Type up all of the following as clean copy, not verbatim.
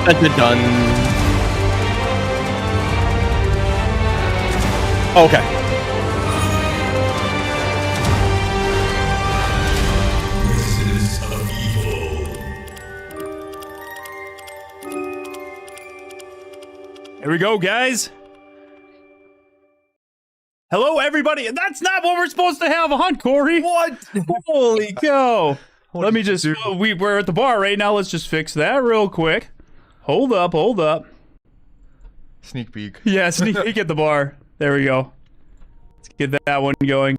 That's it done. Okay. Here we go, guys. Hello, everybody. That's not what we're supposed to have on, Corey. What? Holy cow. Let me just, we're at the bar right now. Let's just fix that real quick. Hold up. Sneak peek. Yeah, sneak peek at the bar. There we go. Let's get that one going.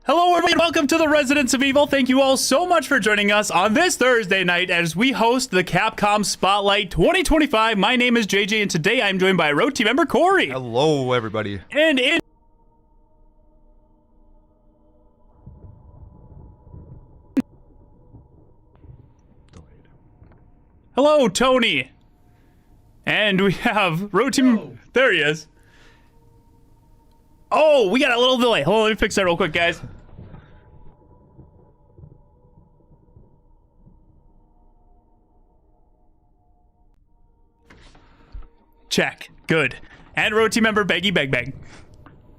Hello, everybody. Welcome to the Residents of Evil. Thank you all so much for joining us on this Thursday night as we host the Capcom Spotlight 2025. My name is JJ, and today I'm joined by Road Team member Corey. Hello, everybody. And in hello, Tony. And we have Road Team. Oh. There he is. Oh, we got a little delay. Hold on, let me fix that real quick, guys. Check. Good. And Road Team member Beggy Beg Beg.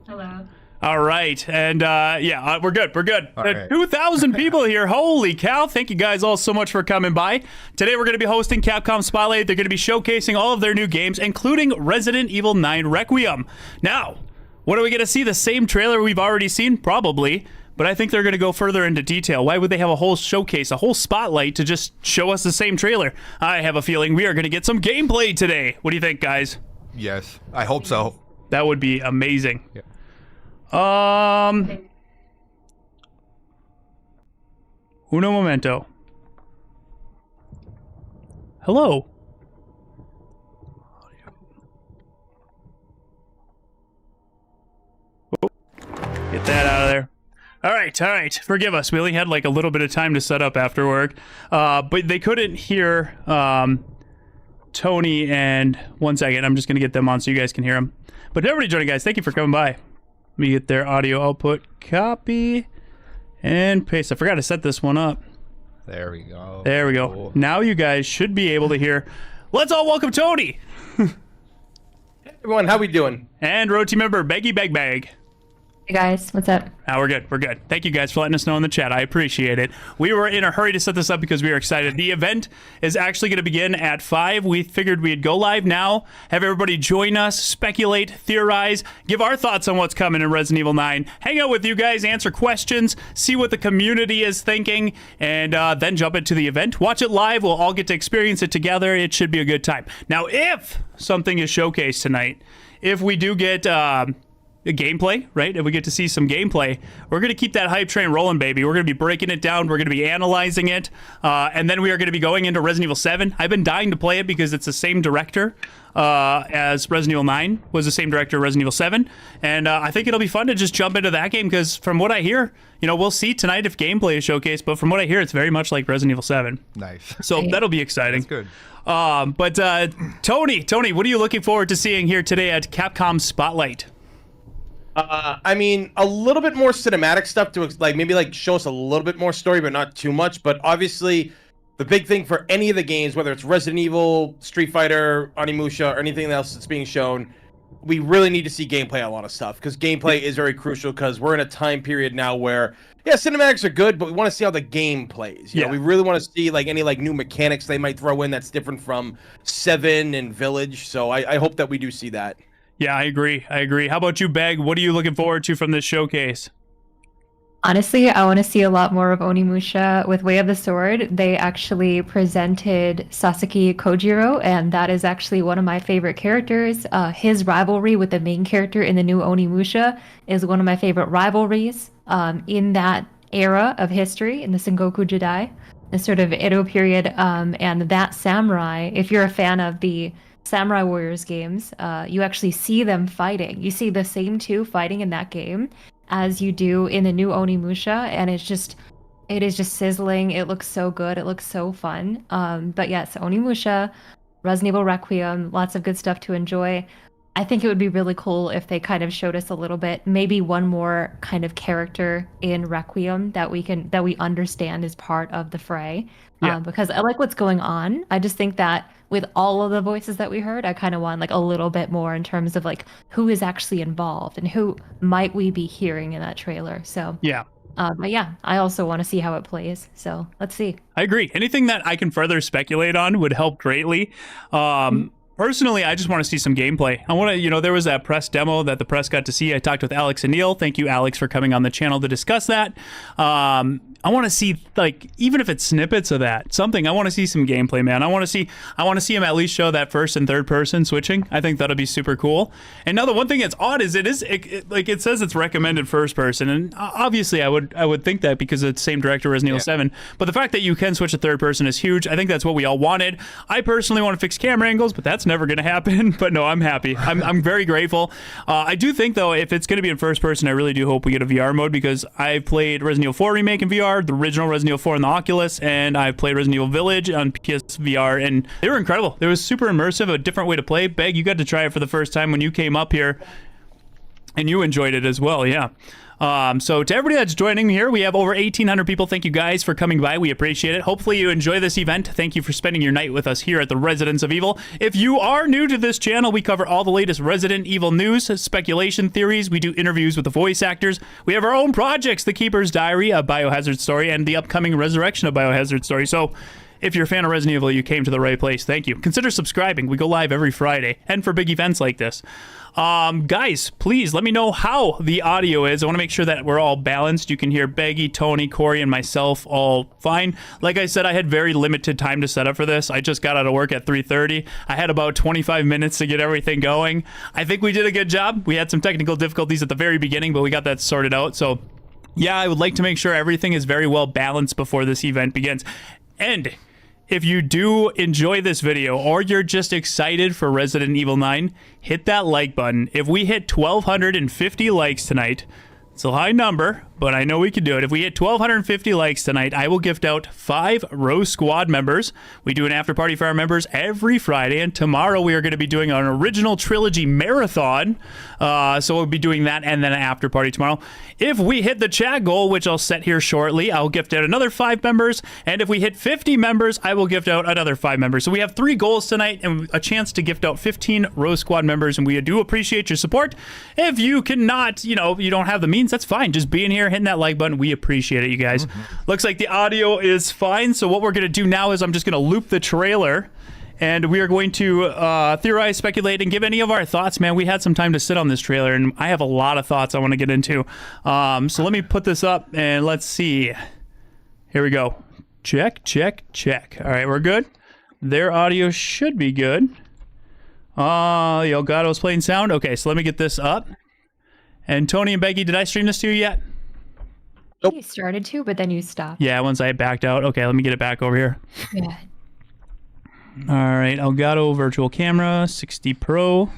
Hello. All right, and we're good. All right. 2,000 people here. Holy cow! Thank you guys all so much for coming by. Today we're going to be hosting Capcom Spotlight. They're going to be showcasing all of their new games, including Resident Evil 9 Requiem. Now, what are we going to see? The same trailer we've already seen? Probably, but I think they're going to go further into detail. Why would they have a whole showcase, a whole spotlight to just show us the same trailer? I have a feeling we are going to get some gameplay today. What do you think, guys? Yes, I hope so. That would be amazing. Yeah. Uno momento. Hello. Oh, get that out of there. All right. Forgive us. We only had like a little bit of time to set up after work. But they couldn't hear Tony and 1 second. I'm just going to get them on so you guys can hear them. But everybody joining, guys, thank you for coming by. Let me get their audio output, copy, and paste. I forgot to set this one up. There we go. There we go. Cool. Now you guys should be able to hear. Let's all welcome Tony. Hey everyone, how we doing? And Road Team member Beggy Beg Beg. Hey guys, what's up? We're good. Thank you guys for letting us know in the chat. I appreciate it. We were in a hurry to set this up because we were excited. The event is actually going to begin at 5. We figured we'd go live now, have everybody join us, speculate, theorize, give our thoughts on what's coming in Resident Evil 9, hang out with you guys, answer questions, see what the community is thinking, and then jump into the event. Watch it live. We'll all get to experience it together. It should be a good time. Now, if something is showcased tonight, if we do get gameplay, right? If we get to see some gameplay, we're going to keep that hype train rolling, baby. We're going to be breaking it down. We're going to be analyzing it. And then we are going to be going into Resident Evil 7. I've been dying to play it because it's the same director as Resident Evil 9 was the same director of Resident Evil 7. And I think it'll be fun to just jump into that game because from what I hear, we'll see tonight if gameplay is showcased, but from what I hear, it's very much like Resident Evil 7. Nice. So that'll be exciting. That's good. But Tony, what are you looking forward to seeing here today at Capcom Spotlight? I mean, a little bit more cinematic stuff to maybe show us a little bit more story, but not too much. But obviously, the big thing for any of the games, whether it's Resident Evil, Street Fighter, Onimusha, or anything else that's being shown, we really need to see gameplay on a lot of stuff because gameplay is very crucial because we're in a time period now where, yeah, cinematics are good, but we want to see how the game plays. You know, we really want to see any new mechanics they might throw in that's different from 7 and Village. So I hope that we do see that. Yeah, I agree. How about you, Beg? What are you looking forward to from this showcase? Honestly, I want to see a lot more of Onimusha with Way of the Sword. They actually presented Sasaki Kojiro, and that is actually one of my favorite characters. His rivalry with the main character in the new Onimusha is one of my favorite rivalries in that era of history, in the Sengoku Jidai, the sort of Edo period. And that samurai, if you're a fan of the Samurai Warriors games, you actually see them fighting. You see the same two fighting in that game as you do in the new Onimusha, and it is just sizzling. It looks so good. It looks so fun. But yes, Onimusha, Resident Evil Requiem, lots of good stuff to enjoy. I think it would be really cool if they kind of showed us a little bit, maybe one more kind of character in Requiem that we understand is part of the fray. Yeah. Because I like what's going on. I just think that with all of the voices that we heard, I kind of want like a little bit more in terms of like who is actually involved and who might we be hearing in that trailer. So Yeah. but yeah, I also want to see how it plays. So let's see. I agree. Anything that I can further speculate on would help greatly. Personally, I just want to see some gameplay. I want to, there was that press demo that the press got to see. I talked with Alex and Neil. Thank you, Alex, for coming on the channel to discuss that. I want to see, like, even if it's snippets of that, something. I want to see some gameplay, man. I want to see him at least show that first and third person switching. I think that'll be super cool. And now the one thing that's odd is it says it's recommended first person, and obviously I would think that because it's the same director as Resident Evil 7. But the fact that you can switch to third person is huge. I think that's what we all wanted. I personally want to fix camera angles, but that's never going to happen. But no, I'm happy. I'm very grateful. I do think though, if it's going to be in first person, I really do hope we get a VR mode, because I played Resident Evil 4 Remake in VR, the original Resident Evil 4 in the Oculus, and I've played Resident Evil Village on PSVR, and they were incredible. It was super immersive, a different way to play. Beg, you got to try it for the first time when you came up here, and you enjoyed it as well, yeah. So to everybody that's joining here, we have over 1,800 people. Thank you guys for coming by. We appreciate it. Hopefully you enjoy this event. Thank you for spending your night with us here at the Residence of Evil. If you are new to this channel, we cover all the latest Resident Evil news, speculation theories. We do interviews with the voice actors. We have our own projects, The Keeper's Diary, a Biohazard story, and the upcoming Resurrection of Biohazard story. So if you're a fan of Resident Evil, you came to the right place. Thank you. Consider subscribing. We go live every Friday, and for big events like this. Guys, please let me know how the audio is. I want to make sure that we're all balanced. You can hear Beggy, Tony, Corey, and myself all fine. Like I said, I had very limited time to set up for this. I just got out of work at 3:30. I had about 25 minutes to get everything going. I think we did a good job. We had some technical difficulties at the very beginning, but we got that sorted out. So yeah, I would like to make sure everything is very well balanced before this event begins. And if you do enjoy this video, or you're just excited for Resident Evil 9, hit that like button. If we hit 1,250 likes tonight, it's a high number, but I know we can do it. If we hit 1,250 likes tonight, I will gift out 5 Rose Squad members. We do an after party for our members every Friday, and tomorrow we are going to be doing an original trilogy marathon. So we'll be doing that and then an after party tomorrow. If we hit the chat goal, which I'll set here shortly, I'll gift out another 5 members. And if we hit 50 members, I will gift out another 5 members. So we have 3 goals tonight and a chance to gift out 15 Rose Squad members. And we do appreciate your support. If you cannot, you don't have the means, that's fine. Just being here, hitting that like button, we appreciate it, you guys. Looks like the audio is fine. So what we're going to do now is I'm just going to loop the trailer, and we are going to theorize, speculate, and give any of our thoughts, man. We had some time to sit on this trailer, and I have a lot of thoughts I want to get into. So let me put this up, and let's see. Here we go. Check, check, check. All right, we're good. Their audio should be good. The Elgato's playing sound. Okay, so let me get this up. And Tony and Becky, did I stream this to you yet? Nope. You started to, but then you stopped. Yeah, once I backed out. Okay, let me get it back over here. Yeah. All right, Elgato virtual camera, 60 Pro. All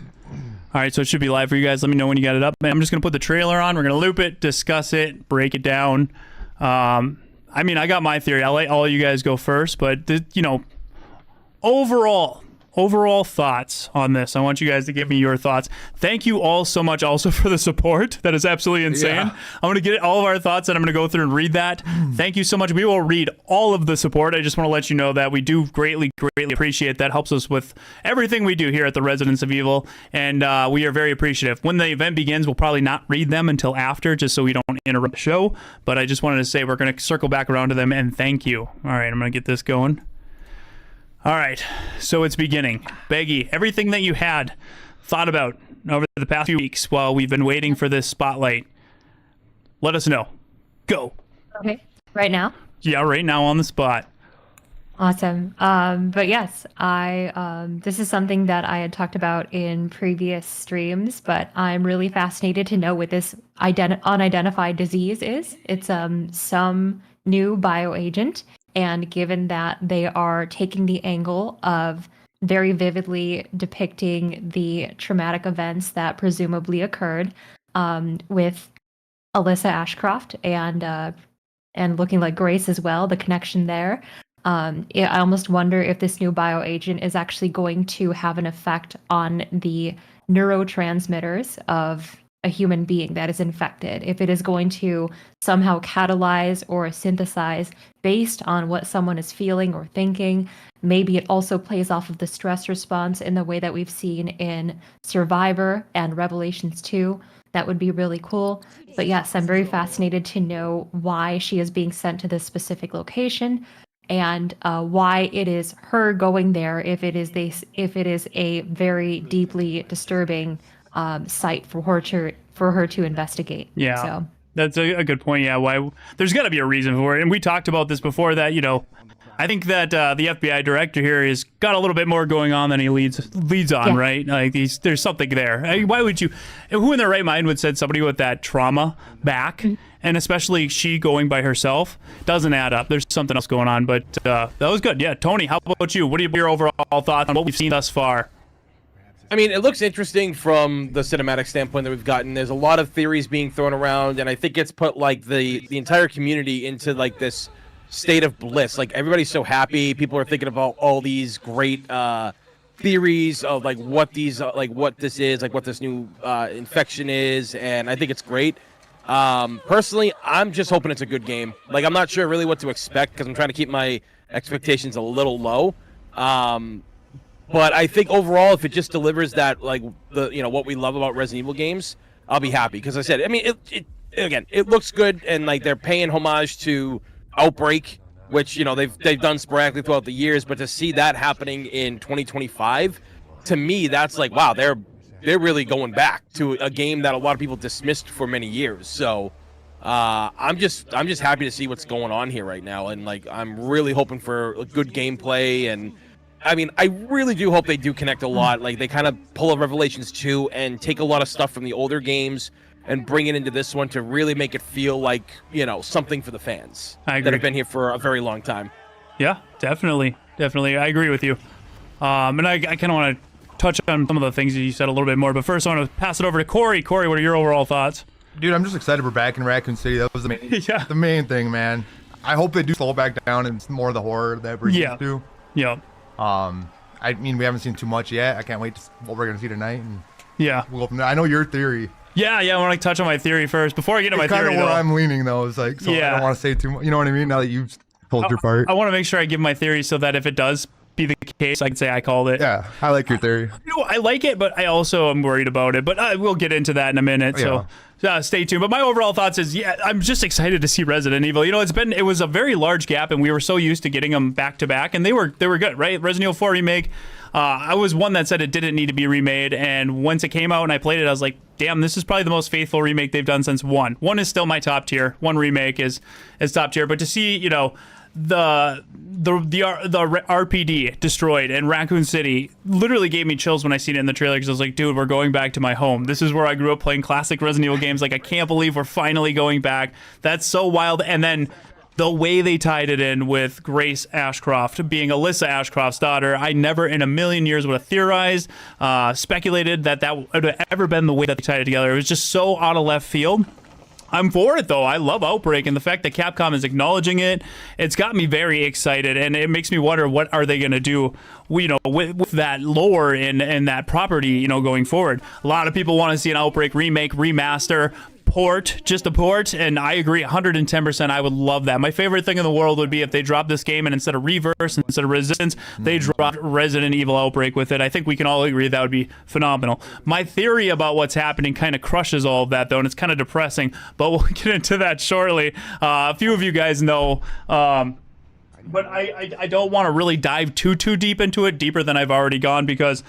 right, so it should be live for you guys. Let me know when you got it up. I'm just going to put the trailer on. We're going to loop it, discuss it, break it down. I mean, I got my theory. I'll let all you guys go first, but, overall thoughts on this. I want you guys to give me your thoughts. Thank you all so much also for the support. That is absolutely insane. Yeah. I'm going to get all of our thoughts, and I'm going to go through and read that. Thank you so much. We will read all of the support. I just want to let you know that we do greatly appreciate that. Helps us with everything we do here at the Residence of Evil, and we are very appreciative. When the event begins, we'll probably not read them until after, just so we don't interrupt the show, but I just wanted to say we're going to circle back around to them, and thank you. All right, I'm going to get this going. All right, so it's beginning. Beggy, everything that you had thought about over the past few weeks while we've been waiting for this spotlight, let us know. Go. Okay. Right now? Yeah, right now on the spot. Awesome. But yes, this is something that I had talked about in previous streams, but I'm really fascinated to know what this unidentified disease is. It's some new bioagent. And given that they are taking the angle of very vividly depicting the traumatic events that presumably occurred with Alyssa Ashcroft and looking like Grace as well, the connection there, I almost wonder if this new bioagent is actually going to have an effect on the neurotransmitters of a human being that is infected, if it is going to somehow catalyze or synthesize based on what someone is feeling or thinking. Maybe it also plays off of the stress response in the way that we've seen in Survivor and Revelations 2. That would be really cool. But yes, I'm very fascinated to know why she is being sent to this specific location, and why it is her going there if it is a very deeply disturbing site for her to investigate. Yeah. So That's a good point. Yeah, why there's got to be a reason for it, and we talked about this before. That I think that the FBI director here has got a little bit more going on than he leads on, right? Like there's something there. I mean, why would you? Who in their right mind would send somebody with that trauma back, and especially she going by herself? Doesn't add up. There's something else going on. But that was good. Yeah, Tony, how about you? What are your overall thoughts on what we've seen thus far? I mean, it looks interesting from the cinematic standpoint that we've gotten. There's a lot of theories being thrown around, and I think it's put like the entire community into like this state of bliss. Like everybody's so happy. People are thinking about all these great theories of like what these like what this is, like what this new infection is, and I think it's great. Personally, I'm just hoping it's a good game. Like I'm not sure really what to expect because I'm trying to keep my expectations a little low. But I think overall, if it just delivers that, like what we love about Resident Evil games, I'll be happy. Because I said, I mean, it looks good, and like they're paying homage to Outbreak, which they've done sporadically throughout the years. But to see that happening in 2025, to me, that's like wow, they're really going back to a game that a lot of people dismissed for many years. So I'm just happy to see what's going on here right now, and like I'm really hoping for a good gameplay and. I mean, I really do hope they do connect a lot. Like, they kind of pull a Revelations 2 and take a lot of stuff from the older games and bring it into this one to really make it feel like, something for the fans that have been here for a very long time. Yeah, definitely. I agree with you. And I kind of want to touch on some of the things that you said a little bit more. But first, I want to pass it over to Corey. Corey, what are your overall thoughts? Dude, I'm just excited we're back in Raccoon City. That was the main thing, man. I hope they do slow back down and it's more of the horror that we're used to. Yeah. I mean, we haven't seen too much yet. I can't wait to see what we're gonna see tonight. And we'll go from there. I know your theory. Yeah. I want to touch on my theory first before I get to my theory. Kind of where I'm leaning, though. Is like, so I don't want to say too much. You know what I mean? Now that you've told your part, I want to make sure I give my theory so that if it does be the case, I can say I called it. Yeah, I like your theory. I like it, but I also am worried about it. But we'll get into that in a minute. So stay tuned. But my overall thoughts is, I'm just excited to see Resident Evil. It was a very large gap, and we were so used to getting them back to back, and they were good, right? Resident Evil 4 remake. I was one that said it didn't need to be remade, and once it came out and I played it, I was like, damn, this is probably the most faithful remake they've done since 1. 1 is still my top tier. 1 remake is top tier, but to see, the RPD destroyed in Raccoon City literally gave me chills when I seen it in the trailer, because I was like, dude, we're going back to my home. This is where I grew up playing classic Resident Evil games. Like, I can't believe we're finally going back. That's so wild. And then the way they tied it in with Grace Ashcroft being Alyssa Ashcroft's daughter, I never in a million years would have theorized, speculated that would have ever been the way that they tied it together. It was just so out of left field. I'm for it, though. I love Outbreak, and the fact that Capcom is acknowledging it, it's got me very excited, and it makes me wonder what are they going to do, with that lore and that property, going forward. A lot of people want to see an Outbreak remake, remaster, just a port, and I agree 110%. I would love that. My favorite thing in the world would be if they dropped this game and instead of Reverse, instead of Resistance, they dropped Resident Evil Outbreak with it. I think we can all agree that would be phenomenal. My theory about what's happening kind of crushes all of that, though, and it's kind of depressing, but we'll get into that shortly. A few of you guys know, but I don't want to really dive too deep into it, deeper than I've already gone, because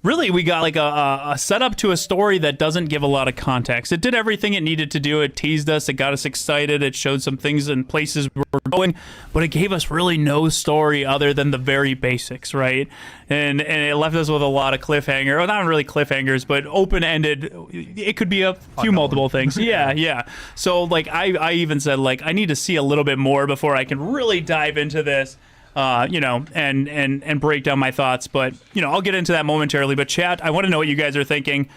really, we got like a setup to a story that doesn't give a lot of context. It did everything it needed to do. It teased us. It got us excited. It showed some things and places we're going, but it gave us really no story other than the very basics, right? And it left us with a lot of cliffhanger. Well, not really cliffhangers, but open-ended. It could be a few multiple things. Yeah. So, like, I even said, like, I need to see a little bit more before I can really dive into this. And break down my thoughts, but I'll get into that momentarily. But chat, I want to know what you guys are thinking.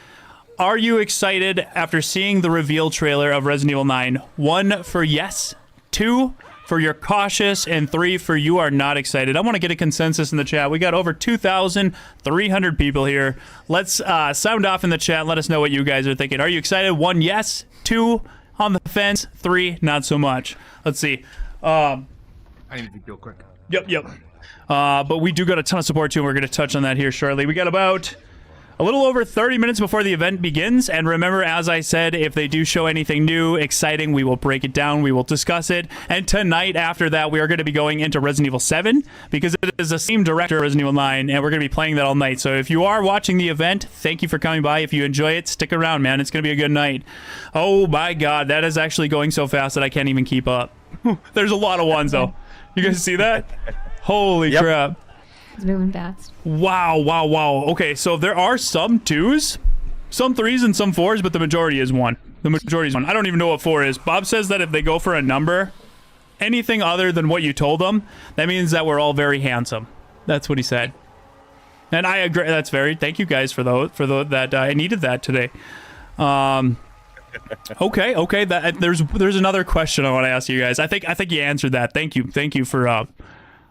Are you excited after seeing the reveal trailer of Resident Evil 9? 1 for yes, 2 for you're cautious, and 3 for you are not excited. I want to get a consensus in the chat. We got over 2,300 people here. Let's sound off in the chat. Let us know what you guys are thinking. Are you excited? 1, yes. 2, on the fence. 3, not so much. Let's see. I need to go quick. Yep. But we do got a ton of support too, and we're going to touch on that here shortly. We got about a little over 30 minutes before the event begins, and remember, as I said, if they do show anything new, exciting, we will break it down, we will discuss it, and tonight, after that, we are going to be going into Resident Evil 7, because it is the same director, Resident Evil 9, and we're going to be playing that all night. So if you are watching the event, thank you for coming by. If you enjoy it, stick around, man. It's going to be a good night. Oh my god, that is actually going so fast that I can't even keep up. There's a lot of ones, though. You guys see that? Holy crap. It's moving fast. Wow. Okay, so there are some 2s, some 3s, and some 4s, but the majority is 1. The majority is 1. I don't even know what 4 is. Bob says that if they go for a number, anything other than what you told them, that means that we're all very handsome. That's what he said. And I agree. That's very... Thank you guys for that. I needed that today. Okay. There's another question I want to ask you guys. I think you answered that. Thank you for...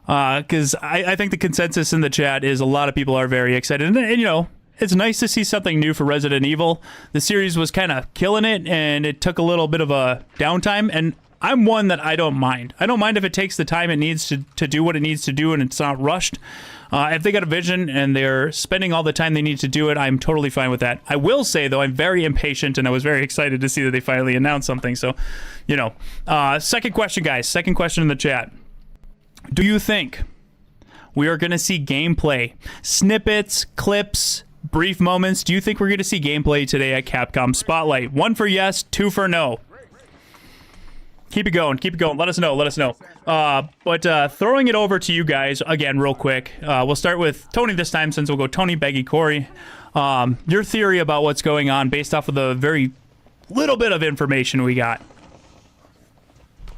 because I think the consensus in the chat is a lot of people are very excited. And you know, it's nice to see something new for Resident Evil. The series was kind of killing it, and it took a little bit of a downtime. And I'm one that I don't mind. I don't mind if it takes the time it needs to do what it needs to do and it's not rushed. If they got a vision and they're spending all the time they need to do it, I'm totally fine with that. I will say, though, I'm very impatient, and I was very excited to see that they finally announced something. So, you know, second question, guys. Second question in the chat. Do you think we are going to see gameplay, snippets, clips, brief moments? Do you think we're going to see gameplay today at Capcom Spotlight? 1 for yes, 2 for no. Keep it going. Let us know. But throwing it over to you guys again real quick. We'll start with Tony this time, since we'll go Tony, Beggy, Corey. Your theory about what's going on based off of the very little bit of information we got.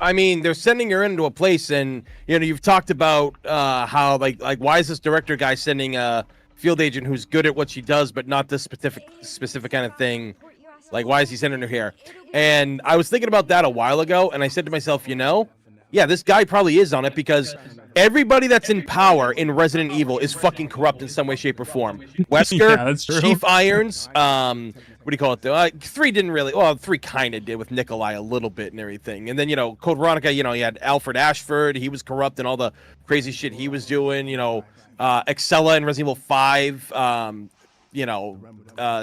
I mean, they're sending her into a place, and you know, you've talked about how like why is this director guy sending a field agent who's good at what she does, but not this specific kind of thing? Like, why is he sending her here? And I was thinking about that a while ago, and I said to myself, you know, yeah, this guy probably is on it, because everybody that's in power in Resident Evil is fucking corrupt in some way, shape, or form. Wesker, Chief Irons, what do you call it? 3 didn't really. Well, 3 kind of did with Nikolai a little bit and everything. And then, you know, Code Veronica, you know, you had Alfred Ashford. He was corrupt in all the crazy shit he was doing. You know, Excella in Resident Evil 5. You know,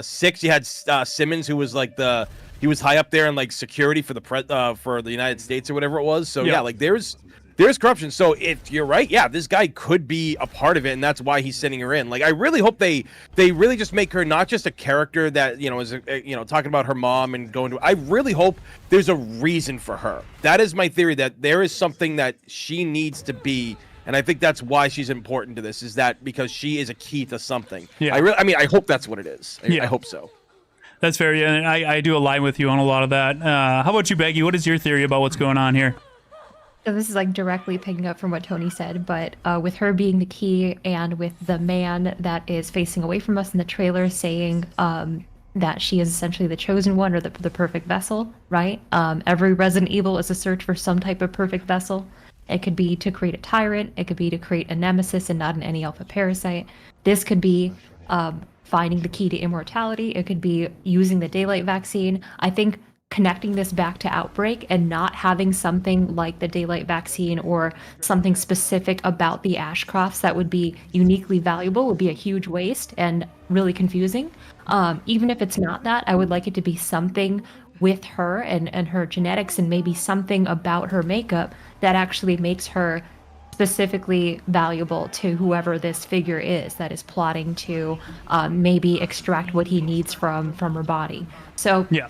6, you had Simmons, who was like he was high up there in like security for the United States or whatever it was. So yeah, like there's corruption. So if you're right, yeah, this guy could be a part of it, and that's why he's sending her in. Like, I really hope they really just make her not just a character that, you know, is you know, talking about her mom and going to. I really hope there's a reason for her. That is my theory, that there is something that she needs to be. And I think that's why she's important to this, is that because she is a key to something. Yeah. I mean, I hope that's what it is. I hope so. That's fair. Yeah, and I do align with you on a lot of that. How about you, Beggy? What is your theory about what's going on here? So this is like directly picking up from what Tony said, but with her being the key, and with the man that is facing away from us in the trailer saying that she is essentially the chosen one, or the perfect vessel, right? Every Resident Evil is a search for some type of perfect vessel. It could be to create a tyrant. It could be to create a nemesis and not an any-alpha parasite. This could be finding the key to immortality. It could be using the daylight vaccine. I think connecting this back to Outbreak and not having something like the daylight vaccine or something specific about the Ashcrofts that would be uniquely valuable would be a huge waste and really confusing. Even if it's not that, I would like it to be something with her and her genetics, and maybe something about her makeup that actually makes her specifically valuable to whoever this figure is that is plotting to maybe extract what he needs from her body. So yeah.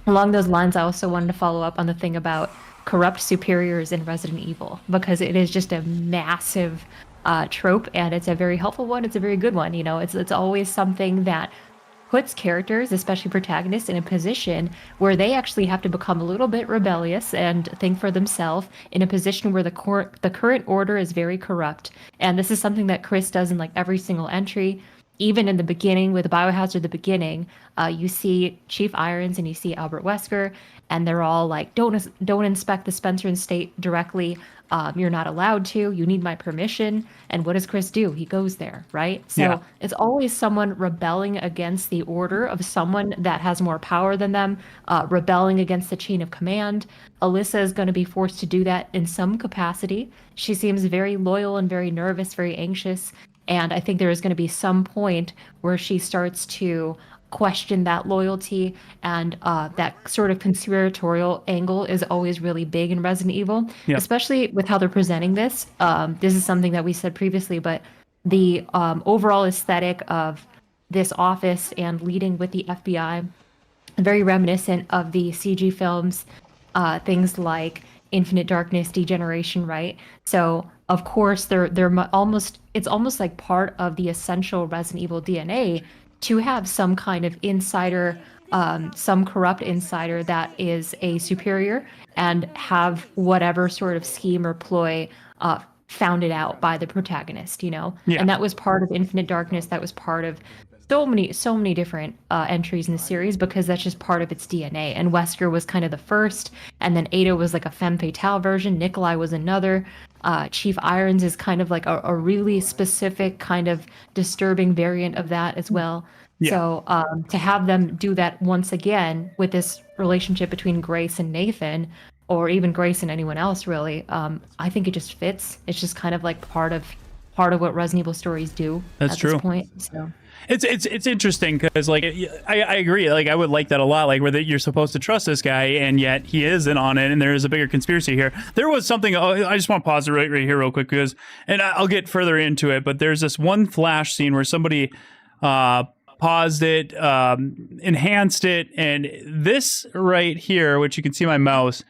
Along those lines, I also wanted to follow up on the thing about corrupt superiors in Resident Evil, because it is just a massive trope, and it's a very helpful one. It's a very good one. You know, it's always something that puts characters, especially protagonists, in a position where they actually have to become a little bit rebellious and think for themselves, in a position where the current order is very corrupt. And this is something that Chris does in like every single entry. even in the beginning with the Biohazard, the beginning, you see Chief Irons and you see Albert Wesker, and they're all like, don't inspect the Spencer estate directly. You're not allowed to. You need my permission. And what does Chris do? He goes there, right? So it's always someone rebelling against the order of someone that has more power than them, rebelling against the chain of command. Alyssa is going to be forced to do that in some capacity. She seems very loyal and very nervous, very anxious. And I think there is going to be some point where she starts to question that loyalty, and that sort of conspiratorial angle is always really big in Resident Evil, especially with how they're presenting this. This is something that we said previously, but the overall aesthetic of this office and leading with the FBI, very reminiscent of the CG films, things like Infinite Darkness, Degeneration, right? So of course it's almost like part of the essential Resident Evil DNA to have some kind of insider, some corrupt insider that is a superior, and have whatever sort of scheme or ploy founded out by the protagonist, you know? And that was part of Infinite Darkness. That was part of so many different entries in the series, because that's just part of its DNA. And Wesker was kind of the first, and then Ada was like a femme fatale version. Nikolai was another. Chief Irons is kind of like a really specific kind of disturbing variant of that as well. So to have them do that once again with this relationship between Grace and Nathan, or even Grace and anyone else really, I think it just fits. It's just kind of like part of what Resident Evil stories do at this point. So it's interesting because like I agree, like I would like that a lot, like where you're supposed to trust this guy and yet he isn't on it, and there is a bigger conspiracy here. There was something, I just want to pause it right here real quick, because, and I'll get further into it, but there's this one flash scene where somebody paused it, enhanced it, and this right here, which you can see my mouse,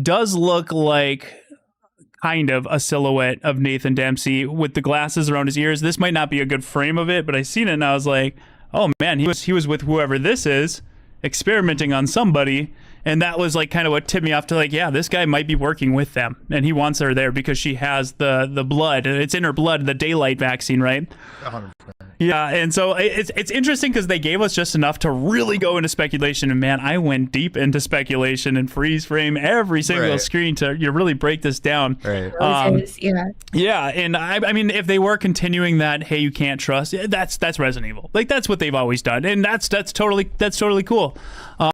does look like kind of a silhouette of Nathan Dempsey with the glasses around his ears. This might not be a good frame of it, but I seen it and I was like, oh man, he was with whoever this is, experimenting on somebody. And that was like kind of what tipped me off to like, yeah, this guy might be working with them, and he wants her there because she has the blood. It's in her blood, the daylight vaccine, right? 100%. Yeah, and so it's interesting because they gave us just enough to really go into speculation, and man, I went deep into speculation and freeze frame every single screen to really break this down. Right. Yeah, and I mean, if they were continuing that, hey, you can't trust, that's Resident Evil. Like that's what they've always done, and that's totally cool.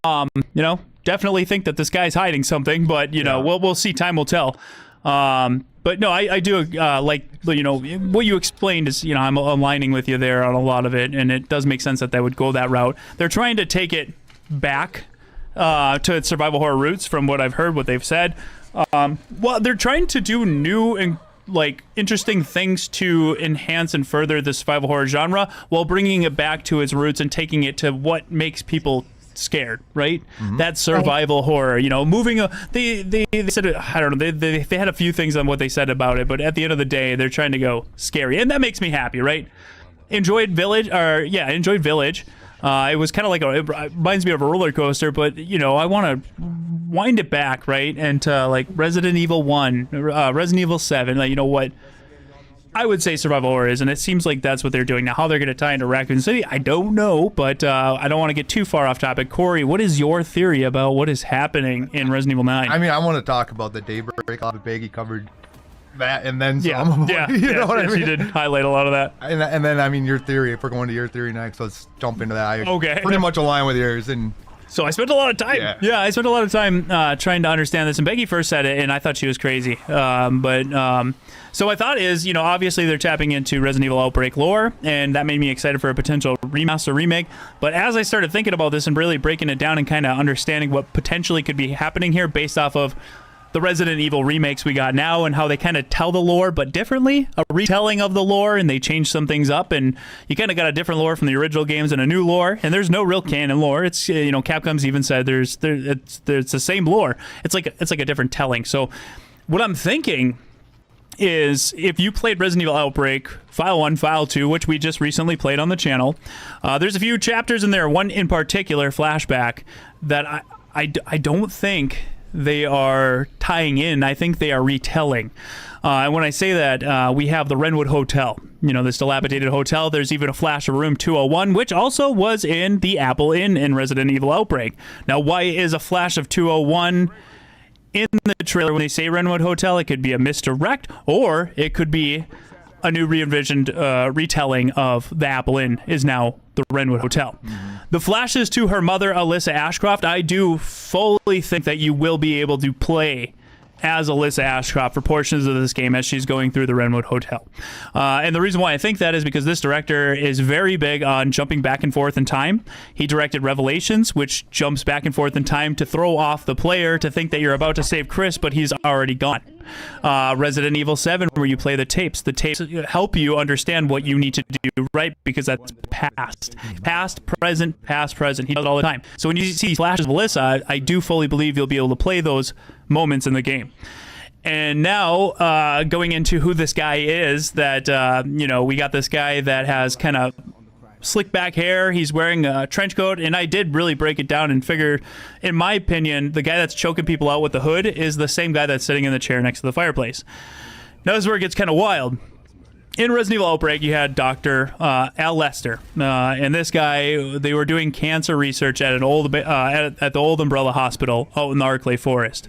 You know, definitely think that this guy's hiding something, but you know, we'll see. Time will tell. But no, I do like, you know, what you explained is, you know, I'm aligning with you there on a lot of it, and it does make sense that they would go that route. They're trying to take it back to its survival horror roots, from what I've heard, what they've said. Well, they're trying to do new and like interesting things to enhance and further the survival horror genre, while bringing it back to its roots and taking it to what makes people scared, right? That survival horror, you know, moving they said it, I don't know, they had a few things on what they said about it, but at the end of the day they're trying to go scary, and that makes me happy, right? Enjoyed Village. It was kind of like it reminds me of a roller coaster, but you know, I want to wind it back, right? And to like Resident Evil 1, Resident Evil 7, like, you know what I would say survival horror is, and it seems like that's what they're doing. Now, how they're going to tie into Raccoon City, I don't know, but I don't want to get too far off topic. Corey, what is your theory about what is happening in Resident Evil 9? I mean, I want to talk about the Daybreak. Baggy covered that, and then some. You know what I mean? She did highlight a lot of that. And then, I mean, your theory, if we're going to your theory next, let's jump into that. Okay. Pretty much align with yours. And so I spent a lot of time. Yeah, I spent a lot of time trying to understand this. And Becky first said it, and I thought she was crazy. So my thought is, you know, obviously they're tapping into Resident Evil Outbreak lore, and that made me excited for a potential remaster remake. But as I started thinking about this and really breaking it down and kind of understanding what potentially could be happening here based off of the Resident Evil remakes we got now and how they kind of tell the lore but differently, a retelling of the lore, and they change some things up, and you kind of got a different lore from the original games and a new lore, and there's no real canon lore. It's, you know, Capcom's even said it's the same lore. It's like a different telling. So what I'm thinking is, if you played Resident Evil Outbreak File 1, File 2, which we just recently played on the channel, there's a few chapters in there, one in particular, Flashback, that I don't think they are tying in. I think they are retelling. And when I say that, we have the Renwood Hotel, this dilapidated hotel. There's even a flash of room 201, which also was in the Apple Inn in Resident Evil Outbreak. Now, why is a flash of 201 in the trailer when they say Renwood Hotel? It could be a misdirect, or it could be a new re-envisioned retelling of the Apple Inn is now the Renwood Hotel. The flashes to her mother, Alyssa Ashcroft, I do fully think that you will be able to play as Alyssa Ashcroft for portions of this game as she's going through the Renwood Hotel. And the reason why I think that is because this director is very big on jumping back and forth in time. He directed Revelations, which jumps back and forth in time to throw off the player to think that you're about to save Chris, but he's already gone. Resident Evil 7, where you play the tapes. The tapes help you understand what you need to do, right? Because that's past. Past, present, past, present. He does it all the time. So when you see flashes of Alyssa, I do fully believe you'll be able to play those moments in the game. And now, going into who this guy is, that, we got this guy that has kind of slick back hair. He's wearing a trench coat, and I did really break it down and figure, in my opinion, the guy that's choking people out with the hood is the same guy that's sitting in the chair next to the fireplace. Now this is where it gets kind of wild. In Resident Evil Outbreak, you had Dr. Al Lester, and this guy, they were doing cancer research at an old at the old Umbrella Hospital out in the Arklay Forest.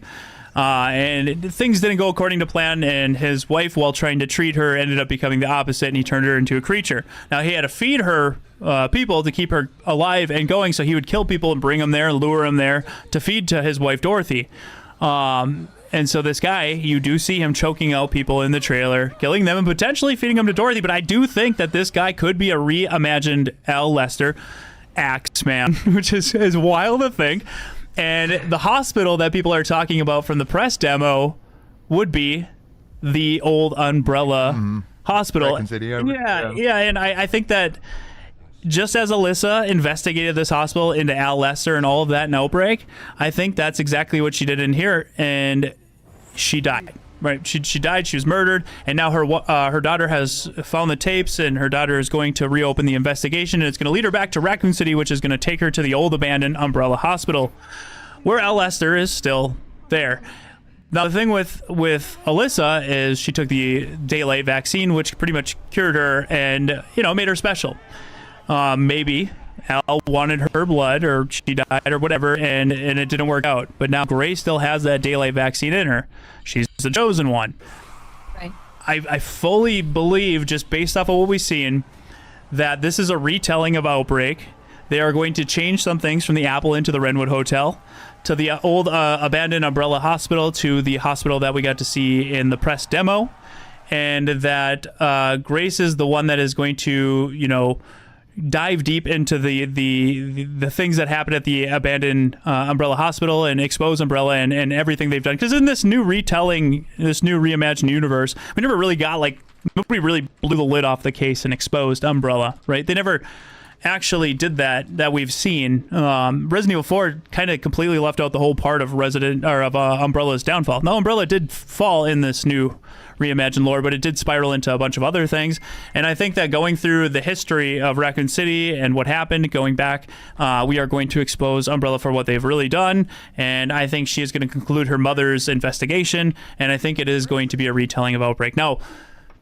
And things didn't go according to plan, and his wife, while trying to treat her, ended up becoming the opposite, and he turned her into a creature. Now, he had to feed her people to keep her alive and going, so he would kill people and bring them there, lure them there to feed to his wife, Dorothy. And so this guy, you do see him choking out people in the trailer, killing them, and potentially feeding them to Dorothy, but I do think that this guy could be a reimagined Al Lester, Axeman, which is wild to think. And the hospital that people are talking about from the press demo would be the old Umbrella Hospital. City, yeah, and I think that just as Alyssa investigated this hospital into Al Lester and all of that in Outbreak, I think that's exactly what she did in here, and she died. Right, she died. She was murdered, and now her daughter has found the tapes, and her daughter is going to reopen the investigation, and it's going to lead her back to Raccoon City, which is going to take her to the old abandoned Umbrella Hospital, where Al Lester is still there. Now the thing with Alyssa is she took the daylight vaccine, which pretty much cured her and made her special. Maybe Al wanted her blood, or she died, or whatever, and it didn't work out. But now Gray still has that daylight vaccine in her. She's the chosen one. Right. I fully believe, just based off of what we've seen, that this is a retelling of Outbreak. They are going to change some things from the Apple into the Renwood Hotel, to the old abandoned Umbrella Hospital, to the hospital that we got to see in the press demo, and that Grace is the one that is going to, dive deep into the things that happened at the abandoned Umbrella Hospital and expose Umbrella and everything they've done. Because in this new retelling, this new reimagined universe, we never really got, nobody really blew the lid off the case and exposed Umbrella, right? They never actually did that we've seen. Resident Evil 4 kind of completely left out the whole part of Umbrella's downfall. Now, Umbrella did fall in this new reimagined lore, but it did spiral into a bunch of other things. And I think that going through the history of Raccoon City and what happened, going back, we are going to expose Umbrella for what they've really done. And I think she is going to conclude her mother's investigation. And I think it is going to be a retelling of Outbreak. Now,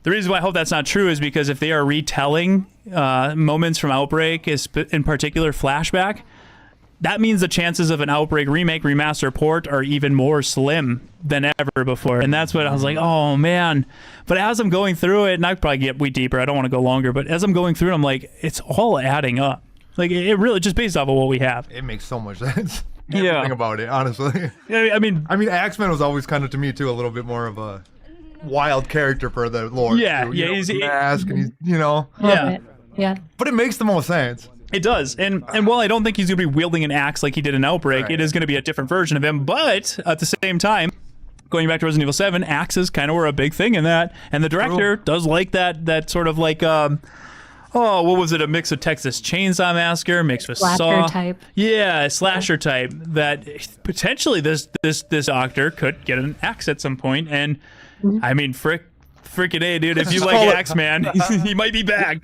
the reason why I hope that's not true is because if they are retelling moments from Outbreak, in particular flashback, that means the chances of an Outbreak remake, remaster, port are even more slim than ever before. And that's what I was like, oh man. But as I'm going through it, and I probably get way deeper, I don't want to go longer, but as I'm going through it, I'm like, it's all adding up. It really, just based off of what we have. It makes so much sense. Yeah. Everything about it, honestly. Yeah, I mean, Axeman was always kind of, to me too, a little bit more of a wild character for the lore. Yeah, too. he's mask, and he's, Yeah. But it makes the most sense. It does. And while I don't think he's going to be wielding an axe like he did in Outbreak, It is going to be a different version of him. But at the same time, going back to Resident Evil 7, axes kind of were a big thing in that. And the director does like that sort of what was it? A mix of Texas Chainsaw Massacre mixed with Slasher Saw. type. Yeah, slasher type. That potentially this actor could get an axe at some point. And I mean, freaking A, dude, if you like Axeman, he might be back.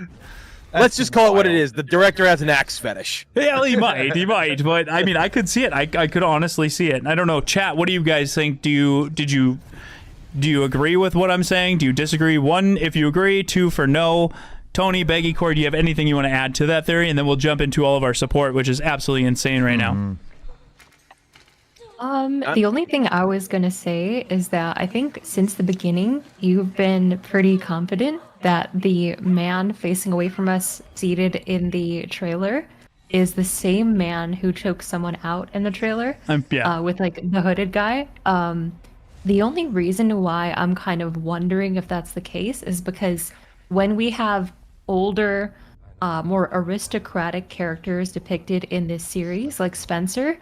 let's just call it what it is. The director has an axe fetish. Yeah, he might, but I mean, I could see it. I could honestly see it. I don't know, chat. What do you guys think? Do you agree with what I'm saying? Do you disagree? 1, if you agree. 2, for no. Tony, Beggy, Corey, do you have anything you want to add to that theory? And then we'll jump into all of our support, which is absolutely insane right now. The only thing I was going to say is that I think since the beginning, you've been pretty confident that the man facing away from us, seated in the trailer, is the same man who choked someone out in the trailer. With like the hooded guy. The only reason why I'm kind of wondering if that's the case is because when we have older, more aristocratic characters depicted in this series, like Spencer,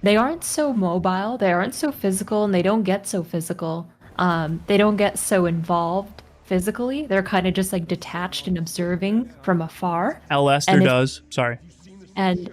they aren't so mobile, they aren't so physical, and they don't get so physical. They don't get so involved physically. They're kind of just like detached and observing from afar. Lester does. Sorry. And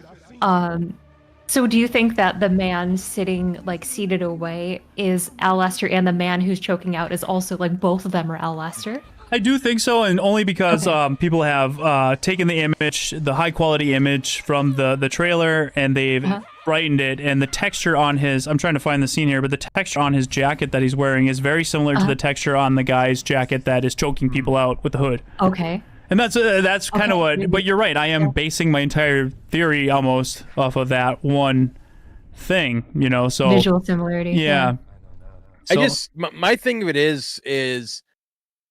so do you think that the man sitting like seated away is Al Lester, and the man who's choking out is also like both of them are Al Lester? I do think so, and only because people have taken the image, the high quality image from the trailer, and they've brightened it, and the texture on his, I'm trying to find the scene here, but the texture on his jacket that he's wearing is very similar to the texture on the guy's jacket that is choking people out with the hood. Okay. And that's kind of what, but you're right, I am basing my entire theory almost off of that one thing, you know, so. Visual similarity. Yeah. So, my thing of it is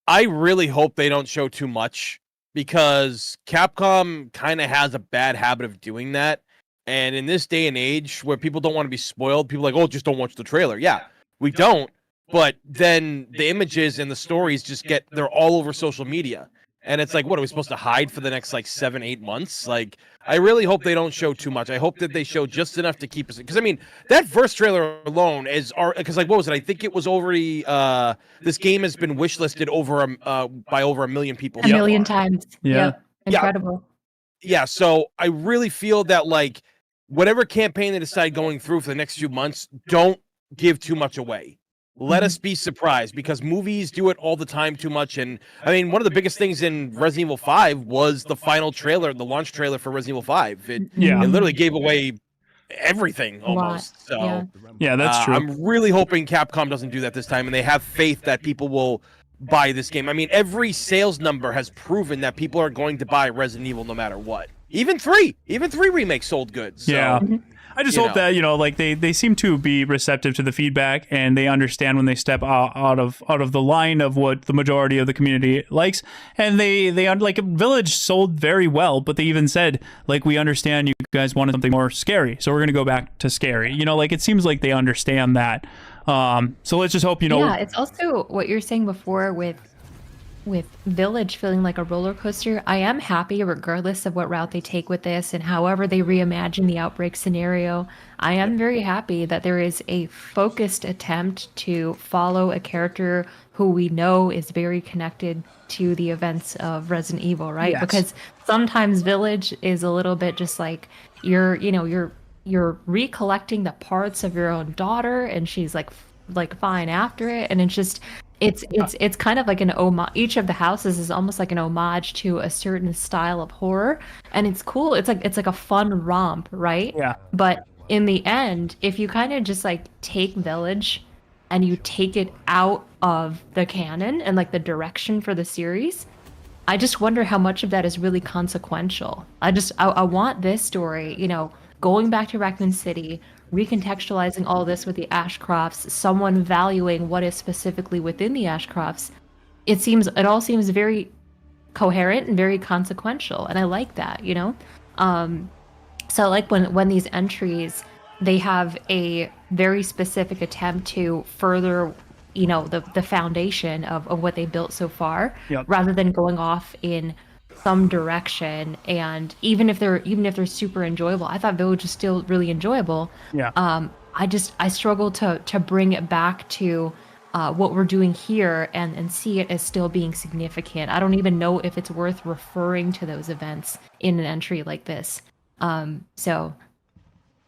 I really hope they don't show too much, because Capcom kind of has a bad habit of doing that. And in this day and age where people don't want to be spoiled, people are like, oh, just don't watch the trailer. Yeah, we don't. But then the images and the stories they're all over social media. And it's like, what are we supposed to hide for the next like 7-8 months? Like, I really hope they don't show too much. I hope that they show just enough to keep us. Because I mean, that first trailer alone is because like, what was it? I think it was already this game has been wishlisted by over 1 million people. A million times. Yeah. Incredible. Yeah. So I really feel that like whatever campaign they decide going through for the next few months, don't give too much away. Let us be surprised, because movies do it all the time too much. And I mean, one of the biggest things in Resident Evil 5 was the final trailer, the launch trailer for Resident Evil 5. It literally gave away everything almost. So yeah, that's true. I'm really hoping Capcom doesn't do that this time, and they have faith that people will buy this game. I mean, every sales number has proven that people are going to buy Resident Evil no matter what. Even 3 remakes sold good. So. Yeah. I just hope that, you know, like they seem to be receptive to the feedback, and they understand when they step out of the line of what the majority of the community likes. And they like, Village sold very well, but they even said, like, we understand you guys wanted something more scary, so we're going to go back to scary. You know, like, it seems like they understand that. So let's just hope, you know. Yeah, it's also what you're saying before with Village feeling like a roller coaster. I am happy, regardless of what route they take with this and however they reimagine the Outbreak scenario. I am very happy that there is a focused attempt to follow a character who we know is very connected to the events of Resident Evil, right? Yes. Because sometimes Village is a little bit just like you're recollecting the parts of your own daughter, and she's like fine after it, and it's just. It's kind of like an homage. Each of the houses is almost like an homage to a certain style of horror, and it's cool. It's like a fun romp, right? Yeah. But in the end, if you kind of just like take Village and you take it out of the canon and like the direction for the series, I just wonder how much of that is really consequential. I want this story, you know, going back to Raccoon City, recontextualizing all this with the Ashcrofts, someone valuing what is specifically within the Ashcrofts. It all seems very coherent and very consequential, and I like that, you know. So like when these entries, they have a very specific attempt to further, you know, the foundation of what they built so far, rather than going off in some direction. And even if they're super enjoyable, I thought Village was still really enjoyable. I struggle to bring it back to what we're doing here and see it as still being significant. I don't even know if it's worth referring to those events in an entry like this. So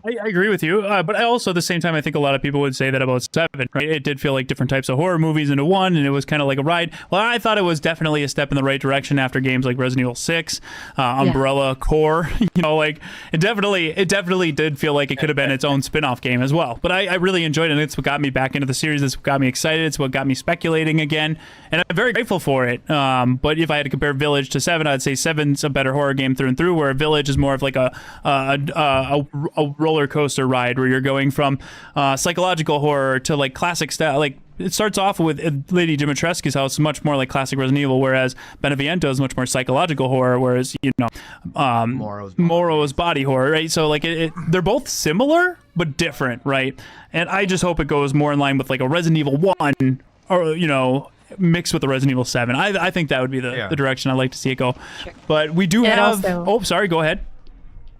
I agree with you, but I also at the same time I think a lot of people would say that about 7. Right? It did feel like different types of horror movies into one, and it was kind of like a ride. Well, I thought it was definitely a step in the right direction after games like Resident Evil 6, Umbrella, Core. Like it definitely did feel like it could have been its own spin-off game as well. But I really enjoyed it. And it's what got me back into the series. It's what got me excited. It's what got me speculating again, and I'm very grateful for it. But if I had to compare Village to 7, I'd say 7's a better horror game through and through, where Village is more of like a roller coaster ride where you're going from psychological horror to like classic style. Like it starts off with Lady Dimitrescu's house, much more like classic Resident Evil, whereas Beneviento is much more psychological horror, whereas Moro's body horror, right? So like they're both similar but different, right? And I just hope it goes more in line with like a Resident Evil 1 or mixed with the Resident Evil 7. I think that would be the direction I'd like to see it go. Sure. But we do have sorry, go ahead.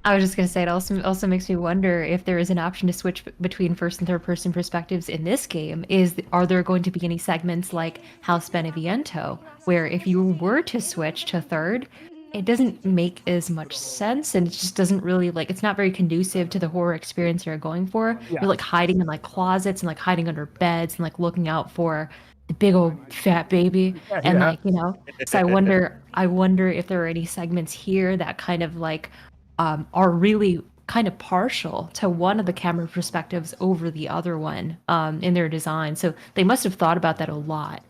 I was just going to say, it also makes me wonder if there is an option to switch between first and third person perspectives in this game. Are there going to be any segments like House Beneviento, where if you were to switch to third, it doesn't make as much sense, and it just doesn't really it's not very conducive to the horror experience you're going for. Yeah. You're like hiding in like closets and like hiding under beds and like looking out for the big old fat baby. And so I wonder if there are any segments here that kind of like are really kind of partial to one of the camera perspectives over the other one in their design. So they must have thought about that a lot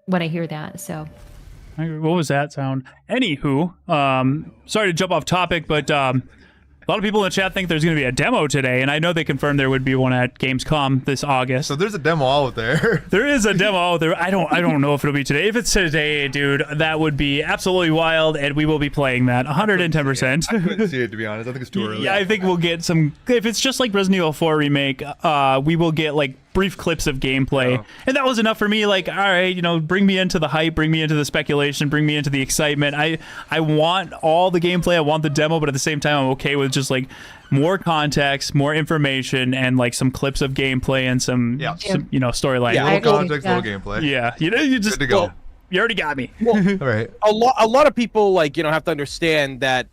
when I hear that. So what was that sound? Anywho, sorry to jump off topic, but a lot of people in the chat think there's going to be a demo today, and I know they confirmed there would be one at Gamescom this August. So there's a demo out there. There is a demo out there. I don't know if it'll be today. If it's today, dude, that would be absolutely wild, and we will be playing that 110%. I couldn't see it, to be honest. I think it's too early. Yeah, I think we'll get some. If it's just like Resident Evil 4 Remake, we will get like brief clips of gameplay, and that was enough for me. Like, all right, bring me into the hype, bring me into the speculation, bring me into the excitement. I want all the gameplay, I want the demo, but at the same time I'm okay with just like more context, more information, and like some clips of gameplay and some storyline. Yeah, little context, little gameplay. Yeah, you just good to go. You already got me. All right. A lot of people have to understand that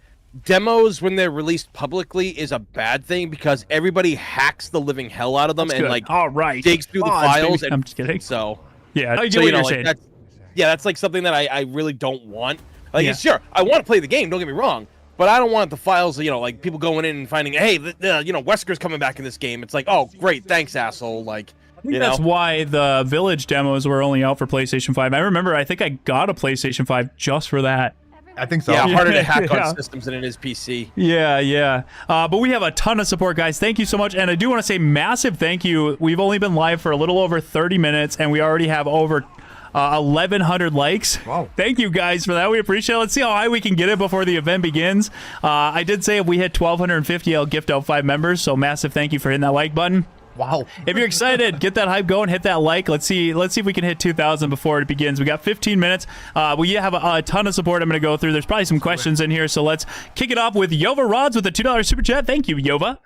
demos when they're released publicly is a bad thing because everybody hacks the living hell out of them. That's and good. Digs through the files. I'm just kidding. So yeah, I get what you're saying. That's like something that I really don't want. Like, sure, I want to play the game. Don't get me wrong, but I don't want the files. Like people going in and finding, hey, Wesker's coming back in this game. It's like, oh, great, thanks, asshole. Like, I think that's why the Village demos were only out for PlayStation 5. I remember, I think I got a PlayStation 5 just for that. I think so. Yeah, harder to hack on systems than it is PC. Yeah. But we have a ton of support, guys. Thank you so much. And I do want to say massive thank you. We've only been live for a little over 30 minutes, and we already have over 1,100 likes. Wow. Thank you guys for that. We appreciate it. Let's see how high we can get it before the event begins. I did say if we hit 1,250, I'll gift out 5 members. So massive thank you for hitting that like button. Wow. If you're excited, get that hype going, hit that like. Let's see if we can hit 2,000 before it begins. We got 15 minutes. We have a ton of support I'm going to go through. There's probably some questions in here, so let's kick it off with Yova Rods with a $2 super chat. Thank you, Yova.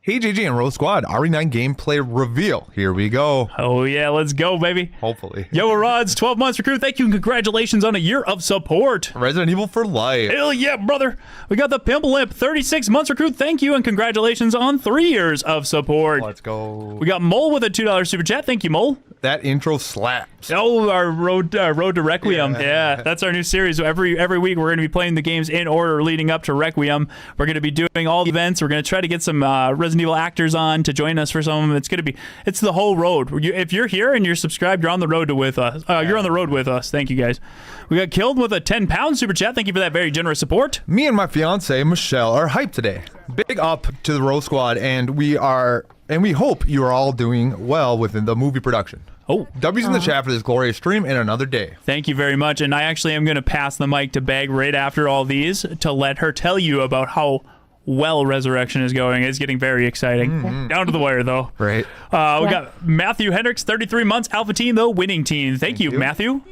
Hey, JJ and Rose Squad, RE9 gameplay reveal. Here we go. Oh, yeah, let's go, baby. Hopefully. Yova Rods, 12 months recruit. Thank you and congratulations on a year of support. Resident Evil for life. Hell yeah, brother. We got the Pimple Lip, 36 months recruit. Thank you and congratulations on 3 years of support. Let's go. We got Mole with a $2 super chat. Thank you, Mole. That intro slaps. Oh, our Road to Requiem. Yeah, that's our new series. Every week we're going to be playing the games in order leading up to Requiem. We're going to be doing all the events. We're going to try to get some Resident Evil actors on to join us for some of them. It's the whole road. If you're here and you're subscribed, you're on the road with us. You're on the road with us. Thank you, guys. We got Killed with a £10 super chat. Thank you for that very generous support. Me and my fiance Michelle are hyped today. Big up to the Rose Squad, and we hope you are all doing well within the movie production. Oh, W's in the chat for this glorious stream and another day. Thank you very much. And I actually am going to pass the mic to Bag right after all these to let her tell you about how well Resurrection is going. It's getting very exciting. Down to the wire, though. Right. We got Matthew Hendricks, 33 months, Alpha Team, the winning team. Thank you, Matthew.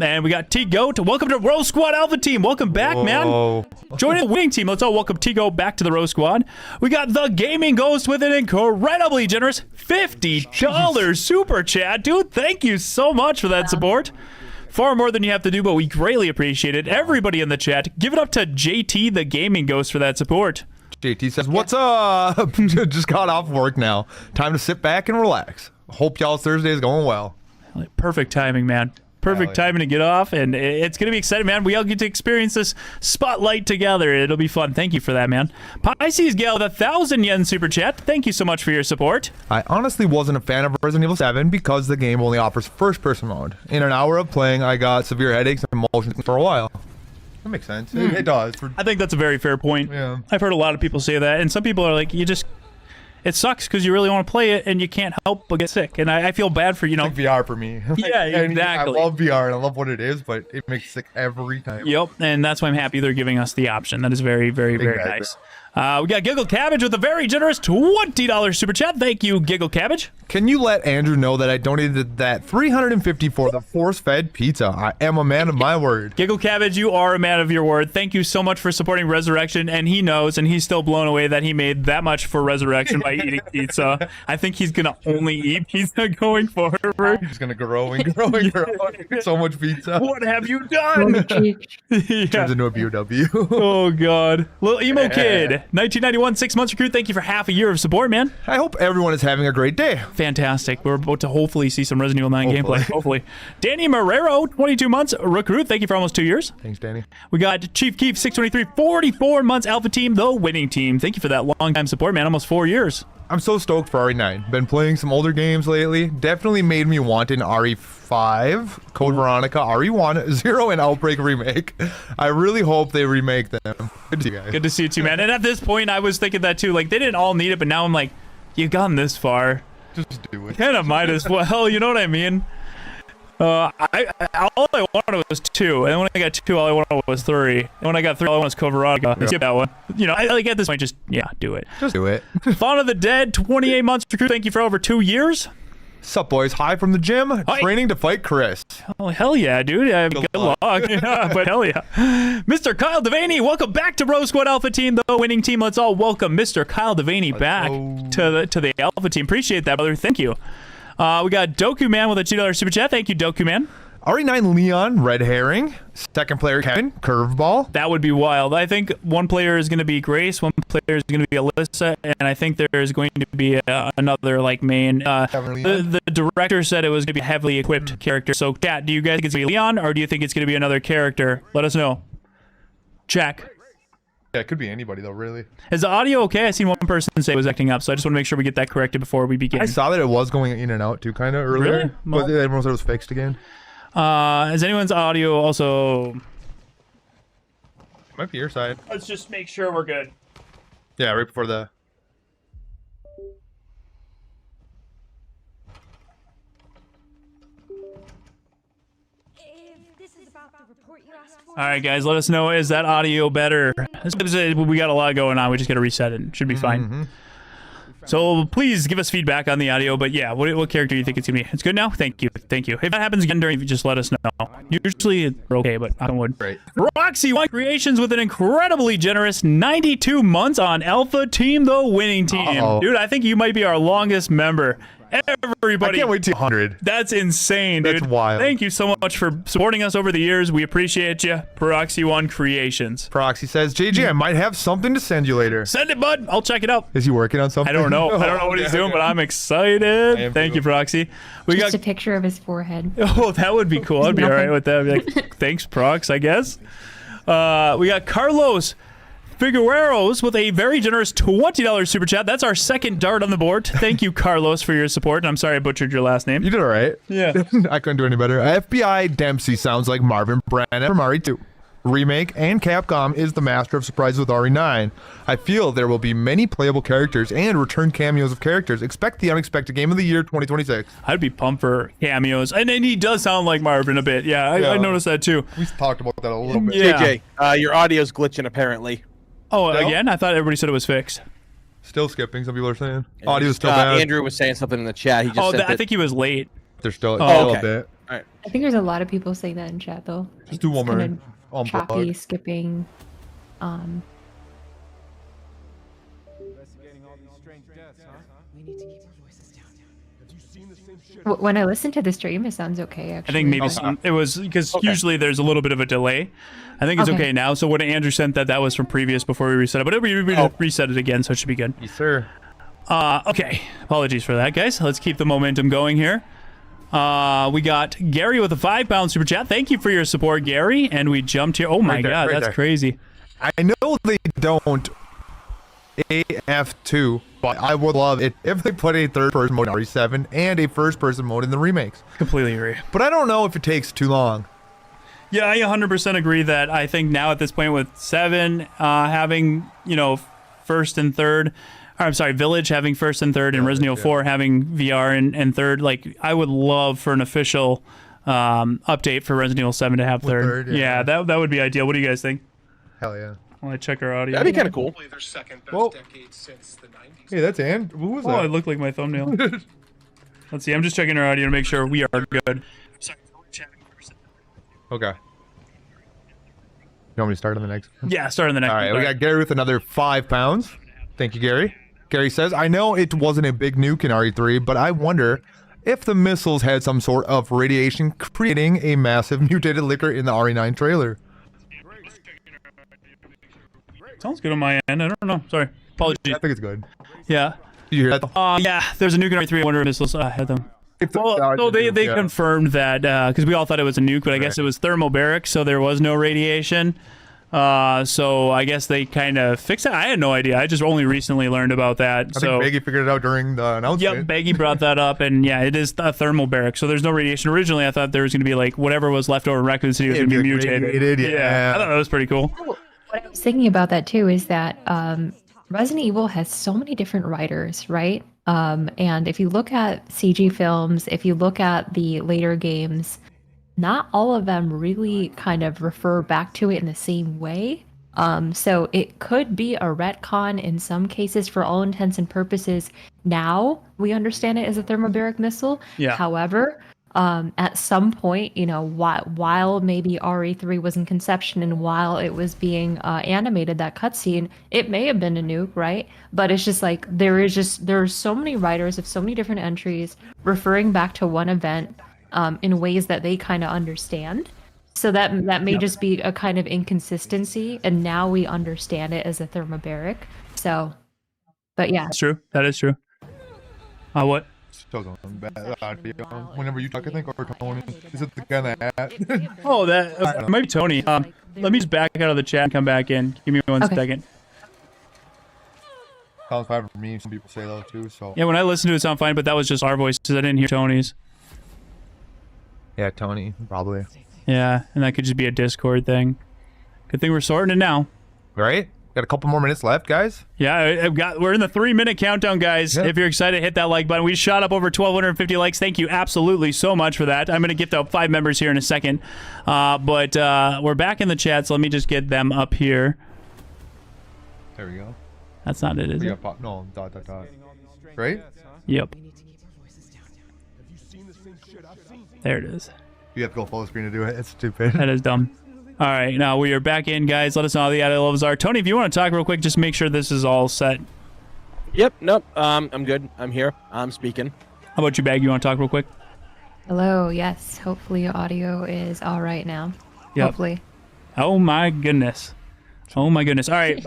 And we got T-Goat. Welcome to Rose Squad Alpha Team. Welcome back, man. Joining the winning team. Let's all welcome T-Goat back to the Rose Squad. We got the Gaming Ghost with an incredibly generous $50 super chat. Dude, thank you so much for that support. Far more than you have to do, but we greatly appreciate it. Everybody in the chat, give it up to JT, the Gaming Ghost, for that support. JT says, "What's up?" Just got off work now. Time to sit back and relax. Hope y'all's Thursday is going well. Perfect timing, man. Perfect timing to get off, and it's going to be exciting, man. We all get to experience this Spotlight together. It'll be fun. Thank you for that, man. Pisces Gal with 1,000 yen super chat. Thank you so much for your support. I honestly wasn't a fan of Resident Evil 7 because the game only offers first-person mode. In an hour of playing, I got severe headaches and motion for a while. That makes sense. It does. I think that's a very fair point. Yeah. I've heard a lot of people say that, and some people are like, it sucks because you really want to play it and you can't help but get sick. And I feel bad for, Like VR for me. Yeah, exactly. I love VR and I love what it is, but it makes me sick every time. Yep, and that's why I'm happy they're giving us the option. That is very, very, very nice. We got Giggle Cabbage with a very generous $20 super chat. Thank you, Giggle Cabbage. Can you let Andrew know that I donated that $350 for the force-fed pizza? I am a man of my word. Giggle Cabbage, you are a man of your word. Thank you so much for supporting Resurrection, and he knows, and he's still blown away that he made that much for Resurrection by eating pizza. I think he's going to only eat pizza going forward. He's going to grow and grow and grow. So much pizza. What have you done? Turns into a BOW. Oh, God. Little Emo Kid, 1991, 6 months recruit. Thank you for half a year of support, man. I hope everyone is having a great day. Fantastic. We're about to hopefully see some Resident Evil 9 gameplay. Hopefully. Danny Marrero, 22 months recruit. Thank you for almost 2 years. Thanks, Danny. We got Chief Keef, 623, 44 months Alpha Team, the winning team. Thank you for that long time support, man. Almost 4 years. I'm so stoked for RE9. Been playing some older games lately. Definitely made me want an RE5, Code Veronica, RE1, Zero, and Outbreak remake. I really hope they remake them. Good to see you guys. Good to see you too, man. And at this point, I was thinking that too. Like, they didn't all need it, but now I'm like, you've gone this far. Just do it. Kind of might as well. You know what I mean? All I wanted was 2, and when I got 2, all I wanted was 3. And when I got 3, all I wanted was Code Veronica. Skip that one. You know, like at this point, just do it. Just do it. Fawn of the Dead, 28 months recruit. Thank you for over 2 years. Sup, boys? Hi from the gym. Hi. Training to fight Chris. Oh, hell yeah, dude. Good luck. Yeah, but hell yeah. Mr. Kyle Devaney, welcome back to Rogue Squad Alpha Team, the winning team. Let's all welcome Mr. Kyle Devaney back to the Alpha Team. Appreciate that, brother. Thank you. We got Doku Man with a $2 super chat. Thank you, Doku Man. RE9 Leon, Red Herring. Second player, Kevin, Curveball. That would be wild. I think one player is going to be Grace, one player is going to be Alyssa, and I think there is going to be another like main. The director said it was going to be a heavily equipped character. So, chat, do you guys think it's going to be Leon, or do you think it's going to be another character? Let us know. Check. Yeah, it could be anybody though, really. Is the audio okay? I seen one person say it was acting up, so I just want to make sure we get that corrected before we begin. I saw that it was going in and out too, kind of earlier. Really? But everyone said it was fixed again. Is anyone's audio also... Might be your side. Let's just make sure we're good. Yeah, right before the... All right, guys, let us know. Is that audio better? We got a lot going on. We just got to reset it. Should be fine. So please give us feedback on the audio. But yeah, what character do you think it's going to be? It's good now? Thank you. Thank you. If that happens again during, just let us know. Usually we're okay, but I would. Great. Roxy One Creations with an incredibly generous 92 months on Alpha Team, the winning team. Dude, I think you might be our longest member. Everybody. I can't wait to 100. That's insane, dude. That's wild. Thank you so much for supporting us over the years. We appreciate you. Proxy One Creations. Proxy says, JJ, I might have something to send you later. Send it, bud. I'll check it out. Is he working on something? I don't know. I don't know what he's doing, but I'm excited. Thank you, Proxy. We Just got a picture of his forehead. Oh, that would be cool. I'd be all right with that. I'd be like, thanks, Prox, I guess. We got Carlos Figueroas with a very generous $20 super chat. That's our second dart on the board. Thank you, Carlos, for your support. And I'm sorry I butchered your last name. You did all right. Yeah. I couldn't do any better. FBI Dempsey sounds like Marvin Branagh from RE2. Remake, and Capcom is the master of surprises with RE9. I feel there will be many playable characters and return cameos of characters. Expect the unexpected game of the year 2026. I'd be pumped for cameos. And he does sound like Marvin a bit. Yeah, I noticed that too. We talked about that a little bit. Yeah. JJ, your audio's glitching apparently. Oh, again? I thought everybody said it was fixed. Still skipping, some people are saying. Audio's still bad. Andrew was saying something in the chat. He just I think he was late. They're still, okay. a bit. All right. I think there's a lot of people saying that in chat though. Just do one more. Kind of choppy, skipping. Investigating all these strange deaths, huh? We need to keep our voices down. When I listen to the stream, it sounds okay. Actually, I think maybe it was because usually there's a little bit of a delay. I think it's okay now. So when Andrew sent that was from previous before we reset it, but we reset it again, so it should be good. Yes, sir. Okay, apologies for that, guys. Let's keep the momentum going here. We got Gary with a £5 super chat. Thank you for your support, Gary. And we jumped here. Oh my God, that's crazy. I know they don't AF2, but I would love it if they put a third-person mode in RE7 and a first-person mode in the remakes. Completely agree. But I don't know if it takes too long. Yeah, I 100% agree that I think now at this point with 7 having, first and third, or I'm sorry, Village having first and third, and Resident Evil 4 having VR and third, like I would love for an official update for Resident Evil 7 to have third. Yeah, that would be ideal. What do you guys think? Hell yeah. Well, I check our audio. That'd be kind of cool. Their second best Whoa. decade since the 90s. Hey, that's Ann. Who was Oh, that? it looked like my thumbnail. Let's see. I'm just checking our audio to make sure we are good. Okay. You want me to start on the next one? Yeah, start on the next All one. right, we got Gary with another £5. Thank you, Gary. Gary says, I know it wasn't a big nuke in RE3, but I wonder if the missiles had some sort of radiation creating a massive mutated liquor in the RE9 trailer. Sounds good on my end. I don't know. Sorry. Apologies. I think it's good. Yeah. Did you hear that? Yeah, there's a nuke in RE3. I wonder if missiles had them. Well, No, so they yeah. confirmed that because we all thought it was a nuke, but I guess it was thermobaric, so there was no radiation. So I guess they kind of fixed it. I had no idea. I just only recently learned about that. I think Baggy figured it out during the announcement. Yep, Baggy brought that up, and yeah, it is a thermobaric, so there's no radiation. Originally, I thought there was going to be like whatever was left over in Raccoon City was going to be mutated. Yeah. I thought that was pretty cool. What I was thinking about that too is that Resident Evil has so many different writers, right? And if you look at CG films, if you look at the later games, not all of them really kind of refer back to it in the same way. So it could be a retcon in some cases for all intents and purposes. Now we understand it as a thermobaric missile. Yeah. However, at some point, while maybe RE3 was in conception and while it was being animated, that cutscene, it may have been a nuke, right? But it's just like there are so many writers of so many different entries referring back to one event in ways that they kind of understand. So that may just be a kind of inconsistency, and now we understand it as a thermobaric. So, but yeah, That's true. That is true. What? Still going bad. Whenever you talk, I think, or Tony. Is it the guy in the hat? Oh, that might be Tony. Let me just back out of the chat and come back in. Give me one second. Sounds fine for me. Some people say that too. So Yeah, when I listened to it, it sounded fine, but that was just our voices. I didn't hear Tony's. yeah, Tony probably. Yeah, and that could just be a Discord thing. Good thing we're sorting it now. Right? Got a couple more minutes left, guys. Yeah, we're in the 3-minute countdown, guys. Yeah. If you're excited, hit that like button. We shot up over 1,250 likes. Thank you absolutely so much for that. I'm going to get to 5 members here in a second. But we're back in the chat, so let me just get them up here. There we go. That's not it, is We it? got dot. Right? Yep. There it is. You have to go full screen to do it. It's stupid. That is dumb. All right, now we are back in, guys. Let us know how the audio levels are. Tony, if you want to talk real quick, just make sure this is all set. Yep. Nope. I'm good. I'm here. I'm speaking. How about you, Bag? You want to talk real quick? hello. Yes, hopefully audio is all right now. Yep. Hopefully. Oh my goodness. Oh my goodness. All right.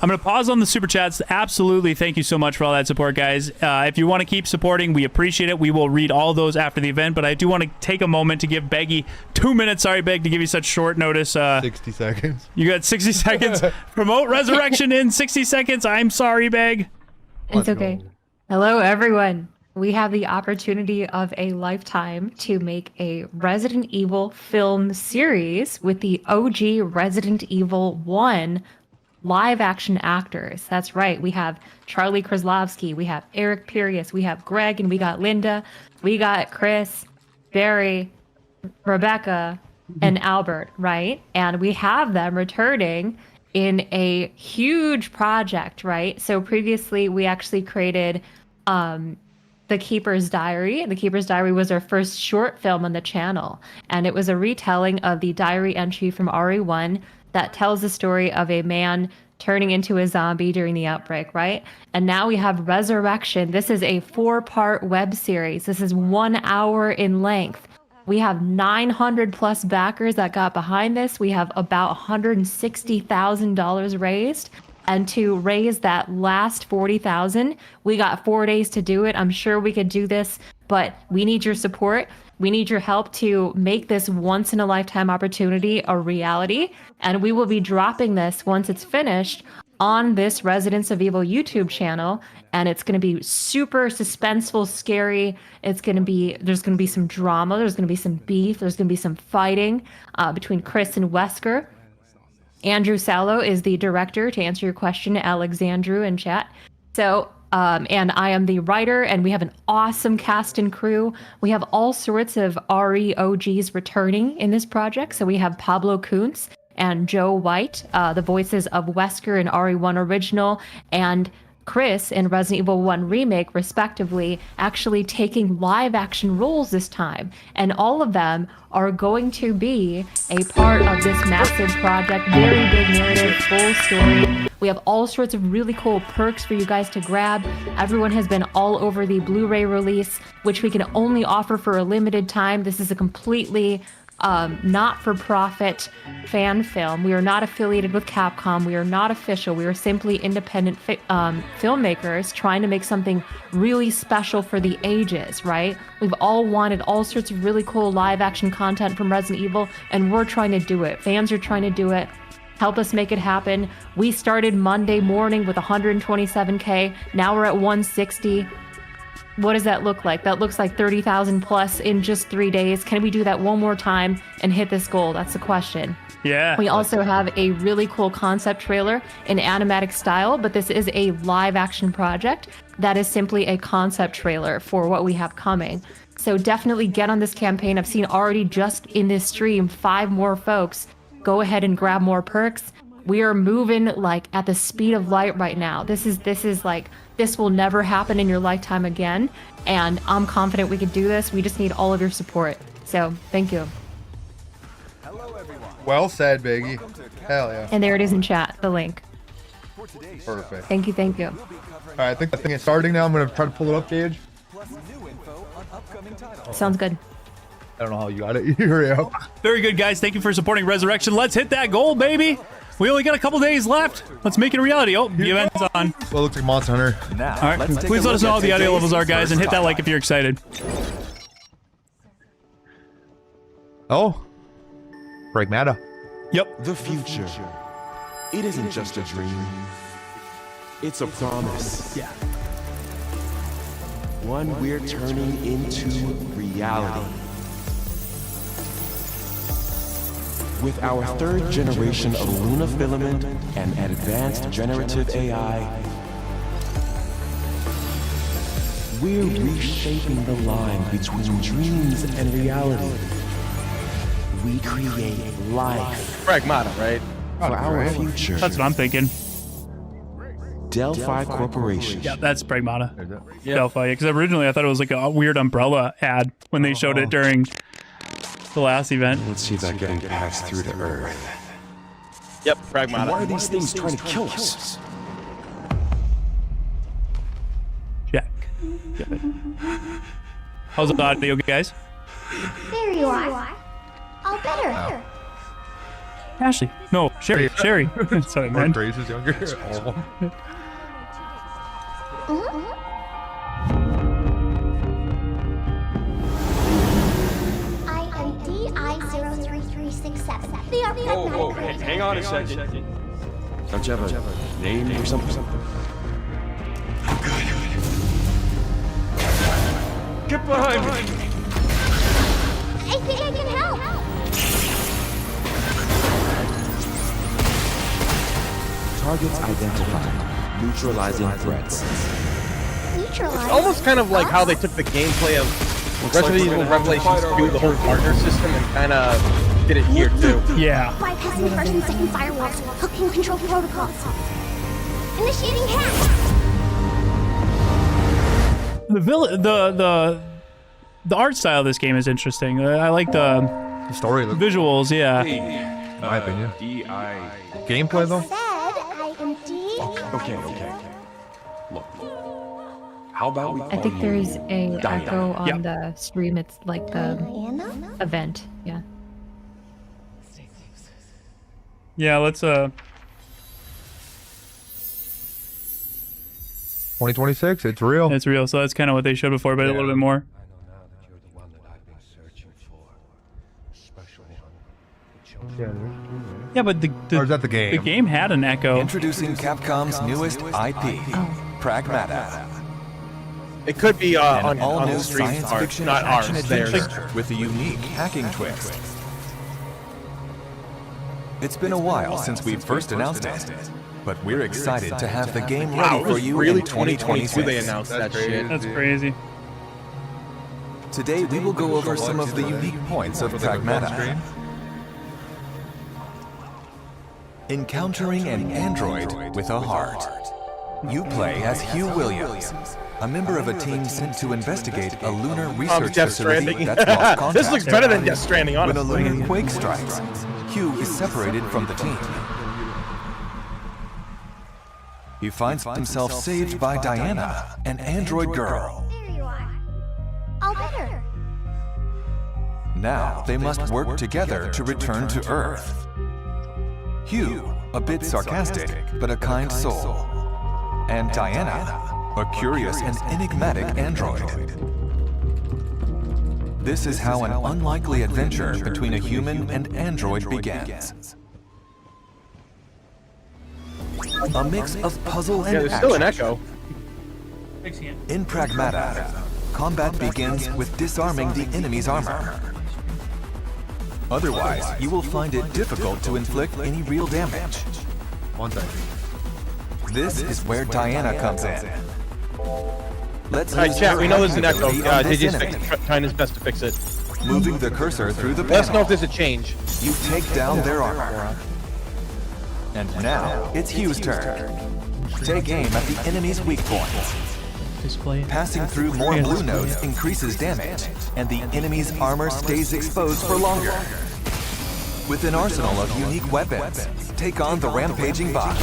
I'm going to pause on the super chats. Absolutely. Thank you so much for all that support, guys. If you want to keep supporting, we appreciate it. We will read all those after the event, but I do want to take a moment to give Beggy 2 minutes. Sorry, Beg, to give you such short notice. 60 seconds. You got 60 seconds. Promote Resurrection in 60 seconds. I'm sorry, Beg. It's okay. Hello, everyone. We have the opportunity of a lifetime to make a Resident Evil film series with the OG Resident Evil 1 live action actors. That's right. We have Charlie Kraslovsky, we have Eric Pirius, we have Greg, and we got Linda, we got Chris, Barry, Rebecca, and Albert, right? And we have them returning in a huge project, right? So previously we actually created The Keeper's Diary. The Keeper's Diary was our first short film on the channel, and it was a retelling of the diary entry from RE1 that tells the story of a man turning into a zombie during the outbreak, right? And now we have Resurrection. This is a 4-part web series. This is 1 hour in length. We have 900 plus backers that got behind this. We have about $160,000 raised. And to raise that last 40,000, we got 4 days to do it. I'm sure we could do this, but we need your support. We need your help to make this once in a lifetime opportunity a reality. And we will be dropping this once it's finished on this Residents of Evil YouTube channel. And it's going to be super suspenseful, scary. There's going to be some drama. There's going to be some beef. There's going to be some fighting between Chris and Wesker. Andrew Sallow is the director, to answer your question, Alexandru in chat. So, and I am the writer, and we have an awesome cast and crew. We have all sorts of RE OGs returning in this project. So we have Pablo Kuntz and Joe White, the voices of Wesker in RE1 Original, and Chris in Resident Evil 1 Remake, respectively, actually taking live action roles this time. And all of them are going to be a part of this massive project, very big narrative, full story. We have all sorts of really cool perks for you guys to grab. Everyone has been all over the Blu-ray release, which we can only offer for a limited time. This is a completely not-for-profit fan film. We are not affiliated with Capcom. We are not official. We are simply independent filmmakers trying to make something really special for the ages, right? We've all wanted all sorts of really cool live-action content from Resident Evil, and we're trying to do it. Fans are trying to do it. Help us make it happen. We started Monday morning with 127K. Now we're at 160. What does that look like? That looks like 30,000 plus in just 3 days. Can we do that one more time and hit this goal? That's the question. Yeah. We also have a really cool concept trailer in animatic style, but this is a live action project that is simply a concept trailer for what we have coming. So definitely get on this campaign. I've seen already just in this stream 5 more folks. Go ahead and grab more perks. We are moving like at the speed of light right now. This is like, this will never happen in your lifetime again. And I'm confident we could do this. We just need all of your support. So thank you. Well said, Biggie. Hell yeah. And there it is in chat, the link. Perfect. Thank you, thank you. All right, I think it's starting now. I'm going to try to pull it up, Gage. Sounds good. I don't know how you got it. You hurry up. Very good, guys. Thank you for supporting Resurrection. Let's hit that goal, baby. We only got a couple days left. Let's make it a reality. Oh, the event's on. Well, it looks like Monster Hunter. All right. Please let us know how the audio levels are, guys, and hit that like if you're excited. Oh. Pragmata. Yep. The future. It isn't just a dream. It's a promise. Yeah. One we're turning into reality. With our 3rd generation of Luna filament and advanced generative AI, we're reshaping the line between dreams and reality. We create life Pragmata, right? for our future. That's what I'm thinking. Delphi Corporation. Yeah, that's Pragmata. Delphi. Because originally I thought it was like a weird umbrella ad when they showed it during the last event. Let's see about getting passed through to Earth. Yep, Why are Pragmata. these things trying to kill us? Check. How's the audio, guys? There you are. All better. Ashley. No, Sherry. Sherry. Sorry, man. Grace is younger. All of them. I am DI-03367. They are pragmatic. Hang on a second. Don't you have a name or something? Get behind me! I think I can help. Targets identified. Neutralizing threats. Neutralize. Almost kind of like how they took the gameplay of Resident Evil Revelations 2, the whole partner system, and kind of did it here too. Yeah. Bypassing the first and second firewalls. Hooking control protocols. Initiating hack. The art style of this game is interesting. I like the The story looks visuals. Yeah. in my opinion. Gameplay though? Said I am Okay. Look. How about we I call think you there's a Diana? echo on Yep. the stream. It's like the Diana? event. Yeah. Yeah, let's 2026, it's real. it's real. So that's kind of what they showed before, but a little bit more. I know now that you're the one that I've been searching for. Special one. Yeah, but Or is that the game? the game had an echo. Introducing Capcom's newest IP, Pragmata. It could be An on all-new the stream, science ours, fiction not action ours. Theirs. adventure with a unique hacking twist. It's been a while since we first announced it, but we're excited to have the game Wow, ready it for was you really in 2022 they 2026. announced that shit. That's crazy. Today we will go over some of the unique points of Pragmata. Encountering an android with a heart. You play as Hugh Williams, a member of a team sent to investigate a lunar research Death facility Stranding. that's lost contact. This looks better than Death Stranding, When a honestly. lunar quake strikes, Hugh is separated from the team. He finds himself saved by Diana, an android girl. There you are. I'll get her. Now they must work together to return to Earth. Hugh, a bit sarcastic, but a kind soul. And Diana, a curious and enigmatic android. This is how an unlikely adventure between a human and android begins. A mix of puzzle and Yeah, there's still an action. echo. In Pragmata, combat begins with disarming the enemy's armor. Otherwise, you will find it difficult to inflict any real damage. One second. This is where Diana comes in. Let's Alright, use chat, her we know there's an hacking echo. ability on this Digi's enemy. trying his best to fix it. Moving the cursor through the Let us know if panel, there's a change. you take down their armor. And now, it's Hugh's turn. Take aim at the enemy's weak points. Display. Passing through more blue nodes increases damage, and the enemy's armor stays exposed for longer. With an arsenal of unique weapons, take on the rampaging boss.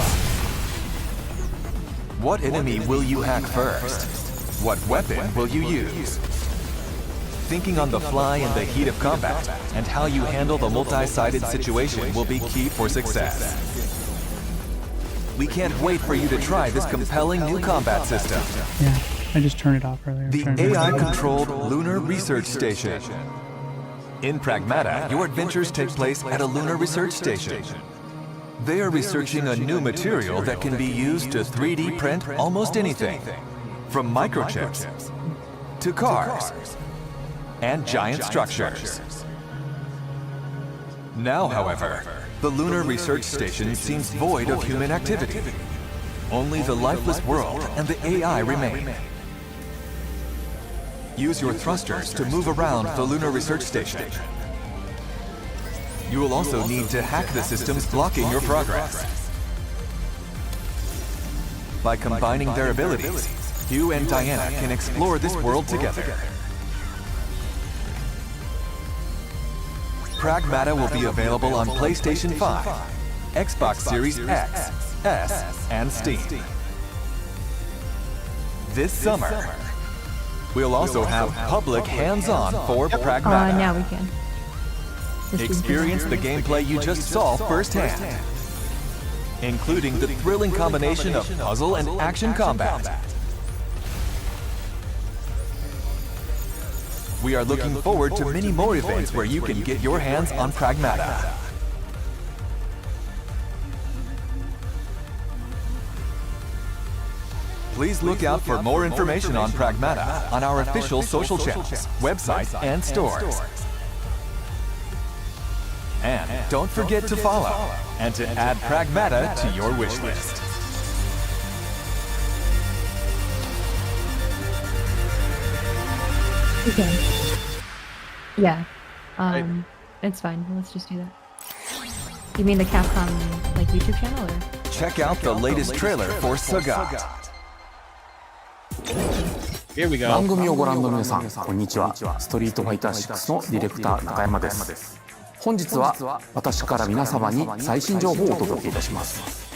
What enemy will you hack first? What weapon will you use? Thinking on the fly in the heat of combat, and how you handle the multi-sided situation will be key for success. We can't wait for you to try this compelling new combat system. Yeah, I just turned it off earlier. The AI-controlled Lunar Research Station. In Pragmata, your adventures take place at a lunar research station. They are researching a new material that can be used to 3D print almost anything, from microchips to cars and giant structures. Now, however, the Lunar Research Station seems void of human activity. Only the lifeless world and the AI remain. Use your thrusters to move around the Lunar Research Station. You will also need to hack the systems blocking your progress. By combining their abilities, Hugh and Diana can explore this world together. Pragmata will be available on PlayStation 5, Xbox Series X, S, and Steam. This summer, we'll also have public hands-on for Pragmata. Now we can. Experience the gameplay you just saw firsthand, including the thrilling combination of puzzle and action combat. We are looking forward to many more events where you can get your hands on Pragmata. Please look out for more information on Pragmata on our official social channels, website, and stores. And don't forget to follow and to add Pragmata to your wish list. Okay. Yeah. It's fine. Let's just do that. You mean the Capcom like YouTube channel or? Check out the latest trailer for Sagat. Here we 番 go. 組をご覧の皆さん、こんにちは。ストリートファイター6のディレクター中山です。本日は私から皆様に最新情報をお届けいたします。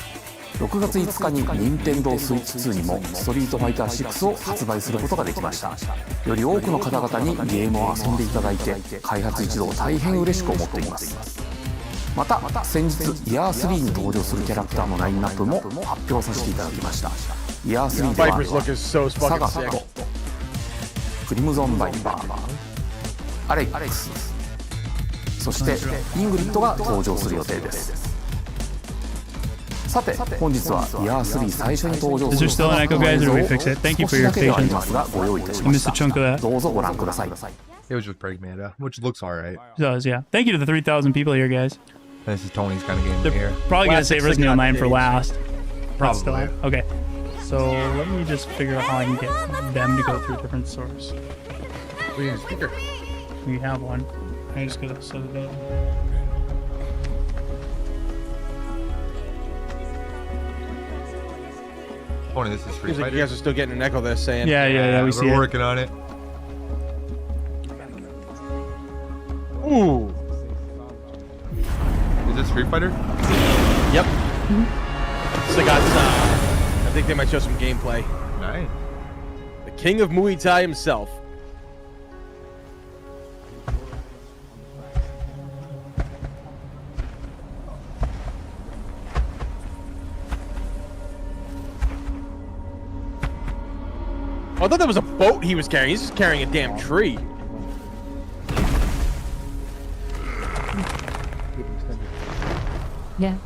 6月5日に任天堂スイッチ2にもストリートファイター6を発売することができました。より多くの方々にゲームを遊んでいただいて開発一同大変嬉しく思っています。また先日イヤー3に登場するキャラクターのラインナップも発表させていただきました。イヤー3ではサガット、クリムゾンバイパー、アレックス、そしてイングリッドが登場する予定です。さて本日はイヤー3最初に登場するサガットの映像を少しだけではありますがご用意いたしました。どうぞご覧ください。 It was with Pragmata, which looks alright. It does, yeah. Thank you to the 3,000 people here, guys. This is Tony's kind of game They're here. probably going to save Resident Evil 9 for last. But still, Probably. okay. So let me just figure out how I can get them to go through different sources. We need a speaker. We have one. I just gotta set it up. Tony, this is Street Seems like Fighter. you guys are still getting an echo there saying. Yeah, we see We're it. working on it. Ooh. Is it Street Fighter? Yep. So I think they might show some gameplay. Nice. The king of Muay Thai himself. Oh, I thought that was a boat he was carrying. He's just carrying a damn tree. Yeah.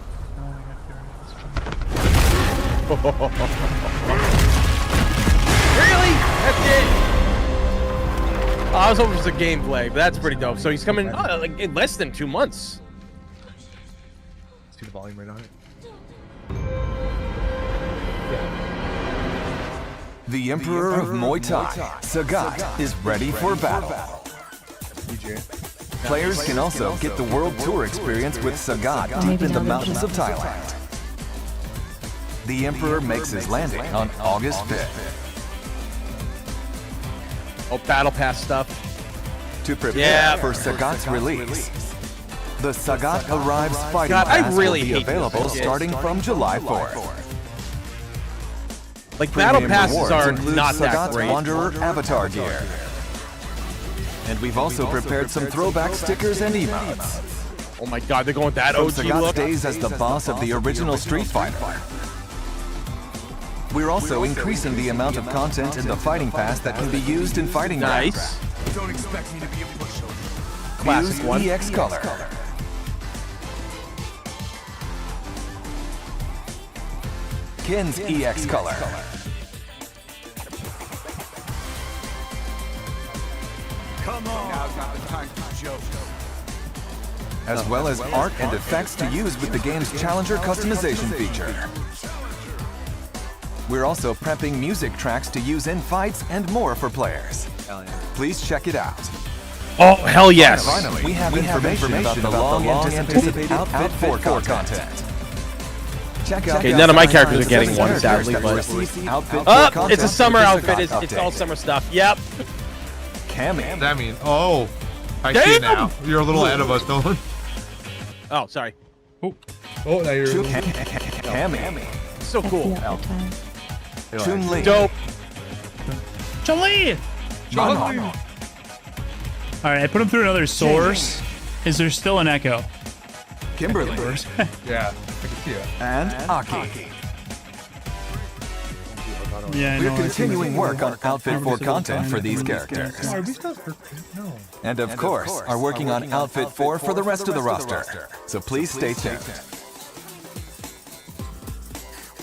Really? That's it? Oh, I was hoping for some gameplay, but that's pretty dope. So he's coming like in less than 2 months. Let's do the volume right on it. The Emperor of Muay Thai, Sagat, is ready for battle. Players can also get the World Tour experience with Sagat deep in the mountains of Thailand. The Emperor makes his landing on August 5th. Oh, Battle Pass stuff. To prepare for Sagat's release, the Sagat Arrives Fighting God, I Pass really will be hate available this. starting from July 4th. Like, Battle Premium Passes rewards are include not that Sagat's great. Wanderer avatar gear. And we've also prepared some throwback stickers and emotes. Oh my god, they're going with that From OG Sagat's look. days as the boss of the original Street Fighter. We're also increasing the amount of content in the Fighting Pass that can be used in fighting Nice. background. Don't expect me to be a pushover. Classic Use one. EX Color. Kin's EX Color. Come on. Now's not the time to joke. As well as art and effects to use with the game's Challenger customization feature. We're also prepping music tracks to use in fights and more for players. Please check it out. Oh, hell yes. Finally, we have information about the long-anticipated Outfit 4 content. Check out Okay, none of my characters are getting one, sadly, but... Outfit 4 Oh, content it's a summer with the outfit. Sagat It's all update. summer stuff. Yep. Cammy. That means, oh, I see it now. You're a little ahead of us, Nolan. Oh, sorry. Oh, now you're. Cammy. So cool. Yeah, good time. Chun-Li. Dope. Chun-Li! Alright, I put him through another source. Is there still an echo? Kimberly. Yeah, I can see it. And Aki. Yeah, I We're know. continuing work on Outfit 4 content for these characters. Are we still? No. And of course, are working on Outfit 4 for the rest of the roster. So please stay tuned.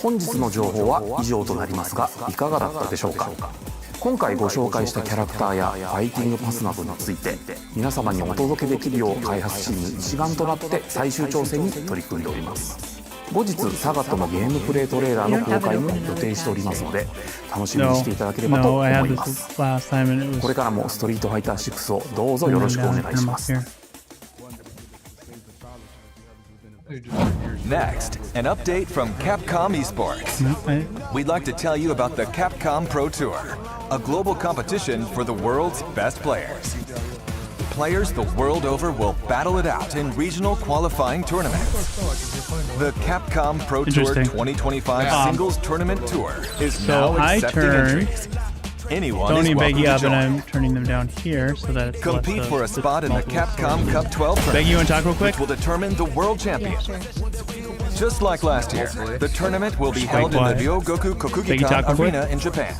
本日の情報は以上となりますがいかがだったでしょうか。今回ご紹介したキャラクターやファイティングパスなどについて皆様にお届けできるよう開発チーム一丸となって最終調整に取り組んでおります。後日サガットのゲームプレイトレーラーの公開も予定しておりますので楽しみにしていただければと No, I 思 had いま this す。 last time and it was... これからもストリートファイター6をどうぞよろしくお願いします。 Next, an update from Capcom Esports. We'd like to tell you about the Capcom Pro Tour, a global competition for the world's best players. players the world over will battle it out in regional qualifying tournaments. The Capcom Pro Tour Interesting. 2025 Singles Tournament Tour is So now I accepting turn entries. Anyone Tony is welcome Beggy to up, and join. I'm turning them down here so that it's Compete less for a spot in the multiple Capcom stories. Cup 12 tournament, Beggy, you want to talk real quick? which will determine the world champion. Yeah, sure. Just like last year, the tournament will be held in the quiet. Ryogoku Beggy, talk Kokugikan real quick. Arena in Japan.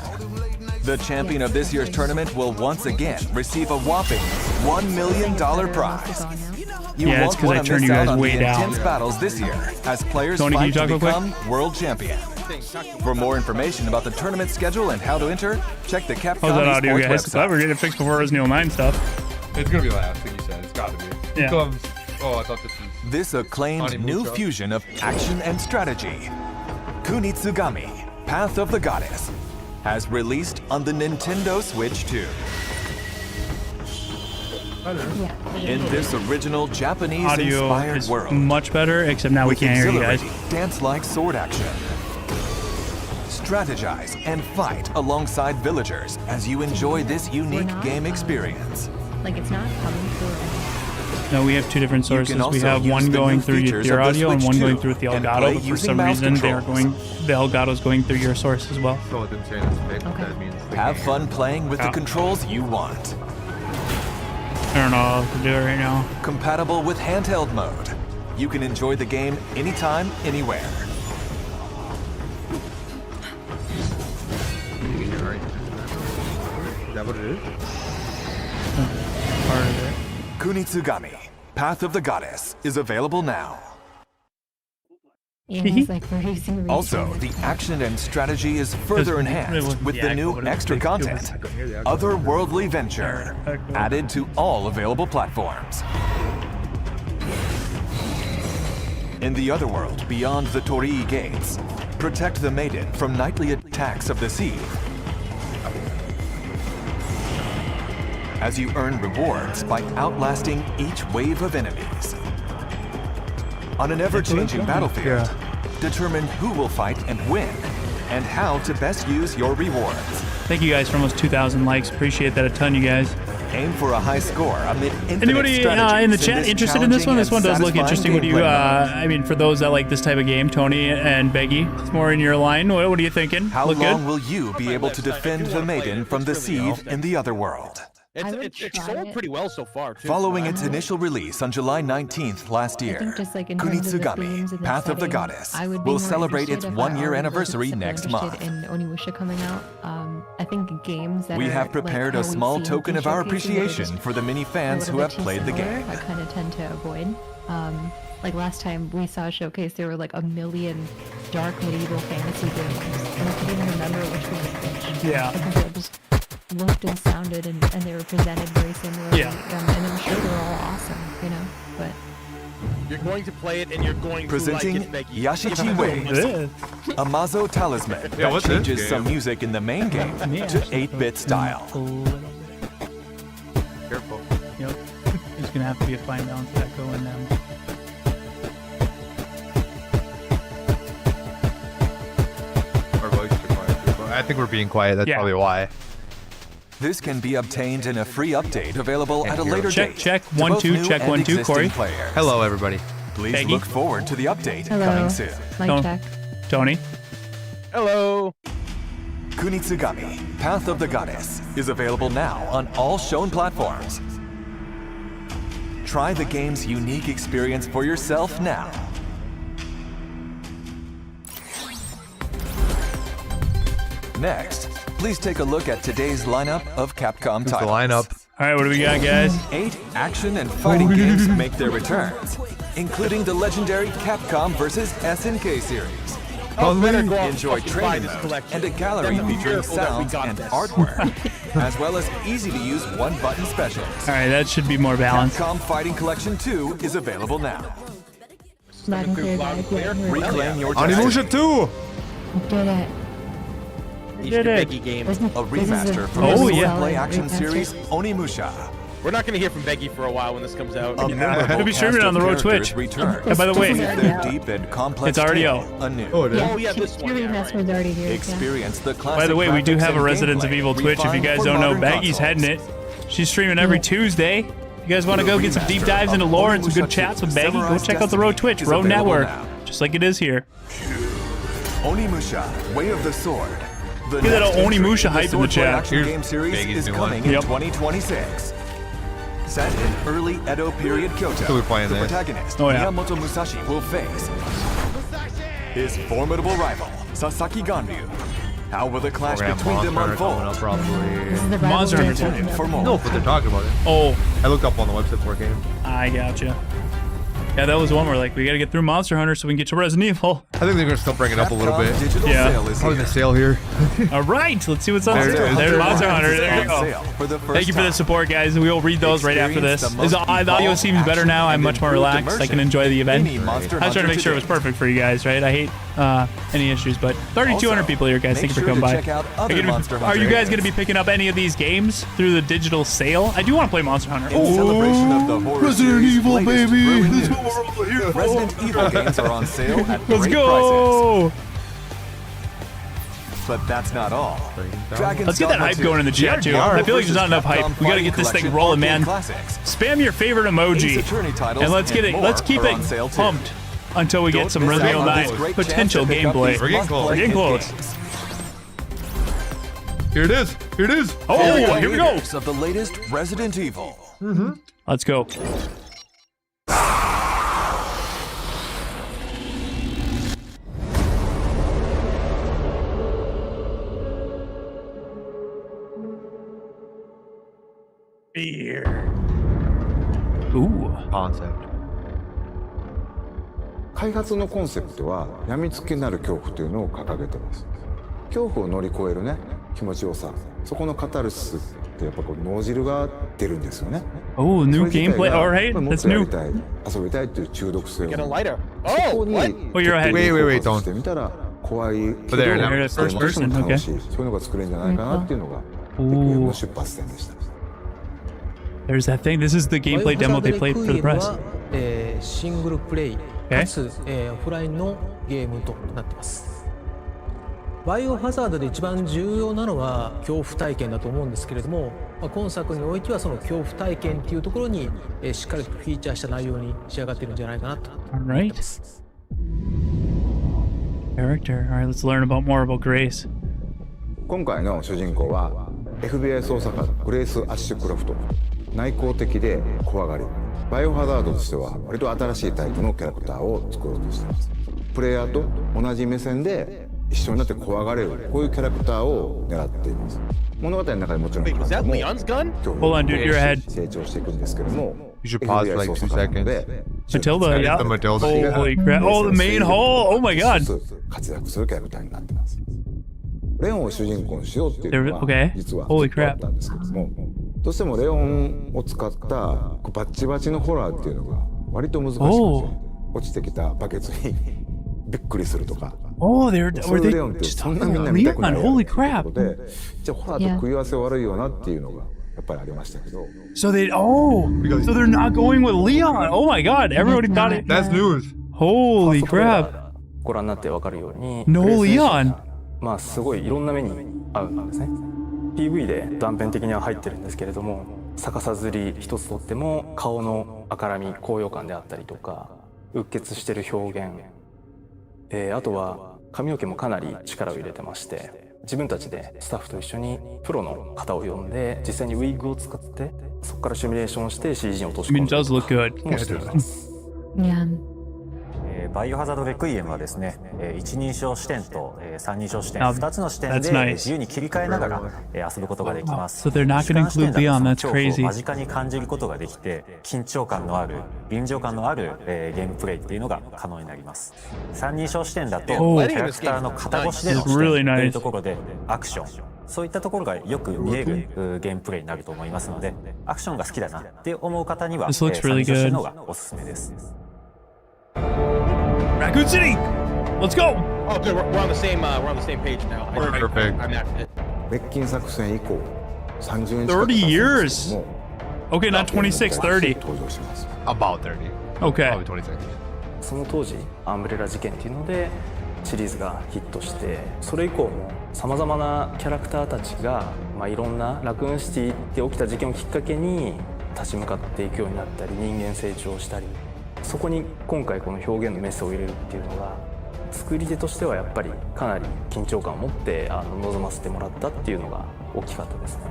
The champion of this year's tournament will once again receive a whopping $1 million prize. You Yeah, it's won't 'cause I want to turned miss you out guys on way the down. intense battles this year as players Tony, can you fight to talk real quick? become world champion. For more information about the tournament schedule and how to enter, check the Capcom How's that audio, Esports guys? website. Glad we're getting it fixed before Resident Evil 9 stuff. It's gonna be last thing you said. It's gotta be. Yeah. Oh, I thought this was. This acclaimed new Onimusha. fusion of action and strategy, Kunitsugami, Path of the Goddess, has released on the Nintendo Switch 2. Yeah. In this original Audio Japanese-inspired is world, much better, except now we with can't hear you guys. exhilarating dance-like sword action, strategize and fight alongside villagers as you enjoy this unique game experience. Like it's not coming through. No, we have two different You can sources. We also have use one the going new through features your of the audio and Switch one going 2 through with the and Elgato, play but for using some mouse reason they are controls. going, the Elgato's going through your source as well. So it didn't say that's fake. Okay. That means the Have game. fun playing with the Yeah. controls you want. I don't know how to do it right now. Compatible with handheld mode. You can enjoy the game anytime, anywhere. Alright. Is that what it is? Part of it. Kunitsugami, Path of the Goddess, is available now. Yeah, it's like producing. Also, the action and strategy is further enhanced with the new extra content, Otherworldly Venture, added to all available platforms. In the Otherworld, beyond the Torii gates, protect the maiden from nightly attacks of the sea. As you earn rewards by outlasting each wave of enemies. On an ever-changing battlefield, determine who will fight and win, and how to best use your rewards. Thank you guys for almost 2,000 likes. Appreciate that a ton, you guys. Aim for a high score amid infinite Anybody strategies in the chat this interested in this one? This one challenging does look and interesting. What do you, satisfying gameplay mode. I mean, for those that like this type of game, Tony and Beggy, it's more in your line. What are you thinking? How Look long good? will you be able to defend the maiden from the seed in the Otherworld? I would It's try sold it. pretty well so far, too. Following its initial release on July 19th last year, think just like in terms of the themes Kunitsugami, and the Path of the setting, Goddess, I would be will more celebrate its interested if I one-year already anniversary wasn't super next interested month. In Onimusha coming out, I think games that We are, have prepared like a how small we've seen token of our showcases that are appreciation just for the many a fans little who bit have too played the similar, game. I kind of tend to avoid. Like last time we saw a showcase, there were like a million dark medieval fantasy games, and I couldn't even remember which one was which. Yeah. Because it just looked and sounded, and they were presented very similarly. Yeah. And I'm sure they're all awesome, you know. But You're going to play it and you're going Presenting to like it, Becky. Yashichi Wave, Yeah. a Mazo talisman Yeah, that what's this changes game? some music in the main game to 8-bit style. Careful. Yep. There's gonna have to be a fine balance of that going down. Our voices are quiet. I think we're being quiet. That's Yeah. probably why. This can be obtained in a free update available at a later Check, date. check. to 1, both 2, new check, and 1, 2, existing Corey. players. Hello, everybody. Please Peggy. look forward to the update hello, coming soon. mic Don't- check. Tony. Hello. Kunitsugami, Path of the Goddess, is available now on all shown platforms. Try the game's unique experience for yourself now. Next, please take a look at today's lineup of Capcom Here's the titles. lineup. All right, what do we got, guys? 8 action and fighting games make their returns, including the legendary Capcom vs. SNK series. Better go out and Enjoy fucking buy training this mode collection. and a gallery Then featuring miracle that we sounds got and this. artwork, as well as easy-to-use one-button specials. All right, that should be more balanced. Capcom Fighting Collection 2 is available now. Loud and clear, Loud and guys. clear. Yeah, Reclaim your destiny. Onimusha 2! we did it. Did it. Becky game. Isn't- A this is remaster from Oh, the yeah. play action remaster. series Onimusha. We're not going to hear from Becky for a while when this comes out. A memorable He'll be streaming cast on the of road characters Twitch. returns Yeah, by the to way, live their deep and complex it's already tale out. anew. Oh, it is. Oh, yeah, this one. Your Yeah, remaster's right. already here. Experience the classic By the way, we do graphics have a and Residents of gameplay Evil Twitch. If you refined guys for don't know, modern Baggy's consoles. heading it. She's streaming every Tuesday. you guys want to go get some deep dives into lore and some good chats with Maggie, go check out the Road Twitch, Road Network, just like it is here. Onimusha, Way of the Sword. The Get that next Onimusha entry hype in the chat. action game series is coming in 2026. Set in early Edo period Kyoto, So we're playing the this. protagonist, Oh, yeah. Miyamoto Musashi, will face his formidable rival, Sasaki Ganryu. How will the clash between them unfold? This is the Monster rivalry. Hunter. For more. No, but they're talking about it. Oh, I looked up on the website for a game. I gotcha. Yeah, that was one where like we got to get through Monster Hunter so we can get to Resident Evil. I think they're gonna still bring it up a little bit. Digital Yeah. sale is Probably here. the sale here. All right, let's see what's on There it sale. is. There's Monster Hunter. is There you on go. sale for the first Thank you for the time. support, guys. We will read those right after this. Experience the most The audio seems better evolved now. I'm action much more and relaxed. improved I can enjoy the event. Any Monster I was trying to Hunter make sure it was today. perfect for you guys, right? I hate any issues, but 3,200 Also, people here, guys. make Thank you for sure coming to by. check out other Are you gonna- Monster are Hunter you guys games. going to be picking up any of these games through the digital sale? I do want to play Monster Hunter. In celebration of the horror Resident series' Evil, latest baby. thrilling That's news, what we're all here for. Resident Evil games are on sale at Let's great prices. go! But that's not all. Dragon's Let's get that Dogma hype 2, going in the chat, too. I feel like there's not enough hype. We got to get this thing rolling, man. Spam your favorite emoji. Ace Attorney titles And let's get it. more Let's keep are it on sale, too. pumped until we get Don't some miss Resident out Evil on this 9 great potential chance to pick up gameplay. these We're getting must-play We're getting hit close. games. Here it is. Here it is. Oh, here we go. Creators of the latest Resident Evil. Let's go. Beer. Ooh. Concept. 開発のコンセプトは病みつきになる恐怖というのを掲げてます恐怖を乗り越えるね気持ちよさそこのカタルシスってやっぱこう脳汁が出るんですよね Oh, そ new れ自体 gameplay. が All right, もっ that's とや new. りたい遊びたいっていう中毒性を Get a lighter. そ Oh, こに what? Oh, you're ahead. Wait, フォーカス don't. してみたら怖いけど But there, now. You're at first 楽しい person, そういうのが作れるんじゃないかなっていうのがレクイエムの出発点でした There's that thing. This is the gameplay demo they played for the press. シングルプレイかつ、オフラインのゲームとなっています。バイオハザードで一番重要なのは恐怖体験だと思うんですけれども、今作においてはその恐怖体験っていうところに、しっかりとフィーチャーした内容に仕上がっているんじゃないかなと思っています。Character. All right, let's learn about more about Grace. 今回の主人公は FBI 捜査官グレース・アッシュクロフト内向的で怖がりバイオハザードとしては割と新しいタイプのキャラクターを作ろうとしていますプレイヤーと同じ目線で一緒になって怖がれるこういうキャラクターを狙っています物語の中でもちろん Wait, was that も Leon's gun? Hold on, dude, you're ahead. 成長していくんですけども You should pause for like 2 seconds. Matilda, yeah. The Matilda. Holy crap. Oh, the main hall. Oh my god. 活躍するキャラクターになってますレオンを主人公にしようっていうのは Okay. 実は Holy ずっとあ crap. ったんですけどもどうしてもレオンを使ったバッチバチのホラーっていうのが割と難しくて落ちてきたバケツにびっくりするとか Oh, were そういう they レオンって just そんな talking みんな about 見たくない Leon? やん Holy っていうこと crap. でじゃあホラーと食い合わせ悪いよなっていうのがやっぱりありましたけど So so they're not going with Leon. Oh my god. Everybody thought it. That's news. Holy crap. ご覧になって分かるように No グレース選手 Leon. まあすごいいろんな目に合うんですね PV で断片的には入ってるんですけれども逆さずり一つとっても顔の赤らみ高揚感であったりとかうっ血してる表現、あとは髪の毛もかなり力を入れてまして自分たちでスタッフと一緒にプロの方を呼んで実際にウィッグを使ってそこからシミュレーションして CG に落とし I 込 mean, ん it で does look good. もしています Yeah. バイオハザードレクイエムはですね、一人称視点と三人称視点、 Now, 2つの視点 that's で nice. 自由に切り替えながら遊ぶことができます。 So they're not gonna 主観視 include 点だ Leon. と That's 恐怖を crazy. 間近に感じることができて、緊張感のある、臨場感のある、ゲームプレイっていうのが可能になります。三人称視点だと、キ Oh. ャラクターの肩越しでの視 This is really 点と nice. いうところでアクション。そういったところがよく見えるゲームプレイになると思いますので、アクションが好きだなって思う方には、 This looks 三 really 人称視 good. 点の方がおすすめです。 Raccoon City. Let's go. Oh, good. We're on the same. We're on the same page now. Perfect. I'm at it. 滅菌作戦以降30年近く30経つんです years. けども Okay, not 26, 30. 登場します About 30. Okay. Probably 26. その当時アンブレラ事件っていうのでシリーズがヒットしてそれ以降もさまざまなキャラクターたちが、いろんなラクーンシティって起きた事件をきっかけに立ち向かっていくようになったり人間成長したりそこに今回この表現のメスを入れるっていうのが作り手としてはやっぱりかなり緊張感を持って臨ませてもらったっていうのが大きかったですね。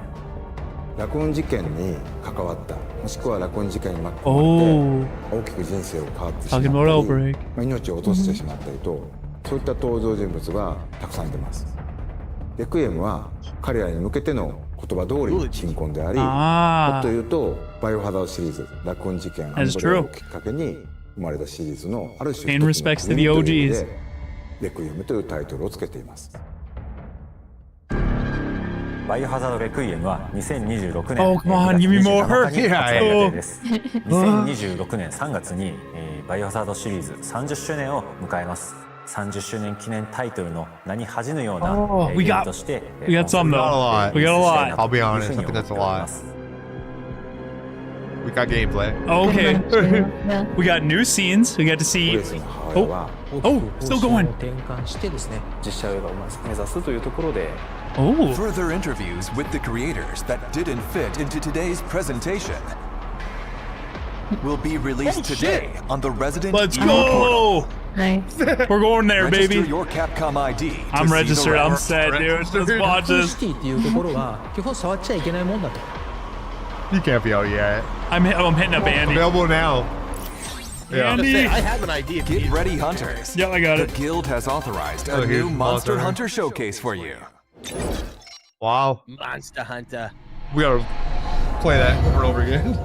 落運事件に関わったもしくは落運事件に巻き込まれて大きく人生を変わってしまったり、命を落としてしまったりとそういった登場人物がたくさん出ます。レクイエムは彼らに向けての言葉通りの鎮魂でありもっと言うとバイオハザードシリーズ落運事件アンドレアをきっかけに生まれたシリーズのある種一つの区切りということでレクイエムというタイトルをつけています。バイオハザードレクイエムは2026年2026年3月にバイオハザードシリーズ30周年を迎えます。30周年記念タイトルの名に恥じぬようなゲームとして We got some though. We got a lot. I'll be honest, I think that's a lot. We got gameplay. Okay. We got new scenes. We got to see. Oh, still going. 転換してですね実写映画を目指すというところで Further interviews with the creators that didn't fit into today's presentation will be released today on the Resident Let's Evil go! portal. Nice. We're going there, Register baby. your Capcom ID. I'm registered. I'm set, dude. Let's watch this. シティっていうところは基本触っちゃいけないもんだと。 You can't be out yet. I'm hitting up Andy. Available now. Yeah. Andy. I have an idea. Get ready, hunters. Yeah, I got The it. guild has authorized a here's new Monster Hunter showcase for you. Wow. Monster Hunter. We gotta play that over and over again.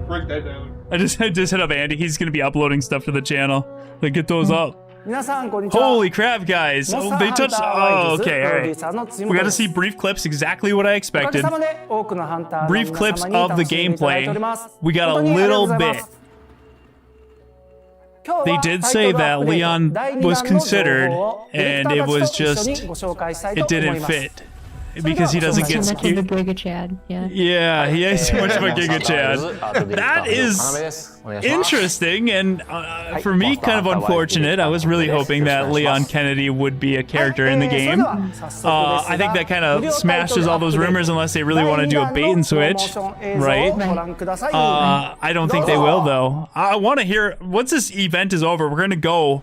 Break that down. I just hit up Andy. He's gonna be uploading stuff to the channel. Like, get those up. 皆さんこんにちは。 Holy crap, guys! Oh, they touched. Oh, okay, all right. We got to see brief clips, exactly what I expected. Brief clips of the gameplay. We got a little bit. They did say that Leon was considered, and it was just it didn't fit. Because he doesn't get scared. Giga Chad, yeah. Yeah, he has too much of a Giga Chad. That is interesting, and for me, kind of unfortunate. I was really hoping that Leon Kennedy would be a character in the game. I think that kind of smashes all those rumors unless they really want to do a bait and switch, right? I don't think they will, though. I want to hear, once this event is over, we're going to go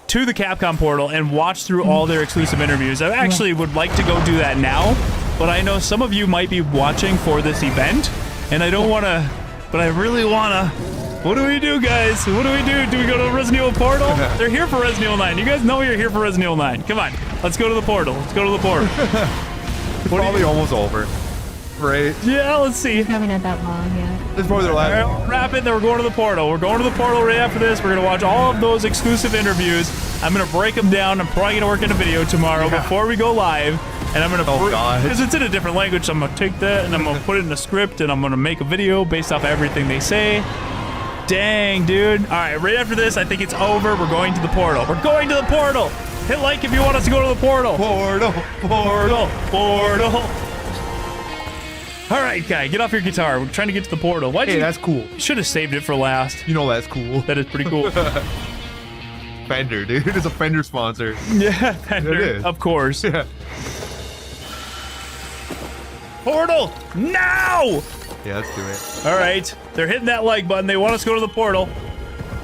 to the Capcom portal and watch through all their exclusive interviews. I actually would like to go do that now, but I know some of you might be watching for this event, and I don't want to, but I really want to. What do we do, guys? What do we do? Do we go to the Resident Evil portal? They're here for Resident Evil 9. You guys know you're here for Resident Evil 9. Come on, let's go to the portal. Let's go to the portal. It's probably almost over. Right? Yeah, let's see. Probably not that long, yeah. It's more than last. Right, wrap it, then we're going to the portal. We're going to the portal right after this. We're going to watch all of those exclusive interviews. I'm going to break them down. I'm probably going to work in a video tomorrow before we go live. And I'm going to, because it's in a different language, so I'm going to take that and I'm going to put it in a script and I'm going to make a video based off everything they say. Dang, dude. All right, right after this, I think it's over. We're going to the portal. We're going to the portal. Hit like if you want us to go to the portal. Portal. All right, guy, get off your guitar. We're trying to get to the portal. Why'd Hey, you? that's cool. You should have saved it for last. You know that's cool. That is pretty cool. Fender, dude. It's a Fender sponsor. Yeah, Fender. It is. Of course. Yeah. Portal now! Yeah, let's do it. All right, they're hitting that like button. They want us to go to the portal.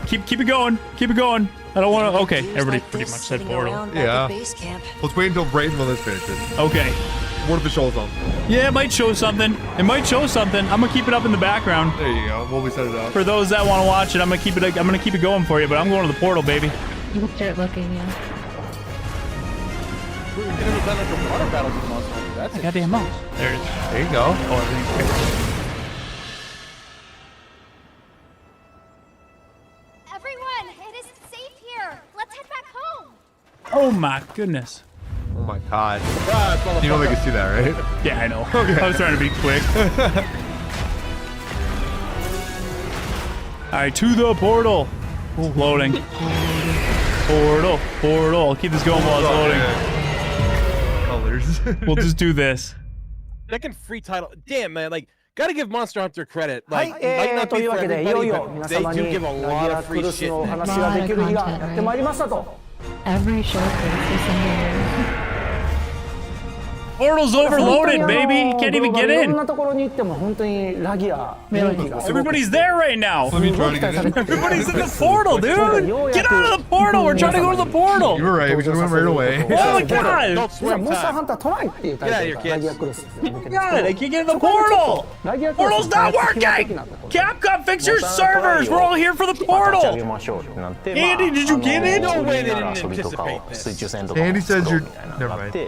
Keep it going. Keep it going. I don't want to. Okay, everybody pretty much said portal. Yeah. Let's wait until Braydenville is finished. Okay. What if it shows something? Yeah, it might show something. It might show something. I'm gonna keep it up in the background. There you go. We'll set it up. For those that want to watch it, I'm gonna keep it going for you. But I'm going to the portal, baby. You can start looking, yeah. I got damn mouse. There it is. There you go. Oh, everything's great. Everyone, it is safe here. Let's head back home. Oh my goodness. Oh my god. You know they can see that, right? Yeah, I know. Okay. I was trying to be quick. All right, to the portal. Loading. Portal. I'll keep this going while it's loading. Colors. We'll just do this. Second free title. Damn, man. Like, gotta give Monster Hunter credit. Like, はい、 might not と be いう for わけでい everybody, よいよ but 皆 they 様に do give a ナ lot ギラ of ク free ルス shit. のお Man. 話ができる日がやってまいりましたと。 Every showcase is something new. Portal's overloaded, baby. You can't even get いろん in. なところに行っても本当にラギア人気がすごく Everybody's there right now. Let me try to get in. Everybody's in the portal, dude. Get out of the portal. We're trying to go to the portal. You were right. We should have went right away. Oh my god. 実はモンスターハンタートライっていうタイトルがラギアクロスっていうのを出てるんです God, I can't get in the portal. ラギアクロス Portal's not working. Capcom, fix your servers. We're all here for the 立ち上 portal. げましょうってなって、 Andy, did you get in? No way they な didn't 遊びとかを anticipate this. 水中戦とかを Andy 作 says ろう you're. みたいなの Never があっ mind. て、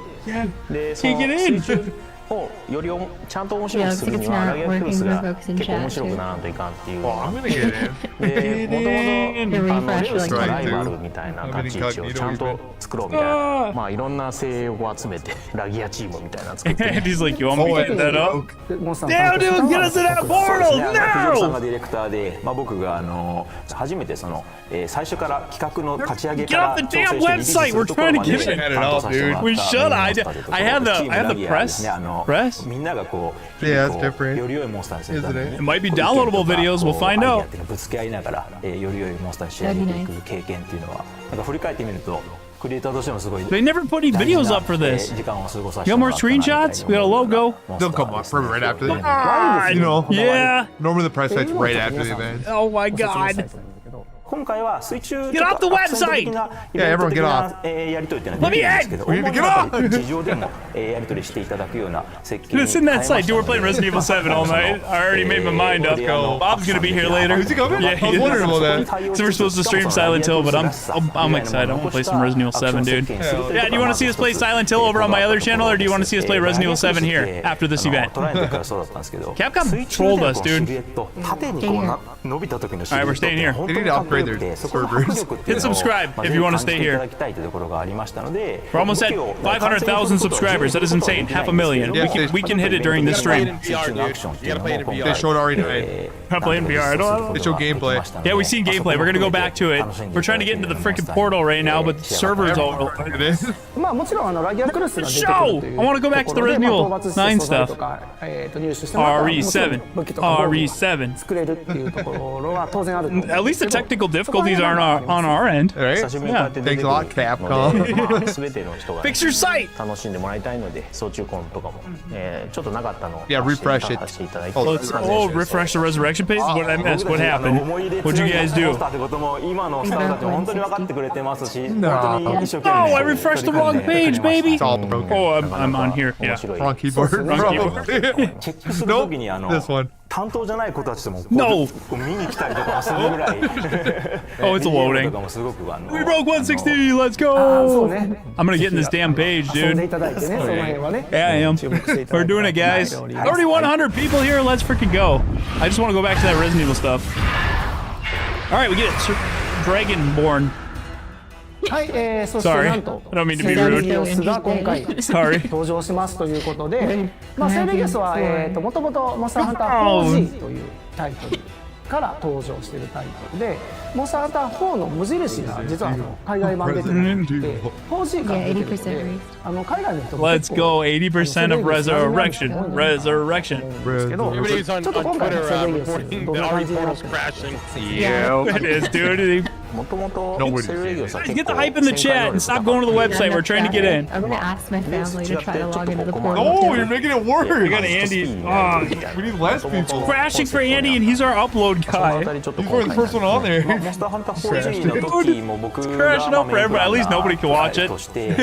でそ Can't の get in. 水中をよりちゃんと面白くするに Yeah, は it's ラギアクロス not が working for folks in 結構 chat 面白くならんといかんっていうの Oh, があ I'm っ gonna get in. て、でもとも refresh とレウスの like ライバルみたいな立ち位置をちゃんと作ろうみたいな、まあいろんな精鋭を集めてラギアチームみたいなの作って、 Andy's like, you want me to get that up? モンスターハ Damn, ンター dude, get us in that そうです portal ね、藤尾さんが now. ディレクターで、まあ、僕が初めてその、最初から企画の立ち上げ Get から off the 調 damn 整してリリースす website. る We're ところま trying to で get it. 担当させてもらった We should. I モンスターというところ have the チームラギアですね press. みんながこう Yeah, 日 it's 々こう different. より良いモンスターにするために Isn't It might be downloadable videos. We'll find アイデア out. っていうのをぶつけ合いながら、より良いモンスターに仕上げていく経験っていうのはなんか振り返ってみるとクリエイターとしてもすごい They never put any 大事な videos up for this. 時間を過ごさせ You て got も more らったなみたいな screenshots? We got a logo. They'll come up from right after the event. Ah, You know. yeah. Normally the press site's right after the event. Oh my god. 今回は水中 Get off the website! アクセント的なイベント的なやり取りっていうのはできるんですけど、 Let me in! 主にやっぱり地上でもやり取りしていただくような設計に It's in that site. Dude, we're playing Resident Evil 7 all night. I already made my mind up. Bob's gonna be here later. Is he coming? Yeah, I was wondering about that. So we're supposed to stream Silent Hill, but I'm excited. I want to play some Resident Evil 7, dude. Yeah, do you want to see us play Silent All over on my other channel, or do you want to see us play Resident Evil 7 here after this event? Capcom trolled us, dude. Alright, we're staying here. They need to upgrade their servers. Hit subscribe if you want to stay here. We're almost at 500,000 subscribers. That is insane. 500,000. We can hit it during this stream. VR, dude. You gotta play it in VR. They showed RE9. I'm playing VR. I don't They showed gameplay. Yeah, we've seen gameplay. We're gonna go back to it. We're trying to get into the freaking portal right now, but the server's all. まあもちろんラギアクロスが出てくるという I want to go back to the Resident Evil 9 stuff. とか入手してもらったら RE7. 武器とか防具 RE7. 作れるっていうところは当然あると思うんですけど At least the technical difficulties aren't on our end. Right? Yeah. Thanks a lot, Capcom. 全ての人が Fix your site. 楽しんでもらいたいので総中コンとかもちょっとなかったのを Yeah, refresh it. 出していただいて Let's refresh the resurrection page. What did I miss? What happened? What'd you guys do? ってことも今のスタッフたちも本当に分かってくれてますし本当に一生懸 Oh, 命 I refreshed the wrong page, baby. It's all broken. Oh, I'm on here. Yeah. Wrong keyboard. Wrong keyboard. チェックするときに This one. 担当じゃない子たちとも No. 見に来たりとかするぐらい Oh, it's loading. とかもすごくWe broke 160. Let's そう go. ね I'm gonna get in this damn page, 遊んで dude. いただいてねその辺はね Yeah, I am. 注目していただ We're いて doing it, guys. 3,100 people here. Let's freaking go. I just want to go back to that Resident Evil stuff. All right, we get it. Dragonborn. はい、そして Sorry. なんと I don't mean to セ be レ rude. ギオスが今回 Sorry. 登場しますということで、まあ、セレギオスはもともとモンスターハンター 4G というタイトルから登場しているタイトルで、モンスターハンター4の無印が実は海外版出てなくて 4G から出てるので、海外の人も Let's go. 80% of resurrection. Resurrection. けど、 Everybody's on ちょっと今回 Twitter のセレギオス reporting どん the な感 RE じにな portal's ってるか crashing. Yeah, it is, dude. もともと Get the hype in the chat and stop going to the website. We're trying to get in. I'm gonna ask my family to try to log into the portal. Oh, you're making it worse. We got Andy. Oh, We need less people. crashing for Andy, and he's our upload guy. He's probably the first one on there. モンスターハンター 4G の時も僕 crashing up for everybody. At least nobody can watch it. として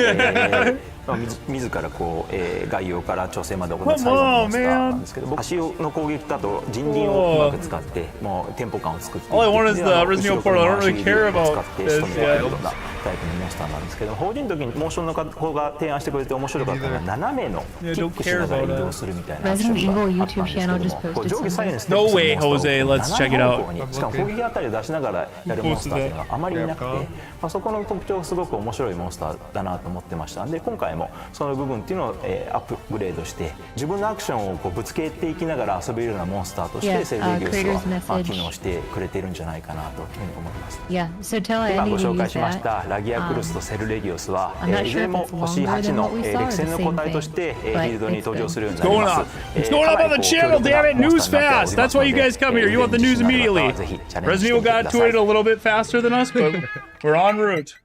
自らこう概要から調整まで行う最後のモンスターなんですけど、足の攻撃だと人輪をうまく使ってもうテンポ感を作って All I want is the Resident Evil portal. I don't really care about 使って仕留められるようなタイプのモンスターなんですけど、法人の時にモーションの方が提案してくれて面白かったのは斜めのキックしながら移動するみたいなアクションがあったんですけども、上下左右にステップする No way, Jose. Let's check it out. しかも攻撃あたりを出しながらやるモンスターっていうのがあまりいなくて、そこの特徴がすごく面白いモンスターだなと思ってましたんで、今回もその部分っていうのをアップグレードして自分のアクションをこうぶつけていきながら遊べるようなモンスターとしてセレギウスは機能してくれてるんじゃないかなというふうに思います。 Yeah, so tell 今 Andy ご to 紹介 use しまし that. たラギアクルスとセルレギウスは、 I'm not いずれ sure も if it's 星 longer 8 than の what we saw 歴 or 戦 the の same 個体として thing. フィールドに But 登場 it's するように What's なり going ます on? What's going on on the channel? Damn it, news fast. That's why you guys come here. You want the news immediately. Resident Evil got to it a little bit faster than us, but we're en route.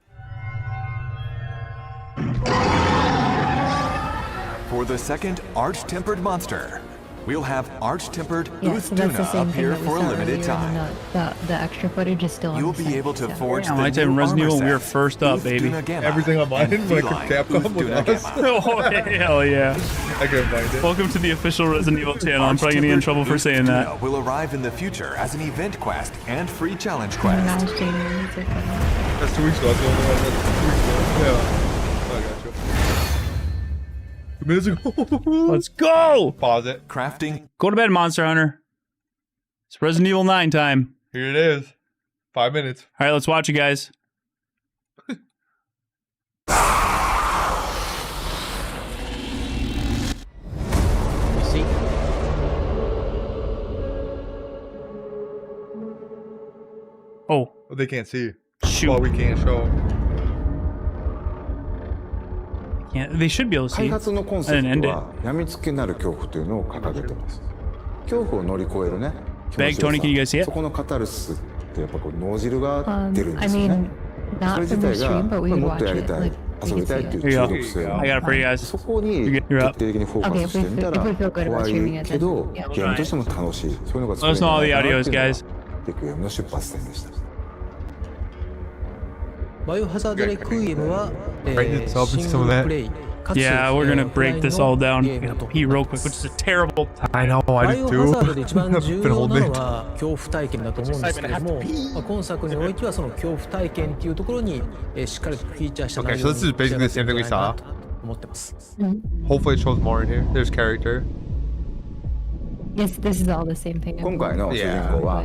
For the second Arch-Tempered monster, we'll have Arch-Tempered Yeah, so that's the Uthduna same thing appear that we for a saw limited earlier, time. and the extra footage is still on You'll the be site, able to so. forge Damn, the I'd say new Resident Evil, armor we were set, first up, baby. Uthduna Gamma, Everything online, and like feline Capcom with Uthduna us. Gamma. Oh, hell yeah. I couldn't find it. Welcome to the official Resident Evil channel. I'm probably going to get in trouble for saying that. Uthduna will arrive in the future as an event quest and free challenge Oh, quest. now it's changing, it's okay. That's 2 weeks ago. That's the only one that's 2 weeks ago. Yeah. I got you. 2 minutes ago. Let's go! Pause it. Crafting. Go to bed, Monster Hunter. It's Resident Evil 9 time. Here it is. 5 minutes. All right, let's watch it, guys. You see? Oh. But they can't see. Shoot. Well, we can't show. Yeah, they should be able to see. 開発のコン I セ didn't プ end ト it. は病みつきになる恐怖というのを掲げてます。恐怖を乗り越えるね。 Beg, Tony, can you guys see it? そこのカタルスってやっぱこう脳汁が出るんで I すよね mean,。そ not れ from 自 your 体が stream, but we も would っと watch やり it. たい Like, 遊 we び could たい see ってい it. う Here 中 you 毒性 go. を I got it for you guys. そこに You're 徹 up. 底的にフォーカ Okay, スしてみた if ら we feel good 怖 about い streaming it, け then ど yeah. ゲームとしても楽しいそういうのが Let us know all the 作れるんじゃないかな audios, っていうのが guys. レクイエムの出発点でした。バイオハザードレクイエムは、Right, it's all シン some of グ that. ルプレイかつ Yeah, we're gonna break this all down. ゲー I ムと gotta pee real quick, which is a terrible. I know, バ I イ do オ too. ハザードで一番重 Been 要な holding の it. は恐怖体験だと思うんですけれども、今作においてはその恐怖体験っていうところに、しっかりとフィーチャーした Okay, 内 so 容 this is basically the same thing we saw. と思ってます。 Hopefully it shows more in here. There's character. Yes, this is all the same thing. 今回の主人公は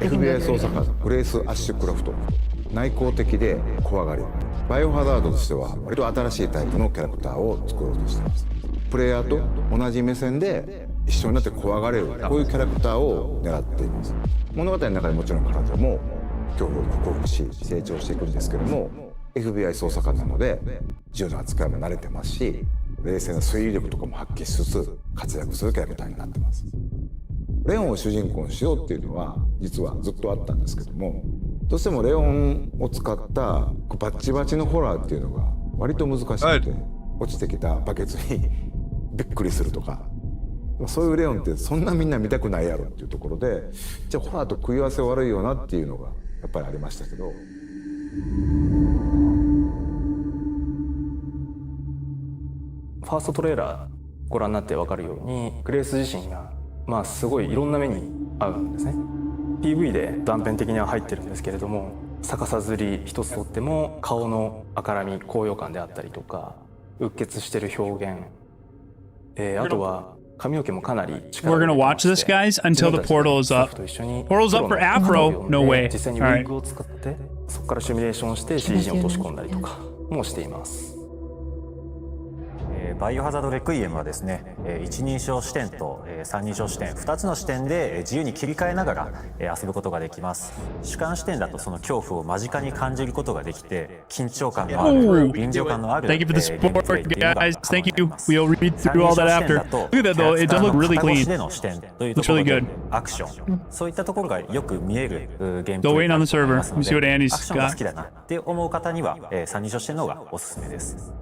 FBI 捜査官グレース・アッシュクラフト。内向的で怖がりバイオハザードとしては割と新しいタイプのキャラクターを作ろうとしています。プレイヤーと同じ目線で一緒になって怖がれるこういうキャラクターを狙っています。物語の中でもちろん彼女も恐怖を克服し成長していくんですけども FBI 捜査官なので銃の扱いも慣れてますし冷静な推理力とかも発揮しつつ活躍するキャラクターになってます。レオンを主人公にしようっていうのは実はずっとあったんですけどもどうしてもレオンを使ったバッチバチのホラーっていうのが割と難しくて落ちてきたバケツにびっくりするとかそういうレオンってそんなみんな見たくないやろっていうところでじゃあホラーと食い合わせ悪いよなっていうのがやっぱりありましたけど。ファーストトレーラーご覧になって分かるようにグレース自身がまあすごいいろんな目に遭うんですね。 PV で断片的には入ってるんですけれども逆さずり一つとっても顔の赤らみ高揚感であったりとかうっ血してる表現、あとは髪の毛もかなり We're gonna watch this, guys, until the portal is up. Portal's up for Afro? No way. 実際にウィッグを使ってそこからシミュレーションして CG に落とし込んだりとかもしています。バイオハザードレクイエムはですね、一人称視点と三人称視点2つの視点で自由に切り替えながら遊ぶことができます。主観視点だとその恐怖を間近に感じることができて緊張感のある臨場感のある Thank you for the support, guys. Thank you. We'll read through all that after. Look at that though. It does look really clean. での視点というと Looks ころ really で good. アクションそういったところがよく見えるゲーム Go プ wait レイに on な the っており server. ます Let の me see what で Andy's アクションが got. 好きだなって思う方には三人称視点の方がおすすめです。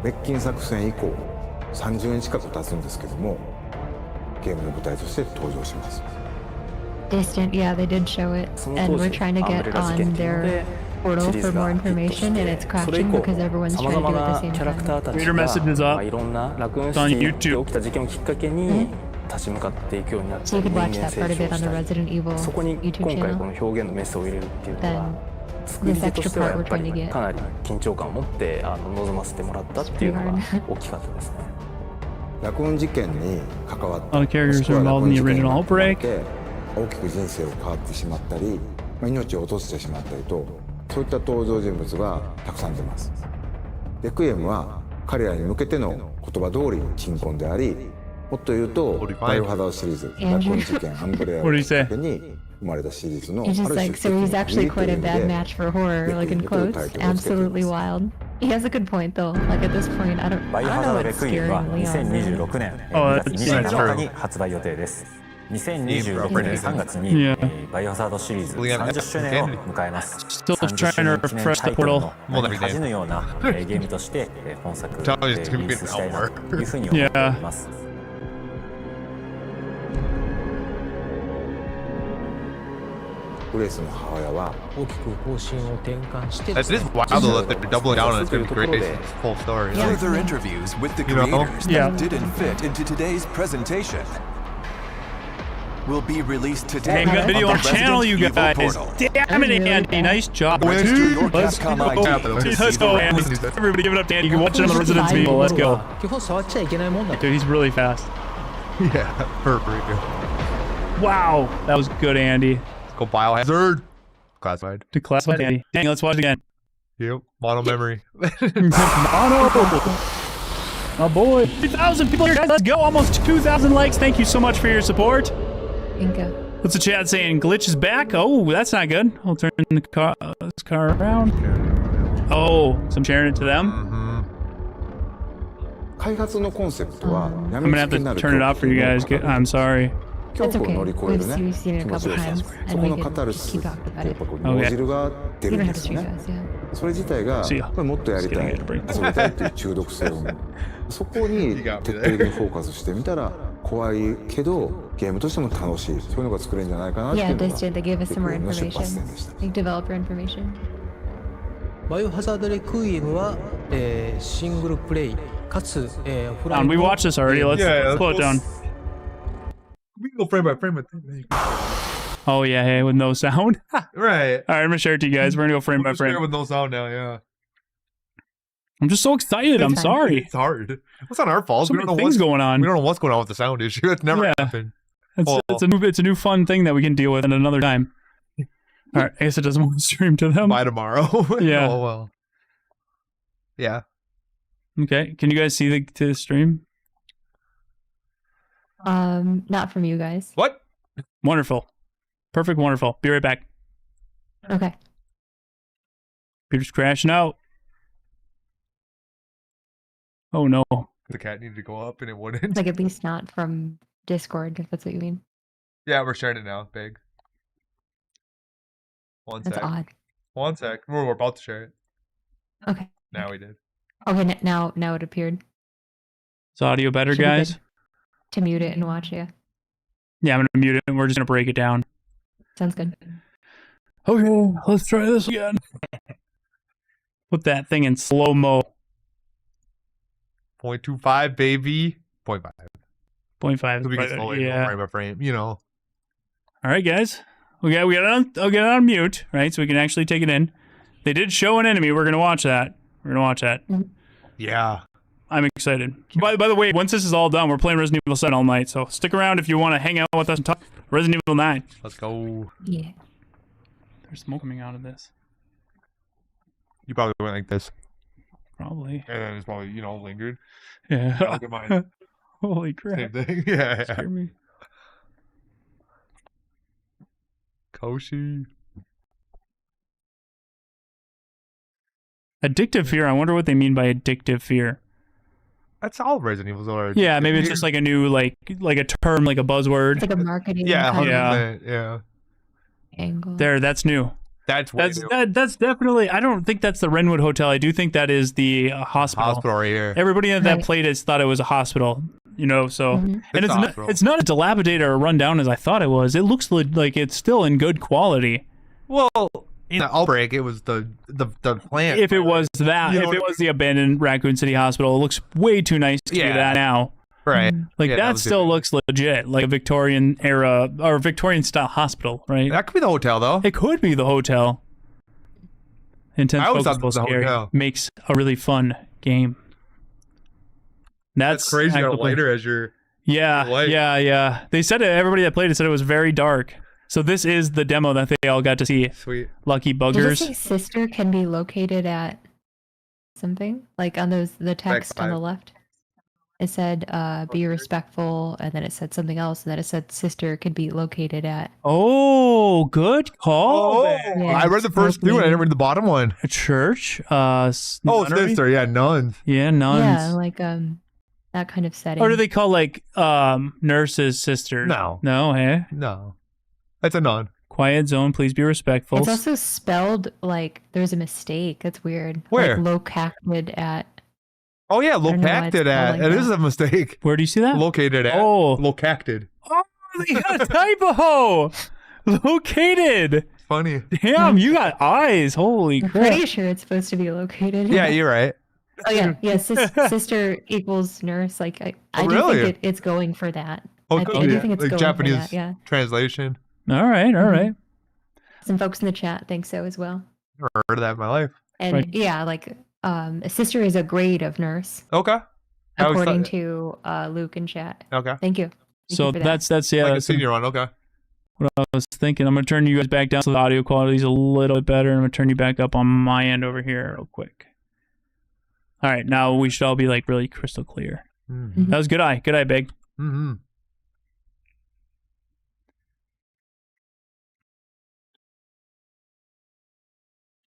滅菌作戦以降30年近く経つんですけどもゲームの舞台として登場します。 Distant, yeah, they did show it, and we're trying to get on their portal for more information, and it's crashing because everyone's trying to do it at the same time. Reader message is up. いろんなラクーン It's on シティ YouTube. で起きた事件をきっかけに立ち向かっていくようになって So you 人 could watch 間 that 成 part of it 長 on し the たり Resident Evil そこに YouTube 今回こ channel. の表現のメスを入れるっていうのは Then 作り手としてはやっぱ this extra part we're trying to り get. かなり緊張感を持って臨ませてもらったっていうのが大きかったですね。ラクーン事件に関わった All the characters are involved in the original Outbreak. 大きく人生を変わってしまったり、命を落としてしまったりとそういった登場人物がたくさん出ます。レクイエムは彼らに向けての言葉通り鎮魂でありもっと言うとバイオハザードシリーズラクーン事件アンブレアをきっかけに生まれたシリーズの He's just like, so he's actually quite a bad match for horror, like in quotes. Absolutely wild. He has a good point though. Like at this point, I don't バイオハザー know ドレ what's クイエムは scaring Leon. 2026年2月27日に発売予定です。2026年3月に、バイオハザードシリーズ30周年を迎えます。30周年記念タイトルの恥ぬようなゲームとして本作リリースしたいなというふうに思っております。グレースの母親は大きく方針を転換して、It is wild that they're doubling down on Grace's full story. Further interviews with the creators that didn't fit into today's presentation will be released today. Hey, got video on channel, you guys. Damn it, Andy. Nice job. Let's go, Andy. Everybody give it up to Andy. You can watch it on the Resident Evil. Let's go. Dude, he's really fast. Yeah, perfect. Wow. That was good, Andy. Go Biohazard. Classified. Declassified Andy. Dang, let's watch it again. Yep. Mono memory. Mono. Oh boy. 2,000 people here, guys. Let's go. Almost 2,000 likes. Thank you so much for your support. Thank you. What's the chat saying? Glitch is back? Oh, that's not good. I'll turn the car, this car around. Oh, so I'm sharing it to them. I'm gonna have to turn it off for you guys. I'm sorry. That's okay. We've seen it a couple times, and we can just keep talking about it. Okay. Even have to street guys, yeah. それ自体がこれもっとやりたい、遊びたいっていう中毒性をそこに徹底的にフォーカスしてみたら怖いけどゲームとしても楽しいそういうのが作れるんじゃないかなっていうのが Yeah, they gave us some more information, like developer information. バイオハザードレクイエムは、シングルプレイかつ、フライ We watched this already. Let's pull it down. We can go frame by frame. Oh yeah, hey, with no sound. Right. All right, I'm gonna share it to you guys. We're gonna go frame by frame. With no sound now, yeah. I'm just so excited. I'm sorry. It's hard. It's not our fault. So many things going on. We don't know what's going on with the sound issue. It's never happened. It's a new fun thing that we can deal with at another time. All right, I guess it doesn't want to stream to them. By tomorrow. Yeah. Oh well. Yeah. Okay. Can you guys see the stream? Not from you guys. What? Wonderful. Perfect. Wonderful. Be right back. Okay. Computer's crashing out. Oh no. The cat needed to go up and it wouldn't. Like at least not from Discord, if that's what you mean. Yeah, we're sharing it now, big. That's sec. odd. 1 sec. We're about to share it. Okay. Now we did. Okay, now it appeared. Is audio better, Should be guys? good to mute it and watch, yeah. Yeah, I'm gonna mute it and we're just gonna break it down. Sounds good. Okay, let's try this again. Put that thing in slow-mo. 0.25, baby. 0.5. 0.5. So we can slowly go frame by frame, you know. All right, guys. We got it on mute, right? So we can actually take it in. They did show an enemy. We're gonna watch that. Yeah. I'm excited. By the way, once this is all done, we're playing Resident Evil 7 all night. So stick around if you want to hang out with us and talk Resident Evil 9. Let's go. Yeah. There's smoke coming out of this. You probably went like this. Probably. And then it's probably, lingered. Yeah. Look at mine. Holy crap. Same thing. Yeah. Scare me. Koshi. Addictive fear. I wonder what they mean by addictive fear. That's all Resident Evils are. Yeah, maybe it's just like a new like a term, like a buzzword. It's like a marketing Yeah. angle. There, that's new. That's definitely. I don't think that's the Renwood Hotel. I do think that is the hospital. Hospital right here. Everybody that played it thought it was a hospital. So and it's not as dilapidated or run down as I thought it was. It looks like it's still in good quality. Well, Outbreak, it was the plant. If it was that, if it was the abandoned Raccoon City Hospital, it looks way too nice to be that now. Right. Like that still looks legit, like a Victorian era or Victorian style hospital, right? That could be the hotel, though. It could be the hotel. Intense focus scary makes a really fun game. That's crazy. How lighter as your yeah. They said it. Everybody that played it said it was very dark. So this is the demo that they all got to see. Sweet. Lucky buggers. Did it say sister can be located at something? Like on the text on the left? It said, be respectful, and then it said something else, and then it said sister can be located at. Oh, good call. I read the first two, and I didn't read the bottom one. A church. Sister, nuns. Yeah, nuns. Yeah, like, that kind of setting. Or do they call like nurse's sister? No. No, eh? No. That's a non. Quiet zone, please be respectful. It's also spelled like there's a mistake. That's weird. Where? Like located at. Oh yeah, don't know why it's located called at. like It that. is a mistake. Where do you see that? Located at. Oh. Located. Oh, they got a typo. Located. Funny. Damn, you got eyes. Holy I'm crap. pretty sure it's supposed to be located. Yeah, you're right. Oh yeah. Sister equals nurse. Like I do really? think it's going for that. Oh, I do think it's like going Japanese for that. Yeah. translation. All right, all right. Some folks in the chat think so as well. Never heard of that in my life. And yeah, like a sister is a grade of nurse. Okay. I always According thought- to Luke in chat. Okay. Thank you. So that's yeah. Like a that's senior one. Okay. what I was thinking. I'm gonna turn you guys back down so the audio quality is a little bit better. I'm gonna turn you back up on my end over here real quick. All right, now we should all be like really crystal clear. Mm-hmm. That was good eye. Good eye, Big. Mm-hmm.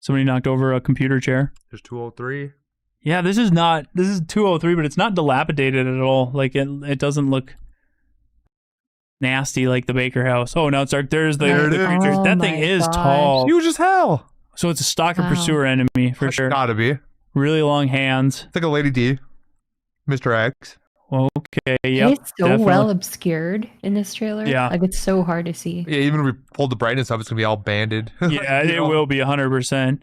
Somebody knocked over a computer chair. There's 203. Yeah, this is 203, but it's not dilapidated at all. Like it doesn't look nasty like the Baker House. Oh, no, it's dark. There's the There it creatures. is. That thing is tall. Huge as hell. So it's a stalker Wow. pursuer enemy for sure. Gotta be. It's Really long hands. like a Lady D. Mr. X. Okay, yep. It's so definitely. well obscured in this trailer. Yeah. Like it's so hard to see. Yeah, even if we pulled the brightness up, it's gonna be all banded. Yeah, You it know? will be 100%.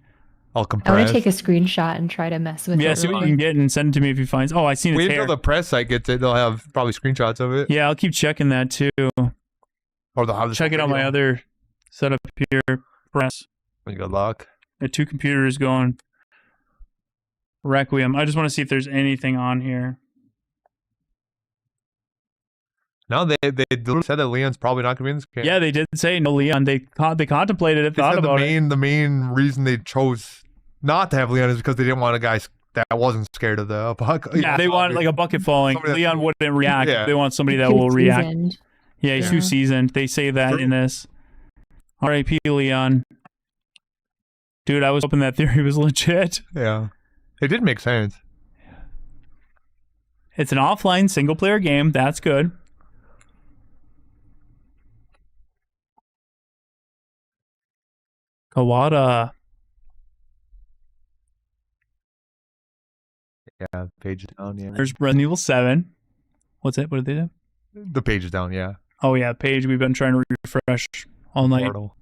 All I want compressed. to take a screenshot and try to mess with Yeah, it. see real what you can quick. get and send it to me if you find. Oh, I seen Wait its hair. until the press site gets it. They'll have probably screenshots of it. Yeah, I'll keep checking that too. Or they'll have the Check it on my other setup here. Press. Good luck. The two computers going. Requiem. I just want to see if there's anything on here. No, they literally said that Leon's probably not gonna be in this game. Yeah, they did say no Leon. They contemplated it, They thought said about it. the main reason they chose not to have Leon is because they didn't want a guy that wasn't scared of the apocalypse. Yeah, they want like a bucket falling. Somebody that's- Leon wouldn't react. Yeah. They want somebody that Too will react. seasoned. Yeah, he's too Yeah. seasoned. They say that in this. R.I.P. Leon. Dude, I was hoping that theory was legit. Yeah. It did make sense. It's an offline single player game. That's good. Kawada. Yeah, page is down, yeah. There's Resident Evil 7. What's it? What did they do? The page is down, yeah. Oh, yeah, page. We've been trying to refresh all night. Portal.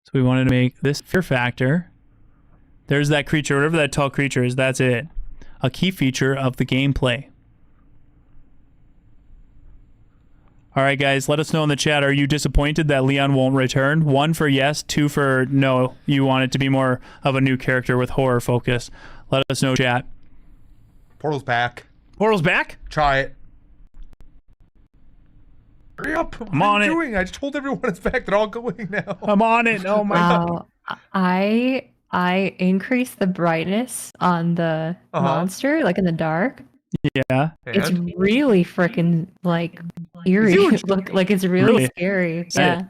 So we wanted to make this fear factor. There's that creature, whatever that tall creature is, that's it. A key feature of the gameplay. All right, guys, let us know in the chat. Are you disappointed that Leon won't return? 1 for yes, 2 for no. You want it to be more of a new character with horror focus. Let us know, chat. Portal's back. Portal's back? Try it. Hurry up. I'm on it. What are you doing? I just told everyone it's back. They're all going now. I'm on it. Oh, my God. Wow. I increased the brightness on the monster, like in the dark. Yeah. It's really freaking like eerie. huge. Look, like it's really, Really? scary. Say it. Yeah,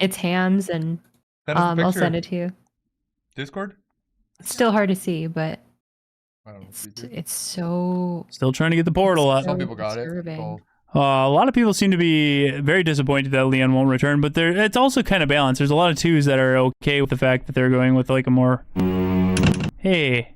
its hands and That is the I'll picture. send it to you. Discord? It's still hard to see, but I don't know. it's so Still trying to get the portal up. Some people got it. disturbing. Oh. A lot of people seem to be very disappointed that Leon won't return, but it's also kind of balanced. There's a lot of twos that are okay with the fact that they're going with like a more, hey,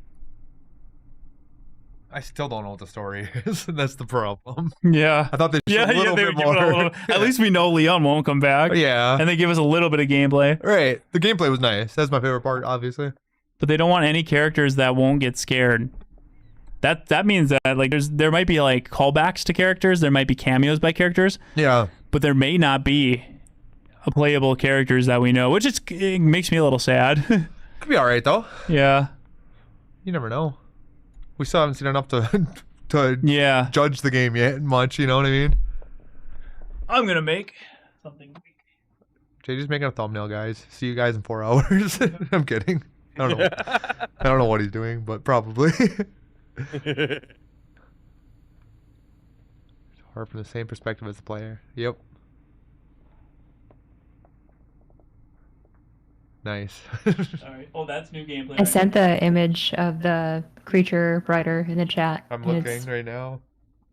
I still don't know what the story is. That's the problem. yeah, I thought they showed a little they bit would give it a more. little- At least we know Leon won't come back. Yeah. And they give us a little bit of gameplay, Right. The gameplay was nice. That's my favorite part, obviously. but they don't want any characters that won't get scared. That means that like there might be like callbacks to characters, there might be cameos by characters, Yeah. but there may not be a playable characters that we know, which it makes me a little sad. Could be alright, though. Yeah. You never know. We still haven't seen enough to Yeah. judge the game yet much, you know what I mean? I'm gonna make something. Jay, just making a thumbnail, guys. See you guys in 4 hours. I'm kidding. I don't know. I don't know what he's doing, but probably. Hard from the same perspective as the player. Yep. Nice. All right. Oh, that's new gameplay. I sent the image of the creature brighter in the chat. I'm and looking right now.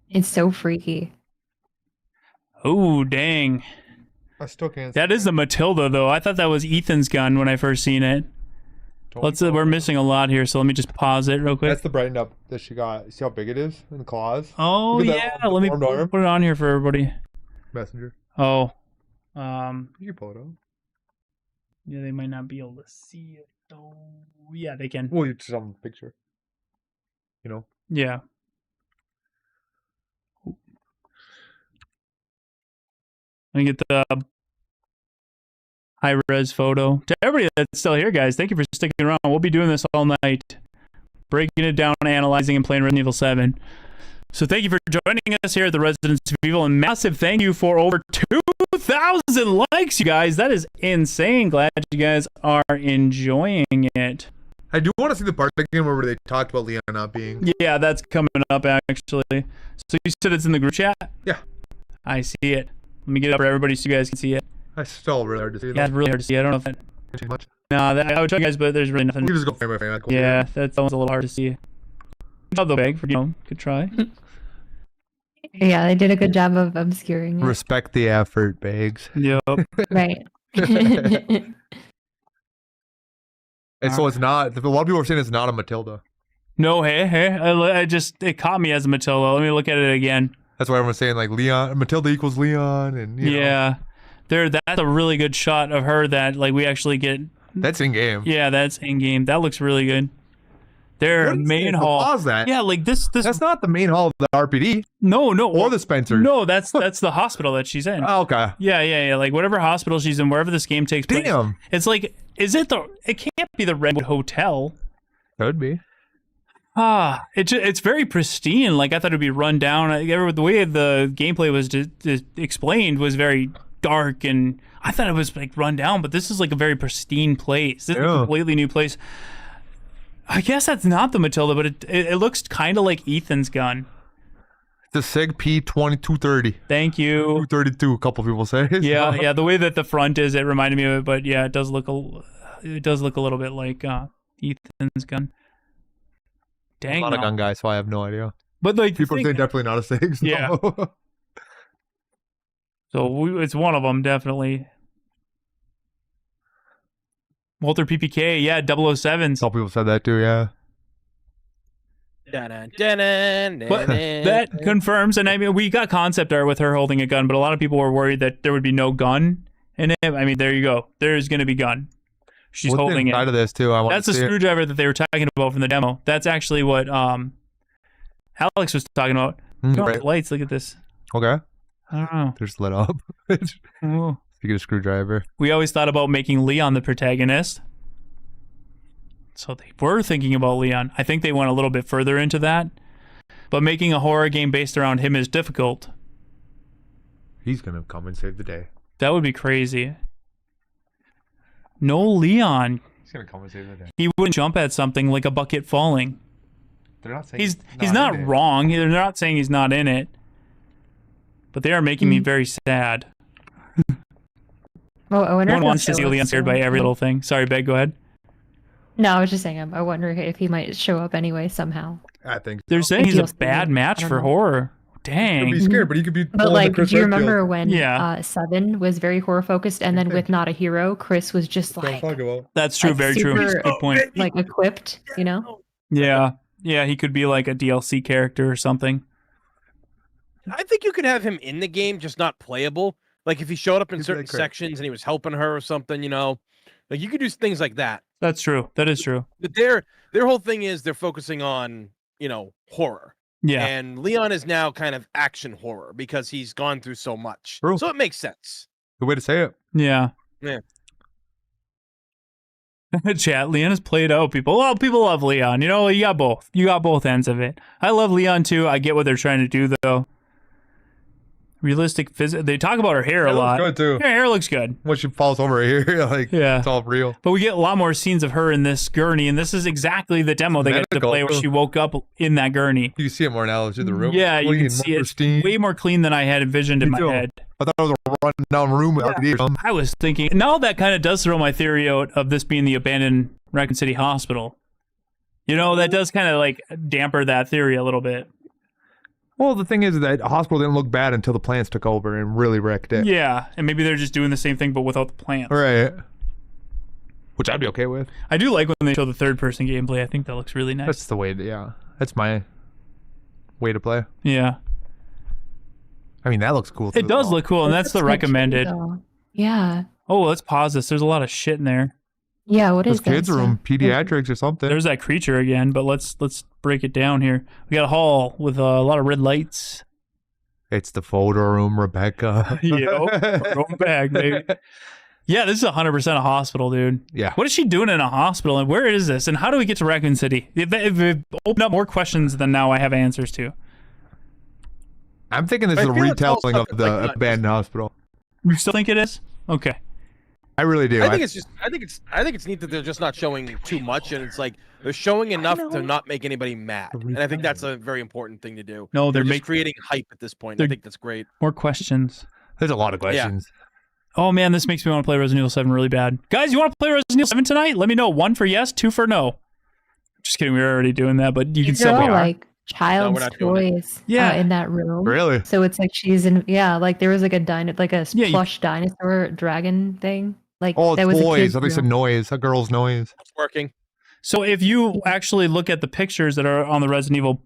It's so freaky. Oh, dang. I still can't. That is the Matilda, though. I thought that was Ethan's gun when I first seen it. We're missing a lot here, so let me just pause it real quick. That's the brightened up that she got. See how big it is in the claws? Oh, yeah. Let me put it on here for everybody. Messenger. Oh. You can pull it up. Yeah, they might not be able to see it, though. Yeah, they can. Well, it's on the picture. You know? Yeah. Let me get the high-res photo. To everybody that's still here, guys, thank you for sticking around. We'll be doing this all night. Breaking it down, analyzing, and playing Resident Evil 7. So thank you for joining us here at the Residence of Evil, and massive thank you for over 2,000 likes, you guys. That is insane. Glad you guys are enjoying it. I do want to see the part again where they talked about Leon not being. Yeah, that's coming up, actually. So you said it's in the group chat? Yeah. I see it. Let me get it up for everybody so you guys can see it. That's still really hard to see. Yeah, it's really hard to see. I don't know if that... Too much. No, I would show you guys, but there's really nothing. We just go frame by frame. Yeah, that's almost a little hard to see. Good job, though, Beg, for, good try. Yeah, they did a good job of obscuring it. Respect the effort, Bags. Yep. Right. And so it's not. A lot of people are saying it's not a Matilda. No, hey. It caught me as a Matilda. Let me look at it again. That's why everyone's saying like Leon, Matilda equals Leon, and you know. That's a really good shot of her that like we actually get. That's in game. Yeah, that's in game. That looks really good. Their main hall. Pause that. Yeah, like this. That's not the main hall of the RPD. No. Or the Spencer. No, that's the hospital that she's in. Oh, okay. Yeah. Like whatever hospital she's in, wherever this game takes place. Damn. It's like, it can't be the Redwood Hotel. Could be. It's very pristine. Like I thought it'd be run down. The way the gameplay was explained was very dark, and I thought it was like run down. But this is like a very pristine place. This is a completely new place. I guess that's not the Matilda, but it looks kind of like Ethan's gun. The SIG P2230. Thank you. 232. A couple people say. Yeah. The way that the front is, it reminded me of it. But yeah, it does look a little bit like Ethan's gun. Dang. I'm not a gun guy, so I have no idea. But like people say definitely not a SIG. So. Yeah. So it's one of them, definitely. Walter PPK, yeah, 007s. Some people said that too, yeah. But that confirms, and I mean, we got concept art with her holding a gun, but a lot of people were worried that there would be no gun in it. I mean, there you go. There's going to be gun. She's holding it. Of this too. That's the screwdriver that they were talking about from the demo. That's actually what Alex was talking about. Right. Lights, look at this. Okay. I don't know. They're just lit up. Oh. You get a screwdriver. We always thought about making Leon the protagonist. So they were thinking about Leon. I think they went a little bit further into that. But making a horror game based around him is difficult. He's going to come and save the day. That would be crazy. No Leon. He's going to come and save the day. He wouldn't jump at something like a bucket falling. They're not saying he's not wrong. They're not saying he's not in it. But they are making me very sad. Well, I wonder no one if wants to see Leon scared by every little thing. Sorry, Beg, go ahead. No, I was just saying, I wonder if he might show up anyway somehow. I think they're saying he's a bad match for horror. Dang. He could be scared, but he could be. But like, do you remember when 7 was very horror focused, and then with Not a Hero, Chris was just like. That's true. Like, very true. super, Good point. Like equipped, you know. Yeah. He could be like a DLC character or something. I think you could have him in the game, just not playable. Like if he showed up in certain sections and he was helping her or something, you know, like you could do things like that. That's true. That is true. But their whole thing is they're focusing on, you know, horror. Yeah. And Leon is now kind of action horror because he's gone through so much. True. So it makes sense. Good way to say it. Yeah. Yeah. Chat, Leon is played out, people. Well, people love Leon. You know, you got both. You got both ends of it. I love Leon too. I get what they're trying to do though. Realistic physics. They talk about her hair a lot. Looks good too. Her hair looks good. When she falls over here, like it's all real. But we get a lot more scenes of her in this gurney, and this is exactly the demo they got to play where she woke up in that gurney. You can see it more now through the room. Yeah, you can see it way more clean than I had envisioned in my head. I thought it was a run-down room with RPD or something. I was thinking, now that kind of does throw my theory out of this being the abandoned Raccoon City Hospital. You know, that does kind of like damper that theory a little bit. Well, the thing is that hospital didn't look bad until the plants took over and really wrecked it. Yeah, and maybe they're just doing the same thing but without the plants. Right. Which I'd be okay with. I do like when they show the third-person gameplay. I think that looks really nice. That's the way, yeah. That's my way to play. Yeah. I mean, that looks cool. It does look cool, and that's the recommended. Yeah. Oh, let's pause this. There's a lot of shit in there. Yeah, what is that? Kids room, pediatrics or something. There's that creature again, but let's break it down here. We got a hall with a lot of red lights. It's the photo room, Rebecca. Going back, baby. Yeah, this is 100% a hospital, dude. Yeah. What is she doing in a hospital, and where is this, and how do we get to Raccoon City? They've opened up more questions than now I have answers to. I'm thinking this is a retelling of the abandoned hospital. You still think it is? Okay. I really do. I think it's neat that they're just not showing too much, and it's like they're showing enough to not make anybody mad. And I think that's a very important thing to do. No, they're just creating hype at this point. I think that's great. More questions. There's a lot of questions. Yeah. Oh man, this makes me want to play Resident Evil 7 really bad. Guys, you want to play Resident Evil 7 tonight? Let me know. 1 for yes, 2 for no. Just kidding. We were already doing that, but you can still all like child's toys in that room. Really? So it's like she's in like there was like a plush dinosaur dragon thing. Like that was toys. A I think it's a noise. A girl's noise. It's working. So if you actually look at the pictures that are on the Resident Evil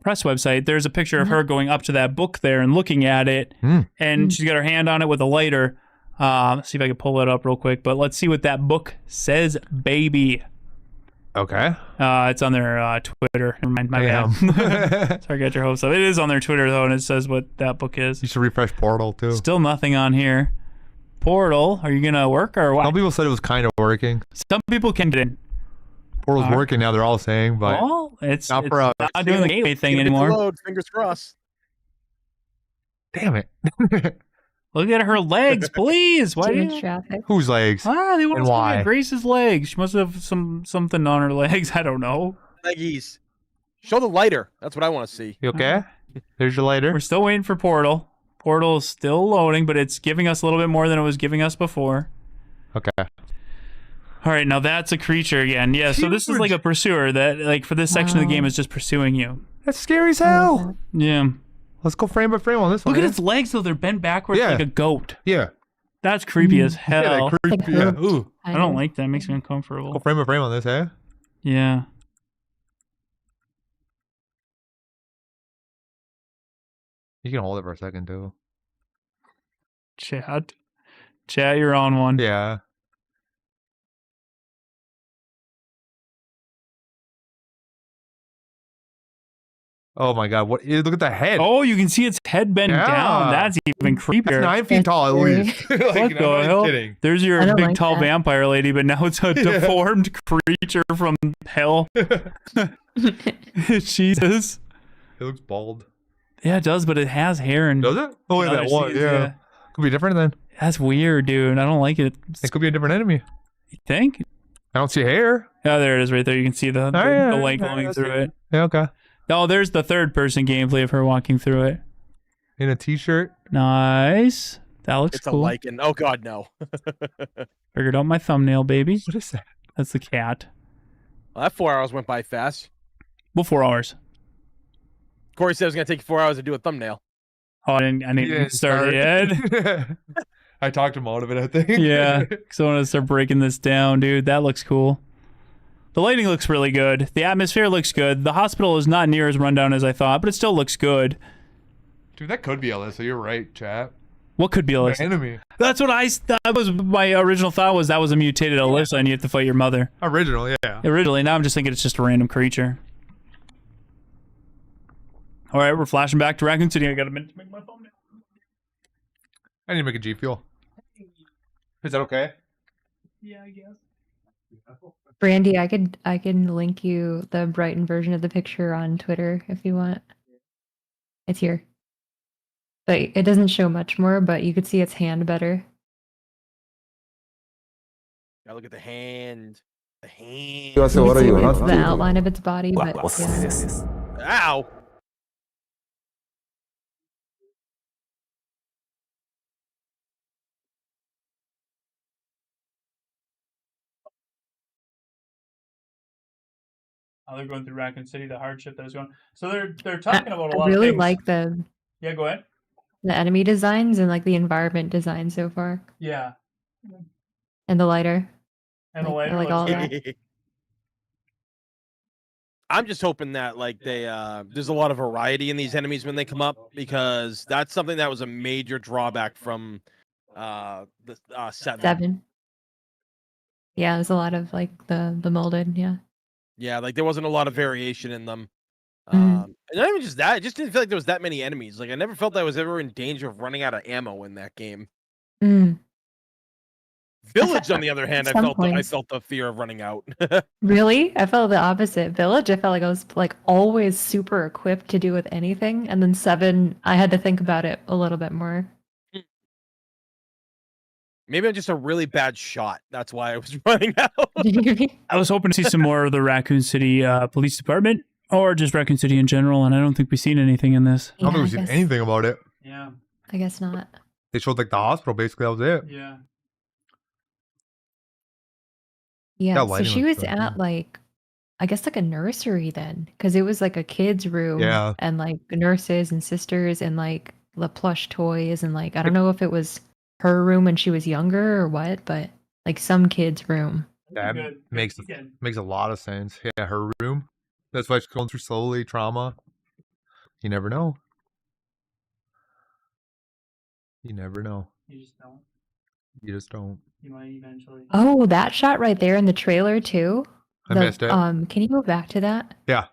press website, there's a picture of her going up to that book there and looking at it, and she's got her hand on it with a lighter. Let's see if I can pull it up real quick, but let's see what that book says, baby. Okay. It's on their Twitter. Never mind, my bad. Sorry, got your hopes up. It is on their Twitter, though, and it says what that book is. You should refresh Portal, too. Still nothing on here. Portal, are you going to work or what? Some people said it was kind of working. Some people can get in. Portal's working now, they're all saying, but it's not for us. Not doing the gateway thing anymore. Load, fingers crossed. Damn it. Look at her legs, please. Why Whose legs? They want and to why? look at Grace's legs. She must have something on her legs. I don't know. Leggies. Show the lighter. That's what I want to see. You okay? There's your lighter. We're still waiting for Portal. Portal is still loading, but it's giving us a little bit more than it was giving us before. Okay. All right, now that's a creature again. Yeah, so this is like a pursuer that, like, for this section of the game is just pursuing you. That's scary as hell. Yeah. Let's go frame by frame on this one. Look at its legs, though. They're bent backwards like a goat. Yeah. That's creepy as hell. Yeah. Ooh. I don't like that. It makes me uncomfortable. Go frame by frame on this, eh? Yeah. You can hold it for a second, too. Chat, you're on one. Yeah. Oh my god, what? Look at the head. Oh, you can see its head bent down. That's even creepier. It's 9 feet tall at least. What the hell? Kidding. There's your big tall vampire lady, but now it's a deformed creature from hell. Jesus. It looks bald. Yeah, it does, but it has hair. And does it? Oh, wait, that one. Yeah. Could be different then. That's weird, dude. I don't like it. It could be a different enemy. You think? I don't see hair. Oh, there it is right there. You can see the light going through it. Yeah, okay. Oh, there's the third-person gameplay of her walking through it. In a t-shirt. Nice. That looks cool. It's a lichen. Oh, God, no. Figured out my thumbnail, baby. What is that? That's the cat. Well, that 4 hours went by fast. Well, 4 hours. Corey said it was going to take 4 hours to do a thumbnail. Oh, I didn't start yet. I talked him out of it, I think. Yeah, because I want to start breaking this down, dude. That looks cool. The lighting looks really good. The atmosphere looks good. The hospital is not near as rundown as I thought, but it still looks good. Dude, that could be Alyssa. You're right, chat. What could be Alyssa? Enemy. That's what that was my original thought was that was a mutated Alyssa and you have to fight your mother. Original, yeah. Originally. Now I'm just thinking it's just a random creature. All right, we're flashing back to Raccoon City. I got a minute to make my thumbnail. I need to make a G Fuel. Is that okay? Yeah, I guess. Brandy, I can link you the Brighton version of the picture on Twitter if you want. It's here. But it doesn't show much more, but you could see its hand better. Gotta look at the hand. The hand. You can see the outline of its body, but yeah. Ow! Oh, they're going through Raccoon City, the hardship that was going. So they're talking about a I lot really of things. like the Yeah, go ahead. enemy designs and like the environment design so far, Yeah. and the lighter. And the I lighter like looks all great. that. I'm just hoping that like there's a lot of variety in these enemies when they come up, because that's something that was a major drawback from the 7. 7. Yeah, there's a lot of like the molded. Yeah. Yeah, like there wasn't a lot of variation in them. Mhm. And not even just that, I just didn't feel like there was that many enemies. Like I never felt I was ever in danger of running out of ammo in that game. Mm. Village, on the other hand, I some felt points. the fear of running out. Really? I felt the opposite. Village, I felt like I was like always super equipped to do with anything, and then 7, I had to think about it a little bit more. Maybe I'm just a really bad shot. That's why I was running out. I was hoping to see some more of the Raccoon City Police Department, or just Raccoon City in general, and I don't think we've seen anything in this. I don't think we've I seen guess- anything about it. Yeah. I guess not. They showed like the hospital, basically. That was it. Yeah. Yeah, That so lighting she looks was good, at like, I guess like a nursery then, because it was like a kid's room, Yeah. and like nurses and sisters and like the plush toys, and like I don't know if it was her room when she was younger or what, but like some kid's room. That Good. makes Good. makes a lot of sense. Yeah, her room. That's why she's going through slowly trauma. You never know. You never know. You just don't. You just don't. You might eventually. Oh, that shot right there in the trailer too. I missed it. Can you go back to that? Yeah,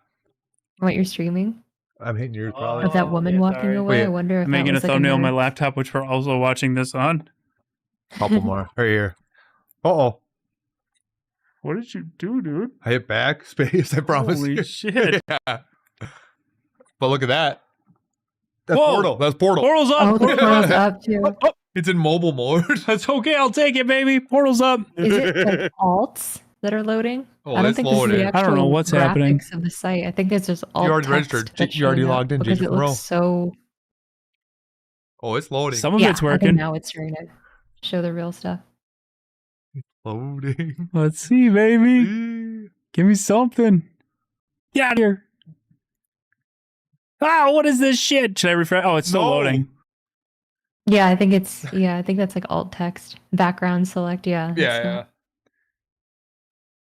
What you're streaming? I'm hitting yours probably. Of that woman yeah, walking sorry. away? Wait, I wonder if I'm that making a was like thumbnail on my nerve. laptop, which we're also watching this on. Couple more. Right here. Oh, What did you do, dude? I hit back space. I promise. Holy you. shit. Yeah. But look at that. That's Whoa. Portal. That's Portal. Portal's up. Oh, the portal's up too. It's in mobile mode. That's okay. I'll take it, baby. Portal's up. Is it like alts that are loading? Oh, I don't it's think this is loading. the I actual don't know what's happening. graphics of the site. I think it's just alt already text registered. that's You already showing up logged in, because Jason it looks Pro. so. Oh, it's loading. Some of Yeah, it's I think working. now it's starting to show the real stuff. Loading. Let's see, baby. Give me something. Get out of here. Ah, what is this shit? Should I refresh? Oh, it's still No. loading. Yeah, I think it's I think that's like alt text background select. Yeah. that's Yeah, not- yeah.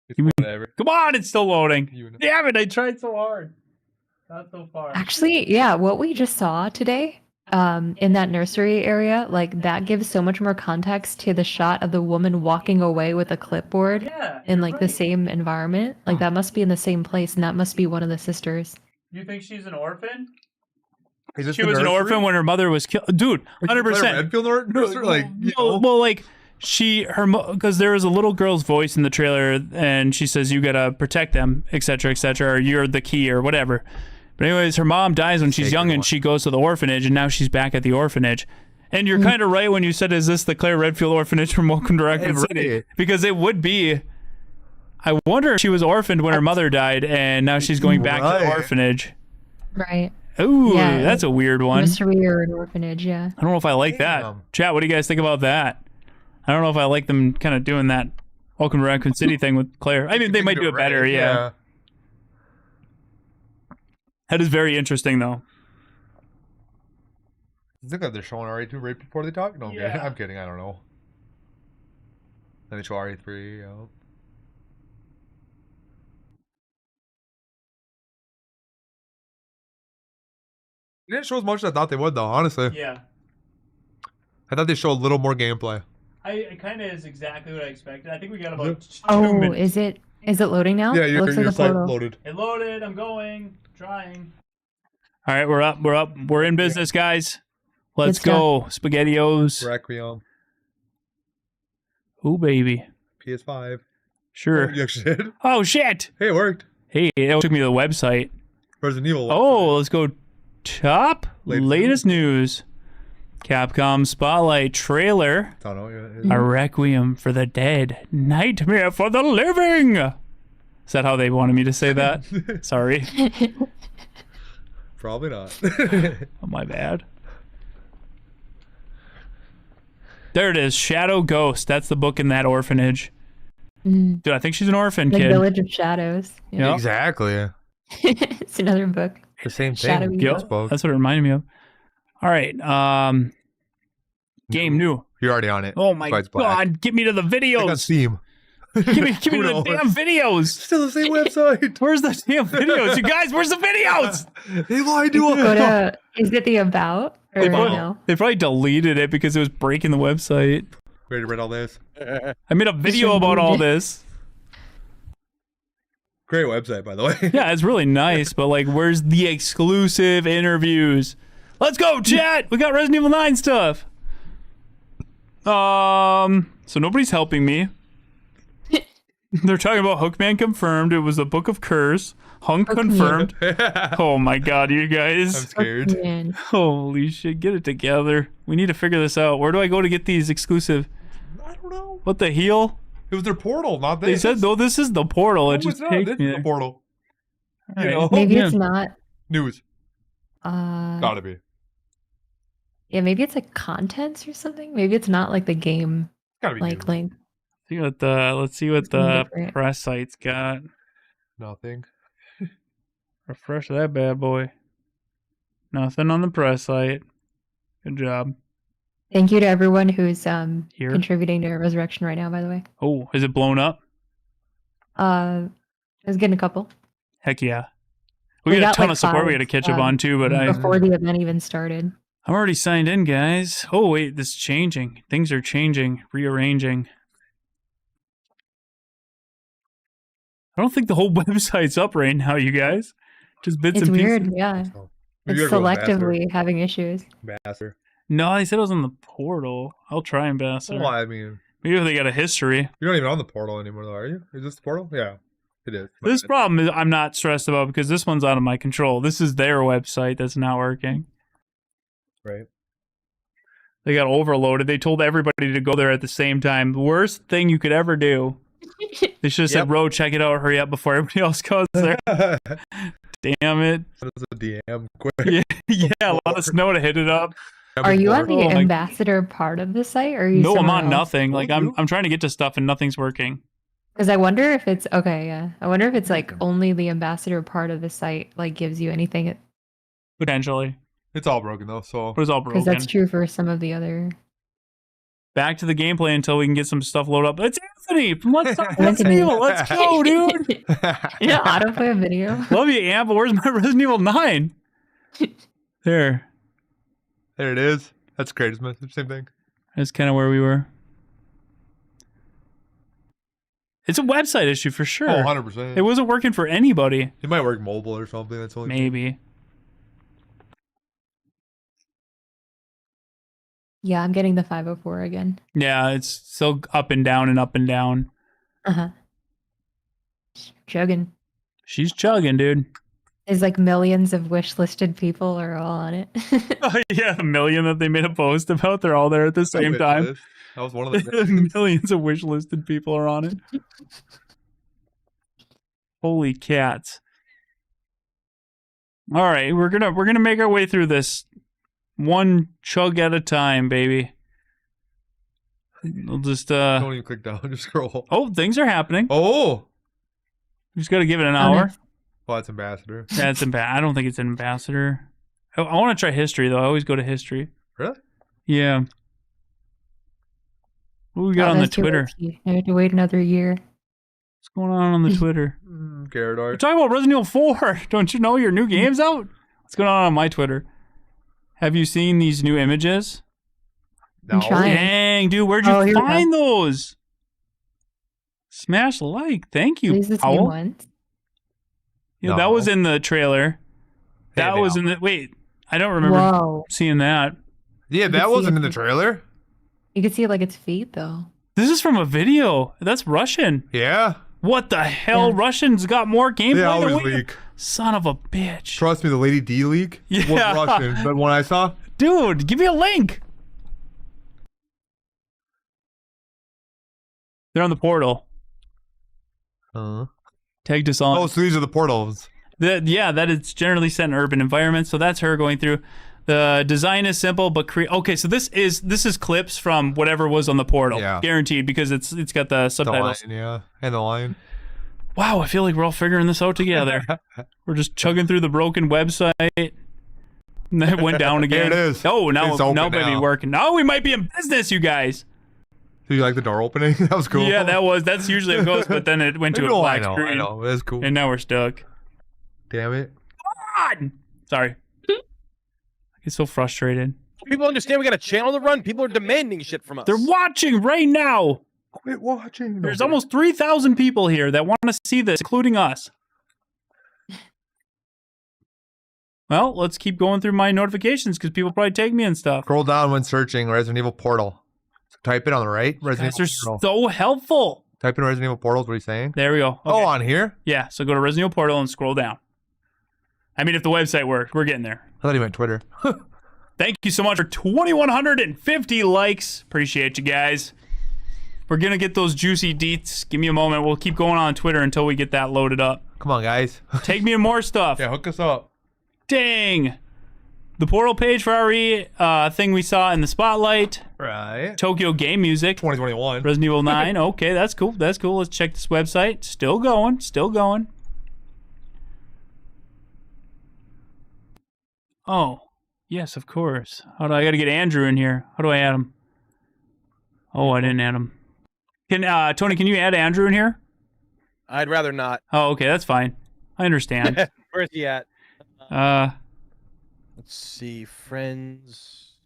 It's You mean- whatever. Come on, it's still loading. You know. Damn it, I tried so hard. Not so far. Actually, yeah, what we just saw today, in that nursery area, like that gives so much more context to the shot of the woman walking away with a clipboard Yeah. in you're like the right. same environment. Like that must be in the same place, and that must be one of the sisters. You think she's an orphan? Is this She the was an nursery? orphan when her mother was killed. Dude, Like, 100%. Redfield nursery? Like, you No, know? well, like because there was a little girl's voice in the trailer, and she says you gotta protect them, etc., or you're the key or whatever. But anyways, her mom dies when she's Sacred young, and one. she goes to the orphanage, and now she's back at the orphanage. And you're kind of right when you said, "Is this the Claire Redfield orphanage from Welcome to Raccoon City?" Right. Because it would be. I wonder if she was orphaned when her mother died, and now she's going back to the Right. orphanage. Right. Ooh, Yeah, that's a weird one. Nursery or an orphanage, yeah. I don't know if I like that. Damn. Chat, what do you guys think about that? I don't know if I like them kind of doing that Welcome to Raccoon City thing with Claire. I mean, they might do it better, right, yeah. That is very interesting, though. I think that they're showing RE2 right before they talk. No, I'm kidding. Yeah. I'm kidding. I don't know. Then they show RE3. Yeah. They didn't show as much as I thought they would, though. Honestly, Yeah. I thought they show a little more gameplay. It kind of is exactly what I expected. I think we got about 2 Oh, minutes. is it loading now? Yeah, It your looks like the site portal. loaded. It loaded. I'm going. Trying. All right, we're up. We're up. We're in business, guys. Let's Good stuff. go. SpaghettiOs. Requiem, Ooh, baby. PS5. Sure. Oh, you actually did. Oh, shit. Hey, it worked. Hey, it took me to the website. Resident Evil. Oh, let's go top Latest latest news. Capcom Spotlight trailer. I don't know. A Requiem for the Dead. Nightmare for the Living. Is that how they wanted me to say that? Sorry. Probably not. Oh, my bad. There it is. Shadow Ghost. That's the book in that orphanage. Dude, I think she's an orphan Like kid. Village of Shadows. Yeah. Yep. Exactly. It's another book. The same Shadowy thing. Yep. book. That's what it reminded me of. All right. Game new. You're already on it. Oh my That's why it's black. God! Get me to the Click on videos. Steam. Give me Who the knows? damn videos. Still the same website. Where's the damn videos? You guys, where's the videos? They lied to Go us. to, is it the about? Or no? They probably deleted it because it was breaking the website. Ready to read all this? I made a video about all this. Great website, by the way. Yeah, it's really nice, but like, where's the exclusive interviews? Let's go, chat! We got Resident Evil 9 stuff. So nobody's helping me. They're talking about Hookman confirmed. It was a Book of Curse. Hunk confirmed. Oh my God, you guys. I'm scared. Hookman. Holy shit, get it together. We need to figure this out. Where do I go to get these exclusive? I don't know. What the heel? It was their portal, not this. They said, no, this is the portal. It No, just it's not. takes This me is there. the portal. All You right. know? Maybe Yeah. it's not. News. Uh, Gotta be. yeah, maybe it's like contents or something. Maybe it's not like the game Gotta be like news. link. Let's see what Something the different. press site's got. Nothing. Refresh that bad boy. Nothing on the press site. Good job. Thank you to everyone who's Here. contributing to Resurrection right now, by the way. Oh, is it blown up? I was getting a couple. Heck yeah. We We got a got, ton like, of support we got to 5, catch up on too, but Before the event even started. I'm already signed in, guys. Oh wait, this is changing. Things are changing, rearranging. I don't think the whole website's up right now, you guys. Just bits It's and pieces. weird, yeah. Maybe It's you gotta go with selectively having issues. Master. No, they said it was on the portal. I'll try Ambassador. Well, I mean, Maybe if they got a history. you're not even on the portal anymore, though, are you? Is this the portal? Yeah, it is. My This bad. problem is I'm not stressed about because this one's out of my control. This is their website that's not working. Right. They got overloaded. They told everybody to go there at the same time. The worst thing you could ever do. They should have said, Yep. Ro, check it out. Hurry up before everybody else goes there. Damn it. That's a DM quick. Yeah, let us know to hit it up. Are you on the Oh my- ambassador part of the site, or are you? No, I'm somewhere on else? nothing. Like I'm trying to get to stuff and nothing's working. Because I wonder if it's okay. Yeah, I wonder if it's like only the ambassador part of the site like gives you anything. Potentially. It's all broken though, so It was all Because broken. that's true for some of the other. Back to the gameplay until we can get some stuff loaded up. It's Anthony from Let's Talk Resident Anthony. Evil. Let's go, dude. Yeah, autoplay a video. Love you, Amp, but where's my Resident Evil 9? There. There it is. That's Kratos' message. Same thing. That's kind of where we were. It's a website issue for sure. Oh, 100%. It wasn't working for anybody. It might work mobile or something. That's only Maybe. Yeah, I'm getting the 504 again. Yeah, it's still up and down and up and down. Chugging. She's chugging, dude. There's like millions of wish listed people are all on it. Oh, yeah, a million that they made a post about. They're all there at the same time. That was one of the Millions of wish listed people are on it. Holy cats. All right, we're gonna make our way through this one chug at a time, baby. We'll just Don't even click down. Just scroll. Oh, things are happening. Oh. We just gotta give it an hour. Well, that's ambassador. Yeah, it's I don't think it's an ambassador. I want to try history though. I always go to history. Really? Yeah. What we got on the Twitter? I have to wait another year. What's going on the Twitter? Garrador. We're talking about Resident Evil 4. Don't you know your new game's out? What's going on my Twitter? Have you seen these new images? No. Dang, dude, where'd you Oh, here we find those? Smash like. Thank you, These the same Powell. ones. Yeah, No. that was in the trailer. That Hey, was now. in the... Wait, I don't remember Whoa. seeing that. Yeah, can that see wasn't it. in the trailer. You can see like its feet though. This is from a video. That's Russian. Yeah. What the hell? Yeah. Russians got more gameplay They than always we do? leak. Son of a bitch. Trust me, the Lady D leak Yeah. was Russian. But when I saw, Dude, give me a link. They're on the portal. Tagged us on. oh, so these are the portals. Yeah, that is generally set in urban environments. So that's her going through. The design is simple, but okay. So this is clips from whatever was on the portal, guaranteed, because it's got the subtitles. The line, yeah, and the line. Wow, I feel like we're all figuring this out together. We're just chugging through the broken website. And then it went down again. There it is. Oh, now It's maybe working. Now we might be in business, you guys. Do you like the door opening? That was cool. Yeah, that's usually how it goes, but then it went to a black screen. I know. That's cool. And now we're stuck. Damn it. God! Sorry. I get so frustrated. People understand we got a channel to run. People are demanding shit from us. They're watching right now. Quit watching. There's almost 3,000 people here that want to see this, including us. Well, let's keep going through my notifications because people probably tag me and stuff. Scroll down when searching Resident Evil Portal. So type it on the right. Resident Evil Portal. So helpful. Type in Resident Evil Portal. What are you saying? There we go. Okay. Oh, on here? Yeah. So go to Resident Evil Portal and scroll down. I mean, if the website works, we're getting there. I thought he meant Twitter. Thank you so much for 2,150 likes. Appreciate you guys. We're going to get those juicy deets. Give me a moment. We'll keep going on Twitter until we get that loaded up. Come on, guys. Take me to more stuff. Yeah, hook us up. Dang. The portal page for RE thing we saw in the Spotlight. Right. Tokyo Game Music. 2021. Resident Evil 9. Okay, that's cool. That's cool. Let's check this website. Still going. Still going. Oh, yes, of course. I got to get Andrew in here. How do I add him? Oh, I didn't add him. Tony, can you add Andrew in here? I'd rather not. Oh, okay, that's fine. I understand. Where's he at? Let's see. Friends.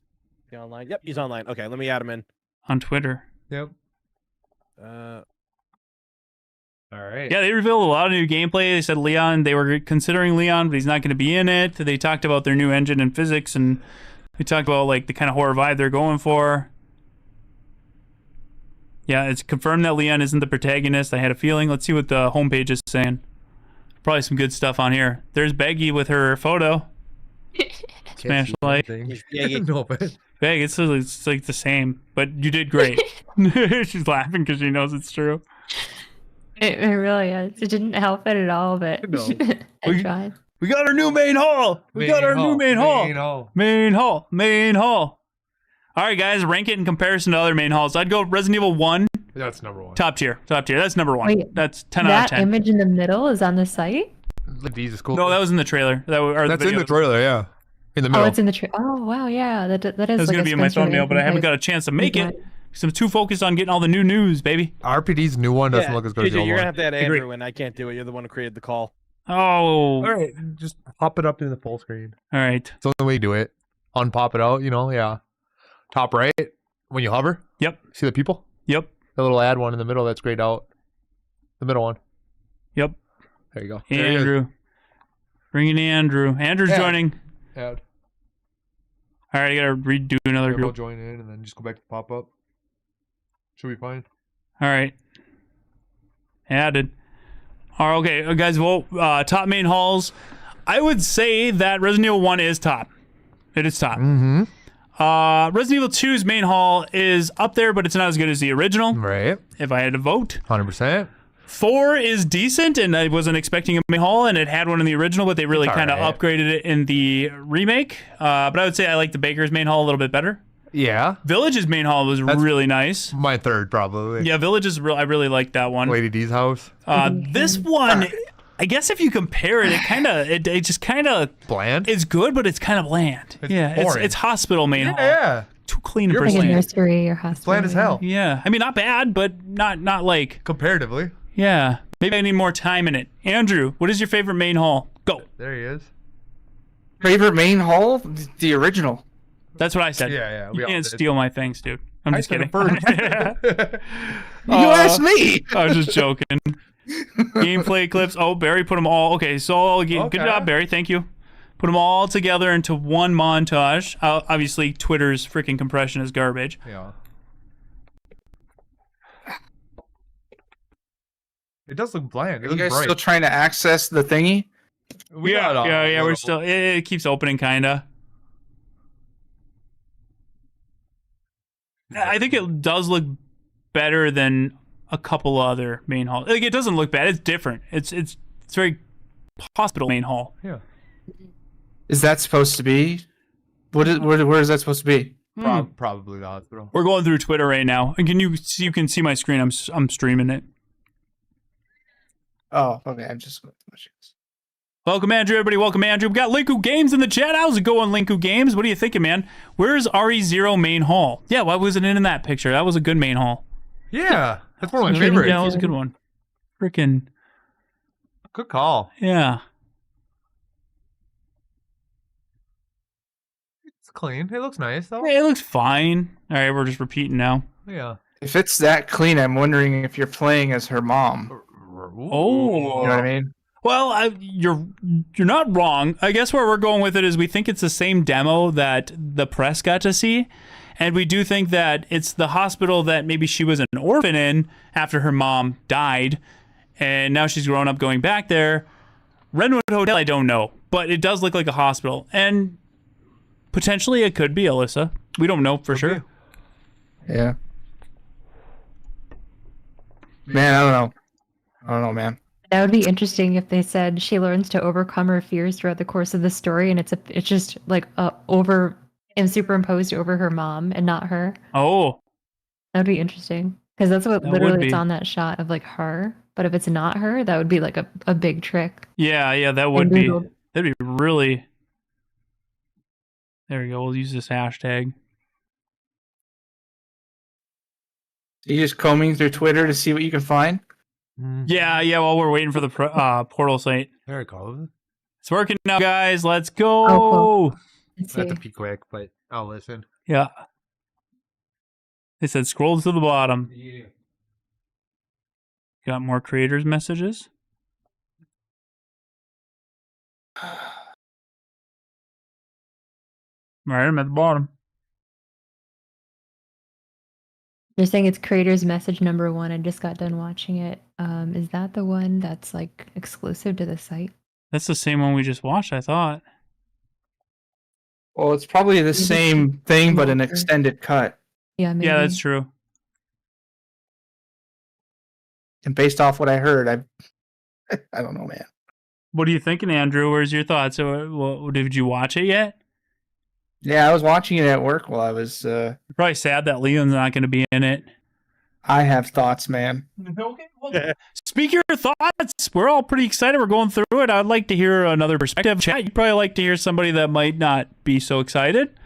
Is he online? Yep, he's online. Okay, let me add him in. On Twitter. Yep. All right. Yeah, they revealed a lot of new gameplay. They said they were considering Leon, but he's not going to be in it. They talked about their new engine and physics, and they talked about like the kind of horror vibe they're going for. Yeah, it's confirmed that Leon isn't the protagonist. I had a feeling. Let's see what the homepage is saying. Probably some good stuff on here. There's Beggy with her photo. Smash like. No, but Beg, it's like the same, but you did great. She's laughing because she knows it's true. It really is. It didn't help it at all, but No. I tried. We got our new main hall. Main hall. All right, guys, rank it in comparison to other main halls. I'd go Resident Evil 1. That's number 1. Top tier. That's number 1. Wait, that's 10 out of 10. That image in the middle is on the site? Jesus, cool. No, that was in the trailer. That's in the trailer, yeah. In the middle. Oh, it's in the trailer. Oh, wow, yeah. That is That's like going to be in my thumbnail, but I haven't got a chance to make it. Because I'm too focused on getting all the new news, baby. RPD's new one doesn't look as good as the JJ, old you're one. going to have to add Andrew in. I can't do it. You're the one who created the call. Oh. All right, just pop it up in the full screen. All right. It's the only way you do it. Unpop it out, yeah. Top right, when you hover. Yep. See the people? Yep. The little ad one in the middle that's grayed out. The middle one. Yep. There you go. Andrew. Bring in Andrew. Andrew's joining. Ad. All right, I got to redo another Go group. join in and then just go back to pop up. Should be fine. All right. Added. All right, okay, guys, vote top main halls. I would say that Resident Evil 1 is top. It is top. Mm-hmm. Resident Evil 2's main hall is up there, but it's not as good as the original. Right. If I had to vote. 100%. 4 is decent, and I wasn't expecting a main hall, and it had one in the original, but they really kind of upgraded it in the remake. But I would say I like the Baker's main hall a little bit better. Yeah. Village's main hall was really nice. My third, probably. Yeah, Village's I really liked that one. Lady D's house. This one, I guess if you compare it, it just kind of bland. It's good, but it's kind of bland. It's hospital main hall. Yeah. Too clean and Like a pristine. nursery or hospital. Bland as hell. Yeah, I mean not bad, but not like comparatively. Yeah, maybe I need more time in it. Andrew, what is your favorite main hall? Go. There he is. Favorite main hall? The original. That's what I said. Yeah. You can't steal my things, dude. I'm just kidding. You asked me. I was just joking. Gameplay clips. Oh, Barry put them all. Okay, so good job, Barry. Thank you. Put them all together into one montage. Obviously, Twitter's freaking compression is garbage. Yeah. It does look bland. Are you guys still trying to access the thingy? Yeah. We're still. It keeps opening, kinda. I think it does look better than a couple other main halls. Like it doesn't look bad. It's different. It's very hospital main hall. Yeah. Is that supposed to be Where is that supposed to be? Probably the hospital. We're going through Twitter right now, and you can see my screen. I'm streaming it. Oh, okay. I'm just. Welcome, Andrew. Everybody, welcome, Andrew. We got Linku Games in the chat. How's it going, Linku Games? What are you thinking, man? Where's RE0 main hall? Yeah, why wasn't it in that picture? That was a good main hall. Yeah, that's one of my favorites. Yeah, that was a good one. Freaking good call. Yeah. It's clean. It looks nice, though. Yeah, it looks fine. All right, we're just repeating now. Yeah. If it's that clean, I'm wondering if you're playing as her mom. Oh, you know what I mean? Well, you're not wrong. I guess where we're going with it is we think it's the same demo that the press got to see, and we do think that it's the hospital that maybe she was an orphan in after her mom died, and now she's grown up going back there. Redwood Hotel, I don't know, but it does look like a hospital, and potentially it could be Alyssa. We don't know for sure. Yeah. Man, I don't know, man. That would be interesting if they said she learns to overcome her fears throughout the course of the story, and it's just like superimposed over her mom and not her. Oh, that would be interesting because that's what That literally would it's be. on that shot of like her. But if it's not her, that would be like a big trick. Yeah, that would be. Google. That'd be really. There we go. We'll use this hashtag. So you just combing through Twitter to see what you can find? Yeah. While we're waiting for the portal site. There it goes. It's working now, guys. Let's go. Oh, cool. I have to be quick, but I'll listen. Yeah. They said scroll to the bottom. Yeah. Got more creators' messages. All right, I'm at the bottom. They're saying it's creator's message number 1. I just got done watching it. Is that the one that's like exclusive to the site? That's the same one we just watched, I thought. Well, it's probably the same thing, but an extended cut. Yeah, maybe. Yeah, that's true. And based off what I heard, I don't know, man. What are you thinking, Andrew? Where's your thoughts? Did you watch it yet? Yeah, I was watching it at work while I was. You're probably sad that Leon's not going to be in it. I have thoughts, man. Okay, well, speak your thoughts. We're all pretty excited. We're going through it. I'd like to hear another perspective. Chat, you'd probably like to hear somebody that might not be so excited.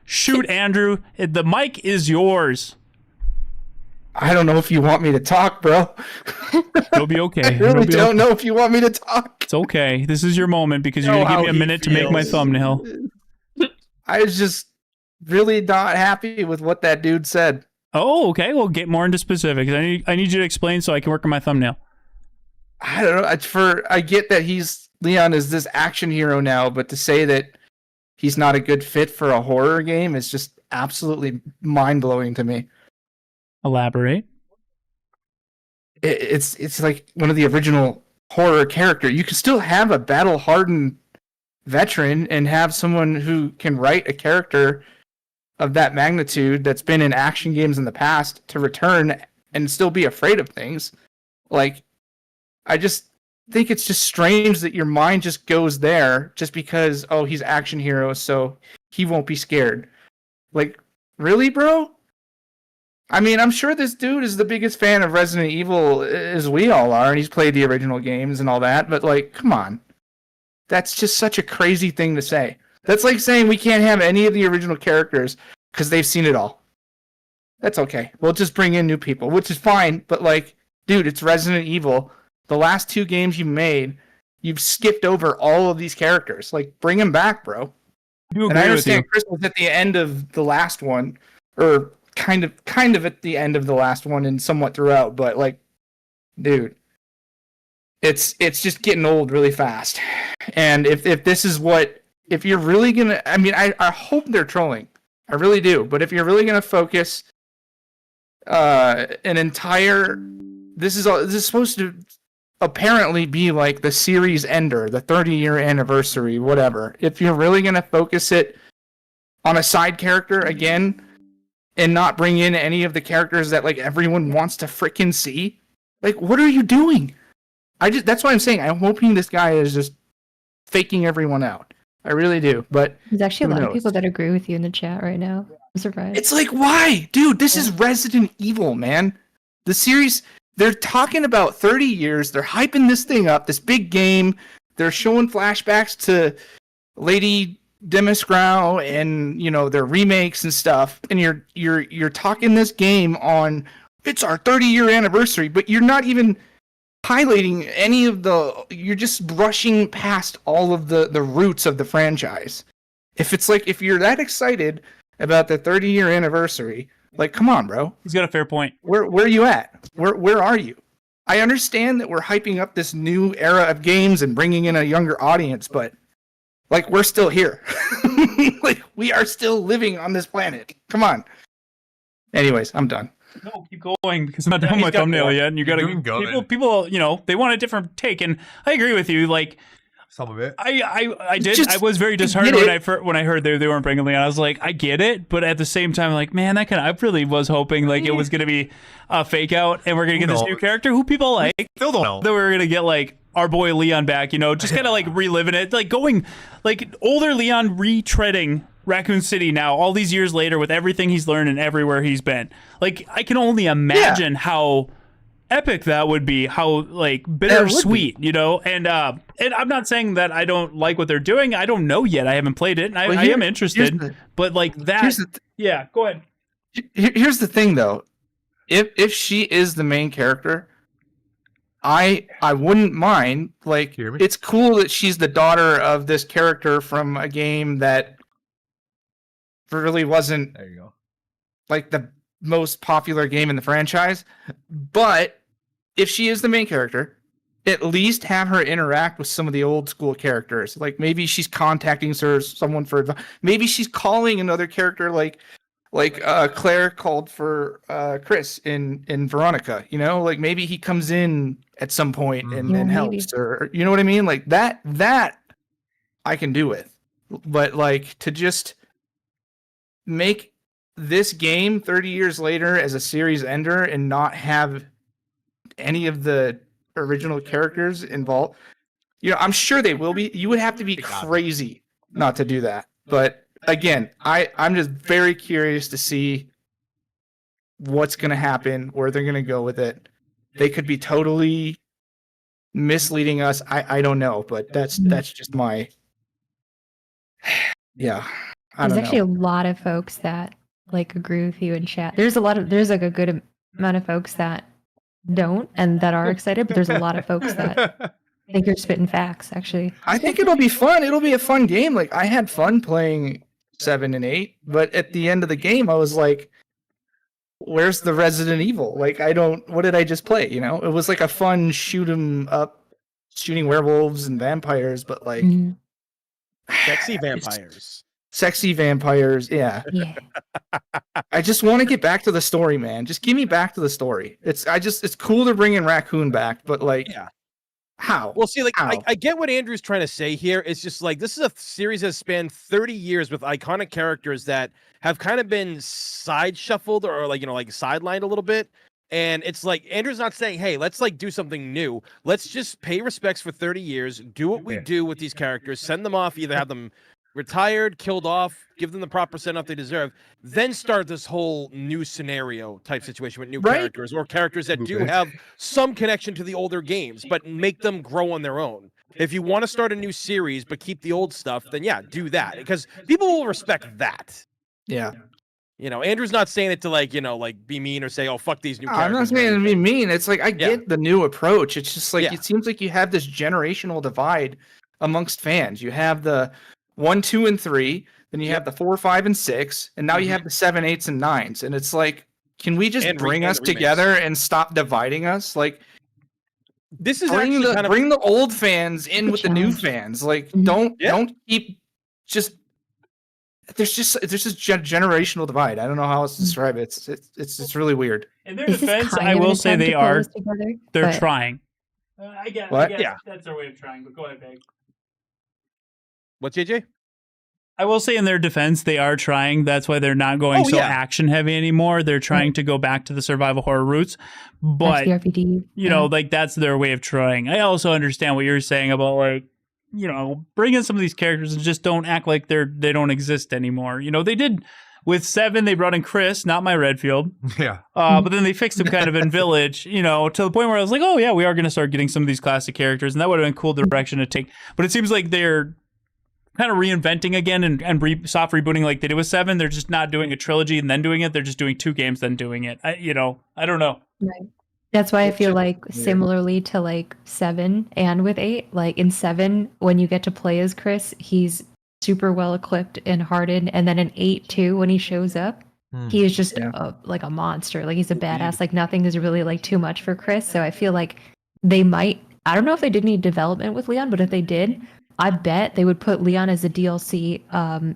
Shoot, Andrew. The mic is yours. I don't know if you want me to talk, bro. It'll be okay. I really don't know if you want me to talk. It's okay. This is your moment because you're going to give me a minute to make my thumbnail. I was just really not happy with what that dude said. Oh, okay. Well, get more into specifics. I need you to explain so I can work on my thumbnail. I don't know. I get that Leon is this action hero now, but to say that he's not a good fit for a horror game is just absolutely mind-blowing to me. Elaborate. It's like one of the original horror character. You can still have a battle-hardened veteran and have someone who can write a character of that magnitude that's been in action games in the past to return and still be afraid of things. Like, I just think it's just strange that your mind just goes there just because, oh, he's action hero, so he won't be scared. Like, really, bro? I mean, I'm sure this dude is the biggest fan of Resident Evil as we all are, and he's played the original games and all that, but like, come on. That's just such a crazy thing to say. That's like saying we can't have any of the original characters because they've seen it all. That's okay. We'll just bring in new people, which is fine, but like, dude, it's Resident Evil. The last 2 games you made, you've skipped over all of these characters. Like, bring them back, bro. And I understand Chris was at the end of the last one, or kind of at the end of the last one and somewhat throughout, but like, dude, it's just getting old really fast. And if this is if you're really gonna, I mean, I hope they're trolling, I really do, but if you're really gonna focus an entire, this is supposed to apparently be like the series ender, the 30-year anniversary, whatever. If you're really gonna focus it on a side character again and not bring in any of the characters that like everyone wants to freaking see, like, what are you doing? That's why I'm saying I'm hoping this guy is just faking everyone out. I really do. But There's actually a who lot of knows? people that agree with you in the chat right now. I'm surprised. It's like, why? Dude, this is Resident Evil, man. The series, they're talking about 30 years. They're hyping this thing up, this big game. They're showing flashbacks to Lady Demisgrau and, you know, their remakes and stuff. And you're talking this game on, it's our 30-year anniversary, but you're not even highlighting any of you're just brushing past all of the roots of the franchise. If you're that excited about the 30-year anniversary, like, come on, bro. He's got a fair point. Where are you at? Where are you? I understand that we're hyping up this new era of games and bringing in a younger audience, but like, we're still here. Like, we are still living on this planet. Come on. Anyways, I'm done. No, keep going because I'm not done with my thumbnail yet, and you got to people. You know, they want a different take, and I agree with you. Like, some of it. I did. I was very disheartened when I heard they weren't bringing Leon. I was like, I get it, but at the same time, like, man, I really was hoping like it was gonna be a fake out, and we're gonna get this new character who people like. Still don't know that we're gonna get like our boy Leon back. You know, just kind of like reliving it, like going like older Leon retreading Raccoon City now, all these years later, with everything he's learned and everywhere he's been. Like, I can only imagine how epic that would be, how like bittersweet, you know. And I'm not saying that I don't like what they're doing. I don't know yet. I haven't played it, and I am interested. But like that, yeah. Go ahead. Here's the thing, though. If she is the main character, I wouldn't mind. Like, it's cool that she's the daughter of this character from a game that really wasn't like the most popular game in the franchise. But if she is the main character, at least have her interact with some of the old school characters. Like, maybe she's contacting someone for advice. Maybe she's calling another character like Claire called for Chris in Veronica, you know, like maybe he comes in at some point and helps, or you know what I mean? Like that I can do with. But like, to just make this game 30 years later as a series ender and not have any of the original characters involved, you know, I'm sure they will be. You would have to be crazy not to do that. But again, I'm just very curious to see what's going to happen, where they're going to go with it. They could be totally misleading us. I don't know, but that's just my There's actually a lot of folks that like agree with you in chat. There's like a good amount of folks that don't and that are excited, but there's a lot of folks that think you're spitting facts, actually. I think it'll be fun. It'll be a fun game. Like, I had fun playing 7 and 8, but at the end of the game, I was like, where's the Resident Evil? Like, what did I just play? You know, it was like a fun shoot 'em up, shooting werewolves and vampires, but like sexy vampires. Sexy vampires, yeah. I just want to get back to the story, man. Just give me back to the story. It's cool to bring in Raccoon back, but like, how? Well, see, like, I get what Andrew's trying to say here. It's just like, this is a series that spanned 30 years with iconic characters that have kind of been side shuffled or like, you know, like sidelined a little bit. And it's like, Andrew's not saying, hey, let's like do something new. Let's just pay respects for 30 years, do what we do with these characters, send them off, either have them retired, killed off, give them the proper send off they deserve, then start this whole new scenario type situation with new characters, or characters that do have some connection to the older games, but make them grow on their own. If you want to start a new series but keep the old stuff, then yeah, do that, because people will respect that. Yeah. You know, Andrew's not saying it to like, you know, like be mean or say, oh, fuck these new characters. I'm not saying it to be mean. It's like, I get the new approach. It's just like, it seems like you have this generational divide amongst fans. You have the 1, 2, and 3, then you have the 4, 5, and 6, and now you have the 7, 8s, and 9s. And it's like, can we just bring us together and stop dividing us? Like, this is bring the old fans in with the new fans. Like, don't keep just. There's just generational divide. I don't know how else to describe it. It's really weird. In their defense, I will say they're trying. I guess that's their way of trying. But go ahead, Big. What, JJ? I will say in their defense, they are trying. That's why they're not going action heavy anymore. They're trying to go back to the survival horror roots. But, you know, like, that's their way of trying. I also understand what you're saying about, like, bring in some of these characters and just don't act like they don't exist anymore. They did with 7. They brought in Chris, not my Redfield. Yeah. But then they fixed him kind of in Village. To the point where I was like, oh yeah, we are going to start getting some of these classic characters, and that would have been a cool direction to take. But it seems like they're kind of reinventing again and soft rebooting like they did with 7. They're just not doing a trilogy and then doing it. They're just doing 2 games then doing it. I don't know. Right. That's why I feel like similarly to like 7 and with 8, like in 7, when you get to play as Chris, he's super well equipped and hardened. And then in 8 too, when he shows up, he is just like a monster. Like he's a badass. Like nothing is really like too much for Chris. So I feel like they might, I don't know if they did any development with Leon, but if they did, I bet they would put Leon as a DLC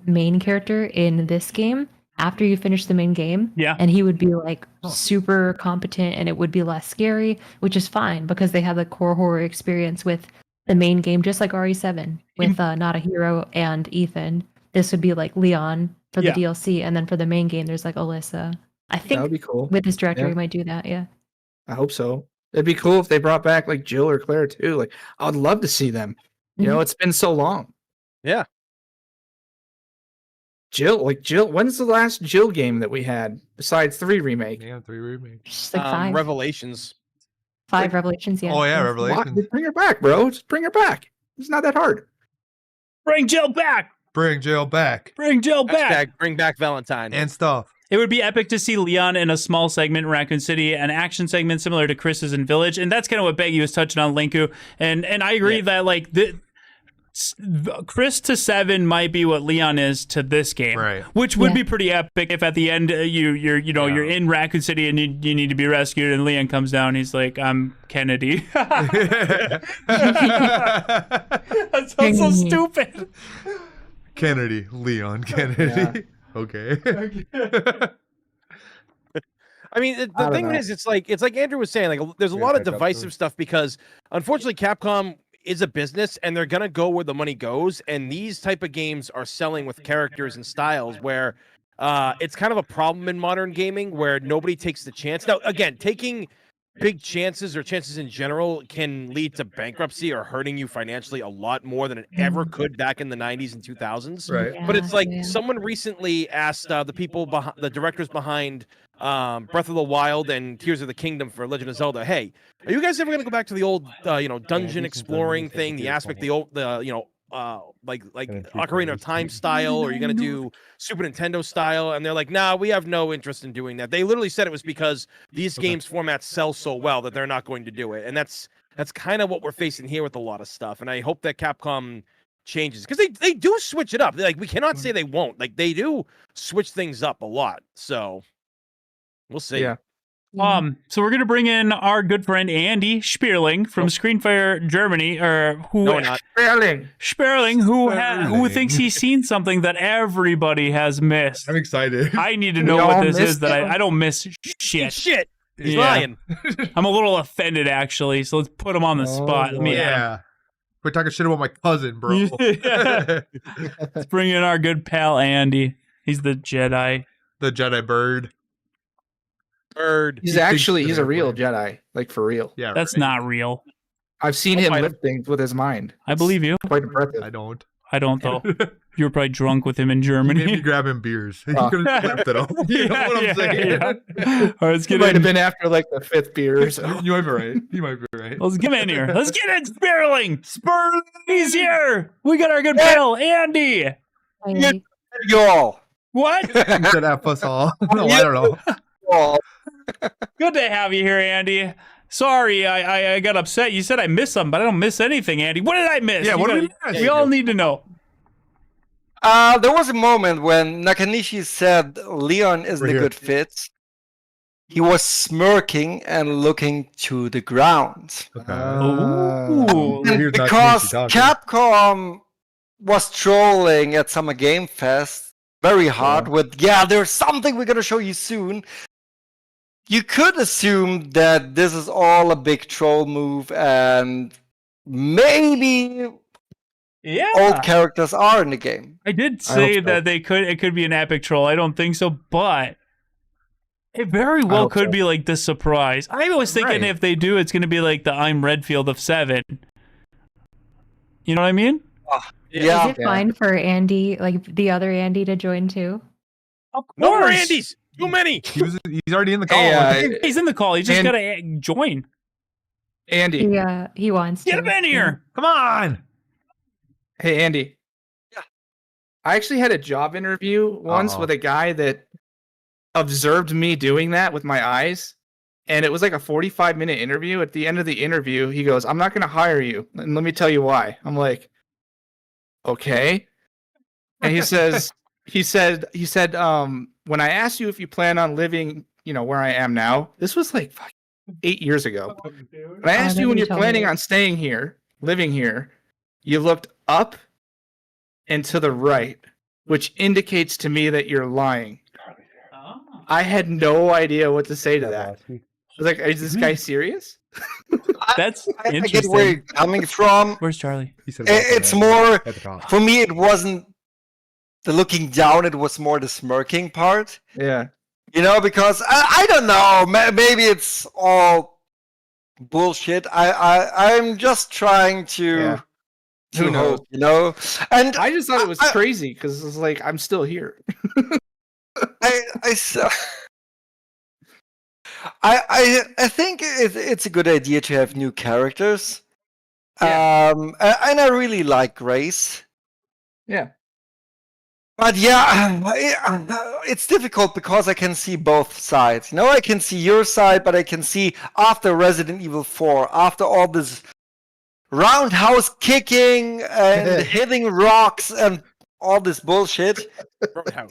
main character in this game after you finish the main game. Yeah. And he would be like super competent and it would be less scary, which is fine because they have the core horror experience with the main game, just like RE7 with Not a Hero and Ethan. This would be like Leon for the DLC, and then for the main game, there's like Alyssa. I think that would be cool. With this director, we might do that. Yeah. I hope so. It'd be cool if they brought back like Jill or Claire too. Like I would love to see them. It's been so long. Yeah. Jill, when's the last Jill game that we had besides 3 remake? Yeah, 3 remake. Just like 5. Revelations. 5 Revelations, yeah. Oh yeah, Revelations. Just bring her back, bro. Just bring her back. It's not that hard. Bring Jill back. Bring Jill back. Bring Jill back. Bring back Valentine. And stuff. It would be epic to see Leon in a small segment in Raccoon City, an action segment similar to Chris's in Village, and that's kind of what Beggy was touching on, Linku. And I agree that like Chris to 7 might be what Leon is to this game, right? Which would be pretty epic if at the end you're in Raccoon City and you need to be rescued, and Leon comes down. He's like, "I'm Kennedy." That sounds so stupid. Kennedy, Leon Kennedy. Okay. I mean, the thing is, it's like Andrew was saying, like there's a lot of divisive stuff because unfortunately Capcom is a business and they're gonna go where the money goes, and these type of games are selling with characters and styles where it's kind of a problem in modern gaming where nobody takes the chance. Now, again, taking big chances or chances in general can lead to bankruptcy or hurting you financially a lot more than it ever could back in the 90s and 2000s. Right. But it's like someone recently asked the directors behind Breath of the Wild and Tears of the Kingdom for Legend of Zelda, hey, are you guys ever gonna go back to the old dungeon exploring thing, the aspect, like Ocarina of Time style, or are you gonna do Super Nintendo style? And they're like, nah, we have no interest in doing that. They literally said it was because these games formats sell so well that they're not going to do it. And that's kind of what we're facing here with a lot of stuff. And I hope that Capcom changes, because they do switch it up. Like, we cannot say they won't. Like, they do switch things up a lot. So we'll see. Yeah. So we're gonna bring in our good friend Andy Sperling from Screenfire Germany, Sperling, who thinks he's seen something that everybody has missed. I'm excited. I need to know what this is that I don't miss shit. He's lying. I'm a little offended actually. So let's put him on the spot. Quit talking shit about my cousin, bro. Let's bring in our good pal Andy. He's the Jedi. The Jedi bird. He's a real Jedi, like for real. Yeah, that's not real. I've seen him lift things with his mind. I believe you. Quite impressive. I don't though. You were probably drunk with him in Germany. Maybe grabbing beers. You could have lifted him. You know what I'm saying? Yeah. All right, let's get might have been after like the 5th beer. So. You might be right. You might be right. Let's get in here. Let's get in, Sperling. He's here. We got our good pal Andy. Y'all. What? You said F us all. No, I don't know. Good to have you here, Andy. Sorry, I got upset. You said I missed something, but I don't miss anything, Andy. What did I miss? Yeah, what did we miss? We all need to know. There was a moment when Nakanishi said Leon isn't a good fit. He was smirking and looking to the ground. Okay. Because Capcom was trolling at Summer Game Fest very hard with, there's something we're going to show you soon. You could assume that this is all a big troll move and maybe old characters are in the game. I did say that it could be an epic troll. I don't think so, but it very well could be like the surprise. I was thinking if they do, it's going to be like the I'm Redfield of 7. You know what I mean? Yeah. Is it fine for Andy, like the other Andy, to join too? No more Andys. Too many. He's already in the call. Hey, he's in the call. He just got to join. Andy. Yeah, he wants Get to. him in here. Come on. Hey, Andy. Yeah. I actually had a job interview once with a guy that observed me doing that with my eyes. And it was like a 45-minute interview. At the end of the interview, he goes, "I'm not going to hire you. And let me tell you why." I'm like, okay. And he said, when I asked you if you plan on living, where I am now, this was like 8 years ago. When I asked you when you're planning on staying here, living here, you looked up and to the right, which indicates to me that you're lying. I had no idea what to say to that. I was like, is this guy serious? That's I get where you're coming from. Where's Charlie? He said, It's more, for me, it wasn't the looking down, it was more the smirking part. Yeah. Because I don't know, maybe it's all bullshit. I'm just trying to Who knows? hope, And I just thought it was crazy because it's like, I'm still here. I think it's a good idea to have new characters. And I really like Grace. Yeah. But it's difficult because I can see both sides. I can see your side, but I can see after Resident Evil 4, after all this roundhouse kicking and hitting rocks and all this bullshit,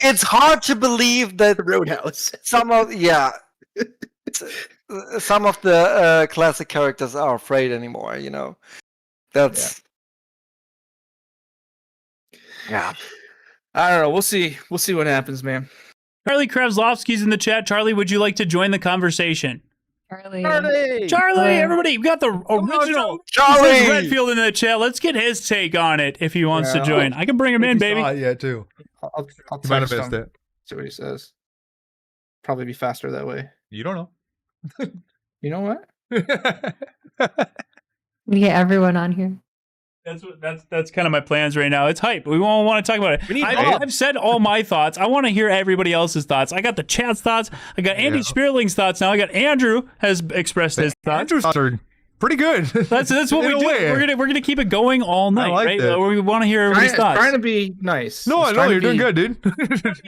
it's hard to believe that Roadhouse. some of the classic characters are afraid anymore. That's yeah. I don't know. We'll see. We'll see what happens, man. Charlie Kravslovsky's in the chat. Charlie, would you like to join the conversation? Charlie. Everybody, we got the original Charlie Redfield in the chat. Let's get his take on it if he wants to join. I can bring him in, baby. Yeah, too. I'll You might have text missed him, it. see what he says. Probably be faster that way. You don't know. You know what? We get everyone on here. That's kind of my plans right now. It's hype. We won't want to talk about it. I've said all my thoughts. I want to hear everybody else's thoughts. I got the chat's thoughts. I got Andy Spearling's thoughts. Now I got Andrew has expressed his thoughts. Andrew's thoughts are pretty good. That's what we do. We're gonna keep it going all night, right? We want to hear everybody's thoughts. Trying to be nice. No, I know you're doing good, dude.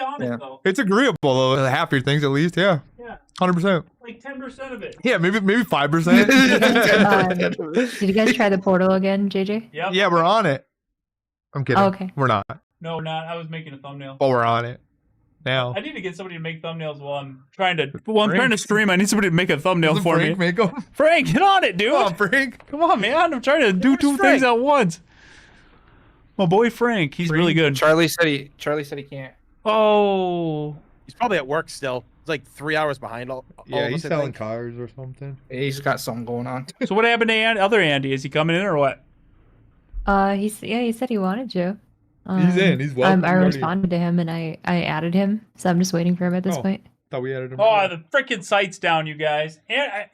Honest, though. It's agreeable though. Half your things at least, yeah. 100%. Like 10% of it. Yeah, maybe 5%. Did you guys try the portal again, JJ? Yep. Yeah, we're on it. I'm kidding. Oh, okay. We're not. No, not. I was making a thumbnail. But we're on it now. I need to get somebody to make thumbnails while I'm trying to stream. I need somebody to make a thumbnail for Frank, me. make 'em. Frank, get on it, dude. Come on, Frank. Come on, man. I'm trying to do two things at once. My boy Frank, he's really good. Charlie said he can't. Oh. He's probably at work still. He's like 3 hours behind all Yeah, of us, he's I selling think. cars or something. He's got something going on. So what happened to other Andy? Is he coming in or what? He said he wanted to. He's in. He's welcome. I responded to him and I added him, so I'm just waiting for him at this point. Thought we added him. Oh, the freaking site's down, you guys.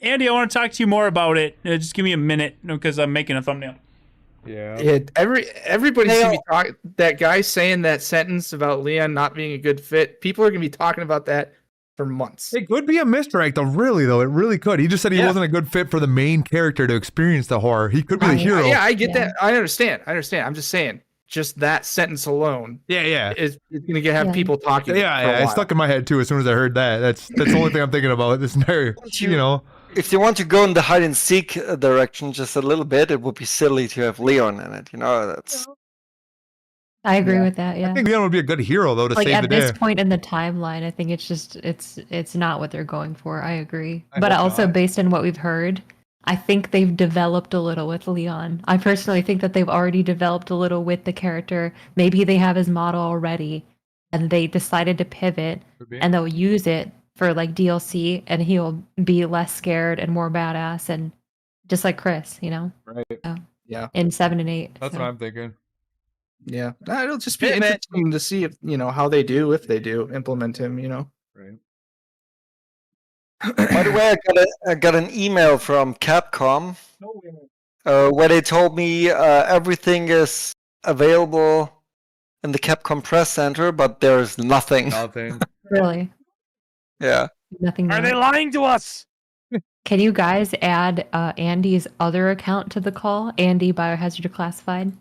Andy, I want to talk to you more about it. Just give me a minute because I'm making a thumbnail. Yeah. Everybody's gonna be talking. That guy saying that sentence about Leon not being a good fit. People are gonna be talking about that for months. It could be a misdirect, though. Really, though, it really could. He just said he wasn't a good fit for the main character to experience the horror. He could be the hero. Yeah, I get that. I understand. I'm just saying. Just that sentence alone. Yeah. Is gonna have people talking. Yeah. It stuck in my head too. As soon as I heard that, that's the only thing I'm thinking about. This entire, If you want to go in the hide and seek direction just a little bit, it would be silly to have Leon in it. That's. I agree with that. Yeah. I think Leon would be a good hero though to like save at the day. this point in the timeline, I think it's not what they're going for. I agree, I but hope also not. based on what we've heard, I think they've developed a little with Leon. I personally think that they've already developed a little with the character. Maybe they have his model already, and they decided to pivot, and they'll use it for like DLC, and he'll be less scared and more badass, and just like Chris, Right. So, yeah. In 7 and 8. That's what I'm thinking. Yeah, it'll just be interesting to see if how they do, if they do implement him. Right. By the way, I got an email from Capcom where they told me everything is available in the Capcom Press Center, but there's nothing. Nothing. Really? Yeah. Nothing. Are there. they lying to us? Can you guys add Andy's other account to the call? Andy Biohazard Declassified?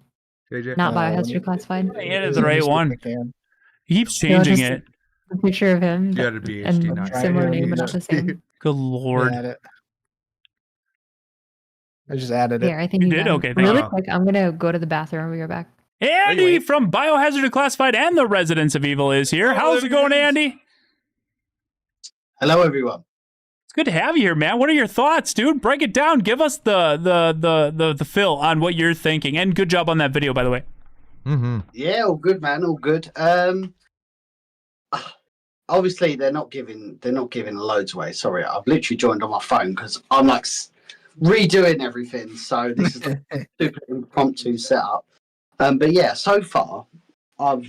JJ? Not Biohazard Declassified. He added the right one. He keeps No, changing just it. a picture of him You had to be and HD9. similar name, but not the same. Good lord. Add it. I just added Here, it. I think You you did? got it. Okay, thank Really you. quick, I'm gonna go to the bathroom. I'll be right back. Andy from Biohazard Declassified and the Residents of Evil is here. How's it going, Andy? Hello, everyone. It's good to have you here, man. What are your thoughts, dude? Break it down. Give us the fill on what you're thinking. And good job on that video, by the way. Mm-hmm. Yeah, all good, man. All good. Obviously, they're not giving loads away. Sorry, I've literally joined on my phone because I'm like redoing everything. So this is a super impromptu setup. But yeah, so far, I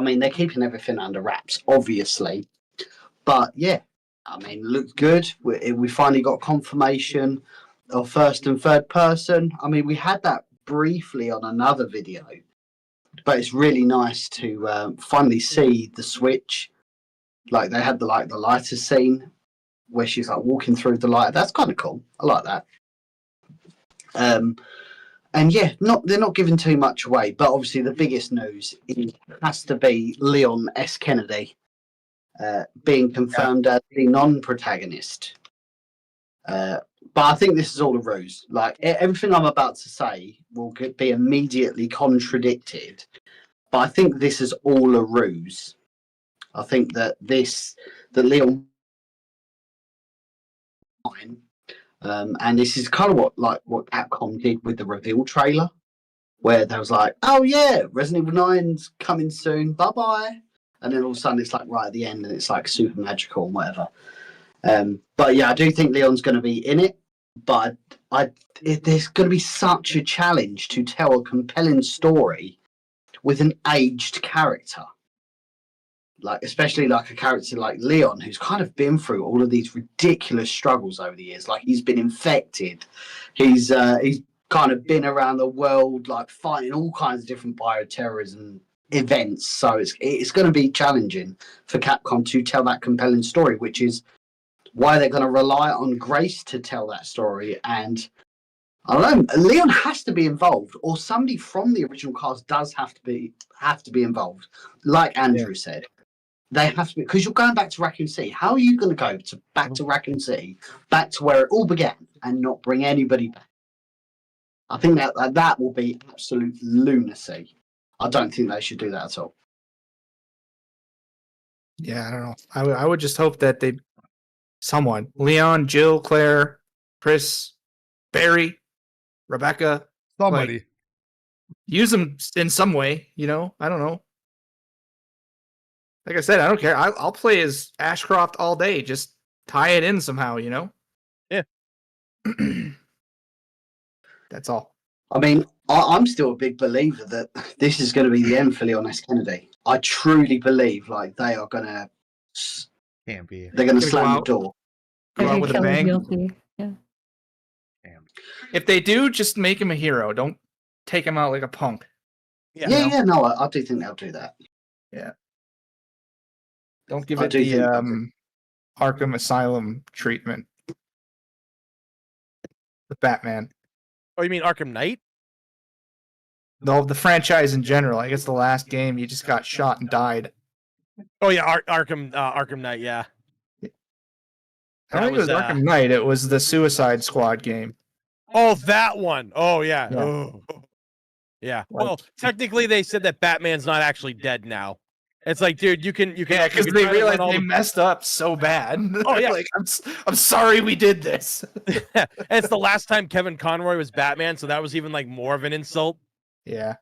mean, they're keeping everything under wraps, obviously. But yeah, I mean, looks good. We finally got confirmation of first and third person. I mean, we had that briefly on another video, but it's really nice to finally see the switch. Like they had the lighter scene where she's like walking through the light. That's kind of cool. I like that. And yeah, they're not giving too much away, but obviously the biggest news has to be Leon S. Kennedy being confirmed as the non-protagonist. But I think this is all a ruse. Like everything I'm about to say will be immediately contradicted, but I think this is all a ruse. I think that Leon, and this is kind of what Capcom did with the reveal trailer, where they was like, "Oh yeah, Resident Evil 9's coming soon, bye bye," and then all of a sudden it's like right at the end, and it's like super magical and whatever. But yeah, I do think Leon's going to be in it, but there's going to be such a challenge to tell a compelling story with an aged character. Like, especially like a character like Leon, who's kind of been through all of these ridiculous struggles over the years. Like, he's been infected. He's kind of been around the world, like fighting all kinds of different bioterrorism events. So it's going to be challenging for Capcom to tell that compelling story, which is why they're going to rely on Grace to tell that story. And I don't know, Leon has to be involved, or somebody from the original cast does have to be involved. Like Andrew said. They have to be, because you're going back to Raccoon City. How are you going to go back to Raccoon City, back to where it all began, and not bring anybody back? I think that will be absolute lunacy. I don't think they should do that at all. Yeah, I don't know. I would just hope that someone, Leon, Jill, Claire, Chris, Barry, Rebecca, somebody, use them in some way. You know, I don't know. Like I said, I don't care. I'll play as Ashcroft all day. Just tie it in somehow, you know? Yeah. That's all. I mean, I'm still a big believer that this is going to be the end for Leon S. Kennedy. I truly believe like they are going to... Can't be. They're going to slam the door. Go out with a bang. Yeah. If they do, just make him a hero. Don't take him out like a punk. Yeah, no, I do think they'll do that. Yeah. Don't give it the Arkham Asylum treatment. With Batman. Oh, you mean Arkham Knight? The franchise in general. I guess the last game you just got shot and died. Oh yeah, Arkham Knight. Yeah. I don't think it was Arkham Knight. It was the Suicide Squad game. Oh, that one. Oh yeah. Yeah. Oh. Yeah. Well, technically, they said that Batman's not actually dead now. It's like, dude, you can. Yeah, because they realized they messed up so bad. Oh yeah. Like, I'm sorry we did this. And it's the last time Kevin Conroy was Batman, so that was even like more of an insult. Yeah.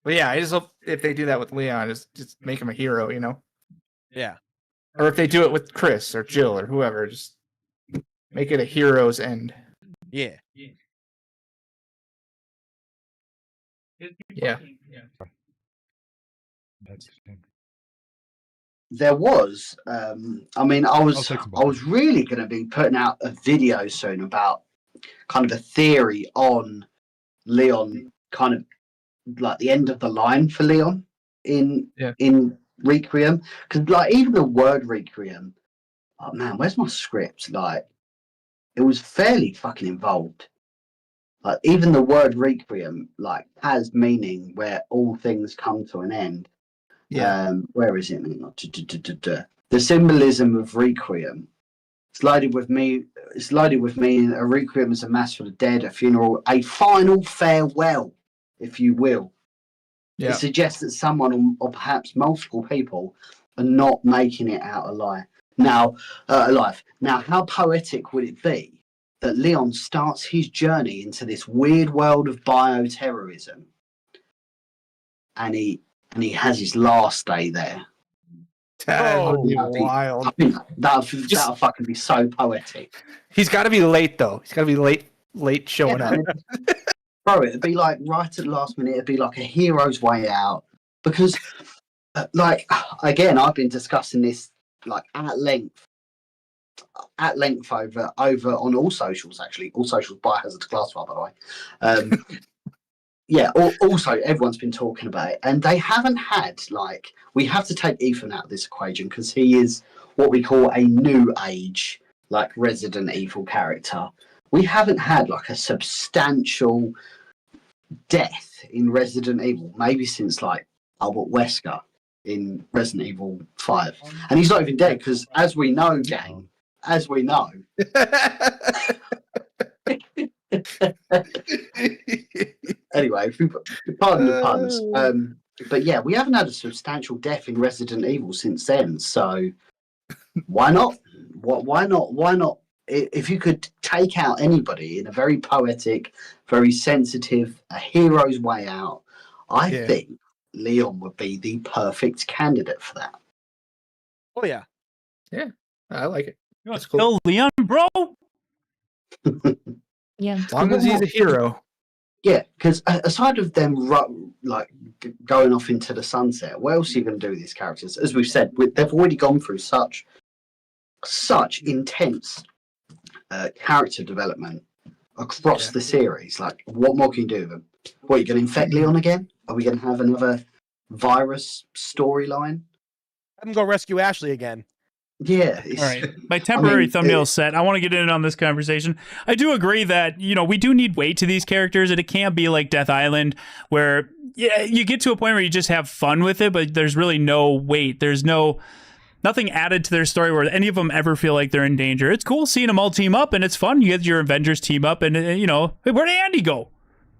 But yeah, I just hope if they do that with Leon, just make him a hero, you know? Yeah. Or if they do it with Chris or Jill or whoever, just make it a hero's end. Yeah. Yeah. There was, I mean, I was really going to be putting out a video soon about kind of a theory on Leon kind of like the end of the line for Leon in Yeah. in Requiem, because like even the word Requiem, oh man, where's my script? Like it was fairly fucking involved. Like even the word Requiem like has meaning where all things come to an end. Yeah. Where is it? The symbolism of Requiem. It's loaded with me. It's loaded with meaning. A requiem is a mass for the dead, a funeral, a final farewell, if you will. Yeah. It suggests that someone, or perhaps multiple people, are not making it out alive. Now, how poetic would it be that Leon starts his journey into this weird world of bioterrorism, and he has his last day there. That would be That'd wild. I think that'll fucking be so poetic. He's got to be late though. He's got to be late showing up. Bro, it'd be like right at the last minute. It'd be like a hero's way out, because, like, again, I've been discussing this like at length over on all socials. Actually, all socials Biohazard Class File, by the way. Yeah, also everyone's been talking about it, and they haven't had like, we have to take Ethan out of this equation because he is what we call a new age like Resident Evil character. We haven't had like a substantial death in Resident Evil maybe since like Albert Wesker in Resident Evil 5, and he's not even dead because, as we know, gang, as we know. Anyway, pardon the puns. But yeah, we haven't had a substantial death in Resident Evil since then. So why not? Why not? Why not? If you could take out anybody in a very poetic, very sensitive, a hero's way out, I think Leon would be the perfect candidate for that. Oh yeah, yeah, I like it. That's cool. Leon, bro. Yeah, as long as he's a hero. Yeah, because aside of them like going off into the sunset, what else are you going to do with these characters? As we've said, they've already gone through such intense character development across the series. Like, what more can you do with them? What, are you going to infect Leon again? Are we going to have another virus storyline? Have him go rescue Ashley again. Yeah. All right. My temporary thumbnail set. I want to get in on this conversation. I do agree that, we do need weight to these characters, and it can't be like Death Island where you get to a point where you just have fun with it, but there's really no weight. There's nothing added to their story where any of them ever feel like they're in danger. It's cool seeing them all team up, and it's fun. You get your Avengers team up, and hey, where'd Andy go?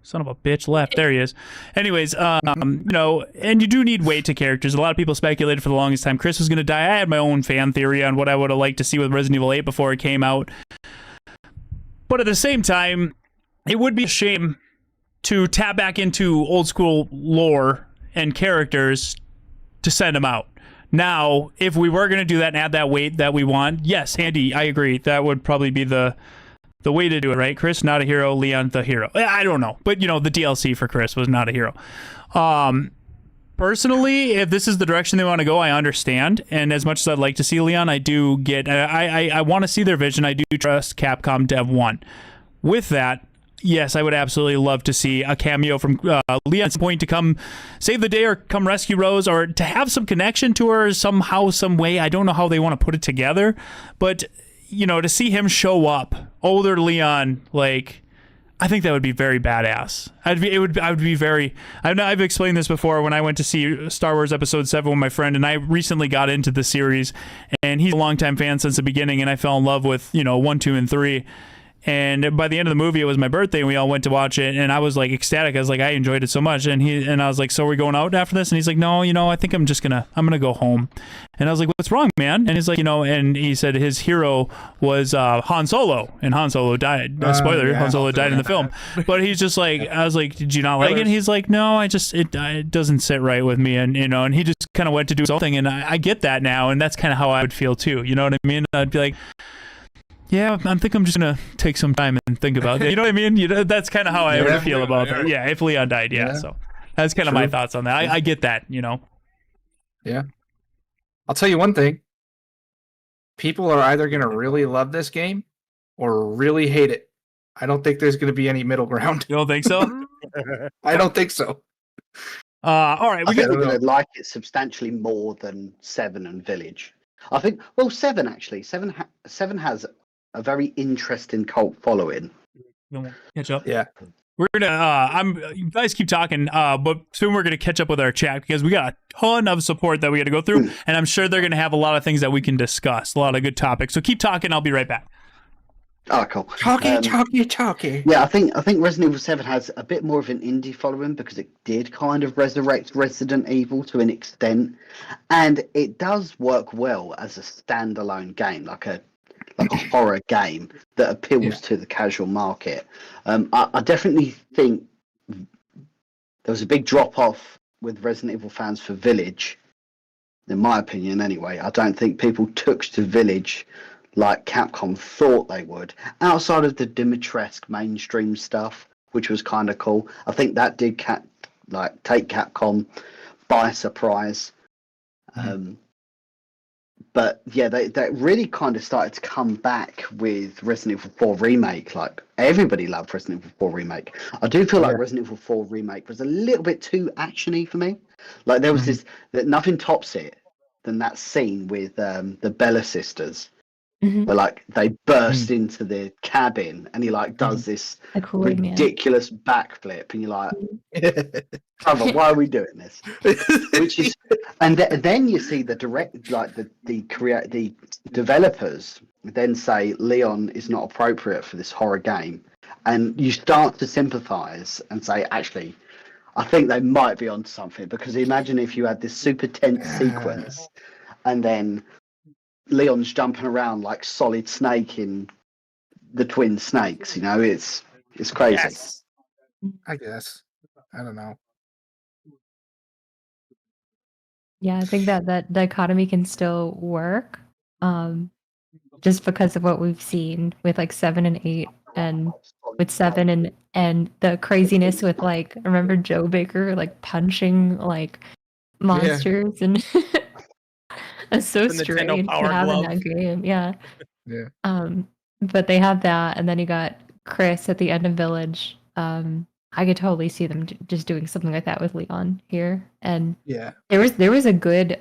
Son of a bitch left. There he is. Anyways, and you do need weight to characters. A lot of people speculated for the longest time Chris was going to die. I had my own fan theory on what I would have liked to see with Resident Evil 8 before it came out. But at the same time, it would be a shame to tap back into old school lore and characters to send them out. Now, if we were going to do that and add that weight that we want, yes, Andy, I agree. That would probably be the way to do it, right? Chris, not a hero. Leon, the hero. I don't know. But, the DLC for Chris was not a hero. Personally, if this is the direction they want to go, I understand. And as much as I'd like to see Leon, I do get... I want to see their vision. I do trust Capcom Dev 1. With that, yes, I would absolutely love to see a cameo from Leon at some point to come save the day or come rescue Rose, or to have some connection to her somehow, some way. I don't know how they want to put it together. But... to see him show up, older Leon, like, I think that would be very badass. I've explained this before when I went to see Star Wars Episode 7 with my friend, and I recently got into the series, and he's a longtime fan since the beginning, and I fell in love with, 1, 2, and 3. And by the end of the movie, it was my birthday, and we all went to watch it, and I was like ecstatic. I was like, I enjoyed it so much. And I was like, so are we going out after this? And he's like, no, I think I'm gonna go home. And I was like, what's wrong, man? And he's like, and he said his hero was Han Solo, and Han Solo died. Spoiler, Han Solo died in the film. But he's just like, I was like, did you not like it? And he's like, no, it doesn't sit right with me. And and he just kind of went to do something, and I get that now, and that's kind of how I would feel too. You know what I mean? I'd be like, yeah, I think I'm just going to take some time and think about it. You know what I mean? That's kind of how I would feel about that. Yeah, if Leon died, so that's kind of my thoughts on that. I get that, Yeah. I'll tell you one thing. People are either going to really love this game or really hate it. I don't think there's going to be any middle ground. You don't think so? I don't think so. All right, I think we're going to like it substantially more than 7 and Village. I think, well, 7 actually. 7 has a very interesting cult following. Catch up. Yeah. We're gonna you guys keep talking, but soon we're gonna catch up with our chat because we got a ton of support that we got to go through, and I'm sure they're gonna have a lot of things that we can discuss, a lot of good topics. So keep talking. I'll be right back. Oh, cool. Talkie. Yeah, I think Resident Evil 7 has a bit more of an indie following because it did kind of resurrect Resident Evil to an extent, and it does work well as a standalone game, like a horror game that appeals to the casual market. I definitely think there was a big drop off with Resident Evil fans for Village, in my opinion. Anyway, I don't think people took to Village like Capcom thought they would, outside of the Dimitrescu mainstream stuff, which was kind of cool. I think that did take Capcom by surprise. But yeah, they really kind of started to come back with Resident Evil 4 Remake. Like, everybody loved Resident Evil 4 Remake. I do feel like Resident Evil 4 Remake was a little bit too actiony for me. Like, there was this, that nothing tops it than that scene with the Bella sisters. Where like they burst into the cabin and he like does this ridiculous backflip and you're like, brother, why are we doing this? Which is, and then you see the the developers then say Leon is not appropriate for this horror game, and you start to sympathise and say, actually, I think they might be onto something, because imagine if you had this super tense sequence and then Leon's jumping around like Solid Snake in the Twin Snakes. You know, it's crazy. Yes. I guess. I don't know. Yeah, I think that dichotomy can still work, just because of what we've seen with like 7 and 8, and with 7 and the craziness with like, remember Joe Baker like punching like monsters and. It's so strange to have in that game, yeah. But they have that, and then you got Chris at the end of Village. I could totally see them just doing something like that with Leon here. And there was a good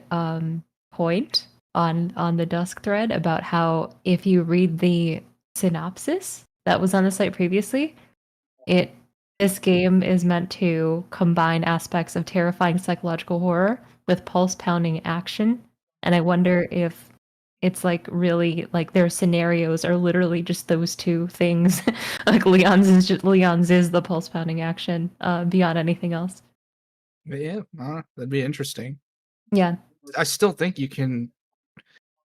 point on the Dusk thread about how if you read the synopsis that was on the site previously, this game is meant to combine aspects of terrifying psychological horror with pulse-pounding action. And I wonder if it's like really like their scenarios are literally just those two things. Like Leon's is the pulse pounding action beyond anything else. Yeah, that'd be interesting. Yeah. I still think you can,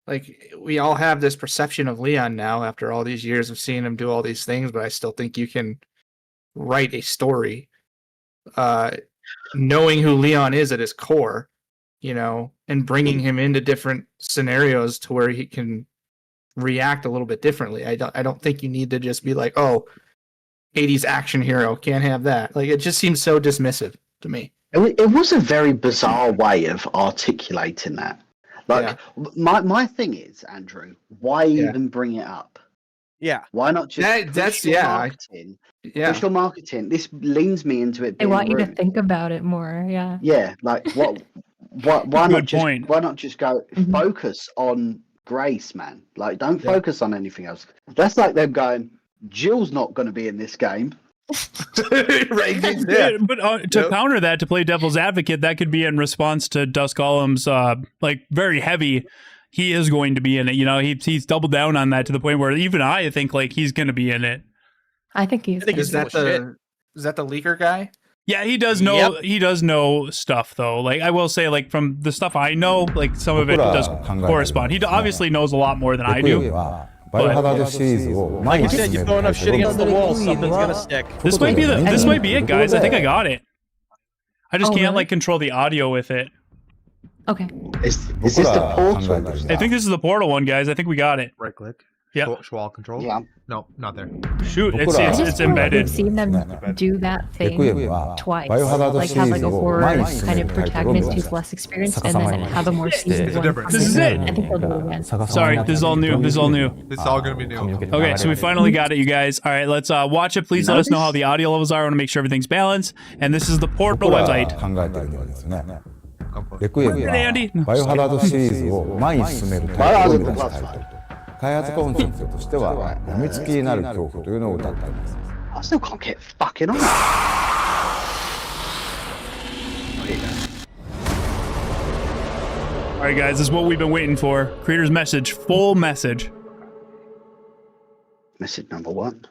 like, we all have this perception of Leon now after all these years of seeing him do all these things, but I still think you can write a story knowing who Leon is at his core, you know, and bringing him into different scenarios to where he can react a little bit differently. I don't think you need to just be like, oh, 80s action hero, can't have that. Like, it just seems so dismissive to me. It was a very bizarre way of articulating that. Like, my thing is, Andrew, why even bring it up? Yeah. Why not just push your marketing? Push your marketing. This leans me into it. They want you to think about it more. Yeah. Yeah. Like, why not just go focus on Grace, man? Like, don't focus on anything else. That's like them going, Jill's not going to be in this game. Right. But to counter that, to play devil's advocate, that could be in response to Dusk Golem's like very heavy. He is going to be in it. You know, he's doubled down on that to the point where even I think like he's going to be in it. I think he's. Is that the leaker guy? Yeah, he does know. Yep. He does know stuff though. Like, I will say, like, from the stuff I know, like, some of it does correspond. He obviously knows a lot more than I do. Like you said, you throw enough shit against the wall, something's gonna stick. This might be it, guys. I think I got it. I just can't like control the audio with it. Okay. Is this the portal? I think this is the portal one, guys. I think we got it. Right click. Yeah. Schwal control? Yeah. No, not there. Shoot, I it's just feel like embedded. we've seen them do that thing twice. Like have like a horror kind of protagonist who's less experienced, and then have a more seasoned one. This is it. I think they'll do it again. Sorry, this is all new. This is all new. This is all gonna be new. Okay, so we finally got it, you guys. All right, let's watch it. Please let us know how the audio levels are. I want to make sure everything's balanced. And this is the Portal 僕ら website. 考えているのはですね、レクイエムはバイオハザードシリーズを前に進めるタイトルを目指したいと。開発コンセプトとしては、やみつきになる恐怖というのを謳っています。I still can't get fucking on. All right, guys, this is what we've been waiting for. Creator's message, full message. Message number 1.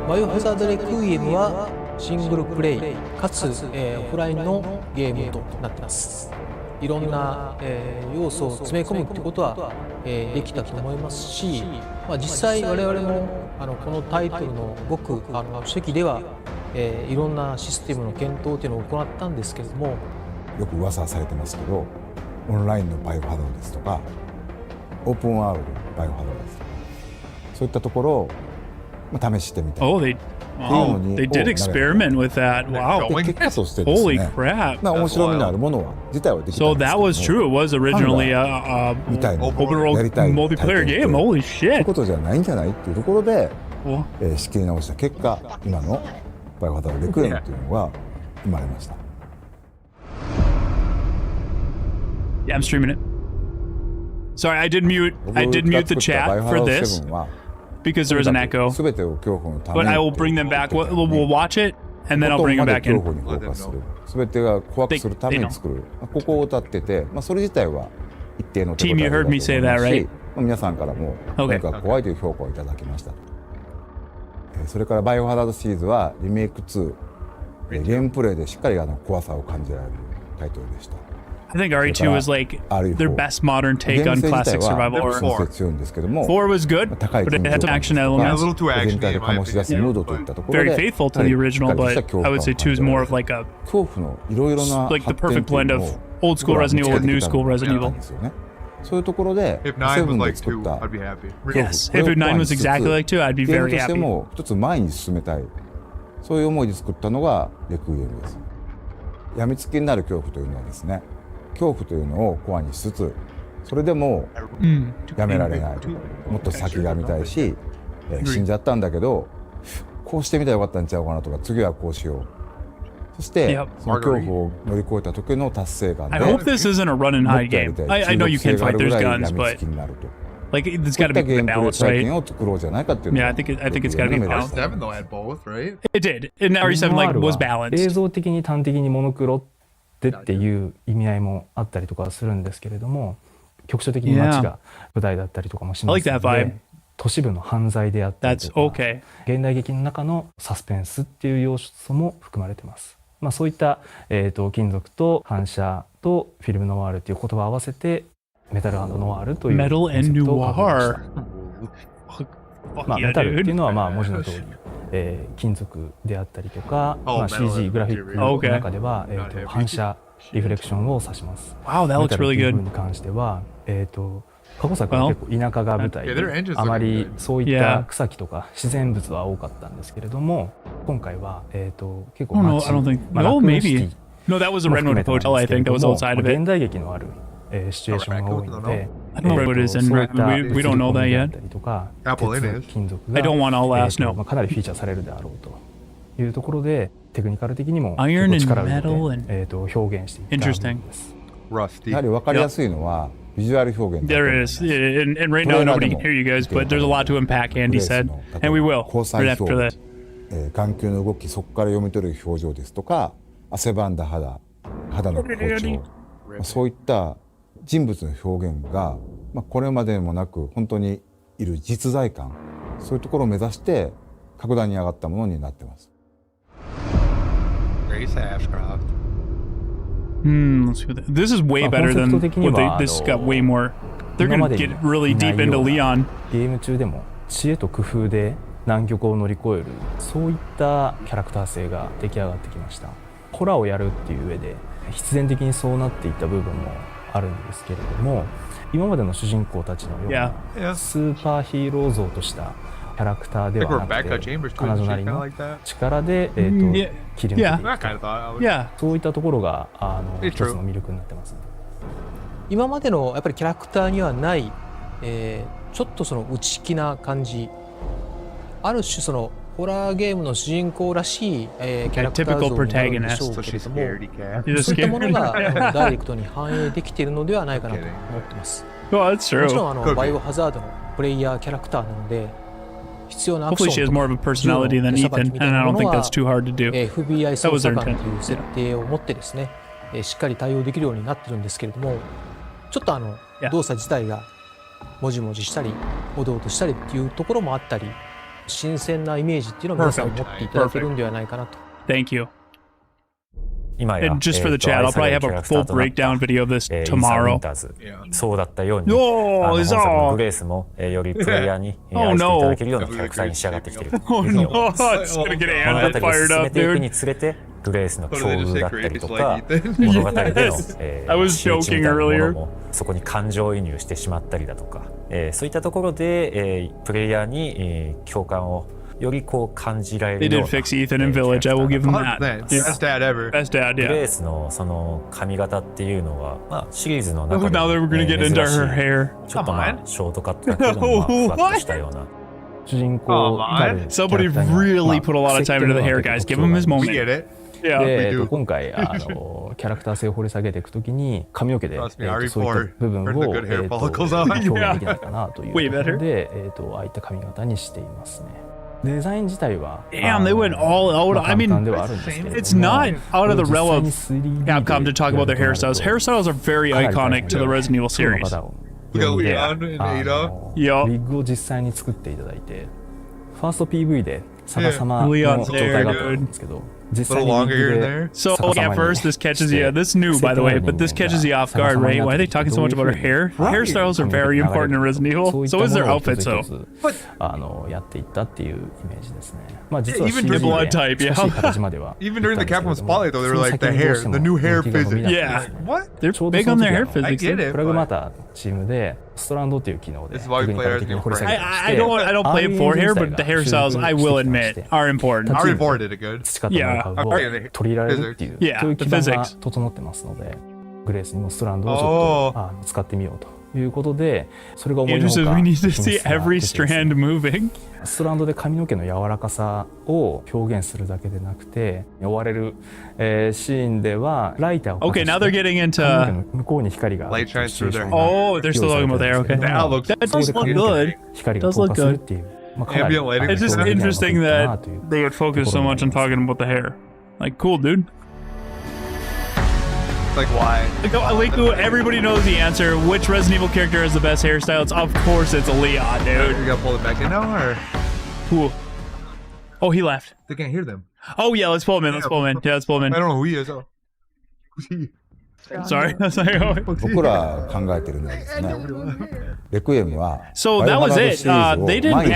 バイオハザードレクイエムはシングルプレイかつ、オフラインのゲームとなっています。いろんな、要素を詰め込むということは、できたと思いますし、実際我々もこのタイトルのごく初期では、いろんなシステムの検討というのを行ったんですけれども、よく噂はされてますけど、オンラインのバイオハザードですとか、オープンワールドバイオハザードですとか、そういったところを試してみたい。Oh, they did experiment with that. Wow. 結果としてですね、 Holy crap. 面白みのあるものは自体はできたん So ですけ that ども、 was true. It was originally a みたいな open world やりたい multiplayer game. Holy そういう shit. ことじゃないんじゃないっていうところで、仕切り直した結果、今のバイオハザードレクイエムというのが生まれました。Yeah, I'm streaming it. Sorry, I did mute the chat for this because there was an echo. But I will bring them back. We'll watch it and then I'll bring them back in. すべてが怖くするために作る。ここを歌ってて、それ自体は一定の手応え Team, you heard me say that, right? 皆さんからもとにかく怖いという評価をいただきました。それからバイオハザードシリーズはリメイク2、ゲームプレイでしっかり怖さを感じられるタイトルでした。I think RE2 was like their best modern take on classic survival horror. 4 was good, but it had some action elements. Very faithful to the original, but I would say 2 is more of like a like the perfect blend of old school Resident Evil with new school Resident Evil. そういうところでIf 9 was like 2, I'd be happy. Yes, if 9 was exactly like 2, I'd be very ゲームとして happy. も一つ前に進めたい、そういう思いで作ったのがレクイエムです。やみつきになる恐怖というのはですね、恐怖というのをコアにしつつ、それでもやめられない、もっと先が見たいし、死んじゃったんだけどこうしてみたらよかったんちゃうかなとか、次はこうしよう、そしてその恐怖を乗り越えた時の達成感で、 I hope this isn't a run and hide game. I know you can't fight, there's guns, but like it's got to be balanced, right? Yeah, I think it's got to be balanced. RE7 though had both, right? It did, and RE7 like was balanced. 映像的に端的にモノクロっていう意味合いもあったりとかするんですけれども、局所的に街が舞台だったりとかもしますので、都市部の犯罪であったりとか、現代劇の中のサスペンスっていう要素も含まれてます。そういった、金属と反射とフィルムノワールという言葉を合わせてメタル&ノワールというコンセプトを考えました。メタルっていうのは文字の通り、金属であったりとか、CG グラフィックの中では、反射リフレクションを指します。Wow, that looks really good. メタルっていう部分に関しては、過去作は結構田舎が舞台で、あまりそういった草木とか自然物は多かったんですけれども、今回は結構街、No, maybe. No, that was a Redwood Hotel, I think. That was outside of it. 現代劇のあるシチュエーションが多いので、 I don't know what it is, and we don't know that yet. Apple金属が I don't want all last, no. かなりフィーチャーされるであろうというところで、テクニカル的にも Iron and 力を入 metal れ and て表現していったんです。やはり分かりやすいのはビジュアル表現だと思います。 There is, and right now nobody can hear you guys, but there's a lot to unpack, Andy said, and we will right after this. 眼球の動き、そこから読み取れる表情ですとか、汗ばんだ肌の表情、そういった人物の表現が、これまでもなく本当にいる実在感、そういうところを目指して格段に上がったものになっています。This is way better than what this got way more. They're gonna get really deep into Leon. ゲーム中でも知恵と工夫で難局を乗り越える、そういったキャラクター性が出来上がってきました。ホラーをやるっていう上で必然的にそうなっていった部分もあるんですけれども、今までの主人公たちのようなスーパーヒーロー像としたキャラクターではなくて、彼女なりの力で切り抜けていく、そういったところが一つの魅力になってます。今までのやっぱりキャラクターにはない、ちょっとその内気な感じ、ある種そのホラーゲームの主人公らしい、キャラクター像になるんでしょうけれども、そういったものがダイレクトに反映できているのではないかなと思ってます。もちろんバイオハザードのプレイヤーキャラクターなので、必要なアクション Hopefully she has more of a personality than Ethan, and I don't think that's too hard to do. FBI That 捜 was 査 their 官と intent. いう設定を持ってですね、しっかり対応できるようになってるんですけれども、ちょっと動作自体がもじもじしたりおどおどしたりっていうところもあったり、新鮮なイメージっていうのを皆さん持っていただけるんではないかなと。Thank you. 今や And just for the chat, I'll probably have a full breakdown video of this tomorrow. そうだったように、Oh, 本 it's 作の all. グレースもよりプレイヤーに愛していただけるようなキャラクターに仕上がってきているというふうに思います。物語を進めていくにつれて、グレースの境遇だったりとか、物語での仕打ちみたいなものもそこに感情移入してしまったりだとか、そういったところでプレイヤーに共感をよりこう感じられる They よう did な fix Ethan in Village. I will give them that. Best dad ever. Best dad, グ yeah. レースのその髪型っていうのは、まあ、シリーズの中 Oh, で now that we're gonna get into her hair. ちょっとまあショートカットだけども、まあ、ふわっとしたような主人公たる Somebody really put a lot of time into the hair, guys. Give him his moment. Yeah. で、今回キャラクター性を掘り下げていくときに髪の毛で、そういった部分を表現できないかなということで、ああいった髪型にしていますね。デザイン自体は Damn, they went all out. I mean, 簡単ではあるんですけれども、 it's not out of the realm of Capcom to talk about their hairstyles. Hairstyles are very iconic to the Resident Evil series. ウィッグを実際に作っていただいて、ファースト PV で逆さまの状態だったんですけど、実際にウィッグで So at first this catches you. This new, by the way, but this catches you off guard, right? Why are they talking so much about her hair? Hairstyles are very important in Resident Evil. So is their outfit, so. やっていったっていうイメージですね。まあ実は Even the blood type, yeah. Even during the Capcom Spotlight, though, they were like the hair, the new hair physics. Yeah. What? They're big on their hair physics. I get it. プラグマターのチームでストランドっていう機能でテクニカル的に掘り下げてまして、 I don't play it for hair, but the hairstyles, I will admit, are important. RE4 did it good. 培ったノウハウを取り入れられるっていう、そういう基盤が整ってますので、グレースにもストランドをちょっと使ってみようということで、それが思いのほか We need to see every strand moving. ストランドで髪の毛の柔らかさを表現するだけでなくて、追われる、シーンではライターを Okay, now they're getting into. 向こうに光が Light shines through there. Oh, they're still talking about there. Okay, that does look good. 光が Does 透 look 過する good. っていう。 Ambient lighting. It's just interesting that they would focus so much on talking about the hair. Like, cool, dude. Like, why? Like, everybody knows the answer. Which Resident Evil character has the best hairstyles? Of course, it's Leon, dude. You gotta pull it back in now, or? Cool. Oh, he left. They can't hear them. Oh, yeah, let's pull him in. Let's pull him in. Yeah, let's pull him in. I don't know who he is. Oh. Who's he? Sorry.僕ら考えてるのはですね、レクイエムは So that was it. They didn't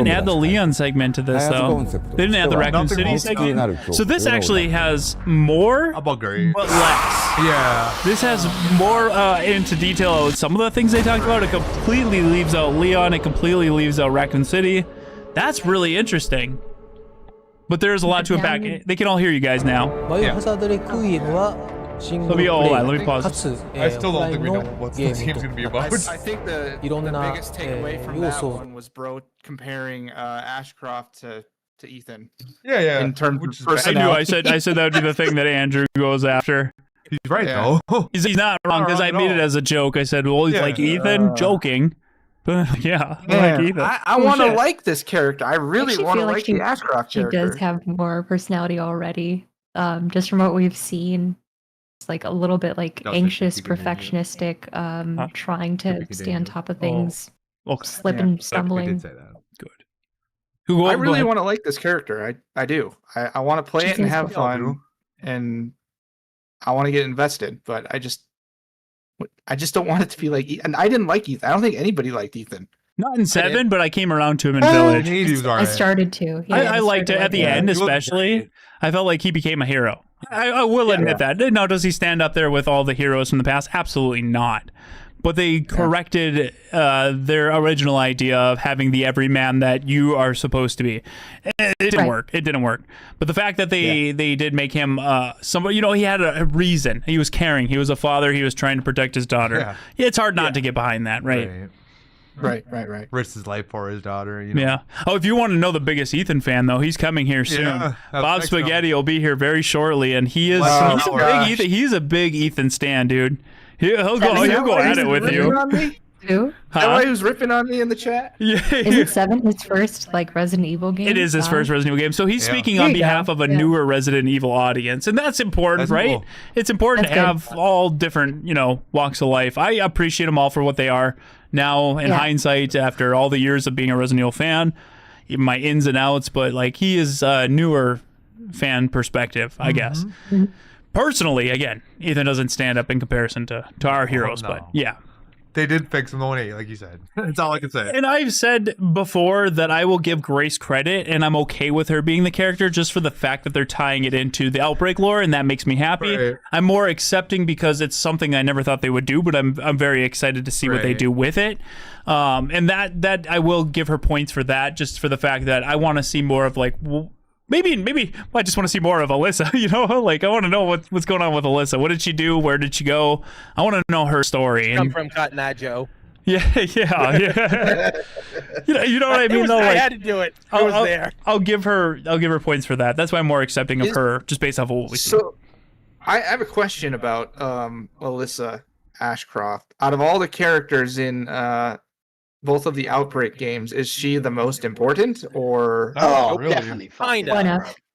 add the Leon segment to this though. They didn't add the Raccoon City segment. So this actually has more, but less. Yeah. This has more into detail. Some of the things they talked about, it completely leaves out Leon. It completely leaves out Raccoon City. That's really interesting. But there's a lot to unpack. They can all hear you guys now. バイオハザードレクイエムはシングルプレイかつオフラインのゲームといろんな要素 was bro comparing Ashcroft to Ethan. Yeah. In terms of I personnel. knew. I said that would be the thing that Andrew goes after. He's right though. He's not wrong because I made it as a joke. I said, "Well, he's like Ethan," joking. But yeah, like Ethan. I want to like this character. I really want to like the Ashcroft She character. does have more personality already. Just from what we've seen, it's like a little bit like anxious, perfectionistic, trying to stay on top of things, slipping, stumbling. Good. I really want to like this character. I do. I want to play it and have fun, and I want to get invested. But I just don't want it to be like. And I didn't like Ethan. I don't think anybody liked Ethan. Not in 7, but I came around to him in Oh, Village. he was I alright. started to. Yeah, I liked it at the end, He looked especially. I felt like he became a hero. I will admit that. Now, does he stand up there with all the heroes from the past? Absolutely not. But they corrected their original idea of having the everyman that you are supposed to be. It didn't work. It didn't work. But the fact that they did make him somebody, he had a reason. He was caring. He was a father. He was trying to protect his daughter. Yeah, it's hard not to get behind that, right? Right. Risked his life for his daughter. You know? Yeah. Oh, if you want to know the biggest Ethan fan, though, he's coming here soon. Yeah, Bob next Spaghetti will be here very shortly, and he's a big Ethan stan, dude. He'll go at it with you. Who? Is that why he was ripping on me in the chat? Yeah. Is it 7 his first Resident Evil game? It is his first Resident Evil game, so he's speaking on behalf of a newer Resident Evil audience, and that's important, right? Cool. It's important to have all different, walks of life. I appreciate them all for what they are. Now, in hindsight, after all the years of being a Resident Evil fan, my ins and outs, but he is a newer fan perspective, I guess. Personally, again, Ethan doesn't stand up in comparison to our heroes, but yeah. They did fix him, like you said. That's all I can say. And I've said before that I will give Grace credit, and I'm okay with her being the character just for the fact that they're tying it into the Outbreak lore, and that makes me happy. Right. I'm more accepting because it's something I never thought they would do, but I'm very excited to see what they do with it. And that I will give her points for that, just for the fact that I want to see more of maybe I just want to see more of Alyssa, I want to know what's going on with Alyssa. What did she do? Where did she go? I want to know her story. Come from Cotton Eye Joe. Yeah. you know what I mean? I had to do it. I was there. I'll give her points for that. That's why I'm more accepting of her, just based off of what we see. So, I have a question about Alyssa Ashcroft. Out of all the characters in both of the Outbreak games, is she the most important, or? Oh, really? definitely.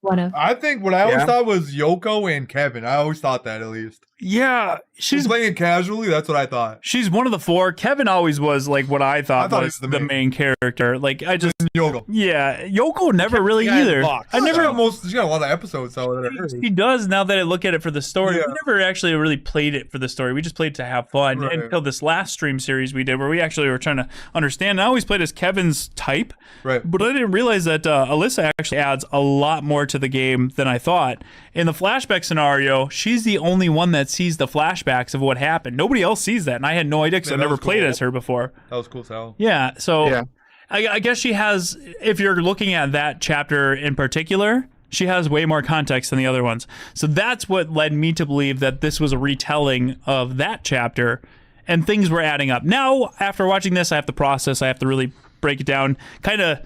One of. I think what I always thought was Yoko and Kevin. I always thought that, at least. Yeah, she's playing casually. That's what I thought. She's one of the 4. Kevin always was what I thought was the main character. I just Yoko. Yeah, Yoko never really either. I never she got a lot of episodes. So she does, now that I look at it for the story. We never actually really played it for the story. We just played it to have fun until this last stream series we did, where we actually were trying to understand. And I always played as Kevin's type, but I didn't realize that Alyssa actually adds a lot more to the game than I thought. In the flashback scenario, she's the only one that sees the flashbacks of what happened. Nobody else sees that, and I had no idea because I never played as her before. That was cool, Sal. Yeah, so I guess she has, if you're looking at that chapter in particular, she has way more context than the other ones. So that's what led me to believe that this was a retelling of that chapter, and things were adding up. Now, after watching this, I have to process, I have to really break it down, kind of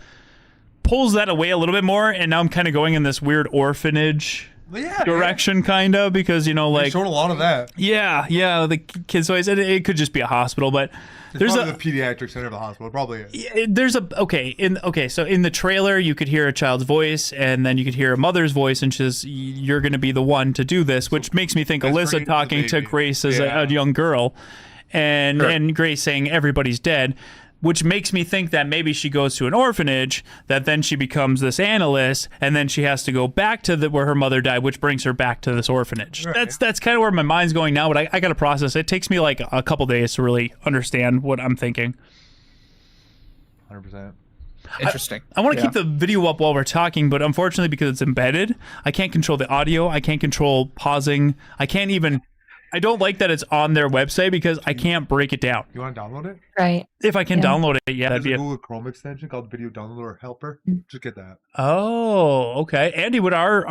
pulls that away a little bit more, and now I'm kind of going in this weird orphanage direction, kind of, because showing a lot of that. Yeah, the kids always said it could just be a hospital, but there's the pediatric center of the hospital, probably is. There's so in the trailer you could hear a child's voice, and then you could hear a mother's voice, and she's, you're going to be the one to do this, which makes me think Alyssa talking to Grace as a young girl, and Grace saying everybody's dead, which makes me think that maybe she goes to an orphanage, that then she becomes this analyst, and then she has to go back to where her mother died, which brings her back to this orphanage. That's kind of where my mind's going now, but I got to process it. It takes me a couple days to really understand what I'm thinking. 100%. Interesting. I want to keep the video up while we're talking, but unfortunately, because it's embedded, I can't control the audio. I can't control pausing. I don't like that it's on their website because I can't break it down. You want to download it? Right. If I can download it, that'd be a Google Chrome extension called Video Downloader Helper. Just get that. Oh, okay. Andy, would our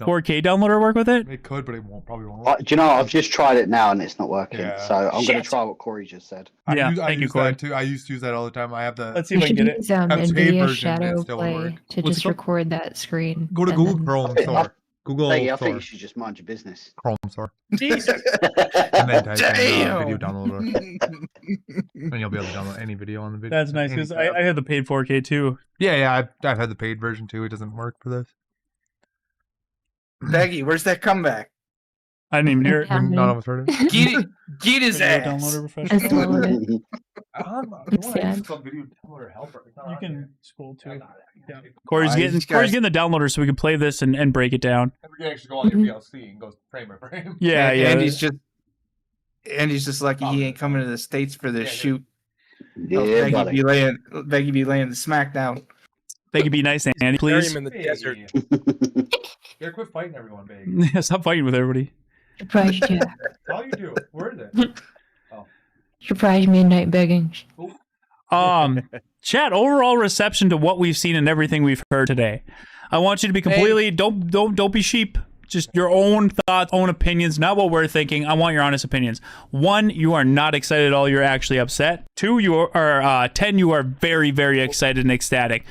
4K downloader work with it? It could, but it probably won't. Do you know, I've just tried it now and it's not working. So I'm going to try what Corey just said. Thank you, Corey. I used to use that all the time. I have the. Let's see if I can get it. NVIDIA Shadow Play to just record that screen. Go to Google Chrome Store. Google I Store. think you should just mind your business. Chrome Store. Jesus. And then type in video downloader. And you'll be able to download any video on the video. That's nice, because I had the paid 4K too. Yeah, I've had the paid version too. It doesn't work for this. Daggy, where's that comeback? I didn't even hear it. None of us heard it. Get his ass. Downloader refresh. You can scroll too. Yeah. Corey's getting the downloader so we can play this and break it down. We can actually go on your VLC and go frame by frame. Yeah. Andy's just lucky he ain't coming to the States for this shoot. Yeah, buddy. Beggy be laying the smack down. Beggy, be nice, Andy, Bury please. him in the desert. Yeah, quit fighting everyone, big. Yeah, stop fighting with everybody. Surprise you. That's all you do. Where is it? Surprise midnight begging. Chat, overall reception to what we've seen and everything we've heard today. I want you to be completely don't be sheep. Just your own thoughts, own opinions, not what we're thinking. I want your honest opinions. 1, you are not excited at all. You're actually upset. 2, you are 10. You are very, very excited and ecstatic.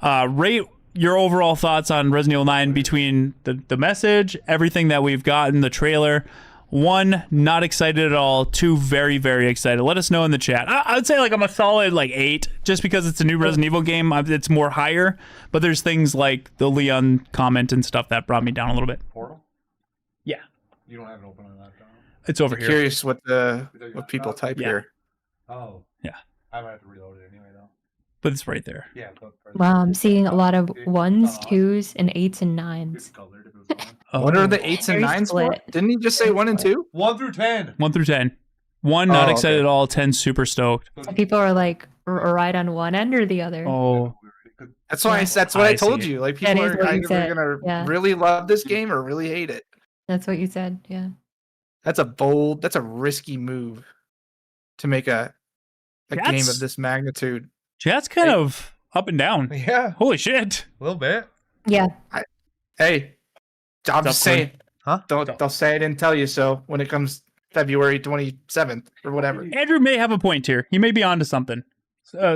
Rate your overall thoughts on Resident Evil 9 between the message, everything that we've gotten, the trailer. 1, not excited at all. 2, very, very excited. Let us know in the chat. I would say like I'm a solid like 8, just because it's a new Resident Evil game. It's more higher, but there's things like the Leon comment and stuff that brought me down a little bit. Portal? Yeah. You don't have it open on that laptop? It's over here. Curious what people type here. Oh. Yeah. I might have to reload it anyway, though. But it's right there. Yeah. Wow, I'm seeing a lot of 1s, 2s, and 8s and 9s. What are the 8s and 9s for? Didn't he just say 1 and 2? 1 through 10. 1 through 10. 1, not excited at all. 10, super stoked. Some people are like right on one end or the other. Oh. That's why that's what I told you. Like people That is are what you either said, gonna yeah. really love this game or really hate it. That's what you said, yeah. That's a risky move to make a game of this magnitude. Chat's kind of up and down. Yeah. Holy shit. A little bit. Yeah. Hey, I'm just saying. Huh? They'll say I didn't tell you so when it comes February 27th or whatever. Andrew may have a point here. He may be onto something.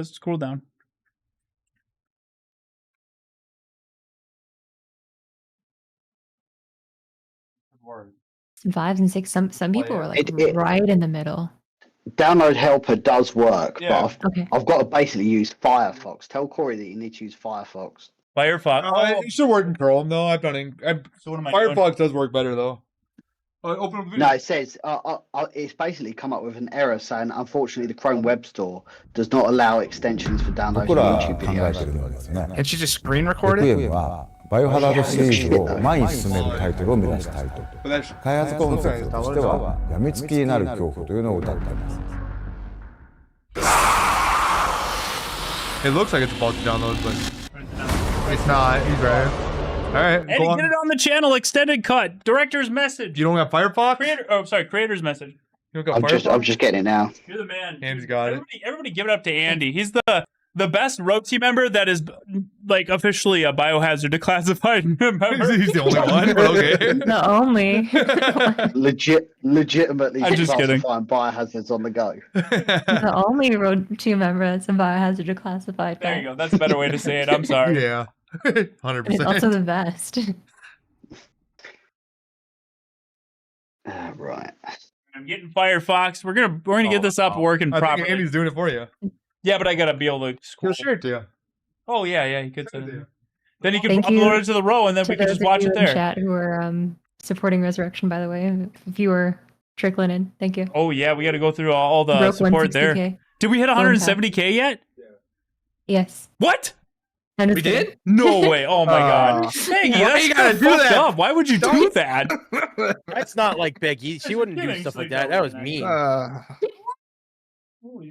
Scroll down. Some 5s and 6. Some people are like It- right in the middle. Download helper does work, Yeah. but I've got to basically use Firefox. Tell Corey that you need to use Firefox. Firefox. It should work in Chrome though. I've done it. So what am I Firefox does work better though. Open up the video. No, it says it's basically come up with an error saying, unfortunately, the Chrome Web Store does not allow extensions for downloading 僕ら YouTube 考えてる videos. のはですね Can't you just screen レ record クイエ it? ムはバイオハザードシリーズを前に進めるタイトルを目指したいと開発コンセプトとしては病みつきになる恐怖というのを謳っています It looks like it's about to download, but it's not. He's right. All right, Eddie, go on. get it on the channel. Extended cut. Director's message. You don't got Firefox? Creator's message. You don't got I'm just getting it now. You're the man. Andy's got it. Everybody give it up to Andy. He's the best road team member that is like officially a biohazard declassified member. He's the only one, but okay. The only. Legitimately I'm just kidding. classifying biohazards on the go. The only road team member that's a biohazard declassified. There you go. That's a better way to say it. I'm sorry. Yeah. 100%. And it's also the best. Right. I'm getting Firefox. We're gonna get this up working I properly. think Andy's doing it for you. Yeah, but I gotta be able to He'll scroll. share it to you. Oh yeah, he could send it. Then he can Thank you upload it to the row, and then to we can those just of watch you it in there. chat who are supporting Resurrection, by the way. If you were trickling in, thank you. Oh yeah, we got to go through all the Broke support there. 160K. Did we hit Going 170K yet? Yes. What? And We did? No way! Oh my god, Maggie, Why that's you gotta kinda do fucked that? up. Why would you do that? That's not like Becky. She wouldn't do kidding. stuff like Sleep that. That was over mean.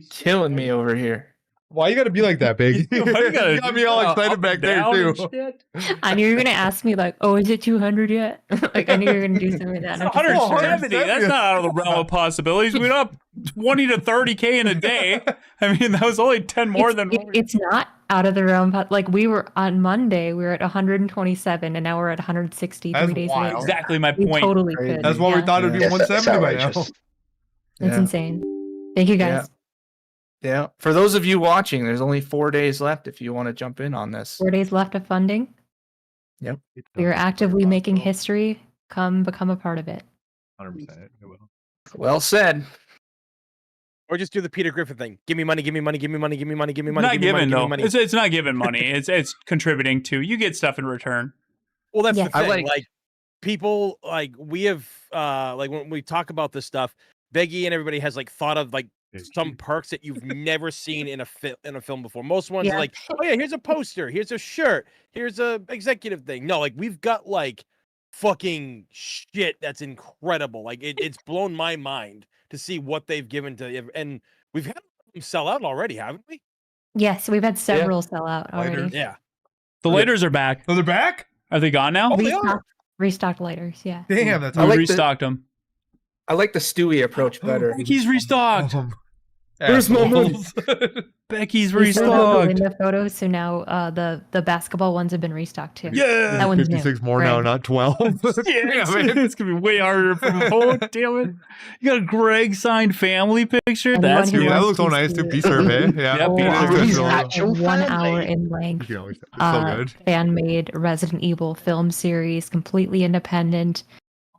Killing me over here. Why you gotta be like that, Big? Why you gotta You got me all excited up back and there down too. and shit? I knew you were gonna ask me like, "Oh, is it 200 yet?" Like I knew you were gonna do something like that. And I'm just like, 170. That's not out of the realm of possibilities. We went up 20 to 30K in a day. I mean, that was only 10 more than. It's not out of the realm. Like we were on Monday, we were at 127, and now we're at 160 That's 3 days wild. later. Exactly my We point. totally could. That's why we thought it'd be Yes, 170 by now. outrageous. That's Yeah. insane. Thank you guys. Yeah. For those of you watching, there's only 4 days left if you want to jump in on this. 4 days left of funding. Yep. We are actively making history. Come become a part of it. 100%. It will. Well said. Or just do the Peter Griffin thing. Give me money, give me money, give me money, give me money, give me money, Not give me money, giving give me though. money. It's not giving money. It's contributing to. You get stuff in return. Well, that's Yes. the I thing. like- Like people, like we have, like when we talk about this stuff, Beggy and everybody has like thought of like some perks that you've never seen in a film before. Most ones Yeah. are like, oh yeah, here's a poster, here's a shirt, here's a executive thing. No, like we've got like fucking shit that's incredible. Like it's blown my mind to see what they've given to, and we've had sell out already, haven't we? Yes, we've had several sell out already. Yeah. The lighters are back. Oh, they're back? Are they gone now? Restocked lighters, yeah. Damn, that's I like restocked them. I like the Stewie approach better. Becky's restocked. Where's my money? Becky's We sold out the restocked. Linda photos, so now the basketball ones have been restocked too. Yeah! That one's 56 new. more now, Right. not 12. It's gonna be way harder for oh damn it. You got a Greg signed family picture? Anyone That's who good. That wants looks so to nice too. see Peace survey. Yeah. Yep, a 1 family. hour in length You know, it's so good. fan-made Resident Evil film series, completely independent,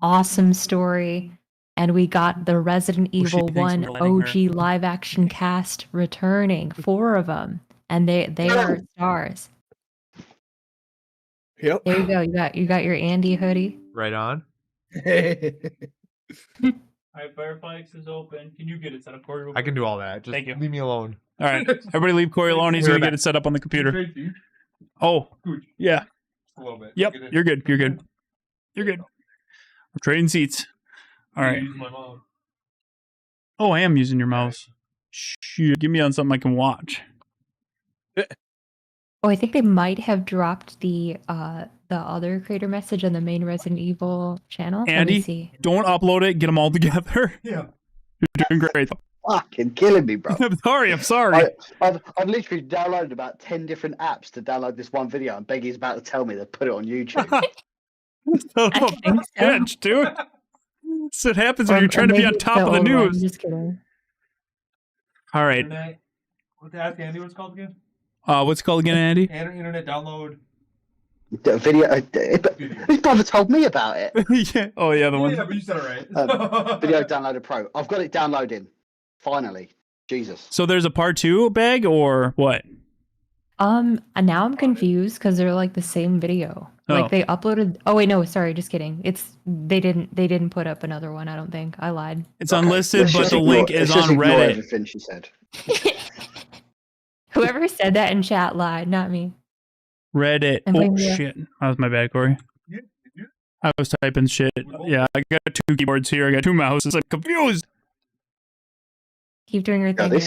awesome story. And we got the Resident she Evil thinks 1 we're letting OG live action cast returning, 4 of them, and they are stars. Yep. There you go. You got your Andy hoodie. Right on. Alright, Fireflies is open. Can you get it set up, Corey? I can do all that. Just Thank you. leave me alone. Alright. Everybody leave Corey alone. He's gonna get it set up on the computer. Oh. Yeah. A little bit. Yep. You're good. You're good. You're good. We're trading seats. Alright. Oh, I am using your mouse. Shit. Give me on something I can watch. Oh, I think they might have dropped the other creator message on the main Resident Evil channel. Let me Andy, see. don't upload it. Get them all together. Yeah. You're doing great. Fucking killing me, bro. I'm sorry. I'm sorry. I've literally downloaded about 10 different apps to download this one video, and Beggy's about to tell me to put it on YouTube. I think so. Bitch, dude. That's what happens when you're trying to be on top of the news. Just kidding. All right. What to ask Andy? What's it called again? What's it called again, Andy? Internet download. The video. His brother told me about it. Yeah. Oh yeah, the one. Yeah, but you said it right. Video Downloader Pro. I've got it downloading. Finally. Jesus. So there's a part 2 bag or what? And now I'm confused because they're like the same video. Oh. Like they uploaded. Oh wait, no, sorry, just kidding. They didn't put up another one. I don't think. I lied. It's unlisted, Let's but just the ignore- link is let's just on ignore Reddit. Everything she said. Whoever said that in chat lied, not me. Reddit. I'm Oh blaming you. shit. That was my bad, Corey. I was typing shit. Yeah, I got 2 keyboards here. I got 2 mouses. I'm confused. Keep doing your God, thing.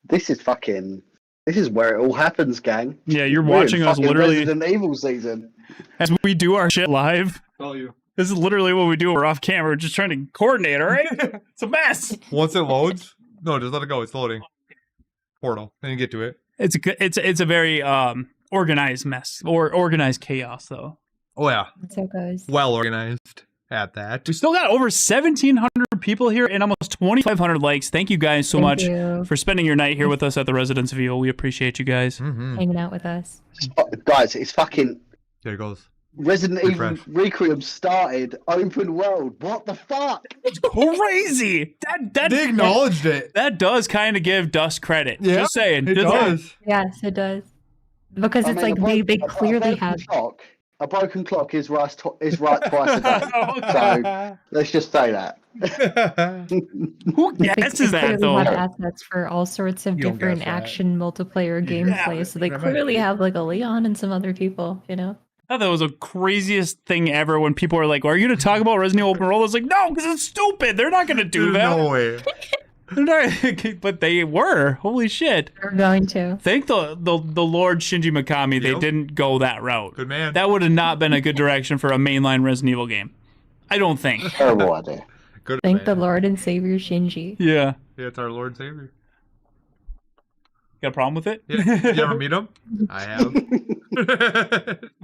this is fucking. This is where it all happens, gang. Yeah, you're We're in watching us fucking literally Resident Evil season. as we do our shit live. Tell you. This is literally what we do. We're off camera. We're just trying to coordinate, all right? It's a mess. Once it loads, no, just let it go. It's loading. Portal. Then you get to it. It's a very organized mess or organized chaos, though. Oh yeah. That's how it goes. Well organized at that. We still got over 1,700 people here and almost 2,500 likes. Thank you guys so Thank much you. for spending your night here with us at the Residence of Evil. We appreciate you guys. Hanging out with us. Guys, it's fucking. There it goes. Resident Evil Refresh. Requiem started open world. What the fuck? It's crazy. That They acknowledged it. That does kind of give Dust credit. Yeah, Just saying. it Just saying. does. Yes, it does. Because it's like a they broken clearly have. A broken clock is right twice a day. So let's just say that. Who guesses that They though? have assets for all sorts of You don't different guess that. action multiplayer gameplay, so they clearly have like a Leon and some other people, you know. I thought that was the craziest thing ever when people are like, "Are you going to talk about Resident Evil Open World?" I was like, "No, because it's stupid. They're not going to do that." No way. They're not, but they were. Holy shit! They're going to. Thank the Lord Shinji Mikami. They didn't go that route. Good man. That would have not been a good direction for a mainline Resident Evil game. I don't think. Terrible idea. Good Thank the man. Lord and Savior Shinji. Yeah. Yeah, it's our Lord and Savior. Got a problem with it? Yeah. You ever meet him? I have.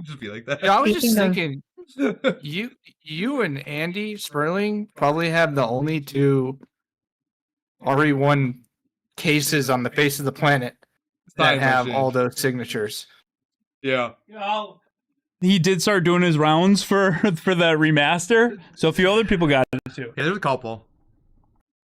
Just be like that. Yeah, I was just Speaking thinking, you and Andy Sperling probably have the only 2 RE1 cases on the face of the planet that Time have machine. all those signatures. Yeah. He did start doing his rounds for that remaster, so a few other people got it too. Yeah, there's a couple.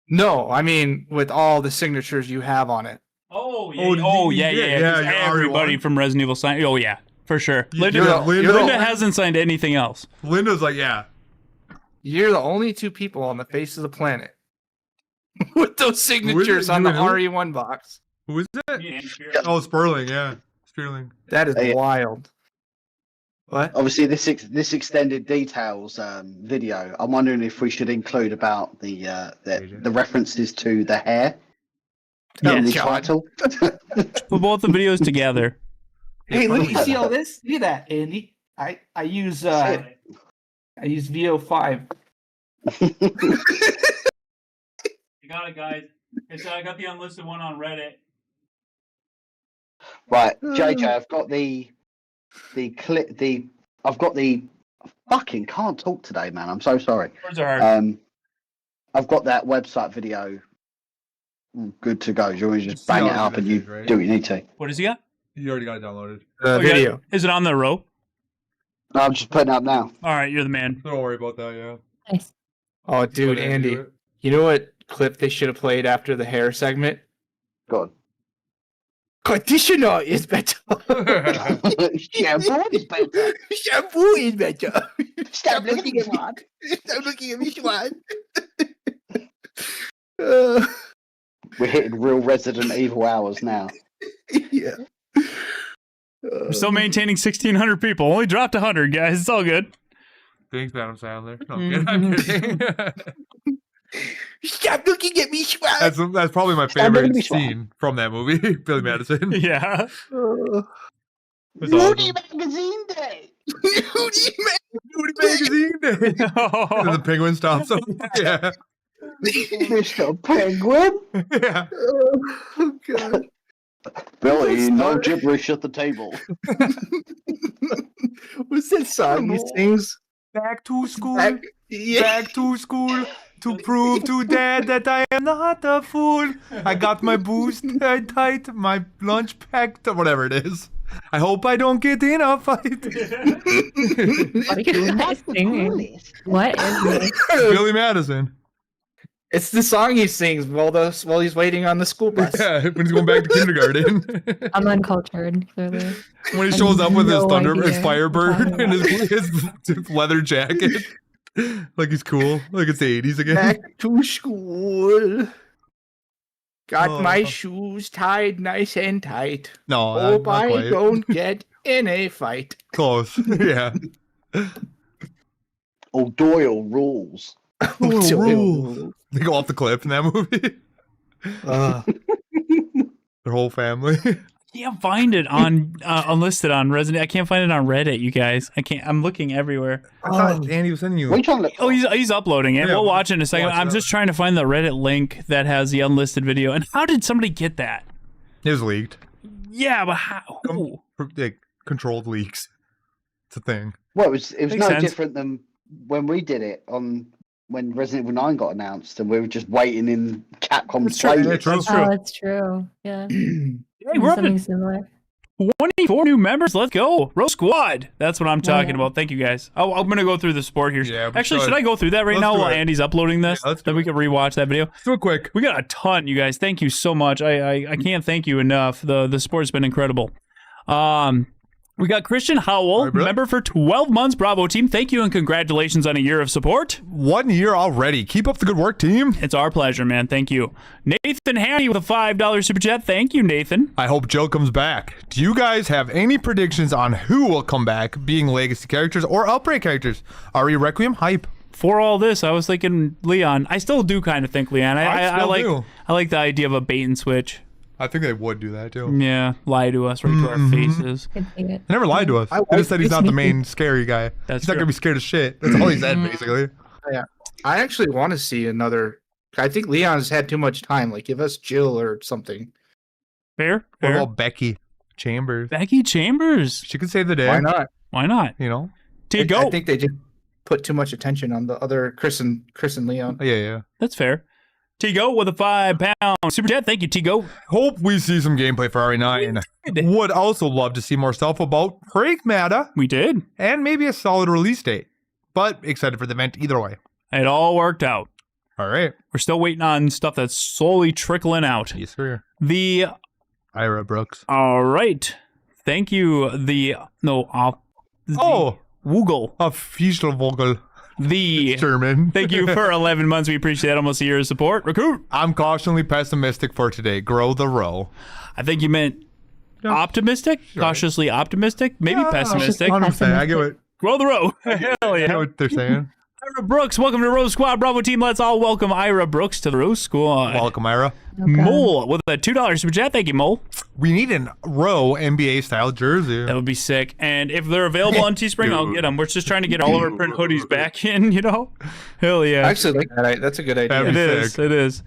No, I mean with all the signatures you have on it. Oh yeah. Oh, yeah. yeah, Just you're everybody RE1. from Resident Evil signed. Oh yeah, for sure. Linda, Linda- Linda hasn't signed anything else. Linda's like, yeah. You're the only 2 people on the face of the planet with those signatures it? on the You and who? RE1 box. Who is it? Oh, Sperling, yeah. Sperling. That is Hey. wild. What? Obviously, this extended details video. I'm wondering if we should include about the references to the hair. Yeah, title. Put both the videos together. Hey, let me see all this. Look at that, Andy. I use VO5. You got it, guys. I got the unlisted one on Reddit. Right, JJ, I've got the clip. I've got the fucking can't talk today, man. I'm so sorry. Words are hard. I've got that website video good to go. You want to just bang it up and you do what you need to. What has he got? You already got it downloaded. Video. Is it on the row? No, I'm just putting it up now. All right, you're the man. Don't worry about that, yeah. Nice. Oh, dude, Andy. You know what clip they should have played after the hair segment? Go on. Conditioner is better. Shampoo is better. Shampoo is better. Stop looking at me. Stop looking at me, Schwan. We're hitting real Resident Evil hours now. Yeah. We're still maintaining 1,600 people. Only dropped 100, guys. It's all good. Thanks, Adam Sandler. No, I'm kidding. Stop looking at me, Schwan. That's probably my favorite scene from that movie, Billy Madison. Yeah. Moody Magazine Day. Moody Magazine Day. And the penguin stops him. Yeah. Mr. Penguin. Yeah. Oh, God. Billy, no gibberish at the table. What's that song he sings? Back to school. Back to school. To prove to Dad that I am not a fool. I got my boost tight, my lunch packed, whatever it is. I hope I don't get in a fight. What are you guys singing? What is this? Billy Madison. It's the song he sings while he's waiting on the school bus. Yeah, when he's going back to kindergarten. I'm uncultured, clearly. When he shows up with his idea. Firebird and his leather jacket. Like he's cool. Like it's the 80s again. Back to school. Got my shoes tied nice and tight. No, hope not I quite. don't get in a fight. Close. Yeah. Oh, Doyle rules. Rules. They go off the cliff in that movie. Their whole family. Can't find it on unlisted on Resident. I can't find it on Reddit, you guys. I can't. I'm looking everywhere. I thought Andy was sending you. What are you trying to look for? Oh, he's uploading it. Yeah, We'll watch it in a second. watch I'm it just trying to find the Reddit link that has the unlisted video. And how did somebody get that? It was leaked. Yeah, but how? Ooh. Like, controlled leaks. It's a thing. Well, it was Makes no sense. different than when we did it on when Resident Evil 9 got announced, and we were just waiting in Capcom's playlist. That's Oh, it's true. Yeah. Hey, we're up Something at similar. 24 new members. Let's go. Row Squad. That's what I'm talking Yeah. about. Thank you, guys. Oh, I'm going to go through the sport here. Yeah, but Actually, go should ahead. I go through that right Let's now do while it. Andy's uploading this? Yeah, let's Then do we it. can rewatch that video. Let's do it quick. We got a ton, you guys. Thank you so much. I can't thank you enough. The sport's been incredible. We got Christian Howell, member for 12 months. Bravo team. Thank you and congratulations on a year of support. 1 year already. Keep up the good work, team. It's our pleasure, man. Thank you. Nathan Haney with a $5 super chat. Thank you, Nathan. I hope Joe comes back. Do you guys have any predictions on who will come back, being legacy characters or Outbreak characters? RE/Requiem hype. For all this, I was thinking Leon. I still do kind of think Leon. I like the idea of a bait and switch. I think they would do that too. Yeah, lie to us right to our faces. He never lied to us. He just said he's not the main scary guy. That's he's not true. gonna be scared of shit. That's all he said, basically. Yeah. I actually want to see another. I think Leon's had too much time. Like, give us Jill or something. Fair. What about Becky Chambers? Becky Chambers. She could save the day. Why not? Why not? You know. Go. I think they just put too much attention on the other Chris and Leon. Yeah. That's fair. Tigo with a £5 super chat. Thank you, Tigo. Hope we see some gameplay for RE9. Would also love to see more stuff about Pragmata. We did. And maybe a solid release date. But excited for the event either way. It all worked out. All right. We're still waiting on stuff that's slowly trickling out. Yes, sir. The Ira Brooks. All right. Thank you. Woogle. Official Vogel. The German. Thank you for 11 months. We appreciate that. Almost a year of support. Recruit. I'm cautiously pessimistic for today. Grow the row. I think you meant optimistic, cautiously optimistic, maybe pessimistic. 100%. I get it. Grow the row. Hell I yeah. know what they're saying. Ira Brooks, welcome to Rose Squad. Bravo team, let's all welcome Ira Brooks to the Rose Squad. Welcome, Ira. Mole with a $2 super chat. Thank you, Mole. We need an row NBA style jersey. That would be sick. And if they're available on Teespring, I'll get them. We're just trying to get all of our print hoodies back in, you know? Hell yeah. I actually like that. That's a good idea. It is. It is.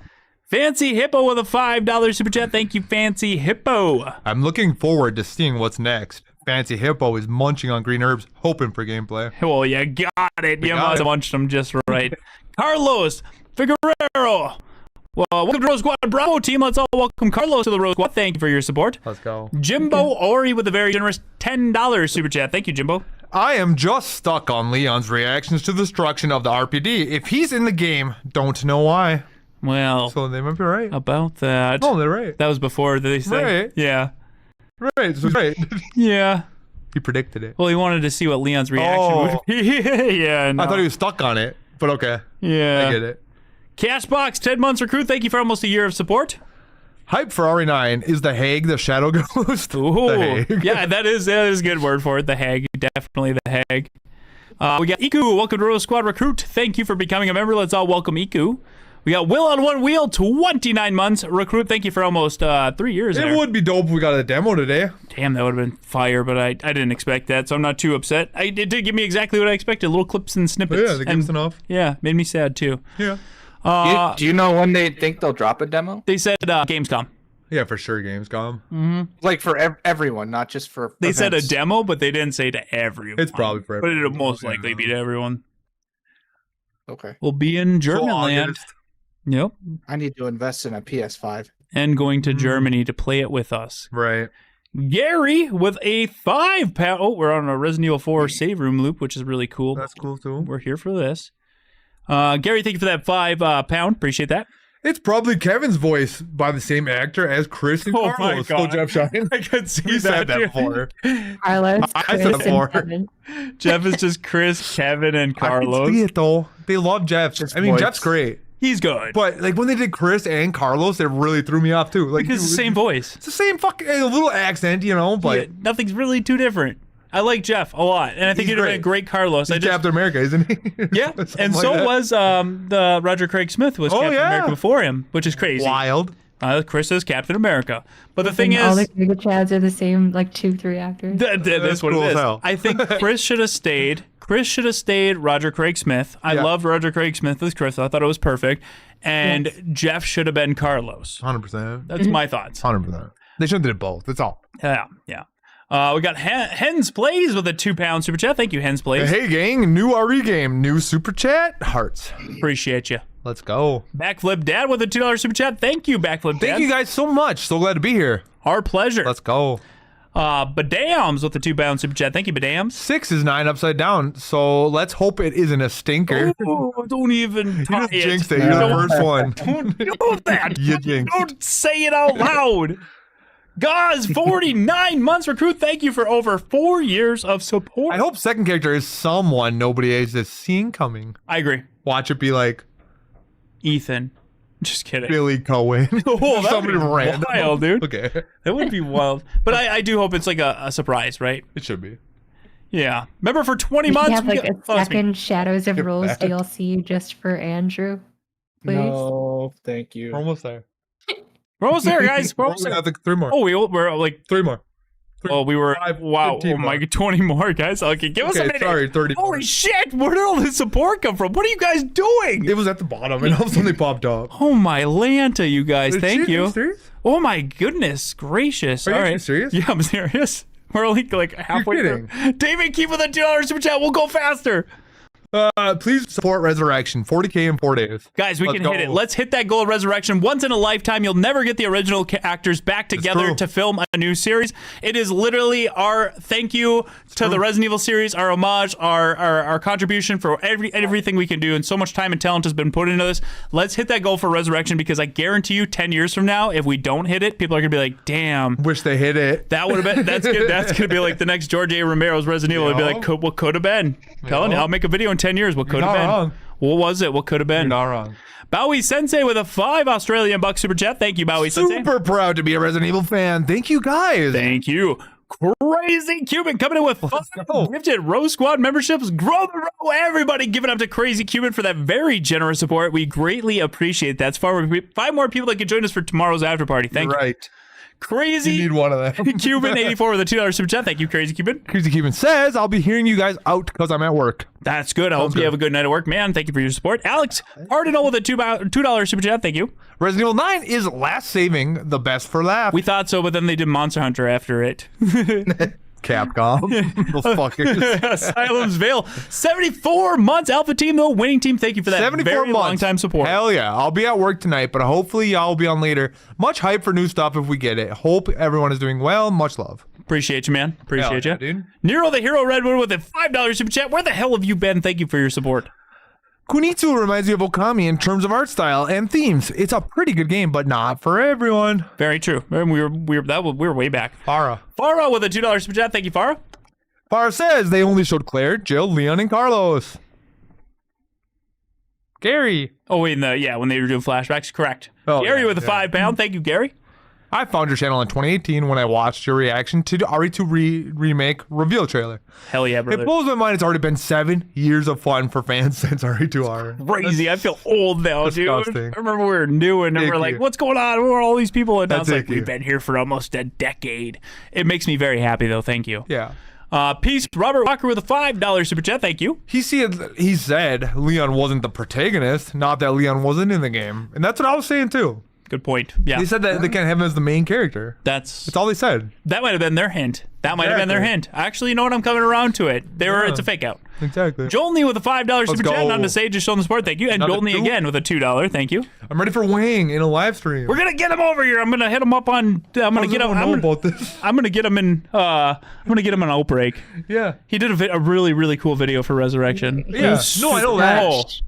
Fancy Hippo with a $5 super chat. Thank you, Fancy Hippo. I'm looking forward to seeing what's next. Fancy Hippo is munching on green herbs, hoping for gameplay. Well, you got it. You must have munched them just right. Carlos Figueroa. Well, welcome to Rose Squad. Bravo team. Let's all welcome Carlos to the Rose Squad. Thank you for your support. Let's go. Jimbo Ori with a very generous $10 super chat. Thank you, Jimbo. I am just stuck on Leon's reactions to the destruction of the RPD. If he's in the game, don't know why. Well, so they might be right about that. Oh, they're right. That was before they said. Right. Yeah. Right. So right. Yeah. He predicted it. Well, he wanted to see what Leon's reaction would be. Yeah. No. I thought he was stuck on it, but okay. Yeah. I get it. Cashbox, 10 months recruit. Thank you for almost a year of support. Hype for RE9. Is the Hag the Shadow Ghost? Ooh. The Hag. Yeah, that is a good word for it. The Hag. Definitely the Hag. We got Iku. Welcome to Rose Squad Recruit. Thank you for becoming a member. Let's all welcome Iku. We got Will on One Wheel, 29 months. Recruit, thank you for almost 3 years It there. would be dope if we got a demo today. Damn, that would have been fire, but I didn't expect that, so I'm not too upset. It did give me exactly what I expected, little clips and snippets. Yeah, the game's enough. Yeah, made me sad too. Yeah. Do you know when they think they'll drop a demo? They said Gamescom. Yeah, for sure, Gamescom. Mm-hmm. Like for everyone, not just for They events. said a demo, but they didn't say to everyone. It's probably for everyone. But it'll most likely be to everyone. Okay. We'll be in German land. Yep. I need to invest in a PS5. And going to Germany to play it with us. Right. Gary with a £5. Oh, we're on a Resident Evil 4 save room loop, which is really cool. That's cool too. We're here for this. Gary, thank you for that £5. Appreciate that. It's probably Kevin's voice by the same actor as Chris and Oh Carlos. my God. Jeff Shine. I could see We that. said that before. Carlos, I said Chris, it before. and Kevin. Jeff is just Chris, Kevin, and I Carlos. can see it though. They love Jeff. I mean, voice. Jeff's great. He's good. But like when they did Chris and Carlos, it really threw me off too. Like Because it's the same voice. It's the same fucking a little accent, you know. But Yeah, nothing's really too different. I like Jeff a lot, and I think He's he'd have been a great Carlos. he's Captain America, isn't he? Yeah, and Something so like that. was the Roger Craig Smith was Captain yeah. America before him, which is crazy. Wild. Chris is Captain America, but the thing And all is, the Giga Chads are the same, like 2-3 actors. that's what cool it as is. hell. I think Chris should have stayed. Chris should have stayed Roger Craig Smith. I Yeah. loved Roger Craig Smith as Chris. I thought it was perfect. And Jeff should have been Carlos. 100%. That's my thoughts. 100%. They should have did both. That's all. Yeah. We got Hens Plays with a £2 super chat. Thank you, Hens Plays. Hey gang, new RE game, new super chat, hearts. Appreciate you. Let's go. Backflip Dad with a $2 super chat. Thank you, Backflip Dad. Thank you guys so much. So glad to be here. Our pleasure. Let's go. Badams with the £2 super chat. Thank you, Badams. 6 is 9 upside down. So let's hope it isn't a stinker. Oh, don't even You talk just jinxed it. You're the first one. Don't do that. You jinxed. Don't say it out loud. Guys, 49 months recruit. Thank you for over 4 years of support. I hope second character is someone nobody is seeing coming. I agree. Watch it be like Ethan. Just kidding. Billy Cohen. Oh, that would Somebody be random. wild, dude. Okay. That would be wild. But I do hope it's like a surprise, right? It should be. Yeah. Remember for 20 We months? have like a it's me. second Shadows of Get Rules back. DLC just for Andrew, please. No, thank you. We're almost there. We're almost there, guys. We're almost I there. think 3 more. Oh, we're like 3 more. Oh, we were 5, wow. 15 Oh my more. god, 20 more, guys. Okay, give us a Okay, minute. sorry, 30 more. Holy shit! Where did all this support come from? What are you guys doing? It was at the bottom and all of a sudden they popped up. Oh my Lanta, you guys. Thank Are you. you serious? Oh my goodness gracious. Are you all actually right. serious? Yeah, I'm serious. We're only like halfway kidding. through. David, keep with the $2 super chat. We'll go faster. Please support Resurrection. 40K in 4 days. Guys, we Let's can go. hit it. Let's hit that goal of Resurrection. Once in a lifetime, you'll never get the original actors back together true. to film a new series. It is literally our thank you to the Resident Evil series, our homage, our contribution for everything we can do, and so much time and talent has been put into this. Let's hit that goal for Resurrection, because I guarantee you 10 years from now, if we don't hit it, people are going to be like, damn. Wish they hit it. That would have been, that's good. That's going to be like the next George A. Romero's Resident Evil. It'd be like, what could have been? Telling you, I'll make a video in 10 years. What could have been? wrong. What was it? What could have been? You're not wrong. Bowie Sensei with a 5 Australian buck super chat. Thank you, Bowie Sensei. Super proud to be a Resident Evil fan. Thank you guys. Thank you. Crazy Cuban coming in with 5 gifted Row Squad memberships. Grow the row. Everybody giving up to Crazy Cuban for that very generous support. We greatly appreciate that. It's 5 more people that can join us for tomorrow's after party. Thank you. Right. Crazy. You need one of them. Cuban 84 with a $2 super chat. Thank you, Crazy Cuban. Crazy Cuban says, I'll be hearing you guys out because I'm at work. That's good. I hope you have a good night at work, man. Thank you for your support. Alex Cardinal with a $2 super chat. Thank you. Resident Evil 9 is last saving the best for last. We thought so, but then they did Monster Hunter after it. Capcom. Those fuckers. Asylum's Veil. 74 months. Alpha Team, though. Winning team. Thank you for that 74 very long time support. Hell yeah. I'll be at work tonight, but hopefully y'all will be on later. Much hype for new stuff if we get it. Hope everyone is doing well. Much love. Appreciate you, man. Appreciate you. Dude. Nero the Hero Redwood with a $5 super chat. Where the hell have you been? Thank you for your support. Kunitsu reminds me of Okami in terms of art style and themes. It's a pretty good game, but not for everyone. Very true. We were way back. Farah with a $2 super chat. Thank you, Farah. Farah says they only showed Claire, Jill, Leon, and Carlos. Gary. Oh, when they were doing flashbacks. Correct. Oh, Gary yeah, with a £5. Thank you, Gary. I found your channel in 2018 when I watched your reaction to the RE2 remake reveal trailer. Hell yeah, brother. It blows my mind. It's already been 7 years of fun for fans since RE2R. Crazy. I feel old now, disgusting. dude. I remember we were new and we're like, what's going on? Who are all these people? And now it's like, icky. we've been here for almost a decade. It makes me very happy, though. Thank you. Yeah. Peace, Robert Walker with a $5 super chat. Thank you. He said Leon wasn't the protagonist, not that Leon wasn't in the game. And that's what I was saying, too. Good point. Yeah. They said that they can't have him as the main character. That's all they said. That might have been their hint. That might have been their hint. Actually, you know what? I'm coming around to it. It's a fake out. Exactly. Jolney with a $5 super go. chat. Not to say, just showing the support. Thank you. And Another Jolney two. again with a $2. Thank you. I'm ready for Wang in a live stream. We're gonna get him over here. I'm gonna hit him up on. I'm gonna get him. about this. I'm gonna get him in. I'm gonna get him an Outbreak. Yeah. He did a really really cool video for Resurrection. Yeah. No, I know that.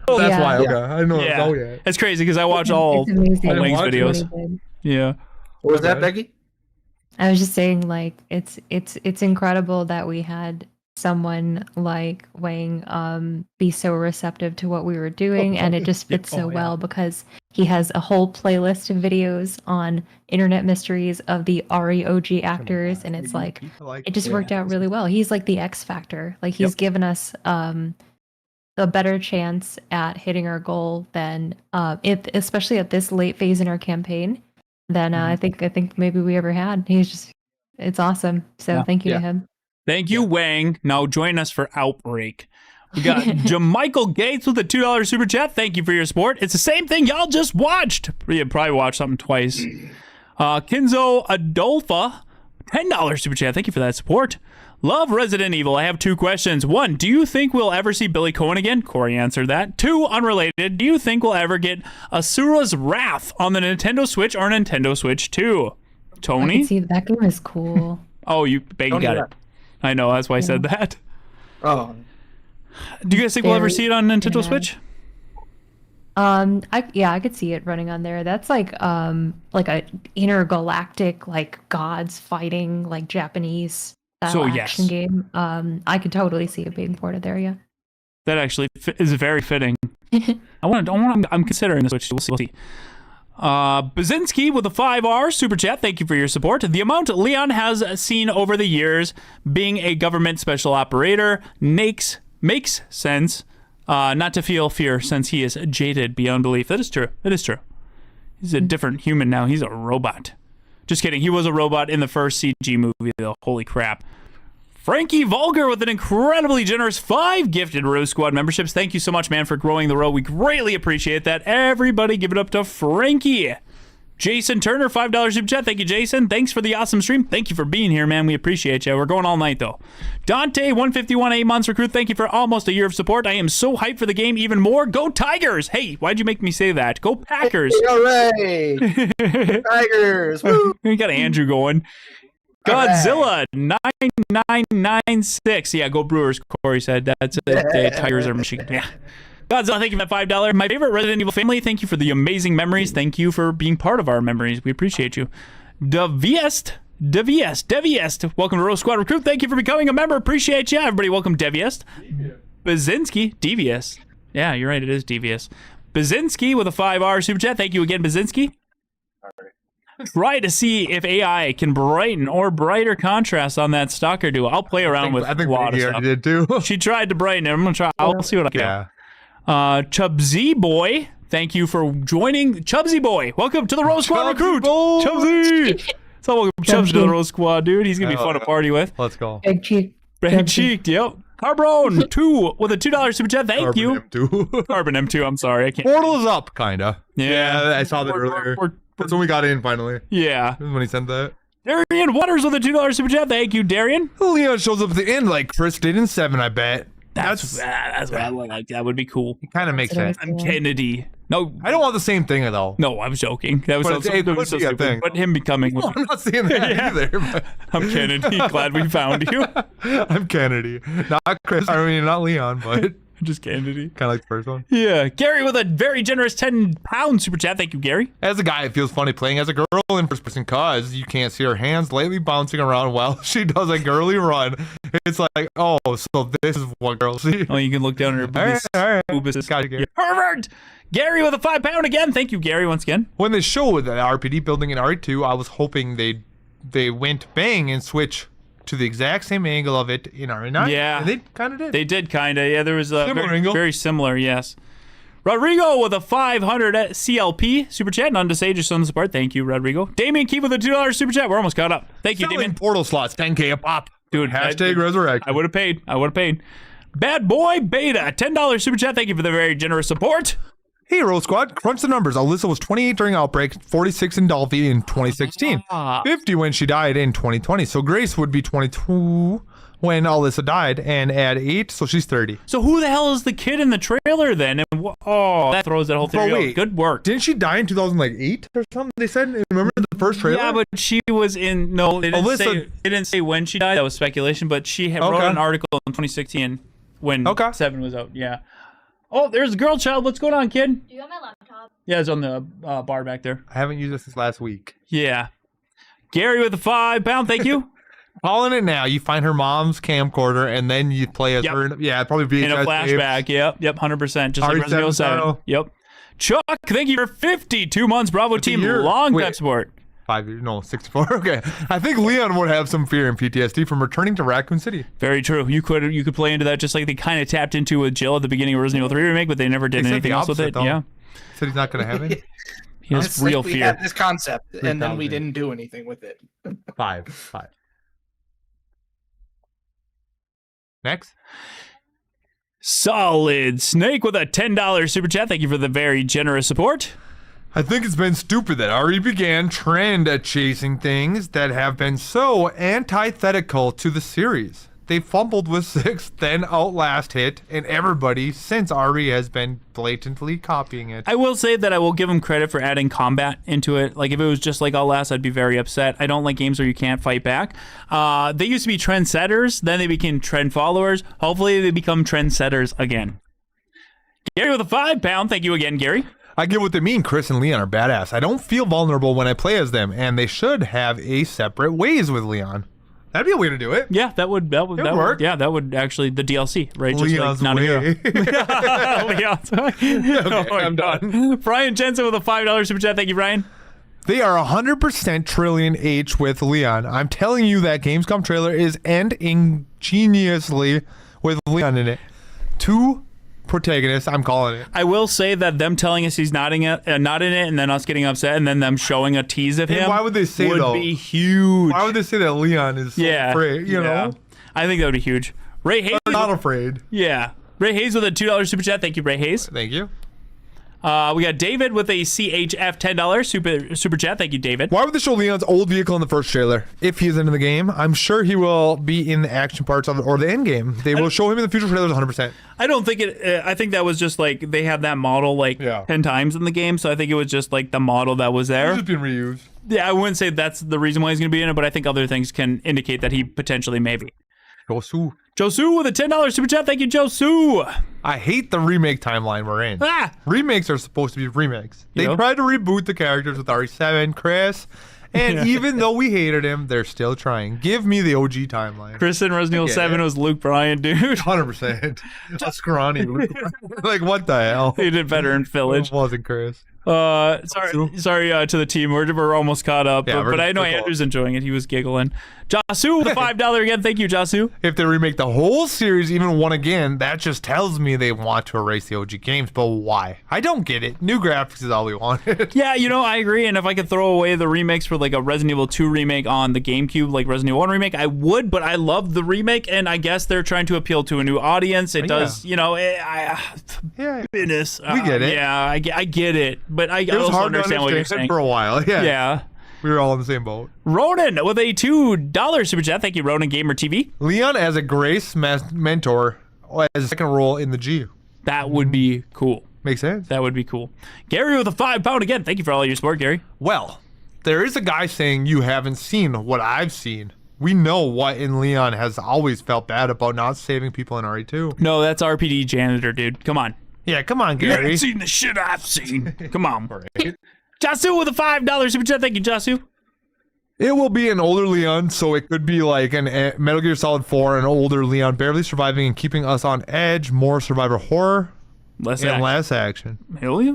Oh, that's why. Okay. I know. Yeah. Oh, yeah. It's crazy because I watch all It's amazing. Wings What he videos. did. Yeah. What was that, Becky? I was just saying, like, it's incredible that we had someone like Wang be so receptive to what we were doing, and it just fits so well because he has a whole playlist of videos on internet mysteries of the REOG actors, and it's like it just worked out really well. He's like the X factor. Like he's given us a better chance at hitting our goal than especially at this late phase in our campaign than I think maybe we ever had. It's awesome. So thank you to him. Thank you, Wang. Now join us for Outbreak. We got Jamichael Gates with a $2 super chat. Thank you for your support. It's the same thing y'all just watched. You probably watched something twice. Kinzo Adolfa, $10 super chat. Thank you for that support. Love Resident Evil. I have 2 questions. 1, do you think we'll ever see Billy Cohen again? Corey answered that. 2, unrelated, do you think we'll ever get Asura's Wrath on the Nintendo Switch or Nintendo Switch 2? Tony? I can see that game is cool. Oh, you got it. I know, that's why I said that. Oh. Do you guys think we'll ever see it on Nintendo Switch? I could see it running on there. That's like a intergalactic, like gods fighting, like Japanese style action game. I could totally see it being ported there. Yeah. That actually is very fitting. I'm considering the Switch. We'll see. Bazinski with a 5R super chat. Thank you for your support. The amount Leon has seen over the years being a government special operator makes sense. Not to feel fear since he is jaded beyond belief. That is true. It is true. He's a different human now. He's a robot. Just kidding. He was a robot in the first CG movie, though. Holy crap. Frankie Vulgar with an incredibly generous 5 gifted Rose Squad memberships. Thank you so much, man, for growing the row. We greatly appreciate that. Everybody give it up to Frankie. Jason Turner, $5 super chat. Thank you, Jason. Thanks for the awesome stream. Thank you for being here, man. We appreciate you. We're going all night, though. Dante, 151, 8 months recruit. Thank you for almost a year of support. I am so hyped for the game even more. Go Tigers. Hey, why'd you make me say that? Go Packers. Hooray! Tigers. Woo! We got Andrew going. Godzilla 9996. Yeah, go Brewers. Corey said that's it. The Tigers are Michigan. Yeah. Godzilla, thank you for that $5. My favorite Resident Evil family. Thank you for the amazing memories. Thank you for being part of our memories. We appreciate you. Deviest. Welcome to Rose Squad Recruit. Thank you for becoming a member. Appreciate you. Everybody, welcome Deviest. Bazinski. Devious. Yeah, you're right. It is Devious. Bazinski with a 5R super chat. Thank you again, Bazinski. try to see if AI can brighten or brighter contrast on that Stalker duo. I'll play around with I think a lot of Maggie stuff. already did too. She tried to brighten it. I'm gonna try. I'll see what I can do. Chubsy Boy, thank you for joining. Chubsy Boy, welcome to the Rose Squad recruit. Chubsy. So welcome Chubsy to the Rose Squad, dude. He's gonna be fun to party with. Let's go. Big cheek. Big cheek, yep. Carbone 2 with a $2 super chat. Thank Carbon you. M2. Carbon M2. I'm sorry, I can't. Portal is up, kinda. Yeah, I saw that earlier. That's when we got in finally. Yeah. This is when he sent that. Darian Waters with a $2 super chat. Thank you, Darian. Leon shows up at the end like Chris did in 7, I bet. That's what I would like. That would be cool. It kind of makes sense. I'm Kennedy. No, I don't want the same thing though. No, I was joking. That was But so, it that would was so be a stupid. thing. But him becoming. No, I'm not saying that either. But... I'm Kennedy. Glad we found you. I'm Kennedy. Not Chris. I mean, not Leon, but just Kennedy. Kind of like the first one. Yeah. Gary with a very generous £10 super chat. Thank you, Gary. As a guy, it feels funny playing as a girl in first person cause you can't see her hands lightly bouncing around while she does a girly run. It's like, oh, so this is what girls see. Oh, you can look down at her boobies. All right. Boobies. Got you, Perfect. Gary with a £5 again. Thank you, Gary, once again. When they showed the RPD building in RE2, I was hoping they went bang and switch to the exact same angle of it in RE9. Yeah. And they kind of did. They did kind of. Yeah, there was a Similar very, angle. very similar, yes. Rodrigo with a 500 CLP super chat. None to say, just on the support. Thank you, Rodrigo. Damien Keith with a $2 super chat. We're almost caught up. Thank you, Selling Damien. portal slots, 10K a pop. Dude, Hashtag resurrect. I would have paid. Bad Boy Beta, $10 super chat. Thank you for the very generous support. Hey, Roll Squad, crunch the numbers. Alyssa was 28 during Outbreak, 46 in Dolphy in 2016, 50 when she died in 2020. So Grace would be 22 when Alyssa died, and add 8, so she's 30. So who the hell is the kid in the trailer then? And that throws that whole theory out. Good work. Didn't she die in 2008 or something? They said, remember the first trailer? Yeah, but she was in. No, they didn't Alyssa- say. They didn't say when she died. That was speculation. But she had wrote an article in 2016 when 7 was out. Yeah. Oh, there's a girl child. What's going on, kid? Do you have my laptop? Yeah, it's on the bar back there. I haven't used this since last week. Yeah. Gary with the £5. Thank you. Calling it now. You find her mom's camcorder, and then you play as her. Yeah, probably be in a flashback. Yep, 100%. Just like Resident Evil 7. Yep. Chuck, thank you for 52 months. Bravo team, long time support. 5 years, no, 64. Okay, I think Leon would have some fear and PTSD from returning to Raccoon City. Very true. You could play into that just like they kind of tapped into with Jill at the beginning of Resident Evil 3 remake, but they never did anything else with it. Though. Yeah. Said he's not going to have it. He has It's real like we fear. had this concept, and then we didn't do anything with it. 5. Next. Solid Snake with a $10 super chat. Thank you for the very generous support. I think it's been stupid that RE began trend at chasing things that have been so antithetical to the series. They fumbled with 6, then Outlast hit, and everybody since RE has been blatantly copying it. I will say that I will give them credit for adding combat into it. Like if it was just like Outlast, I'd be very upset. I don't like games where you can't fight back. They used to be trendsetters, then they became trend followers. Hopefully they become trendsetters again. Gary with a £5. Thank you again, Gary. I get what they mean. Chris and Leon are badass. I don't feel vulnerable when I play as them, and they should have a separate ways with Leon. That'd be a way to do it. Yeah, that would work. Yeah, that would actually the DLC, right? Leon's just like not way. a hero. Leon's Okay, I'm done. Brian Jensen with a $5 super chat. Thank you, Brian. They are 100% Trillion H with Leon. I'm telling you that Gamescom trailer is ending geniusly with Leon in it. 2 protagonists, I'm calling it. I will say that them telling us he's not in it, and then us getting upset, and then them showing a tease of And him. why would they say would though? be huge. Why would they say that Leon is so afraid? You know, I think that would be huge. Ray Hayes, they're not afraid. Yeah, Ray Hayes with a $2 super chat. Thank you, Ray Hayes. Thank you. We got David with a CHF $10 super chat. Thank you, David. Why would they show Leon's old vehicle in the first trailer? If he's into the game, I'm sure he will be in the action parts of it or the end game. They will show him in the future trailers 100%. I don't think it. I think that was just like they have that model like 10 times in the game, so I think it was just like the model that was there. It's just been reused. Yeah, I wouldn't say that's the reason why he's going to be in it, but I think other things can indicate that he potentially may be. Josu with a $10 super chat. Thank you, Josu. I hate the remake timeline we're in. Ah! Remakes are supposed to be remakes. They Yep. tried to reboot the characters with RE7, Chris, and even though we hated him, they're still trying. Give me the OG timeline. Chris in Resident Evil 7 was Luke Bryan, dude. 100%. A scrawny Luke. Like, what the hell? He did better in Village. It wasn't Chris. Sorry to the team. We're almost caught up, Yeah, but I know we're close. Andrew's enjoying it. He was giggling. Jasu with a $5 again. Thank you, Jasu. If they remake the whole series, even one again, that just tells me they want to erase the OG games. But why? I don't get it. New graphics is all we wanted. Yeah, I agree. And if I could throw away the remakes for like a Resident Evil 2 remake on the GameCube, like Resident Evil 1 remake, I would. But I love the remake, and I guess they're trying to appeal to a new audience. It does, business. We get it. Yeah, I get it. But I It was also hard to understand what you're understand saying for a while. Yeah. Yeah. We were all in the same boat. Ronan with a $2 super chat. Thank you, Ronan Gamer TV. Leon as a Grace mentor as a second role in the G. That would be cool. Makes sense. That would be cool. Gary with a £5 again. Thank you for all your support, Gary. Well, there is a guy saying you haven't seen what I've seen. We know what in Leon has always felt bad about not saving people in RE2. No, that's RPD janitor, dude. Come on. Yeah, come on, You Gary. haven't seen the shit I've seen. Come on. Jasu with a $5 super chat. Thank you, Jasu. It will be an older Leon, so it could be like an Metal Gear Solid 4, an older Leon barely surviving and keeping us on edge, more survivor horror, less action. Hell yeah.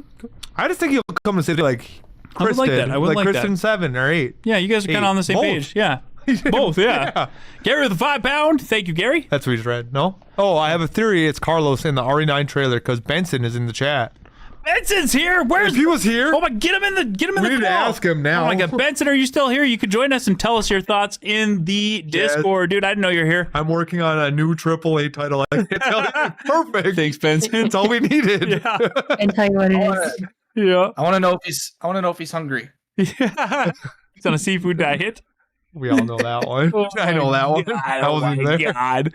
I just think he'll come and say like I would like that. I would like that. Kristen 7 or 8. Yeah, you guys are kind of on the same Both. page. Yeah. Both, yeah. Gary with a £5. Thank you, Gary. That's what he's read. No? Oh, I have a theory. It's Carlos in the RE9 trailer because Benson is in the chat. Benson's here. Where's If he was here, oh my, get him in the we need to call. ask him now. Oh my god, Benson, are you still here? You could join us and tell us your thoughts in the Discord, dude. I didn't know you're here. I'm working on a new AAA title. I can't tell you. Perfect. Thanks, Benson. That's all we needed. Yeah. And tell you what it is. Yeah. I want to know if he's hungry. Yeah. He's on a seafood diet. We all know that one. I know that one. I wasn't there. God.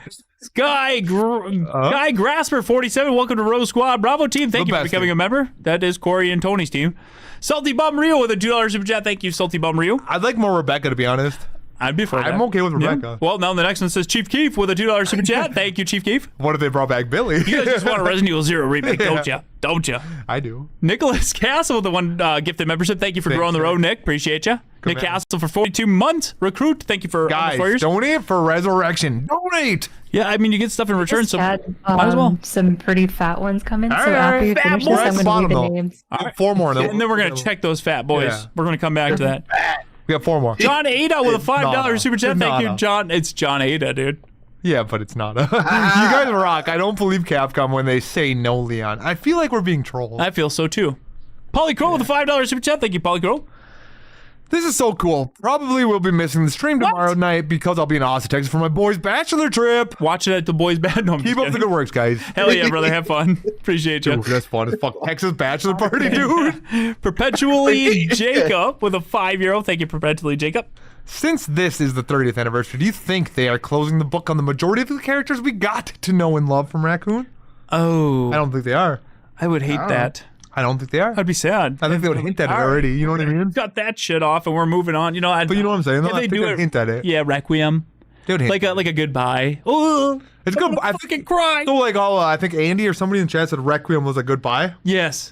Guy Grasper 47, welcome to Rose Squad. Bravo team, thank you for becoming a member. That is Corey and Tony's team. Salty Bum Rio with a $2 super chat. Thank you, Salty Bum Rio. I'd like more Rebecca, to be honest. I'd be for that. I'm okay with Rebecca. Yeah. Well, now the next one says Chief Keef with a $2 super chat. Thank you, Chief Keef. What if they brought back Billy? You guys just want a Resident Evil 0 remake, don't you? Don't you? I do. Nicholas Castle with the one gifted membership. Thank you for growing the road, Nick. Appreciate you. Good Nick man. Castle for 42 months. Recruit. Thank you for Guys, 4 years. donate for Resurrection. Donate. Yeah, I mean, you get stuff in return, Just so had, might as well. some pretty fat ones coming. So All right, after you fat finish this, I'm boys. going to read the names. All right. 4 more. And then we're going to check those fat boys. Yeah. We're going to come back to that. We got 4 more. John Ada with a $5 super chat. Thank you, Nada. John. It's John Ada, dude. Yeah, but it's not. You guys rock. I don't believe Capcom when they say no, Leon. I feel like we're being trolled. I feel so too. Polycrow with a $5 super chat. Thank you, Polycrow. This is so cool. Probably will be missing the stream tomorrow night because I'll be in Austin, Texas for my boys' bachelor trip. Watch it at the boys' bed. No, I'm Keep just up the kidding. good works, guys. Hell yeah, brother. Have fun. Appreciate you. Dude, that's fun as fuck. Texas bachelor party, dude. Perpetually Jacob with a €5. Thank you, Perpetually Jacob. Since this is the 30th anniversary, do you think they are closing the book on the majority of the characters we got to know and love from Raccoon? Oh. I don't think they are. I would hate that. I don't think they are. I'd be sad. I think they would hint at it already. You know what I mean? Cut that shit off and we're moving on. You know, But you know what I'm saying? If I they think do they'd it, hint at it. yeah, Requiem. They would hint Like a goodbye. Oh, it's good. I fucking cry. So like, I think Andy or somebody in chat said Requiem was a goodbye. Yes.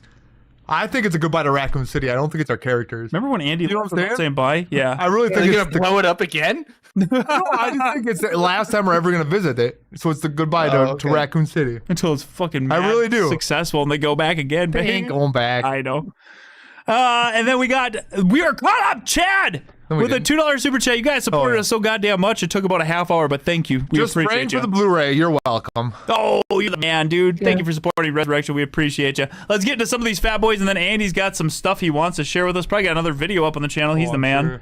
I think it's a goodbye to Raccoon City. I don't think it's our characters. Remember when Andy You know what I'm saying? saying bye? Yeah. I really think Are you it's gonna blow it up again? No, I just think it's the last time we're ever gonna visit it. So it's the goodbye to Raccoon City. Until it's fucking I really do. successful and they go back again. They ain't going back. I know. And then we are caught up, Chad, No, we with a $2 super chat. You guys supported us so goddamn much. It took about a half hour, but thank you. We Just praying appreciate for you. the Blu-ray. You're welcome. Oh, you're the man, dude. Thank you for supporting Resurrection. We appreciate you. Let's get into some of these fat boys, and then Andy's got some stuff he wants to share with us. Probably got another video up on the channel. He's the man. Sure.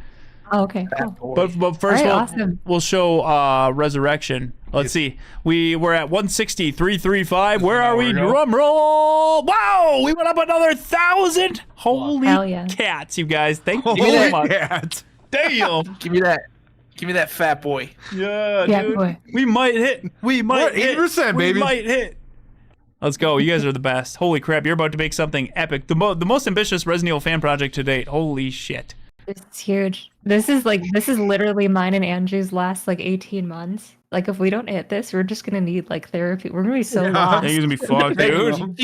Oh, okay, cool. But first, All right, awesome. we'll show Resurrection. Let's see. We're at 160,335. Where are we? Drum roll! Wow, we went up another 1,000. Holy Hell yeah. cats, you guys! Thank you Holy so much. cat. Damn. Give me that fat boy. Yeah, Yeah, dude. boy. We might hit. We might hit. 8%, baby. We might hit. Let's go. You guys are the best. Holy crap, you're about to make something epic. The most ambitious Resident Evil fan project to date. Holy shit. It's huge. This is literally mine and Andrew's last 18 months. Like if we don't hit this, we're just gonna need therapy. We're gonna be so lost. You're gonna be fucked, dude.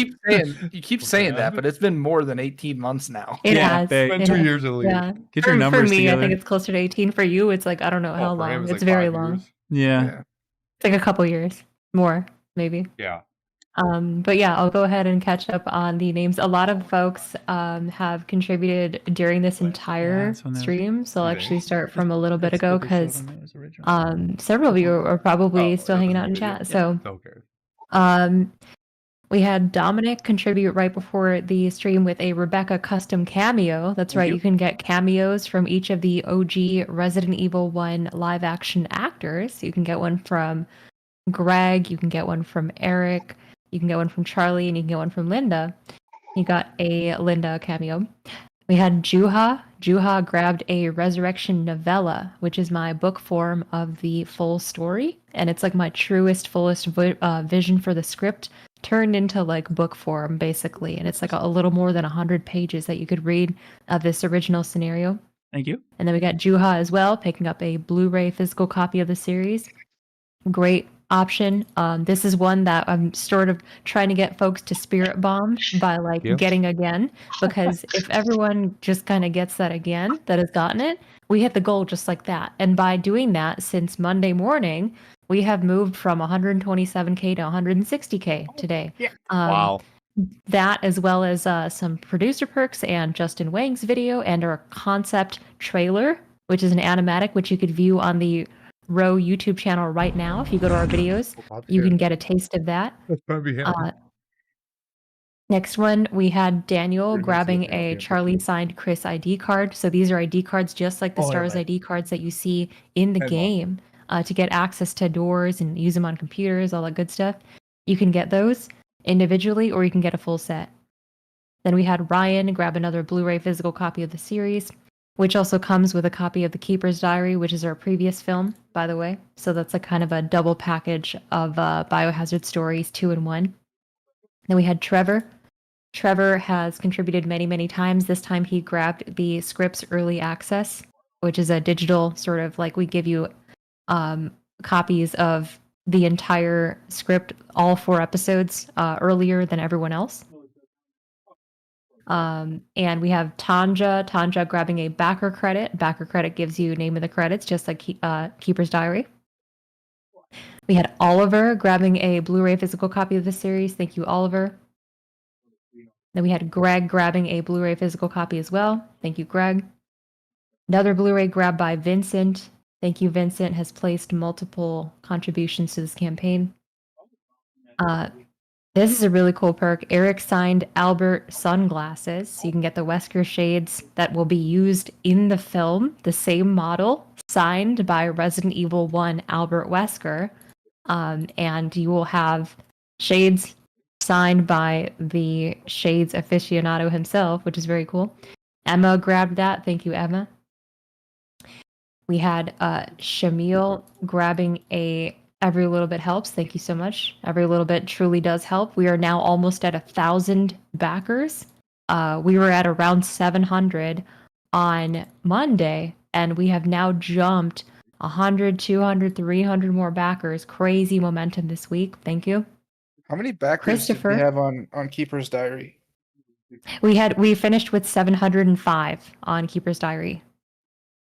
You keep saying that, but it's been more than 18 months now. It Yeah, has. big. It's been It 2 has. years at least. Yeah. Get your For numbers me, together. I think it's closer to 18. For you, it's I don't know how For him, long. it's It's like very 5 long. years. Yeah. It's a couple years. More, maybe. Yeah. But yeah, I'll go ahead and catch up on the names. A lot of folks have contributed during this entire stream, so I'll actually start from a little bit ago because several of you are probably still hanging out in chat. So we had Dominic contribute right before the stream with a Rebecca custom cameo. That's right, you can get cameos from each of the OG Resident Evil 1 live action actors. You can get one from Greg, you can get one from Eric, you can get one from Charlie, and you can get one from Linda. You got a Linda cameo. We had Juha. Juha grabbed a Resurrection novella, which is my book form of the full story. And it's like my truest, fullest vision for the script turned into like book form, basically. And it's like a little more than 100 pages that you could read of this original scenario. Thank you. And then we got Juha as well, picking up a Blu-ray physical copy of the series. Great option. This is one that I'm sort of trying to get folks to spirit bomb by like getting again, because if everyone just kind of gets that again, that has gotten it, we hit the goal just like that. And by doing that, since Monday morning, we have moved from 127K to 160K today. Wow. That, as well as some producer perks and Justin Wang's video and our concept trailer, which is an animatic, which you could view on the Row YouTube channel right now. If you go to our videos, you can get a taste of that. That's probably him. Next one, we had Daniel grabbing a Charlie signed Chris ID card. So these are ID cards just like the Stars ID cards that you see in the game to get access to doors and use them on computers, all that good stuff. You can get those individually or you can get a full set. Then we had Ryan grab another Blu-ray physical copy of the series, which also comes with a copy of The Keeper's Diary, which is our previous film, by the way. So that's a kind of a double package of Biohazard stories, 2 in 1. Then we had Trevor. Trevor has contributed many, many times. This time he grabbed the Scripts Early Access, which is a digital sort of like we give you copies of the entire script, all 4 episodes earlier than everyone else. And we have Tanja grabbing a backer credit. Backer credit gives you name of the credits, just like Keeper's Diary. We had Oliver grabbing a Blu-ray physical copy of the series. Thank you, Oliver. Then we had Greg grabbing a Blu-ray physical copy as well. Thank you, Greg. Another Blu-ray grab by Vincent. Thank you, Vincent. Has placed multiple contributions to this campaign. This is a really cool perk. Eric signed Albert sunglasses. So you can get the Wesker shades that will be used in the film. The same model, signed by Resident Evil 1 Albert Wesker. And you will have shades signed by the Shades aficionado himself, which is very cool. Emma grabbed that. Thank you, Emma. We had Shamil grabbing a Every Little Bit Helps. Thank you so much. Every little bit truly does help. We are now almost at 1,000 backers. We were at around 700 on Monday, and we have now jumped 100, 200, 300 more backers. Crazy momentum this week. Thank you. How many backers did we have on Keeper's Diary? We finished with 705 on Keeper's Diary.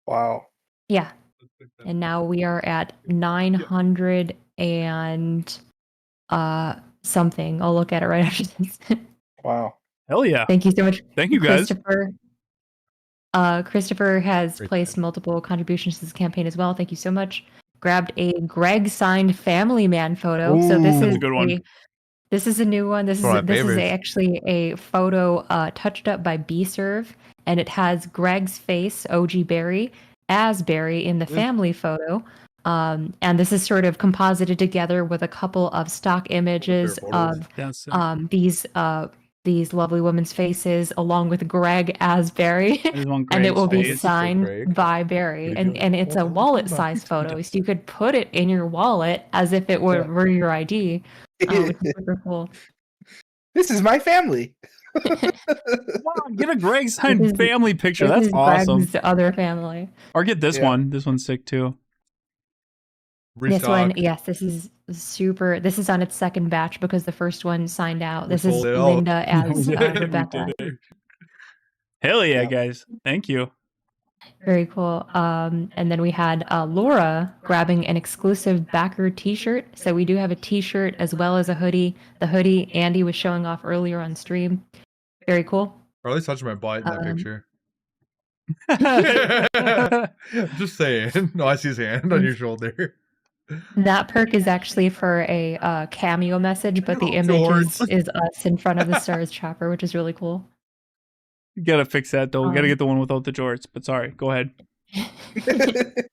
Wow. Yeah. And now we are at 900 and something. I'll look at it right after this. Wow. Hell yeah. Thank you so much. Thank you, guys. Christopher has placed multiple contributions to this campaign as well. Thank you so much. Grabbed a Greg signed Family Man photo. Ooh, so this is a good one. This is a new one. This is actually a photo touched up by B-Serve, and it has Greg's face, OG Barry, as Barry in the family photo. And this is sort of composited together with a couple of stock images of these lovely women's faces, along with Greg as Barry, and it will be signed by Barry. And it's a wallet-sized photo, so you could put it in your wallet as if it were your ID. Which is super cool. This is my family. Wow, get a Greg signed family picture. That's awesome. Greg's other family. Or get this one. This one's sick too. This one, yes, this is super. This is on its second batch because the first one signed out. This is Linda as Rebecca. Hell yeah, guys. Thank you. Very cool. And then we had Laura grabbing an exclusive backer t-shirt. So we do have a t-shirt as well as a hoodie. The hoodie Andy was showing off earlier on stream. Very cool. Or at least touching my butt in that picture. Just saying. No, I see his hand on your shoulder. That perk is actually for a cameo message, but the image is us in front of the Stars Chopper, which is really cool. You gotta fix that though. We gotta get the one without the jorts. But sorry, go ahead.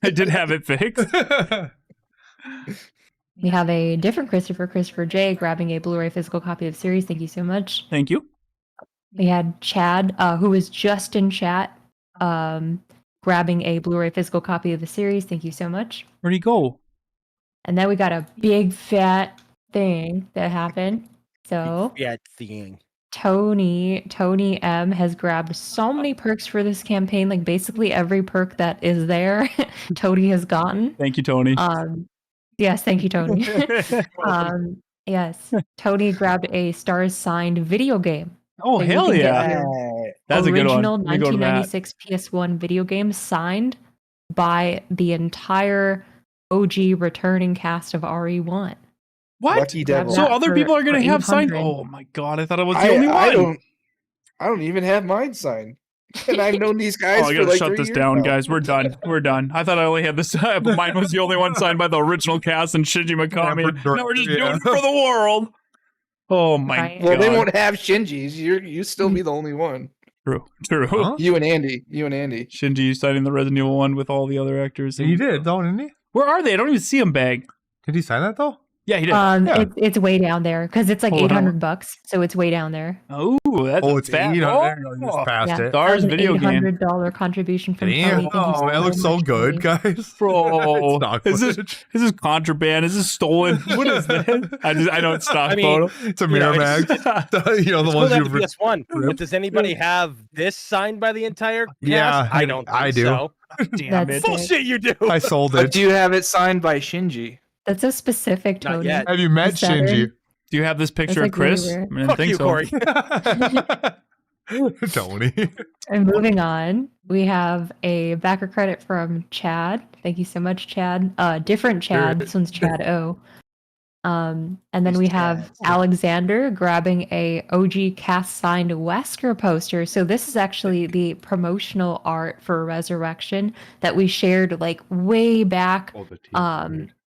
I did have it fixed. We have a different Christopher J, grabbing a Blu-ray physical copy of the series. Thank you so much. Thank you. We had Chad, who was just in chat, grabbing a Blu-ray physical copy of the series. Thank you so much. Where'd he go? And then we got a big fat thing that happened. So Yeah, thing. Tony M has grabbed so many perks for this campaign. Like basically every perk that is there, Tony has gotten. Thank you, Tony. Yes, thank you, Tony. Yes, Tony grabbed a Stars signed video game. Oh, So you hell can get yeah. your That's a good one. original Let me go to that. 1996 PS1 video game signed by the entire OG returning cast of RE1. What? Lucky devil. So other people are gonna for have signed. 800. Oh my god! I thought I was the only one. I don't even have mine signed, and I've known these guys Oh, I for gotta like shut 3 this years down, now. guys. We're done. We're done. I thought I only had this. Mine was the only one signed by the original cast and Shinji Mikami. Now we're just doing it for the world. Oh my god! Well, they won't have Shinji's. You still be the only one. True. Huh? You and Andy. Shinji signing the Resident Evil 1 with all the other actors. He did, though, didn't he? Where are they? I don't even see him bag. Did he sign that, though? Yeah, he did. It's way down there because it's like Hold on. $800, so it's way down there. Oh, that's it's fat. 800. You just passed it. Stars That's an video game. $800 contribution from Damn. Tony. Thank you Oh, that looks so much, good, Tony. guys. Bro, Stock is footage. this contraband? Is this stolen? What is this? I know it's stock photo. It's a Miramax. You know, the It's ones going you've to PS1. But does anybody have this signed by the entire cast? Yeah, I don't. I think do. So. Damn That's it. Bullshit, you do. I sold But it. do you have it signed by Shinji? That's so specific, Not Tony. yet. Have you met Is that it? Shinji? Do you have this picture That's of Chris? like really I didn't Fuck think you, so. Corey. Tony. And moving on, we have a backer credit from Chad. Thank you so much, Chad. Different Chad. This one's Chad O. And then we have Alexander grabbing a OG cast signed Wesker poster. So this is actually the promotional art for Resurrection that we shared like way back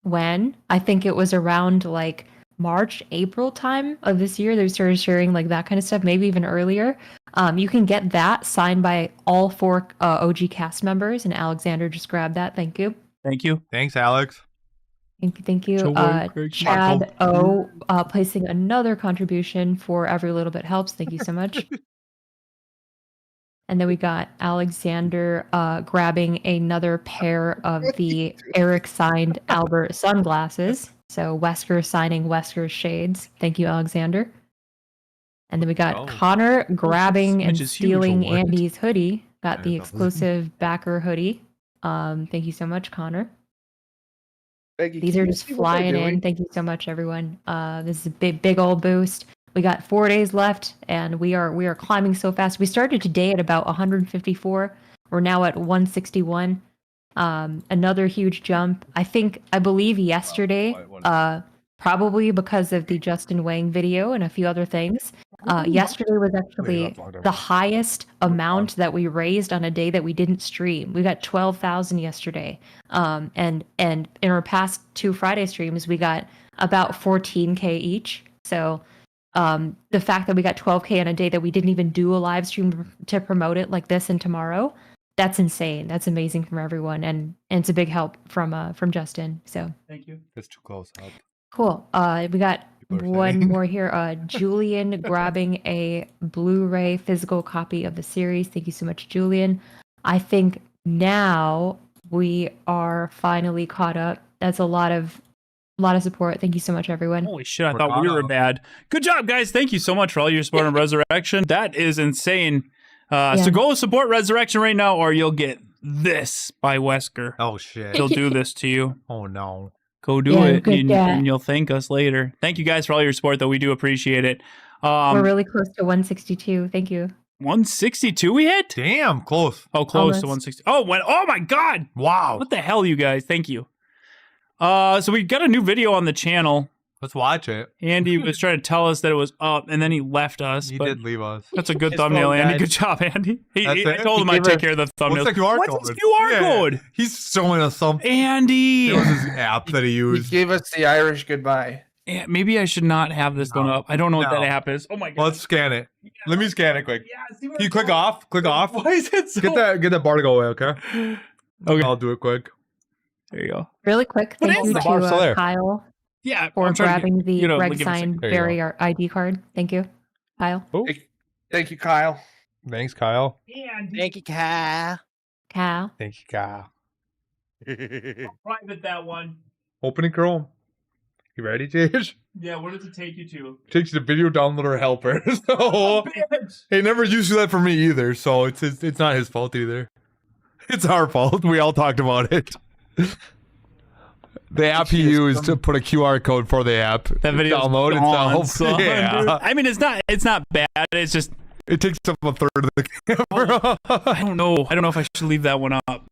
when I think it was around like March, April time of this year. They started sharing like that kind of stuff, maybe even earlier. You can get that signed by all 4 OG cast members, and Alexander just grabbed that. Thank you. Thank you. Thanks, Alex. Thank you. Joey, Craig, Chad O placing another contribution for every little bit helps. Thank you so much. And then we got Alexander grabbing another pair of the Eric signed Albert sunglasses. So Wesker signing Wesker's shades. Thank you, Alexander. And then we got Connor grabbing and Which is huge. stealing What? Andy's hoodie. Got the exclusive backer hoodie. Thank you so much, Connor. Becky, These can are you just see what they're flying in. doing? Thank you so much, everyone. This is a big old boost. We got 4 days left, and we are climbing so fast. We started today at about 154. We're now at 161. Another huge jump. I believe yesterday, probably because of the Justin Wang video and a few other things. Yesterday was actually the highest amount that we raised on a day that we didn't stream. We got 12,000 yesterday. And in our past 2 Friday streams, we got about 14K each. So the fact that we got 12K on a day that we didn't even do a live stream to promote it like this and tomorrow, that's insane. That's amazing from everyone, and it's a big help from Justin. So Thank you. That's too close up. cool. We got one more here. Julian grabbing a Blu-ray physical copy of the series. Thank you so much, Julian. I think now we are finally caught up. That's a lot of support. Thank you so much, everyone. Holy shit, I thought we were bad. Good job, guys. Thank you so much for all your support on Resurrection. That is insane. So go support Resurrection right now, or you'll get this by Wesker. Oh, shit. He'll do this to you. Oh, no. Go do it, and you'll thank us later. Thank you guys for all your support, though. We do appreciate it. We're really close to 162. Thank you. 162 we hit? Damn, close. Oh, close to Almost. 160. Oh, oh my God. Wow. What the hell, you guys? Thank you. So we got a new video on the channel. Let's watch it. Andy was trying to tell us that it was up, and then he left us. He but did leave us. That's a good His thumbnail, phone Andy. died. Good job, Andy. That's I it? told him He I'd gave take care of the thumbnail. What's the QR What's code? his QR code? He's showing us something. Andy. It was his app that he He used. gave us the Irish goodbye. Yeah, maybe I should not have this one up. I don't know what that app is. Oh my God. Let's scan it. Let me scan it quick. Yeah, see what Can you I'm click doing? off? Click off. Why is it so... Get that bar to go away, okay? Okay. I'll do it quick. There you go. Really quick, What thank is you that? to Bar's still there. Kyle Yeah, for I'm trying to grabbing get- the you know, reg give me a sign second. There you Barry ID card. Thank you, Kyle. Oh. Thank you, Kyle. Thanks, Kyle. Thank you, Kyle. Kyle. Thank you, Kyle. Private that one. Opening Chrome. You ready, Jage? Yeah, what does it take you to? Takes you to video downloader helper. So he never used to do that for me either, so it's not his fault either. It's our fault. We all talked about it. The app he used to put a QR code for the app. That video download itself. Yeah. I mean, it's not bad. It's just it takes up a third of the camera. I don't know if I should leave that one up.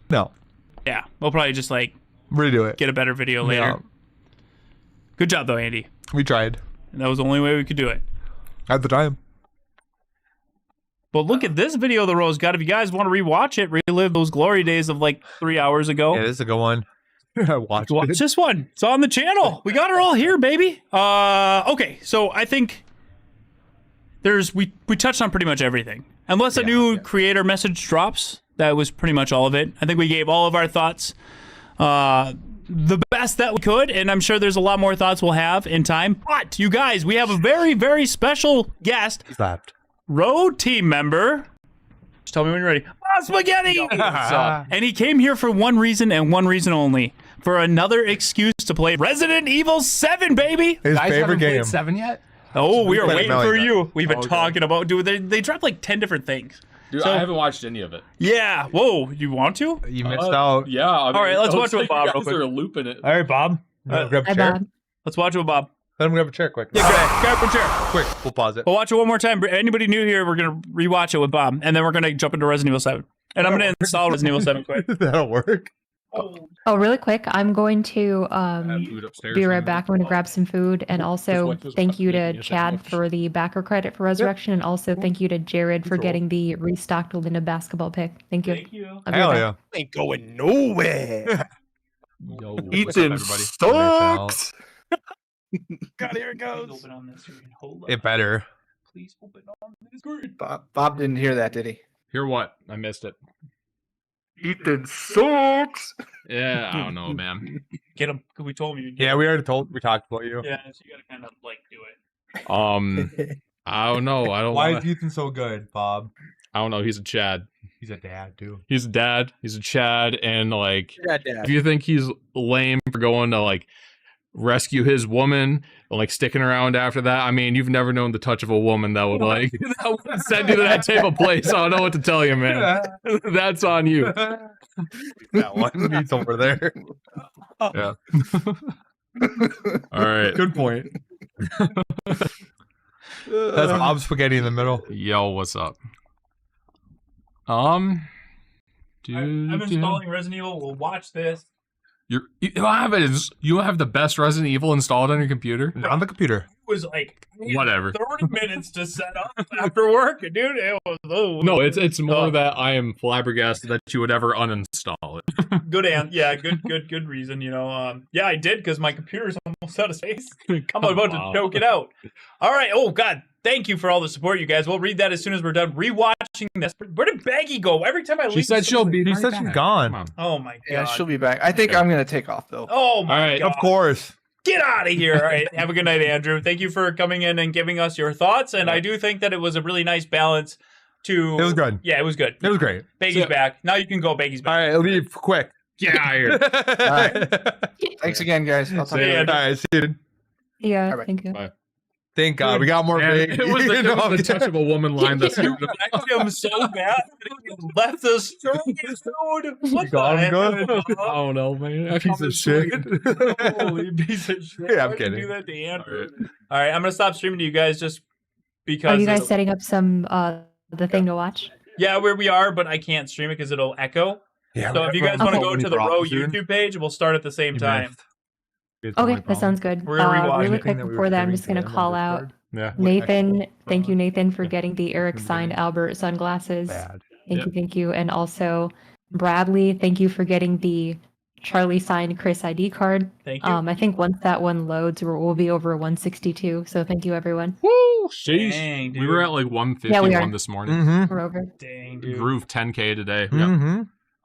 No. Yeah, we'll probably just like redo it. Get a better video later. Yeah. Good job though, Andy. We tried. And that was the only way we could do it. At the time. But look at this video the Rose got. If you guys want to rewatch it, relive those glory days of like 3 hours ago. Yeah, this is a good one. Watch this one. It's on the channel. We got her all here, baby. Okay, so I think we touched on pretty much everything. Unless a new creator message drops, that was pretty much all of it. I think we gave all of our thoughts the best that we could, and I'm sure there's a lot more thoughts we'll have in time. But you guys, we have a very, very special guest. He's left. Road team member. Just tell me when you're ready. Bob Spaghetti! And he came here for one reason and one reason only. For another excuse to play Resident Evil 7, baby! His favorite game. 7 yet? Oh, we are played waiting it for like you. We've been Okay. talking about, dude, they dropped like 10 different things. Dude, So- I haven't watched any of it. Yeah. Whoa, you want to? You missed out. Yeah. I mean, All right, let's it watch looks with Bob like real you quick. guys are looping it. All right, Bob. Grab a Hi, chair. Bob. Let's watch it with Bob. Let him grab a chair quick. Yeah, grab a chair. Quick, we'll pause it. We'll watch it one more time. Anybody new here, we're going to rewatch it with Bob, and then we're going to jump into Resident Evil 7. And I'm going to install Resident Evil 7 quick. That'll work. Oh, really quick, I'm going to Food upstairs. be right back. I'm going to grab some food, and also like those thank you to cupcakes, Chad for the backer credit for Resurrection, and also thank you to Jared for getting the restocked Linda basketball pick. Thank you. Thank you. I'll be Hell right yeah. back. Ain't going nowhere. Yo, Ethan sucks. God, here it Please goes. open on this screen. Hold It better. Please open on this screen. Bob didn't hear that, did he? Hear what? I missed it. Ethan sucks. Yeah, I don't know, man. Get him. We told you. Yeah, we talked about you. Yeah, so you got to kind of like do it. I don't know. I don't. Why wanna- is Ethan so good, Bob? I don't know. He's a Chad. He's a dad, too. He's a dad. He's a Chad, and like, Yeah, Dad. if you think he's lame for going to like rescue his woman and like sticking around after that, I mean, you've never known the touch of a woman that would like that would send you to that type of place. I don't know what to tell you, man. That's on you. That one. He's over there. Yeah. All right. Good point. That's Bob Spaghetti in the middle. Yo, what's up? I'm installing Resident Evil. We'll watch this. You don't have the best Resident Evil installed on your computer? On the computer. It was like Whatever. 30 minutes to set up after work, dude. It was No, it's more that I am flabbergasted that you would ever uninstall it. good reason, you know. Yeah, I did because my computer's almost out of space. I'm about to choke it out. All right. Oh God, thank you for all the support, you guys. We'll read that as soon as we're done rewatching this. Where did Baggy go? Every time I leave, She said she'll be. He said she's gone. Oh my God. Yeah, she'll be back. I think I'm gonna take off though. Oh my All right. God. Of course. Get out of here. All right. Have a good night, Andrew. Thank you for coming in and giving us your thoughts. And I do think that it was a really nice balance to. It was good. Yeah, it was good. It was great. Baggy's back. Now you can go. Baggy's All back. right, leave quick. Get out of here. All right. Thanks again, guys. I'll talk to you Yeah. later. All right, see you. Yeah, All right. thank you. Bye. Thank God we got more Man, big. it was the touch of a woman line that's You wrecked him so bad that he left the strongest dude. What got the him heck? good? I don't know, man. Piece of shit. Holy piece of shit. Yeah, I'm Why'd you kidding. do that to Andrew? All right, I'm gonna stop streaming to you guys just because Are you guys it'll- setting up some the thing to watch? Yeah, where we are, but I can't stream it because it'll echo. Yeah, So if you guys want to go to the Row YouTube page, we'll start at the same time. Okay, that sounds good. We're gonna rewatch Really it. quick before that, I'm just gonna call out Yeah. Nathan. Thank you, Nathan, for getting the Eric signed Albert sunglasses. Bad. Thank you, and also Bradley. Thank you for getting the Charlie signed Chris ID card. Thank you. I think once that one loads, we'll be over 162. So thank you, everyone. Woo! Sheesh. Dang, We were at like Yeah, we 151 are. this morning. Mm-hmm. We're over. Dang, dude. Groove 10K today. Yep. Mm-hmm.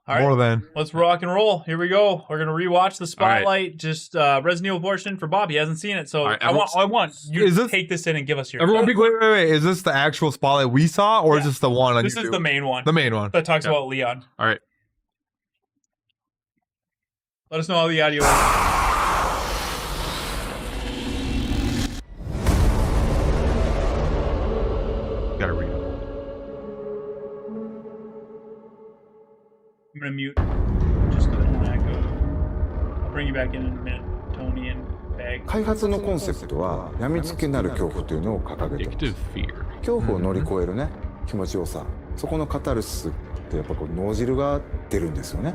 All right. More than. Let's rock and roll. Here we go. We're gonna rewatch the Spotlight, just Resident Evil portion for Bob. He hasn't seen it, so All right, I want you Is to this- take this in and give us your. Everyone, wait. Is this the actual Spotlight we saw, or is this the one on This YouTube? is the main one. The main one. That talks Yeah. about Leon. All right. Let us know how the audio is. Gotta read it. I'm gonna mute just because I don't want to echo. I'll bring you back in a minute, Tony and Bag. 開発のコンセプトは病みつきになる恐怖というのを掲げてます。恐怖を乗り越えるね、気持ちよさ、そこのカタルシスってやっぱこう脳汁が出るんですよね。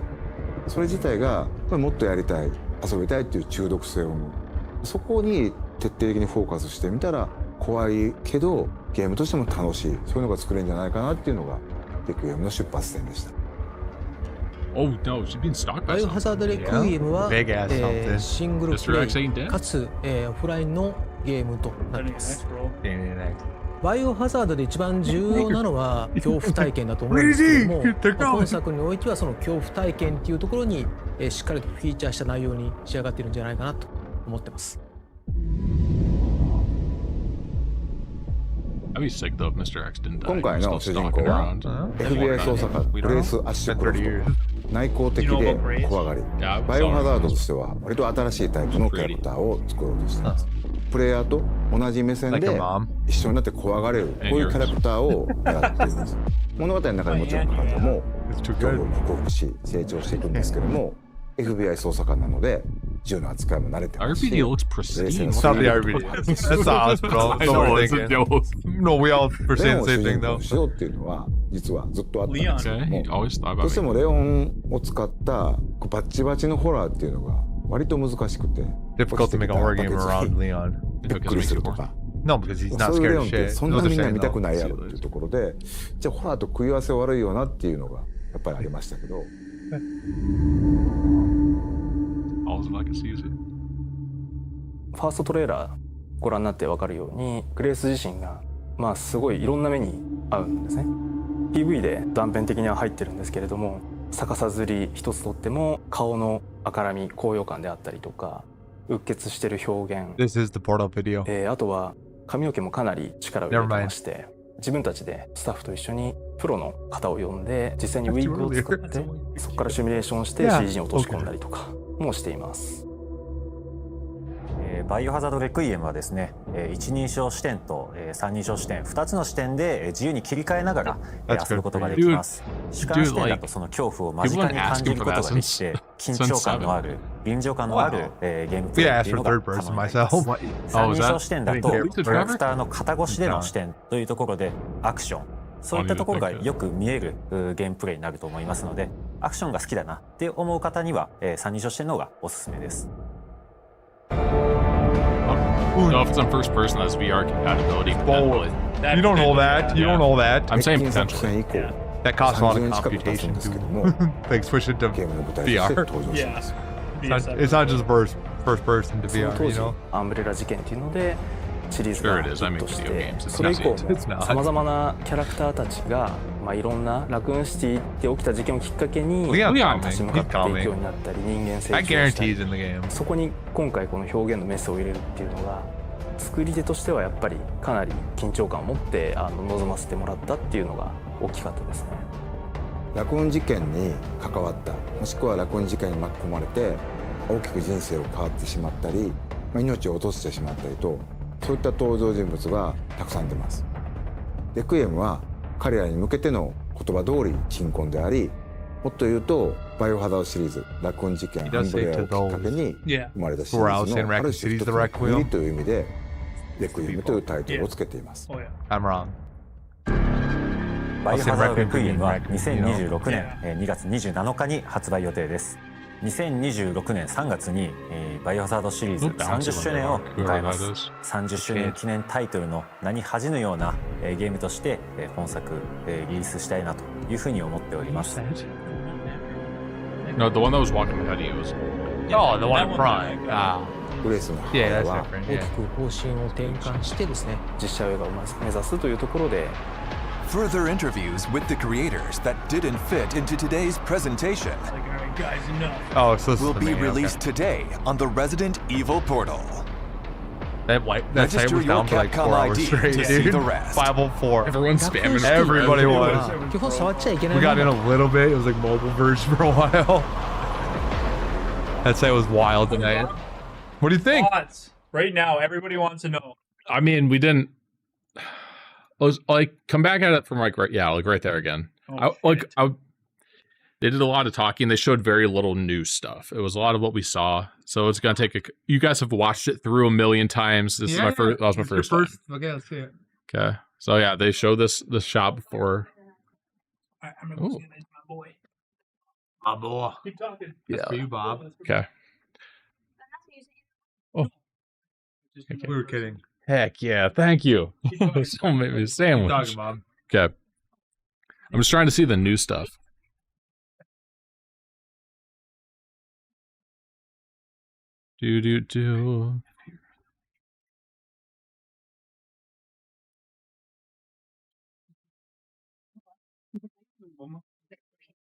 それ自体がこれもっとやりたい、遊びたいっていう中毒性を生む。そこに徹底的にフォーカスしてみたら怖いけどゲームとしても楽しい、そういうのが作れるんじゃないかなっていうのがレクイエムの出発点でした。Oh no, she's being stalked バ by イオハザードレクイエムは、 Big ass something. シングルプ Mr. レ X ain't イ dead? かつ、オフラインのゲームとなっています。バイオハザードで一番重要なのは恐怖体験だと思うんですけども、今作においてはその恐怖体験っていうところに、しっかりとフィーチャーした内容に仕上がっているんじゃないかなと思ってます。I'd be sick though if Mr. X didn't die. 今回の Still 主人公 stalking は around. FBI 捜査官グレース・アッシュクロフト。内向的で怖がり、バイオハザードとしては割と新しいタイプのキャラクターを作ろうとしています。プレイヤーと同じ目線で一緒になって怖がれる、こういうキャラクターを狙っているんです。物語の中でもちろん彼女も恐怖を克服し成長していくんですけども、FBI 捜査官なので銃の扱いも慣れてますし、 RPD looks pristine. It's not the RPD. That's the hospital. I know, it's a Thinking. dose. No, we all were レオ saying ン the を same 主 thing 人公 though. にしようっていうのは実はずっとあったんですけど Okay, も、 he always thought どうして about もレオンを使ったバッチバチのホラーっていうのが割と難しくて Difficult to make a horror game around Leon. びっくりするとか。 No, because he's not そういうレ scared オン of って shit. そんな Those are みんな saying 見たく though. ないやろっていうところで、じゃあホラーと食い合わせ悪いよなっていうのがやっぱりありましたけど。 all his legacies. ファーストトレーラーご覧になって分かるようにグレース自身がまあすごいいろんな目に遭うんですね。 PV で断片的には入ってるんですけれども、逆さずり一つとっても顔の赤らみ高揚感であったりとかうっ血してる表現、 This is the portal video. あとは髪の毛もかなり力を入れてまして、自分たちでスタッフと一緒にプロの方を呼んで実際にウィッグを作ってそこからシミュレーションして CG に落とし込んだりとかもしています。バイオハザードレクイエムはですね、一人称視点と三人称視点2つの視点で自由に切り替えながら遊ぶことができます。主観視点だとその恐怖を間近に感じることができて緊張感のある臨場感のあるゲームプレイっていうのが可能になります。三人称視点だとキャラクターの肩越しでの視点というところでアクション、そういったところがよく見えるゲームプレイになると思いますので、アクションが好きだなって思う方には三人称視点の方がおすすめです。No, if it's on first person, that's VR compatibility. Forward. You don't know that. You don't know that. I'm saying potentially. That costs a lot of computation to like switch it to VR. It's not just first person to その VR, 当 you 時 know? アンブレラ事件っていうのでシリーズ Sure が it ヒ is. I ッ make トし video て games. It's それ以降 not. It's not. さまざまなキャラクターたちがいろんなラクーンシティって起きた事件をきっかけに Leon's 立ち向かっていくようになったり人間成 I 長した guarantee り he's in the game. そこに今回この表現のメスを入れるっていうのが作り手としてはやっぱりかなり緊張感を持って臨ませてもらったっていうのが大きかったですね。ラクーン事件に関わったもしくはラクーン事件に巻き込まれて大きく人生を変わってしまったり、命を落としてしまったりとそういった登場人物がたくさん出ます。レクイエムは彼らに向けての言葉通り鎮魂であり、もっと言うとバイオハザードシリーズラクーン事件アンブレアをきっかけに生まれたシリーズのある種一つの区切りという意味でレクイエムというタイトルをつけています。 I'm wrong. バイオハザードレクイエムは2026年2月27日に発売予定です。2026年3月にバイオハザードシリーズ30周年を迎えます。30周年記念タイトルの名に恥じぬようなゲームとして本作リリースしたいなというふうに思っております。 No, the one that was walking ahead of you was. Oh, the one in front. Ah. プレイスの Yeah, 幅 that's は different. 大 Yeah. きく方針を転換してですね、実写映画を目指すというところで Further interviews with the creators that didn't fit into today's presentation Oh, so this is will the be main, okay. released today on the Resident Evil portal. That site Register was your down for like 4 Capcom hours ID straight, to see dude. the rest. 504. Everyone's spamming. Everybody was. 基本触っちゃいけない We got in a little bit. It was like mobile version for a while. That site was wild tonight. What do you think? Thoughts right now. Everybody wants to know. I mean, we didn't. I was like, come back at it from like right there again. They did a lot of talking. They showed very little new stuff. It was a lot of what we saw. So it's gonna take you guys have watched it through a million times. This is my first. That was my first time. Okay, let's see it. Okay. So yeah, they showed this shot before. Ooh. My boy. Keep talking. Yeah. For you, Bob. Okay. Oh. We were kidding. Heck yeah! Thank you. Someone made me a sandwich. Keep talking, Bob. Okay. I'm just trying to see the new stuff. Do.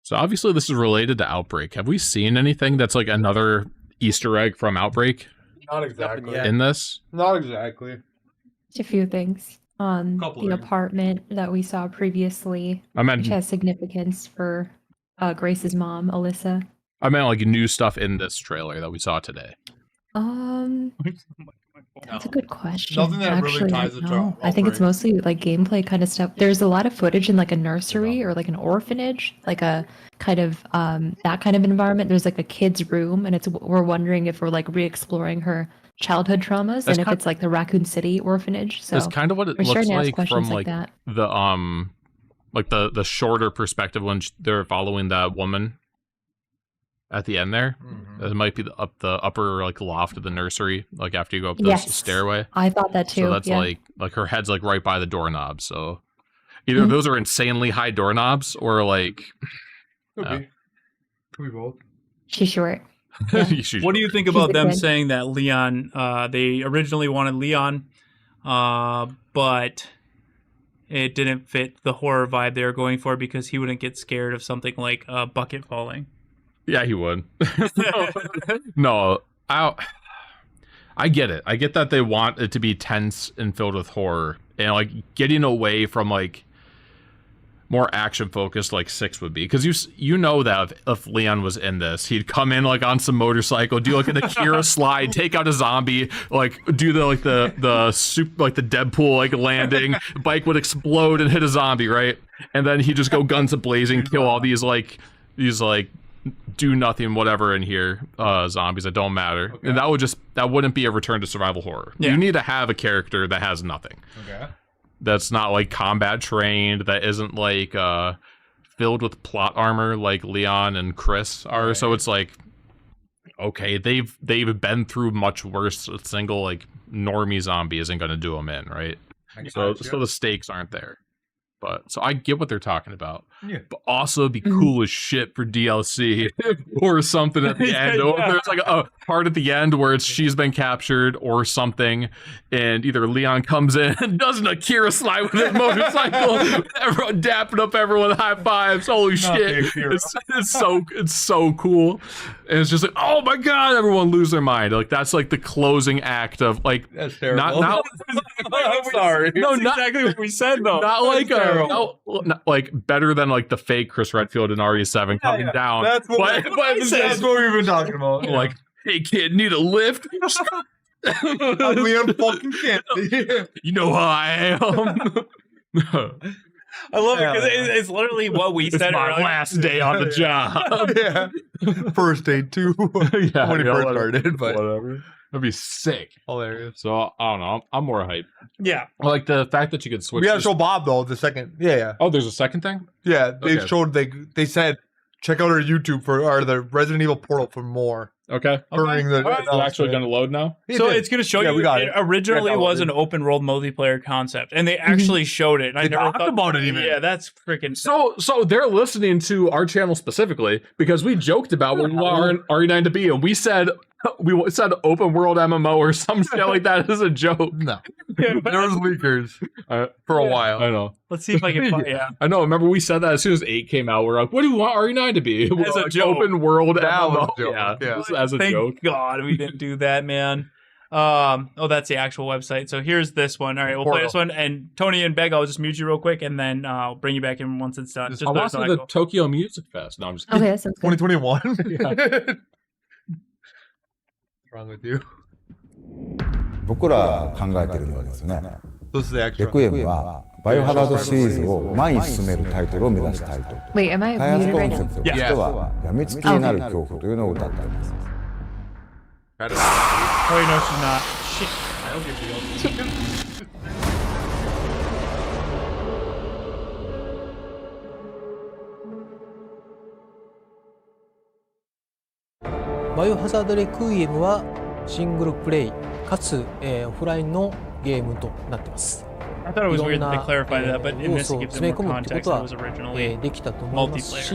So obviously this is related to Outbreak. Have we seen anything that's like another Easter egg from Outbreak Not exactly. in this? Not exactly. Just a few things on Couple the things. apartment that we saw previously, I meant- which has significance for Grace's mom, Alyssa. I meant like new stuff in this trailer that we saw today. That's a good question. Nothing that really Actually, ties it to I think it's Outbreak. mostly like gameplay kind of stuff. There's a lot of footage in like a nursery or like an orphanage, like a kind of that kind of environment. There's like a kid's room, and we're wondering if we're like re-exploring her childhood traumas, That's and if kind- it's like the Raccoon City orphanage. So That's kind of what it we're looks starting to ask like questions from like that. the shorter perspective when they're following that woman at the end there. It might be the upper like loft of the nursery, like after you go up the Yes. stairway. I thought that too. So that's yeah. like her head's like right by the doorknob. So either those are insanely high doorknobs or like Could be both. She's short. What do you think She's about a them kid. saying that Leon? They originally wanted Leon, but it didn't fit the horror vibe they were going for because he wouldn't get scared of something like a bucket falling. Yeah, he would. No, I get it. I get that they want it to be tense and filled with horror, and like getting away from like more action focused like 6 would be, because you know that if Leon was in this, he'd come in like on some motorcycle, do like an Akira slide, take out a zombie, like do the soup, like the Deadpool like landing, bike would explode and hit a zombie, right? And then he'd just go guns a-blazing, kill all these do nothing whatever in here zombies that don't matter. Okay. And that wouldn't be a return to survival horror. Yeah. You need to have a character that has nothing. Okay. That's not like combat trained, that isn't like filled with plot armor like Leon and Chris are. Right. So it's like, okay, they've been through much worse. A single like normie zombie isn't going to do them in, right? So the stakes aren't there. But so I get what they're talking about. Yeah. But also it'd be cool as shit for DLC or something at the end. Or there's like a part at the end where she's been captured or something, and either Leon comes in and does an Akira slide with his motorcycle, everyone dapping up everyone, high fives. Holy shit. It's so cool. And it's just like, oh my god, everyone lose their mind. Like that's like the closing act of like, that's terrible. Not I'm sorry. No, that's not exactly what we said though. Not like not like better than like the fake Chris Redfield in RE7 coming down. That's what we've been talking about. Like, hey kid, need a lift? I'm Leon fucking Kennedy. You know how I am. I love it because it's literally what we said. My last day on the job. Yeah. First day too. Yeah, when he first started, but whatever. That'd be sick. Hilarious. So I don't know. I'm more hype. Yeah. I like the fact that you could switch. We gotta this- show Bob though the second. Yeah. Oh, there's a second thing. Yeah, they Okay. showed they said check out our YouTube or the Resident Evil portal for more. Okay. During the It's actually going to load now. So it's going to show you. we got It originally Yeah, was an open world multiplayer concept, and they actually showed it. And I They never talked thought about it even. Yeah, that's freaking. So they're listening to our channel specifically because we joked about what we want RE9 to be, and we said open world MMO or some shit like that as a joke. No, there was leakers for a while. I know. Let's see if I can find. Yeah. I know. Remember we said that as soon as 8 came out. We're like, what do you want RE9 to be? As a joke. Open world That MMO. was a joke, yeah. Just as a Thank joke. God we didn't do that, man. That's the actual website. So here's this one. All right, we'll play this one. And Tony and Beg, I'll just mute you real quick, and then I'll bring you back in once it's done. I want to see the Tokyo Music Fest. No, I'm just Okay, that sounds good. 2021. Yeah. What's wrong with you? 僕ら考えてるのはですね、 This is the extra. レクイエムはバイオハザードシリーズを前に進めるタイトルを目指したいと。 Wait, am I 開発 muted コ right ンセ now? プトとしては、やみつきになる恐怖というのを歌っています。 Oh, wait, no, she's not. Shit. I don't get the「バイオハザードレクイエム」はシングルプレイかつ、オフラインのゲームとなっています I thought it was weird that they clarified that, but in 要 this 素 it を gives 詰 them め more 込むってこ context と than は was originally できたと思いますし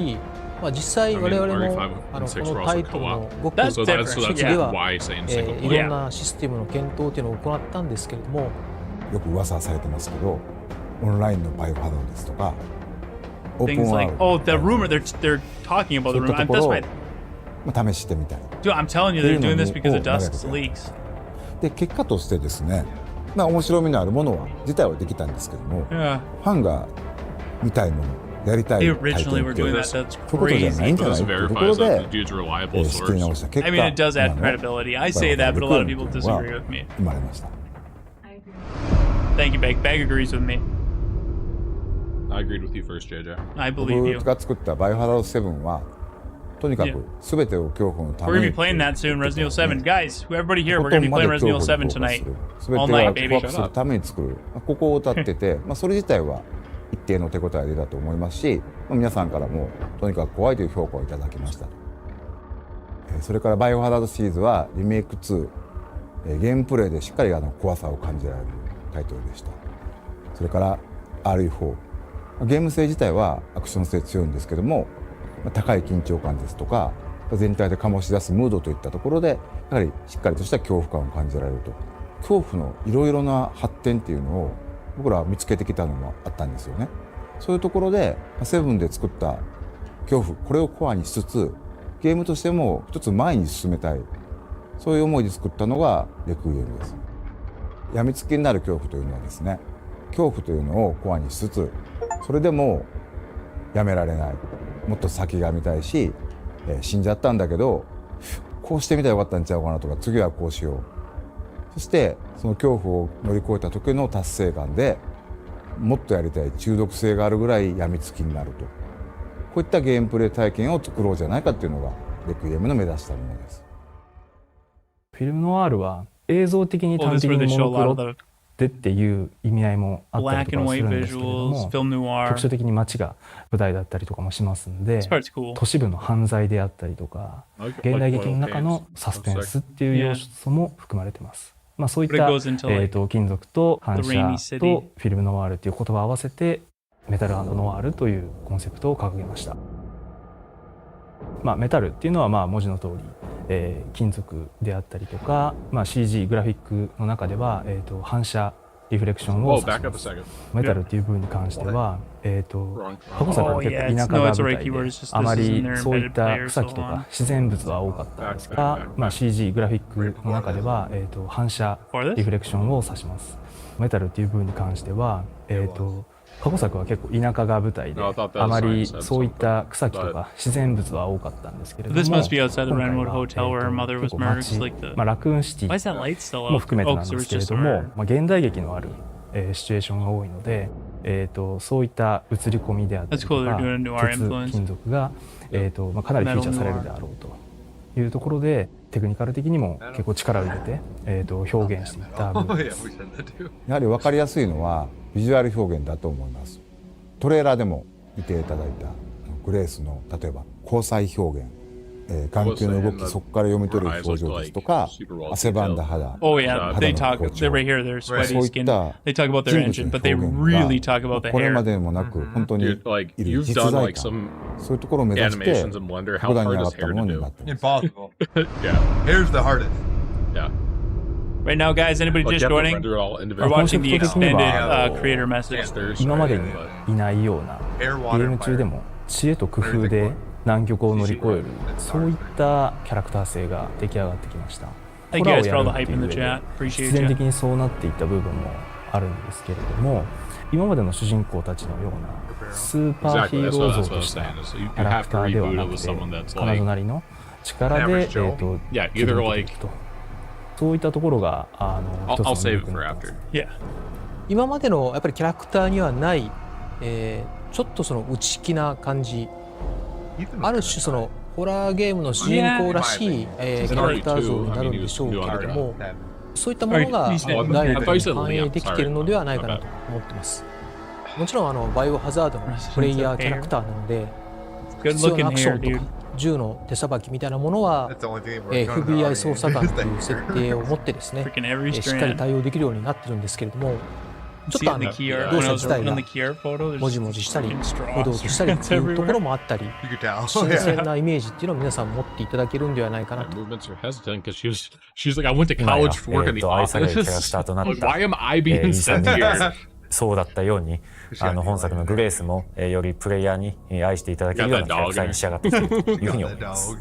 multiplayer. 実際我々も RE5 こ and 6の were タイ also トルの co-op. ごく That's 初 different. 期では Why saying single い player. ろんなシステムの検討というのを行ったんですけれどもよく噂されてますけど、オンラインのバイオハザードですとか、オープン Things ワー like, ルド oh, the rumor, they're talking about そ the ういっ rumor. たとこ That's ろを why, 試してみたい。 dude, I'm telling you, they're doing this because of Dusk's leaks. で結果としてですね、面白みのあるものは自体はできたんですけども、 Yeah. ファンが見たいもの、やりたい They 体 originally 験 were って doing いう that. That's そういうことじゃないんじゃないっていうところ Verifies で that the dude's a reliable 仕切り直 source. した結 I 果 mean, it does add 今の credibility. I say that, but a lot of people disagree with me. 生まれました。 Thank you, Beg. Beg agrees with me. I agreed with you first, JJ. I believe you. 僕が作ったバイオハザード7はとにかく全てを恐怖のた We're め gonna に be playing that soon, Resident Evil 7. Guys, everybody here, we're gonna be playing Resident Evil 7 tonight. 全 All ては night, 怖 baby. くするために作るここを歌っててそれ自体は一定の手応え出たと思いますし皆さんからもとにかく怖いという評価をいただきましたそれからバイオハザードシリーズはリメイク2ゲームプレイでしっかり怖さを感じられるタイトルでしたそれから RE4 ゲーム性自体はアクション性強いんですけども高い緊張感ですとか全体で醸し出すムードといったところでやはりしっかりとした恐怖感を感じられると恐怖のいろいろな発展っていうのを僕らは見つけてきたのもあったんですよねそういうところでセブンで作った恐怖これをコアにしつつゲームとしても一つ前に進めたいそういう思いで作ったのがレクイエムです病みつきになる恐怖というのはですね恐怖というのをコアにしつつそれでもやめられないもっと先が見たいし死んじゃったんだけどこうしてみたらよかったんちゃうかなとか次はこうしようそしてその恐怖を乗り越えた時の達成感でもっとやりたい中毒性があるぐらい病みつきになるとこういったゲームプレイ体験を作ろうじゃないかっていうのがレクイエムの目指したものですフィルムノワールは映像的に端的にモノクロでっていう意味合いもあったりとかするんですけれども局所的に街が舞台だったりとかもしますんで都市部の犯罪であったりとか現代劇の中のサスペンスっていう要素も含まれてます。そういった金属と反射とフィルムノワールっていう言葉を合わせてメタル&ノワールというコンセプトを掲げました。メタルっていうのは文字の通り、金属であったりとか、CG グラフィックの中では、反射リフレクションを指します。メタルっていう部分に関しては、過去作は結構田舎が舞台であまりそういった草木とか自然物は多かったんですが、CG グラフィックの中では、反射リフレクションを指します。メタルっていう部分に関しては、過去作は結構田舎が舞台であまりそういった草木とか自然物は多かったんですけれども今回は結構街、ラクーンシティも含めてなんですけれども現代劇のあるシチュエーションが多いのでそういった映り込みであったりとか鉄金属がかなりフィーチャーされるであろうというところでテクニカル的にも結構力を入れて、表現していった部分です。やはり分かりやすいのはビジュアル表現だと思います。トレーラーでも見ていただいたグレースの例えば交際表現、眼球の動き、そこから読み取る表情ですとか、汗ばんだ肌、 Oh yeah, they talk. They're right here. They're sweaty skin. They talk about their engine, but they really talk about the これ hair. までもなく本当にいる実在感、そういうところを目指して5段に上がったものになっています。 Impossible. Yeah. Hair's the hardest. Yeah. Right now, guys, anybody just joining? We're watching the extended creator message. 今までにいないようなゲーム中でも知恵と工夫で難局を乗り越える、そういったキャラクター性が出来上がってきました。Thank you guys for all the hype in the chat. 必 Appreciate 然 you. 的にそうなっていった部分もあるんですけれども、今までの主人公たちのようなスーパーヒーロー像としたキャラクターではなくて、彼女なりの力で切り抜けていくと、そういったところが一つの魅力になってます。今までのやっぱりキャラクターにはない、ちょっとその内気な感じ、ある種そのホラーゲームの主人公らしい、キャラクター像になるんでしょうけれども、そういったものがダイレクトに反映できているのではないかなと思ってます。もちろんバイオハザードのプレイヤーキャラクターなので、必要なアクションとか銃の手さばきみたいなものは FBI 捜査官という設定を持ってですね、しっかり対応できるようになってるんですけれども、ちょっと動作自体がもじもじしたりおどおどしたりっていうところもあったり、新鮮なイメージっていうのを皆さん持っていただけるんではないかなと。She's like, I went to college to work in the 愛されるキャラクターとなった Why am I being sent here? そうだったように、本作のグレースも、よりプレイヤーに愛していただけるようなキャラクターに仕上がってきているというふうに思います。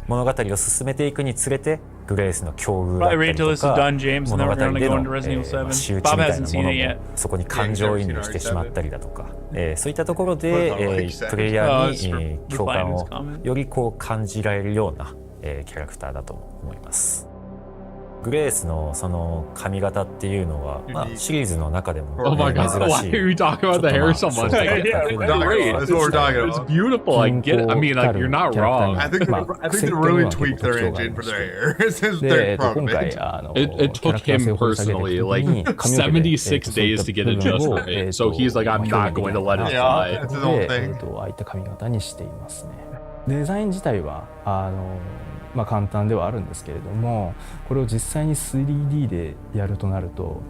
物語を進めていくにつれて、グレースの境遇だったりとか、物語での仕打ちみたいなものもそこに感情移入してしまったりだとか、そういったところで、プレイヤーに共感をよりこう感じられるような、キャラクターだと思います。グレースのその髪型っていうのは、まあ、シリーズの中でも Oh my 珍 god, し why い。 are you talking about the hair so much? That's what we're talking about. It's beautiful. I get it. I mean, like, you're not wrong. I think they really tweaked their engine for their hair. This is their part of it. It took him personally like 76 days to get it just right. So he's like, I'm not going to let it fly. で、ああいった髪型にしていますね。デザイン自体はまあ、簡単ではあるんですけれども、これを実際に 3D でやるとなると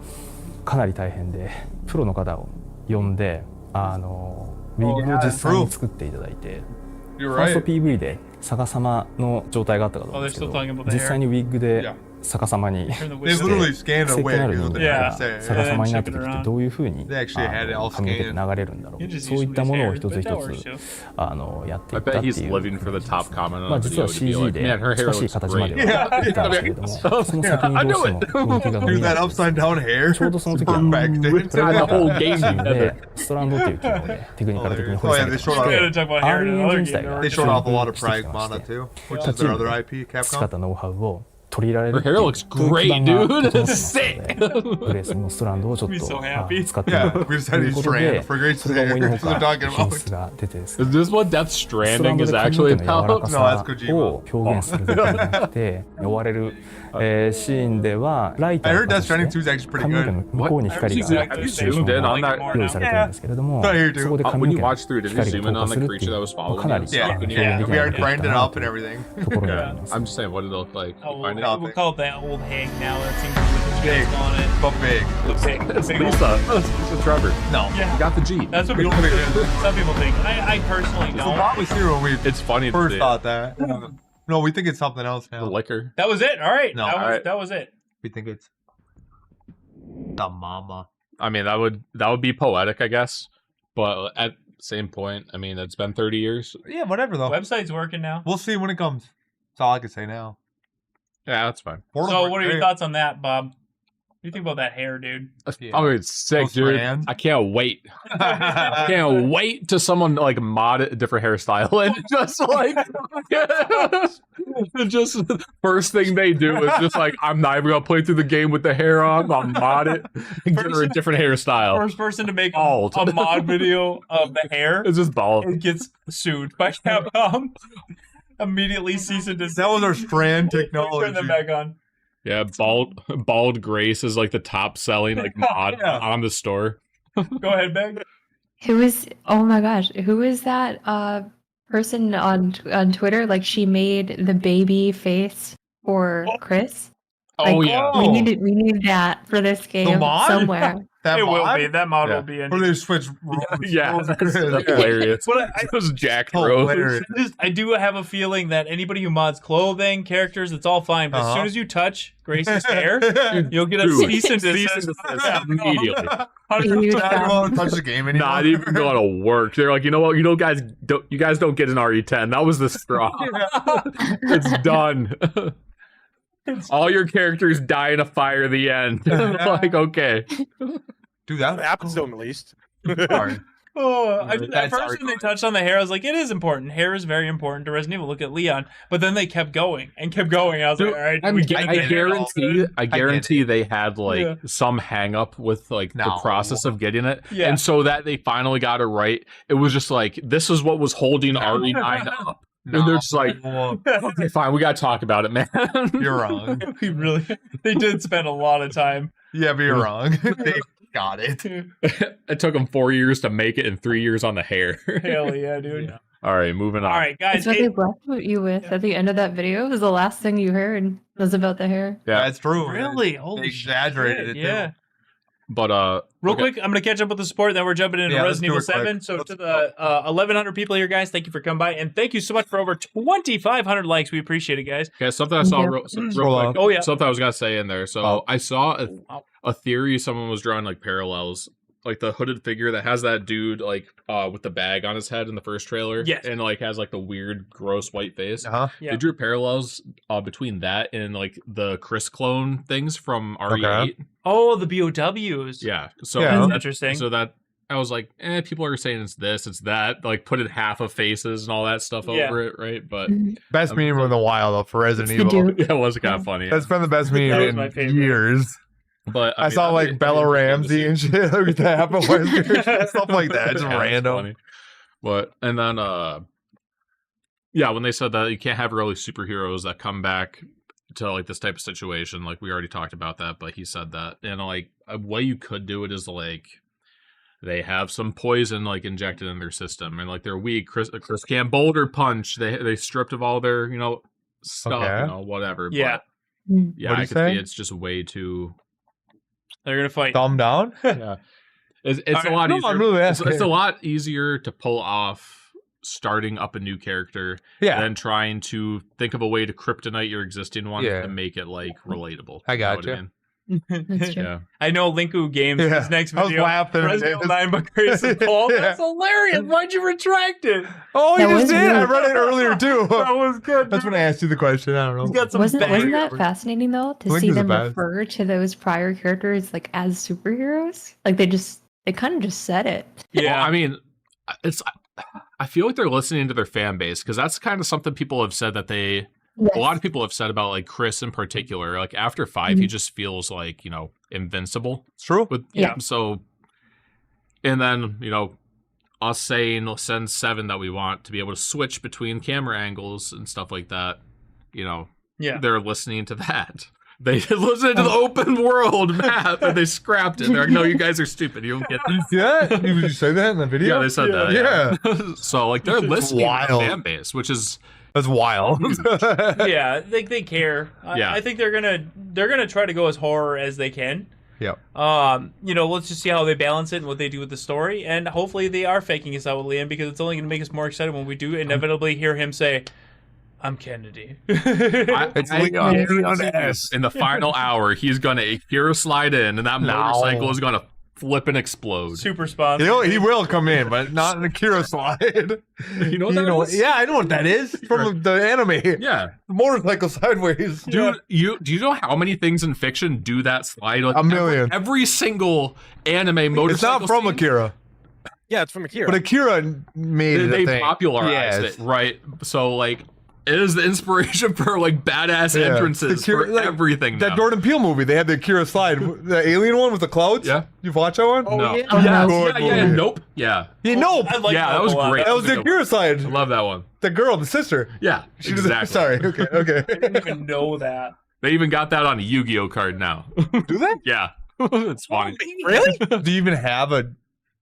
かなり大変で、プロの方を呼んでウィッグを実際に作っていただいて、ファースト PV で逆さまの状態があったかと思うんですけど、実際にウィッグで逆さまにして癖となる人間が逆さまになってきて、どういうふうに髪の毛で流れるんだろう、そういったものを一つ一つやっていったっていう、まあ実は CG で近しい形まではできたんですけれども、その先にどうしても人気が伸びなくて、ちょうどその時はプレイヤーでストランドっていう機能でテクニカル的に掘り下げてまして、RE エンジン自体がしてきてまして、立ちに培ったノウハウを取り入れられるっていう Her hair looks great, dude. It's sick. グレースのストランドをちょっと使ってみるということで、それが思いのほか品質が出てですね、 Is this what Death ストラン Stranding ド is で髪 actually の毛の柔らか about? さを表現するだけじゃなくて、追われるシーンではライターが髪の毛の向こうに光が用意されてるんですけれども、そこで髪の毛の光が透過するっていう、かなり表現できないところになります。 I'm just saying, what did it look like? We'll call it that old hang now. That seems like Big, on it. but big. Big. Lisa Trevor. No. Yeah. You got the G. That's what people think. Some people think. I personally don't. Probably zero when we It's funny first to thought that. No, we think it's something else now. The liquor. That was it. All right. No, That was it. We think it's the mama. I mean, that would be poetic, I guess. But at the same point, I mean, it's been 30 years. Yeah, whatever though. Website's working now. We'll see when it comes. That's all I can say now. Yeah, that's fine. So, what are your thoughts on that, Bob? What do you think about that hair, dude? Oh, it's sick, dude. Strands. I can't wait. I can't wait to someone like mod a different hairstyle and just like just first thing they do is just like, I'm not even gonna play through the game with the hair on. I'll mod it and give her a different hairstyle. First person to make a mod video of the hair. It's just bald. It gets sued by Capcom. Immediately cease and desist. That was our strand technology. Turn them back on. Yeah, bald Grace is like the top selling like mod on the store. Go ahead, Meg. Who is? Oh my gosh, who is that person on Twitter? Like she made the baby face for Chris. Oh Like, yeah, we need that for this game mod? somewhere. That It will mod? be. That mod Yeah. will be in. Or they switch roles. yeah, that's hilarious. But It was Jack Hilarious. Rose. I do have a feeling that anybody who mods clothing, characters, it's all fine. But as soon as you touch Grace's hair, you'll get a Dude, cease and desist. immediately. Huge I fan. don't want to touch the game anymore. Not even going to work. They're like, you know what? You guys don't get an RE10. That was the straw. It's done. All your characters die in a fire at the end. Like, okay. Dude, that Appleton at least. Sorry. At That's first, when they touched on the hair, I was like, it is important. Hair is very important to Resident Evil. Look at Leon. But then they kept going and kept going. I was like, all right. I guarantee they had like some hang up with like the process of getting it. Yeah. And so that they finally got it right. It was just like, this is what was holding RE9 up. And they're just like, okay, fine, we got to talk about it, man. You're wrong. They did spend a lot of time. Yeah, but you're wrong. They got it. It took them 4 years to make it and 3 years on the hair. Hell yeah, dude. All right, moving on. All right, guys. That's what they left you with at the end of that video. Was the last thing you heard was about the hair. Yeah, that's true. Really? They Holy exaggerated shit, it. yeah. Too. But real okay. quick, I'm gonna catch up with the support. Then we're jumping into Yeah, let's Resident Evil do it quick. 7. So to the 1,100 people here, guys, thank you for coming by, and thank you so much for over 2,500 likes. We appreciate it, guys. Okay, something I saw real quick. Oh yeah. Something I was gonna say in there. So I saw a theory. Someone was drawing like parallels, like the hooded figure that has that dude like with the bag on his head in the first trailer. Yes. And like has like the weird, gross white face. Uh-huh. Yeah. They drew parallels between that and like the Chris clone things from RE8. Okay. Oh, the BOWs. Yeah. So That's interesting. So that I was like, people are saying it's this, it's that, like put in half of faces and all that stuff over it, right? But Best meme in a while though for Resident Evil. yeah, it was kind of funny. That's been the best meme That was my in favorite. years. But I saw like Bella Ramsey and shit with the half of stuff like that, just Yeah, it's random. funny. But and then yeah, when they said that you can't have really superheroes that come back to like this type of situation, like we already talked about that, but he said that, and like a way you could do it is like they have some poison like injected in their system, and like they're weak. Chris can't boulder punch. They stripped of all their stuff, Okay. whatever. Yeah. But, yeah, What'd I he could say? see it's just way too. They're gonna fight. Thumb down? Yeah, it's All a right. lot No, easier. I'm really it's asking. a lot easier to pull off starting up a new character Yeah. than trying to think of a way to kryptonite your existing one Yeah. and make it like relatable. I You know what gotcha. mean? That's true. Yeah. I know Linku Games Yeah. his next I was video. laughing. Resident Evil 9 but Grayson Paul. Yeah. That's hilarious. Why'd you retract it? Oh, you That just was did. I really- read it earlier too. That was good. That's when I asked you the question. I don't know. He's got some Wasn't bang- that fascinating though to Link see is the them best. refer to those prior characters like as superheroes? Like they kind of just said it. Yeah. Well, I mean, I feel like they're listening to their fan base because that's kind of something people have said that they. Yes. A lot of people have said about like Chris in particular. Like after 5, he just feels like invincible. It's true. With Yeah. So, and then us saying send 7 that we want to be able to switch between camera angles and stuff like that. Yeah. They're listening to that. They listened to the open world map and they scrapped it. They're like, no, you guys are stupid. You don't get this. Yeah, did you say that in the video? Yeah, they said that. Yeah. So like they're It's listening to wild. the fan base, which is That's wild. Yeah, they care. Yeah. I think they're gonna try to go as horror as they can. Yep. Let's just see how they balance it and what they do with the story, and hopefully they are faking us out with Liam because it's only gonna make us more excited when we do inevitably hear him say, "I'm Kennedy." It's Leon S. in the final hour, he's gonna Akira slide in, and that No. motorcycle is gonna flip and explode. Super sponsor. He will come in, but not in a Kira slide. You know what that is? Yeah, I know what that is from the anime. Yeah. The motorcycle sideways. Dude, do you know how many things in fiction do that slide? Like A million. Every single anime motorcycle. It's not from scene, Akira, Yeah, it's from Akira. but Akira made it a They thing. popularized Yes. it, right? So like, It is the inspiration for like badass entrances for everything. That now. Jordan Peele movie, they had the Akira slide, the alien one with the clouds. Yeah, you watch that one? No. yeah, Nope. Yeah. Nope. That was great. That was the Akira slide. I love that one. The girl, the sister. Yeah, She exactly. Sorry. Okay. I didn't even know that. They even got that on a Yu-Gi-Oh card now. Do they? Yeah, it's funny. Really? Do you even have a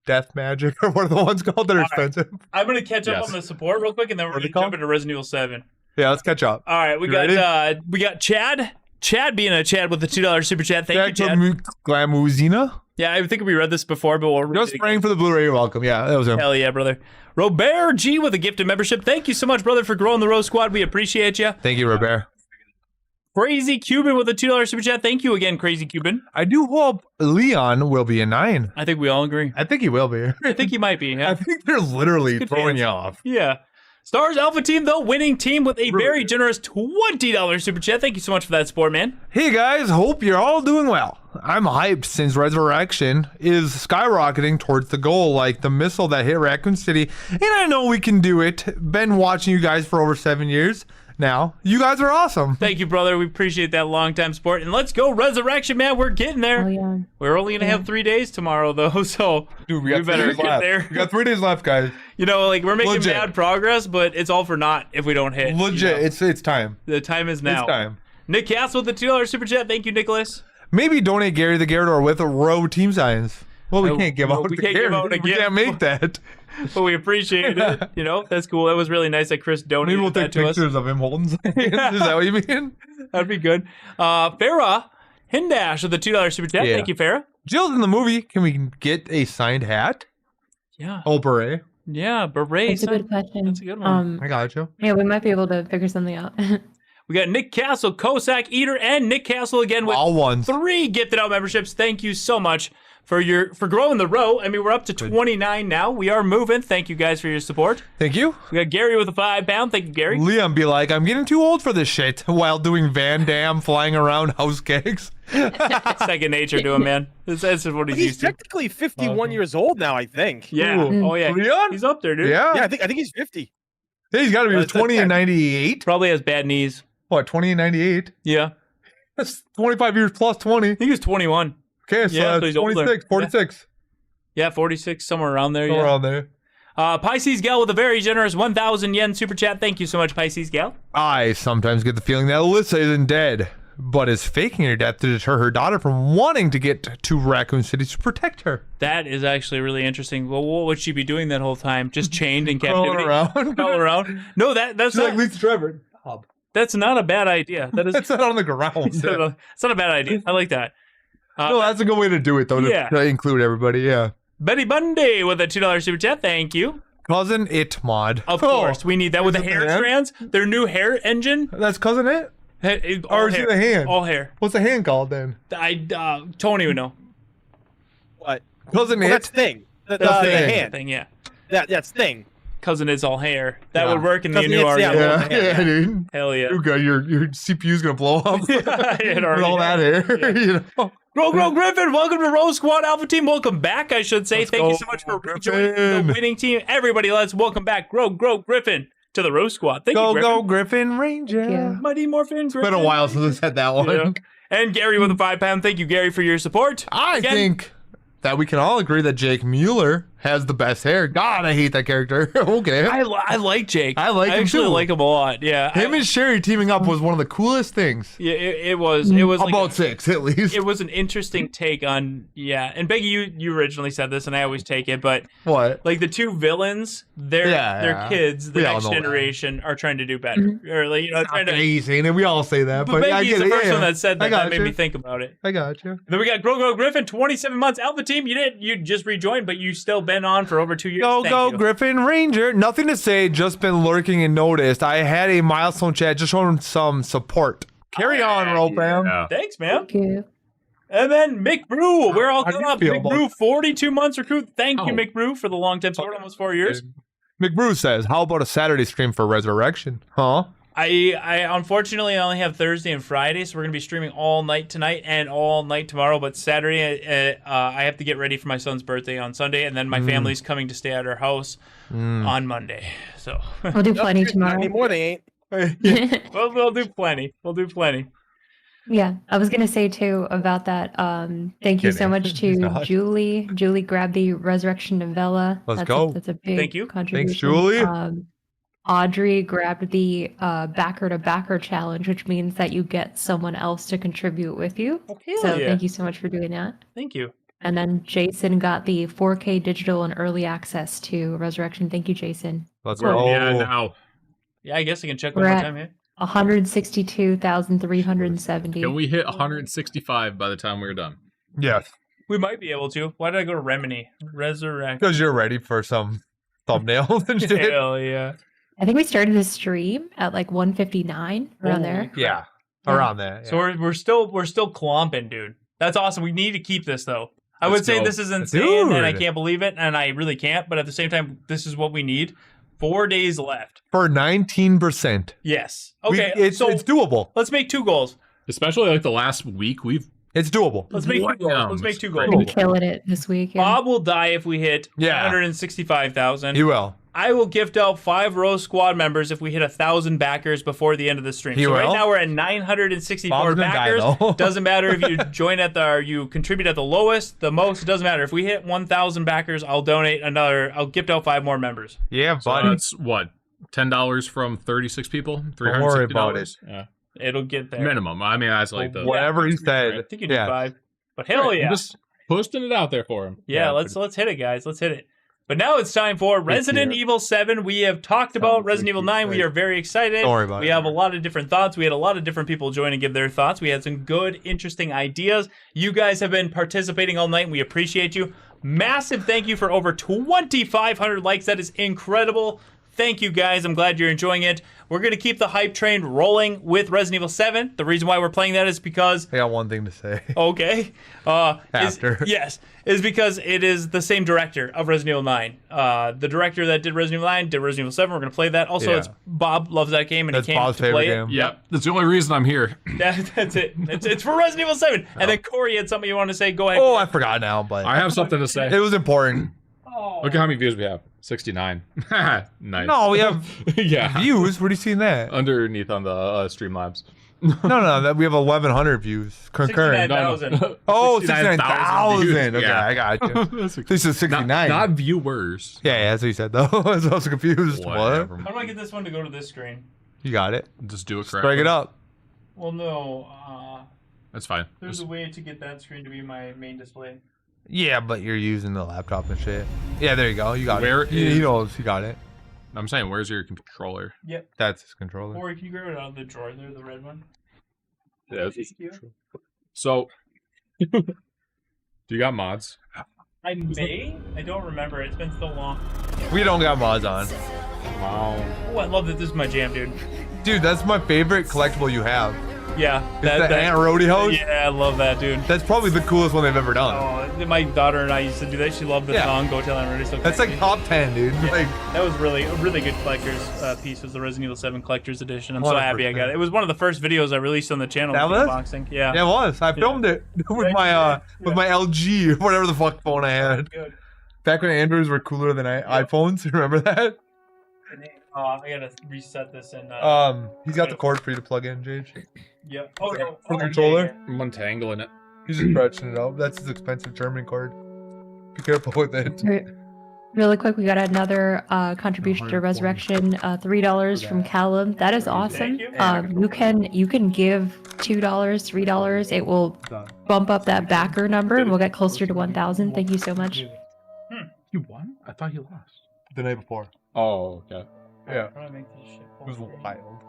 Death Magic or what are the ones called that are expensive? I'm gonna catch up on the support real quick, and then we're gonna jump into Resident Evil 7. Yeah, let's catch up. All right, we got Chad. Chad being a Chad with the $2 super chat. Thank you, Chad. Glamuzina? Yeah, I think we read this before, but we'll Just praying for the Blu-ray. You're welcome. Yeah, that was him. Hell yeah, brother. Robert G with a gifted membership. Thank you so much, brother, for growing the Rose Squad. We appreciate you. Thank you, Robert. Crazy Cuban with a $2 super chat. Thank you again, Crazy Cuban. I do hope Leon will be a 9. I think we all agree. I think he will be. I think he might be. Yeah. I think they're literally throwing you off. Yeah. Stars Alpha Team, though, winning team with a very generous $20 super chat. Thank you so much for that support, man. Hey guys, hope you're all doing well. I'm hyped since Resurrection is skyrocketing towards the goal like the missile that hit Raccoon City, and I know we can do it. Been watching you guys for over 7 years now. You guys are awesome. Thank you, brother. We appreciate that long-time support. And let's go, Resurrection, man. We're getting there. Oh, yeah. We're only going to have 3 days tomorrow, though, so Dude, we better get there. We got 3 days left, guys. You know, like, we're making Legit. bad progress, but it's all for naught if we don't hit. Legit, you know? it's time. The time is now. It's time. Nick Castle with the $2 super chat. Thank you, Nicholas. Maybe donate Gary the Garrador with a row team signs. Well, we can't give out. We can't give out a We gift. can't make that. But we appreciate it. You know, that's cool. That was really nice that Chris donated Maybe we'll that take to us. pictures of him holding signs. Is that what you mean? That'd be good. Farah Hindash with the $2 super chat. Yeah. Thank you, Farah. Jill's in the movie. Can we get a signed hat? Yeah. Oh, beret. Yeah, beret. That's a good question. That's a good one. I got you. Yeah, we might be able to figure something out. We got Nick Castle, Cossack Eater, and Nick Castle again with all ones. 3 gifted out memberships. Thank you so much for growing the row. I mean, we're up to 29 now. We are moving. Thank you guys for your support. Thank you. We got Gary with a £5. Thank you, Gary. Liam be like, I'm getting too old for this shit while doing Van Damme flying around house gigs. Second nature to him, man. This is what he's He's used to. technically 51 years old now, I think. Yeah. Ooh. Oh yeah. Leon? He's up there, dude. Yeah. Yeah, I think he's 50. Hey, he's got to be 20 and 98. Probably has bad knees. What, 20 and 98? Yeah. That's 25 years plus 20. I think he's 21. Okay, so Yeah, so that's he's older. 26, 46. Yeah, 46, somewhere around there. Somewhere Yeah. around there. Pisces Gal with a very generous 1,000 yen super chat. Thank you so much, Pisces Gal. I sometimes get the feeling that Alyssa isn't dead, but is faking her death to deter her daughter from wanting to get to Raccoon City to protect her. That is actually really interesting. Well, what would she be doing that whole time? Just chained in captivity? Crawling around. Crawl around? No, that's She's not. like Lisa Trevor. That's not a bad idea. That is. That's not on the ground. It's not a bad idea. I like that. No, that's a good way to do it, though, to include everybody, yeah. Betty Bundy with a $2 super chat. Thank you. Cousin It mod. Of course, we need that with the Is it hair the hand? strands. Their new hair engine. That's Cousin It? All Or is hair. it the hand? All hair. What's the hand called then? Tony would know. What? Cousin It? That's thing. That's the thing. hand. Thing, yeah. That's thing. Cousin is all hair. That Yeah. would work in the Cousin new It's, yeah, argument. Yeah, dude. Hell yeah. You're good. Your CPU's going to blow up It with already all that hair. You know? Grow Griffin, welcome to Rose Squad Alpha Team. Welcome back, I should say. Thank you so much for joining the winning team. Everybody, let's welcome back Grow Griffin to the Rose Squad. Thank you, Griffin. Go, Griffin Ranger. Mighty Morphin Griffin. It's been a while since I said that one. Yeah. And Gary with a £5. Thank you, Gary, for your support. I think that we can all agree that Jake Mueller has the best hair. God, I hate that character. Okay. I like Jake. I like him actually too. like him a lot. Yeah. Him and Sherry teaming up was one of the coolest things. Yeah, it was like About 6 at least. it was an interesting take on and Becky, you originally said this, and I always take it, but What? like the two villains, their kids, the We all next know that. generation are trying to do better, or like trying to. Amazing, and we all say that, but I Becky's get the it. first yeah. one that said I that. got That made you. me think about it. I got you. Then we got Grow Griffin, 27 months Alpha Team. You just rejoined, but you still been on for over 2 years. Thank Go, you. Griffin Ranger. Nothing to say, just been lurking and noticed. I had a milestone chat, just showing some support. Carry on, Ropam. Thanks, man. Thank you. And then Mick Brew, we're all How do caught you up. feel Mick about Brew, 42 months recruit. Thank you, Oh. Mick Brew, for the long time support, almost 4 years. McBrew says, how about a Saturday stream for Resurrection? Huh? I unfortunately only have Thursday and Friday, so we're gonna be streaming all night tonight and all night tomorrow. But Saturday, I have to get ready for my son's birthday on Sunday, and then my family's coming to stay at our house on Monday. So We'll do plenty Not tomorrow. anymore, they ain't. We'll do plenty. We'll do plenty. Yeah, I was gonna say too about that. Thank you so much to God. Julie. Julie grabbed the Resurrection Novella. Let's that's go. That's a big Thank you. contribution. Thanks, Julie. Audrey grabbed the backer to backer challenge, which means that you get someone else to contribute with you. Hell So yeah. thank you so much for doing that. Thank you. And then Jason got the 4K digital and early access to Resurrection. Thank you, Jason. Let's Cool. go. Yeah, now. Yeah, I guess I can check We're one more at time here. 162,370. Can we hit 165 by the time we're done? Yes, We might be able to. Why did I go to Remini? Resurrect. because you're ready for some thumbnails and shit. Hell yeah. I think we started the stream at like 159 around there. Yeah, around that. So we're still clomping, dude. That's awesome. We need to keep this though. I would Let's say go. this is insane, and I Dude. can't believe it, and I really can't. But at the same time, this is what we need. 4 days left. For 19%. Yes. Okay. It's doable. Let's make 2 goals. Especially like the last week, It's doable. Let's make 2 goals. Let's make 2 goals. Been killing it this week. Yeah. Bob will die if we hit 165,000. He will. I will gift out 5 Rose Squad members if we hit 1,000 backers before the end of the stream. He so will. right now we're at 964 Bob's gonna die, backers. though. Doesn't matter if you join at the or you contribute at the lowest, the most. It doesn't matter. If we hit 1,000 backers, I'll donate another. I'll gift out 5 more members. Yeah, So buddy. that's what? $10 from 36 people? Don't worry about it. $360? Yeah. It'll get there. Minimum. I mean, that's like the Whatever he I said. think you need Yeah. 5. But hell Right, yeah. I'm just posting it out there for him. Yeah, let's hit it, guys. Let's hit it. But now it's time for Resident Evil 7. We have talked about Resident Evil 9. We are very excited. Don't worry about we it. have a lot of different thoughts. We had a lot of different people join and give their thoughts. We had some good, interesting ideas. You guys have been participating all night, and we appreciate you. Massive thank you for over 2,500 likes. That is incredible. Thank you, guys. I'm glad you're enjoying it. We're going to keep the hype train rolling with Resident Evil 7. The reason why we're playing that is because... I got one thing to say. Okay. After. Is because it is the same director of Resident Evil 9. The director that did Resident Evil 9 did Resident Evil 7. We're going to play that. Also, Yeah. it's Bob loves that game, and That's he came Bob's to play favorite it. game. Yep. That's the only reason I'm here. That's it. It's for Resident Evil 7. And then Corey had something you want to say. Go ahead. Oh, I forgot now, but I have something to say. it was important. Look at how many views we have. 69. Nice. No, we have yeah. views. Where do you see that? Underneath on the Streamlabs. No, that we have 1,100 views concurrent. 69,000. Oh, 69,000 views. 69,000. Okay, Yeah. I got you. This is 69. Not viewers. Yeah, that's what you said though. I was also confused. Whatever. What? How do I get this one to go to this screen? You got it. Just do it correctly. Break it up. Well, no. That's fine. There's a way to get that screen to be my main display. Yeah, but you're using the laptop and shit. Yeah, there you go. You got Where it. He knows. He got it. I'm saying, where's your controller? Yep. That's his controller. Corey, can you grab it out of the drawer there, the red one? Yeah. Thank you. So, do you got mods? I may. I don't remember. It's been so long. We don't got mods on. Wow. Oh, I love that this is my jam, dude. Dude, that's my favorite collectible you have. Yeah. It's the Aunt Rhody house? Yeah, I love that, dude. That's probably the coolest one they've ever done. Oh, my daughter and I used to do that. She loved the Yeah. song "Go Tell Aunt Rhody." So That's like top 10, dude. Yeah. Like, that was really a really good collector's piece. Was the Resident Evil 7 collector's edition. I'm so happy I got it. It was one of the first videos I released on the channel. That was was? unboxing. Yeah. yeah, it was. I filmed it with my LG, whatever the fuck phone I had. Good. Back when Androids were cooler than iPhones. Remember that? I gotta reset this in. He's got the cord for you to plug in, Jage. Yep. Oh no. For the controller. I'm untangling it. He's just stretching it out. That's his expensive German cord. Be careful with it. Really quick, we got another contribution to Resurrection, $3 from Callum. That is awesome. You can give $2, $3. It will bump up that backer number, and we'll get closer to 1,000. Thank you so much. You won? I thought you lost. The night before. Oh, okay. Yeah. How do I make this shit It was wild.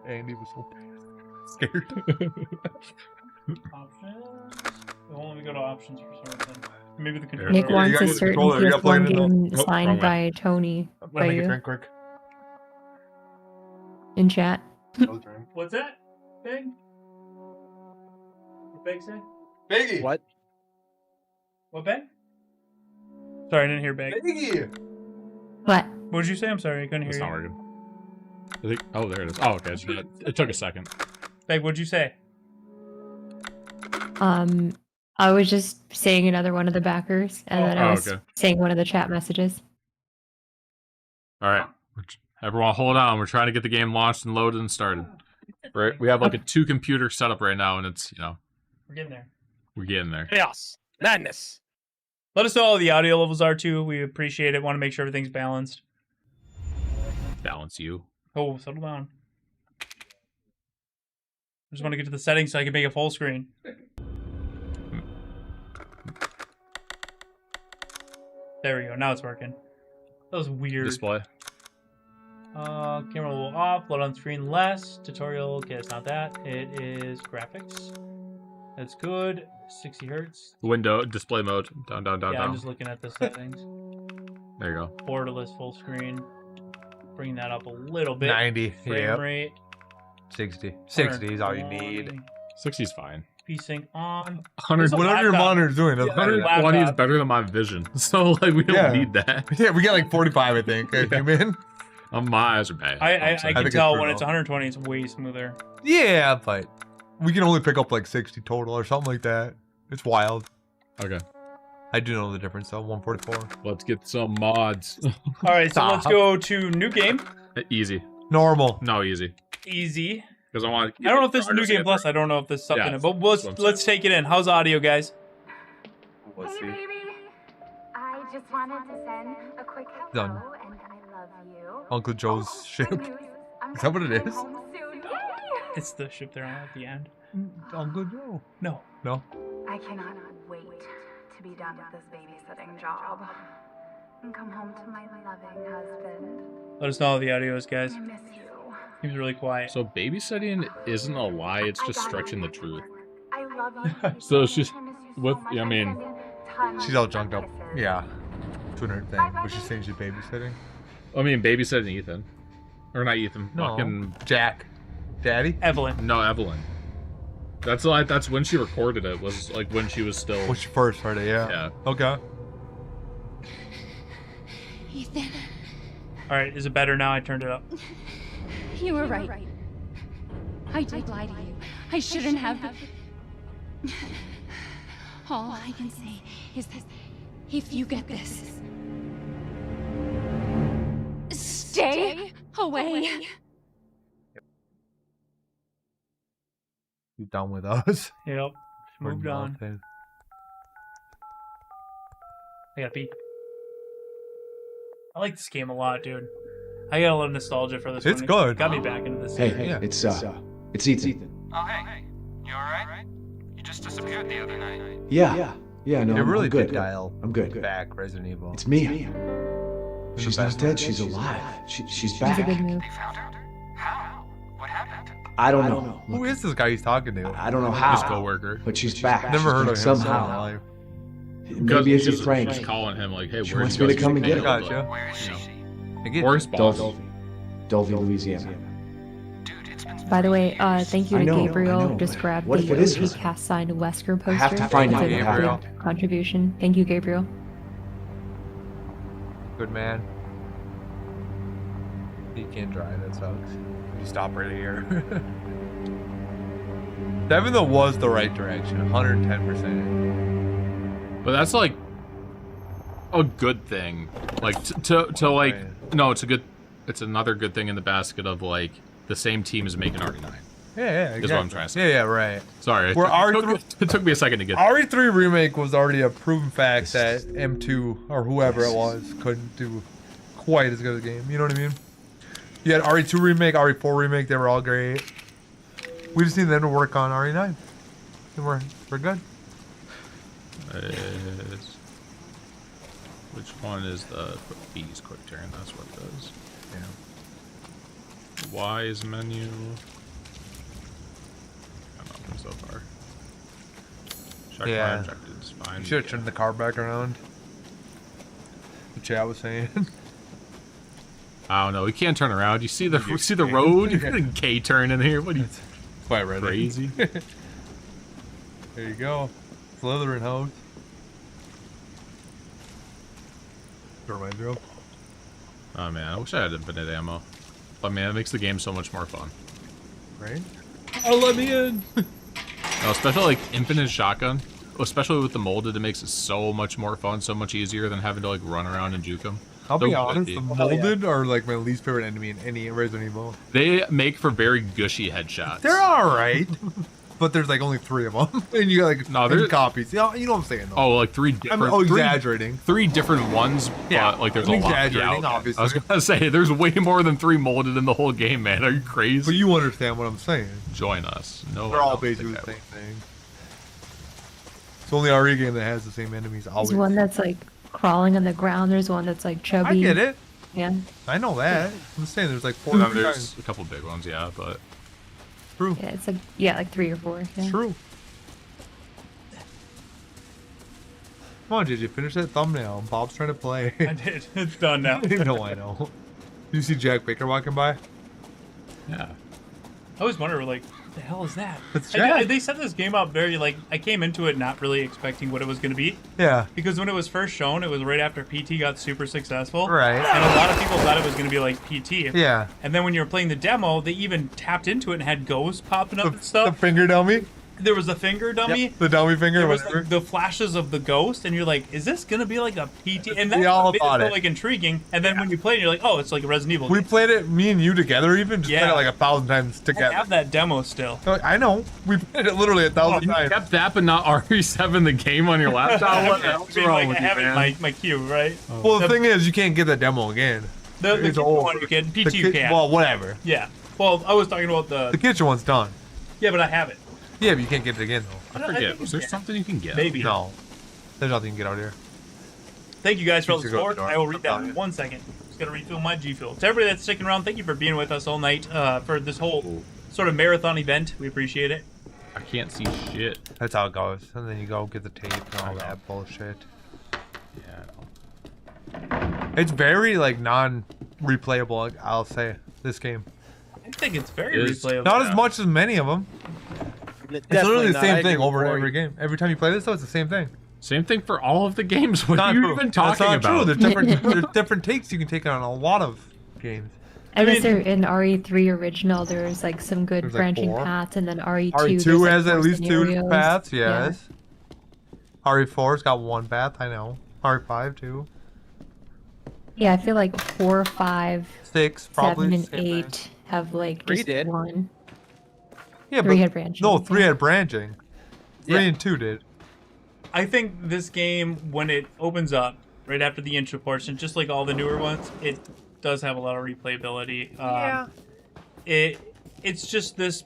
Andy was so scared. Options. Well, let me go to options for some reason. Maybe the controller. Nick wants a certain PS1 game Nope, signed wrong way. by Tony. By Make a you. drink quick. In chat. What's that? Big? What Big say? Biggie. What? What Big? Sorry, I didn't hear Big. Biggie. What? What did you say? I'm sorry, I couldn't hear It's you. not working. I think, oh, there it is. Oh, okay. It took a second. Big, what'd you say? I was just saying another one of the backers, and then I was okay. saying one of the chat messages. All right. Everyone, hold on. We're trying to get the game launched and loaded and started. Right? We have like a 2-computer setup right now, and it's, you know, We're getting there. we're getting there. Chaos. Madness. Let us know how the audio levels are too. We appreciate it. Want to make sure everything's balanced. Balance you. Oh, settle down. I just want to get to the settings so I can make it full screen. There we go. Now it's working. That was weird. Display. Camera level off. Load on screen less. Tutorial. Okay, it's not that. It is graphics. That's good. 60 hertz. Window. Display mode. Down, down, down, Yeah, down. I'm just looking at the settings. There you go. Borderless full screen. Bring that up a little bit. 90. Frame Yep. rate. 60. 60 is all you need. 60's fine. P-Sync on. 100, whatever your monitor's doing. Yeah, 120 is better than my vision. So, like, we don't need that. Yeah, we got like 45, I think. You mean? My eyes are bad. I think can it's tell when brutal. it's 120, it's way smoother. Yeah, but we can only pick up like 60 total or something like that. It's wild. Okay. I do know the difference though. 144. Let's get some mods. All right, so let's go to new game. Easy. Normal. No, easy. Easy. Because I want. I don't know if this is new game plus. I don't know if this is stuck in it, but let's take it in. How's audio, guys? Let's see. I just wanted to send a quick hello Done. and I love you. Uncle Joe's ship. Is that what it is? It's the ship they're on at the end. Uncle Joe. No. No. I cannot wait to be done with this babysitting job and come home to my loving husband. Let us know how the audio is, guys. I miss you. Seems really quiet. So babysitting isn't a lie. It's just stretching the truth. I love you. So it's just with. I mean, She's all junked up. Yeah. Doing her thing. Was she saying she's babysitting? I mean, babysitting Ethan, or not Ethan. No. Fucking Jack. Daddy? Evelyn. No, Evelyn. That's like that's when she recorded it. Was like when she was still. When she first heard it, yeah. Yeah. Okay. Ethan, All right, is it better now? I turned it up. you were right. I did lie to you. I shouldn't have. All I can say is that if you get this, stay away. You done with us? Yep. Or Moved on. nothing. I gotta pee. I like this game a lot, dude. I got a little nostalgia for this one. It's good. Got me back into this. Hey, game. it's Ethan. Oh, hey. You alright? You just disappeared the other night. Yeah, no, It really I'm good. did dial I'm good. back Resident Evil. It's Mia. She's not dead. She's alive. She's back. That's a good move. I don't know. Who is this guy he's talking to? I don't know how. His coworker. But she's back. Never heard of him somehow. Because Maybe it's a he's prank. just calling him like, "Hey, She where's wants me to come and get her. Gotcha. Where is she? Or his boss. Dulvey, Louisiana. By the way, thank you I to know, Gabriel. I know, Just but grabbed what the if it is OG her? cast signed Wesker poster. have to find It's out a what Gabriel. happened. contribution. Thank you, Gabriel. Good man. He can't drive, that sucks. You stop right here. 7 though was the right direction, 110%. But that's like a good thing. Like to like no, it's a good. It's another good thing in the basket of like the same team is making RE9. Yeah, Is what I'm trying to say. Yeah, right. Sorry, Where it took me a second to get. RE3 remake was already a proven fact that M2 or whoever it was couldn't do quite as good a game. You know what I mean? You had RE2 remake, RE4 remake. They were all great. We just need them to work on RE9. And we're good. Which one is the B's quick turn? That's what it does. Yeah. Y is menu. Nothing so far. Check my Yeah. objectives. Fine. You should have turned the car back around. The chat was saying. I don't know. We can't turn around. You see the road? You can K turn in here. What are you? Quite right. Crazy. There you go. Slytherin house. Reminds me of. Oh man, I wish I had infinite ammo. But man, it makes the game so much more fun. Right? Oh, let me in. No, especially like infinite shotgun, especially with the molded, it makes it so much more fun, so much easier than having to like run around and juke them. I'll be So honest, gushy. the molded are like my least favorite enemy in any Resident Evil. They make for very gushy headshots. They're alright. But there's like only 3 of them. And you got like 10 copies. You know what I'm saying though. Oh, like 3 different. Exaggerating. 3 different ones, Yeah, but like there's I'm a lot. exaggerating, okay. obviously. I was gonna say there's way more than 3 molded in the whole game, man. Are you crazy? But you understand what I'm saying. Join us. No, They're all basically the same thing. It's only RE game that has the same enemies always. There's one that's like crawling on the ground. There's one that's like chubby. I get it. Yeah. I know that. I'm just saying there's like 4 There's times. a couple big ones, yeah, but True. Yeah, it's like 3 or 4. Yeah. True. Come on, did you finish that thumbnail? Bob's trying to play. I did. It's done now. No, I know. You see Jack Baker walking by? Yeah. I always wonder, like, what the hell is that? It's They set this game up very, like, I came into it not really expecting what it was going to be. Yeah. Because when it was first shown, it was right after PT got super successful. Right. And a lot of people thought it was going to be like PT. Yeah. And then when you were playing the demo, they even tapped into it and had ghosts popping up and The stuff. finger dummy? There was the finger dummy. The dummy finger, There was whatever. the flashes of the ghost, and you're like, is this going to be like a PT? And that We all made it thought so, it. like, intriguing. And then when you play it, you're like, oh, it's like a Resident Evil. We played it, me and you together even, just played Yeah. it like 1,000 times I together. have that demo still. I know. We played it literally 1,000 you times. kept that, but not RE7 the game on your laptop. What the hell's I mean, wrong like, with I you, have it in man? my queue, right? Well, the thing is, you can't get that demo again. The It's kitchen over. one you can. The PT you can. Well, whatever. Yeah. Well, I was talking about the... The kitchen one's done. Yeah, but I have it. Yeah, but you can't get it again, though. I forget. Was there something you can get? Maybe. No. There's nothing you can get out here. Thank you guys for all the Needs to go to support. the door. I will read that in 1 second. Just gotta refill my G Fuel. To everybody that's sticking around, thank you for being with us all night for this whole sort of marathon event. We appreciate it. I can't see shit. That's how it goes. And then you go get the tape and all that bullshit. Yeah. It's very, like, non-replayable, I'll say, this game. I think it's very replayable. Not as much as many of them. It's literally the same thing over and every game. Every time you play this, though, it's the same thing. Same thing for all of the games. What Not are you true. even That's talking not about? True. There's different takes you can take on a lot of games. I guess there in RE3 original, there's like some good There's, like, branching 4. paths, and then RE2. RE2 there's, like, has 4 at least 2 scenarios. paths, Yeah. yes. RE4's got 1 path, I know. RE5 too. Yeah, I feel like 4, 5, 6 probably. 7, and same thing. 8 have like 3 just did. 1. Yeah, 3 but had branching. no, 3 had branching. 3 Yeah. and 2 did. I think this game, when it opens up right after the intro portion, just like all the newer ones, it does have a lot of replayability. It's just this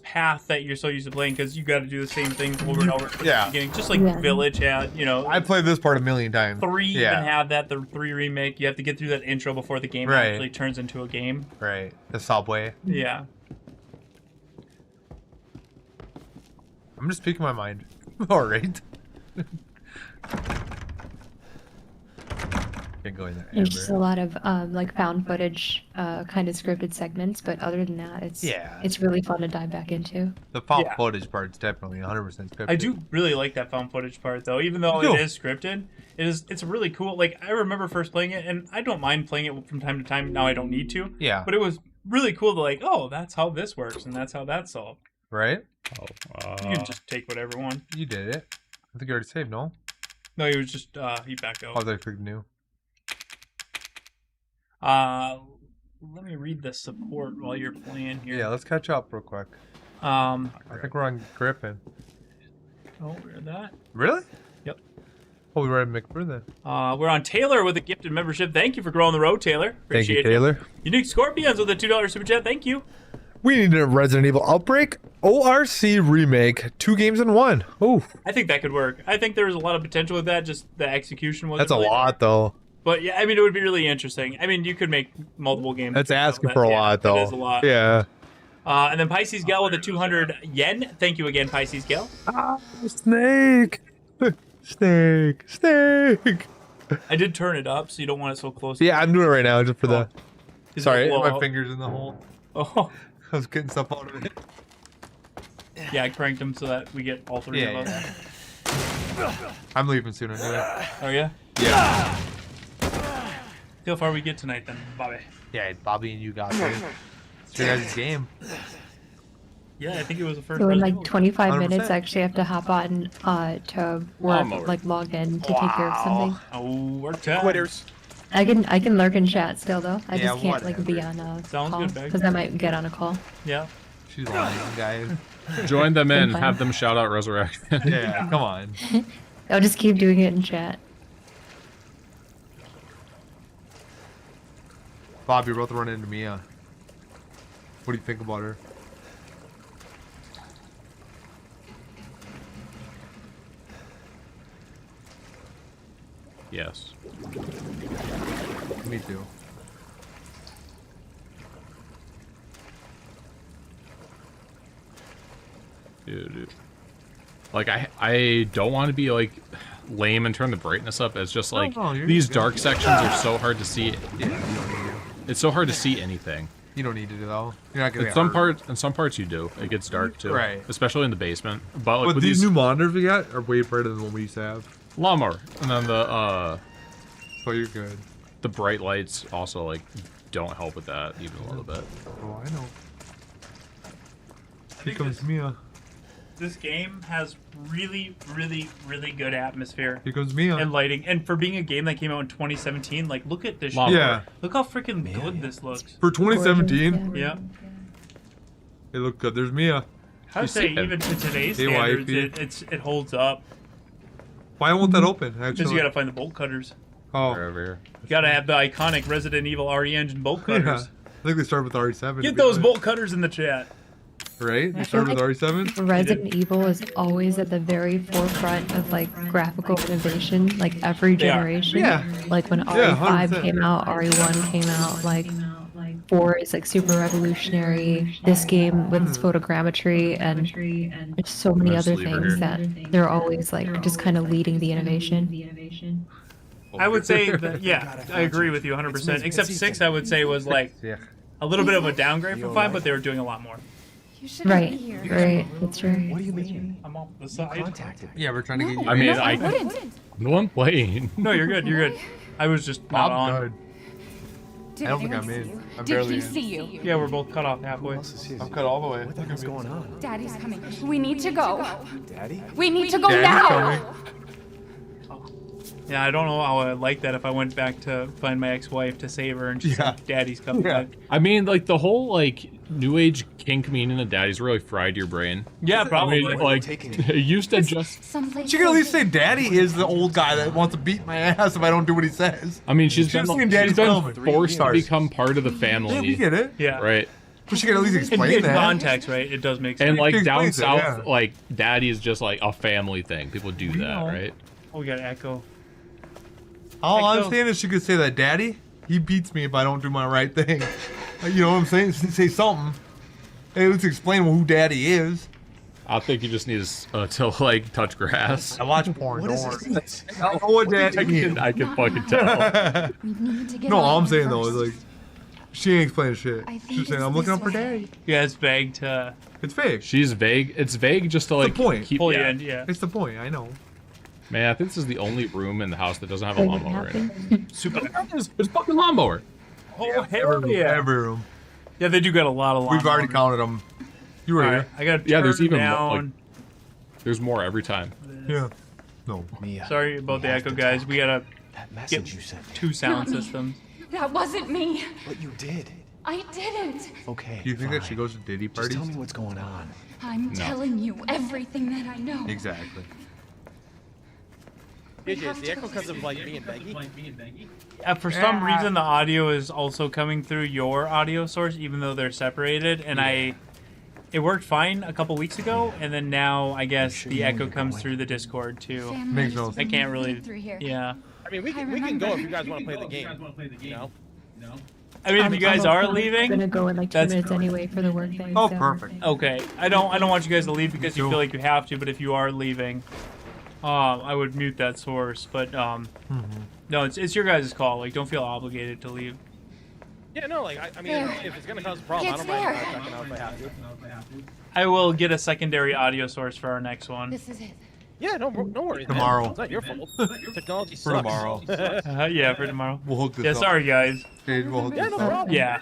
path that you're so used to playing because you got to do the same thing over and over from the beginning. Just like Yeah. Village had, you know. I played this part 1,000,000 times. 3 yeah. even have that. The 3 remake, you have to get through that intro before the game Right. actually turns into a game. Right. The subway. Yeah. I'm just speaking my mind. Alright. Can't go in there There's just a ever. lot of like found footage kind of scripted segments, but other than that, it's really fun to dive back into. The found Yeah. footage part's definitely 100% scripted. I do really like that found footage part though, even though Cool. it is scripted. It's really cool. Like I remember first playing it, and I don't mind playing it from time to time. Now I don't need to. Yeah. But it was really cool to like, oh, that's how this works, and that's how that's solved. Right? You can just take whatever one. You did it. I think you already saved, no? No, he was just he backed out. Oh, they freaking new. Let me read the support while you're playing here. Yeah, let's catch up real quick. I think we're on Griffin. Oh, we're at that. Really? Yep. Oh, we were at McBurn then. We're on Taylor with a gifted membership. Thank you for growing the road, Taylor. Thank you, Appreciate it. Taylor. Unique Scorpions with a $2 super chat. Thank you. We need a Resident Evil Outbreak ORC remake. 2 games in 1. Ooh. I think that could work. I think there's a lot of potential with that. Just the execution wasn't That's a really lot, though. But yeah, I mean, it would be really interesting. I mean, you could make multiple games. That's asking but for a yeah, lot, though. That is a lot. Yeah. And then Pisces Gal with a 200 yen. Thank you again, Pisces Gal. Snake. Snake. Snake. I did turn it up, so you don't want it so close. Yeah, I'm doing it right now just for the... Is Sorry, it blow my out? finger's in the hole. Oh. I was getting stuff out of it. Yeah, I cranked them so that we get all 3 of us. I'm leaving soon anyway. Oh, yeah? Yeah. See how far we get tonight then, Bobby. Yeah, Bobby and you got it. It's your guys' game. Yeah, I think it was the first. So in Resident like Evil. 25 minutes, I actually have to hop on to work, I'm over. like log in to take care of something. Oh, work time. Quitters. I can lurk in chat still though. I Yeah, just can't like be whatever. on a Sounds call good, Beck. because I might get on a call. Yeah. She's lying, guys. Join them in. Fine. Have them shout out Resurrection. Yeah, come on. I'll just keep doing it in chat. Bob, you're about to run into Mia. What do you think about her? Yes. Me too. Dude. Like I don't want to be like lame and turn the brightness up. It's just like these dark sections are so hard to see. Yeah, you don't need to. It's so hard to see anything. You don't need to though. You're not gonna. In some parts you do. It gets dark too. Right. Especially in the basement. But like But with these new monitors we got are way brighter than what we used to have. lawnmower, and then the So you're good. the bright lights also like don't help with that even a little bit. Oh, I know. Here comes Mia. This game has really, really, really good atmosphere. Here comes Mia. And lighting. And for being a game that came out in 2017, like, look at this shit. Yeah. Look how freaking good this looks. For 2017. Yeah. It looked good. There's Mia. I would say even to today's Hey, standards, wifey. it holds up. Why won't that open? Because Actually. you gotta find the bolt cutters. Oh. Forever. You gotta have the iconic Resident Evil RE engine bolt cutters. Yeah. I think they started with RE7. Get those bolt cutters in the chat. Right? They I feel started with like RE7? Resident Evil is always at the very forefront of like graphical innovation, like every They are. generation. Yeah. Like when Yeah, RE5 100%. came out, RE1 came out, like 4 is like super revolutionary. This game with its photogrammetry and there's so many Let's other leave her things here. that they're always like just kind of leading the innovation. I would say that, yeah, I agree with you 100%. Except 6, I would say, was like a little bit of a downgrade from 5, but they were doing a lot more. Right, right, that's true. What do you mean? I'm off the side. Yeah, we're trying to get you. I mean, No, I wouldn't. no one playing. No, you're good. You're good. I was just not I'm on. good. Did I don't think anyone I'm see in. you? I'm Did barely he in. see you? Yeah, we're both cut off halfway. I'm cut all the way. What the heck's going on? Daddy's coming. We need to go. Daddy? We need to go Daddy's now. coming. Yeah, I don't know how I like that if I went back to find my ex-wife to save her and she's Yeah. like, Daddy's coming Yeah. back. I mean, like the whole like new age kink meaning of daddy's really fried your brain. Yeah, I probably. mean, like it used to just. Someplace She can at least say Daddy is the old guy that wants to beat my ass if I don't do what he says. I mean, she's been, seen Daddy's she's Coming. been forced to Stars. become part of the family. Yeah, we get it. Yeah. Right. But she can at least In explain that. context, right? It does make sense. And like She down explains it, south, yeah. like daddy is just like a family thing. People do that, know. right? Oh, we got Echo. All I'm Echo. saying is she could say that Daddy, he beats me if I don't do my right thing. You know what I'm saying? Say something. Hey, let's explain who Daddy is. I think you just need to like touch grass. I watch porn. What Don't is worry. this? I know what Daddy is. I can fucking tell. We need to get No, out all I'm of here saying though is first. like, she ain't explaining shit. I think She's saying it's I'm looking this up for way. Daddy. Yeah, it's vague to It's fake. She's vague. It's vague just to like the point. keep. pull you Yeah. in. Yeah. It's the point. I know. Man, I think this is the only room in the house that doesn't have a Wait, what lawnmower in it. happened? Super. There's a fucking lawnmower. Oh, hell Every yeah. every room. Yeah, they do got a lot of We've already lawnmowers. counted them. You were All here. right, I got to Yeah, there's turn even more, down. There's more every time. Yeah. No. Mia. Sorry about the you have echo, to guys. talk. We gotta That get message you sent. 2 sound Not me. systems. That wasn't me. But you did. I didn't. Okay. Do you think that fine. she goes to Diddy Just parties? tell me what's going on. I'm telling you everything that I know. Exactly. Is the echo because of like me and Becky? For some reason, the audio is also coming through your audio source, even though they're separated. And it worked fine a couple weeks ago, and then now I guess sure the you know echo you're comes going? through the Discord too. Family Makes used no to I be can't moving really. through here. Yeah. I mean, we can go if you guys want to play the game. You know? I mean, if you guys are I'm leaving, gonna go in like 2 that's- minutes anyway for the work thing. Oh, so. perfect. okay. I don't want you guys to leave because you Cool. feel like you have to, but if you are leaving, I would mute that source. But no, it's your guys' call. Like, don't feel obligated to leave. Yeah, no, like I mean, There. if it's gonna cause a problem, I It's don't mind there. checking out if I have to. I will get a secondary audio source for our next one. This is it. Yeah, no worries. man. Tomorrow. It's not your fault. Technology For sucks. tomorrow. Yeah, for tomorrow. We'll hook this Yeah, up. sorry guys. Okay, we'll hook Yeah, this no up. problem. Yeah.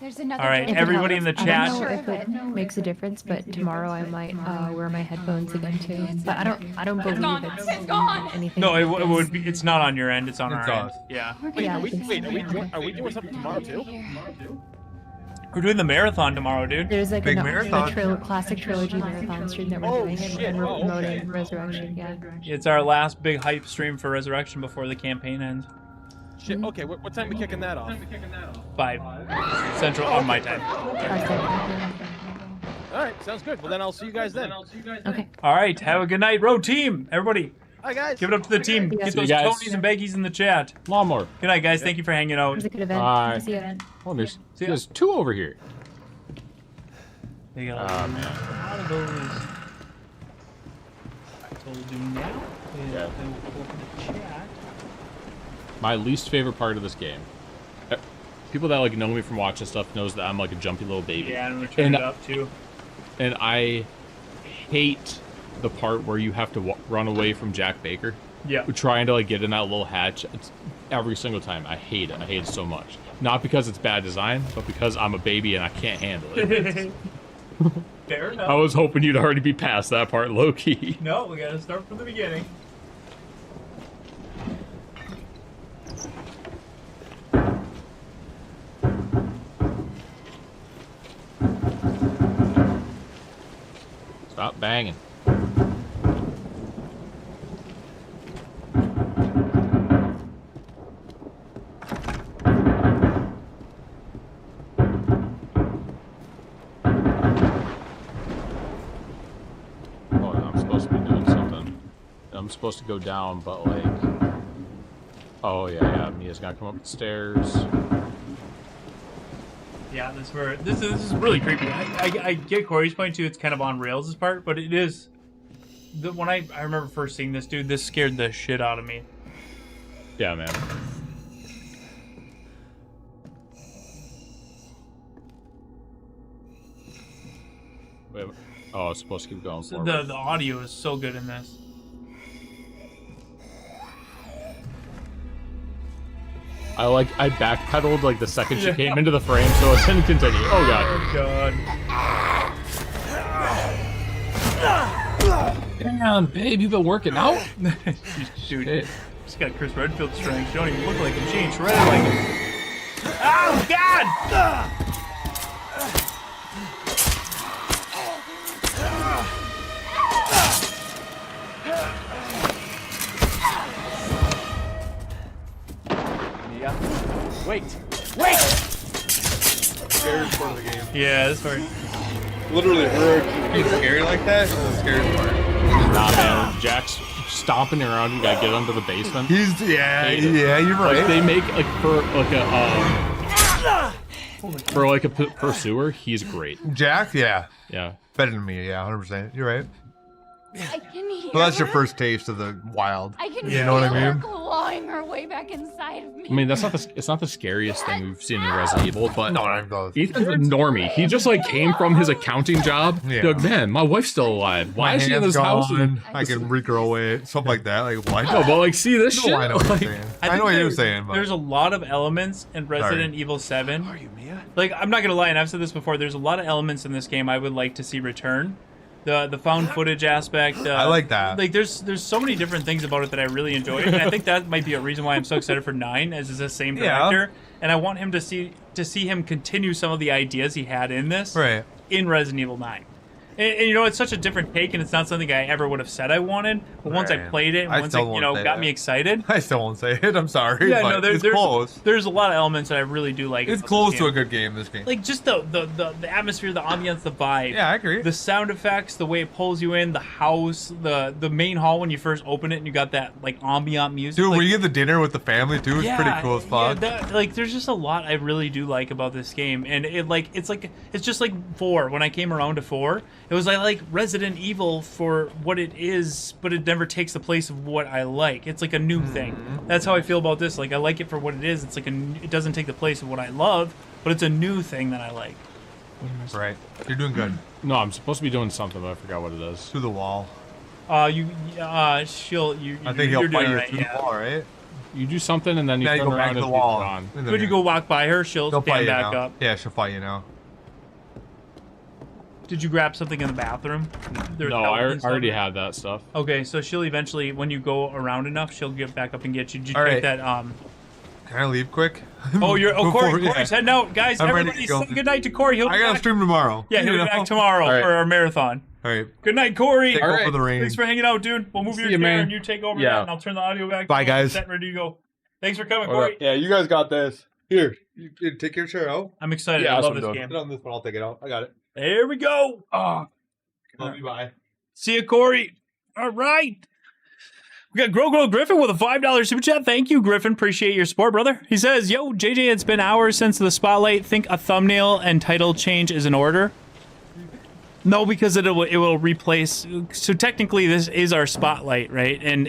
There's another All right, If it everybody in the helps. chat. I don't know if it makes a difference, but tomorrow I might wear my headphones again too. But I don't believe it's anything. No, like it this. would be. It's not on your end. It's on our end. us. Yeah. Wait, Yeah, are we, I think wait, so. are we doing something tomorrow too? We're doing the marathon tomorrow, dude. There's like Big a marathon. classic trilogy marathon stream that we're doing, and we're promoting Resurrection. Yeah. It's our last big hype stream for Resurrection before the campaign ends. Shit. Okay. What time are we kicking that off? 5 Central on my time. All right. Sounds good. Well, then I'll see you guys then. Okay. All right. Have a good night, road team. Everybody, Hi guys. give it up to the team. See Get you those guys. Tonys and Baggies in the chat. Lawnmower. Good night, guys. Thank you for hanging It out. was a good event. Bye. See ya. Oh, there's 2 over here. They got a Ah, man. lot of those. I told you now. Yeah. They will open the chat. My least favorite part of this game. People that like know me from watching stuff knows that I'm like a jumpy little baby. Yeah, I'm gonna turn it up too. And I hate the part where you have to run away from Jack Baker. Yeah. Trying to like get in that little hatch. It's every single time. I hate it. I hate it so much. Not because it's bad design, but because I'm a baby and I can't handle it. Fair enough. I was hoping you'd already be past that part, low key. No, we gotta start from the beginning. Stop banging. Oh, I'm supposed to be doing something. I'm supposed to go down, but like... Oh, yeah, Mia's gotta come up the stairs. Yeah, this is really creepy. I get Corey's point too. It's kind of on rails this part, but it is. When I remember first seeing this, dude, this scared the shit out of me. Yeah, man. Wait, oh, it's supposed to keep going forward. The audio is so good in this. I backpedaled like the second she came into the frame, so it didn't continue. Oh god. Oh god. Damn, babe, you've been working out? Dude, she's got Chris Redfield strength. She don't even look like him. She ain't shredded like him. Oh god! Wait! Scariest part of the game. Yeah, this part. Literally, being scary like that is the scariest part. Nah, man, Jack's stomping around. You gotta get under the basement. Yeah, you're right. Like, they make like for like a pursuer, he's great. Jack, yeah, better than me, 100%. You're right. I can hear Well, that's your her. first taste of the wild. I can You know what I feel her mean? clawing her way back inside of me. I mean, it's not the scariest thing we've seen in Resident Evil, but No, I'm both. Ethan's a normie. He just like came from his accounting job. Yeah. Like, man, my wife's still alive. Why My is she in hand's this house? gone. I can regrow it, something like that. Like what? No, but like, see this No, shit. I know what Like, you're saying. I think know what you're there's- saying, but There's a lot of elements in Resident Evil 7. Are you Mia? Like, I'm not gonna lie, and I've said this before. There's a lot of elements in this game I would like to see return. The found footage aspect. I like that. Like, there's so many different things about it that I really enjoy, and I think that might be a reason why I'm so excited for 9, as it's the same Yeah. director, and I want him to see him continue some of the ideas he had in this in Resident Evil 9. And, you know, it's such a different take, and it's not something I ever would have said I wanted. But once I Right. played it, and I once still it, you won't know, say got that. me excited. I still won't say it. I'm sorry. Yeah, but no, it's close. There's a lot of elements that I really do like. It's about close this to game. a good game. This game. Like just the atmosphere, the ambiance, the vibe. Yeah, I agree. The sound effects, the way it pulls you in, the house, the main hall when you first open it, and you got that like ambient music. Dude, like, when you get the dinner with the family too, it's pretty cool as fuck. Yeah, like there's just a lot I really do like about this game, and it's just like 4. When I came around to 4, it was like Resident Evil for what it is, but it never takes the place of what I like. It's like a new thing. That's how I feel about this. Like I like it for what it is. It's like it doesn't take the place of what I love, but it's a new thing that I like. Right. You're doing good. No, I'm supposed to be doing something, but I forgot what it is. Through the wall. I think he'll you're fight doing you right, through yeah. the wall, right? You do something and then you Now turn you go back around to the and wall. she's gone. And then When you go walk by her, she'll She'll fight stand you back now. up. Yeah, she'll fight you now. Did you grab something in the bathroom? There's No, health I and stuff. already had that stuff. Okay, so she'll eventually, when you go around enough, she'll get back up and get you. Did you All take right. that? Can I leave quick? Oh, Before- Corey's heading out, guys. I'm ready Everybody, to go. say good night to Corey. He'll be I gotta back. stream tomorrow. Yeah, he'll You be know? back tomorrow All right. for our marathon. All right. Good night, Corey. Take over the reins. Thanks for hanging out, dude. We'll move See your you, chair man. and you take over Yeah. that, and I'll turn the audio back. Bye, to guys. Set, ready to go. Thanks for coming, All Corey. right. Yeah, you guys got this. Here, you take your chair out. I'm excited. Yeah, I that's love what this I'm game. Sit on this one. I'll take it out. I got it. There we go. Love you. Bye. See you, Corey. All right. We got Grow Griffin with a $5 super chat. Thank you, Griffin. Appreciate your support, brother. He says, yo, JJ, it's been hours since the spotlight. Think a thumbnail and title change is in order? No, because it will replace. So technically, this is our spotlight, right? And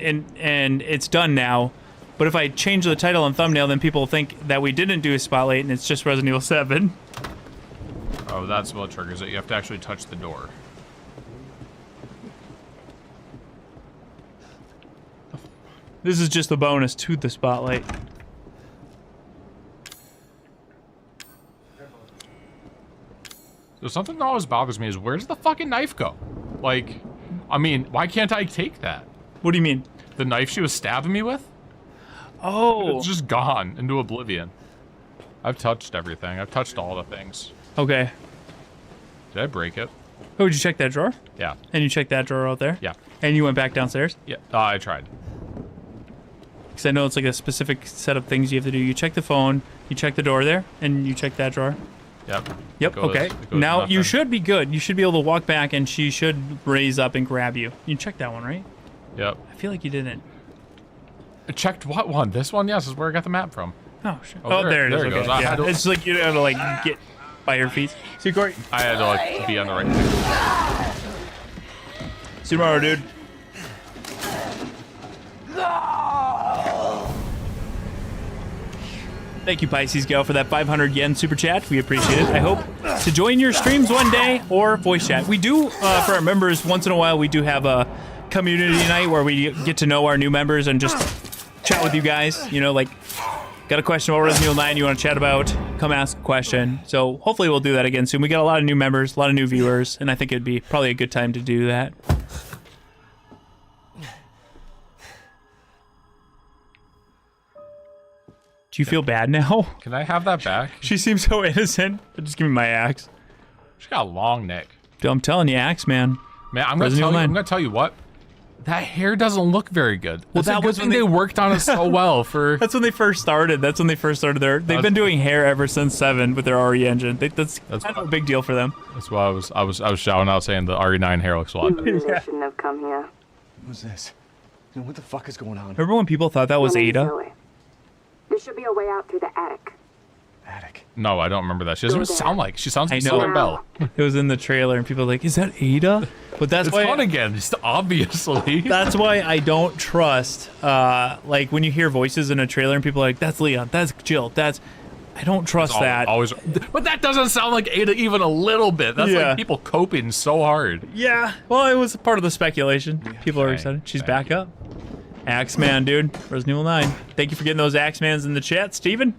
it's done now. But if I change the title and thumbnail, then people think that we didn't do a spotlight and it's just Resident Evil 7. Oh, that's what triggers it. You have to actually touch the door. This is just a bonus to the spotlight. So something that always bothers me is where does the fucking knife go? Like, I mean, why can't I take that? What do you mean? The knife she was stabbing me with? Oh. It's just gone into oblivion. I've touched everything. I've touched all the things. Okay. Did I break it? Oh, did you check that drawer? Yeah. And you checked that drawer out there? Yeah. And you went back downstairs? Yeah. I tried. Because I know it's like a specific set of things you have to do. You check the phone, you check the door there, and you check that drawer. Yep. Yep, okay. Now, you should be good. You should be able to walk back, and she should raise up and grab you. You checked that one, right? Yep. I feel like you didn't. I checked what one? This one? Yes, is where I got the map from. Oh, shit. Oh, There it is. there it Okay. goes. I Yeah. had to- It's like you have to, like, get by your feet. See, Corey? I had to, like, be on the right thing. See you tomorrow, dude. Thank you, Pisces Gal, for that 500 yen super chat. We appreciate it. I hope to join your streams one day or voice chat. We do, for our members, once in a while, we do have a community night where we get to know our new members and just chat with you guys. You know, like, got a question about Resident Evil 9 you want to chat about, come ask a question. So hopefully we'll do that again soon. We got a lot of new members, a lot of new viewers, and I think it'd be probably a good time to do that. Do you feel bad now? Can I have that back? She seems so innocent. Just give me my axe. She's got a long neck. Dude, I'm telling you, axe, man. Man, I'm gonna tell you what. That hair doesn't look very good. Well, It's that a good was thing when they worked on it so well for. That's when they first started. They've been doing hair ever since 7 with their RE engine. That's kind of a big deal for them. That's why I was shouting out saying the RE9 hair looks a lot better. They shouldn't have come here. What's this? What the fuck is going on? Remember when people thought that was Ada? There should be a way out through the attic. No, I don't remember that. She doesn't even sound like. She sounds I like know. Silver Bell. It was in the trailer, and people were like, "Is that Ada?" But that's It's why. fun again. Just obviously. That's why I don't trust. Like when you hear voices in a trailer, and people are like, "That's Leon. That's Jill. That's." I don't trust that. Always, but that doesn't sound like Ada even a little bit. That's Yeah. like people coping so hard. Yeah. Well, it was part of the speculation. People are excited. She's back up. Axeman, dude. Resident Evil 9. Thank you for getting those Axemans in the chat, Steven.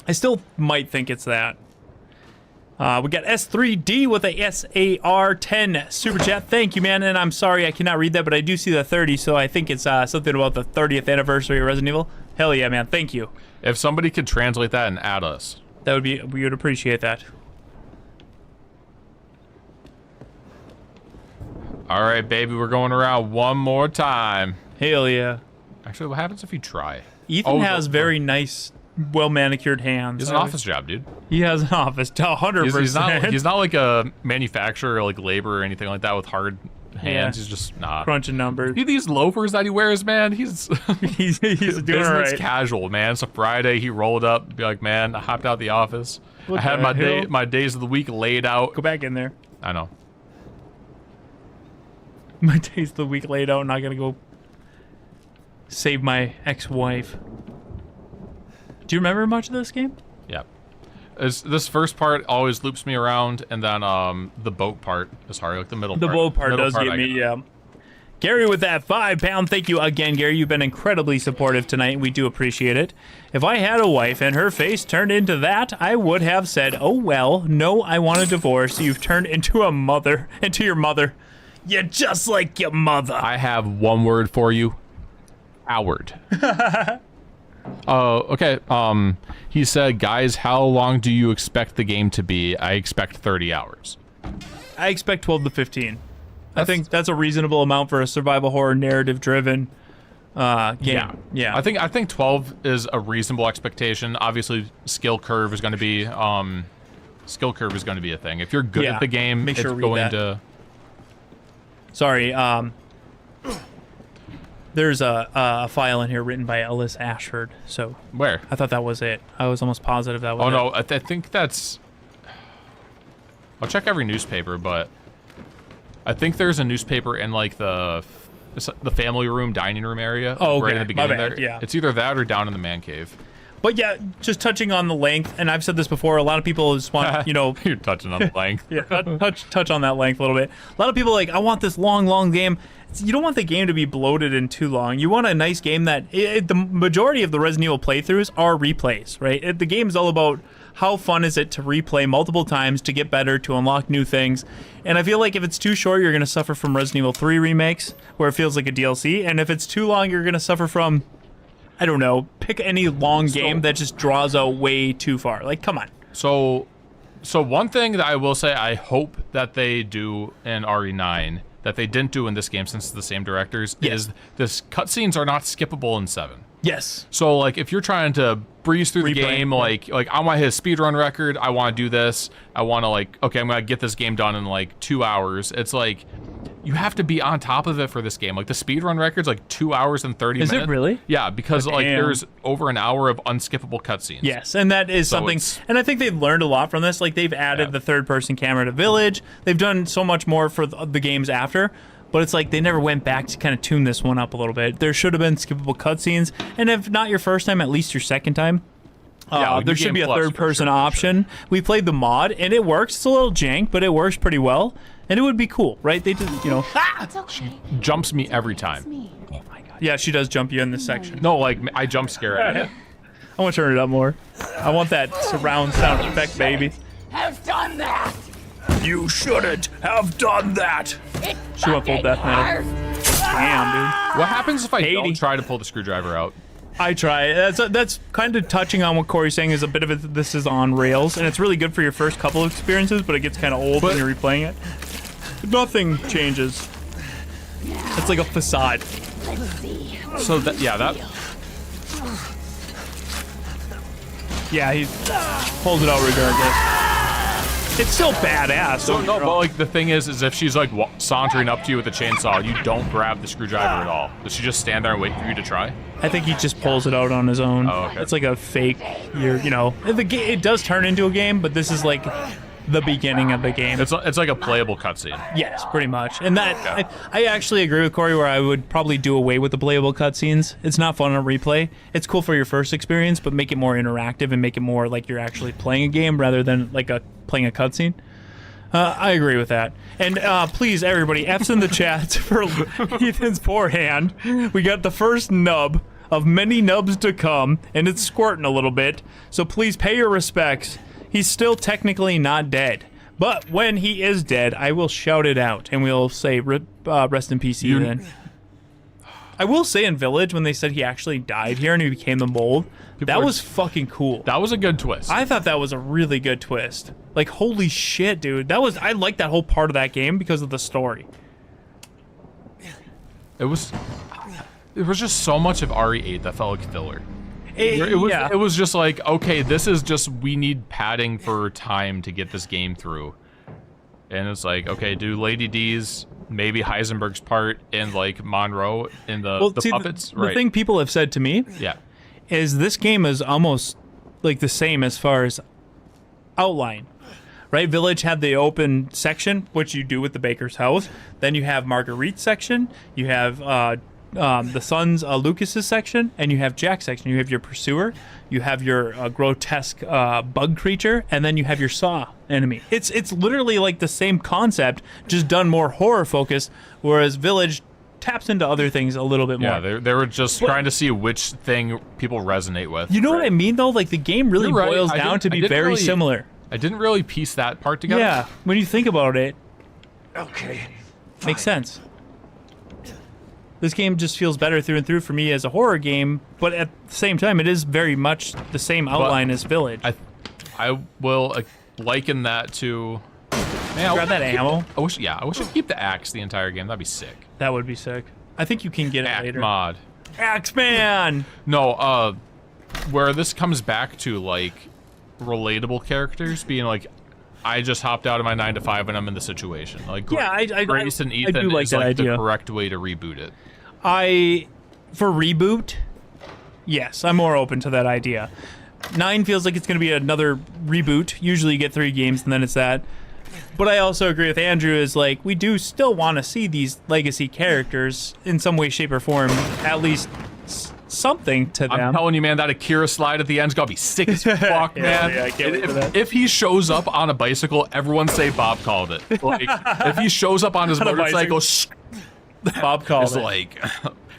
I still might think it's that. We got S3D with a SAR10 super chat. Thank you, man. And I'm sorry I cannot read that, but I do see the 30, so I think it's something about the 30th anniversary of Resident Evil. Hell yeah, man. Thank you. If somebody could translate that and add us, That would be. We would appreciate that. all right, baby, we're going around one more time. Hell yeah. Actually, what happens if you try? Ethan has very nice, well manicured hands. He's an office job, dude. He has an office. 100%. He's not like a manufacturer, or like labor or anything like that with hard hands. Yeah. He's just not Crunching numbers. See these loafers that he wears, man. He's he's doing business all right. casual, man. It's a Friday. He rolled up, be like, man, I hopped out the office. What I had the hell? my days of the week laid out. Go back in there. I know. My days of the week laid out, and I gotta go save my ex-wife. Do you remember much of this game? Yeah. This first part always loops me around, and then the boat part is hard, like the middle part. The boat part Middle does part get I me, yeah. Gary with that £5. Thank you again, Gary. You've been incredibly supportive tonight, and we do appreciate it. If I had a wife and her face turned into that, I would have said, oh, well, no, I want a divorce. You've turned into your mother. You're just like your mother. I have one word for you. Coward. Okay. He said, guys, how long do you expect the game to be? I expect 30 hours. I expect 12 to 15. I think that's a reasonable amount for a survival horror narrative-driven game. Yeah. I think 12 is a reasonable expectation. Obviously, skill curve is going to be a thing. If you're good at the game, make sure it's going to. Sorry. There's a file in here written by Ellis Ashford. So where? I thought that was it. I was almost positive that was. Oh no, I think that's. I'll check every newspaper, but I think there's a newspaper in like the family room, dining room area. Oh, okay. Right in the beginning My bad, there. yeah. It's either that or down in the man cave. But yeah, just touching on the length, and I've said this before, a lot of people just want, You're touching on the length. Yeah, touch on that length a little bit. A lot of people are like, I want this long game. You don't want the game to be bloated and too long. You want a nice game that, the majority of the Resident Evil playthroughs are replays, right? The game is all about how fun is it to replay multiple times to get better, to unlock new things. And I feel like if it's too short, you're going to suffer from Resident Evil 3 remakes, where it feels like a DLC. And if it's too long, you're going to suffer from, I don't know, pick any long game that just draws out way too far. Like, come on. So one thing that I will say I hope that they do in RE9 that they didn't do in this game since it's the same directors is this cutscenes are not skippable in 7. Yes. So like if you're trying to breeze through the game, like I want to hit a speedrun record, I want to do this, I want to like, okay, I'm going to get this game done in like 2 hours. It's like you have to be on top of it for this game. Like the speedrun record's like 2 hours and 30 minutes. Is it really? Yeah, because like there's over an hour of unskippable cutscenes. Yes, and that is something, and I think they've learned a lot from this. Like they've added the third-person camera to Village. They've done so much more for the games after. But it's like they never went back to kind of tune this one up a little bit. There should have been skippable cutscenes, and if not your first time, at least your second time. Like there should be a third-person option. We played the mod, and it works. It's a little jank, but it works pretty well, and it would be cool, right? They just, you know, she jumps me every time. Oh my god! Yeah, she does jump you in this section. No, like I jump scare at it. I want to turn it up more. I want that surround sound effect, baby. Have done that. You shouldn't have done that. She went full death metal. Damn, dude. What happens if I don't try to pull the screwdriver out? I try. That's kind of touching on what Corey's saying. Is a bit of it. This is on rails, and it's really good for your first couple of experiences, but it gets kind of old when you're replaying it. Nothing changes. It's like a facade. So that yeah, he pulls it out regardless. It's still badass. So no, but like the thing is if she's like sauntering up to you with a chainsaw, you don't grab the screwdriver at all. Does she just stand there and wait for you to try? I think he just pulls it out on his own. Oh, okay. It's like a fake. You know, it does turn into a game, but this is like the beginning of the game. It's like a playable cutscene. Yes, pretty much. And that I actually agree with Corey where I would probably do away with the playable cutscenes. It's not fun to replay. It's cool for your first experience, but make it more interactive and make it more like you're actually playing a game rather than like playing a cutscene. I agree with that. And please, everybody, F's in the chat for Ethan's poor hand. We got the first nub of many nubs to come, and it's squirting a little bit. So please pay your respects. He's still technically not dead. But when he is dead, I will shout it out, and we'll say rest in peace, Ethan. I will say in Village, when they said he actually died here and he became the mold, that was fucking cool. That was a good twist. I thought that was a really good twist. Like, holy shit, dude. I liked that whole part of that game because of the story. It was just so much of RE8 that felt like filler. It was just like, okay, this is just, we need padding for time to get this game through. And it's like, okay, do Lady D's, maybe Heisenberg's part, and like Monroe in the puppets. The thing people have said to me is this game is almost like the same as far as outline. Right? Village had the open section, which you do with the baker's house. Then you have Marguerite's section. You have the son's Lucas's section, and you have Jack's section. You have your pursuer, you have your grotesque bug creature, and then you have your saw enemy. It's literally like the same concept, just done more horror focused. Whereas Village taps into other things a little bit more. Yeah, they were just trying to see which thing people resonate with. You know what I mean, though? Like, the game really You're right. boils down to be very similar. I didn't really piece that part together. Yeah, when you think about it. Okay. Makes sense. This game just feels better through and through for me as a horror game, but at the same time, it is very much the same outline as Village. I will liken that to... Man, grab that ammo. I wish I'd keep the axe the entire game. That'd be sick. That would be sick. I think you can get it later. Mod. Axeman! No, where this comes back to, like, relatable characters being like, I just hopped out of my 9 to 5 and I'm in the situation. Like, Grace and Ethan do like is that like idea. the correct way to reboot it. For reboot, yes, I'm more open to that idea. 9 feels like it's going to be another reboot. Usually you get 3 games and then it's that. But I also agree with Andrew, is like, we do still want to see these legacy characters in some way, shape, or form, at least something to them. I'm telling you, man, that Akira slide at the end's gotta be sick as fuck, man. Yeah, I can't wait for that. If he shows up on a bicycle, everyone say Bob called it. Like, if he shows up on his motorcycle, Bob called it. Like,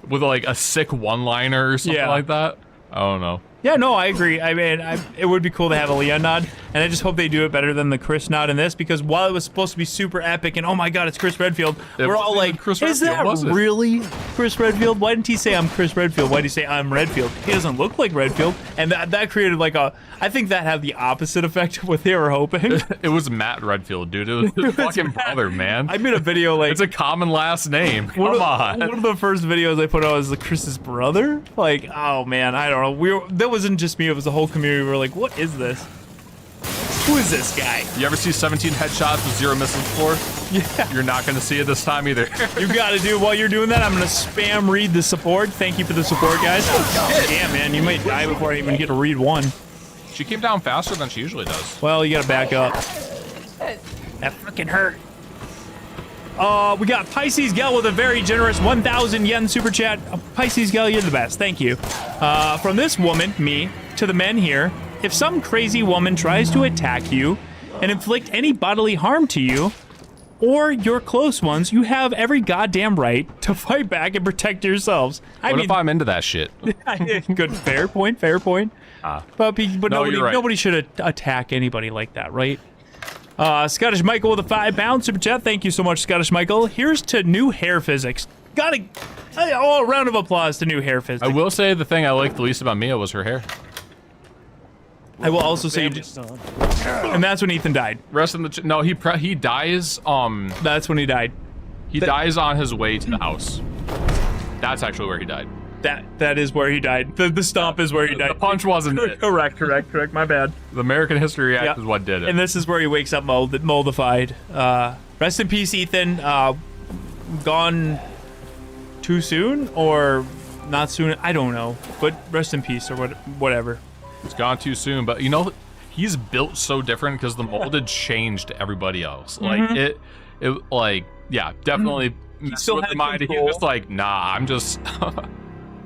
with like a sick one-liner or something like that. I don't know. Yeah, no, I agree. I mean, it would be cool to have a Leon nod, and I just hope they do it better than the Chris nod in this, because while it was supposed to be super epic and, oh my god, it's Chris Redfield, we're all like, is that really Chris Redfield? Why didn't he say I'm Chris Redfield? Why did he say I'm Redfield? He doesn't look like Redfield, and that created like I think that had the opposite effect of what they were hoping. It was Matt Redfield, dude. It was his fucking brother, man. I made a video like... It's a common last name. Come on. One of the first videos I put out was Chris's brother. Like, oh man, I don't know. That wasn't just me, it was the whole community. We were like, what is this? Who is this guy? You ever see 17 headshots with 0 misses before? Yeah. You're not gonna see it this time either. You gotta do, while you're doing that, I'm gonna spam read the support. Thank you for the support, guys. Oh, damn, man, you might die before I even get to read one. She came down faster than she usually does. Well, you gotta back up. That fucking hurt. We got Pisces Gel with a very generous 1,000 yen super chat. Pisces Gel, you're the best. Thank you. From this woman, me, to the men here, if some crazy woman tries to attack you and inflict any bodily harm to you or your close ones, you have every goddamn right to fight back and protect yourselves. What if I'm into that shit? Good, fair point, fair point. But No, you're right. nobody should attack anybody like that, right? Scottish Michael with a £5 super chat. Thank you so much, Scottish Michael. Here's to new hair physics. A round of applause to new hair physics. I will say the thing I liked the least about Mia was her hair. I will also say, and that's when Ethan died. Rest in the no, he dies. That's when he died. He dies on his way to the house. That's actually where he died. That is where he died. The stomp is where he died. The punch wasn't it. Correct. My bad. The American History Act is what did it. And this is where he wakes up moldified. Rest in peace, Ethan. Gone too soon or not soon? I don't know. But rest in peace or whatever. It's gone too soon. But you know, he's built so different because the mold had changed to everybody else. Like it like yeah, definitely. Still had the mind. He's just like, nah, I'm just.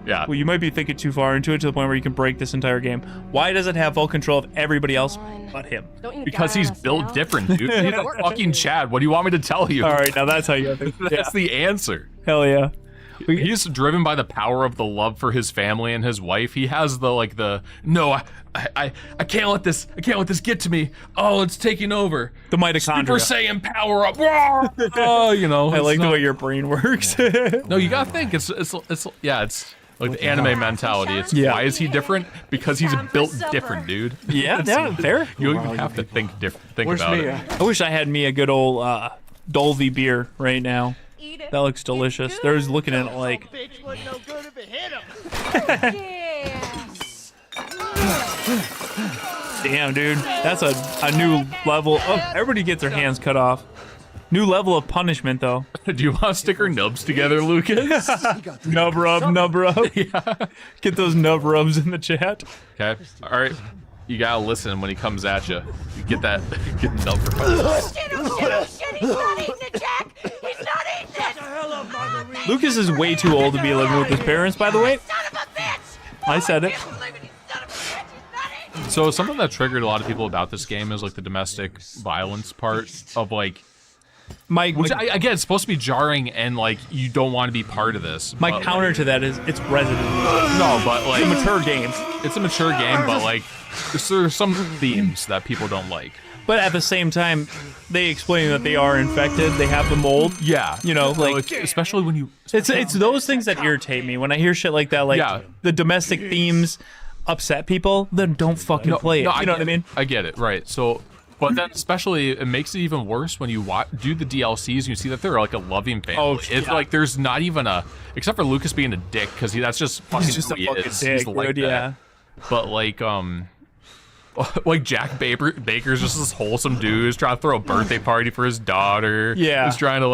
Yeah. Well, you might be thinking too far into it to the point where you can break this entire game. Why does it have full control of everybody else but him? Because he's built different, dude. He's a fucking Chad. What do you want me to tell you? All right, now that's how you think. That's the answer. Hell yeah. He's driven by the power of the love for his family and his wife. He has no, I can't let this get to me. Oh, it's taking over. The mitochondria. Super Saiyan power up. Oh, you know. I like the way your brain works. No, you gotta think. It's like the anime mentality. It's why is he different? Because he's built different, dude. Yeah, fair. You have to think different. Think about it. I wish I had me a good old Dolby beer right now. That looks delicious. They're just looking at it like. Damn, dude. That's a new level. Oh, everybody gets their hands cut off. New level of punishment, though. Do you want to stick our nubs together, Lucas? Nub rub. Yeah. Get those nub rubs in the chat. Okay. All right. You gotta listen when he comes at you. You get that. Get the nub for fun. Oh shit, he's not eating it, Jack! He's not eating it! Lucas is way too old to be living with his parents, by the way. I said it. So something that triggered a lot of people about this game is like the domestic violence part of like Which again, it's supposed to be jarring and like you don't want to be part of this. My counter to that is it's Resident Evil. No, but like it's a mature game. It's a mature game, but like there's some themes that people don't like. But at the same time, they explain that they are infected. They have the mold. Yeah, you know, like especially when you. It's those things that irritate me when I hear shit like that. Like the domestic themes upset people. Then don't fucking play it. You know what I mean? I get it, right? So. But then, especially, it makes it even worse when you do the DLCs and you see that they're like a loving family. Oh, it's like there's not even except for Lucas being a dick because that's just fucking He's just who a he fucking is. dick, He's like dude, that. yeah. But like Jack Baker's just this wholesome dude who's trying to throw a birthday party for his daughter. Yeah. He's trying to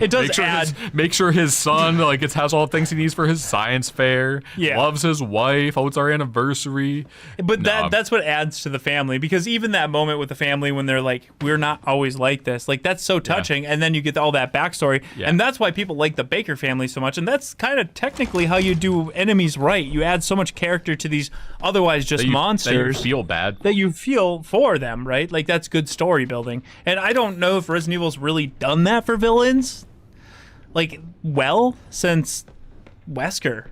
It does make sure his son has all the things he needs for his science fair. Yeah. Loves his wife. Oh, it's our anniversary. But that's what adds to the family, because even that moment with the family when they're like, we're not always like this, like that's so touching. And then you get all that backstory. And that's why people like the Baker family so much. And that's kind of technically how you do enemies right. You add so much character to these otherwise just monsters. That you feel bad. That you feel for them, right? Like that's good story building. And I don't know if Resident Evil's really done that for villains, like since Wesker.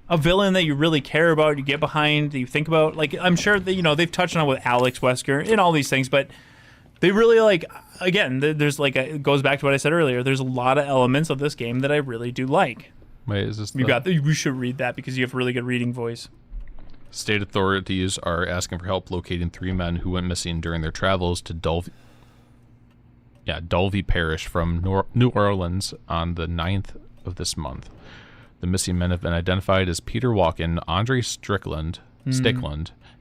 A villain that you really care about, you get behind, that you think about. Like I'm sure that they've touched on it with Alex Wesker and all these things, but they really again. There's it goes back to what I said earlier. There's a lot of elements of this game that I really do like. Wait, is this? You should read that because you have really good reading voice. State authorities are asking for help locating 3 men who went missing during their travels to Dulvey Parish from New Orleans on the 9th of this month. The missing men have been identified as Peter Walken, Andre Stickland,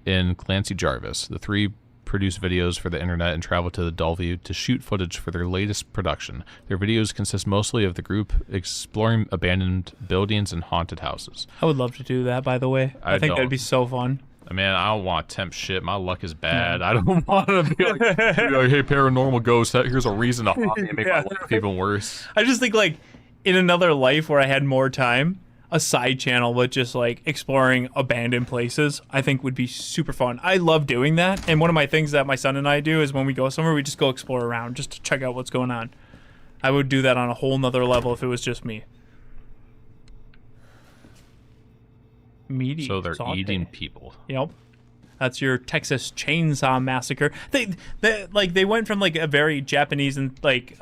and Clancy Jarvis. The 3 produce videos for the internet and travel to the Dulvey to shoot footage for their latest production. Their videos consist mostly of the group exploring abandoned buildings and haunted houses. I would love to do that, by the way. I think that'd be so fun. Man, I don't want to tempt shit. My luck is bad. I don't want to be like, hey, paranormal ghost, here's a reason to haunt me and make my life even worse. I just think, like, in another life where I had more time, a side channel with just, like, exploring abandoned places, I think would be super fun. I love doing that. And one of my things that my son and I do is when we go somewhere, we just go explore around just to check out what's going on. I would do that on a whole nother level if it was just me. Meaty. So they're eating people. Yep. That's your Texas Chainsaw Massacre. They went from like a very Japanese and like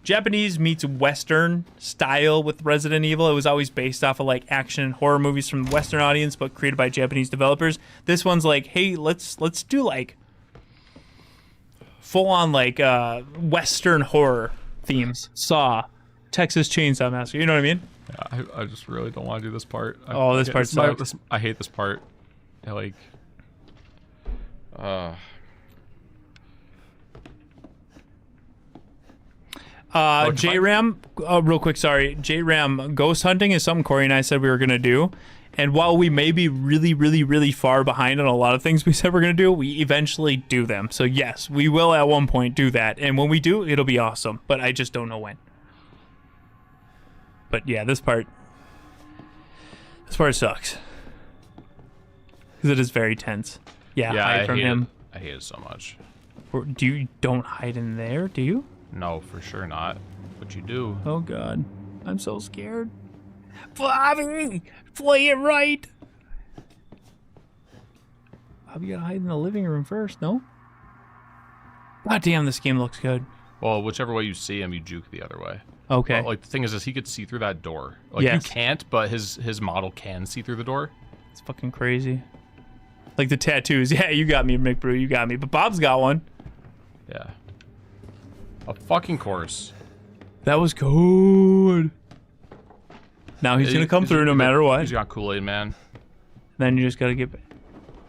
Japanese meets Western style with Resident Evil. It was always based off of like action and horror movies from the Western audience, but created by Japanese developers. This one's like, hey, let's do like full on like Western horror themes. Saw, Texas Chainsaw Massacre. You know what I mean? I just really don't want to do this part. This part sucks. I hate this part. J-Ram, real quick, sorry. J-Ram, ghost hunting is something Corey and I said we were going to do. And while we may be really, really, really far behind on a lot of things we said we're going to do, we eventually do them. So yes, we will at one point do that. And when we do, it'll be awesome. But I just don't know when. But yeah, this part sucks. Because it is very tense. Yeah, hide from him. I hate it so much. Don't hide in there, do you? No, for sure not. But you do. Oh god. I'm so scared. Bobby! Play it right! Bobby gotta hide in the living room first, no? God damn, this game looks good. Well, whichever way you see him, you juke the other way. Okay. Well, like the thing is he could see through that door. Like yes. You can't, but his model can see through the door. It's fucking crazy. Like the tattoos. Yeah, you got me, McBrew, you got me. But Bob's got one. Yeah. A fucking course. That was good. Now he's gonna come through no matter what. He's got Kool-Aid Man. Then you just gotta get back.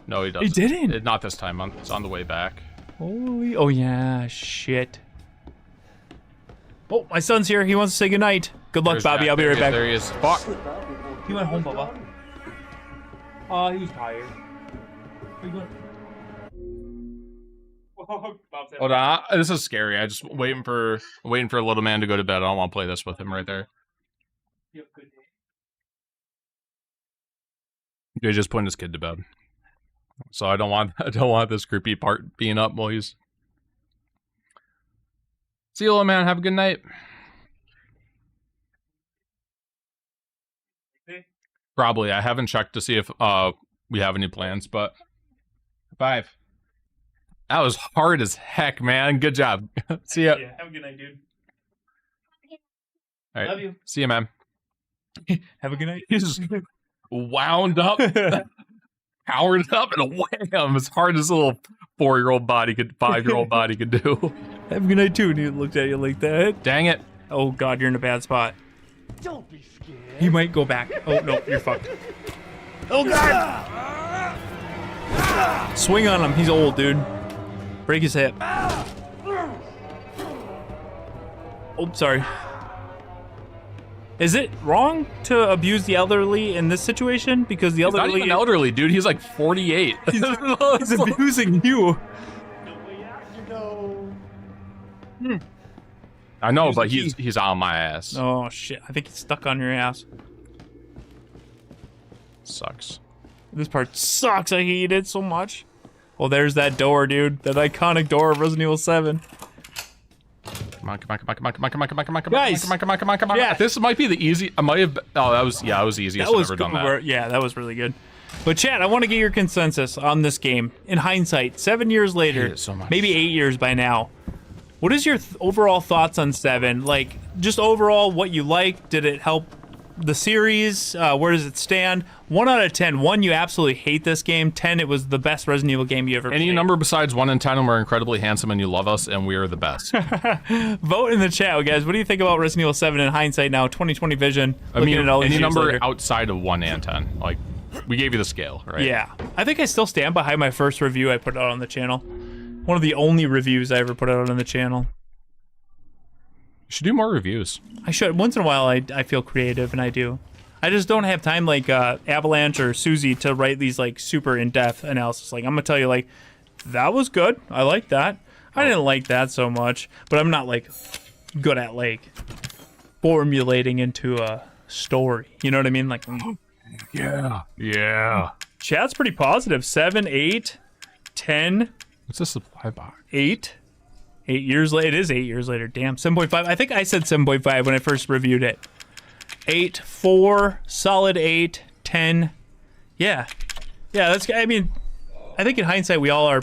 No, he doesn't. He didn't. Not this time. It's on the way back. Holy! Oh yeah, shit. Oh, my son's here. He wants to say goodnight. Good luck, Bobby. I'll be right back. There he is. Fuck. He went home, Bubba. Oh, he was tired. Where you going? Hold on. This is scary. I just waiting for a little man to go to bed. I don't want to play this with him right there. You have a good day. He's just putting his kid to bed. So I don't want this creepy part being up while he's. See you, little man. Have a good night. Probably. I haven't checked to see if we have any plans, but 5. That was hard as heck, man. Good job. See ya. Yeah, have a good night, dude. All right. Love you. See you, man. Have a good night. He's wound up, powered up, and wham! As hard as a little 4-year-old body could, 5-year-old body could do. Have a good night too. And he looked at you like that. Dang it! Oh God, you're in a bad spot. Don't be scared. He might go back. Oh no, you're fucked. Oh God! Swing on him. He's old, dude. Break his hip. Oh, sorry. Is it wrong to abuse the elderly in this situation? Because the elderly... He's not even elderly, dude. He's like 48. He's abusing you. I know, but he's on my ass. Oh, shit. I think he's stuck on your ass. Sucks. This part sucks. I hate it so much. Well, there's that door, dude. That iconic door of Resident Evil 7. Come on, come on, come on, come on, come on, come on, come on, come on, Guys. come on, come on, come on, come on. Yeah. This might be the easy. I might have. Oh, that was it was the easiest I've ever done that. Yeah, that was really good. But Chad, I want to get your consensus on this game. In hindsight, 7 years later, I hate it so much. maybe 8 years by now. What is your overall thoughts on 7? Like, just overall, what you like? Did it help the series? Where does it stand? 1 out of 10. 1, you absolutely hate this game. 10, it was the best Resident Evil game you ever played. Any number besides 1 and 10, and we're incredibly handsome, and you love us, and we are the best. Vote in the chat, guys. What do you think about Resident Evil 7 in hindsight now? 2020 vision. I mean, at all these any years number later. outside of 1 and 10. Like, we gave you the scale, right? Yeah. I think I still stand behind my first review I put out on the channel. One of the only reviews I ever put out on the channel. You should do more reviews. I should. Once in a while, I feel creative, and I do. I just don't have time like Avalanche or Susie to write these like super in-depth analysis. Like, I'm gonna tell you, like, that was good. I like that. I didn't like that so much, but I'm not like good at like formulating into a story. You know what I mean? Like, yeah, yeah. Chat's pretty positive. 7, 8, 10. What's a supply box? 8. 8 years later. It is 8 years later. Damn. 7.5. I think I said 7.5 when I first reviewed it. 8, 4, solid 8, 10. Yeah. Yeah, that's, I mean, I think in hindsight we all are,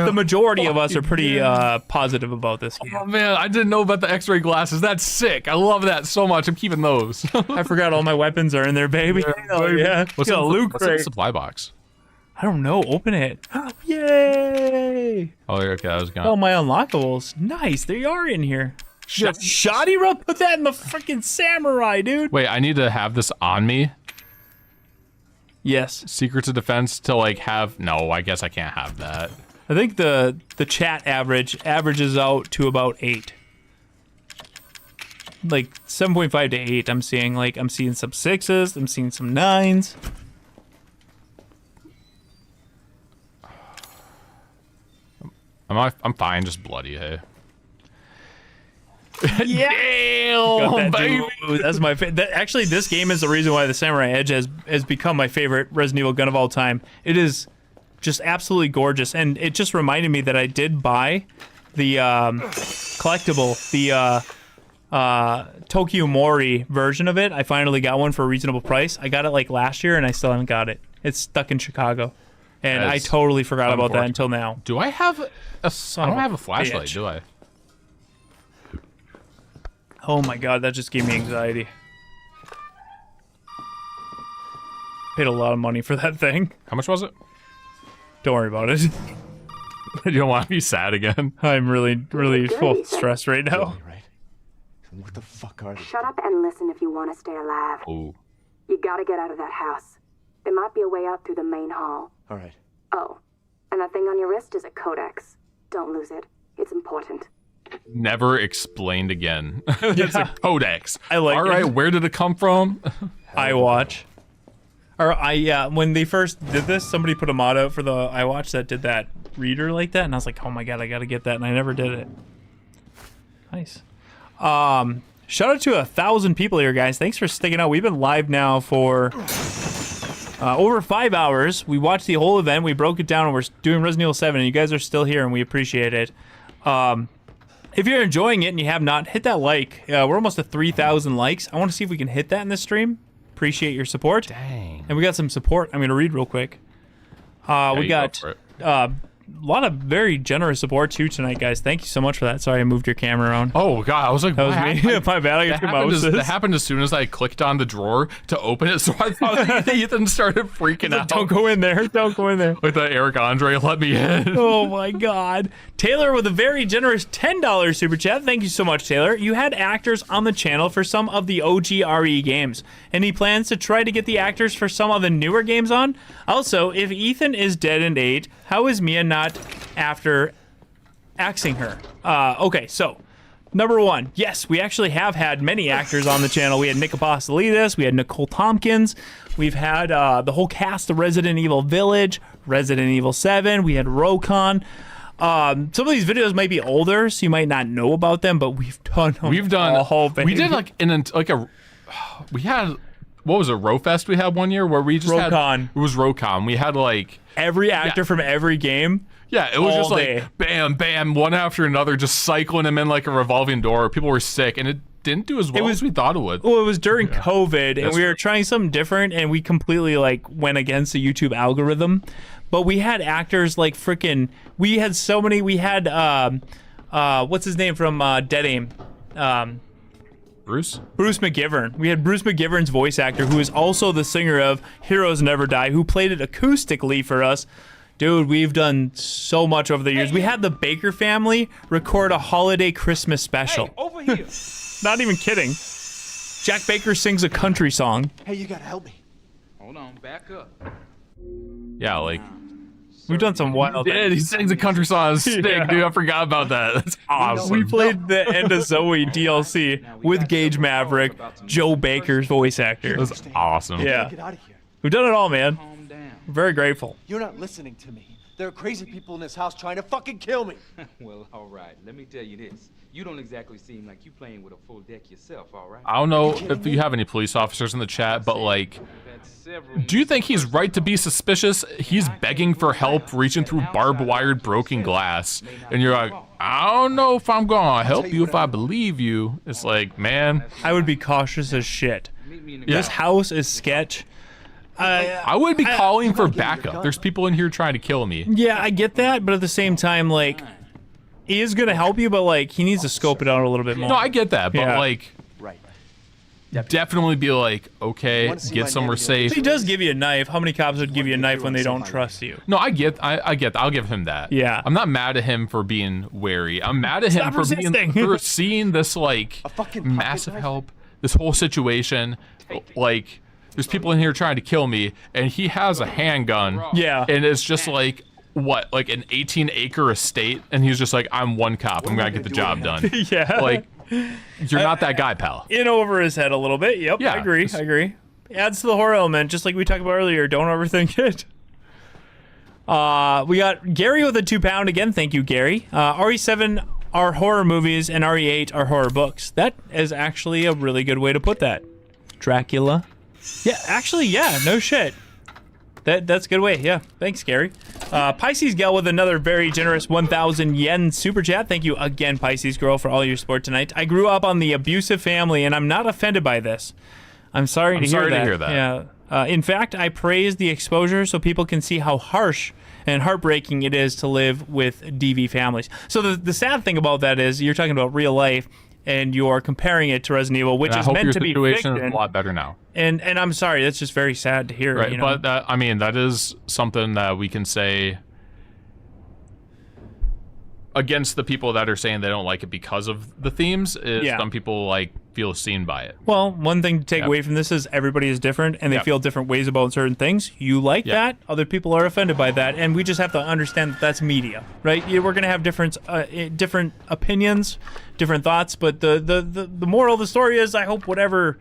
the majority of us are pretty positive about this game. Oh man, I didn't know about the x-ray glasses. That's sick. I love that so much. I'm keeping those. I forgot all my weapons are in there, baby. Hell yeah. What's Got a loot in the crate. supply box? I don't know. Open it. Yay! Oh, okay, I was gone. Oh, my unlockables. Nice. They are in here. Shoddy rub? Put that in the freaking samurai, dude. Wait, I need to have this on me? Yes. Secrets of defense to like have. No, I guess I can't have that. I think the chat averages out to about 8. Like 7.5 to 8. I'm seeing I'm seeing some 6s. I'm seeing some 9s. I'm fine, just bloody, hey. Yeah, Damn, baby. That's my favorite. Actually, this game is the reason why the Samurai Edge has become my favorite Resident Evil gun of all time. It is just absolutely gorgeous, and it just reminded me that I did buy the collectible, the Tokyo Mori version of it. I finally got one for a reasonable price. I got it like last year, and I still haven't got it. It's stuck in Chicago, and I totally forgot about that until now. Do I have a? I don't have a flashlight, do I? Oh my god, that just gave me anxiety. Paid a lot of money for that thing. How much was it? Don't worry about it. You don't want to be sad again. I'm really full of stress right now. What the fuck are they? Shut up and listen if you want to stay alive. Oh. You gotta get out of that house. There might be a way out through the main hall. All right. Oh, and that thing on your wrist is a codex. Don't lose it. It's important. Never explained again. It's a codex. I like it. All right, where did it come from? iWatch. Or when they first did this, somebody put a mod out for the iWatch that did that reader like that, and I was like, oh my god, I gotta get that, and I never did it. Nice. Shout out to 1,000 people here, guys. Thanks for sticking out. We've been live now for over 5 hours. We watched the whole event. We broke it down, and we're doing Resident Evil 7, and you guys are still here, and we appreciate it. If you're enjoying it and you have not, hit that like. We're almost at 3,000 likes. I want to see if we can hit that in this stream. Appreciate your support. Dang. And we got some support. I'm going to read real quick. We got a lot of very generous support too tonight, guys. Thank you so much for that. Sorry I moved your camera around. Oh god, I was like, that was me. My bad. I got two mouses. That happened as soon as I clicked on the drawer to open it, so I thought Ethan started freaking out. Don't go in there. Don't go in there. Like the Eric Andre let me in. Oh my god. Taylor with a very generous $10 super chat. Thank you so much, Taylor. You had actors on the channel for some of the OG RE games. Any plans to try to get the actors for some of the newer games on? Also, if Ethan is dead and ate, how is Mia not after axing her? Okay, so number one, yes, we actually have had many actors on the channel. We had Nick Apostolidis, we had Nicole Tompkins, we've had the whole cast of Resident Evil Village, Resident Evil 7, we had Rokon. Some of these videos might be older, so you might not know about them, but we've done a whole thing. We did we had, what was it, Rofest we had one year where we just Rokon. It was Rokon. We had like every actor from every game. Yeah, it was just like day. bam, bam, one after another, just cycling them in like a revolving door. People were sick, and it didn't do as well as we thought it would. Well, it was during COVID, and we were trying something different, and we completely like went against the YouTube algorithm. But we had actors like freaking. We had so many. We had what's his name from Dead Aim? Bruce McGivern. We had Bruce McGivern's voice actor, who is also the singer of Heroes Never Die, who played it acoustically for us. Dude, we've done so much over the years. We had the Baker family record a holiday Christmas special. Hey, over here. Not even kidding. Jack Baker sings a country song. Hey, you gotta help me. Hold on, back up. Yeah, like we've done some wild. He sings a country song on a stick, dude. I forgot about that. That's awesome. We played the End of Zoe DLC with Gage Maverick, Joe Baker's voice actor. That's awesome. Yeah, Get out of here. we've done it all, man. I'm very grateful. You're not listening to me. There are crazy people in this house trying to fucking kill me. Well, all right. Let me tell you this. You don't exactly seem like you playing with a full deck yourself, all right? I don't know if you have any police officers in the chat, but like, do you think he's right to be suspicious? He's begging for help, reaching through barbed wired broken glass, and you're like, I don't know if I'm gonna help you if I believe you. It's like, man, I would be cautious as shit. This house is sketch. I would be calling for backup. There's people in here trying to kill me. Yeah, I get that, but at the same time, like, he is gonna help you, but like, he needs to scope it out a little bit more. No, I get that, but like, definitely be like, okay, get somewhere safe. He does give you a knife. How many cops would give you a knife when they don't trust you? No, I get. I'll give him that. Yeah. I'm not mad at him for being wary. I'm mad at him for seeing this like massive help, this whole situation, like. There's people in here trying to kill me, and he has a handgun. Yeah. And it's just like, what, like an 18-acre estate? And he's just like, I'm one cop. I'm gonna get the job done. Yeah. Like, you're not that guy, pal. In over his head a little bit. Yep. Yeah, I agree. Adds to the horror element, just like we talked about earlier. Don't overthink it. We got Gary with a £2 again. Thank you, Gary. RE7 are horror movies, and RE8 are horror books. That is actually a really good way to put that. Dracula. Yeah, actually, yeah, no shit. That's a good way, yeah. Thanks, Gary. Pisces Gal with another very generous 1,000 yen super chat. Thank you again, Pisces Girl, for all your support tonight. I grew up on the abusive family, and I'm not offended by this. I'm sorry to hear that. Yeah. In fact, I praise the exposure so people can see how harsh and heartbreaking it is to live with DV families. So the sad thing about that is you're talking about real life, and you're comparing it to Resident Evil, which is meant to be fiction. I hope your situation is a lot better now. And I'm sorry, that's just very sad to hear. Right, you know? but I mean, that is something that we can say against the people that are saying they don't like it because of the themes. Is some people like feel seen by it. Well, one thing to take away from this is everybody is different, and they feel different ways about certain things. You like that, other people are offended by that, and we just have to understand that that's media, right? We're gonna have different opinions, different thoughts, but the moral of the story is, I hope whatever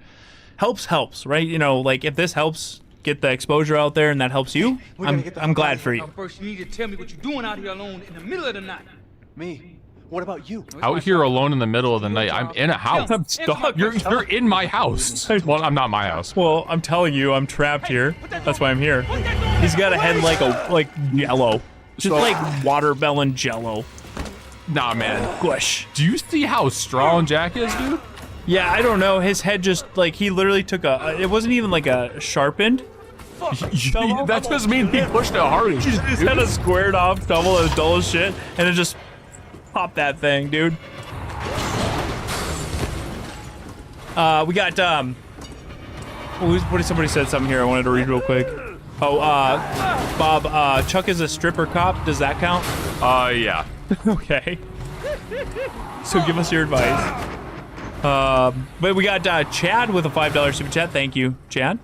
helps, right? You know, like if this helps get the exposure out there and that helps you, I'm glad for you. First, you need to tell me what you're doing out here alone in the middle of the night. Me? What about you? Out here alone in the middle of the night. I'm in a house. I'm stuck. You're in my house. Well, I'm not my house. Well, I'm telling you, I'm trapped here. That's why I'm here. He's got a head like yellow, just like watermelon jello. Nah, man. Squish. Do you see how strong Jack is, dude? Yeah, I don't know. His head just, like, he literally took it wasn't even like a sharpened shovel. That just means he pushed it hard. He just had a squared off shovel as dull as shit, and it just popped that thing, dude. We got, what did somebody said something here I wanted to read real quick. Oh, Bob, Chuck is a stripper cop. Does that count? Yeah. Okay. So give us your advice. But we got Chad with a $5 super chat. Thank you, Chad.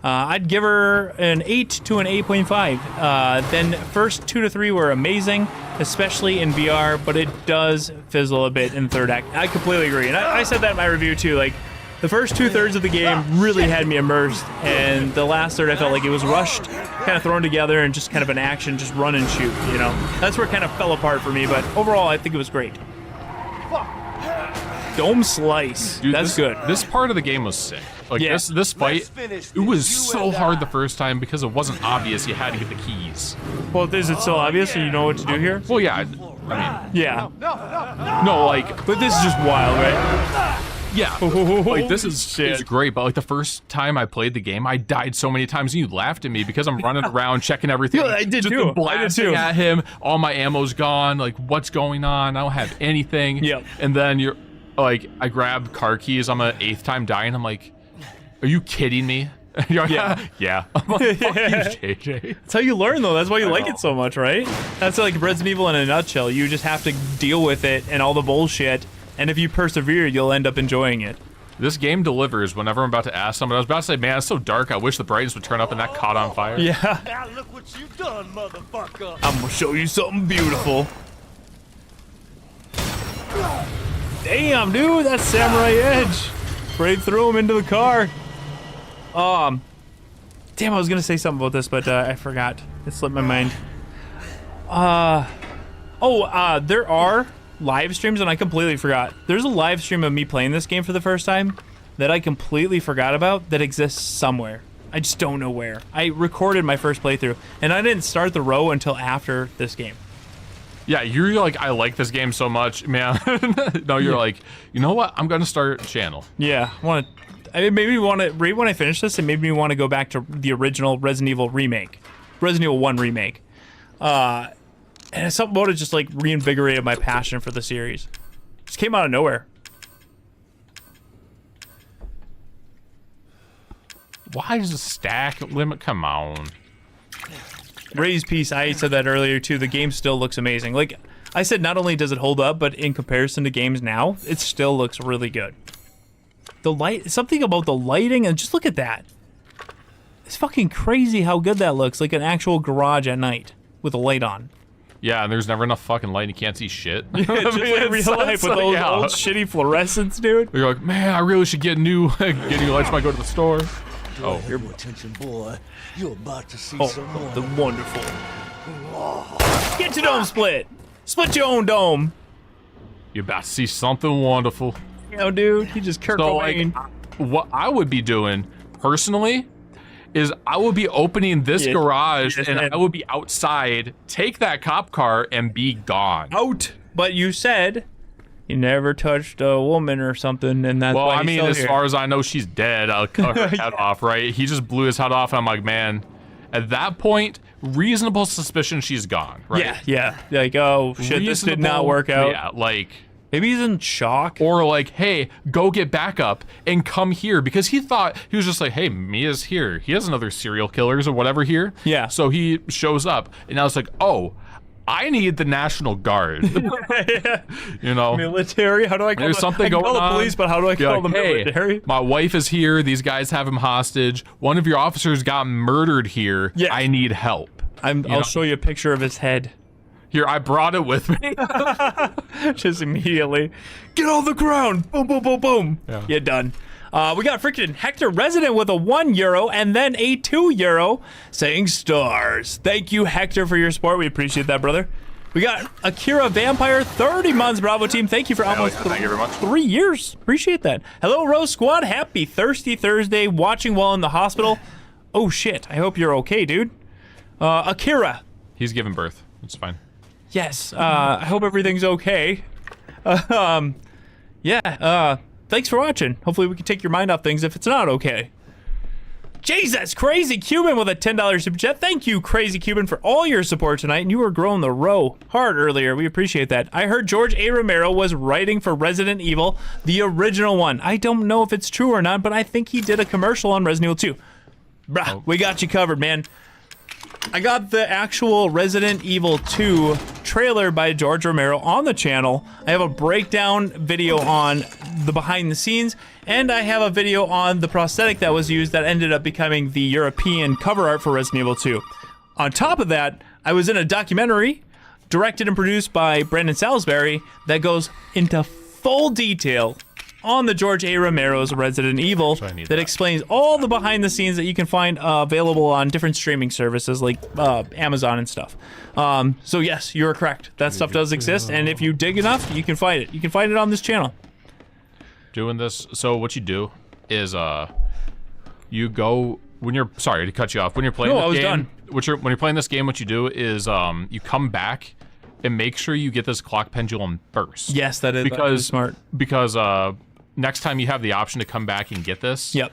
I'd give her an 8 to an 8.5. Then first 2 to 3 were amazing, especially in VR, but it does fizzle a bit in third act. I completely agree, and I said that in my review too. Like, the first 2/3 of the game really had me immersed, and the last third I felt like it was rushed, kind of thrown together, and just kind of an action, just run and shoot, you know? That's where it kind of fell apart for me, but overall I think it was great. Dome slice. Dude, that's good. This part of the game was sick. Like, Yeah. this fight, it was so hard the first time because it wasn't obvious you had to get the keys. Well, is it still obvious and you know what to do here? Well, yeah. I mean, yeah. No, like, but this is just wild, right? Yeah, like this is great, but like the first time I played the game, I died so many times, and you laughed at me because I'm running around checking everything. Yeah, I did just too. Blasting at him. All my ammo's gone. Like, what's going on? I don't have anything. Yep. And then you're like, I grab car keys. I'm an 8th time dying. I'm like, are you kidding me? You're like, Yeah. Yeah. I'm like, fuck you, JJ. That's how you learn, though. That's why you like it so much, right? That's like Resident Evil in a nutshell. You just have to deal with it and all the bullshit. And if you persevere, you'll end up enjoying it. This game delivers whenever I'm about to ask someone. I was about to say, man, it's so dark. I wish the brightness would turn up and that caught on fire. Yeah. Now look what you've done, motherfucker. I'm gonna show you something beautiful. Damn, dude, that's Samurai Edge. Right through him into the car. Damn, I was gonna say something about this, but I forgot. It slipped my mind. There are live streams, and I completely forgot. There's a live stream of me playing this game for the first time that I completely forgot about that exists somewhere. I just don't know where. I recorded my first playthrough, and I didn't start the row until after this game. Yeah, you're like, I like this game so much, man. No, you're like, you know what? I'm gonna start a channel. Yeah, right when I finish this, it made me want to go back to the original Resident Evil remake, Resident Evil 1 remake. And something about it just like reinvigorated my passion for the series. Just came out of nowhere. Why is the stack limit? Come on. Ray's piece, I said that earlier too. The game still looks amazing. Like I said, not only does it hold up, but in comparison to games now, it still looks really good. The light, something about the lighting, and just look at that. It's fucking crazy how good that looks, like an actual garage at night with a light on. Yeah, and there's never enough fucking light and you can't see shit. Yeah, just like real life with those old shitty fluorescents, dude. You're like, man, I really should get new lights when I go to the store. Oh, your attention, boy. You're about to see some more. The wonderful. Get your dome split. Split your own dome. You're about to see something wonderful. You know, dude, he just Kurt Cobain. Like, what I would be doing personally is I would be opening this garage and I would be outside, take that cop car and be gone. Out. But you said you never touched a woman or something, and that's well, why I mean, as far as I know, she's dead. I'll cut her head off, right? He just blew his head off, and I'm like, man, at that point, reasonable suspicion she's gone, right? Yeah. Like, oh shit, this did not work out. Yeah, like maybe he's in shock, or like, hey, go get backup and come here, because he thought he was just like, hey, Mia's here. He has another serial killers or whatever here. Yeah. So he shows up, and I was like, oh, I need the National Guard. You know, military. How do I call There's something going call on. the police, but how do I call the military? Hey, my wife is here. These guys have him hostage. One of your officers got murdered here. Yeah. I need help. I'll show you a picture of his head. Here, I brought it with me. Just immediately. Get on the ground. Boom, boom, boom, boom. Yeah. You're done. We got freaking Hector Resident with a €1 and then a €2 saying stars. Thank you, Hector, for your support. We appreciate that, brother. We got Akira Vampire, 30 months, Bravo team. Thank you for almost thank you very much. 3 years. Appreciate that. Hello, Rose Squad. Happy Thirsty Thursday. Watching while in the hospital. Oh, shit. I hope you're okay, dude. Akira. He's giving birth. It's fine. Yes. I hope everything's okay. Yeah. Thanks for watching. Hopefully we can take your mind off things if it's not okay. Jesus, Crazy Cuban with a $10 super chat. Thank you, Crazy Cuban, for all your support tonight. And you were growing the row hard earlier. We appreciate that. I heard George A. Romero was writing for Resident Evil, the original one. I don't know if it's true or not, but I think he did a commercial on Resident Evil 2. Bruh, we got you covered, man. I got the actual Resident Evil 2 trailer by George Romero on the channel. I have a breakdown video on the behind the scenes, and I have a video on the prosthetic that was used that ended up becoming the European cover art for Resident Evil 2. On top of that, I was in a documentary directed and produced by Brandon Salisbury that goes into full detail on the George A. Romero's Resident Evil that explains all the behind the scenes that you can find available on different streaming services like Amazon and stuff. So yes, you're correct. That stuff does exist, and if you dig enough, you can find it. You can find it on this channel. Doing this, so what you do is you go when you're sorry to cut you off. When you're playing this game, when you're playing this game, what you do is you come back and make sure you get this clock pendulum first. Yes, that is smart. Because next time you have the option to come back and get this, yep.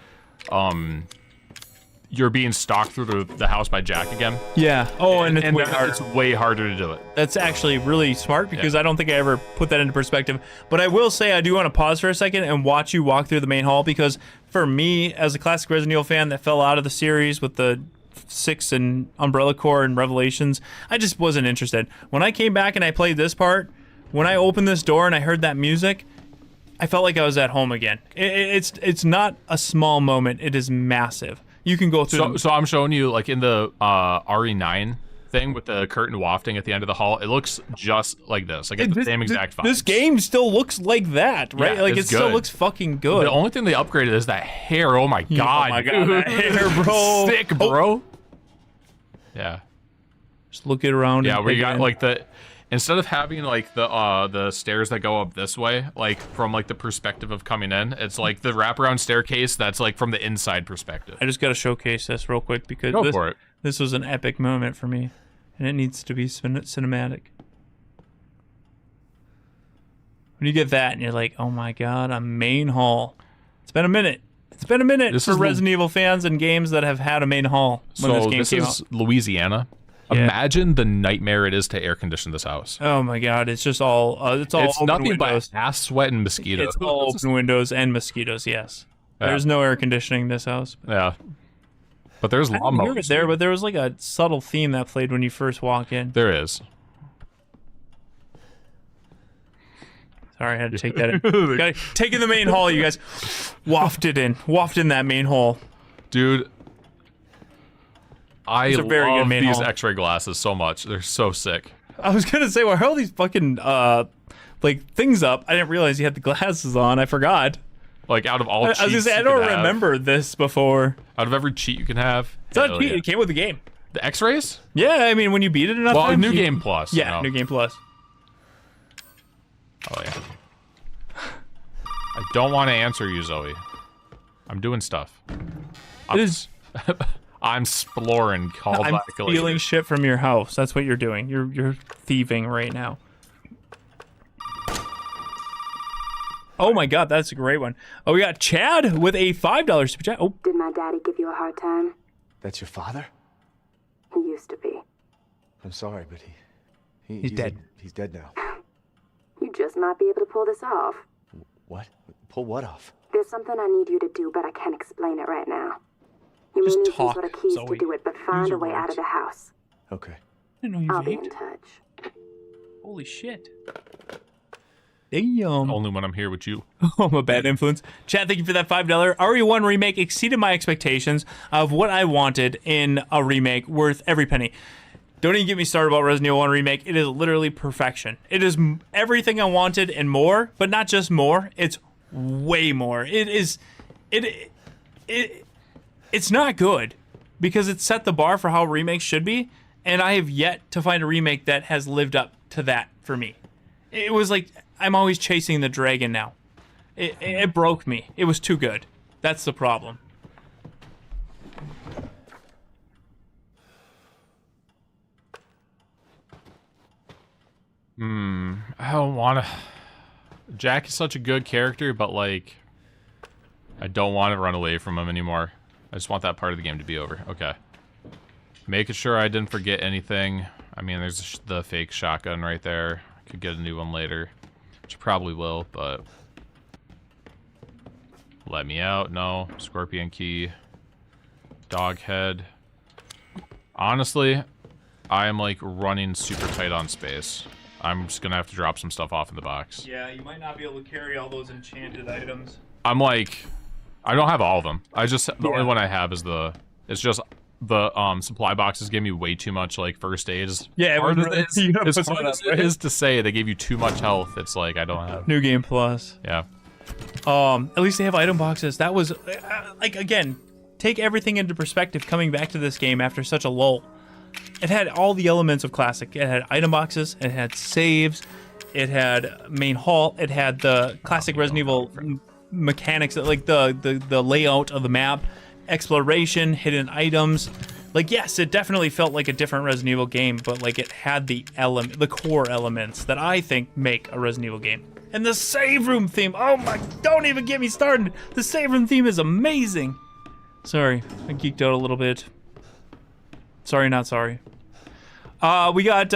You're being stalked through the house by Jack again. Yeah. Oh, and it's way harder to do it. That's actually really smart because I don't think I ever put that into perspective. But I will say I do want to pause for a second and watch you walk through the main hall, because for me, as a classic Resident Evil fan that fell out of the series with the 6 and Umbrella Corps and Revelations, I just wasn't interested. When I came back and I played this part, when I opened this door and I heard that music, I felt like I was at home again. It's not a small moment. It is massive. You can go through. So I'm showing you, like in the RE9 thing with the curtain wafting at the end of the hall. It looks just like this. Like it's the same exact vibes. This game still looks like that, right? Yeah, like it still looks fucking good. The only thing they upgraded is that hair. Oh my god. Oh my god, that hair, bro. Sick, bro. Yeah. Just look it around. Yeah, where you got like instead of having like the stairs that go up this way, like from like the perspective of coming in, it's like the wraparound staircase that's like from the inside perspective. I just got to showcase this real quick because this was an epic moment for me, and it needs to be cinematic. When you get that and you're like, oh my god, a main hall. It's been a minute. It's been a minute for Resident Evil fans and games that have had a main hall when this game came out. Louisiana. Yeah. Imagine the nightmare it is to air condition this house. Oh my god, it's just all it's open nothing windows. but ass sweat and mosquitoes. It's all open windows and mosquitoes, yes. Yeah. There's no air conditioning in this house. Yeah. But there's lawnmowers there, but there was like a subtle theme that played when you first walk in. There is. Sorry, I had to take that in. Take in the main hall, you guys. Waft in that main hall. Dude, I These are very love good main these hall. X-ray glasses so much. They're so sick. I was gonna say, why are all these fucking like things up? I didn't realize you had the glasses on. I forgot. Like out of all cheats I was gonna say, I don't remember this before. Out of every cheat you can have. It's not a cheat. It came with the game. The X-rays? Yeah, I mean when you beat it enough times. New Game Plus. Yeah, New Game Plus. Oh yeah. I don't want to answer you, Zoe. I'm doing stuff. I'm exploring. I'm stealing shit from your house. That's what you're doing. You're thieving right now. Oh my god, that's a great one. Oh, we got Chad with a $5 super chat. Oh. Did my daddy give you a hard time? That's your father? He used to be. I'm sorry, but he's dead. He's dead now. You just might be able to pull this off. What? Pull what off? There's something I need you to do, but I can't explain it right now. You may need some sort of keys to do it, but find a way out of the house. Okay. I didn't know you I'll be vaped. in touch. Holy shit. Damn. Only when I'm here with you. Oh, I'm a bad influence. Chad, thank you for that $5. RE1 remake exceeded my expectations of what I wanted in a remake, worth every penny. Don't even get me started about Resident Evil 1 Remake. It is literally perfection. It is everything I wanted and more, but not just more. It's way more. It's not good because it set the bar for how remakes should be, and I have yet to find a remake that has lived up to that for me. It was like I'm always chasing the dragon now. It broke me. It was too good. That's the problem. I don't want to. Jack is such a good character, but like, I don't want to run away from him anymore. I just want that part of the game to be over. Okay. Making sure I didn't forget anything. I mean, there's the fake shotgun right there. I could get a new one later, which I probably will, but let me out. No. Scorpion key. Dog head. Honestly, I am like running super tight on space. I'm just gonna have to drop some stuff off in the box. Yeah, you might not be able to carry all those enchanted items. I'm like, I don't have all of them. The only one I have is it's just the supply boxes give me way too much like first aid. Yeah, as hard as it is to say, they gave you too much health. It's like I don't have. New Game Plus. Yeah. At least they have item boxes. That was like, again, take everything into perspective coming back to this game after such a lull. It had all the elements of classic. It had item boxes, it had saves, it had main hall, it had the classic Resident Evil mechanics, like the layout of the map, exploration, hidden items. Like, yes, it definitely felt like a different Resident Evil game, but like it had the core elements that I think make a Resident Evil game. And the save room theme, oh my, don't even get me started. The save room theme is amazing. Sorry, I geeked out a little bit. Sorry, not sorry. We got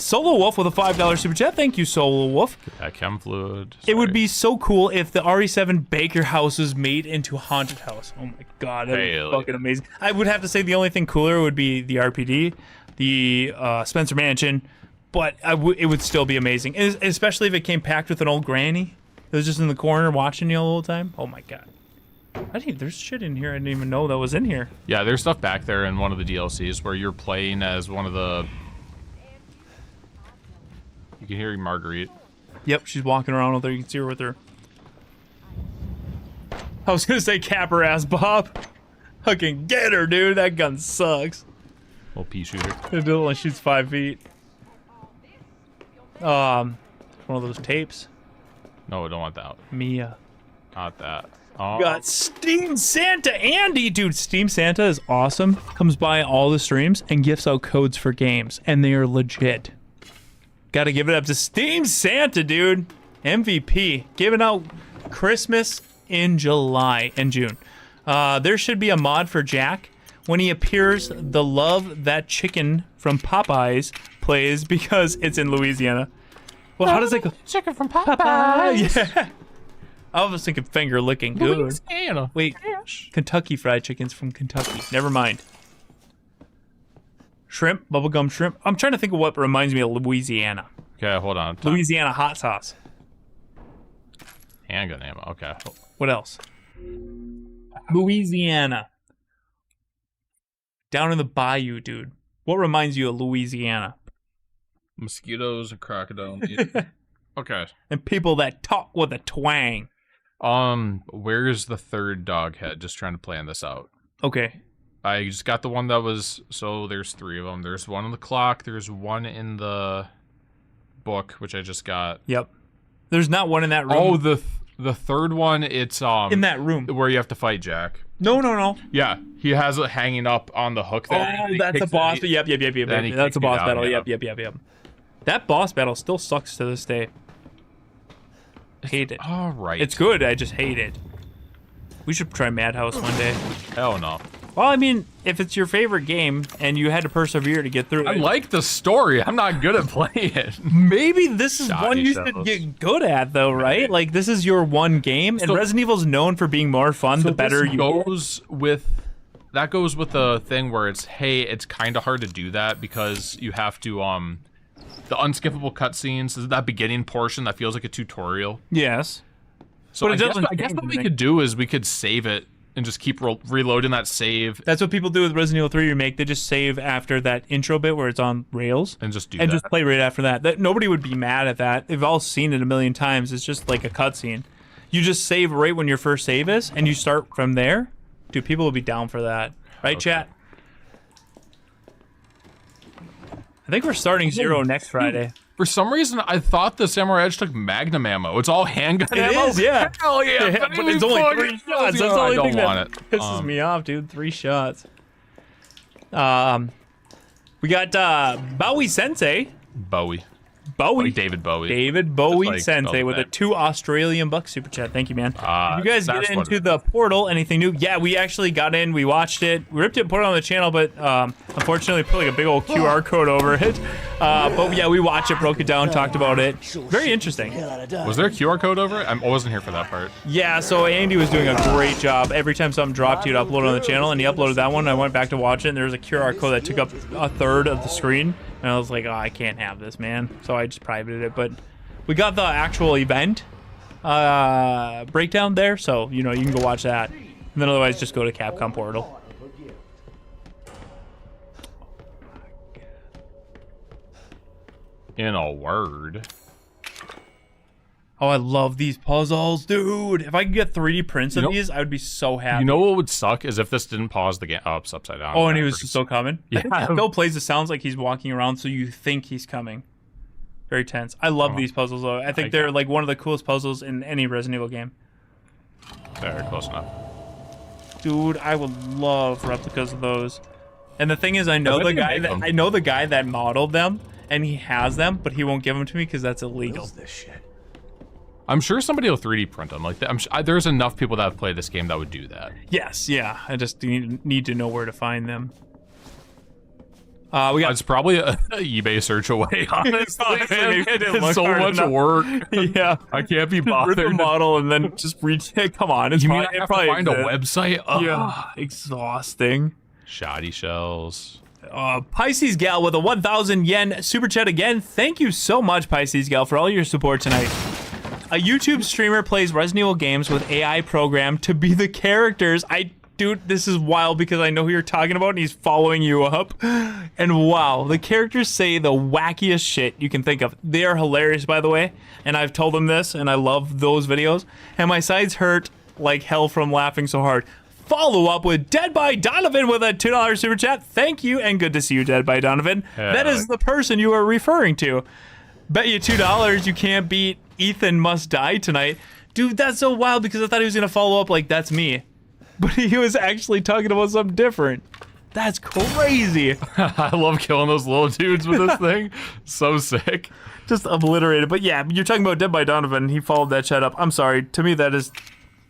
Solo Wolf with a $5 super chat. Thank you, Solo Wolf. Chem fluid. It would be so cool if the RE7 Baker House was made into Haunted House. Oh my god, that would be fucking amazing. I would have to say the only thing cooler would be the RPD, the Spencer Mansion, but it would still be amazing, especially if it came packed with an old granny that was just in the corner watching you the whole time. Oh my god. There's shit in here I didn't even know that was in here. Yeah, there's stuff back there in one of the DLCs where you're playing as one of the... You can hear Marguerite. Yep, she's walking around with her. You can see her with her... I was gonna say cap her ass, Bob. Fucking get her, dude. That gun sucks. Little pea shooter. It only shoots 5 feet. One of those tapes. No, I don't want that. Mia. Not that. Oh. Got Steam Santa Andy, dude. Steam Santa is awesome. Comes by all the streams and gifts out codes for games, and they are legit. Got to give it up to Steam Santa, dude. MVP, giving out Christmas in July and June. There should be a mod for Jack when he appears. The Love That Chicken from Popeyes plays because it's in Louisiana. Well, how does it go? Chicken from Popeyes. Yeah. I was thinking finger licking good. Louisiana. Wait, Kentucky Fried Chicken's from Kentucky. Never mind. Shrimp, bubblegum shrimp. I'm trying to think of what reminds me of Louisiana. Okay, hold on. Louisiana hot sauce. Handgun ammo. Okay. What else? Louisiana. Down in the bayou, dude. What reminds you of Louisiana? Mosquitoes and crocodile. Okay. And people that talk with a twang. Where's the third dog head? Just trying to plan this out. Okay. I just got the one that was, so there's 3 of them. There's one on the clock. There's one in the book, which I just got. Yep. There's not one in that room. Oh, the third one, it's in that room where you have to fight Jack. No. Yeah, he has it hanging up on the hook there. Oh, that's a boss. Yep. That's a boss battle. Yep. Yep. That boss battle still sucks to this day. Hate it. All right. It's good. I just hate it. We should try Madhouse one day. Hell no. Well, I mean, if it's your favorite game and you had to persevere to get through it. I like the story. I'm not good at playing it. Maybe this is one you should get good at, though, right? Like, this is your one game, and Resident Evil's known for being more fun the better you goes with. That goes with the thing where it's, hey, it's kind of hard to do that because you have to, the unskippable cutscenes, that beginning portion that feels like a tutorial. Yes. So I guess what we could do is we could save it and just keep reloading that save. That's what people do with Resident Evil 3 Remake. They just save after that intro bit where it's on rails. And just just play right after that. Nobody would be mad at that. They've all seen it a million times. It's just like a cutscene. You just save right when your first save is, and you start from there. Dude, people will be down for that. Right, chat? I think we're starting 0 next Friday. For some reason, I thought the Samurai Edge took Magnum ammo. It's all handgun ammo? It is, yeah. Hell yeah. But it's only 3 shots. That's the only thing that it. pisses me off, dude. 3 shots. We got Bowie Sensei. Bowie. Bowie. Like David Bowie. David Bowie Just like Sensei spelled with a that. $2 Australian super chat. Thank you, man. Did you guys that's get what into it the portal? Anything new? Yeah, we actually got in. We watched it. We ripped it and put it on the channel, but unfortunately put like a big old QR code over it. But yeah, we watched it, broke it down, talked about it. Very interesting. Was there a QR code over it? I wasn't here for that part. Yeah, so Andy was doing a great job. Every time something dropped, he'd upload it on the channel, and he uploaded that one, and I went back to watch it, and there was a QR code that took up a third of the screen, and I was like, oh, I can't have this, man. So I just privated it, but we got the actual event breakdown there, so, you know, you can go watch that. And then otherwise, just go to Capcom Portal. In a word. Oh, I love these puzzles, dude. If I could get 3D prints of these, I would be so happy. You know what would suck is if this didn't pause the game. Oh, it's upside down. Oh, and he was still coming? Yeah. I think Phil plays it sounds like he's walking around, so you think he's coming. Very tense. I love these puzzles, though. I think they're like one of the coolest puzzles in any Resident Evil game. Very close enough. Dude, I would love replicas of those. And the thing is, I know the guy that modeled them, and he has them, but he won't give them to me because that's illegal. I'm sure somebody will 3D print them. Like there's enough people that have played this game that would do that. Yes, yeah. I just need to know where to find them. We got. It's probably a eBay search away. Honestly, man. It's so much work. Yeah, I can't be bothered. Rip a model and then just come on. It's you mean probably, I have to find a website? Yeah, exhausting. Shoddy shells. Pisces Gal with a 1,000 yen super chat again. Thank you so much, Pisces Gal, for all your support tonight. A YouTube streamer plays Resident Evil games with AI programmed to be the characters. Dude, this is wild because I know who you're talking about and he's following you up. And wow, the characters say the wackiest shit you can think of. They are hilarious, by the way. And I've told them this and I love those videos. And my sides hurt like hell from laughing so hard. Follow up with Dead by Donovan with a $2 super chat. Thank you and good to see you, Dead by Donovan. That is the person you are referring to. Bet you $2 you can't beat Ethan Must Die tonight. Dude, that's so wild because I thought he was going to follow up like that's me. But he was actually talking about something different. That's crazy. I love killing those little dudes with this thing. So sick. Just obliterated. But yeah, you're talking about Dead by Donovan. He followed that chat up. I'm sorry. To me, that is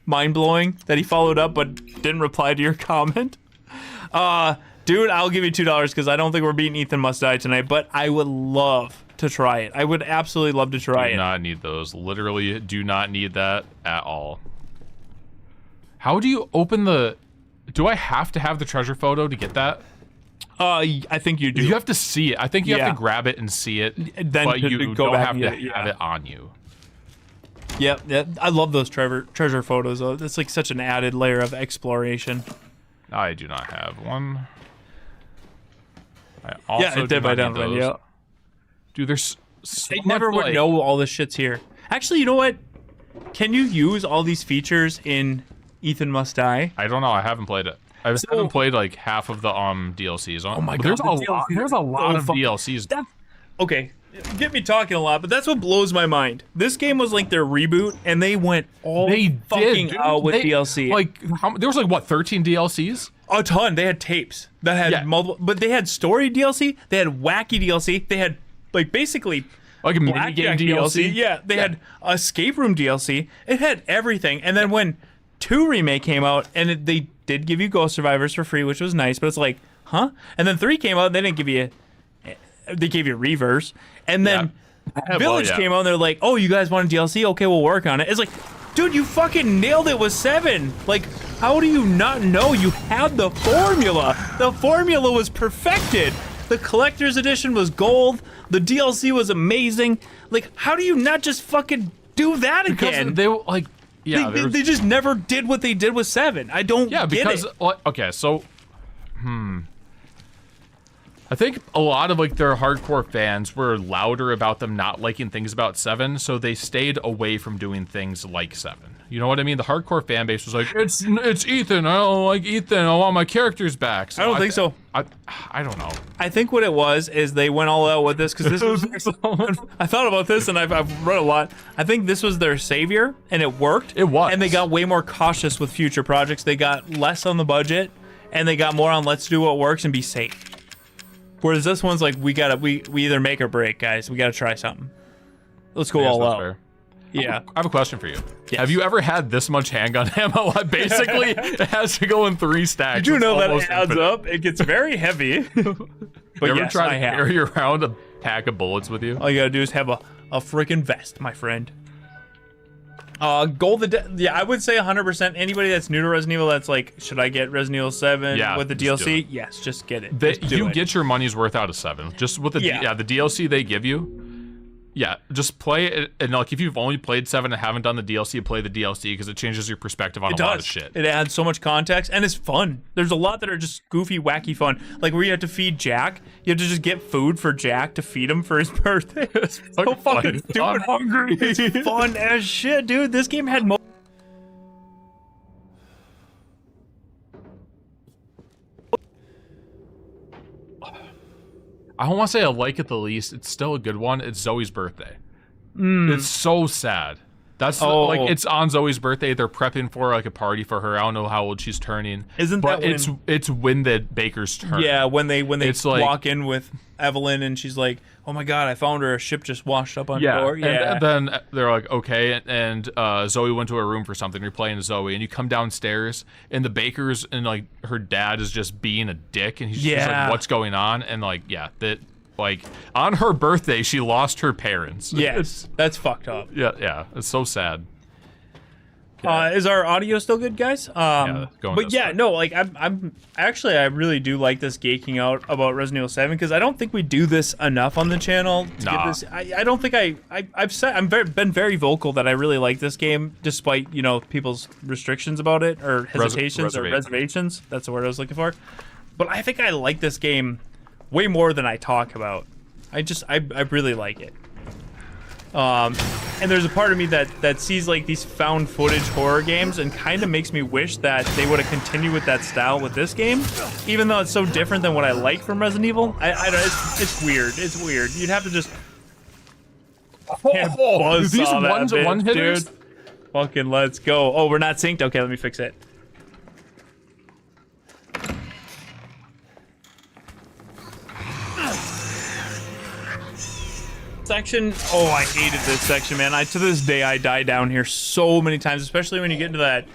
mind-blowing that he followed up but didn't reply to your comment. Dude, I'll give you $2 because I don't think we're beating Ethan Must Die tonight, but I would love to try it. I would absolutely love to try it. Do not need those. Literally do not need that at all. How do you open the... Do I have to have the treasure photo to get that? I think you do. You have to see it. I think you have to grab it and see it, then but you don't have to have have it on you. Yep. I love those treasure photos, though. It's like such an added layer of exploration. I do not have one. I also Dead by Donovan, yeah. Dude, there's so I never much, would know all this shit's here. Actually, you know what? Can you use all these features in Ethan Must Die? I don't know. I haven't played it. I haven't played like half of the DLCs. Oh my god, there's a lot of DLCs. Okay, get me talking a lot, but that's what blows my mind. This game was like their reboot, and they went out with DLC. Like there was like what 13 DLCs? A ton. They had tapes that had multiple, but they had story DLC. They had wacky DLC. They had like basically like a minigame DLC. Yeah, they had escape room DLC. It had everything. And then when 2 Remake came out, and they did give you Ghost Survivors for free, which was nice, but it's like, huh? And then 3 came out, and they didn't give you. They gave you Reverse, and then Village came out, and they're like, "Oh, you guys want a DLC? Okay, we'll work on it." It's like, dude, you fucking nailed it with 7. Like, how do you not know? You had the formula. The formula was perfected. The collector's edition was gold. The DLC was amazing. Like, how do you not just fucking do that again? Because they like, yeah, they just never did what they did with 7. I don't get because it. Okay, so, I think a lot of like their hardcore fans were louder about them not liking things about 7, so they stayed away from doing things like 7. You know what I mean? The hardcore fan base was like, it's Ethan. I don't like Ethan. I want my characters back. So I don't think so. I don't know. I think what it was is they went all out with this because this was. I thought about this and I've read a lot. I think this was their savior and it worked. It was. And they got way more cautious with future projects. They got less on the budget and they got more on let's do what works and be safe. Whereas this one's like, we either make or break, guys. We gotta try something. Let's go all out. Fair. Yeah. I have a question for you. Yes. Have you ever had this much handgun ammo? Basically, it has to go in 3 stacks. You do know that it adds up. It gets very heavy. But you ever yes, try I to have. carry around a pack of bullets with you? All you gotta do is have a freaking vest, my friend. Yeah, I would say 100%. Anybody that's new to Resident Evil that's like, should I get Resident Evil 7 with the DLC? Yes, just get it. You get your money's worth out of 7. Just with the the DLC they give you. Yeah, just play it, and like if you've only played 7 and haven't done the DLC, play the DLC because it changes your perspective on a lot of shit. It adds so much context, and it's fun. There's a lot that are just goofy, wacky fun. Like where you have to feed Jack, you have to just get food for Jack to feed him for his birthday. It's so fucking stupid. I'm hungry. It's fun as shit, dude. This game had I don't want to say I like it the least. It's still a good one. It's Zoe's birthday. It's so sad. That's like it's on Zoe's birthday. They're prepping for like a party for her. I don't know how old she's turning. It's when the baker's turn. Yeah, when they it's walk in with Evelyn and she's like, "Oh my god, I found her. A ship just washed up on shore." Yeah, and then they're like, "Okay," and Zoe went to her room for something. You're playing Zoe, and you come downstairs, and the baker's and like her dad is just being a dick, and he's just like, "What's going on?" And like, like on her birthday, she lost her parents. Yes, that's fucked up. Yeah, it's so sad. Is our audio still good, guys? Going but yeah, no, like I'm actually I really do like this geeking out about Resident Evil 7 because I don't think we do this enough on the channel. To get this, I don't think I've been very vocal that I really like this game despite people's restrictions about it or hesitations or reservations. That's the word I was looking for. But I think I like this game way more than I talk about. I really like it. And there's a part of me that sees like these found footage horror games and kind of makes me wish that they would have continued with that style with this game, even though it's so different than what I like from Resident Evil. It's weird. It's weird. You'd have to just these one hitters, dude. Fucking let's go. Oh, we're not synced. Okay, let me fix it. Section. Oh, I hated this section, man. To this day I die down here so many times, especially when you get into that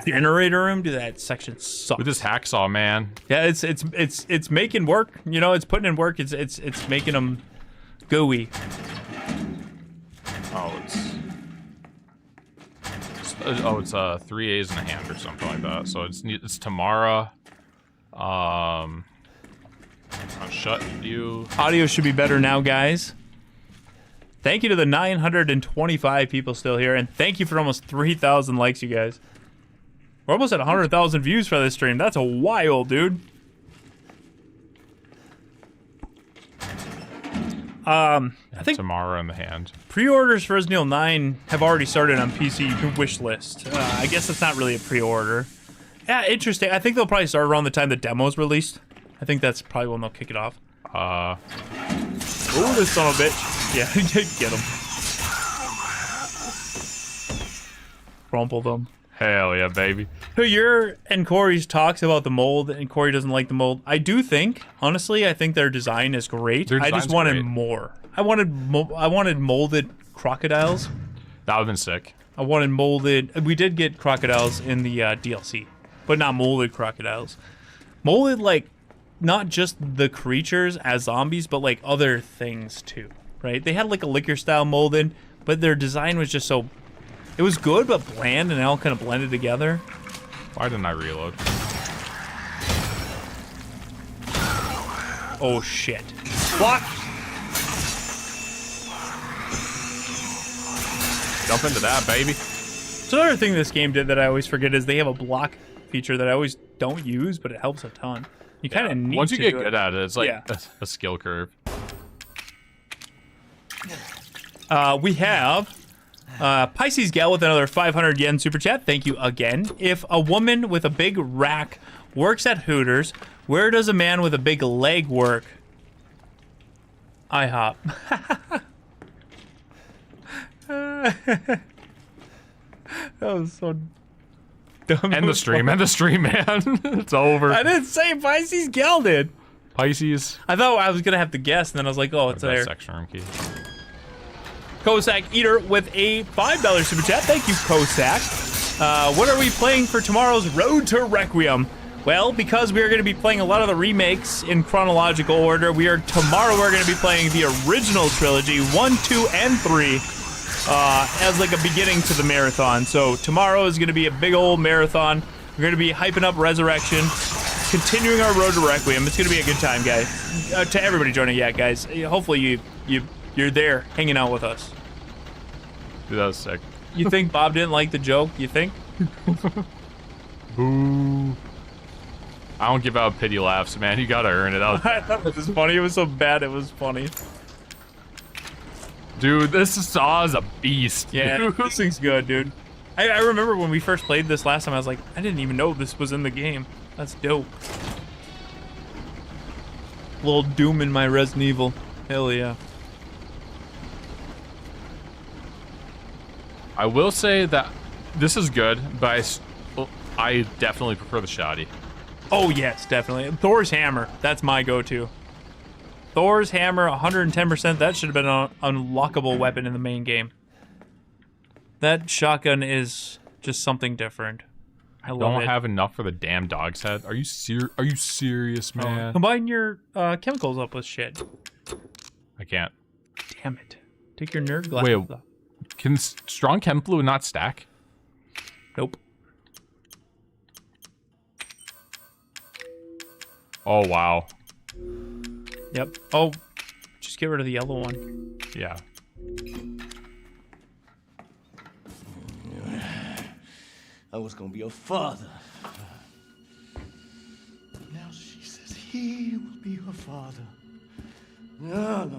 generator room. Dude, that section sucks. With this hacksaw, man. Yeah, it's making work. It's putting in work. It's making them gooey. It's 3 A's in a hand or something like that. So it's Tamara. I'll shut you. Audio should be better now, guys. Thank you to the 925 people still here, and thank you for almost 3,000 likes, you guys. We're almost at 100,000 views for this stream. That's a wild, dude. I think Tamara in the hand. Pre-orders for Resident Evil 9 have already started on PC. You can wish list. I guess it's not really a pre-order. Yeah, interesting. I think they'll probably start around the time the demo's released. I think that's probably when they'll kick it off. Oh, this son of a bitch. Yeah, get him. Crumple them. Hell yeah, baby. Your and Corey's talks about the mold, and Corey doesn't like the mold. I do think, honestly, I think their design is great. I just wanted more. I wanted molded crocodiles. That would have been sick. I wanted molded. We did get crocodiles in the DLC, but not molded crocodiles. Molded, like, not just the creatures as zombies, but like other things too, right? They had like a liquor style molded, but their design was just so, it was good but bland, and it all kind of blended together. Why didn't I reload? Oh shit. Block! Jump into that, baby. So another thing this game did that I always forget is they have a block feature that I always don't use, but it helps a ton. You kind of need once you to get do good at it, it's like yeah. a skill curve. We have Pisces Gal with another 500 yen super chat. Thank you again. If a woman with a big rack works at Hooters, where does a man with a big leg work? IHOP. That was so dumb. End the stream, man. It's over. I didn't say Pisces Gal did. Pisces. I thought I was gonna have to guess, and then I was like, oh, it's there. Section room key. Kosak Eater with a $5 super chat. Thank you, Kosak. What are we playing for tomorrow's Road to Requiem? Well, because we are going to be playing a lot of the remakes in chronological order, tomorrow we're going to be playing the original trilogy, 1, 2, and 3, as like a beginning to the marathon. So tomorrow is going to be a big old marathon. We're going to be hyping up Resurrection, continuing our Road to Requiem. It's going to be a good time, guys. To everybody joining, yeah, guys. Hopefully you're there hanging out with us. Dude, that was sick. You think Bob didn't like the joke? You think? Boo. I don't give out pity laughs, man. You gotta earn it. That was funny. It was so bad. It was funny. Dude, this Saw is a beast. Yeah, dude. this thing's good, dude. I remember when we first played this last time, I was like, I didn't even know this was in the game. That's dope. Little Doom in my Resident Evil. Hell yeah. I will say that this is good, but I definitely prefer the shoddy. Oh, yes, definitely. Thor's hammer. That's my go-to. Thor's hammer, 110%. That should have been an unlockable weapon in the main game. That shotgun is just something different. I love don't it. have enough for the damn dog's head. Are you serious, man? Combine your chemicals up with shit. I can't. Damn it. Take your nerd glasses Wait, off. can strong chem fluid not stack? Nope. Oh, wow. Yep. Oh, just get rid of the yellow one. Yeah. I was gonna be a father. Now she says he will be her father. No.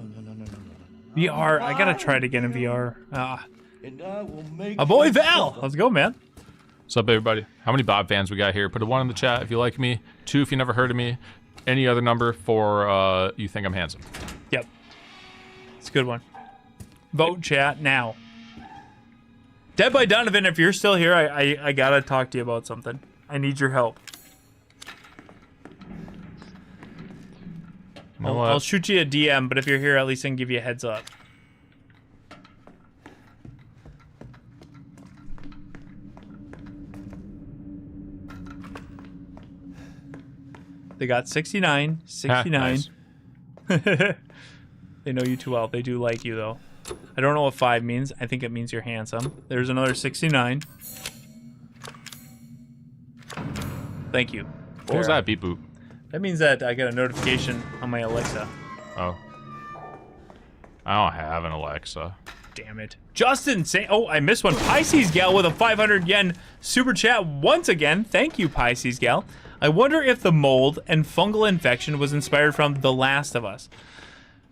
VR. I gotta try it again in VR. And I will make My boy you Val. father. Let's go, man. What's up, everybody? How many Bob fans we got here? Put a 1 in the chat if you like me. 2 if you never heard of me. Any other number for you think I'm handsome. Yep. It's a good one. Vote chat now. Dead by Donovan, if you're still here, I gotta talk to you about something. I need your help. I'll shoot you a DM, but if you're here, at least I can give you a heads up. They got 69, 69. Nice. They know you too well. They do like you, though. I don't know what 5 means. I think it means you're handsome. There's another 69. Thank you. What was that, beep boop? That means that I got a notification on my Alexa. Oh. I don't have an Alexa. Damn it. Justin saying, oh, I missed one. Pisces Gal with a 500 yen super chat once again. Thank you, Pisces Gal. I wonder if the mold and fungal infection was inspired from The Last of Us.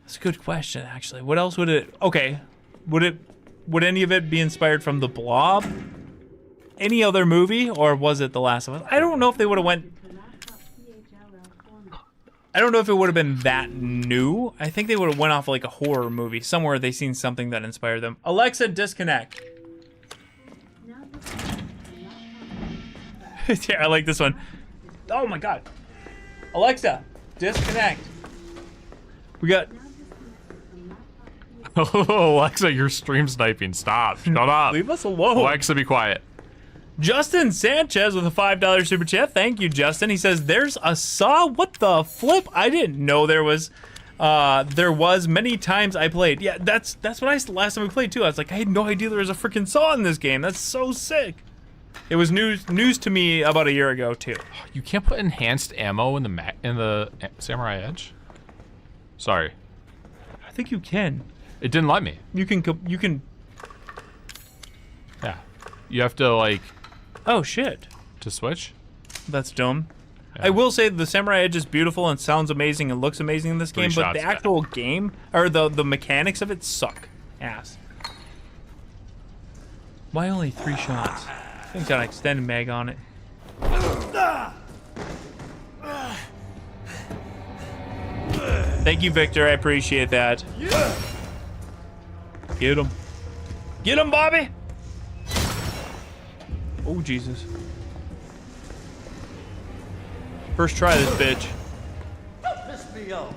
That's a good question, actually. What else would it... Okay. Would any of it be inspired from The Blob? Any other movie? Or was it The Last of Us? I don't know if they would have went... I don't know if it would have been that new. I think they would have went off like a horror movie. Somewhere they seen something that inspired them. Alexa, disconnect. Yeah, I like this one. Oh my god. Alexa, disconnect. We got... Oh, Alexa, you're stream sniping. Stop. Shut up. Leave us alone. Alexa, be quiet. Justin Sanchez with a $5 super chat. Thank you, Justin. He says, there's a saw? What the flip? I didn't know there was many times I played. Yeah, that's what last time we played too. I was like, I had no idea there was a freaking saw in this game. That's so sick. It was news to me about a year ago too. You can't put enhanced ammo in the Samurai Edge? Sorry. I think you can. It didn't let me. You can. Yeah. You have to like... Oh, shit. To switch? That's dumb. Yeah. I will say the Samurai Edge is beautiful and sounds amazing and looks amazing in this game, but the actual game, or the mechanics of it suck ass. Why only 3 shots? I think it's got an extended mag on it. Thank you, Victor. I appreciate that. Get him. Get him, Bobby! Oh, Jesus. First try this bitch. me up.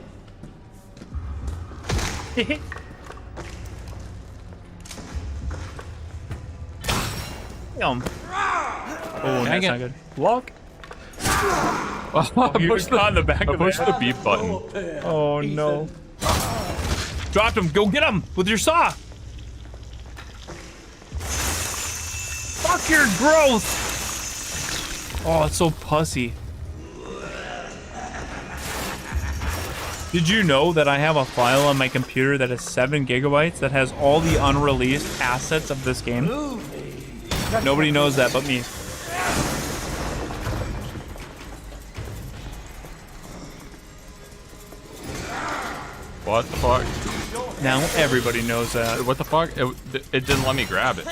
Oh, that's not good. Walk. I pushed the beep button. Oh no. Dropped him. Go get him with your saw. Fuck your growth. Oh, it's so pussy. Did you know that I have a file on my computer that is 7 gigabytes that has all the unreleased assets of this game? Nobody knows that but me. What the fuck? Now everybody knows that. What the fuck? It didn't let me grab it.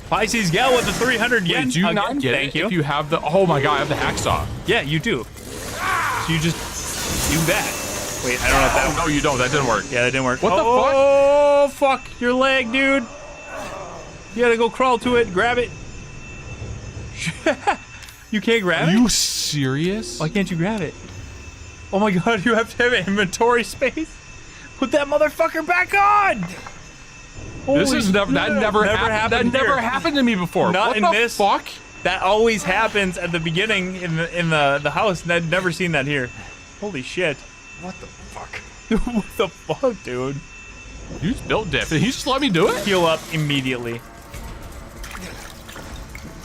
Pisces Gal with the 300 yen. Wait, do you not get Thank it you. if you have the... Oh my god, I have the hacksaw. Yeah, you do. So you just do that. Wait, I don't know if that... No, you don't. That didn't work. Yeah, that didn't work. What the fuck? Oh, fuck. Your leg, dude. You gotta go crawl to it, grab it. You can't grab it? Are you serious? Why can't you grab it? Oh my god, you have to have inventory space? Put that motherfucker back on! This is never... That never happened. That never happened to me before. Not what in the this. fuck? That always happens at the beginning in the house, and I've never seen that here. Holy shit. What the fuck? What the fuck, dude? You just built Diff. Did he just let me do it? Heal up immediately.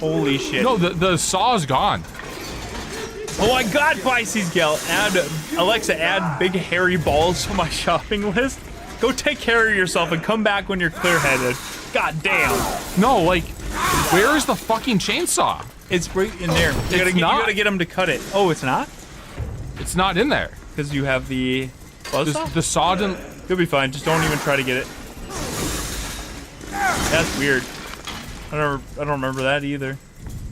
Holy shit. No, the saw's gone. Oh my god, Pisces Gal. Alexa, add big hairy balls to my shopping list. Go take care of yourself and come back when you're clear-headed. God damn. No, like, where is the fucking chainsaw? It's right in there. You gotta get him to cut it. Oh, it's not? It's not in there. Because you have the buzzsaw? The saw didn't... You'll be fine. Just don't even try to get it. That's weird. I don't remember that either.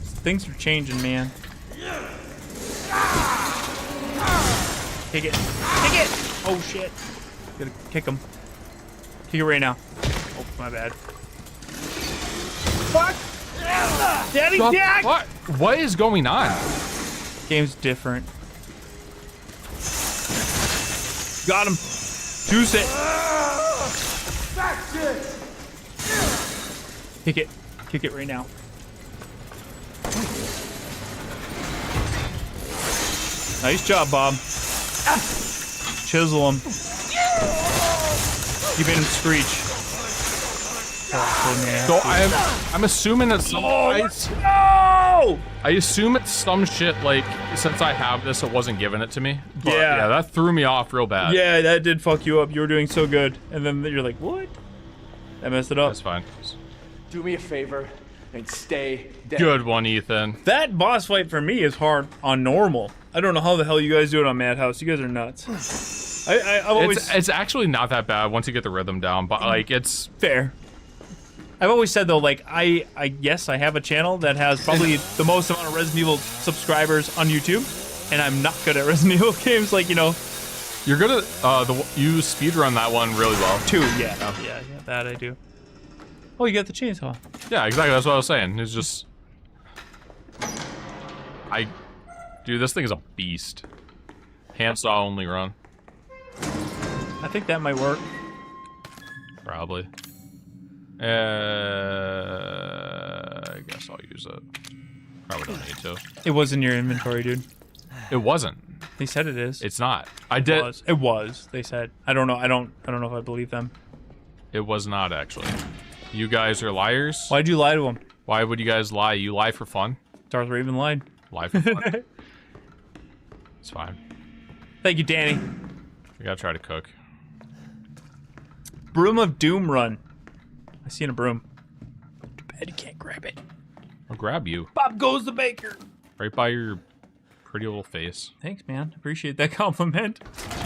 Things are changing, man. Kick it. Kick it! Oh, shit. Gotta kick him. Kick it right now. Oh, my bad. Fuck! Daddy Jack! What is going on? Game's different. Got him. Juice it. Kick it. Kick it right now. Nice job, Bob. Chisel him. You made him screech. So I'm assuming it's some... no! I assume it's some shit like, since I have this, it wasn't giving it to me. But Yeah. that threw me off real bad. Yeah, that did fuck you up. You were doing so good. And then you're like, what? I messed it up. That's fine. Do me a favor and stay dead. Good one, Ethan. That boss fight for me is hard on normal. I don't know how the hell you guys do it on Madhouse. You guys are nuts. I've always... It's actually not that bad once you get the rhythm down, but like it's... Fair. I've always said though, like, yes, I have a channel that has probably the most amount of Resident Evil subscribers on YouTube, and I'm not good at Resident Evil games, like, you know. You're good at, you speedrun that one really well. 2, yeah, that I do. Oh, you got the chainsaw. Yeah, exactly, that's what I was saying. It's just... Dude, this thing is a beast. Handsaw only run. I think that might work. Probably. I guess I'll use it. Probably don't need to. It was in your inventory, dude. It wasn't. They said it is. It's not. I did. It was. They said. I don't know. I don't know if I believe them. It was not actually. You guys are liars. Why'd you lie to them? Why would you guys lie? You lie for fun. Darth Raven lied. Lie for fun. It's fine. Thank you, Danny. We gotta try to cook. Broom of Doom run. I seen a broom. Too bad you can't grab it. I'll grab you. Bob goes the baker. Right by your pretty little face. Thanks, man. Appreciate that compliment.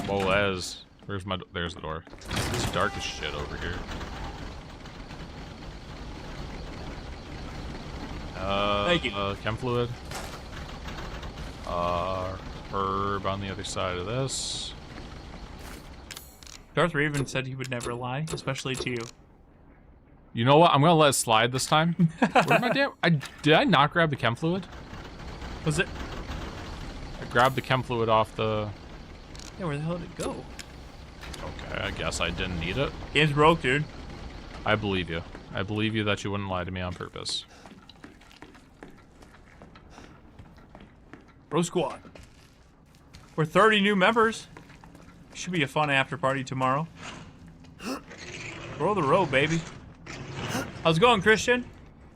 Whoa, there's the door. It's dark as shit over here. Thank you. Chem fluid. Herb on the other side of this. Darth Raven said he would never lie, especially to you. You know what? I'm gonna let it slide this time. Where'd my damn... did I not grab the chem fluid? Was it... grab the chem fluid off the... Yeah, where the hell did it go? Okay, I guess I didn't need it. Game's broke, dude. I believe you. I believe you that you wouldn't lie to me on purpose. Bro squad. We're 30 new members. Should be a fun after party tomorrow. Roll the road, baby. How's it going, Christian?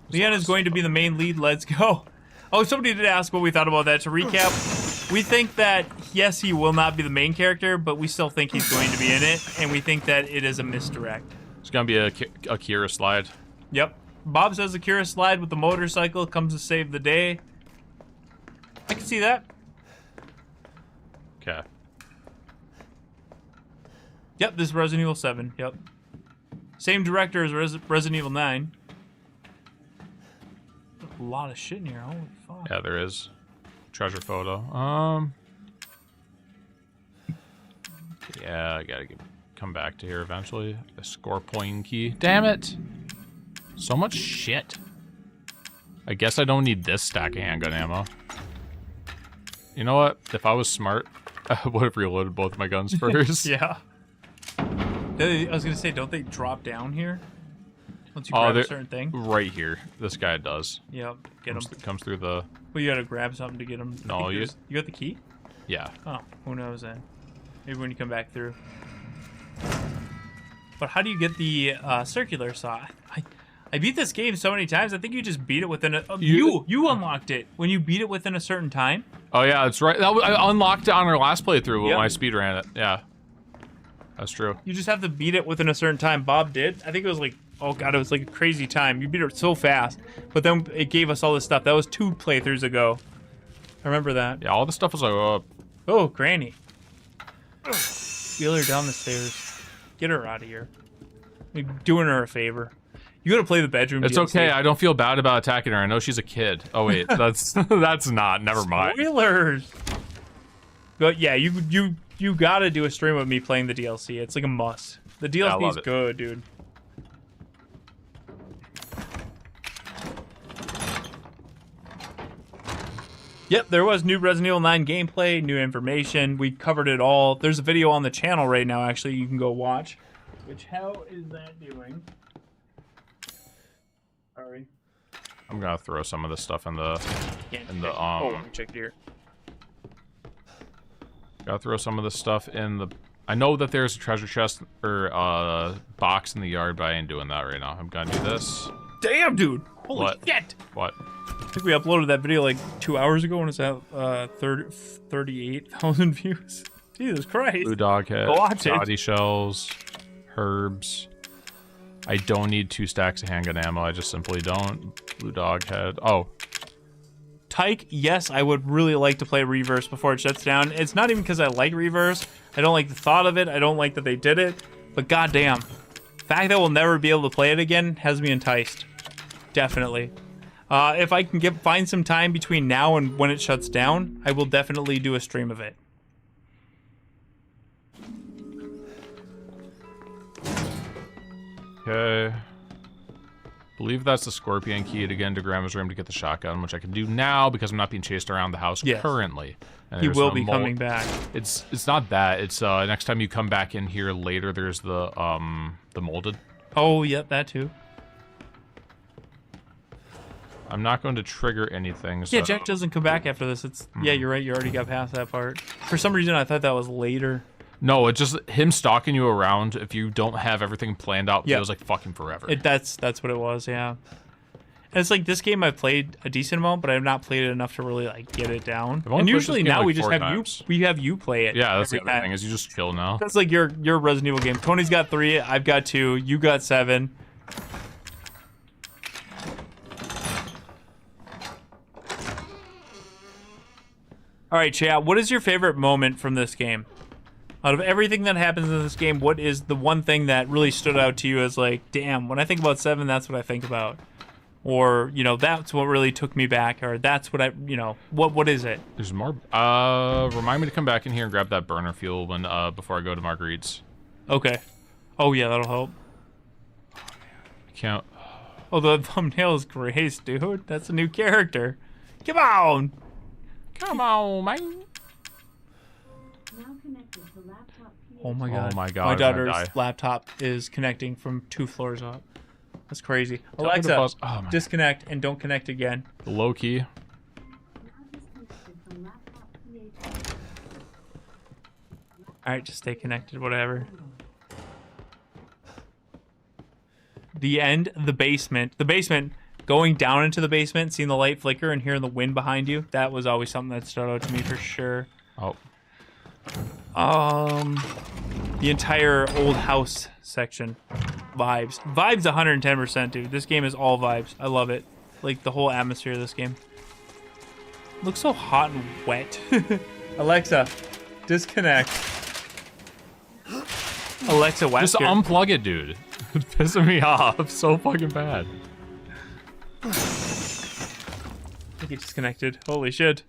Leanna is going to be the main lead. Let's go. Oh, somebody did ask what we thought about that. To recap, we think that, yes, he will not be the main character, but we still think he's going to be in it, and we think that it is a misdirect. It's going to be a Kira slide. Yep. Bob says the Kira slide with the motorcycle comes to save the day. I can see that. Okay. Yep, this is Resident Evil 7. Yep. Same director as Resident Evil 9. A lot of shit in here. Holy fuck. Yeah, there is. Treasure photo. Yeah, I gotta come back to here eventually. A score point key. Damn it! So much shit. I guess I don't need this stack of handgun ammo. You know what? If I was smart, I would have reloaded both my guns first. Yeah. I was gonna say, don't they drop down here? Once you grab a certain thing? Right here. This guy does. Yep, get him. Comes through the... Well, you gotta grab something to get him. No, you got the key? Yeah. Oh, who knows then? Maybe when you come back through. But how do you get the circular saw? I beat this game so many times. I think you just beat it within a... You unlocked it when you beat it within a certain time. Oh yeah, that's right. I unlocked it on our last playthrough when I speed ran it. Yeah, that's true. You just have to beat it within a certain time. Bob did. I think it was like, oh god, it was like a crazy time. You beat it so fast, but then it gave us all this stuff. That was 2 playthroughs ago. I remember that. Yeah, all the stuff was like, oh, Granny. Wheel her down the stairs. Get her out of here. You're doing her a favor. You gotta play the bedroom. It's DLC. okay. I don't feel bad about attacking her. I know she's a kid. Oh wait, that's not. Never mind. Spoilers. But yeah, you gotta do a stream of me playing the DLC. It's like a must. The DLC is good, dude. Yep, there was new Resident Evil 9 gameplay, new information. We covered it all. There's a video on the channel right now, actually, you can go watch. Which, how is that doing? Sorry. I'm gonna throw some of this stuff in the Oh, let me check here. Gotta throw some of this stuff in the... I know that there's a treasure chest or box in the yard, but I ain't doing that right now. I'm gonna do this. Damn, dude! Holy shit! What? I think we uploaded that video like 2 hours ago and it's at 38,000 views. Jesus Christ. Blue dog head, Watch it. body shells, herbs. I don't need 2 stacks of handgun ammo. I just simply don't. Blue dog head. Oh. Tyke, yes, I would really like to play Reverse before it shuts down. It's not even because I like Reverse. I don't like the thought of it. I don't like that they did it. But goddamn, the fact that we'll never be able to play it again has me enticed. Definitely. If I can find some time between now and when it shuts down, I will definitely do a stream of it. Okay. Believe that's the scorpion key to get into Grandma's room to get the shotgun, which I can do now because I'm not being chased around the house currently. And He will be coming back. It's not that. It's next time you come back in here later, there's the molded. Oh, yep, that too. I'm not going to trigger anything. So. Yeah, Jack doesn't come back after this. It's yeah, you're right. You already got past that part. For some reason, I thought that was later. No, it's just him stalking you around. If you don't have everything planned out, feels like fucking forever. That's what it was. Yeah. And it's like this game I've played a decent amount, but I've not played it enough to really like get it down. And usually now we just have you play it. Yeah, that's the other thing is you just chill now. That's like your Resident Evil game. Tony's got 3, I've got 2, you got 7. All right, chat. What is your favorite moment from this game? Out of everything that happens in this game, what is the one thing that really stood out to you as like, damn, when I think about 7, that's what I think about? Or, you know, that's what really took me back, or that's what I, you know, what is it? There's more. Remind me to come back in here and grab that burner fuel when before I go to Marguerite's. Okay. Oh yeah, that'll help. I can't. Oh, the thumbnail is Grace, dude. That's a new character. Come on. Come on, man. Oh my god. Oh my god. My I'm gonna daughter's die. laptop is connecting from 2 floors up. That's crazy. Tell me to Alexa, buzz- oh my- disconnect and don't connect again. Low key. Alright, just stay connected, whatever. The end, the basement. The basement, going down into the basement, seeing the light flicker and hearing the wind behind you. That was always something that stood out to me for sure. Oh. The entire old house section. Vibes. Vibes 110%, dude. This game is all vibes. I love it. Like, the whole atmosphere of this game. Looks so hot and wet. Alexa, disconnect. Alexa, Just unplug it, dude. It's pissing me off so fucking bad. I think it disconnected. Holy shit.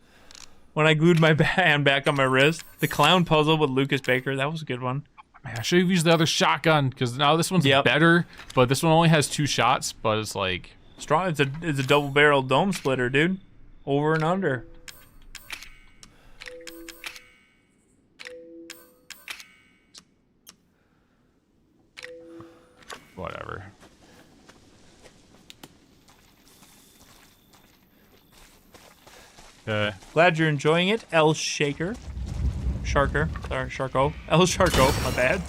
When I glued my hand back on my wrist, the clown puzzle with Lucas Baker, that was a good one. Man, I should have used the other shotgun because now this one's better, but this one only has 2 shots. But it's like strong. It's a double barrel dome splitter, dude. Over and under. Whatever. Glad you're enjoying it, El Shaker. Sharker. Sorry, Sharko. El Sharko, my bad.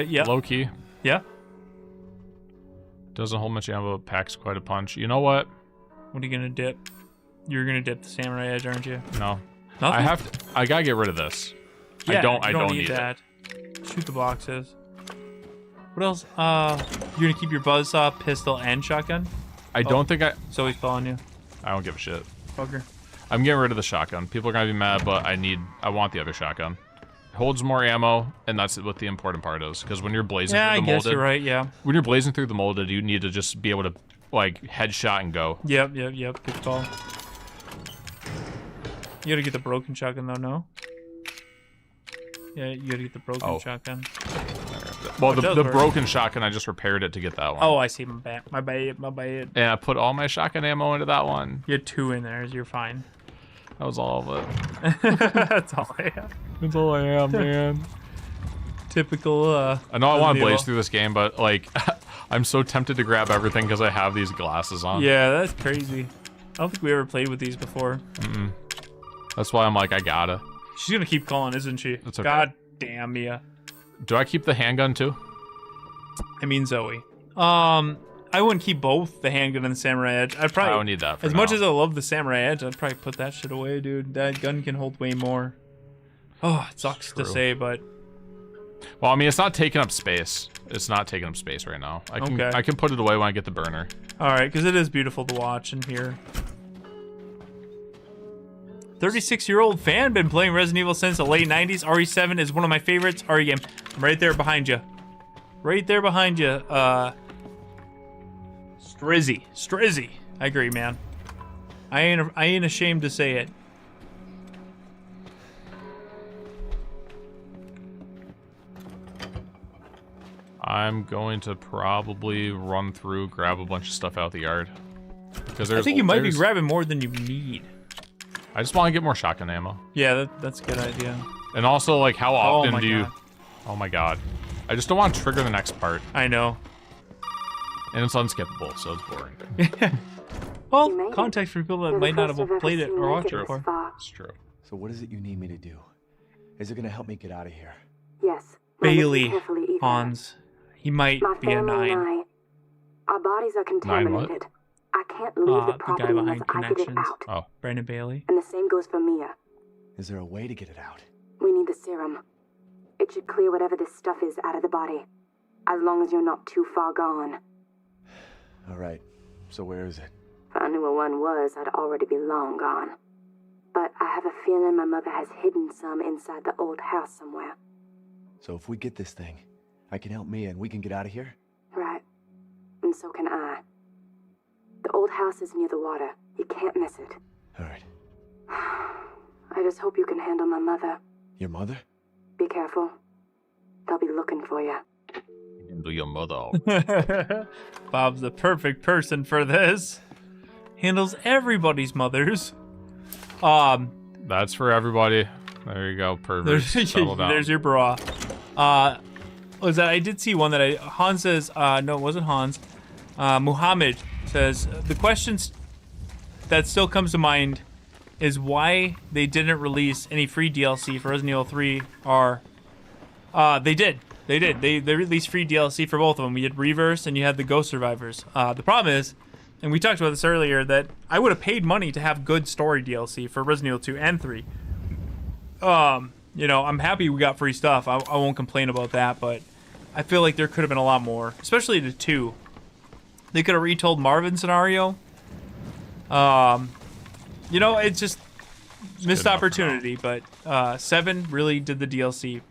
Yeah. Low key. Yeah. Doesn't hold much ammo, but packs quite a punch. You know what? What are you gonna dip? You're gonna dip the samurai edge, aren't you? No. Nothing? I have to. I gotta get rid of this. Yeah, I don't need that. Shoot the boxes. What else? You're gonna keep your buzzsaw, pistol, and shotgun? I don't think I. So he's following you. I don't give a shit. Fucker. I'm getting rid of the shotgun. People are gonna be mad, but I want the other shotgun. It holds more ammo, and that's what the important part is. Because when you're blazing through the molded, I guess you're right. Yeah. When you're blazing through the molded, you need to just be able to like headshot and go. Yep. Good call. You gotta get the broken shotgun though, no? Yeah, you gotta get the broken shotgun. Well, the broken shotgun, I just repaired it to get that one. Oh, I see. My bad. And I put all my shotgun ammo into that one. You had 2 in there. You're fine. That was all of it. That's all I have. That's all I have, man. Typical. I know I want to blaze through this game, but like, I'm so tempted to grab everything because I have these glasses on. Yeah, that's crazy. I don't think we ever played with these before. That's why I'm like, I gotta. She's gonna keep calling, isn't she? That's okay. God damn ya. Do I keep the handgun too? I mean Zoe. I wouldn't keep both the handgun and the samurai edge. I'd probably. I don't need that. For as now. much as I love the samurai edge, I'd probably put that shit away, dude. That gun can hold way more. Oh, it sucks to say, but. Well, I mean, it's not taking up space. It's not taking up space right now. I can put it away when I get the burner. All right, because it is beautiful to watch and hear. 36-year-old fan, been playing Resident Evil since the late 90s. RE7 is one of my favorites. REQUIEM, I'm right there behind you. Right there behind you. Strizzy. I agree, man. I ain't ashamed to say it. I'm going to probably run through, grab a bunch of stuff out the yard. Because I think you might be grabbing more than you need. I just want to get more shotgun ammo. Yeah, that's a good idea. And also, like, how often do you... God. Oh my god. I just don't want to trigger the next part. I know. And it's unskippable, so it's boring. Well, context for people that might not have played it or watched it before. It's true. So what is it you need me to do? Is it gonna help me get out of here? Yes. Bailey, Hans. He might My be a family 9. and I, our bodies are 9 what? contaminated. I can't leave the The property guy unless behind I get it Connections. out. Oh. Brandon Bailey. And the same goes for Mia. Is there a way to get it out? We need the serum. It should clear whatever this stuff is out of the body. As long as you're not too far gone. Alright, so where is it? If I knew where one was, I'd already be long gone. But I have a feeling my mother has hidden some inside the old house somewhere. So if we get this thing, I can help Mia and we can get out of here? Right. And so can I. The old house is near the water. You can't miss it. Alright. I just hope you can handle my mother. Your mother? Be careful. They'll be looking for you. Handle your mother. Bob's the perfect person for this. Handles everybody's mothers. That's for everybody. There you go, pervert. Settle down. There's your bra. Was that I did see one that Hans says, no, it wasn't Hans. Muhammad says, the questions that still comes to mind is why they didn't release any free DLC for Resident Evil 3 are, they did. They released free DLC for both of them. You had Reverse and you had the Ghost Survivors. The problem is, and we talked about this earlier, that I would have paid money to have good story DLC for Resident Evil 2 and 3. You know, I'm happy we got free stuff. I won't complain about that, but I feel like there could have been a lot more, especially the 2. They could have retold Marvin's scenario. You know, it's just missed opportunity, but 7 really did the DLC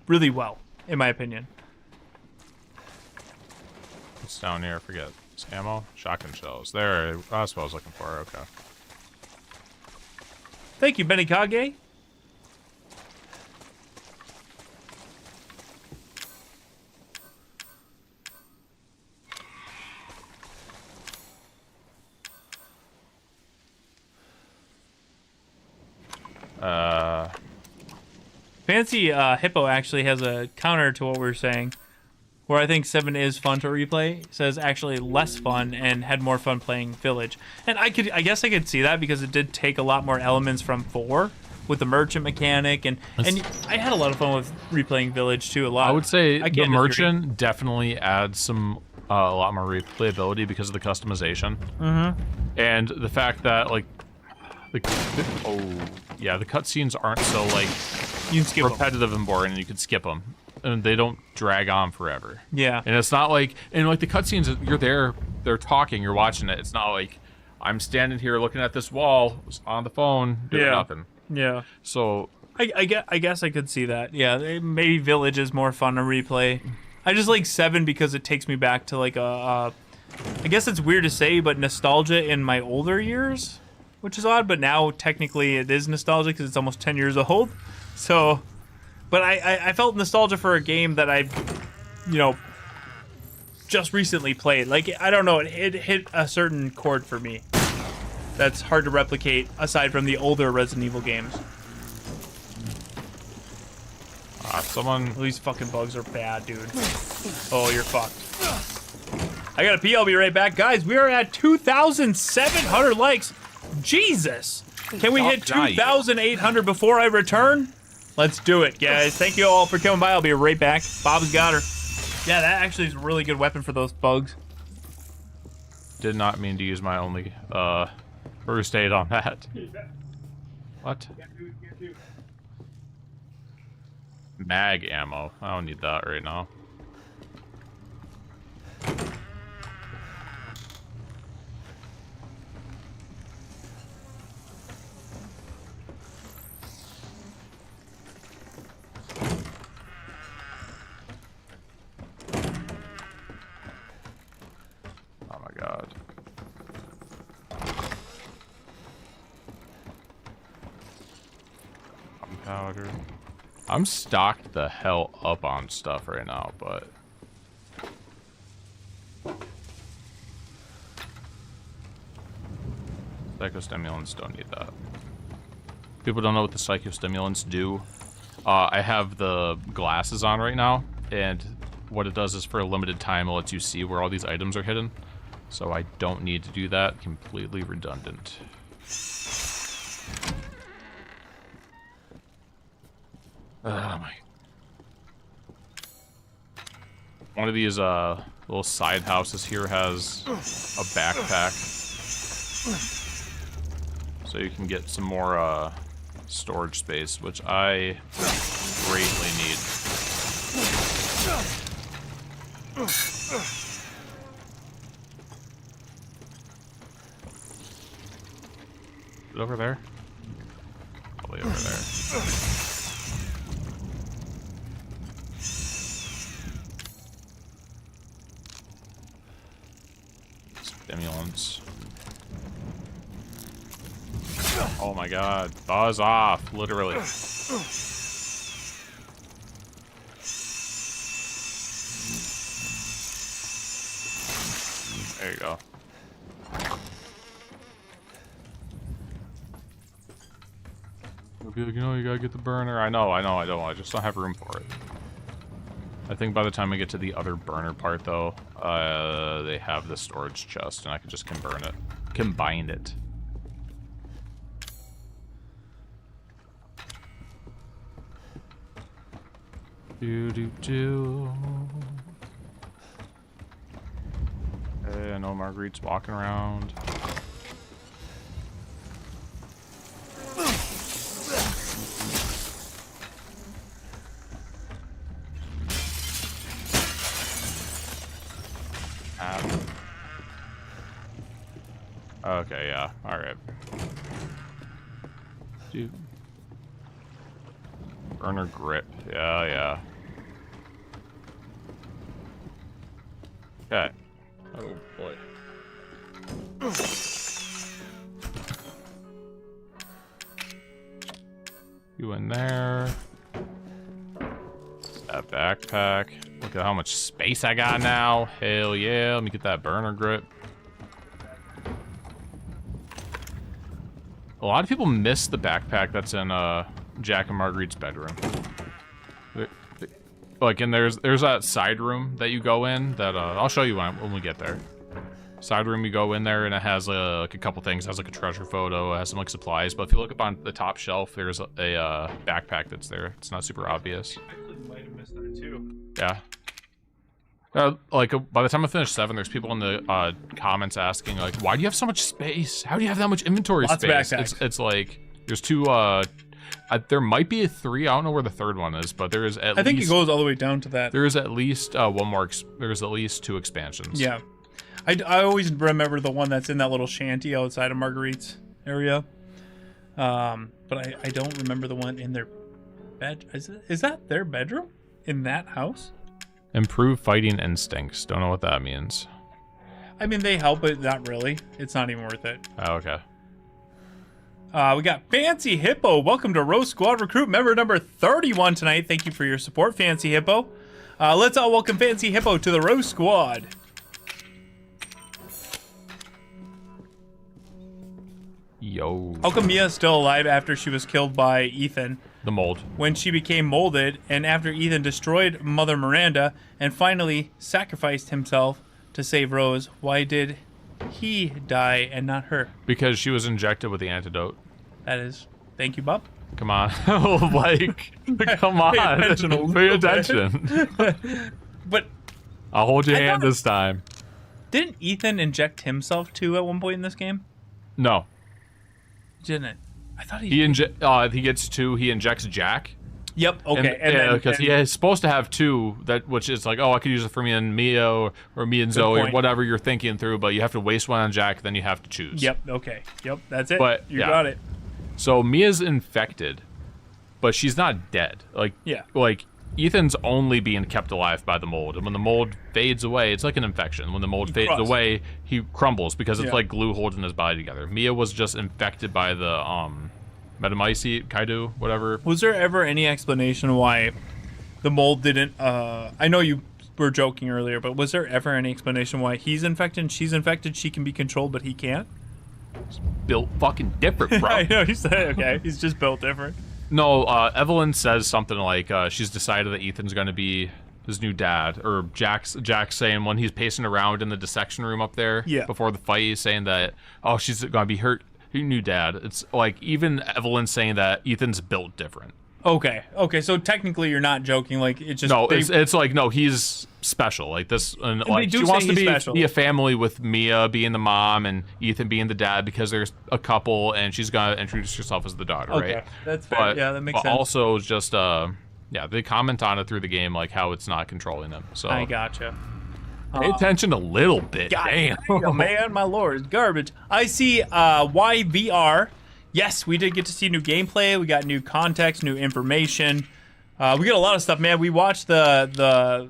really well, in my opinion. What's down here? I forget. It's ammo? Shotgun shells. There, that's what I was looking for. Okay. Thank you, Benny Kage. Fancy Hippo actually has a counter to what we were saying, where I think 7 is fun to replay. Says actually less fun and had more fun playing Village, and I guess I could see that because it did take a lot more elements from 4 with the merchant mechanic, and I had a lot of fun with replaying Village too. A lot. I would say the merchant definitely adds some a lot more replayability because of the customization, and the fact that like the cutscenes aren't so like you can skip repetitive and boring, and you can skip them, and they don't drag on forever. Yeah, and it's not like the cutscenes, you're there, they're talking, you're watching it. It's not like I'm standing here looking at this wall on the phone doing nothing. Yeah. So I guess I could see that. Yeah, maybe Village is more fun to replay. I just like 7 because it takes me back to like I guess it's weird to say, but nostalgia in my older years, which is odd. But now technically it is nostalgia because it's almost 10 years old. So, but I felt nostalgia for a game that I've, you know, just recently played. Like, I don't know, it hit a certain chord for me that's hard to replicate aside from the older Resident Evil games. These fucking bugs are bad, dude. Oh, you're fucked. I gotta pee, I'll be right back. Guys, we are at 2,700 likes. Jesus! Can we hit 2,800 before I return? Let's do it, guys. Thank you all for coming by. I'll be right back. Bob's got her. Yeah, that actually is a really good weapon for those bugs. Did not mean to use my only first aid on that. What? Mag ammo. I don't need that right now. Oh my god. Powder. I'm stocked the hell up on stuff right now, but psychostimulants don't need that. People don't know what the psychostimulants do. I have the glasses on right now, and what it does is for a limited time it lets you see where all these items are hidden. So I don't need to do that. Completely redundant. Oh my. One of these little side houses here has a backpack. So you can get some more storage space, which I greatly need. Is it over there? Probably over there. Stimulants. Oh my god. Buzz off, literally. There you go. You know, you gotta get the burner. I know, I don't. I just don't have room for it. I think by the time I get to the other burner part, though, they have the storage chest, and I can just combine it. Do. Hey, I know Marguerite's walking around. Okay, yeah, alright. Dude. Burner grip, yeah. Okay. Oh boy. You in there. That backpack. Look at how much space I got now. Hell yeah, let me get that burner grip. A lot of people miss the backpack that's in Jack and Marguerite's bedroom. Like, and there's that side room that you go in that I'll show you when we get there. Side room, you go in there and it has like a couple things. It has like a treasure photo, it has some like supplies. But if you look up on the top shelf, there's a backpack that's there. It's not super obvious. I actually might have missed that too. Yeah. Like by the time I finish 7, there's people in the comments asking like, "Why do you have so much space? How do you have that much inventory Lots space?" of backpacks. It's like there's 2. There might be a 3. I don't know where the 3rd one is, but there is at least. I think it goes all the way down to that. There is at least one more. There's at least 2 expansions. Yeah, I always remember the one that's in that little shanty outside of Marguerite's area. But I don't remember the one in their bed. Is that their bedroom in that house? Improve fighting instincts. Don't know what that means. I mean, they help, but not really. It's not even worth it. Oh, okay. We got Fancy Hippo. Welcome to Roast Squad Recruit member number 31 tonight. Thank you for your support, Fancy Hippo. Let's all welcome Fancy Hippo to the Roast Squad. Yo. How come Mia's still alive after she was killed by Ethan? The mold. When she became molded, and after Ethan destroyed Mother Miranda and finally sacrificed himself to save Rose, why did he die and not her? Because she was injected with the antidote. That is. Thank you, Bob. Come on. Like, come on. Pay attention. But I'll hold your hand this time. Didn't Ethan inject himself too at one point in this game? No. Didn't. I thought he injects Jack. Yep. Okay. And because he is supposed to have 2, which is like, oh, I could use it for me and Mia or me and Zoe or whatever you're thinking through, but you have to waste one on Jack, then you have to choose. Yep. Okay. Yep. That's it. But you got it. So Mia's infected, but she's not dead. Like Ethan's only being kept alive by the mold, and when the mold fades away, it's like an infection. When the mold fades away, he crumbles because it's like glue holding his body together. Mia was just infected by the Metamycete, Kaido, whatever. Was there ever any explanation why the mold didn't? I know you were joking earlier, but was there ever any explanation why he's infected and she's infected? She can be controlled, but he can't. He's built fucking different, bro. I know you said okay. He's just built different. No, Evelyn says something like she's decided that Ethan's going to be his new dad, or Jack's saying when he's pacing around in the dissection room up there before the fight, he's saying that she's going to be her new dad. It's like even Evelyn saying that Ethan's built different. Okay, so technically you're not joking. Like it's just it's like no, he's special. Like this, and like she wants to be a family with Mia being the mom and Ethan being the dad because there's a couple, and she's gonna introduce herself as the daughter, right? That's fair. Yeah, that makes sense. But also just they comment on it through the game, like how it's not controlling them. So I gotcha. Pay attention a little bit. Damn, man, my lord, it's garbage. I see YVR. Yes, we did get to see new gameplay. We got new context, new information. We got a lot of stuff, man. We watched the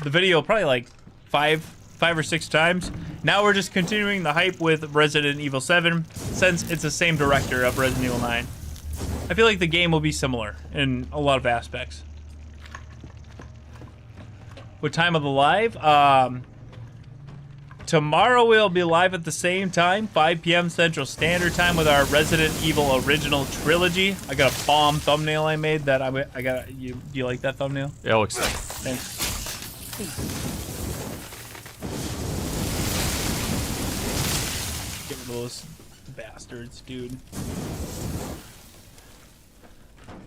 video probably like five or six times. Now we're just continuing the hype with Resident Evil 7 since it's the same director of Resident Evil 9. I feel like the game will be similar in a lot of aspects. What time of the live? tomorrow we'll be live at the same time, 5 p.m. Central Standard Time with our Resident Evil Original Trilogy. I got a bomb thumbnail I made that I got. You like that thumbnail? Yeah, it looks sick. Thanks. Get rid of those bastards, dude.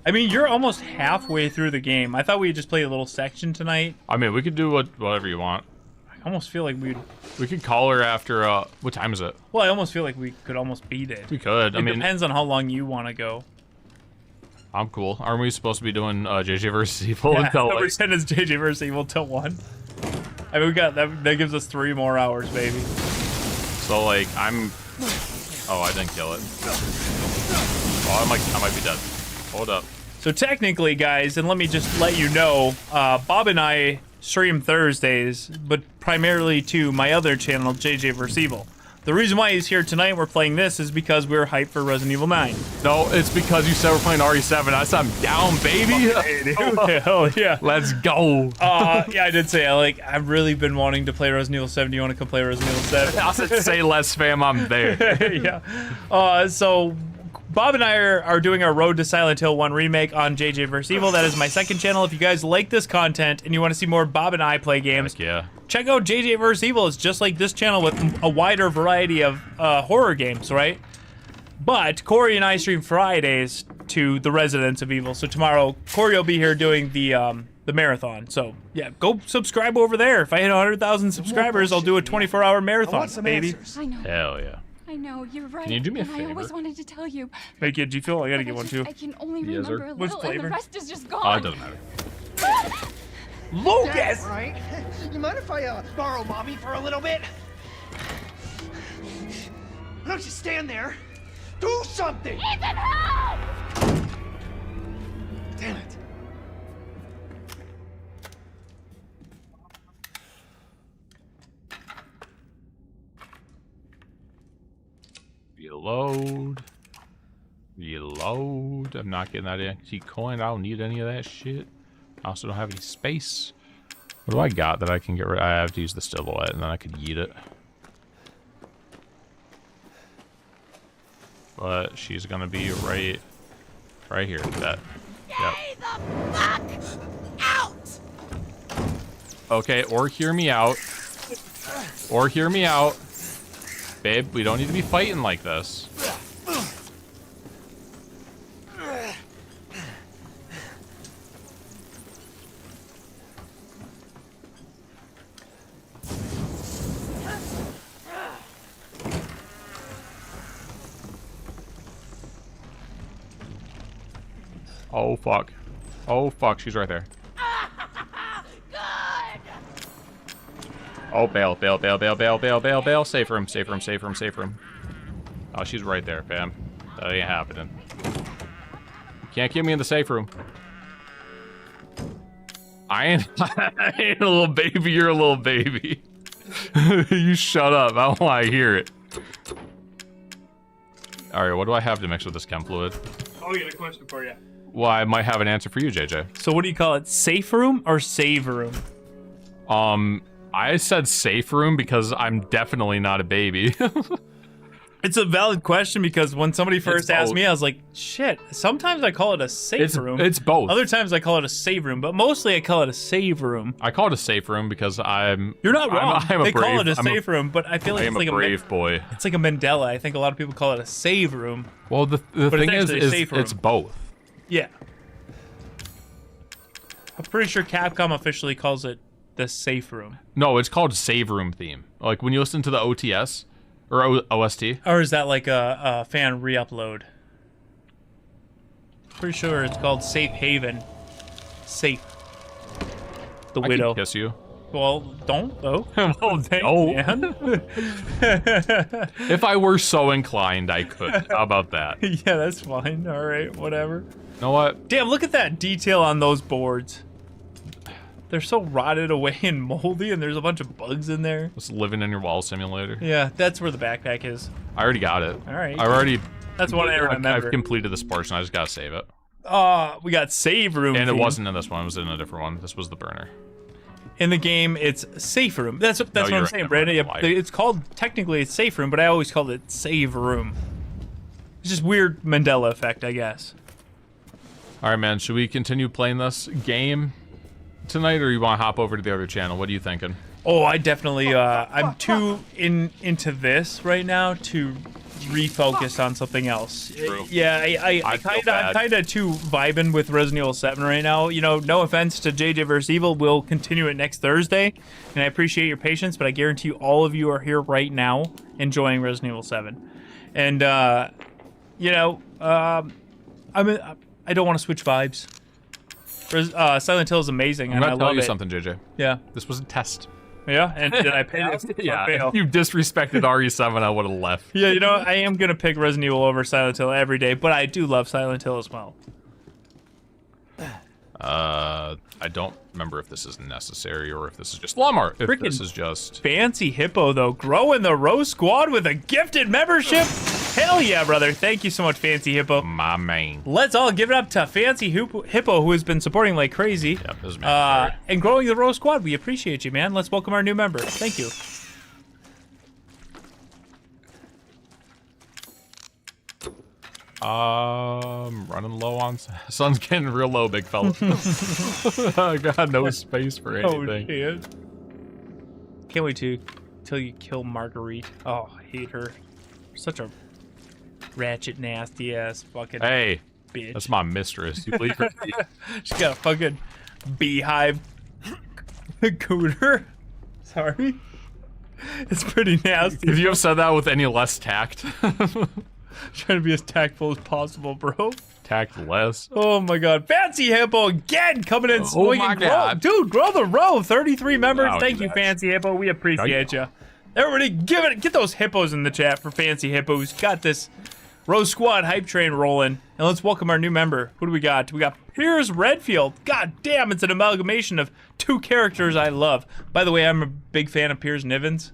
I mean, you're almost halfway through the game. I thought we'd just play a little section tonight. I mean, we could do whatever you want. I almost feel like we could call her after, what time is it? Well, I almost feel like we could almost beat it. We could. It depends on how long you want to go. I'm cool. Aren't we supposed to be doing JJ versus Evil Yeah, until like... we're sending us JJ versus Evil till 1. I mean, we got that gives us 3 more hours, baby. So like oh, I didn't kill it. Oh, I might be dead. Hold up. So technically, guys, and let me just let you know, Bob and I stream Thursdays, but primarily to my other channel, JJ vs. Evil. The reason why he's here tonight, we're playing this, is because we're hyped for Resident Evil 9. No, it's because you said we're playing RE7. I said I'm down, baby. Okay, dude. Hell yeah. Let's go. Yeah, I did say, I've really been wanting to play Resident Evil 7. Do you want to come play Resident Evil 7? I said, say less, fam. I'm there. Yeah. So Bob and I are doing our Road to Silent Hill 1 remake on JJ vs. Evil. That is my second channel. If you guys like this content and you want to see more Bob and I play games, check out JJ vs. Evil. It's just like this channel with a wider variety of horror games, right? But Corey and I stream Fridays to the Residents of Evil. So tomorrow, Corey will be here doing the marathon. So yeah, go subscribe over there. If I hit 100,000 subscribers, I'll do a 24-hour marathon, baby. I know. Hell yeah. I know, you're right. Can you do me a and favor? I always wanted to tell you. Hey kid, do you feel I gotta get one too? I can only Yes, sir. remember a What's little, and flavor? the rest is just Oh, gone. it doesn't matter. Lucas! Right? You mind if I borrow mommy for a little bit? Why don't you stand there? Do something! Ethan, help! Damn it. Reload. Reload. I'm not getting that XP coin. I don't need any of that shit. I also don't have any space. What do I got that I can get rid of? I have to use the silhouette and then I could yeet it. But she's gonna be right here. That. Yep. The fuck out! Okay, or hear me out. Or hear me out. Babe, we don't need to be fighting like this. Oh fuck. Oh fuck, she's right there. Oh, bail, bail, bail, bail, bail, bail, bail, bail. Safe room, safe room, safe room, safe room. Oh, she's right there, fam. That ain't happening. You can't keep me in the safe room. I ain't a little baby, you're a little baby. You shut up, I don't want to hear it. Alright, what do I have to mix with this chem fluid? Oh, I got a question for you. Well, I might have an answer for you, JJ. So what do you call it? Safe room or save room? I said safe room because I'm definitely not a baby. It's a valid question because when somebody first asked me, I was like, shit, sometimes I call it a safe room. It's both. Other times I call it a save room, but mostly I call it a save room. I call it a safe room because I'm... You're not wrong. They call it a safe room, but I feel like I am it's like a brave boy. It's like a Mandela. I think a lot of people call it a save room. Well, the thing is safe room. it's both. Yeah. I'm pretty sure Capcom officially calls it the safe room. No, it's called save room theme. Like when you listen to the OTS or OST. Or is that like a fan re-upload? Pretty sure it's called Safe Haven. Safe. The I Widow. Can kiss you. Well, don't though. Well, man. If I were so inclined, I could. How about that? Yeah, that's fine. All right, whatever. You know what? Damn, look at that detail on those boards. They're so rotted away and moldy, and there's a bunch of bugs in there. Just living in your wall simulator. Yeah, that's where the backpack is. I already got it. All right. I already. That's what I remember. I've completed this portion. I just gotta save it. We got save room. And theme. it wasn't in this one. It was in a different one. This was the burner. In the game, it's safe room. That's what I'm you're saying, right. Brandon. It's called, technically it's safe room, but I always called it save room. It's just weird Mandela effect, I guess. All right, man. Should we continue playing this game tonight, or you want to hop over to the other channel? What are you thinking? Oh, I definitely, I'm too into this right now to refocus on something else. True. Yeah, I'm kind of too vibing with Resident Evil 7 right now. You know, no offense to JJ vs. Evil, we'll continue it next Thursday, and I appreciate your patience, but I guarantee you all of you are here right now enjoying Resident Evil 7. And, you know, I don't want to switch vibes. Silent Hill is amazing, I'm and I gonna tell love you it. something, JJ. Yeah. This was a test. Yeah, and did I pay this? Yeah, if you disrespected RE7, I would have left. Yeah, you know, I am gonna pick Resident Evil over Silent Hill every day, but I do love Silent Hill as well. I don't remember if this is necessary or if this is just Walmart. If Freaking this is just Fancy Hippo, though, growing the Rose Squad with a gifted membership. Hell yeah, brother! Thank you so much, Fancy Hippo. My man. Let's all give it up to Fancy Hippo, who has been supporting like crazy. Yep, this is man. And growing the Rose Squad. We appreciate you, man. Let's welcome our new member. Thank you. Running low on sun's getting real low, big fella. I got no space for anything. Oh shit! Can't wait till you kill Marguerite. Oh, I hate her. Such a ratchet, nasty ass fucking Hey, bitch. that's my mistress. You leave her. She's got a fucking beehive cooter. Sorry. It's pretty nasty. If you have said that with any less tact. Trying to be as tactful as possible, bro. Tactless. Oh my god. Fancy Hippo again coming in swinging. my God. Dude, grow the row. 33 members. I'll Thank do you, that. Fancy Hippo. We appreciate you. Everybody, get those hippos in the chat for Fancy Hippo, who's got this Rose Squad hype train rolling. And let's welcome our new member. Who do we got? We got Piers Redfield. God damn, it's an amalgamation of two characters I love. By the way, I'm a big fan of Piers Nivens.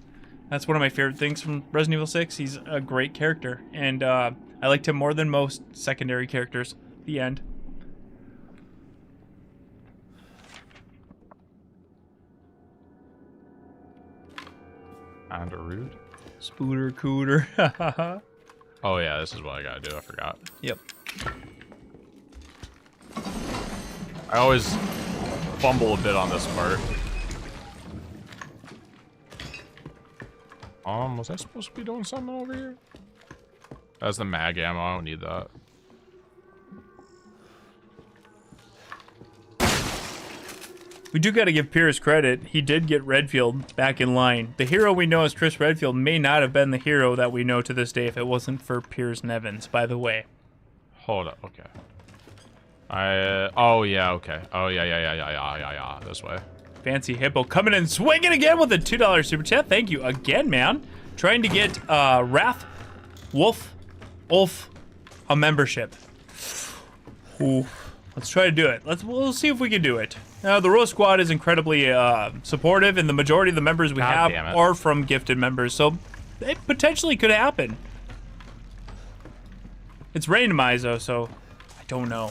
That's one of my favorite things from Resident Evil 6. He's a great character, and I liked him more than most secondary characters. The end. And a rude. Spooter cooter. Oh yeah, this is what I gotta do. I forgot. Yep. I always fumble a bit on this part. Was I supposed to be doing something over here? That's the mag ammo. I don't need that. We do got to give Pierce credit. He did get Redfield back in line. The hero we know as Chris Redfield may not have been the hero that we know to this day if it wasn't for Piers Nevins, by the way. Hold up. Okay. Oh yeah. Okay. Oh yeah. This way. Fancy Hippo coming in swinging again with a $2 super chat. Thank you again, man. Trying to get Wrath Wolf Ulf a membership. Ooh. Let's try to do it. We'll see if we can do it. The Rose Squad is incredibly supportive, and the majority of the members we have are from gifted members, so it potentially could happen. It's randomized though, so I don't know.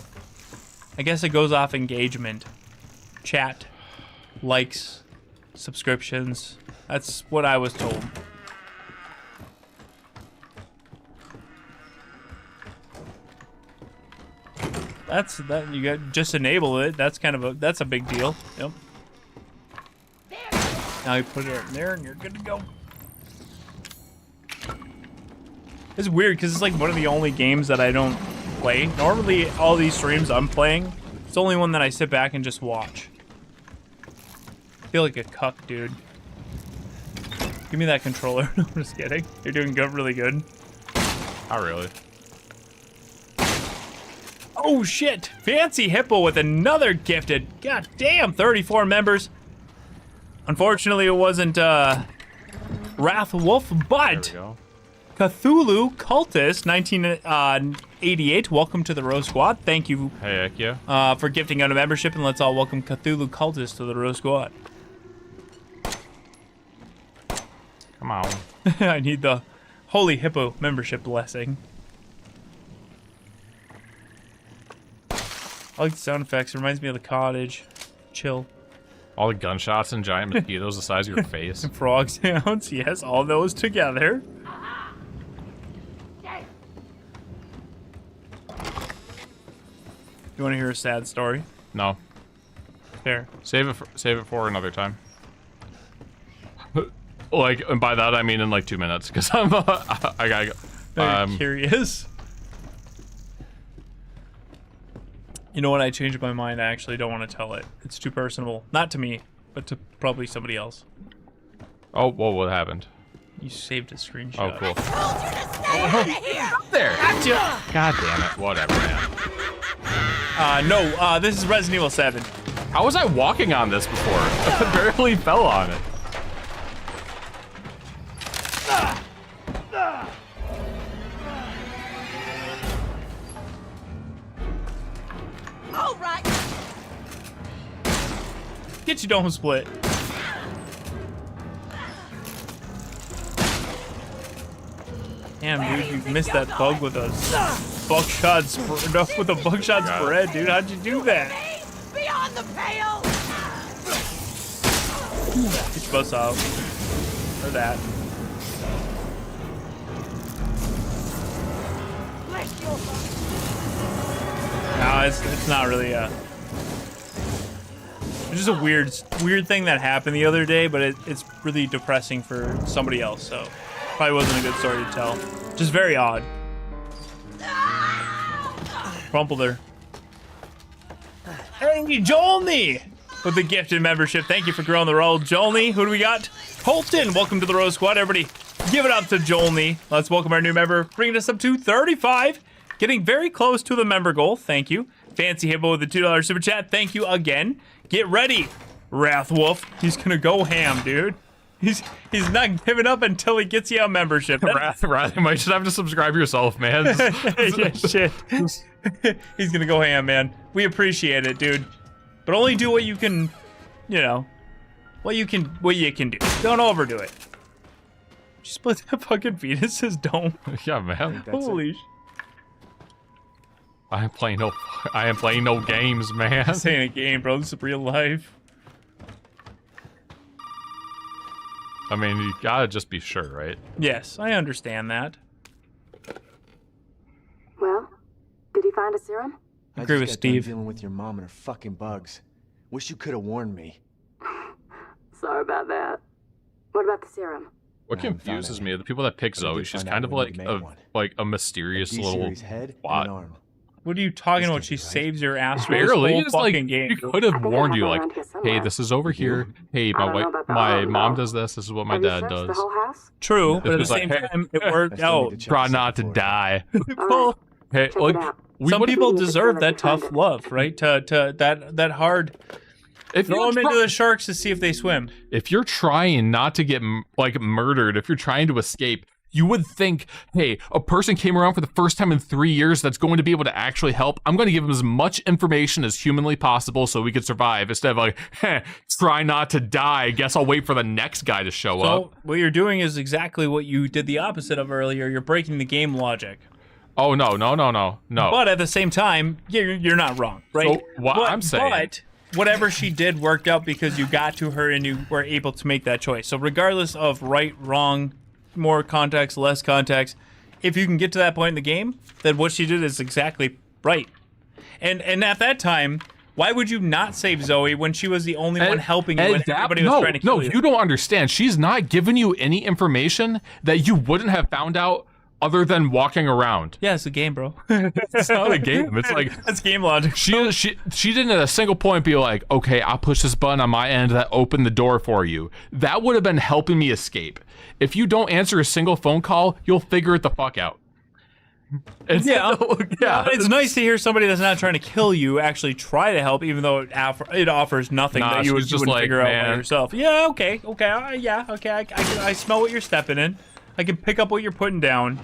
I guess it goes off engagement, chat, likes, subscriptions. That's what I was told. That you got just enable it. That's kind of that's a big deal. Yep. Now you put it in there and you're good to go. It's weird because it's like one of the only games that I don't play. Normally all these streams I'm playing, it's the only one that I sit back and just watch. I feel like a cuck, dude. Give me that controller. No, I'm just kidding. You're doing good, really good. Not really. Oh shit! Fancy Hippo with another gifted. God damn, 34 members. Unfortunately, it wasn't Wrath Wolf, but Cthulhu Cultist 1988. Welcome to the Rose Squad. Thank you. Hey, heck yeah. For gifting out a membership, and let's all welcome Cthulhu Cultist to the Rose Squad. Come on. I need the Holy Hippo membership blessing. I like the sound effects. It reminds me of The Cottage. Chill. All the gunshots and giant mosquitoes the size of your face. Frog sounds, yes, all those together. You want to hear a sad story? No. Fair. Save it for another time. Like, and by that I mean in like 2 minutes, because I gotta go. Very curious. You know what? I changed my mind. I actually don't want to tell it. It's too personal. Not to me, but to probably somebody else. Oh, well, what happened? You saved a screenshot. Oh, cool. There. Gotcha. God damn it. Whatever, man. No, this is Resident Evil 7. How was I walking on this before? I barely fell on it. All right. Get your dome split. Damn, dude, you missed that bug with a buckshot spread, dude. How'd you do that? Beyond the pale. Get your bus out. Or that. No, it's not really a. It's just a weird thing that happened the other day, but it's really depressing for somebody else. So probably wasn't a good story to tell. Just very odd. Crumple there. Hey, Jolney! With the gifted membership. Thank you for growing the roll. Jolney, who do we got? Holton, welcome to the Rose Squad. Everybody, give it up to Jolney. Let's welcome our new member, bringing us up to 35. Getting very close to the member goal. Thank you. Fancy Hippo with the $2 super chat. Thank you again. Get ready, Wrathwolf. He's gonna go ham, dude. He's not giving up until he gets you a membership. Wrath, you might just have to subscribe yourself, man. Yeah, shit. He's gonna go ham, man. We appreciate it, dude. But only do what you can, you know, what you can do. Don't overdo it. Just split that fucking Venus's dome. Yeah, man. Holy. I am playing no games, man. This ain't a game, bro. This is real life. I mean, you gotta just be sure, right? Yes, I understand that. Well, did he find a serum? I agree with just got done Steve. dealing with your mom and her fucking bugs. Wish you could have warned me. Sorry about that. What about the serum? What confuses me are the people that pick Zoe. She's kind of like a mysterious little plot. What are you talking about? She saves your ass. Barely. It's Like, fucking game. she could have warned you, like, hey, this is over here. Hey, my mom does this. This is what my dad does. True, but at the It's like, same hey, time, it worked out. Try not to die. Well, Hey, like, some people deserve that tough love, right? To that hard. Throw them into the sharks to see if they swim. If you're trying not to get like murdered, if you're trying to escape, you would think, hey, a person came around for the first time in 3 years that's going to be able to actually help. I'm going to give them as much information as humanly possible so we could survive. Instead of like, try not to die. Guess I'll wait for the next guy to show up. So what you're doing is exactly what you did the opposite of earlier. You're breaking the game logic. Oh, no. But at the same time, you're not wrong, right? So what I'm saying... But whatever she did worked out because you got to her and you were able to make that choice. So regardless of right, wrong, more context, less context, if you can get to that point in the game, then what she did is exactly right. And at that time, why would you not save Zoe when she was the only one helping you and everybody was trying to kill you? No, you don't understand. She's not giving you any information that you wouldn't have found out other than walking around. Yeah, it's a game, bro. It's not a game. It's like that's game logic. She didn't at a single point be like, okay, I'll push this button on my end that opened the door for you. That would have been helping me escape. If you don't answer a single phone call, you'll figure it the fuck out. Yeah, it's nice to hear somebody that's not trying to kill you actually try to help, even though it offers nothing that you would just figure out by yourself. Yeah, okay, I smell what you're stepping in. I can pick up what you're putting down.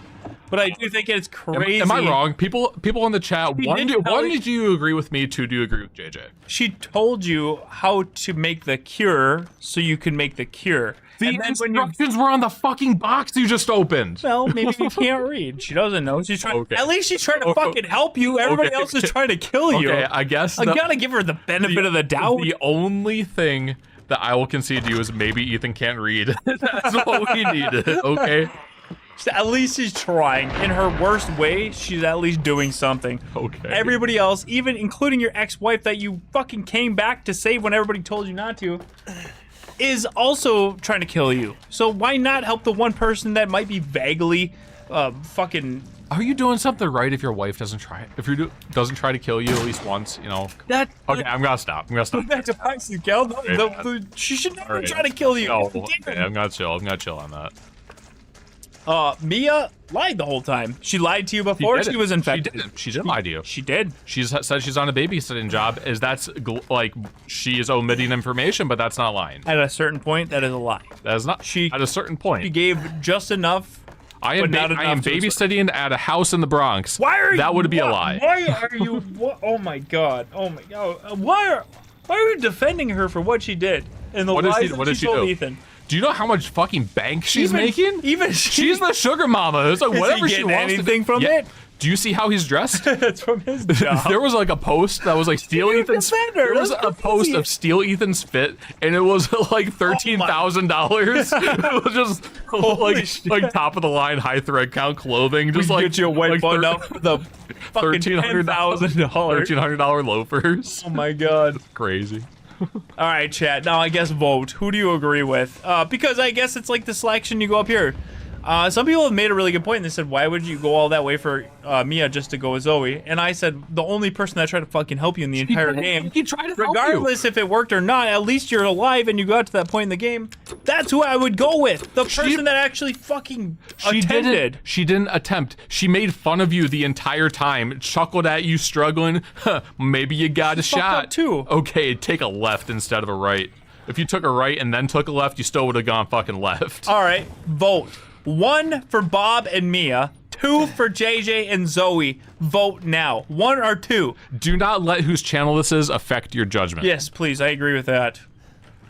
But I do think it's crazy. Am I wrong? People in the chat, one, did you agree with me? Two, do you agree with JJ? She told you how to make the cure so you can make the cure. The instructions were on the fucking box you just opened. Well, maybe you can't read. She doesn't know. She's trying. At least she's trying to fucking help you. Everybody else is trying to kill you. Okay, I guess I gotta give her the benefit of the doubt. The only thing that I will concede to you is maybe Ethan can't read. That's what we needed. Okay. At least she's trying. In her worst way, she's at least doing something. Okay. Everybody else, even including your ex-wife that you fucking came back to save when everybody told you not to, is also trying to kill you. So why not help the one person that might be vaguely fucking... Are you doing something right if your wife doesn't try? If you doesn't try to kill you at least once, you know? Okay, I'm gonna stop. I'm gonna stop. Back to Paxi, Cal. No, she should never try to kill you. No, okay, I'm gonna chill. I'm gonna chill on that. Mia lied the whole time. She lied to you before she was infected. She didn't lie to you. She did. She said she's on a babysitting job. Like she is omitting information, but that's not lying. At a certain point, that is a lie. That is not. At a certain point, she gave just enough. I am babysitting at a house in the Bronx. Why are that would be a lie? Why are you? Oh my god! Oh my god! Why are you defending her for what she did and the lies that she told Ethan? Do you know how much fucking bank she's making? Even she's the sugar mama. It's like whatever she wants anything from it. Do you see how he's dressed? It's from his job. There was like a post that was like steal Ethan's. There was a post of steal Ethan's fit, and it was like $13,000. It was just like top of the line high thread count clothing, just like get you a white button up for the fucking $13,000. $1,300 loafers. Oh my god, it's crazy. All right, chat. Now I guess vote. Who do you agree with? Because I guess it's like the selection. You go up here. Some people have made a really good point. And they said, why would you go all that way for Mia just to go with Zoe? And I said, the only person that tried to fucking help you in the entire game, he tried to help you. regardless if it worked or not, at least you're alive and you got to that point in the game. That's who I would go with. The person that actually fucking attempted. She didn't attempt. She made fun of you the entire time, chuckled at you struggling. Maybe you got a shot. Up too. Okay, take a left instead of a right. If you took a right and then took a left, you still would have gone fucking left. All right, vote. 1 for Bob and Mia, 2 for JJ and Zoe. Vote now. 1 or 2. Do not let whose channel this is affect your judgment. Yes, please. I agree with that.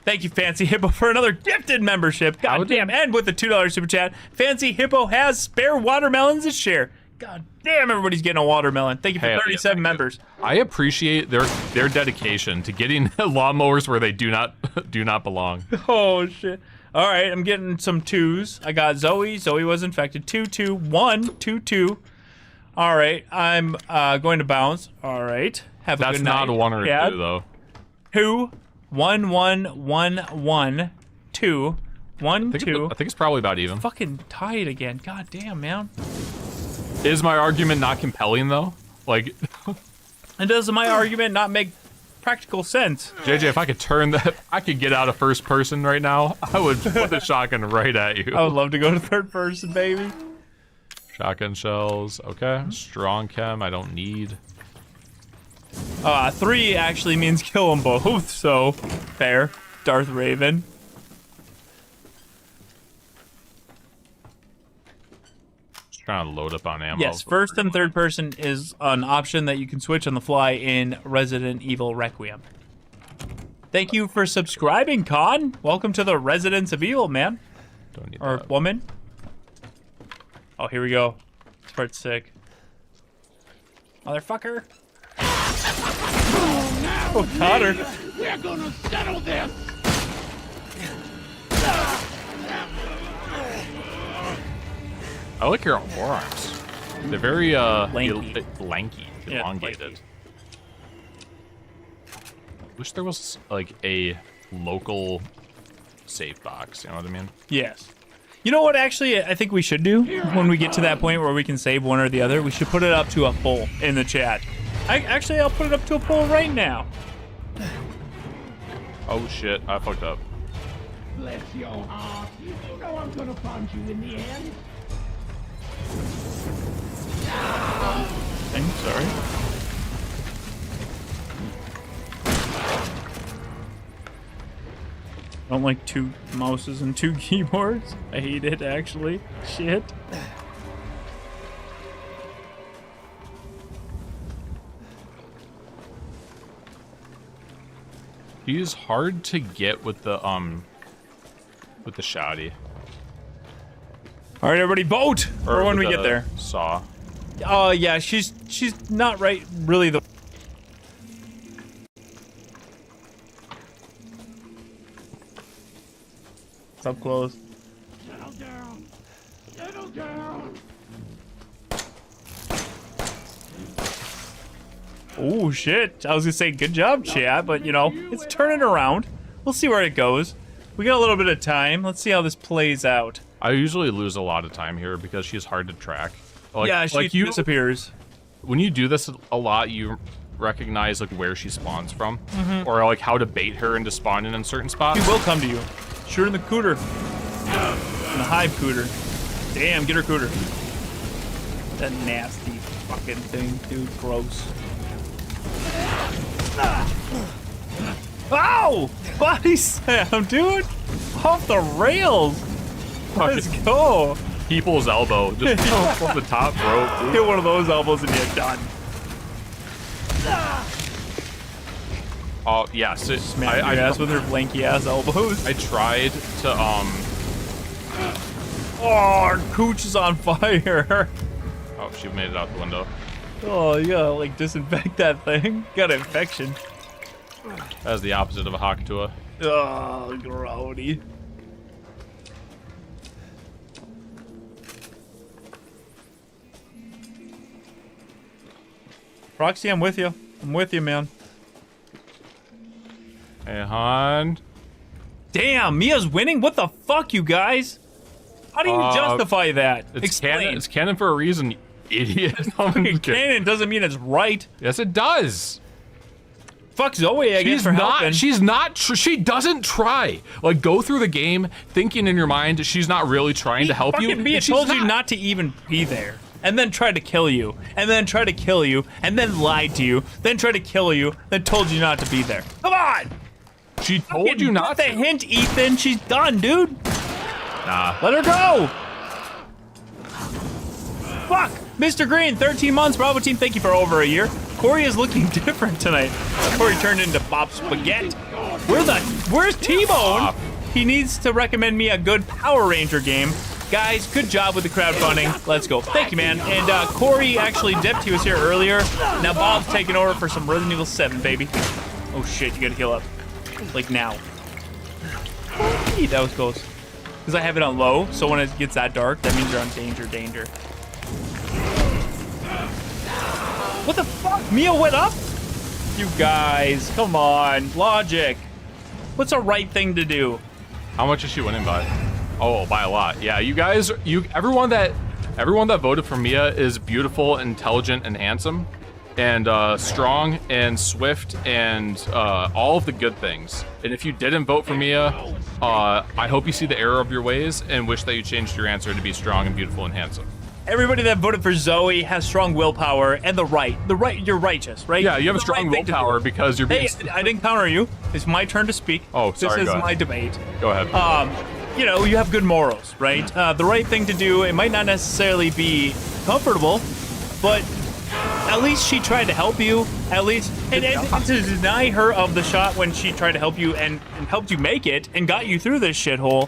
Thank you, Fancy Hippo, for another gifted membership. God damn. And with the $2 super chat, Fancy Hippo has spare watermelons to share. God damn, everybody's getting a watermelon. Thank you for 37 members. I appreciate their dedication to getting lawnmowers where they do not belong. Oh shit. All right, I'm getting some 2s. I got Zoe. Zoe was infected. 2, 2, 1, 2, 2. All right, I'm going to bounce. All right, have a good night. That's not a 1 or a 2 though. 2, 1, 1, 1, 1, 2, 1, 2. I think it's probably about even. Fucking tied again. God damn, man. Is my argument not compelling though? Like, and does my argument not make practical sense? JJ, if I could turn that, I could get out of first person right now. I would put the shotgun right at you. I would love to go to third person, baby. Shotgun shells. Okay. Strong chem. I don't need. 3 actually means kill them both. So fair. Darth Raven. Trying to load up on ammo. Yes, first and third person is an option that you can switch on the fly in Resident Evil Requiem. Thank you for subscribing, Con. Welcome to the Residence of Evil, man. Don't need or that. Woman. Oh, here we go. This part's sick. Motherfucker. Oh, caught her. We're gonna settle this. I like your forearms. They're very lanky, Yeah, elongated. lanky. Wish there was like a local save box. You know what I mean? Yes. You know what? Actually, I think we should do when we get to that point where we can save one or the other. We should put it up to a poll in the chat. I'll put it up to a poll right now. Oh shit! I fucked up. Bless your heart. You know I'm gonna find you in the end. I'm sorry. I don't like 2 mouses and 2 keyboards. I hate it, actually. Shit. She's hard to get with the shoddy. All right, everybody, vote for when we get there. Saw. Oh yeah, she's not right. Really, the. It's up close. Settle down. Settle down. Oh shit! I was gonna say good job, chat, but you know it's turning around. We'll see where it goes. We got a little bit of time. Let's see how this plays out. I usually lose a lot of time here because she's hard to track. Like, yeah, she disappears. When you do this a lot, you recognize like where she spawns from, Mhm. or like how to bait her into spawning in certain spots. She will come to you. Shoot her in the cooter. In the hive cooter. Damn, get her cooter. That nasty fucking thing, dude. Gross. Ow! Body slam, dude! Off the rails! Let's go! People's elbow. Just from the top rope. Dude. Hit one of those elbows and you're done. Oh, yes. Smack your ass with her blanky ass elbows. I tried to, Oh, her cooch is on fire. Oh, she made it out the window. Oh, you gotta, like, disinfect that thing. Got an infection. That's the opposite of a Hakutua. Oh, grody. Roxy, I'm with you. I'm with you, man. Hey, hon. Damn, Mia's winning? What the fuck, you guys? How do you justify that? It's canon. It's canon for a reason, idiot. Canon doesn't mean it's right. Yes, it does. Fuck Zoe, I guess, for helping. She's not. She doesn't try. Like, go through the game thinking in your mind she's not really trying to help you. Mia told you not to even be there. And then tried to kill you. And then tried to kill you. And then lied to you. Then tried to kill you. Then told you not to be there. Come on! She told you not to. The hint, Ethan. She's done, dude. Nah. Let her go. Fuck. Mr. Green, 13 months. Bravo team, thank you for over a year. Corey is looking different tonight. Corey turned into Bob Spaghetti. Where's T-Bone? He needs to recommend me a good Power Ranger game. Guys, good job with the crowdfunding. Let's go. Thank you, man. And Corey actually dipped. He was here earlier. Now Bob's taking over for some Resident Evil 7, baby. Oh shit, you gotta heal up. Like now. That was close. Because I have it on low, so when it gets that dark, that means you're on danger. What the fuck? Mia went up? You guys, come on. Logic. What's a right thing to do? How much is she winning by? Oh, by a lot. Yeah, you guys, everyone that voted for Mia is beautiful, intelligent, and handsome, and strong and swift, and all of the good things. And if you didn't vote for Mia, I hope you see the error of your ways and wish that you changed your answer to be strong and beautiful and handsome. Everybody that voted for Zoe has strong willpower and the right. You're righteous, right? Yeah, you have a strong willpower because you're being... Hey, I didn't counter you. It's my turn to speak. Oh, sorry, This is my debate. Go ahead. You know, you have good morals, right? The right thing to do, it might not necessarily be comfortable, but at least she tried to help you, at least. And to deny her of the shot when she tried to help you and helped you make it and got you through this shithole,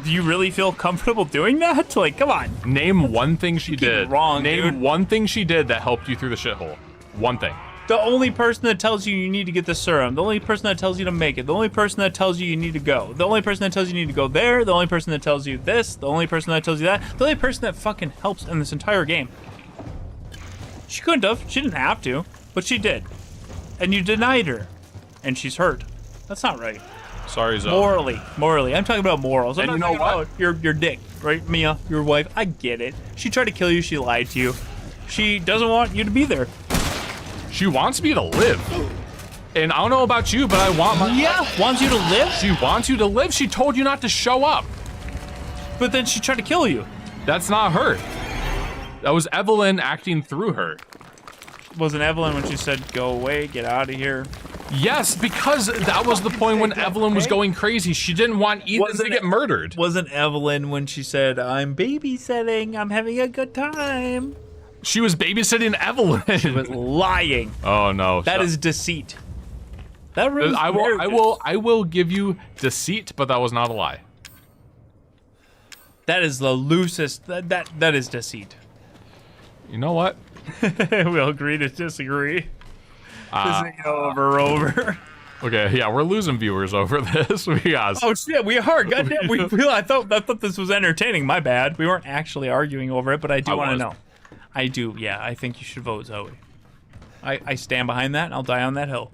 do you really feel comfortable doing that? Like, come on. Name one thing she did. Wrong, Name one thing she did that helped you through the shithole. One thing. The only person that tells you need to get the serum, the only person that tells you to make it, the only person that tells you need to go, the only person that tells you need to go there, the only person that tells you this, the only person that tells you that, the only person that fucking helps in this entire game. She couldn't have. She didn't have to, but she did. And you denied her. And she's hurt. That's not right. Sorry, Zoe. Morally. I'm talking about morals. I'm And not you know talking what? about your dick, right, Mia, your wife. I get it. She tried to kill you. She lied to you. She doesn't want you to be there. She wants me to live. And I don't know about you, but I want my... Yeah, wants you to live? She wants you to live. She told you not to show up. But then she tried to kill you. That's not her. That was Evelyn acting through her. Wasn't Evelyn when she said, go away, get out of here? Yes, because that was the point when Evelyn was going crazy. She didn't want Ethan to get murdered. Wasn't Evelyn when she said, I'm babysitting, I'm having a good time? She was babysitting Evelyn. She was lying. Oh, no. That is deceit. That room's I will give you deceit, but that was not a lie. That is the loosest. That is deceit. You know what? We'll agree to disagree. This ain't over. Okay, yeah, we're losing viewers over this. We got. Oh shit, we are. Goddamn, I thought this was entertaining. My bad. We weren't actually arguing over it, but I do want to know. I do. Yeah, I think you should vote Zoe. I stand behind that, and I'll die on that hill.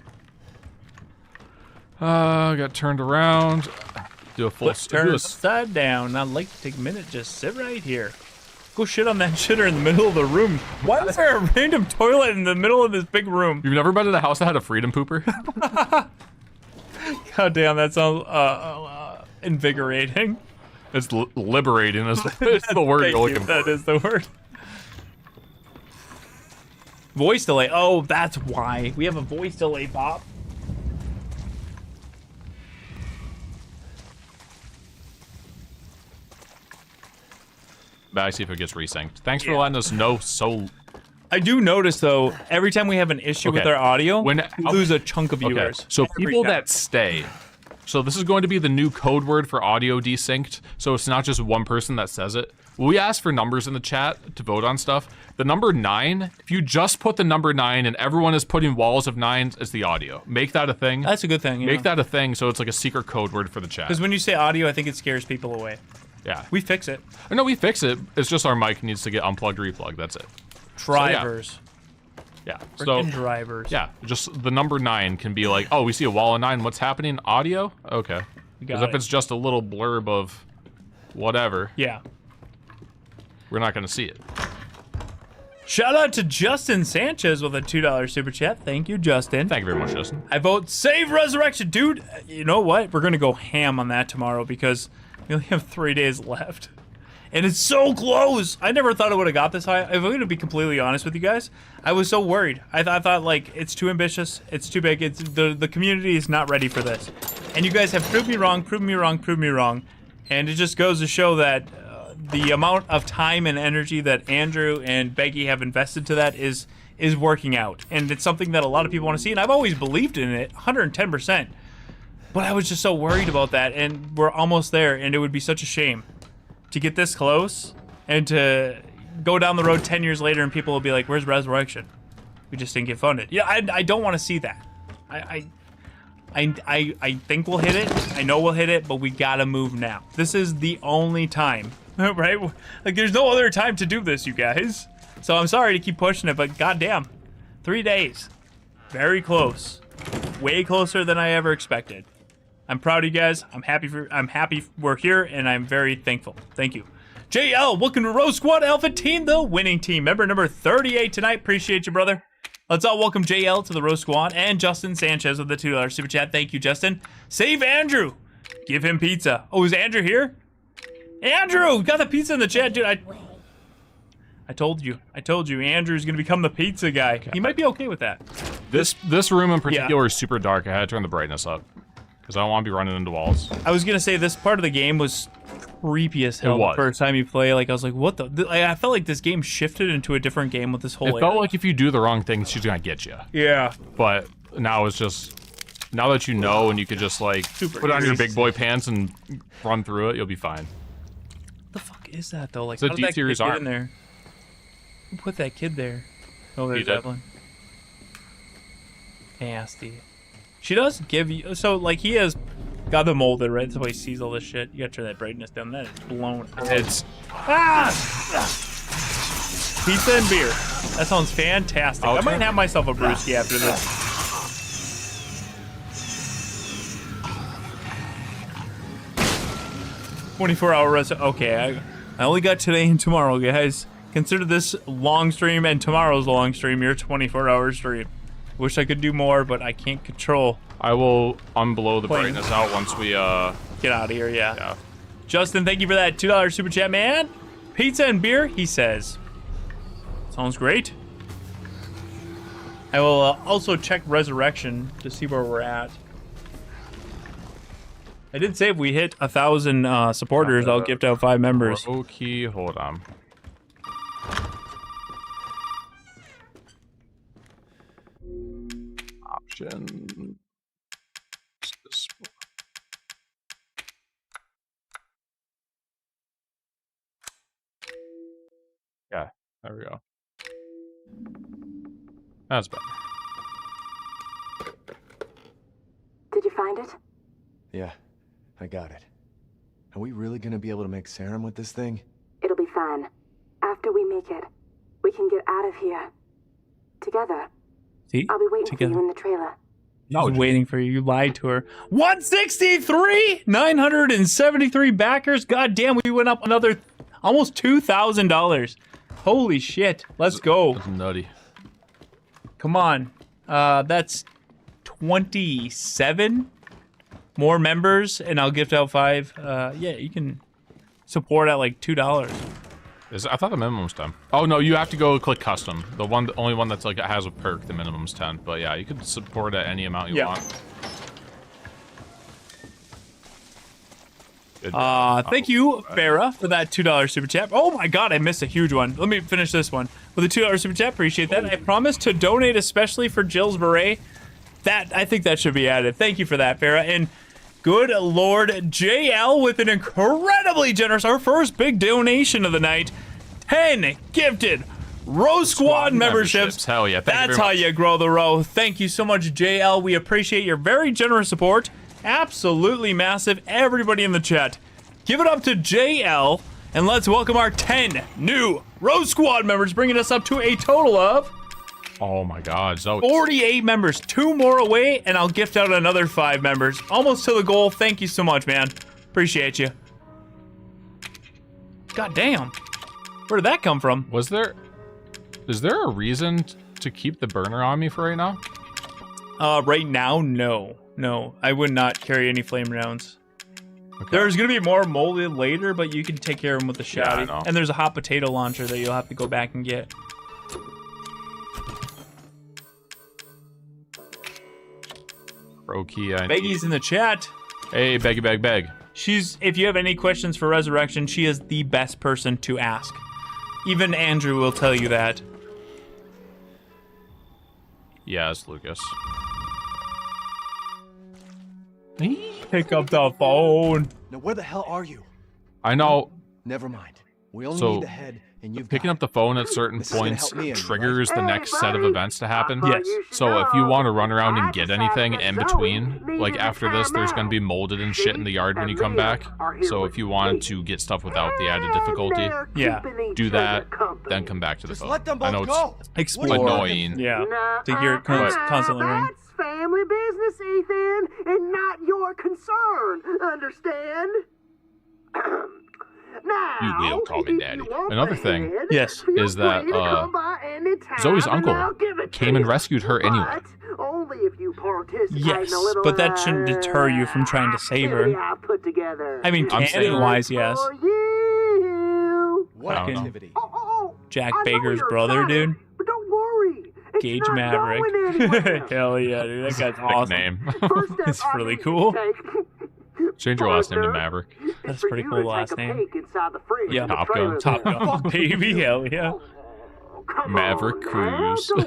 Got turned around. Do a full. Turn upside down. I'd like to take a minute. Just sit right here. Go shit on that shitter in the middle of the room. Why is there a random toilet in the middle of this big room? You've never been to the house that had a freedom pooper? God damn, that sounds invigorating. It's liberating is the word you're looking for. That is the word. Voice delay. Oh, that's why. We have a voice delay, Bob. But I see if it gets resynced. Thanks for letting us know so... I do notice, though, every time we have an issue with our audio, we lose a chunk of viewers. Okay. So people that stay... So this is going to be the new code word for audio desynced. So it's not just one person that says it. We ask for numbers in the chat to vote on stuff. The number 9, if you just put the number 9 and everyone is putting walls of 9s, it's the audio. Make that a thing. That's a good thing. Make that a thing so it's like a secret code word for the chat. Because when you say audio, I think it scares people away. Yeah. We fix it. No, we fix it. It's just our mic needs to get unplugged, replugged. That's it. Drivers. So, yeah. Freaking drivers. Yeah. Just the number 9 can be like, oh, we see a wall of 9. What's happening? Audio? Okay. Because if it's just a little blurb of whatever. Yeah. We're not going to see it. Shout out to Justin Sanchez with a $2 super chat. Thank you, Justin. Thank you very much, Justin. I vote save Resurrection. Dude, you know what? We're going to go ham on that tomorrow because we only have 3 days left. And it's so close. I never thought it would have got this high. If I'm going to be completely honest with you guys, I was so worried. I thought like, it's too ambitious. It's too big. It's the community is not ready for this. And you guys have proved me wrong, proved me wrong, proved me wrong. And it just goes to show that the amount of time and energy that Andrew and Beggy have invested to that is working out. And it's something that a lot of people want to see. And I've always believed in it, 110%. But I was just so worried about that. And we're almost there. And it would be such a shame to get this close and to go down the road 10 years later and people will be like, where's Resurrection? We just didn't get funded. Yeah, I don't want to see that. I think we'll hit it. I know we'll hit it, but we gotta move now. This is the only time, right? Like, there's no other time to do this, you guys. So I'm sorry to keep pushing it, but goddamn, 3 days. Very close. Way closer than I ever expected. I'm proud of you guys. I'm happy we're here, and I'm very thankful. Thank you. JL, welcome to Row Squad Alpha Team, the winning team. Member number 38 tonight. Appreciate you, brother. Let's all welcome JL to the Row Squad and Justin Sanchez with the $2 super chat. Thank you, Justin. Save Andrew. Give him pizza. Oh, is Andrew here? Andrew, got the pizza in the chat, dude. I told you. Andrew's gonna become the pizza guy. He might be okay with that. This room in particular is super dark. I had to turn the brightness up because I don't want to be running into walls. I was gonna say this part of the game was creepy as hell the first time you play. Like, I was like, what the? I felt like this game shifted into a different game with this whole. It felt like if you do the wrong thing, she's gonna get you. Yeah. But now it's just, now that you know, and you could just like put on your big boy pants and run through it, you'll be fine. What the fuck is that though? Like, it's a D-series get arm in there? Who put that kid there? Oh, there's Evelyn. Nasty. She does give you, so like he has got them molded, right? That's why he sees all this shit. You gotta turn that brightness down. That is blown out. It's pizza and beer. That sounds fantastic. I might have myself a brewski after this. $24-hour rest. Okay, I only got today and tomorrow, guys. Consider this long stream and tomorrow's long stream your 24-hour stream. Wish I could do more, but I can't control. I will unblow the brightness out once we get out of here. Yeah. Justin, thank you for that $2 super chat, man. Pizza and beer, he says. Sounds great. I will also check Resurrection to see where we're at. I did say if we hit 1,000 supporters, I'll gift out 5 members. Okay, hold on. Option. There we go. That's better. Did you find it? Yeah, I got it. Are we really gonna be able to make serum with this thing? It'll be fine. After we make it, we can get out of here. Together. See? I'll be waiting Together. for you in the trailer. I was waiting for you. You lied to her. 163, 973 backers. God damn, we went up another almost $2,000. Holy shit! Let's go. That's nutty. Come on. That's 27 more members, and I'll gift out 5. Yeah, you can support at like $2. I thought the minimum's 10. Oh no, you have to go click custom. The only one that's like has a perk, the minimum's 10. But yeah, you can support at any amount you want. Thank you, Farah, for that $2 super chat. Oh my god, I missed a huge one. Let me finish this one with a $2 super chat. Appreciate that. I promise to donate especially for Jill's beret. I think that should be added. Thank you for that, Farah. And good Lord, JL with an incredibly generous, our first big donation of the night. 10 gifted Row Squad memberships. Hell yeah. That's how you grow the row. Thank you so much, JL. We appreciate your very generous support. Absolutely massive. Everybody in the chat, give it up to JL, and let's welcome our 10 new Row Squad members, bringing us up to a total of... Oh my god, Zoe. 48 members. 2 more away, and I'll gift out another 5 members. Almost to the goal. Thank you so much, man. Appreciate you. God damn. Where did that come from? Is there a reason to keep the burner on me for right now? Right now, no. No, I would not carry any flame rounds. Okay. There's gonna be more molded later, but you can take care of them with the shouty. Yeah, and there's a hot potato launcher that you'll have to go back and get. Roki, Beggy's in the chat. Hey, Beggy Beg Beg. If you have any questions for Resurrection, she is the best person to ask. Even Andrew will tell you that. Yes, Lucas. Pick up the phone. Now where the hell are you? I know. Never mind. We only need the head, and you've picking up the phone at certain points triggers the next set of events to happen. Yes. So if you want to run around and get anything in between, like after this, there's going to be molded and shit in the yard when you come back. So if you wanted to get stuff without the added difficulty, yeah, do that, then come back to the phone. Let them both I know go. it's annoying. Yeah, to hear it constantly ring. Family business, Ethan, and not your concern. Understand? Now, You will call me daddy. Another thing yes, is that Zoe's uncle came and rescued her anyway. Only if you yes, but that shouldn't deter you from trying to save her. I mean, canon-wise, yes. What activity? Jack Baker's brother, dude. But don't worry. Gage Maverick. Hell yeah, dude. That guy's awesome. Name. It's really cool. Change your last name to Maverick. That's pretty cool last name. Yeah, Top Gun. Top Gun. Baby, hell yeah. Maverick Cruise. You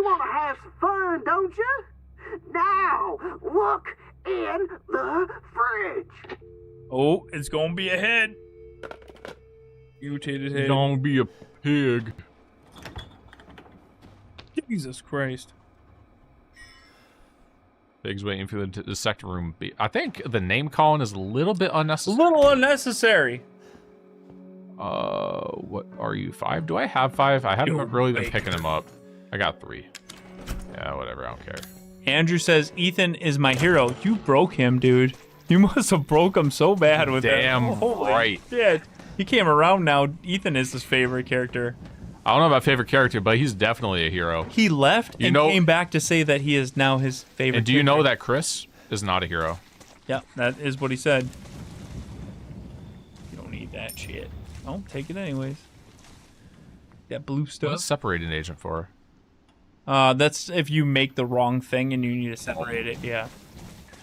want to have some fun, don't you? Now, look in the fridge. Oh, it's gonna be a head. Mutated head. Don't be a pig. Jesus Christ. Pig's waiting for the sector room. I think the name calling is a little bit unnecessary. A little unnecessary. What are you, 5? Do I have 5? I haven't really been picking them up. I got 3. Yeah, whatever, I don't care. Andrew says, Ethan is my hero. You broke him, dude. You must have broke him so bad with that. Damn right. Yeah, he came around now. Ethan is his favorite character. I don't know about favorite character, but he's definitely a hero. He left and came back to say that he is now his favorite. And do you know that Chris is not a hero? Yeah, that is what he said. You don't need that shit. Oh, take it anyways. That blue stuff. What's separating agent for? That's if you make the wrong thing and you need to separate it. Yeah.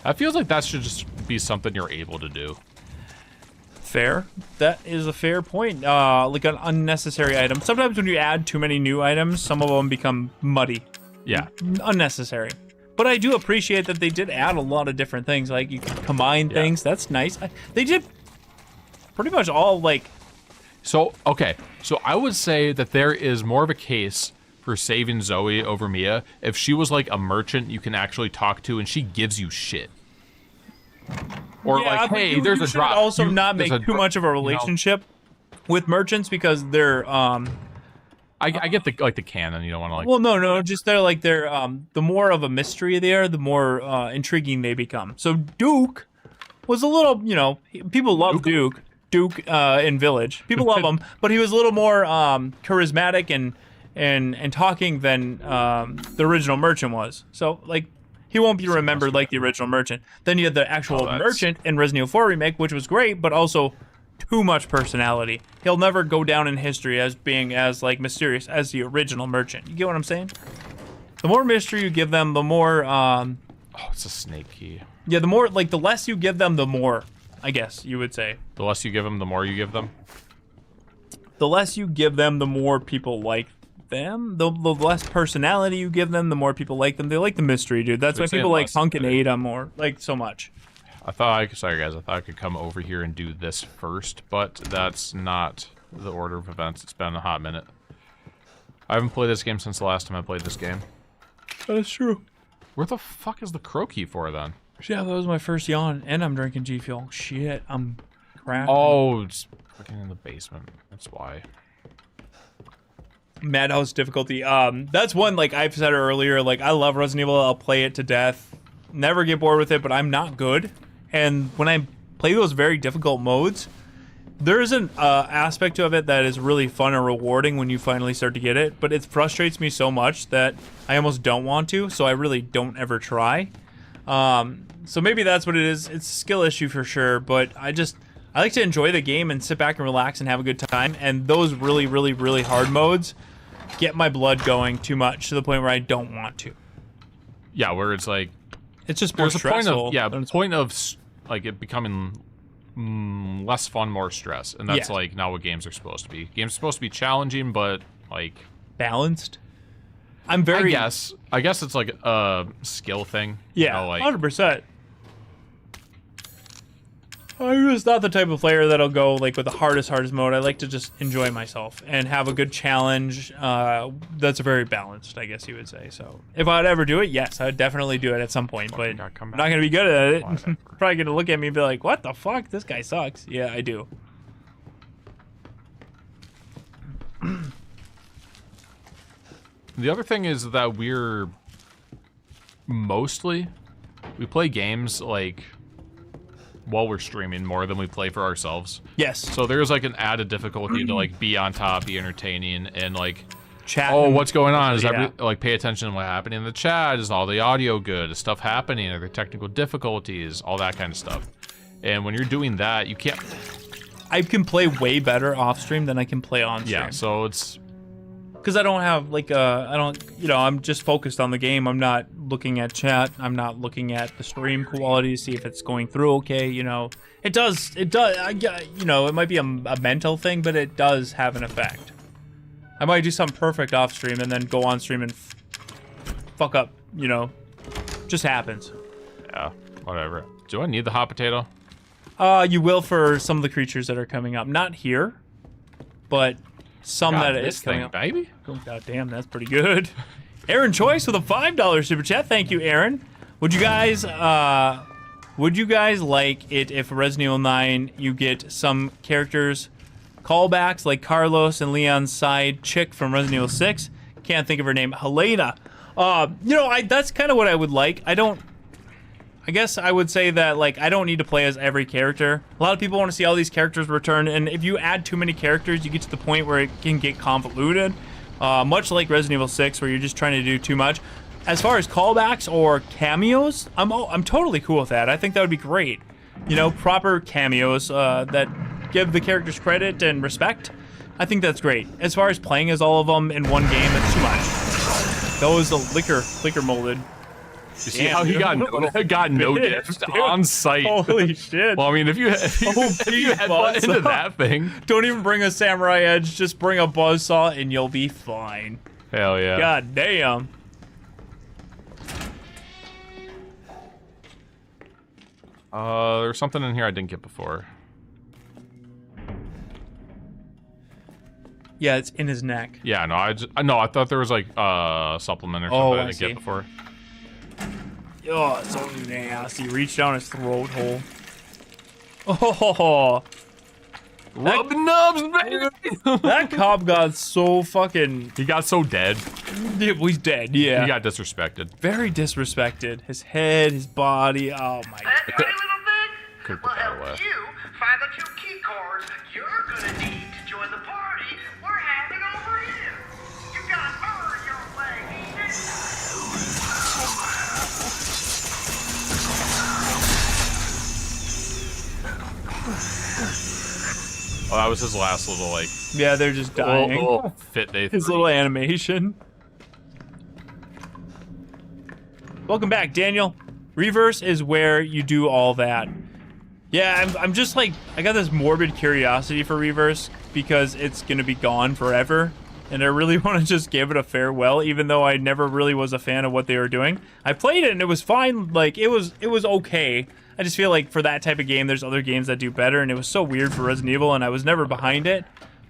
That feels like that should just be something you're able to do. Fair. That is a fair point. Like an unnecessary item. Sometimes when you add too many new items, some of them become muddy. Yeah. Unnecessary. But I do appreciate that they did add a lot of different things. Like you can combine things. That's nice. They did pretty much all like So, okay. So I would say that there is more of a case for saving Zoe over Mia if she was like a merchant you can actually talk to and she gives you shit. Or Yeah, like, but hey, you there's a should drop. also You- not there's make a too dro- much of a you know? relationship with merchants because they're I get the like the canon. You don't want to like. well, no, just they're the more of a mystery they are, the more intriguing they become. So Duke was a little, people love Duke in Village. People love him, but he was a little more charismatic and talking than the original merchant was. So like he won't be remembered like the original merchant. Then you had the actual merchant in Resident Evil 4 remake, which was great, but also too much personality. He'll never go down in history as being as like mysterious as the original merchant. You get what I'm saying? The more mystery you give them, the more oh, it's a snake key. yeah, the more like the less you give them, the more, I guess you would say. The less you give them, the more you give them. The less you give them, the more people like them. The less personality you give them, the more people like them. They like the mystery, dude. That's why people like Hunk and Ada more, like so much. Sorry guys, I thought I could come over here and do this first, but that's not the order of events. It's been a hot minute. I haven't played this game since the last time I played this game. That is true. Where the fuck is the crow key for then? Yeah, that was my first yawn, and I'm drinking G Fuel. Shit, I'm cracking. Oh, it's fucking in the basement. That's why. Madhouse difficulty. That's one, like I've said earlier, like I love Resident Evil. I'll play it to death. Never get bored with it, but I'm not good. And when I play those very difficult modes, there's an aspect of it that is really fun and rewarding when you finally start to get it, but it frustrates me so much that I almost don't want to, so I really don't ever try. So maybe that's what it is. It's a skill issue for sure, but I like to enjoy the game and sit back and relax and have a good time, and those really, really, really hard modes get my blood going too much to the point where I don't want to. Yeah, where it's like... It's just more stressful. Point of like it becoming less fun, more stress, and that's like not what games are supposed to be. Games are supposed to be challenging, but like balanced. I'm very. I guess it's like a skill thing. Yeah, you know, like 100%. I'm just not the type of player that'll go like with the hardest mode. I like to just enjoy myself and have a good challenge. That's very balanced, I guess you would say. So if I'd ever do it, yes, I'd definitely do it at some point. But I'm not gonna be good at it. Probably gonna look at me and be like, "What the fuck? This guy sucks." Yeah, I do. The other thing is that we play games like while we're streaming more than we play for ourselves. Yes. So there's like an added difficulty to like be on top, be entertaining, and like chat. Oh, what's going on? Is like pay attention to what's happening in the chat? Is all the audio good? Is stuff happening? Are there technical difficulties? All that kind of stuff. And when you're doing that, you can't. I can play way better off stream than I can play on stream. Yeah. So it's. Because I don't have like I'm just focused on the game. I'm not looking at chat. I'm not looking at the stream quality to see if it's going through okay. It does. It might be a mental thing, but it does have an effect. I might do something perfect off stream and then go on stream and fuck up. Just happens. Yeah. Whatever. Do I need the hot potato? You will for some of the creatures that are coming up. Not here, but. Some that is coming up. Baby. Oh, God damn, that's pretty good. Aaron Choice with a $5 super chat. Thank you, Aaron. Would you guys like it if Resident Evil 9 you get some characters callbacks like Carlos and Leon's side chick from Resident Evil 6? Can't think of her name. Helena. That's kind of what I would like. I guess I would say that, like, I don't need to play as every character. A lot of people want to see all these characters return, and if you add too many characters, you get to the point where it can get convoluted. Much like Resident Evil 6, where you're just trying to do too much. As far as callbacks or cameos, I'm totally cool with that. I think that would be great. Proper cameos that give the characters credit and respect. I think that's great. As far as playing as all of them in one game, that's too much. That was the liquor molded. You see how he got no gift on site. Holy shit. Well, I mean, if you headbutt into that thing. Don't even bring a samurai edge, just bring a buzzsaw and you'll be fine. Hell yeah. God damn. There's something in here I didn't get before. Yeah, it's in his neck. Yeah, no, I thought there was like supplement or something I didn't get before. Oh, it's so nasty. Reach down his throat hole. Oh, rub the nubs, baby. That cop got so fucking. He got so dead. He's dead. Yeah. He got disrespected. Very disrespected. His head, his body. Oh my god. Could put that away. Find the 2 key cards you're gonna need to join the party we're having over here. You gotta earn your way. Oh, that was his last little like. Yeah, they're just dying. Little fit they. His little animation. Welcome back, Daniel. Reverse is where you do all that. Yeah, I'm just like, I got this morbid curiosity for Reverse because it's gonna be gone forever. And I really want to just give it a farewell, even though I never really was a fan of what they were doing. I played it and it was fine, like, it was okay. I just feel like for that type of game, there's other games that do better, and it was so weird for Resident Evil, and I was never behind it.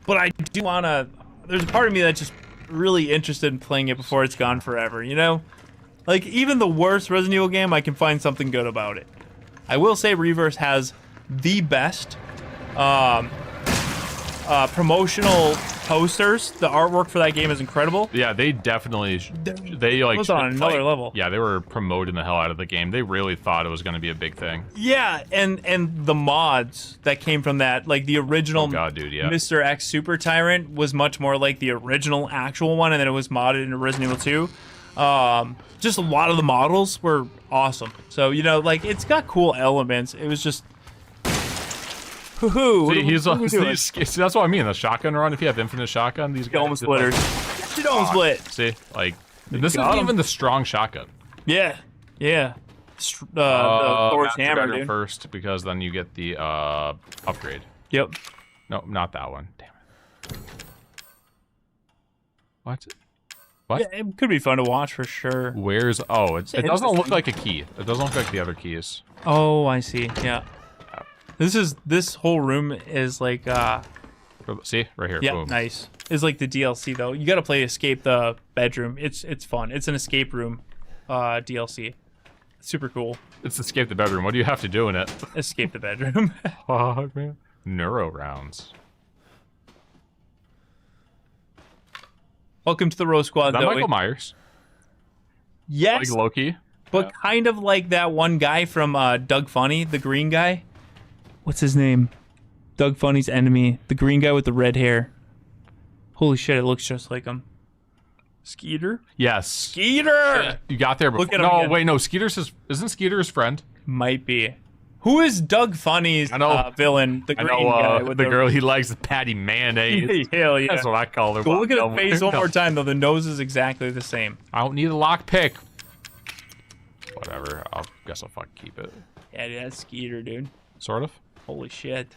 But I do wanna, there's a part of me that's just really interested in playing it before it's gone forever, you know? Like, even the worst Resident Evil game, I can find something good about it. I will say Reverse has the best promotional posters. The artwork for that game is incredible. Yeah, they definitely, they like. It was on another level. Yeah, they were promoting the hell out of the game. They really thought it was going to be a big thing. Yeah, and the mods that came from that, like the original Mr. X Super Tyrant was much more like the original actual one, and then it was modded into Resident Evil 2. Just a lot of the models were awesome. So, you know, like, it's got cool elements. It was just... Hoo-hoo. See, that's what I mean. The shotgun run, if you have infinite shotgun, these guys... Dome splitters. Dome split. See? Like, this isn't even the strong shotgun. Yeah. Yeah. The Thor's hammer, dude. First, because then you get the upgrade. Yep. No, not that one. Damn it. What? What? Yeah, it could be fun to watch for sure. Where's... Oh, it doesn't look like a key. It doesn't look like the other keys. Oh, I see. Yeah. This whole room is like... See? Right here. Yeah, Boom. nice. It's like the DLC, though. You gotta play Escape the Bedroom. It's fun. It's an escape room DLC. It's super cool. It's Escape the Bedroom. What do you have to do in it? Escape the Bedroom. Oh, man. Neuro rounds. Welcome to the Rose Squad, Is that Zoe. Michael Myers? Yes. Like Loki? But kind of like that one guy from Doug Funny, the green guy. What's his name? Doug Funny's enemy. The green guy with the red hair. Holy shit, it looks just like him. Skeeter? Yes. Skeeter! You got there before. Look at him No, again. wait, no. Isn't Skeeter his friend? Might be. Who is Doug Funny's villain? The green guy with the girl he likes, Patty Mayonnaise. Hell yeah. That's what I call her. Go look at his face one more time, though. The nose is exactly the same. I don't need a lockpick. Whatever. I guess I'll fucking keep it. Yeah, that's Skeeter, dude. Sort of. Holy shit.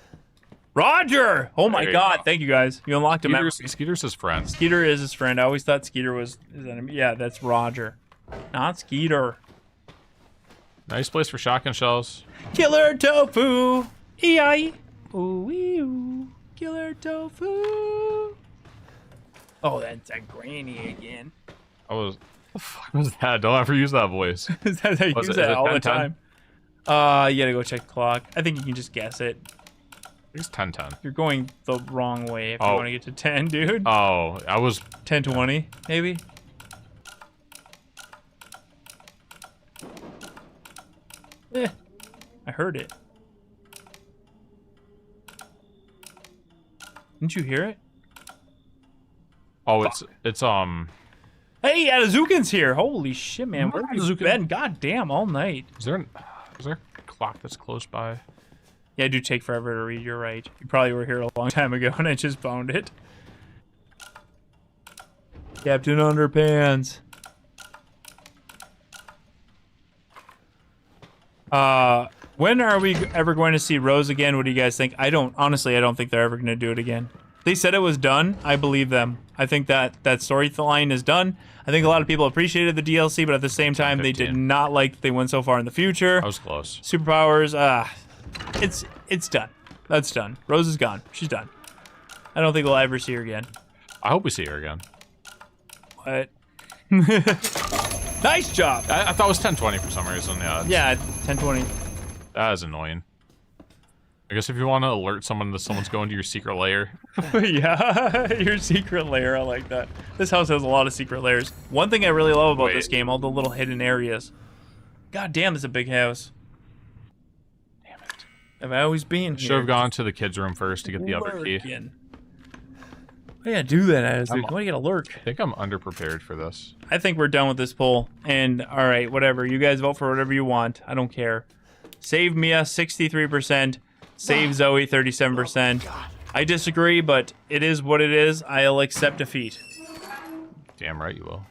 Roger! Oh my god, thank you guys. You unlocked him. Skeeter's his friend. Skeeter is his friend. I always thought Skeeter was his enemy. Yeah, that's Roger. Not Skeeter. Nice place for shotgun shells. Killer tofu! E-I! Ooh-wee-oo. Killer tofu! Oh, that's a granny again. What the fuck was that? Don't ever use that voice. Is that how you use that all the time? You gotta go check the clock. I think you can just guess it. It's 10:10. You're going the wrong way if you want to get to 10, dude. Oh, I was 10:20, maybe. I heard it. Didn't you hear it? Oh, it's Hey, Azukin's here. Holy shit, man. Where have you been? God damn, all night. Is there a clock that's close by? Yeah, it do take forever to read. You're right. You probably were here a long time ago, and I just found it. Captain Underpants. When are we ever going to see Rose again? What do you guys think? Honestly, I don't think they're ever going to do it again. They said it was done. I believe them. I think that storyline is done. I think a lot of people appreciated the DLC, but at the same time, they did not like that they went so far in the future. I was close. Superpowers, it's done. That's done. Rose is gone. She's done. I don't think we'll ever see her again. I hope we see her again. What? Nice job. I thought it was 1020 for some reason. Yeah, 1020. That is annoying. I guess if you want to alert someone that someone's going to your secret lair. Yeah, your secret lair. I like that. This house has a lot of secret lairs. One thing I really love about this game, all the little hidden areas. God damn, it's a big house. Damn it. Have I always been here? Should have gone to the kids' room first to get the other key. Why do you gotta do that, Azzy? Why do you gotta lurk? I think I'm underprepared for this. I think we're done with this poll. And, alright, whatever. You guys vote for whatever you want. I don't care. Save Mia, 63%. Save Zoe, 37%. I disagree, but it is what it is. I'll accept defeat. Damn right you will.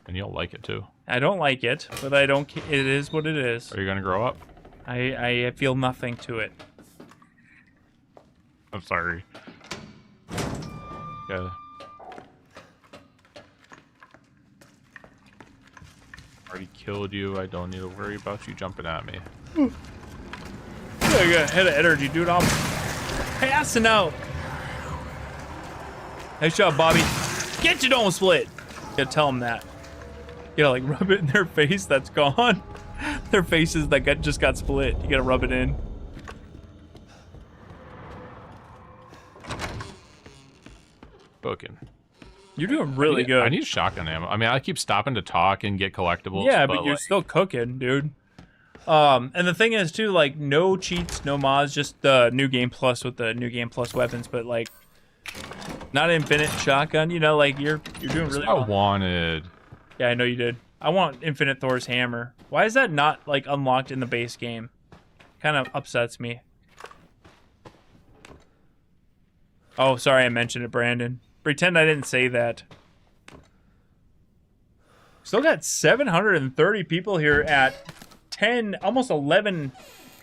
And you'll like it, too. I don't like it, but I don't. It is what it is. Are you gonna grow up? I feel nothing to it. I'm sorry. Yeah. Already killed you. I don't need to worry about you jumping at me. Yeah, I got a head of energy, dude. I'm passing out. Nice job, Bobby. Get your dome split. You gotta tell them that. You gotta like rub it in their face. That's gone. Their faces that just got split. You gotta rub it in. Booking. You're doing really good. I need shotgun ammo. I mean, I keep stopping to talk and get collectibles. Yeah, but you're still cooking, dude. And the thing is, too, like, no cheats, no mods, just the New Game Plus with the New Game Plus weapons, but, like, not infinite shotgun, you know, like, you're doing really well. I wanted. Yeah, I know you did. I want Infinite Thor's hammer. Why is that not, like, unlocked in the base game? Kind of upsets me. Oh, sorry I mentioned it, Brandon. Pretend I didn't say that. Still got 730 people here at 10, almost 11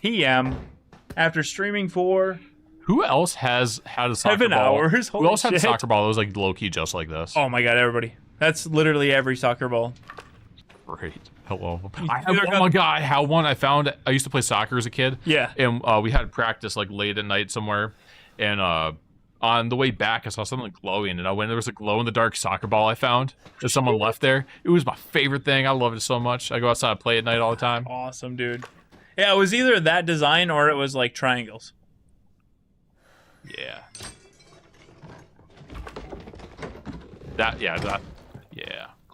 p.m. after streaming for... Who else has had a soccer 7 ball? hours? Who else Holy had a shit. soccer ball that was like low-key just like this? Oh my god, everybody. That's literally every soccer ball. Great. Hello. Oh my god, I had one. I found. I used to play soccer as a kid. Yeah. And we had practice like late at night somewhere, and on the way back, I saw something glowing, and I went. There was a glow-in-the-dark soccer ball I found that someone left there. It was my favorite thing. I loved it so much. I go outside and play at night all the time. Awesome, dude. Yeah, it was either that design or it was like triangles. Yeah. That. Yeah.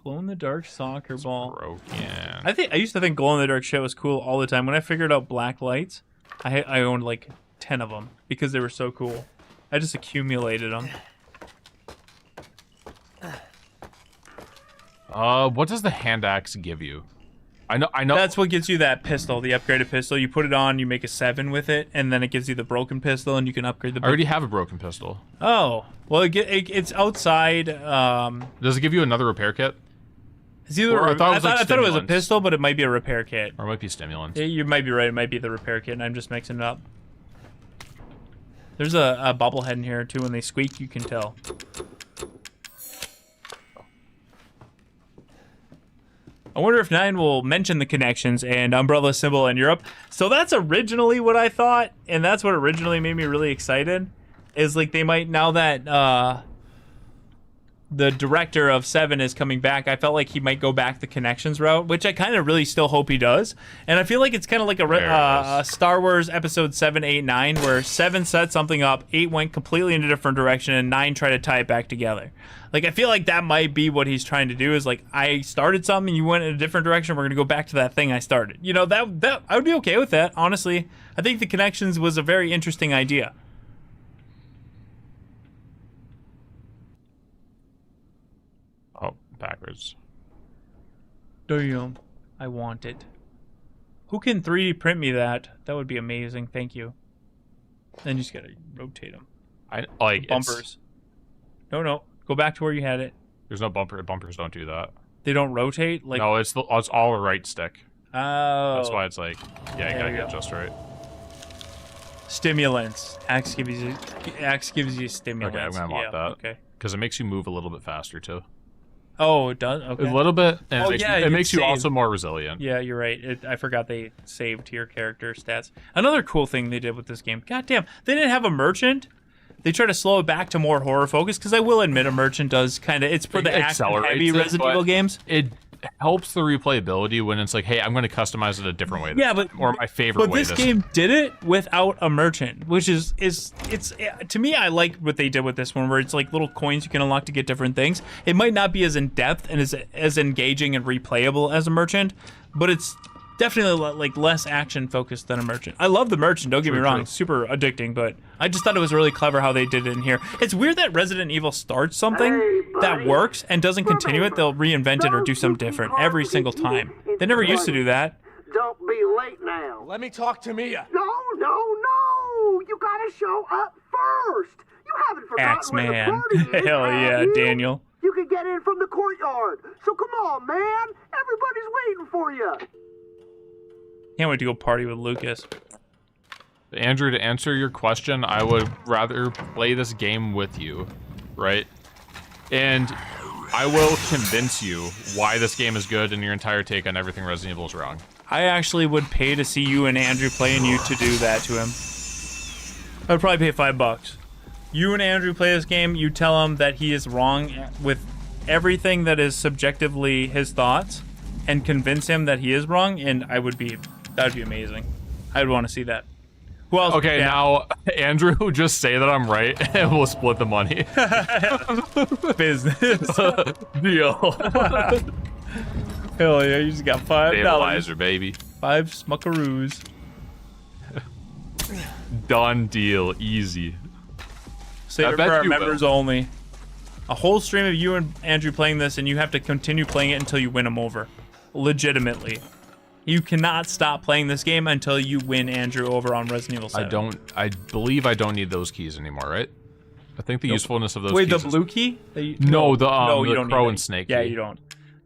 Glow-in-the-dark soccer ball. Broken. I used to think glow-in-the-dark shit was cool all the time. When I figured out black lights, I owned like 10 of them because they were so cool. I just accumulated them. What does the hand axe give you? I know. That's what gives you that pistol, the upgraded pistol. You put it on, you make a 7 with it, and then it gives you the broken pistol, and you can upgrade the. I already have a broken pistol. Oh, well, it's outside. Does it give you another repair kit? It's either. I thought it was a pistol, but it might be a repair kit. Or it might be stimulants. Yeah, you might be right. It might be the repair kit, and I'm just mixing it up. There's a bobblehead in here too. When they squeak, you can tell. I wonder if 9 will mention the connections and umbrella symbol in Europe. So that's originally what I thought, and that's what originally made me really excited. Is like they might, now that the director of 7 is coming back, I felt like he might go back the connections route, which I kind of really still hope he does. And I feel like it's kind of like a Star Wars episode 7, 8, 9, where 7 set something up, 8 went completely in a different direction, and 9 tried to tie it back together. Like, I feel like that might be what he's trying to do, is like, I started something, you went in a different direction, we're going to go back to that thing I started. You know, that I would be okay with that, honestly. I think the connections was a very interesting idea. Oh, backwards. Damn. I want it. Who can 3D print me that? That would be amazing. Thank you. Then you just gotta rotate them. I like bumpers. No. Go back to where you had it. There's no bumper. Bumpers don't do that. They don't rotate? Like no, it's all a right stick. Oh. That's why it's like, yeah, you gotta get just right. Stimulants. Axe gives you stimulants. Okay, I'm gonna want that. Okay. Because it makes you move a little bit faster too. Oh, it does? Okay. A little bit, and Oh, it makes you also more resilient. Yeah, you're right. I forgot they saved your character stats. Another cool thing they did with this game. God damn, they didn't have a merchant. they try to slow it back to more horror focus, because I will admit a merchant does kind of, it's for the action-heavy Resident Evil games. It helps the replayability when it's like, hey, I'm going to customize it a different way. Or my favorite way. But this game did it without a merchant, which is to me, I like what they did with this one, where it's like little coins you can unlock to get different things. It might not be as in depth and as engaging and replayable as a merchant, but it's definitely like less action focused than a merchant. I love the merchant, don't get me wrong, it's super addicting, but I just thought it was really clever how they did it in here. It's weird that Resident Evil starts something that works and doesn't continue it. They'll reinvent it or do something different every single time. They never used to do that. Don't be late now. Let me talk to Mia. No. You gotta show up first. You haven't forgotten where the party is, Hell yeah, have you? Daniel. You can get in from the courtyard. So come on, man. Everybody's waiting for you. Can't wait to go party with Lucas. Andrew, to answer your question, I would rather play this game with you, right? And I will convince you why this game is good and your entire take on everything Resident Evil is wrong. I actually would pay to see you and Andrew play and you to do that to him. I'd probably pay $5. You and Andrew play this game, you tell him that he is wrong with everything that is subjectively his thoughts, and convince him that he is wrong, and that would be amazing. I'd want to see that. Who else? Okay, now, Andrew, just say that I'm right, and we'll split the money. Business. Deal. Hell yeah, you just got $5. Stabilizer, baby. 5 smuckaroos. Done deal, easy. Save it for our members only. A whole stream of you and Andrew playing this, and you have to continue playing it until you win them over. Legitimately. You cannot stop playing this game until you win Andrew over on Resident Evil 7. I believe I don't need those keys anymore, right? I think the usefulness of those keys. Wait, the blue key? No, the you don't crow need and snake Yeah, key. you don't.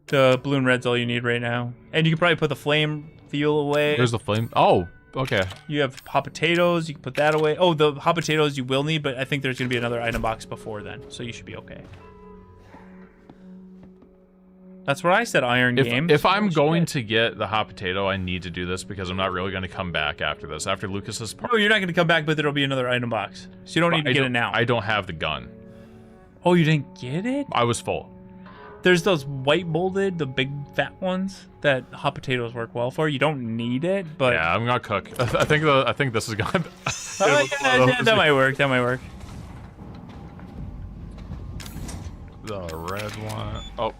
The blue and red's all you need right now. And you can probably put the flame fuel away. There's the flame. Oh, okay. You have hot potatoes. You can put that away. Oh, the hot potatoes you will need, but I think there's going to be another item box before then, so you should be okay. That's what I said, Iron Game. If I'm going to get the hot potato, I need to do this because I'm not really going to come back after this. After Lucas's part. No, you're not going to come back, but there'll be another item box. So you don't need to get it now. I don't have the gun. Oh, you didn't get it? I was full. There's those white molded, the big fat ones that hot potatoes work well for. You don't need it, but yeah, I'm gonna cook. I think this is gonna. That might work. That might work. The red one. Oh,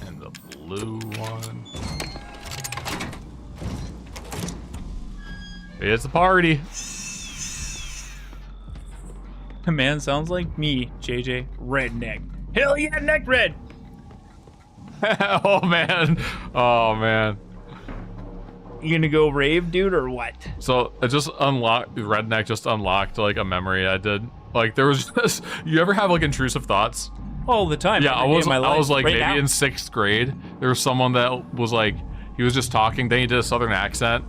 and the blue one. It's a party. Man, sounds like me, JJ. Redneck. Hell yeah, neck red. Oh man. You gonna go rave, dude, or what? So it just unlocked. Redneck just unlocked like a memory I did. Like there was just. You ever have like intrusive thoughts? All the time. Yeah, I was like right maybe now. in 6th grade. There was someone that was like, he was just talking. Then he did a southern accent.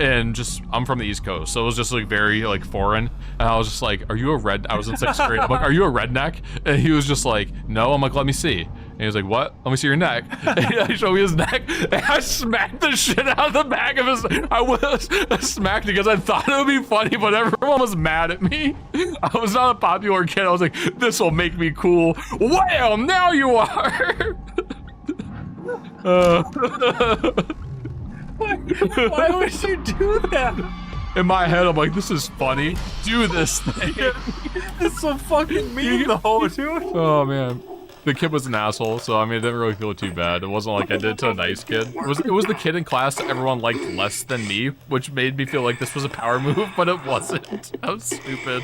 And just, I'm from the East Coast, so it was just like very like foreign. And I was just like, "Are you a red?" I was in 6th grade. I'm like, "Are you a redneck?" And he was just like, "No." I'm like, "Let me see." And he was like, "What?" "Let me see your neck." And he showed me his neck, and I smacked the shit out of the back of his. I was smacked because I thought it would be funny, but everyone was mad at me. I was not a popular kid. I was like, "This will make me cool." Well, now you are. Why would you do that? In my head, I'm like, this is funny. Do this thing. It's so fucking mean, though, dude. Oh, man. The kid was an asshole, so I mean, I didn't really feel too bad. It wasn't like I did it to a nice kid. It was the kid in class that everyone liked less than me, which made me feel like this was a power move, but it wasn't. I was stupid.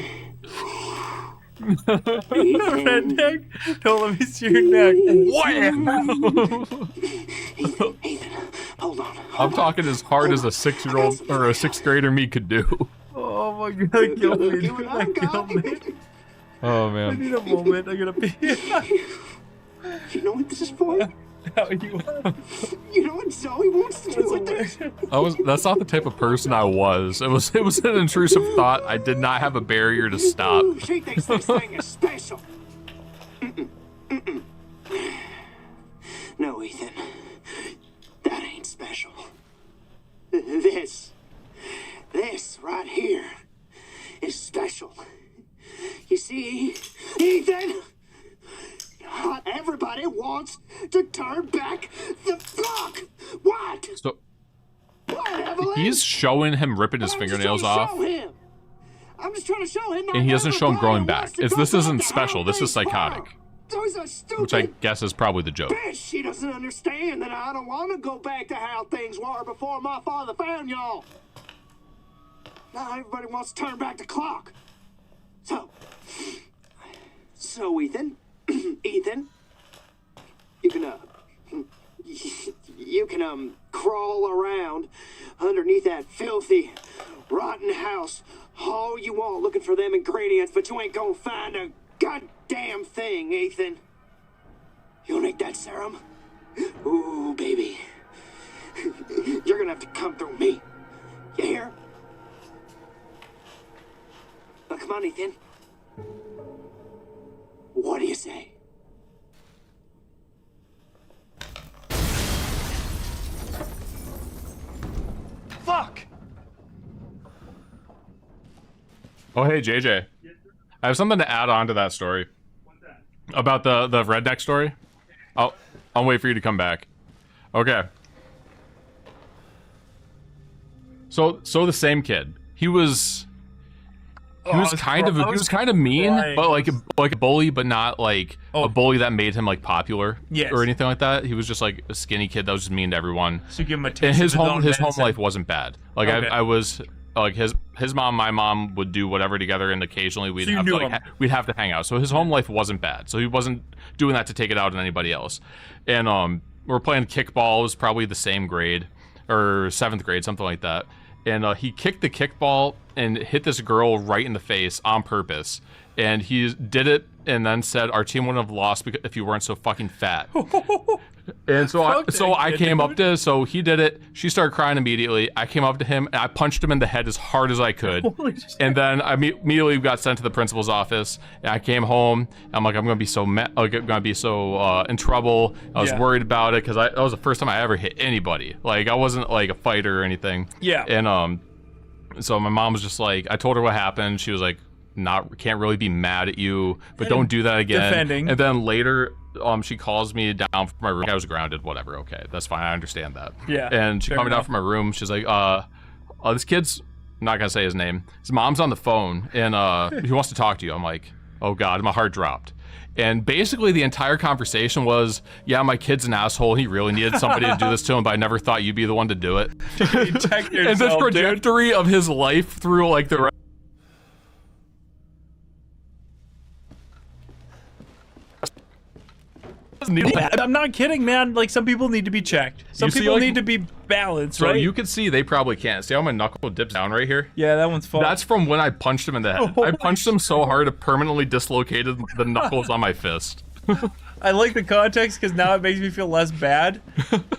Redneck, don't let me see your neck. Hold on. I'm talking as hard as a 6-year-old or a 6th grader me could do. Oh my god, kill me. Kill me. Oh I man. need a moment. I'm gonna pee. You know what this is for? You know what Zoe wants to do with this? That's not the type of person I was. It was an intrusive thought. I did not have a barrier to stop. She thinks this thing is special. No, Ethan. That ain't special. This right here is special. You see See, Ethan? Not everybody wants to turn back the clock. What? So What, Evelyn? he's showing him ripping his fingernails off, I'm just trying to show him. and he doesn't show him growing back. This isn't special. This is psychotic, which I guess is probably the joke. Bitch, she doesn't understand that I don't want to go back to how things were before my father found y'all. Now everybody wants to turn back the clock. So Ethan, Ethan, you can crawl around underneath that filthy, rotten house all you want looking for them ingredients, but you ain't gonna find a goddamn thing, Ethan. You'll need that serum? Ooh, baby. You're gonna have to come through me. You hear? Now, come on, Ethan. What do you say? Fuck! Oh, hey, JJ. I have something to add on to that story. What's that? About the redneck story. I'll wait for you to come back. Okay. So the same kid. He was kind of mean, but like a bully, but not like a bully that made him like popular or anything like that. He was just like a skinny kid that was just mean to everyone. So give him a taste. And his of home life wasn't bad. Like Okay. I was like his mom, my mom would do whatever together, and occasionally we'd have to hang out. So his home life wasn't bad. So he wasn't doing that to take it out on anybody else. And we're playing kickball. It was probably the same grade or 7th grade, something like that. And he kicked the kickball and hit this girl right in the face on purpose. And he did it and then said, our team wouldn't have lost if you weren't so fucking fat. And so I came up to, so he did it. She started crying immediately. I came up to him and I punched him in the head as hard as I could. And then I immediately got sent to the principal's office. And I came home. And I'm like, I'm gonna be so in trouble. I was worried about it because that was the first time I ever hit anybody. Like I wasn't like a fighter or anything. Yeah. And so my mom was just like, I told her what happened. She was like, can't really be mad at you, but don't do that again. Defending. And then later, she calls me down from my room. I was grounded, whatever. Okay, that's fine. I understand that. Yeah. And she called me down from my room. She's like, this kid's, I'm not gonna say his name. His mom's on the phone, and he wants to talk to you. I'm like, oh God, my heart dropped. And basically the entire conversation was, yeah, my kid's an asshole. He really needed somebody to do this to him, but I never thought you'd be the one to do it. Protect yourself, and the trajectory of his life through like the rest. I'm not kidding, man. Like some people need to be checked. Some people need to be balanced, so right? you can see they probably can't. See how my knuckle dips down right here? Yeah, that one's fun. That's from when I punched him in the head. I punched him so hard it permanently dislocated the knuckles on my fist. I like the context because now it makes me feel less bad.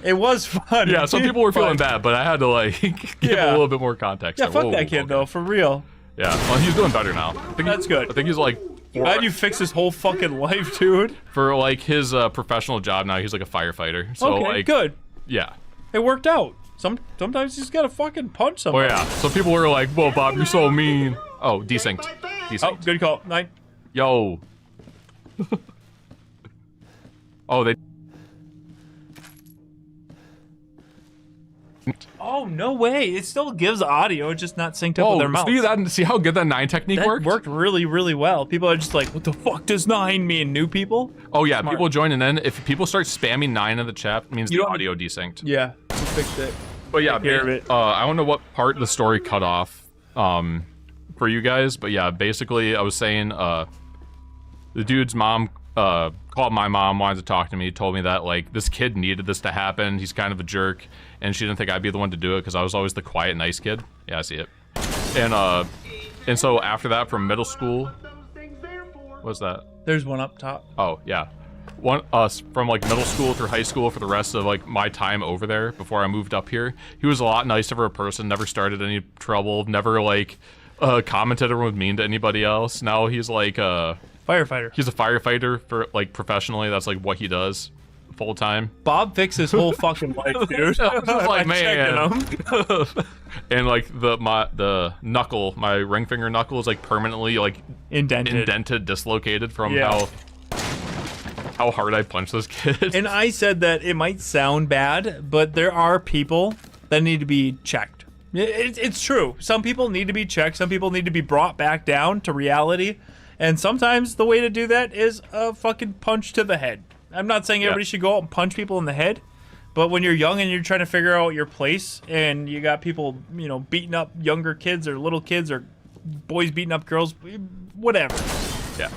It was fun. Yeah, some people were feeling bad, but I had to like give a little bit more context. Yeah, fuck that kid though, for real. Yeah, well, he's doing better now. That's good. I think he's like. Glad you fixed his whole fucking life, dude. For like his professional job now, he's like a firefighter. So okay, like, good. Yeah, it worked out. Sometimes you just gotta fucking punch Oh somebody. yeah. So people were like, "Whoa, Bob, you're so mean." Oh, desynced. Oh, good call. 9. Yo. Oh, they. Oh no way! It still gives audio, it's just not synced up with their mouth. See how good that 9 technique that worked? Worked really, really well. People are just like, "What the fuck does 9 mean?" New people. Oh yeah, Smart. people joining in. If people start spamming 9 in the chat, it means the audio desynced. Yeah, we fixed it. But yeah, Take care of it. I don't know what part of the story cut off for you guys, but yeah, basically I was saying the dude's mom called my mom, wanted to talk to me, told me that like this kid needed this to happen. He's kind of a jerk, and she didn't think I'd be the one to do it because I was always the quiet, nice kid. Yeah, I see it. And so after that, from middle school, what's that? There's one up top. Oh yeah, from like middle school through high school for the rest of like my time over there before I moved up here. He was a lot nicer of a person. Never started any trouble. Never like commented or was mean to anybody else. Now he's like firefighter. He's a firefighter for like professionally. That's like what he does full time. Bob fixed his whole fucking life, dude. I was just like, I'm man. And like the knuckle, my ring finger knuckle is like permanently like indented, dislocated from how hard I punched this kid. And I said that it might sound bad, but there are people that need to be checked. It's true. Some people need to be checked. Some people need to be brought back down to reality. And sometimes the way to do that is a fucking punch to the head. I'm not saying everybody should go out and punch people in the head, but when you're young and you're trying to figure out your place and you got people, you know, beating up younger kids or little kids or boys beating up girls, whatever. Yeah.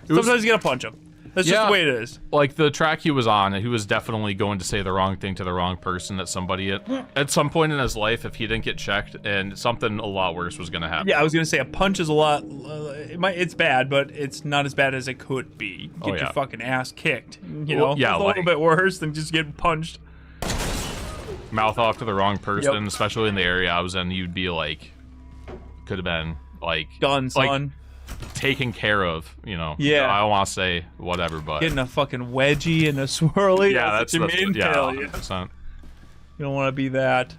Sometimes you gotta punch them. That's just the way it is. Like the track he was on, he was definitely going to say the wrong thing to the wrong person at somebody at some point in his life if he didn't get checked, and something a lot worse was going to happen. Yeah, I was gonna say a punch is a lot. It's bad, but it's not as bad as it could be. Get your fucking ass kicked. You know, yeah, it's a little bit worse than just getting punched. Mouth off to the wrong person, especially in the area I was in, you'd be like, could have been like done, son. Like, taken care of, you know. Yeah. I don't want to say whatever, but Getting a fucking wedgie and a swirly. yeah, that's what you mean. yeah, Hell 100%. You don't want to be that.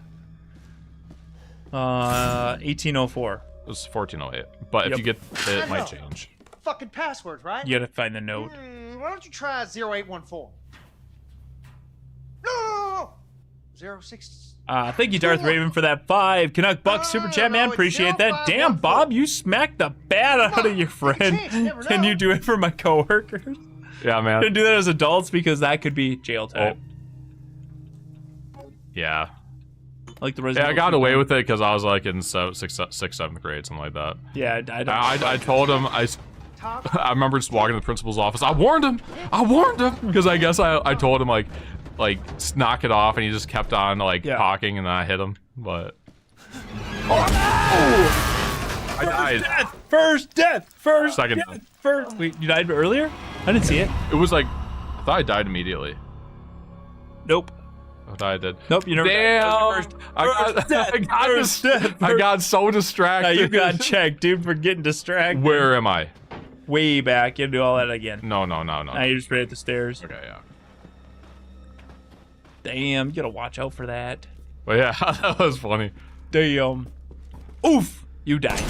1804. It was 1408, but if you get it, might change. Fucking passwords, right? You gotta find the note. Why don't you try 0814? No! 06. Thank you, Darth Raven, for that 5 Canuck Bucks super chat, man. Appreciate that. Damn, Bob, you smacked the bat out of your friend. Can you do it for my coworkers? Yeah, man. Can do that as adults because that could be jail time. Yeah. Like the Resident I got away with it because I was like in 6th, 7th grade, something like that. Yeah, I told him, I remember just walking to the principal's office. I warned him because I guess I told him like knock it off, and he just kept on like talking, and then I hit him. But I died. First death. Second. Wait, you died earlier? I didn't see it. It was like I thought I died immediately. Nope. I thought I did. Nope, you never Damn. I got so distracted. No, you got checked, dude, for getting distracted. Where am I? Way back. You have to do all that again. No. Now you're just right at the stairs. Okay, yeah. Damn, you gotta watch out for that. But yeah, that was funny. Damn. Oof, you died.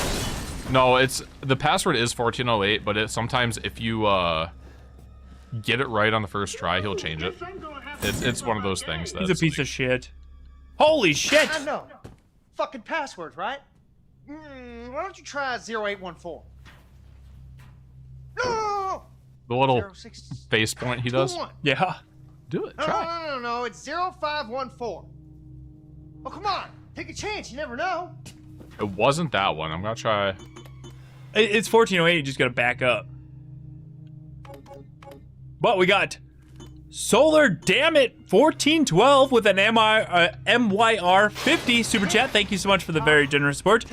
No, it's the password is 1408, but sometimes if you get it right on the first try, he'll change it. It's one of those things. He's a piece of shit. Holy shit! I know. Fucking passwords, right? Why don't you try 0814? No! The little face point he does. Yeah. Do it. Try. No. It's 0514. Oh, come on. Take a chance. You never know. It wasn't that one. I'm gonna try. It's 1408. You just gotta back up. But we got Solar Damn It 1412 with an MYR 50 super chat. Thank you so much for the very generous support.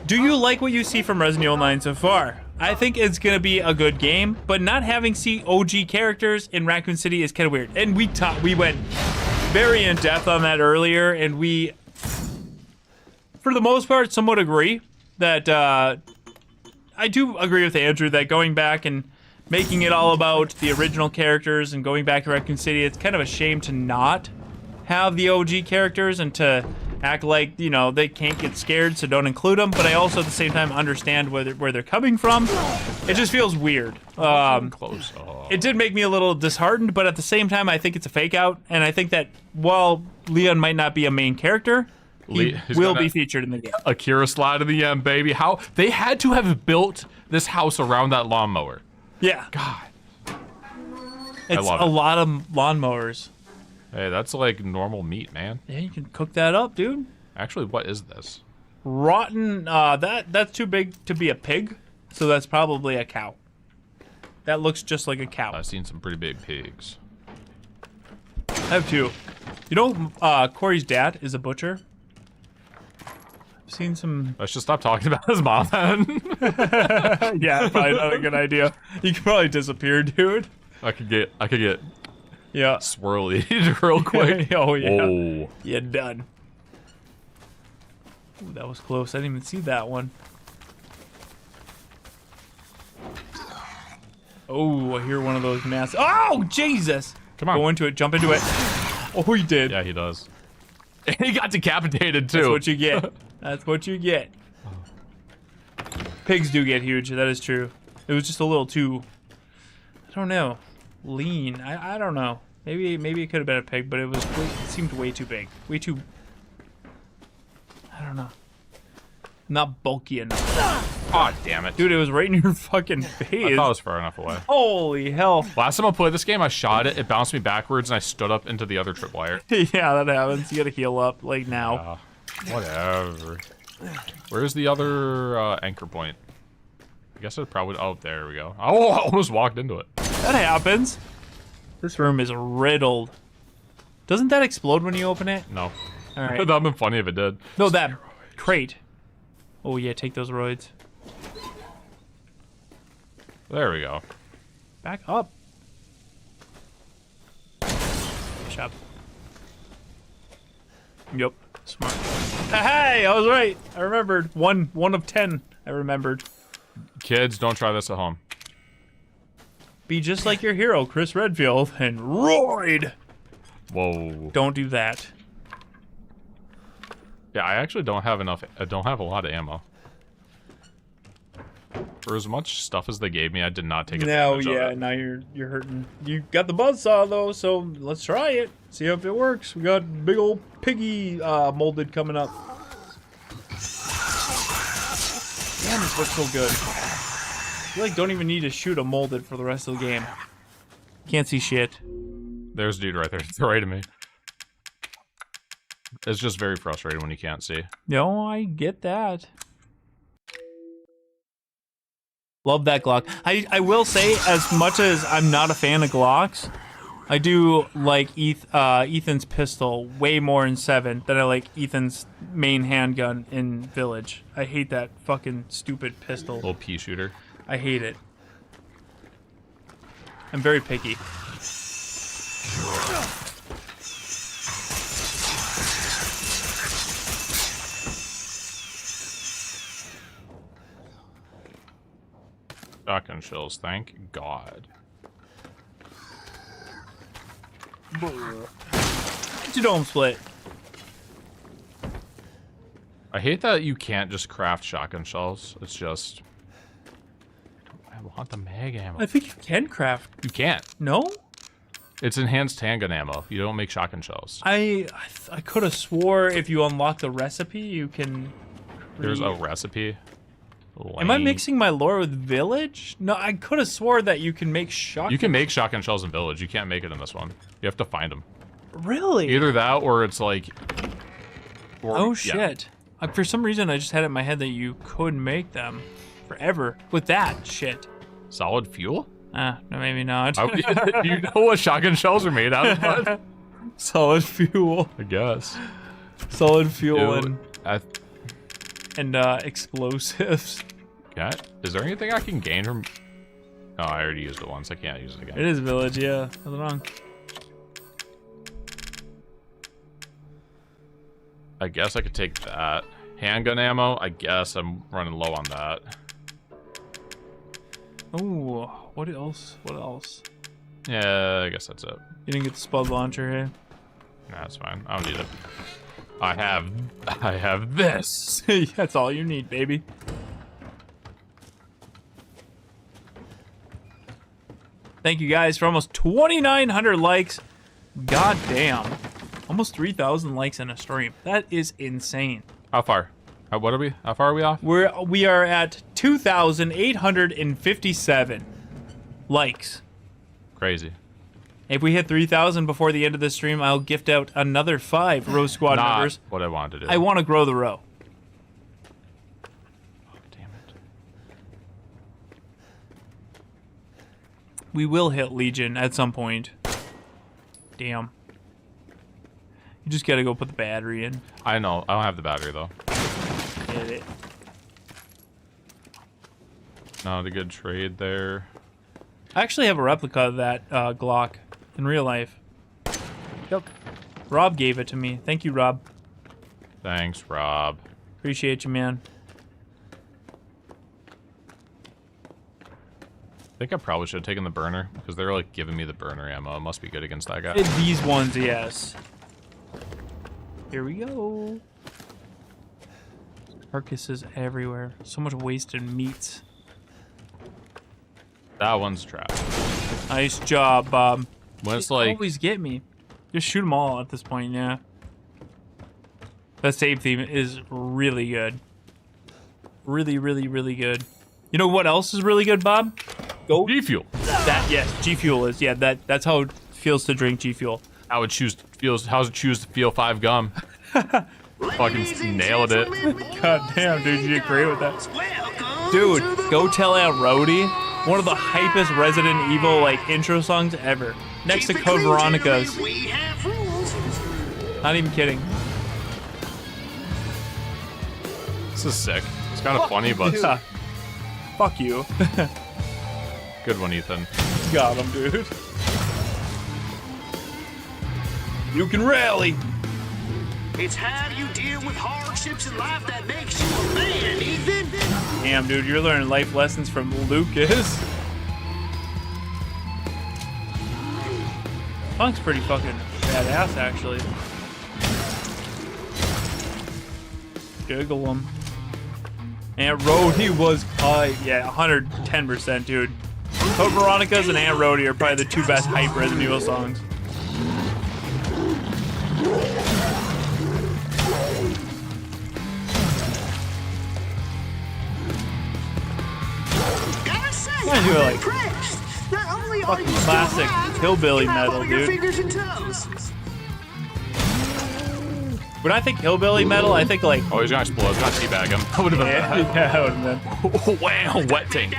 Do you like what you see from Resident Evil 9 so far? I think it's gonna be a good game, but not having OG characters in Raccoon City is kind of weird. And we went very in depth on that earlier, and we, for the most part, somewhat agree that I do agree with Andrew that going back and making it all about the original characters and going back to Raccoon City, it's kind of a shame to not have the OG characters and to act like, you know, they can't get scared, so don't include them. But I also at the same time understand where they're coming from. It just feels weird. Close. It did make me a little disheartened, but at the same time, I think it's a fake out, and I think that while Leon might not be a main character, he will be featured in the game. Akira slide of the end, baby. How they had to have built this house around that lawnmower. Yeah. God. It's a lot of lawnmowers. Hey, that's like normal meat, man. Yeah, you can cook that up, dude. Actually, what is this? Rotten, that's too big to be a pig, so that's probably a cow. That looks just like a cow. I've seen some pretty big pigs. I have two. You know, Corey's dad is a butcher. I've seen some... Let's just stop talking about his mom, then. Yeah, probably not a good idea. You could probably disappear, dude. I could get yeah, swirly real quick. Oh yeah. Oh. Yeah, done. Ooh, that was close. I didn't even see that one. Oh, I hear one of those massive. Oh, Jesus! Come on. Go into it. Jump into it. Oh, he did. Yeah, he does. And he got decapitated, too. That's what you get. That's what you get. Pigs do get huge. That is true. It was just a little too, I don't know, lean. I don't know. Maybe it could have been a pig, but it seemed way too big. Way too, I don't know. Not bulky enough. Oh, damn it. Dude, it was right in your fucking face. I thought it was far enough away. Holy hell. Last time I played this game, I shot it, it bounced me backwards, and I stood up into the other tripwire. Yeah, that happens. You gotta heal up, like, now. Whatever. Where's the other anchor point? I guess it probably... Oh, there we go. Oh, I almost walked into it. That happens. This room is riddled. Doesn't that explode when you open it? No. All right. That would have been funny if it did. No, that crate. Oh, yeah, take those roids. There we go. Back up. Shop. Yup. Smart. Hey, I was right. I remembered. One of 10. I remembered. Kids, don't try this at home. Be just like your hero, Chris Redfield, and roid. Whoa. Don't do that. Yeah, I actually don't have enough. I don't have a lot of ammo. For as much stuff as they gave me, I did not take advantage of it. Now you're hurting. You got the buzzsaw though, so let's try it. See if it works. We got big old piggy molded coming up. Damn, this looks so good. You like don't even need to shoot a molded for the rest of the game. Can't see shit. There's a dude right there. It's right at me. It's just very frustrating when you can't see. No, I get that. Love that Glock. I will say, as much as I'm not a fan of Glocks, I do like Ethan's pistol way more in 7 than I like Ethan's main handgun in Village. I hate that fucking stupid pistol. Little pea shooter. I hate it. I'm very picky. Shotgun shells, thank God. Get your dome split. I hate that you can't just craft shotgun shells. It's just... I want the mag ammo. I think you can craft. You can't. No? It's enhanced handgun ammo. You don't make shotgun shells. I could have swore if you unlock the recipe, you can... There's a recipe? Am I mixing my lore with Village? No, I could have swore that you can make shotgun. You can make shotgun shells in Village. You can't make it in this one. You have to find them. Really? Either that or it's like... Oh, shit. For some reason, I just had it in my head that you could make them forever with that shit. Solid fuel? No, maybe not. You know what shotgun shells are made out of, bud? Solid fuel. I guess. Solid fuel Dude, and explosives. Okay. Is there anything I can gain from... Oh, I already used it once. I can't use it again. It is Village, yeah. Nothing wrong. I guess I could take that. Handgun ammo, I guess I'm running low on that. Oh, what else? What else? Yeah, I guess that's it. You didn't get the spud launcher here? Nah, that's fine. I don't need it. I have this. That's all you need, baby. Thank you guys for almost 2,900 likes. God damn. Almost 3,000 likes in a stream. That is insane. How far? What are we? How far are we off? We are at 2,857 likes. Crazy. If we hit 3,000 before the end of this stream, I'll gift out another 5 Row Squad members. What I wanted to do. I want to grow the row. Oh, damn it. We will hit Legion at some point. Damn. You just gotta go put the battery in. I know. I don't have the battery, though. Hit it. Not a good trade there. I actually have a replica of that Glock in real life. Yep. Rob gave it to me. Thank you, Rob. Thanks, Rob. Appreciate you, man. think I probably should have taken the burner because they're like giving me the burner ammo. It must be good against that guy. These ones, yes. Here we go. Carcasses everywhere. So much wasted meats. That one's trapped. Nice job, Bob. When it's They like always get me. Just shoot them all at this point, yeah. That save theme is really good. Really, really, really good. You know what else is really good, Bob? Go G Fuel. That yes, G Fuel is that's how it feels to drink G Fuel. How it choose feels. How's it choose to feel 5 gum? Fucking nailed it. God damn, dude, you did great with that. Dude, go tell Aunt Rhodey. One of the hypest Resident Evil like intro songs ever. Next to Code Veronica's. Not even kidding. This is sick. It's kind of funny, but fuck you. Good one, Ethan. Got him, dude. You can rally. It's how you deal with hardships in life that makes you a man, Ethan. Damn, dude, you're learning life lessons from Lucas. Punk's pretty fucking badass, actually. Jiggle him. Aunt Rhodey was hype. Yeah, 110%, dude. Code Veronica's and Aunt Rhodey are probably the two best hype Resident Evil songs. I do like fucking classic hillbilly metal, dude. When I think hillbilly metal, I think like... Oh, he's gonna explode. He's gonna teabag him. That would've been bad. Yeah, that would've been. Wow, wet tank.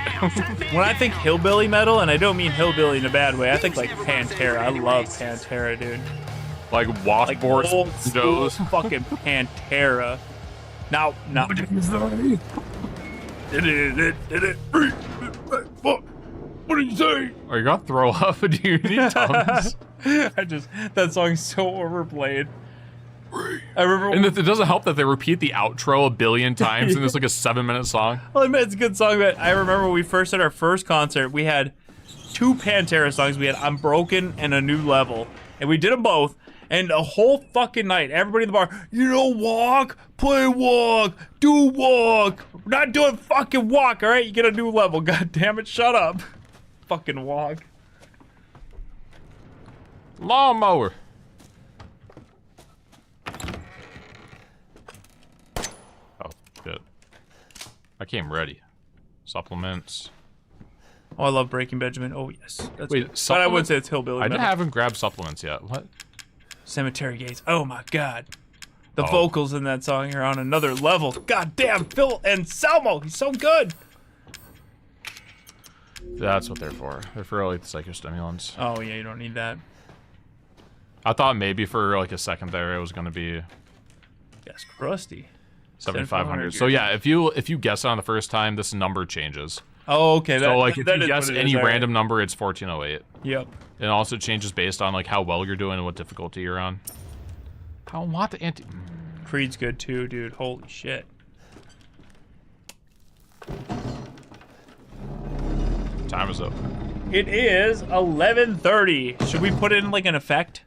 When I think hillbilly metal, and I don't mean hillbilly in a bad way, I think like Pantera. I love Pantera, dude. Like washboard old school fucking Pantera. Now, What did you say? Are you gonna throw up? Do you need Tums? That song's so overplayed. I remember, and it doesn't help that they repeat the outro a billion times, and it's like a 7-minute song. Well, I mean, it's a good song, but I remember when we first had our first concert, we had 2 Pantera songs. We had "Unbroken" and "A New Level," and we did them both. And the whole fucking night, everybody in the bar, you know, walk, play walk, do walk. We're not doing fucking walk, all right? You get a new level. God damn it, shut up. Fucking walk. Lawnmower. Oh, shit. I came ready. Supplements. Oh, I love Breaking Benjamin. Oh, yes. That's Wait, but I wouldn't say it's hillbilly metal. I haven't grabbed supplements yet. What? Cemetery Gates. Oh my god. The vocals in that song are on another level. God damn, Phil Anselmo. He's so good. That's what they're for. They're for like the psychostimulants. Oh yeah, you don't need that. I thought maybe for like a second there it was gonna be Yes, crusty. 7,500. So yeah, if you guess it on the first time, this number changes. Oh, okay. So like if you guess any random number, it's 1408. Yep. It also changes based on like how well you're doing and what difficulty you're on. I don't want the anti. Creed's good too, dude. Holy shit. Time is up. It is 11:30. Should we put in like an effect?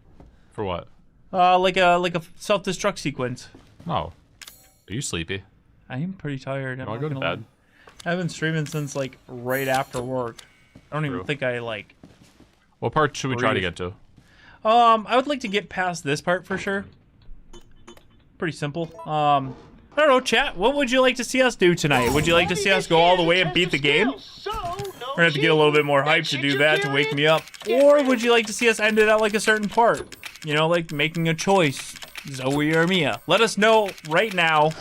For what? Like a self-destruct sequence. No. Are you sleepy? I am pretty tired. You want to go to bed? I've been streaming since like right after work. I don't even think I like. What part should we try to get to? I would like to get past this part for sure. Pretty simple. I don't know, chat. What would you like to see us do tonight? Would you like to see us go all the way and beat the game? We're gonna have to get a little bit more hype to do that to wake me up. Or would you like to see us end it at like a certain part? You know, like making a choice. Zoe or Mia. Let us know right now.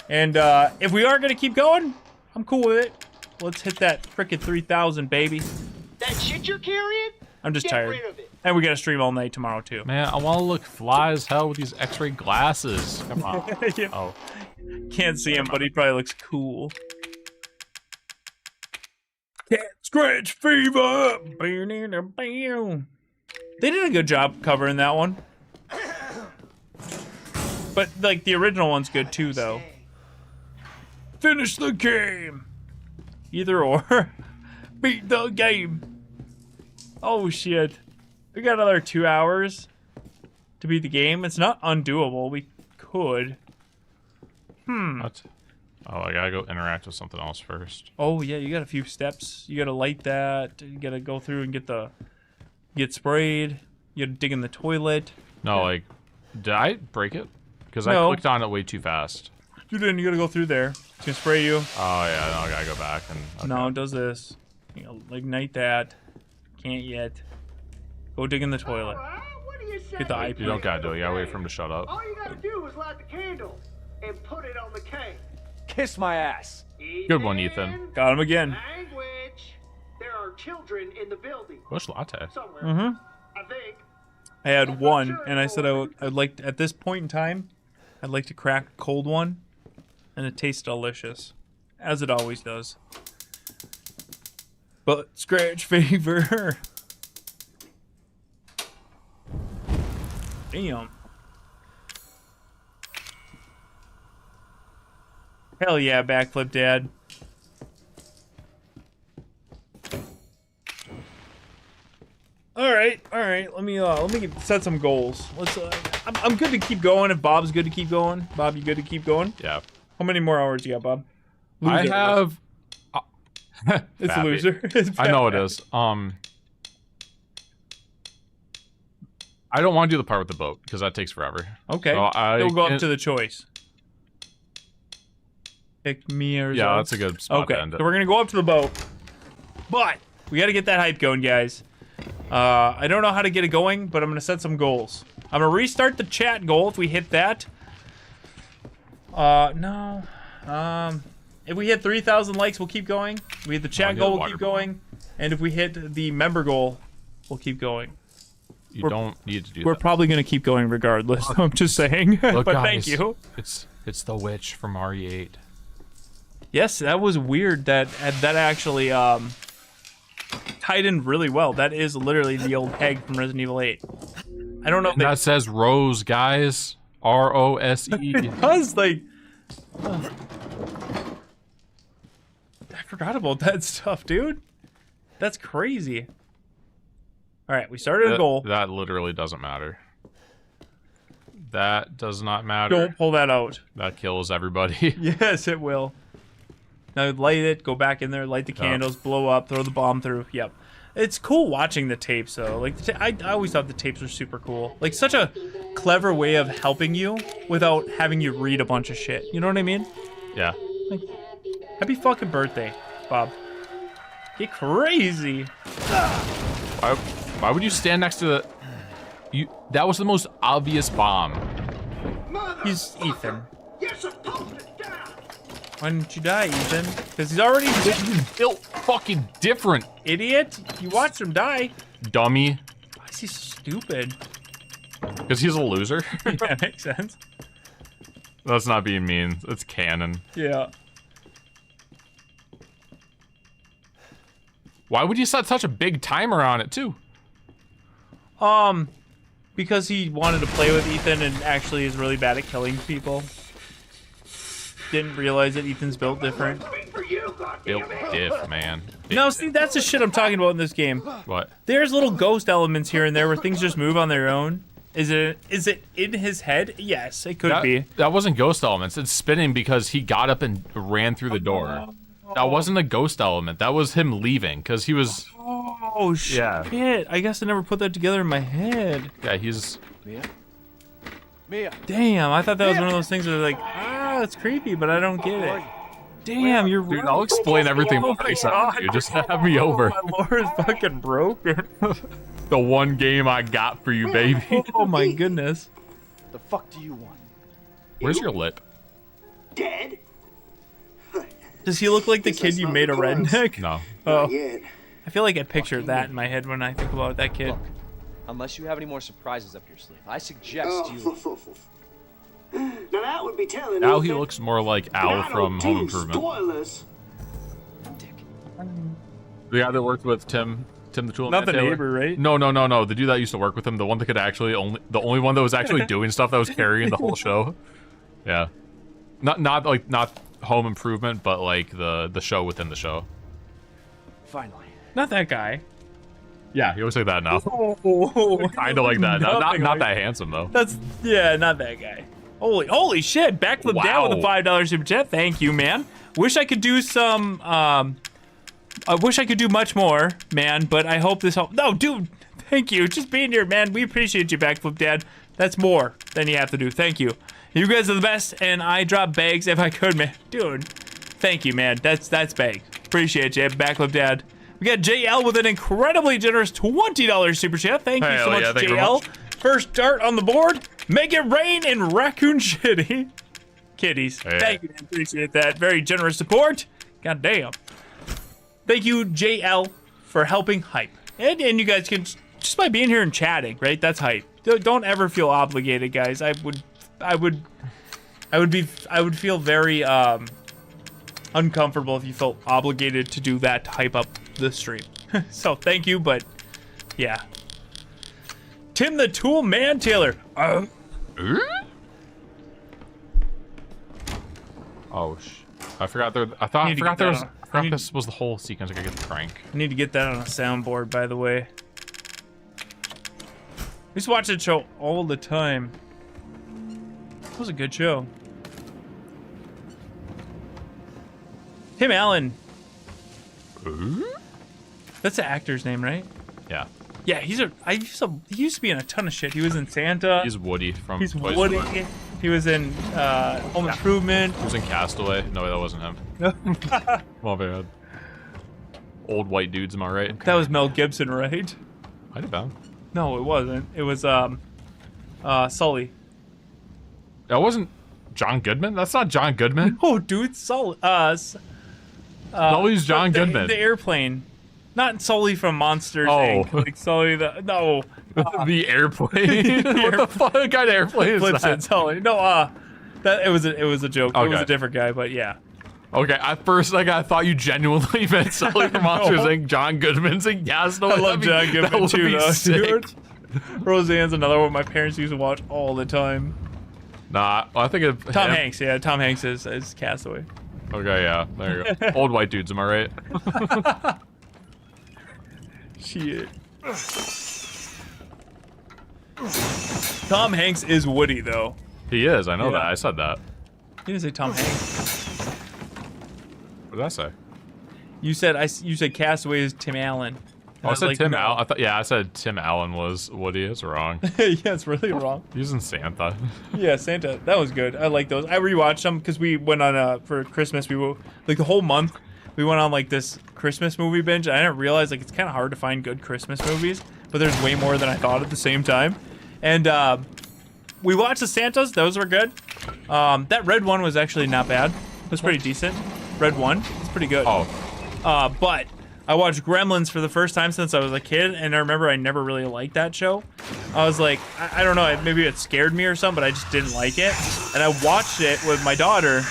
And if we are gonna keep going, I'm cool with it. Let's hit that frickin' 3,000, baby. That shit you're carrying? I'm just Get tired. rid of it. And we gotta stream all night tomorrow too. Man, I want to look fly as hell with these X-ray glasses. Come on. Yeah. Oh. Can't see him, but he probably looks cool. Cat scratch fever. They did a good job covering that one. But like the original one's good too, though. Finish the game. Either or. Beat the game. Oh shit. We got another 2 hours to beat the game. It's not undoable. We could. What? Oh, I gotta go interact with something else first. Oh yeah, you got a few steps. You gotta light that. You gotta go through and get sprayed. You gotta dig in the toilet. No, like, did I break it? Because I No. clicked on it way too fast. You didn't. You gotta go through there. It's gonna spray you. Oh yeah, no, I gotta go back and. Okay. No, it does this. You know, ignite that. Can't yet. Go dig in the toilet. Get the IP. You don't gotta do it. You gotta wait for him to shut up. All you gotta do is light the candle and put it on the cake. Kiss my ass. Good one, Ethan. Got him again. Language. There are children in the building. Bush latte. Somewhere. Mm-hmm. I think. I had one, and I said I'd like, at this point in time, I'd like to crack a cold one, and it tastes delicious, as it always does. But scratch fever. Damn. Hell yeah, backflip, Dad. All right. Let me set some goals. Let's. I'm good to keep going. If Bob's good to keep going, Bob, you good to keep going? Yeah. How many more hours you got, Bob? I Loser. have. It's Fappy. loser. It's I know it Fappy. is. I don't want to do the part with the boat because that takes forever. Okay. So We'll go up to the choice. Pick me or Yeah, that's a good spot to end it. So we're gonna go up to the boat, but we got to get that hype going, guys. I don't know how to get it going, but I'm gonna set some goals. I'm gonna restart the chat goal if we hit that. No. If we hit 3,000 likes, we'll keep going. If we hit the chat goal, we'll keep going. And if we hit the member goal, we'll keep going. You don't need to do We're that. probably gonna keep going regardless. I'm just saying. Look, but guys, thank you. It's the witch from RE8. Yes, that was weird. That actually tied in really well. That is literally the old Peg from Resident Evil 8. I don't know. And that says Rose, guys. ROSE. It does, like. I forgot about that stuff, dude. That's crazy. All right, we started a goal. That literally doesn't matter. That does not matter. Don't pull that out. That kills everybody. Yes, it will. Now light it, go back in there, light the candles, blow up, throw the bomb through. Yep. It's cool watching the tapes, though. Like, I always thought the tapes were super cool. Like, such a clever way of helping you without having you read a bunch of shit. You know what I mean? Yeah. Like, happy fucking birthday, Bob. Get crazy. Why would you stand next to the... That was the most obvious bomb. He's Ethan. You're supposed to die. Why didn't you die, Ethan? Because he's already built fucking different. Idiot. You watched him die. Dummy. Why is he stupid? Because he's a loser. Yeah, makes sense. That's not being mean. It's canon. Yeah. Why would you set such a big timer on it, too? Because he wanted to play with Ethan and actually is really bad at killing people. Didn't realize that Ethan's built different. Built diff, man. No, see, that's the shit I'm talking about in this game. What? There's little ghost elements here and there where things just move on their own. Is it in his head? Yes, it could be. That wasn't ghost elements. It's spinning because he got up and ran through the door. That wasn't a ghost element. That was him leaving because he was... Oh, shit. Yeah. I guess I never put that together in my head. Yeah, he's... Mia. Damn, I thought that was one of those things where like, it's creepy, but I don't get it. Damn, you're Dude, right. I'll explain everything Oh more my except God. you. Just have me over. My lore is fucking broken. The one game I got for you, baby. Oh my goodness. The fuck do you want? Where's your lip? Dead? Does he look like the kid you made a redneck? No. Oh. yet. I feel like I picture that in my head when I think about that kid. Look, unless you have any more surprises up your sleeve, I suggest you... Now that would be telling. Now he Ethan. looks more like But Al I from don't Home do Improvement. Spoilers. The guy that worked with Tim the Tool Not Man the Taylor. neighbor, right? No. The dude that used to work with him, the one that could actually the only one that was actually doing stuff that was carrying the whole show. Yeah. Not Home Improvement, but like the show within the show. Finally. Not that guy. Yeah, he looks like that now. Oh, Kind of like that. Not nothing not like- that handsome though. That's not that guy. Holy shit! Backflip down with a $5 super chat. Thank you, man. Wish I could do some. I wish I could do much more, man. But I hope this helps. No, dude. Thank you. Just being here, man. We appreciate you, Backflip Dad. That's more than you have to do. Thank you. You guys are the best, and I drop bags if I could, man. Dude, thank you, man. That's bags. Appreciate you, Backflip Dad. We got JL with an incredibly generous $20 super chat. Thank you so much, yeah, thank you very JL. much. First start on the board. Make it rain in Raccoon City. Kitties. Hey. Thank you, man. Appreciate that. Very generous support. God damn. Thank you, JL, for helping hype. And you guys can, just by being here and chatting, right? That's hype. Don't ever feel obligated, guys. I would feel very uncomfortable if you felt obligated to do that to hype up the stream. So thank you, but yeah. Tim the Tool Man Taylor. Oh I forgot there. I forgot there was. I forgot this was the whole sequence. I gotta get the crank. I need to get that on a soundboard, by the way. I used to watch that show all the time. It was a good show. Tim Allen. That's the actor's name, right? Yeah. Yeah, he used to be in a ton of shit. He was in Santa. He's Woody from. He's Toy Woody. Story. He was in Home Improvement. He was in Castaway. No, that wasn't him. My bad. Old white dudes, am I right? That was Mel Gibson, right? Might have been. No, it wasn't. It was Sully. That wasn't John Goodman. That's not John Goodman. Oh, dude, Sully. Sully's John Goodman. The airplane. Not Sully from Monsters Inc. Like Sully the the airplane. What the fuck kind of airplane is Flips that? it, Sully. No, that it was a joke. It was Okay. a different guy, but yeah. Okay, at first, I thought you genuinely meant Sully from Monsters Inc. John Goodman's in Castaway. I love John Goodman too, though, Sick. dude. Roseanne's another one my parents used to watch all the time. Nah, I think of Tom him. Hanks, yeah, Tom Hanks is Castaway. Okay, yeah, there you go. Old white dudes, am I right? Shit. Tom Hanks is Woody, though. He is. I know Yeah. that. I said that. You didn't say Tom Hanks. What did I say? You said Castaway is Tim Allen. Oh, I said like, Tim no. Allen. I said Tim Allen was Woody. It's wrong. Yeah, it's really wrong. He's in Santa. Yeah, Santa. That was good. I like those. I rewatched them because we went on for Christmas. We were like the whole month. We went on like this Christmas movie binge. I didn't realize like it's kind of hard to find good Christmas movies, but there's way more than I thought at the same time. And we watched the Santas. Those were good. That red one was actually not bad. It was pretty decent. Red one. It's pretty good. Oh. But I watched Gremlins for the first time since I was a kid, and I remember I never really liked that show. I was like, I don't know, maybe it scared me or something, but I just didn't like it. And I watched it with my daughter,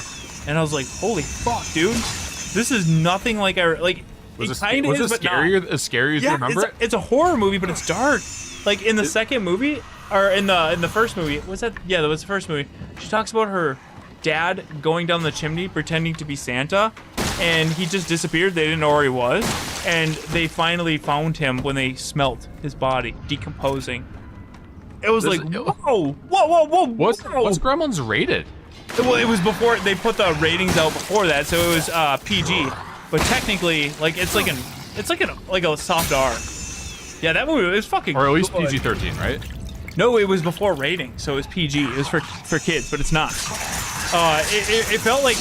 and I was like, holy fuck, dude. This is nothing like like. Was it kind of is, it but scarier, not. as scary as you remember it? It's a horror movie, but it's dark. Like in the second movie, or in the first movie, was that? Yeah, that was the first movie. She talks about her dad going down the chimney pretending to be Santa, and he just disappeared. They didn't know where he was, and they finally found him when they smelt his body decomposing. It was like, whoa. What's Gremlins rated? Well, it was before they put the ratings out before that, so it was PG. But technically, like it's like a soft R. Yeah, that movie was fucking. Or at least good. PG-13, right? No, it was before rating, so it was PG. It was for kids, but it's not. It felt like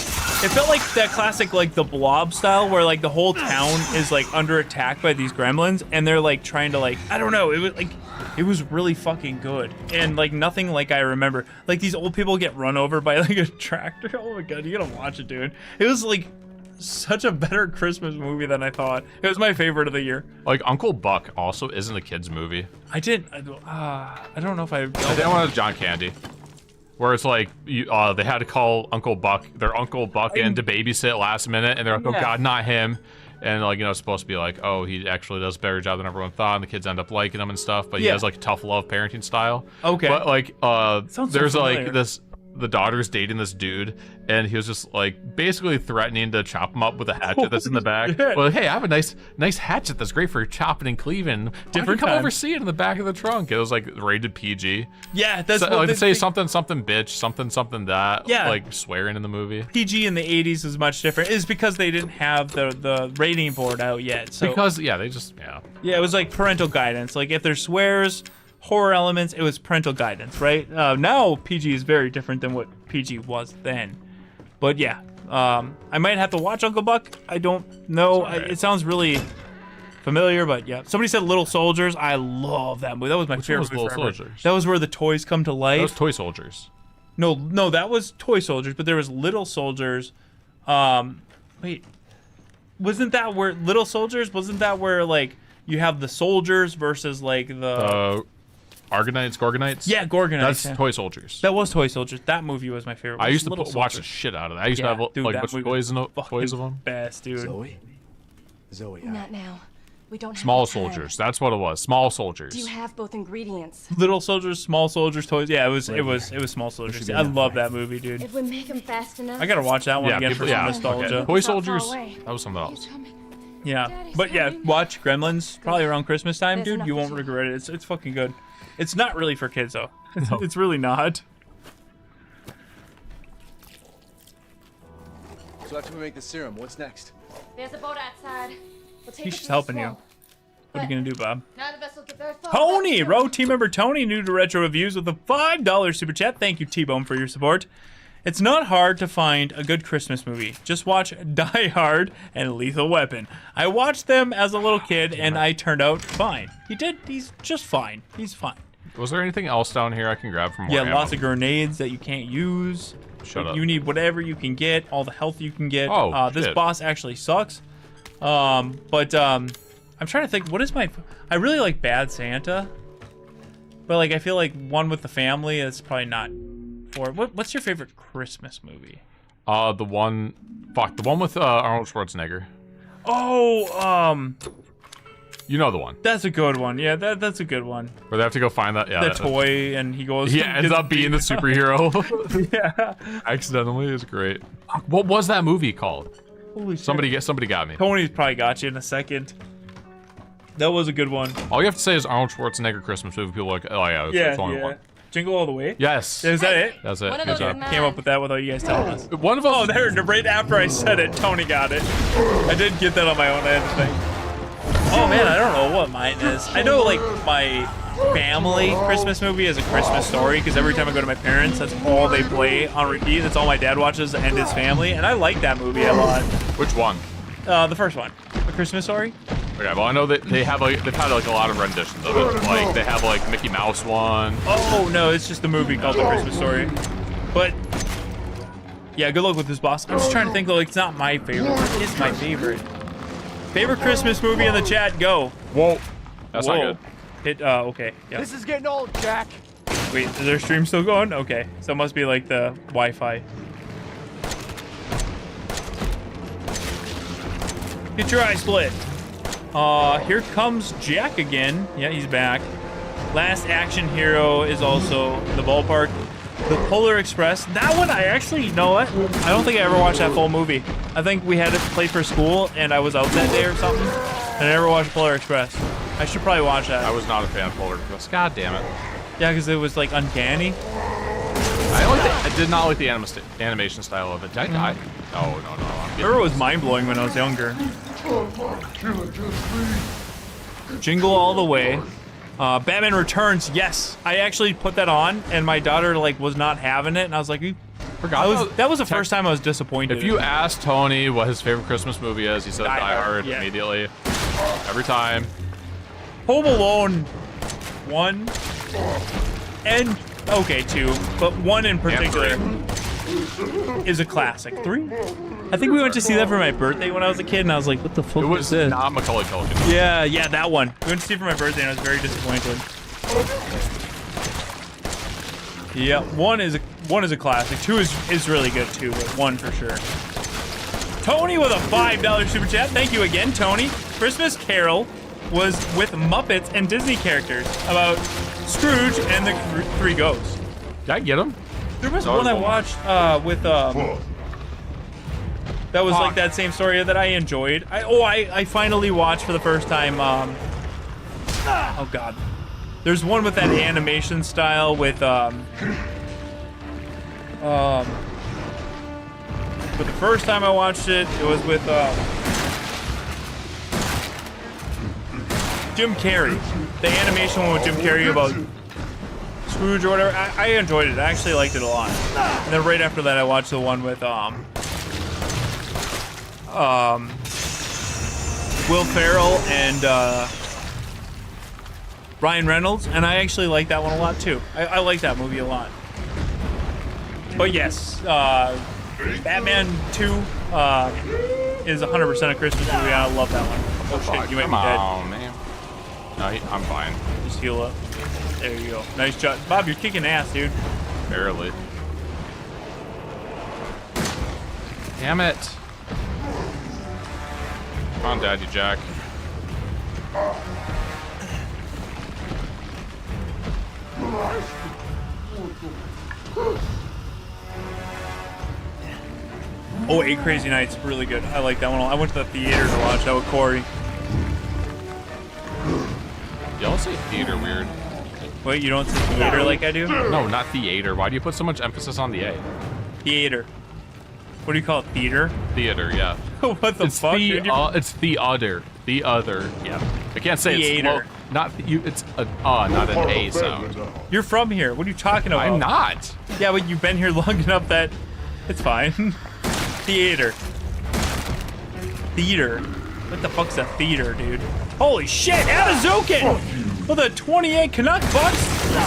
that classic like the Blob style where like the whole town is like under attack by these gremlins and they're like trying to like I don't know, it was really fucking good and like nothing like I remember. Like these old people get run over by like a tractor. Oh my god, you gotta watch it, dude. It was like such a better Christmas movie than I thought. It was my favorite of the year. Like Uncle Buck also isn't a kid's movie. I don't know if I think one was John Candy. Where it's like they had to call their Uncle Buck in to babysit last minute, and they're like, "Oh God, not him!" And like it's supposed to be like, "Oh, he actually does a better job than everyone thought," and the kids end up liking him and stuff. But he has like a tough love parenting style. Okay. But like, Sounds there's so like familiar. this the daughter's dating this dude, and he was just like basically threatening to chop him up with a hatchet that's in the back. Well, hey, I have a nice hatchet that's great for chopping and cleaving. Different come over see it in the back of the trunk. It was like rated PG. Yeah, that's so, like say something bitch, something that. Yeah, like swearing in the movie. PG in the 80s is much different. Is because they didn't have the rating board out yet. So because they just it was like parental guidance. Like if there's swears, horror elements, it was parental guidance, right? Now PG is very different than what PG was then. But yeah, I might have to watch Uncle Buck. I don't know. Right. It sounds really familiar, but yeah. Somebody said Little Soldiers. I love that movie. That was my favorite movie forever. That was where the toys come to life. That was Toy Soldiers. No, that was Toy Soldiers, but there was Little Soldiers. Wait, wasn't that where Little Soldiers? Wasn't that where like you have the soldiers versus like the Argonites, Gorgonites? Yeah, Gorgonites. That's Toy Soldiers. That was Toy Soldiers. That movie was my favorite. I used to watch the shit out of that. I used to have like a bunch of toys of them. Best, dude. Zoe. Not now. We don't have Small time. Soldiers. That's what it was. Small Soldiers. Do you have both ingredients? Little Soldiers, Small Soldiers, toys. Yeah, it was Small Soldiers. I love that movie, dude. If we make them fast enough. I gotta watch that one again for some nostalgia. Okay. Toy Soldiers. That was something else. Yeah, but yeah, watch Gremlins probably around Christmas time, dude. You won't regret it. It's fucking good. It's not really for kids though. It's really not. So after we make the serum, what's next? There's a boat outside. We'll take He's just helping you. What are you gonna do, Bob? Now the vessel get very far. Tony, Row team member Tony, new to Retro Reviews with a $5 super chat. Thank you, T-Bone, for your support. It's not hard to find a good Christmas movie. Just watch Die Hard and Lethal Weapon. I watched them as a little kid, and I turned out fine. He's just fine. He's fine. Was there anything else down here I can grab from? Yeah, lots of grenades that you can't use. Shut up. You need whatever you can get, all the health you can get. Oh, this shit. boss actually sucks. I'm trying to think. What is my? I really like Bad Santa, but like I feel like one with the family is probably not. For what's your favorite Christmas movie? The one with Arnold Schwarzenegger. Oh, you know the one. That's a good one. Yeah, that's a good one. Where they have to go find that. Yeah, the toy, and he goes. He ends up being the superhero. Yeah. Accidentally, it's great. What was that movie called? Holy shit. Somebody got me. Tony's probably got you in a second. That was a good one. All you have to say is Arnold Schwarzenegger Christmas movie. People are like, oh yeah, it's only one. Jingle All the Way? Yes. Is that it? That's it. Good job. Came up with that without you guys telling us. One of us. Oh, there, right after I said it, Tony got it. I did get that on my own. I had to think. Oh man, I don't know what mine is. I know like my family Christmas movie is A Christmas Story because every time I go to my parents, that's all they play on repeat. That's all my dad watches and his family, and I like that movie a lot. Which one? The first one, A Christmas Story. Okay, well I know that they've had like a lot of renditions of it. Like they have like Mickey Mouse one. Oh no, it's just a movie called The Christmas Story. But yeah, good luck with this boss. I'm just trying to think though, like, it's not my favorite. It is my favorite. Favorite Christmas movie in the chat? Go. Whoa. That's not good. Hit. Okay. Yeah. This is getting old, Jack. Wait, is their stream still going? Okay, so it must be like the Wi-Fi. Get your eye split. Here comes Jack again. Yeah, he's back. Last Action Hero is also the ballpark. The Polar Express. That one, I actually, you know what? I don't think I ever watched that full movie. I think we had it played for school, and I was out that day or something. I never watched Polar Express. I should probably watch that. I was not a fan of Polar Express. God damn it. Yeah, because it was like uncanny. I did not like the animation style of it. Did I die? No. I remember it was mind-blowing when I was younger. Jingle All the Way. Batman Returns, yes. I actually put that on, and my daughter like was not having it, and I was like, that was the first time I was disappointed. If you ask Tony what his favorite Christmas movie is, he says Die Hard immediately. Every time. Home Alone 1 and okay 2, but 1 in particular is a classic. 3? I think we went to see that for my birthday when I was a kid, and I was like, what the fuck is this? It was not Macaulay Culkin. Yeah, that one. We went to see it for my birthday, and I was very disappointed. Yeah, 1 is a classic. 2 is really good too, but 1 for sure. Tony with a $5 super chat. Thank you again, Tony. Christmas Carol was with Muppets and Disney characters about Scrooge and the 3 ghosts. Did I get him? There was one I watched with that was like that same story that I enjoyed. I finally watched for the first time. Oh god, there's one with that animation style with but the first time I watched it, it was with Jim Carrey. The animation one with Jim Carrey about Scrooge or whatever. I enjoyed it. I actually liked it a lot. And then right after that, I watched the one with Will Ferrell and Ryan Reynolds, and I actually like that one a lot too. I like that movie a lot. But yes, Batman 2 is 100% a Christmas movie. I love that one. Oh shit, you might be dead. Oh man. No, I'm fine. Just heal up. There you go. Nice shot. Bob, you're kicking ass, dude. Barely. Damn it. Come on, Daddy Jack. Oh, 8 Crazy Nights, really good. I like that one. I went to the theater to watch that with Corey. Y'all say theater weird. Wait, you don't say theater like I do? No, not theater. Why do you put so much emphasis on the A? Theater. What do you call it? Theater? Theater, yeah. What the fuck? It's the other. The other. Yeah. I can't say Theater. it's not you. It's a not an A sound. You're from here. What are you talking about? I'm not. Yeah, but you've been here long enough that it's fine. Theater. Theater. What the fuck's a theater, dude? Holy shit, Adazukin! With a 28 Canuck bucks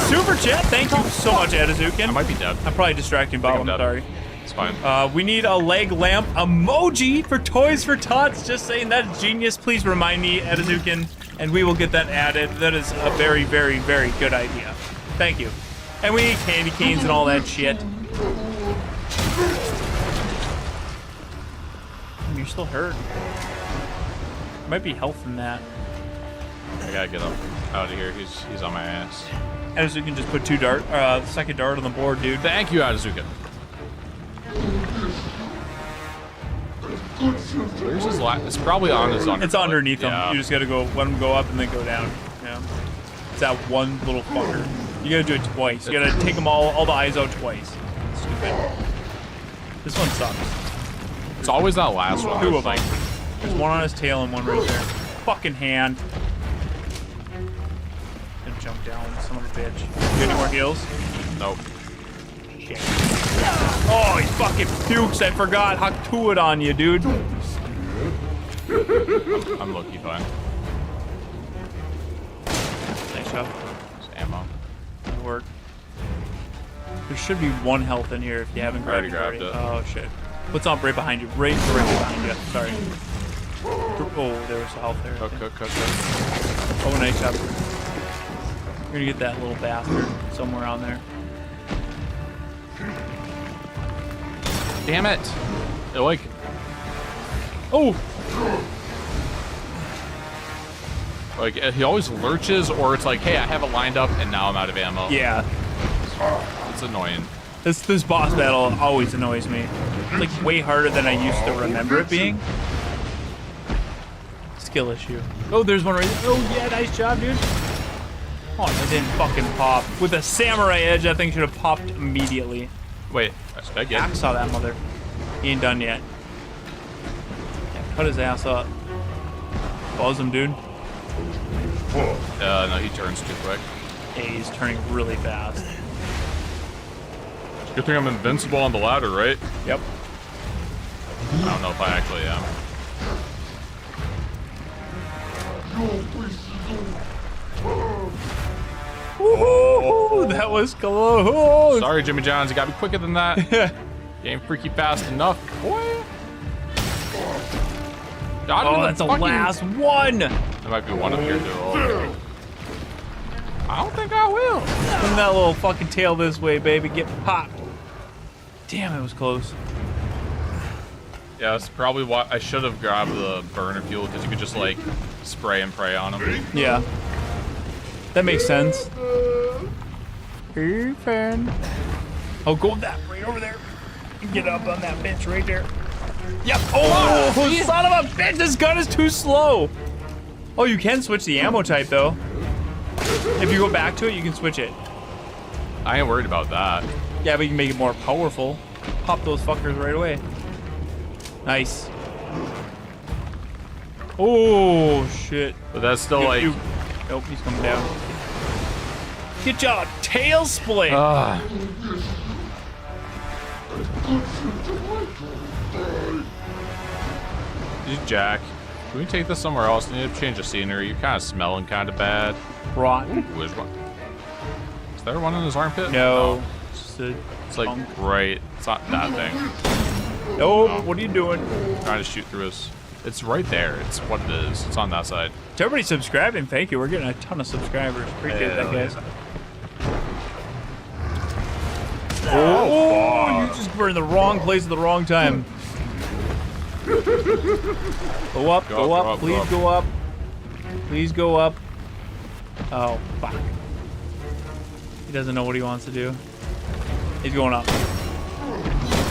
super chat. Thank you so much, Adazukin. I might be dead. I'm probably distracting Bob. I'm sorry. It's fine. We need a leg lamp emoji for Toys for Tots. Just saying, that's genius. Please remind me, Adazukin, and we will get that added. That is a very, very, very good idea. Thank you. And we need candy canes and all that shit. You're still hurt. Might be health from that. I gotta get him out of here. He's on my ass. Adazukin just put second dart on the board, dude. Thank you, Adazukin. Where's his last? It's probably on his underfoot. It's underneath him. Yeah. You just gotta go, let him go up and then go down. Yeah. It's that one little fucker. You gotta do it twice. You gotta take them all the eyes out twice. Stupid. This one sucks. It's always that last one. Two of them. There's one on his tail and one right there. Fucking hand. Gonna jump down, son of a bitch. You got any more heals? Nope. Shit. Oh, he fucking pukes. I forgot. Huck to it on you, dude. I'm lucky fine. Nice job. There's ammo. Good work. There should be one health in here if you haven't grabbed it already. Oh shit. What's up right behind you? Right behind you. Sorry. Oh, there was health there. Cook. Oh, nice job. You're gonna get that little bastard somewhere on there. Damn it. They're like. Oh! Like, he always lurches, or it's like, hey, I have it lined up, and now I'm out of ammo. Yeah. It's annoying. This boss battle always annoys me. It's like way harder than I used to remember it being. Skill issue. Oh, there's one right there. Oh, yeah, nice job, dude. Oh, that didn't fucking pop. With a samurai edge, that thing should have popped immediately. Wait, I get I saw that mother. He ain't done yet. Yeah, cut his ass up. Buzz him, dude. No, he turns too quick. Yeah, he's turning really fast. Good thing I'm invincible on the ladder, right? Yep. I don't know if I actually am. Ooh, that was close. Sorry, Jimmy Johns, you gotta be quicker than that. Game freaky fast enough, boy. Oh, that's the last one. There might be one up here too. I don't think I will. Spin that little fucking tail this way, baby. Get popped. Damn, it was close. Yeah, that's probably why I should have grabbed the burner fuel, because you could just like spray and pray on them. Yeah. That makes sense. Ethan. Oh, go that right over there. Get up on that bench right there. Yep. Oh, son of a bitch! This gun is too slow. Oh, you can switch the ammo type though. If you go back to it, you can switch it. I ain't worried about that. Yeah, but you can make it more powerful. Pop those fuckers right away. Nice. Oh shit! But that's still like. Nope, he's coming down. Get your tail split. Dude, Jack, can we take this somewhere else? I need to change the scenery. You're kind of smelling kind of bad. Rotten. Ooh, is there one in his armpit? No. It's like right. It's not that thing. Nope. What are you doing? Trying to shoot through his. It's right there. It's what it is. It's on that side. To everybody subscribing, thank you. We're getting a ton of subscribers. Appreciate that, guys. Oh, you just were in the wrong place at the wrong time. Go up, go up, please go up. Please go up. Oh, fuck. He doesn't know what he wants to do. He's going up.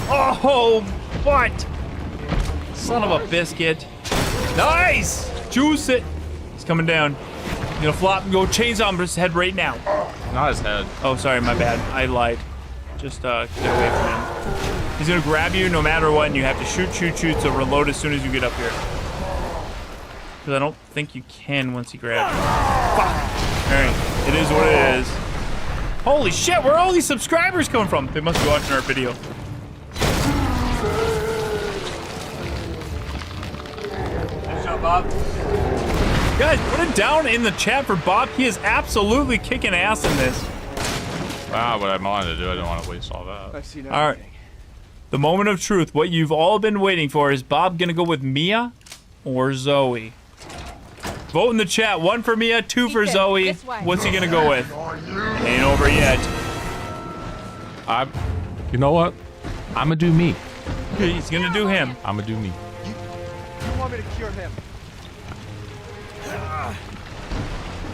Oh, what? Son of a biscuit. Nice! Juice it. He's coming down. He's gonna flop and go chainsaw him his head right now. Not his head. Oh, sorry, my bad. I lied. Just get away from him. He's gonna grab you no matter what, and you have to shoot, so reload as soon as you get up here. Because I don't think you can once he grabs you. Fuck! Alright, it is what it is. Holy shit, where are all these subscribers coming from? They must be watching our video. Nice job, Bob. Guys, put it down in the chat for Bob. He is absolutely kicking ass in this. Wow, what I wanted to do, I didn't want to waste all that. All right. The moment of truth. What you've all been waiting for. Is Bob going to go with Mia or Zoe? Vote in the chat. 1 for Mia, 2 for Zoe. What's he going to go with? Ain't over yet. You know what? I'm going to do me. He's going to do him. I'm going to do me. You want me to cure him?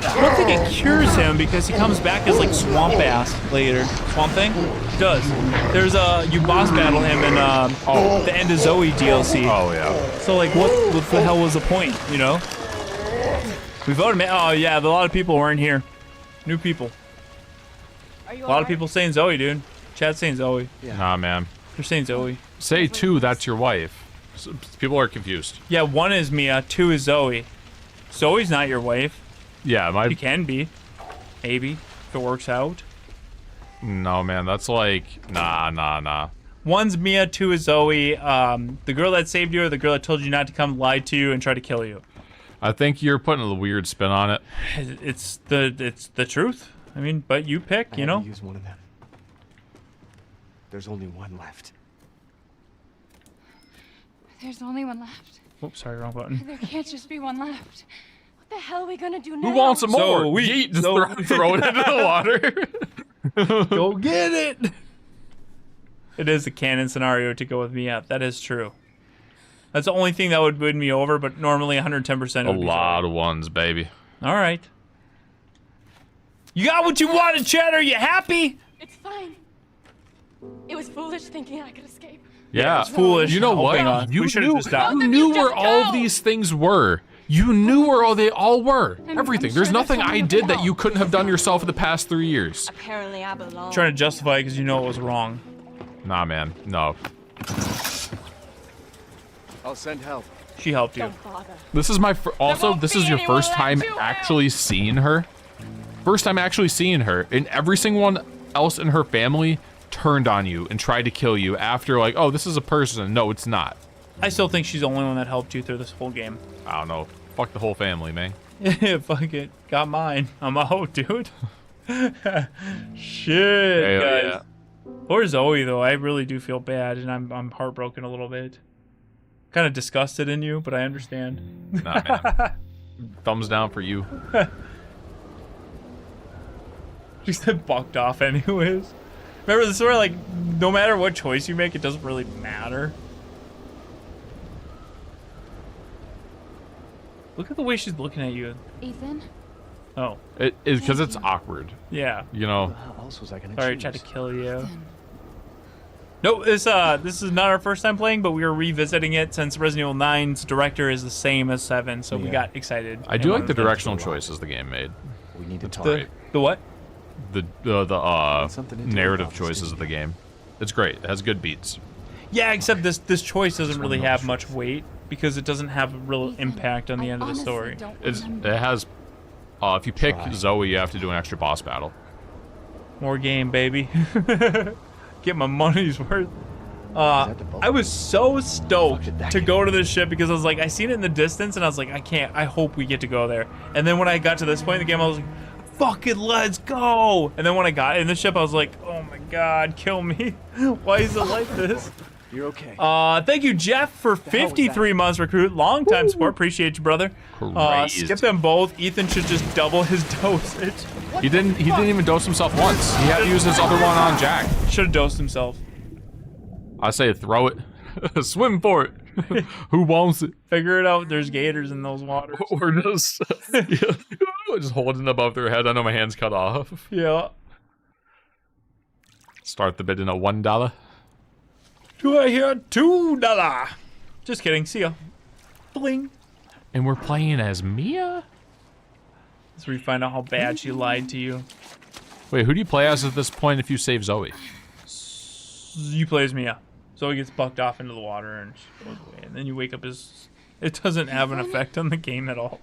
I don't think it cures him because he comes back as like Swamp Ass later. Swamp Thing? It does. There's you boss battle him in the End of Zoe DLC. Oh yeah. So like what the hell was the point, you know? We voted man. Oh yeah, a lot of people weren't here. New people. A lot of people saying Zoe, dude. Chat's saying Zoe. Yeah. Nah, man. They're saying Zoe. Say 2, that's your wife. So people are confused. Yeah, 1 is Mia, 2 is Zoe. Zoe's not your wife. Yeah, She can be. Maybe. If it works out. No, man, that's like, nah. 1's Mia, 2 is Zoe. The girl that saved you or the girl that told you not to come lied to you and tried to kill you. I think you're putting a weird spin on it. It's the truth. I mean, but you pick, you know? Use one of them. There's only one left. There's only one left. Oops, sorry, wrong button. There can't just be one left. What the hell are we gonna do now? Who wants some more? So we just throw it into the water. Go get it. It is the canon scenario to go with me up. That is true. That's the only thing that would win me over, but normally 110%. A lot of ones, baby. All right. You got what you wanted, Chad. Are you happy? It's fine. It was foolish thinking I could escape. Yeah, it's foolish. You know what? You knew where all these things were. You knew where they all were. Everything. There's nothing I did that you couldn't have done yourself in the past 3 years. Apparently I belong. Trying to justify it because you know it was wrong. Nah, man. No. I'll send help. She helped you. This is my this is your first time actually seeing her. First time actually seeing her, and every single one else in her family turned on you and tried to kill you after like, oh, this is a person. No, it's not. I still think she's the only one that helped you through this whole game. I don't know. Fuck the whole family, man. Yeah, fuck it. Got mine. I'm out, dude. Shit, guys. Yeah. Poor Zoe, though. I really do feel bad, and I'm heartbroken a little bit. Kind of disgusted in you, but I understand. Nah, man. Thumbs down for you. She said bucked off anyways. Remember this where like no matter what choice you make, it doesn't really matter. Look at the way she's looking at you. Ethan? Oh. It is because it's awkward. Yeah. You know. How else was I gonna Sorry, I choose? tried to kill you. No, this is not our first time playing, but we are revisiting it since Resident Evil 9's director is the same as 7, so we got excited. I do like the directional choices the game made. We need to talk. The what? The narrative choices of the game. It's great. It has good beats. Yeah, except this choice doesn't really have much weight because it doesn't have a real impact on the end of the story. It has. If you pick Zoe, you have to do an extra boss battle. More game, baby. Get my money's worth. I was so stoked to go to this ship because I was like, I seen it in the distance and I was like, I hope we get to go there. And then when I got to this point in the game, I was like, fucking let's go. And then when I got in the ship, I was like, oh my God, kill me. Why is it like this? You're okay. Thank you, Jeff, for 53 months recruit. Long time support. Appreciate you, brother. Skip them both. Ethan should just double his dosage. He didn't even dose himself once. He had to use his other one on Jack. Should have dosed himself. I say throw it. Swim for it. Who wants it? Figure it out. There's gators in those waters. Or just just holding it above their head. I know my hand's cut off. Yeah. Start the bid in a $1. Do I hear $2? Just kidding. See ya. Bling. And we're playing as Mia? So we find out how bad she lied to you. Wait, who do you play as at this point if you save Zoe? You play as Mia. Zoe gets bucked off into the water and she goes away. And then you wake up as... It doesn't have an effect on the game at all.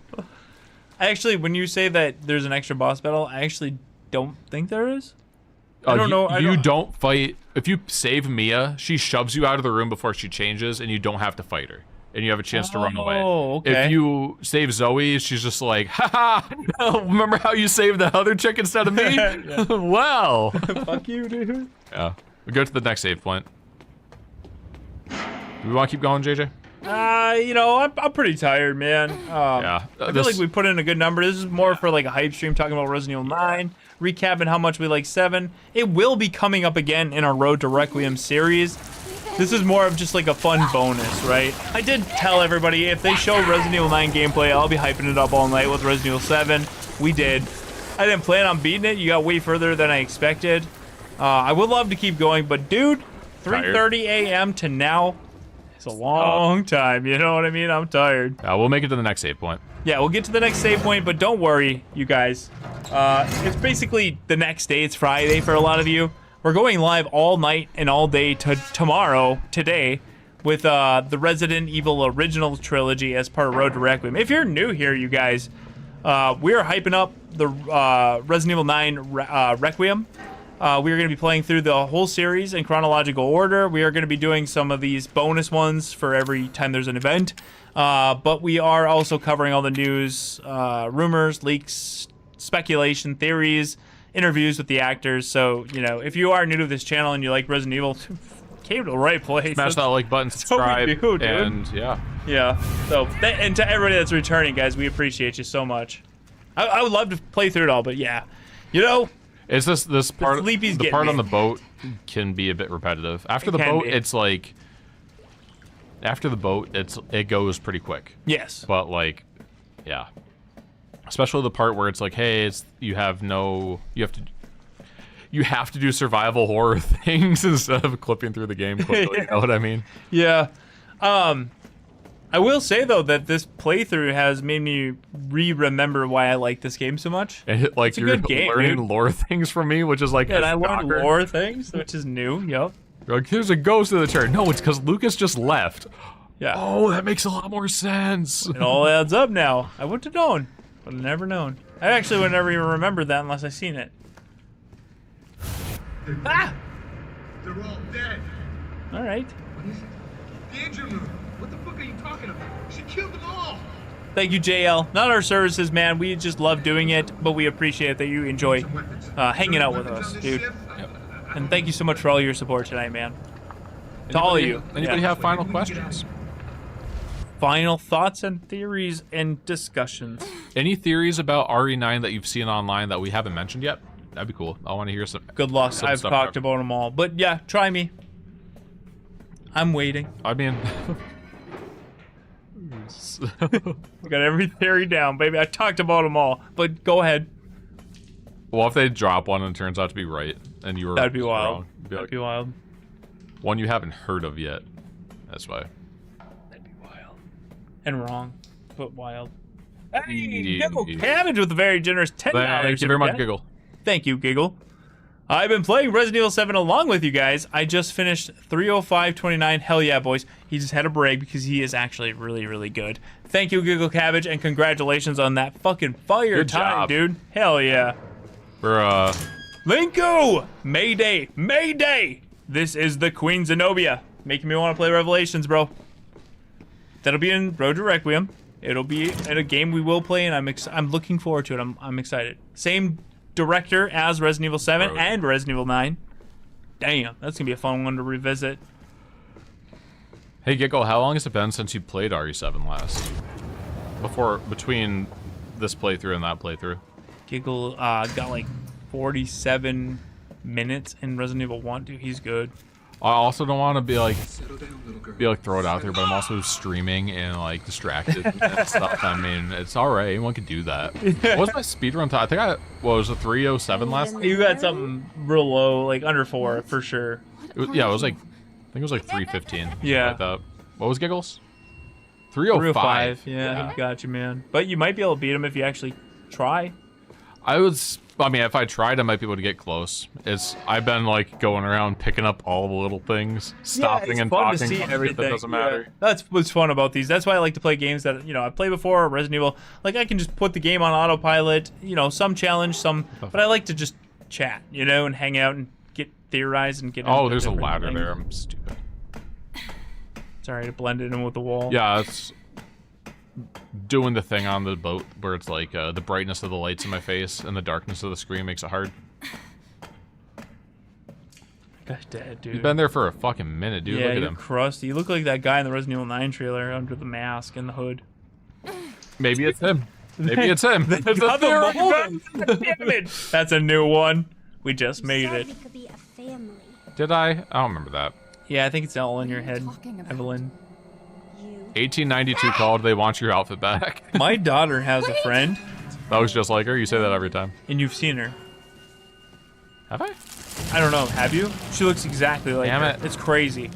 Actually, when you say that there's an extra boss battle, I actually don't think there is. I don't know. You don't fight. If you save Mia, she shoves you out of the room before she changes, and you don't have to fight her. And you have a chance to run away. Okay. If you save Zoe, she's just like, haha, remember how you saved the other chick instead of me? Well. Fuck you, dude. Yeah. We go to the next save point. Do we want to keep going, JJ? You know, I'm pretty tired, man. Yeah. I feel like we put in a good number. This is more for like a hype stream talking about Resident Evil 9, recapping how much we like 7. It will be coming up again in our Road to Requiem series. This is more of just like a fun bonus, right? I did tell everybody if they show Resident Evil 9 gameplay, I'll be hyping it up all night with Resident Evil 7. We did. I didn't plan on beating it. You got way further than I expected. I would love to keep going, but dude, 3:30 a.m. to now. It's a long time, you know what I mean? I'm tired. We'll make it to the next save point. Yeah, we'll get to the next save point, but don't worry, you guys. It's basically the next day. It's Friday for a lot of you. We're going live all night and all day today, with the Resident Evil Original Trilogy as part of Road to Requiem. If you're new here, you guys, we are hyping up the Resident Evil 9 Requiem. We are going to be playing through the whole series in chronological order. We are going to be doing some of these bonus ones for every time there's an event. But we are also covering all the news, rumors, leaks, speculation, theories, interviews with the actors. So, you know, if you are new to this channel and you like Resident Evil, came to the right place. Smash that like button, subscribe, and yeah. Yeah. So, and to everybody that's returning, guys, we appreciate you so much. I would love to play through it all, but yeah. You know... It's this part. The part on the boat can be a bit repetitive. After the boat, it's like. After the boat, it goes pretty quick. Yes. But like, yeah. Especially the part where it's like, hey, you have to do survival horror things instead of clipping through the game quickly. You know what I mean? Yeah. I will say though that this playthrough has made me remember why I like this game so much. And like it's a you're good game, learning dude. lore things from me, which is like. Yeah, and I learned lore things, which is new. Yep. You're like, there's a ghost in the turret. No, it's because Lucas just left. Yeah. Oh, that makes a lot more sense. It all adds up now. I wouldn't have known. Would have never known. I actually would never even remembered that unless I seen it. Ah! They're all dead. All right. What is it? The engine room. What the fuck are you talking about? She killed them all. Thank you, JL. Not our services, man. We just love doing it, but we appreciate that you enjoy hanging out with us, dude. Yep. And thank you so much for all your support tonight, man. To all of you. Anybody have final questions? Final thoughts and theories and discussions. Any theories about RE9 that you've seen online that we haven't mentioned yet? That'd be cool. I want to hear some. Good luck. I've talked about them all. But yeah, try me. I'm waiting. I mean... We got every theory down, baby. I talked about them all. But go ahead. Well, if they drop one and it turns out to be right, and you were That'd be wild. wrong, That'd be wild. One you haven't heard of yet. That's why. That'd be wild. And wrong, but wild. Hey, Indeed. Giggle Cabbage with a very generous $10. Thank you very much, Yeah. Giggle. Thank you, Giggle. I've been playing Resident Evil 7 along with you guys. I just finished 305.29. Hell yeah, boys. He just had a break because he is actually really, really good. Thank you, Giggle Cabbage, and congratulations on that fucking fire Good time, job. dude. Hell yeah. We're, Linku! Mayday! Mayday! This is the Queen Zenobia. Making me want to play Revelations, bro. That'll be in Road to Requiem. It'll be in a game we will play, and I'm looking forward to it. I'm excited. Same director as Resident Evil 7 and Resident Evil 9. Damn, that's gonna be a fun one to revisit. Hey Giggle, how long has it been since you played RE7 last? Between this playthrough and that playthrough? Giggle got like 47 minutes in Resident Evil 1, dude. He's good. I also don't want to be like throw it out there, but I'm also streaming and like distracted and stuff. I mean, it's alright. Anyone can do that. What was my speedrun time? I think what was it, 3:07 last night? You got something real low, like under 4 for sure. Yeah, it was like, I think it was like 3:15. Yeah. Like that. What was Giggles? 3:05. Yeah, got you, man. But you might be able to beat him if you actually try. I mean, if I tried, I might be able to get close. I've been like going around picking up all the little things, stopping and fun to talking. see everything. That doesn't matter. Yeah. That's what's fun about these. That's why I like to play games that, you know, I played before, Resident Evil. Like, I can just put the game on autopilot, you know, some challenge, some, but I like to just chat, you know, and hang out and get theorized and get into There's a different ladder things. there. I'm stupid. Sorry to blend it in with the wall. Yeah, it's doing the thing on the boat where it's like the brightness of the lights in my face and the darkness of the screen makes it hard. Gosh, Dad, dude. You've been there for a fucking minute, dude. Yeah, Look at you're him. crusty. You look like that guy in the Resident Evil 9 trailer under the mask and the hood. Maybe it's him. Maybe it's him. They It's a got the theory. mold. Damn it. That's a new one. We just made it. Could be a family. Did I? I don't remember that. Yeah, I think it's all in your head, Evelyn. 1892 called. They want your outfit back. My daughter has a friend. That was just like her. You say that every time. And you've seen her. Have I? I don't know. Have you? She looks exactly like Damn her. it. It's crazy.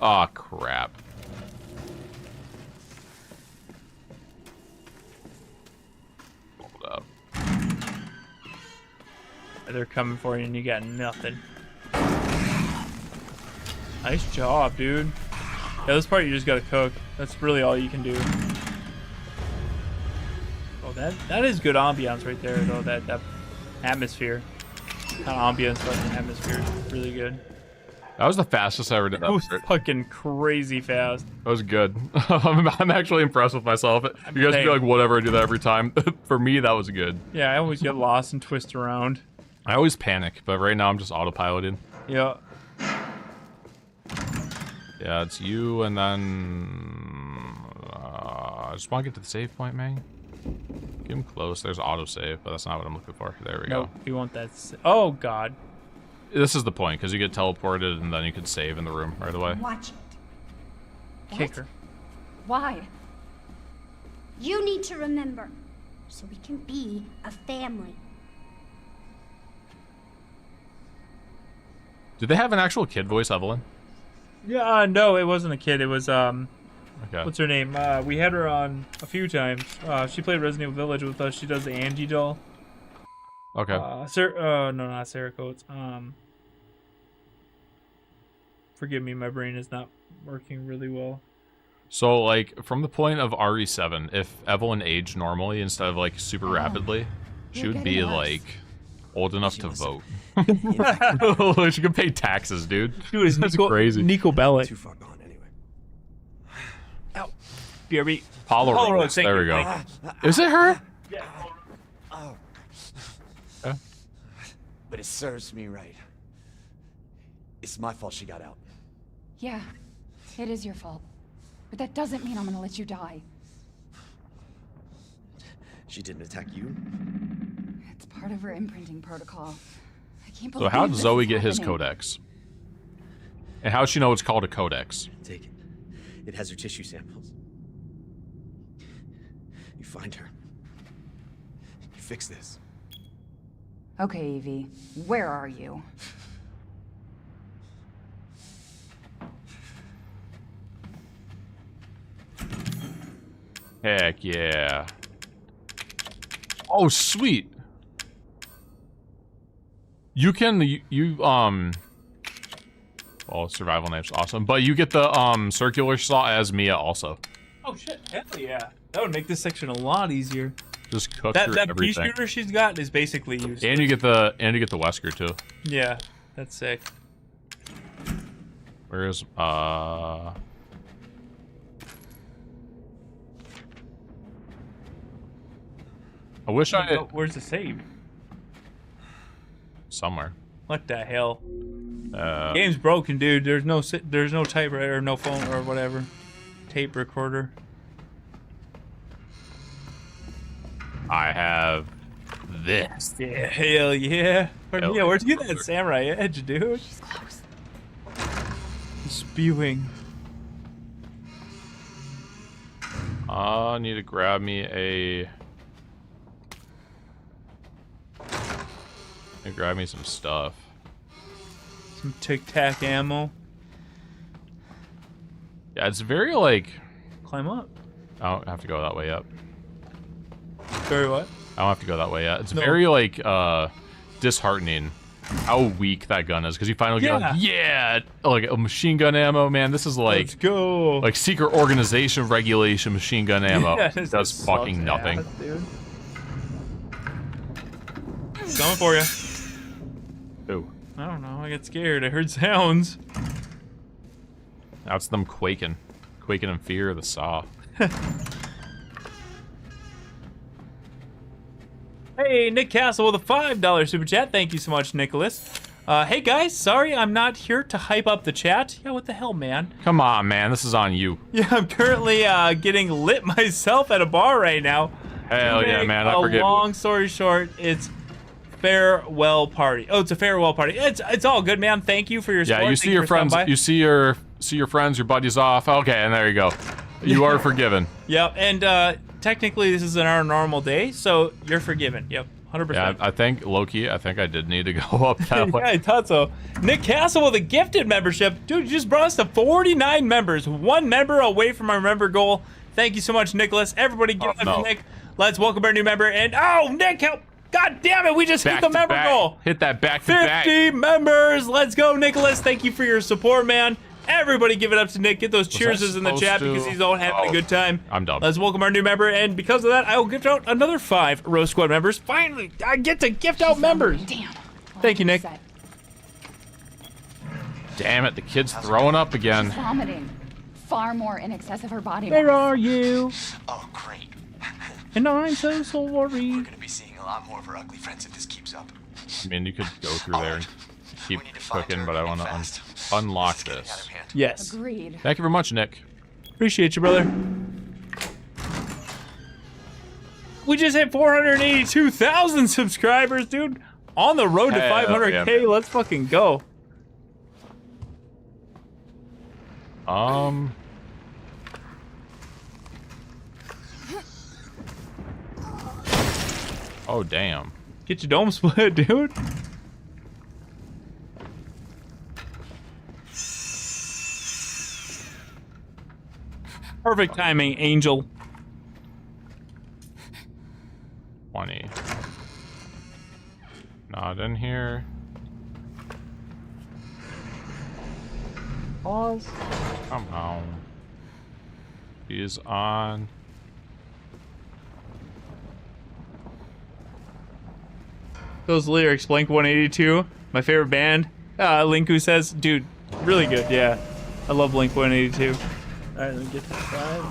Oh, crap. Hold up. They're coming for you and you got nothing. Nice job, dude. Yeah, this part you just gotta cook. That's really all you can do. Oh, that is good ambiance right there, though. That atmosphere. Kind of ambiance, but the atmosphere is really good. That was the fastest I ever did that. That was fucking crazy fast. That was good. I'm actually impressed with myself. You guys be like, whatever, I do that every time. For me, that was good. Yeah, I always get lost and twist around. I always panic, but right now I'm just autopiloting. Yeah. Yeah, it's you, and then... I just want to get to the save point, man. Get him close. There's autosave, but that's not what I'm looking for. There we No, go. you want that. Oh, God. This is the point, because you get teleported, and then you can save in the room right away. Watch it. Kick her. Why? You need to remember, so we can be a family. Did they have an actual kid voice, Evelyn? Yeah, no, it wasn't a kid. It was, Okay. what's her name? We had her on a few times. She played Resident Evil Village with us. She does the Angie doll. Okay. No, not Sarah Coates. Forgive me, my brain is not working really well. So, like, from the point of RE7, if Evelyn aged normally instead of, like, super rapidly, she would be, like, old enough to vote. She could pay taxes, dude. Dude, it's That's Nico, crazy. Nico Bellic. Too far gone anyway. Ow. BRB. Paulo Paulo Rose. Rose, thank There you. we go. Is it her? Yeah. Oh. Yeah. But it serves me right. It's my fault she got out. Yeah, it is your fault. But that doesn't mean I'm gonna let you die. She didn't attack you? It's part of her imprinting protocol. I can't So believe how did this Zoe is get his happening. codex? And how does she know it's called a codex? Take it. It has her tissue samples. You find her. You fix this. Okay, Evie, where are you? Heck yeah. Oh, sweet. You can, well, survival knife's awesome, but you get the, circular saw as Mia also. Oh shit, hell yeah. That would make this section a lot easier. Just cook that through pea everything. shooter she's got is basically useless. And you get the Wesker too. Yeah, that's sick. Where's I wish I Where's the save? Somewhere. What the hell? Game's broken, dude. There's no typewriter, no phone or whatever. Tape recorder. I have this. Yeah, hell yeah. Hell Yeah, where'd you get that samurai edge, dude? She's close. Spewing. I need to grab me a. Grab me some stuff. Some Tic Tac ammo. Yeah, it's very like. Climb up. I don't have to go that way up. Very what? I don't have to go that way yet. It's very like disheartening how weak that gun is because you finally get like a machine gun ammo. Man, this is like let's go. Like secret organization regulation machine gun ammo. Yeah, It does fucking nothing. Ass, dude. Coming for you. Ooh. I don't know. I get scared. I heard sounds. That's them quaking in fear of the saw. Hey, Nick Castle with a $5 super chat. Thank you so much, Nicholas. Hey guys, sorry I'm not here to hype up the chat. Yeah, what the hell, man? Come on, man. This is on you. Yeah, I'm currently getting lit myself at a bar right now. Hell yeah, man. I forgive you. Long story short, it's farewell party. Oh, it's a farewell party. It's all good, man. Thank you for your support. Yeah, you see your friends. You see your friends. Your buddies off. Okay, and there you go. You are forgiven. Yep, and technically this is our normal day, so you're forgiven. Yep, 100%. Yeah, I think Loki. I think I did need to go up that way. Yeah, I thought so. Nick Castle with a gifted membership. Dude, you just brought us to 49 members. One member away from our member goal. Thank you so much, Nicholas. Everybody give it up to Nick. Let's welcome our new member. And oh, Nick, help. God damn it, we just hit the member goal. Hit that back to back. 50 members. Let's go, Nicholas. Thank you for your support, man. Everybody give it up to Nick. Get those cheerses in the chat because he's all having a good time. I'm done. Let's welcome our new member. And because of that, I will gift out another 5 Row Squad members. Finally, I get to gift out members. Damn. Thank you, Nick. Damn it, the kid's throwing up again. She's vomiting. Far more in excess of her body Where mass. are you? Oh, great. And I'm so sorry. We're gonna be seeing a lot more of our ugly friends if this keeps up. I mean, you could go through there and keep cooking, but I want to unlock this. Yes. Agreed. Thank you very much, Nick. Appreciate you, brother. We just hit 482,000 subscribers, dude. On the road to 500K. Yeah, let's fucking go. Oh, damn. Get your dome split, dude. Perfect timing, Angel. 20. Not in here. Pause. Come on. He's on. Those lyrics, Blink 182, my favorite band. Linku says, dude, really good, yeah. I love Blink 182. Alright, let me get to the side.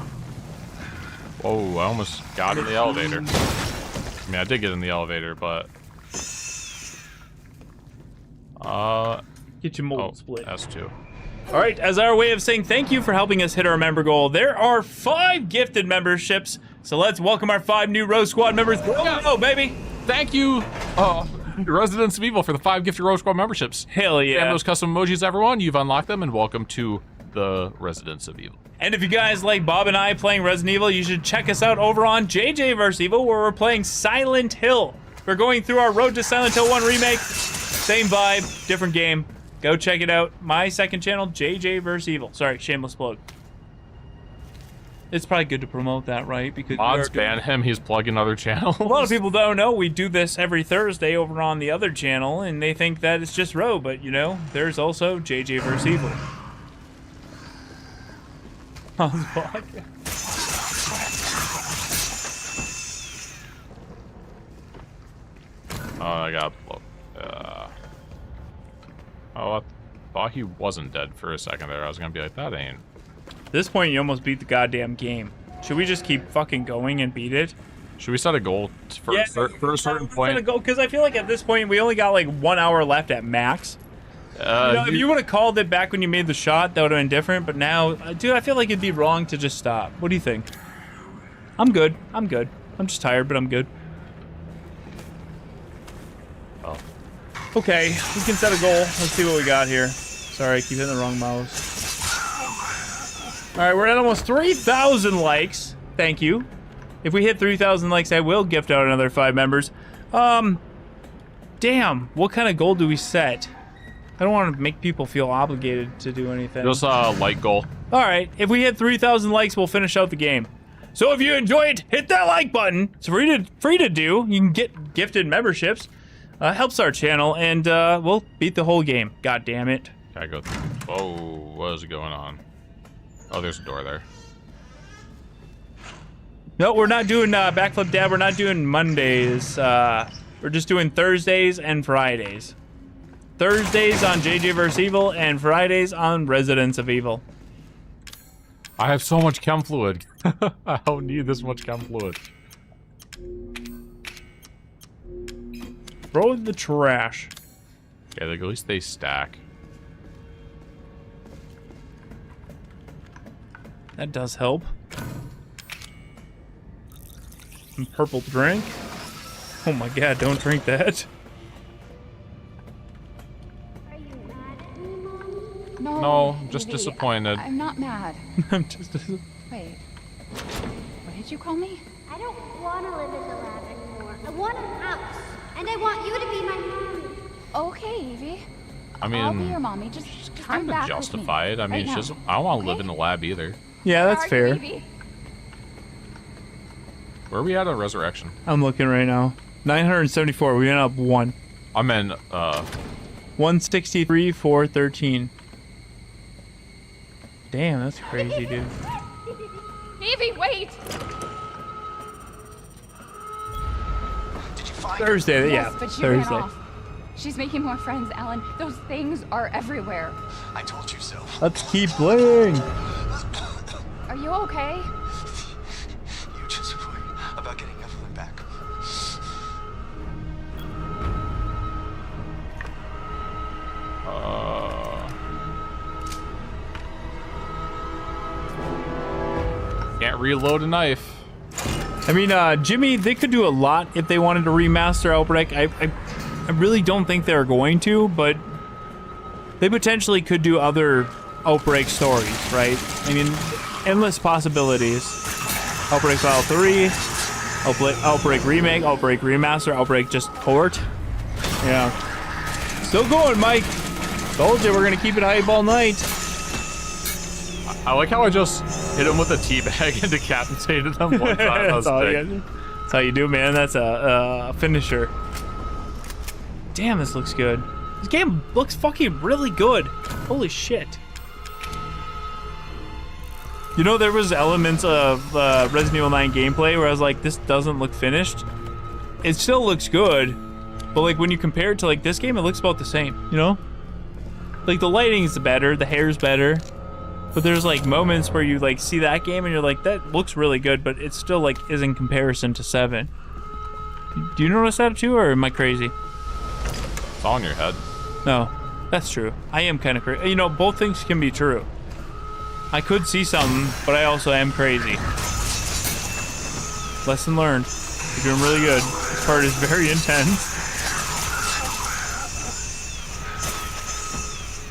Whoa, I almost got in the elevator. I mean, I did get in the elevator, but... Get your mold split. S2. Alright, as our way of saying thank you for helping us hit our member goal, there are 5 gifted memberships. So let's welcome our 5 new Row Squad members. Go, baby! Thank you, Residents of Evil, for the 5 gifted Row Squad memberships. Hell yeah. And those custom emojis, everyone. You've unlocked them, and welcome to the Residents of Evil. And if you guys like Bob and I playing Resident Evil, you should check us out over on JJ vs. Evil, where we're playing Silent Hill. We're going through our Road to Silent Hill 1 remake. Same vibe, different game. Go check it out. My second channel, JJ vs. Evil. Sorry, shameless plug. It's probably good to promote that, right? Because mods ban him. He's plugging other channels. A lot of people don't know we do this every Thursday over on the other channel, and they think that it's just Ro, but you know, there's also JJ vs. Evil. Oh, I got. Oh, I thought he wasn't dead for a second there. I was gonna be like, that ain't. At this point, you almost beat the goddamn game. Should we just keep fucking going and beat it? Should we set a goal for a certain point? Set a goal, because I feel like at this point we only got like 1 hour left at max. You know, if you would have called it back when you made the shot, that would have been different. But now, dude, I feel like it'd be wrong to just stop. What do you think? I'm good. I'm good. I'm just tired, but I'm good. Oh. Okay, we can set a goal. Let's see what we got here. Sorry, I keep hitting the wrong mouse. All right, we're at almost 3,000 likes. Thank you. If we hit 3,000 likes, I will gift out another 5 members. Damn, what kind of goal do we set? I don't want to make people feel obligated to do anything. Just a like goal. All right, if we hit 3,000 likes, we'll finish out the game. So if you enjoyed, hit that like button. It's free to do. You can get gifted memberships. Helps our channel, and we'll beat the whole game. God damn it. Can I go through? Whoa, what is going on? Oh, there's a door there. No, we're not doing Backflip Dad. We're not doing Mondays. We're just doing Thursdays and Fridays. Thursdays on JJ vs. Evil and Fridays on Residents of Evil. I have so much chem fluid. I don't need this much chem fluid. Throw in the trash. Yeah, like, at least they stack. That does help. Some purple drink. Oh my god, don't drink that. No, I'm just disappointed. I'm not mad. I'm just Wait. What did you call me? I don't want to live in the lab anymore. I want a house. And I want you to be my mommy. Okay, Evie. I mean, I'll be your mommy. Just come kind back of justified. with me. I mean, Right it's now. just I don't want to live in the lab either. Yeah, that's Where are you, fair. Evie? Where are we at on Resurrection? I'm looking right now. 974. We went up 1. I'm in 163, 413. Damn, that's crazy, dude. Evie, wait! Thursday, Yes, yeah. but she Thursday. ran off. She's making more friends, Alan. Those things are everywhere. I told you so. Let's keep playing. Are you okay? You just worry about getting Evelyn back. Can't reload a knife. I mean, Jimmy, they could do a lot if they wanted to remaster Outbreak. I really don't think they're going to, but they potentially could do other Outbreak stories, right? I mean, endless possibilities. Outbreak File 3, Outbreak Remake, Outbreak Remaster, Outbreak just port. Yeah. Still going, Mike. Told you we're gonna keep it hype all night. I like how I just hit him with a teabag and decapitated him one time. That was big. That's how you do, man. That's a finisher. Damn, this looks good. This game looks fucking really good. Holy shit. You know, there was elements of Resident Evil 9 gameplay where I was like, this doesn't look finished. It still looks good, but like when you compare it to like this game, it looks about the same, you know? Like the lighting's better, the hair's better, but there's like moments where you like see that game and you're like, that looks really good, but it still like is in comparison to 7. Do you notice that too, or am I crazy? It's all in your head. No, that's true. I am kind of crazy. You know, both things can be true. I could see something, but I also am crazy. Lesson learned. You're doing really good. This part is very intense.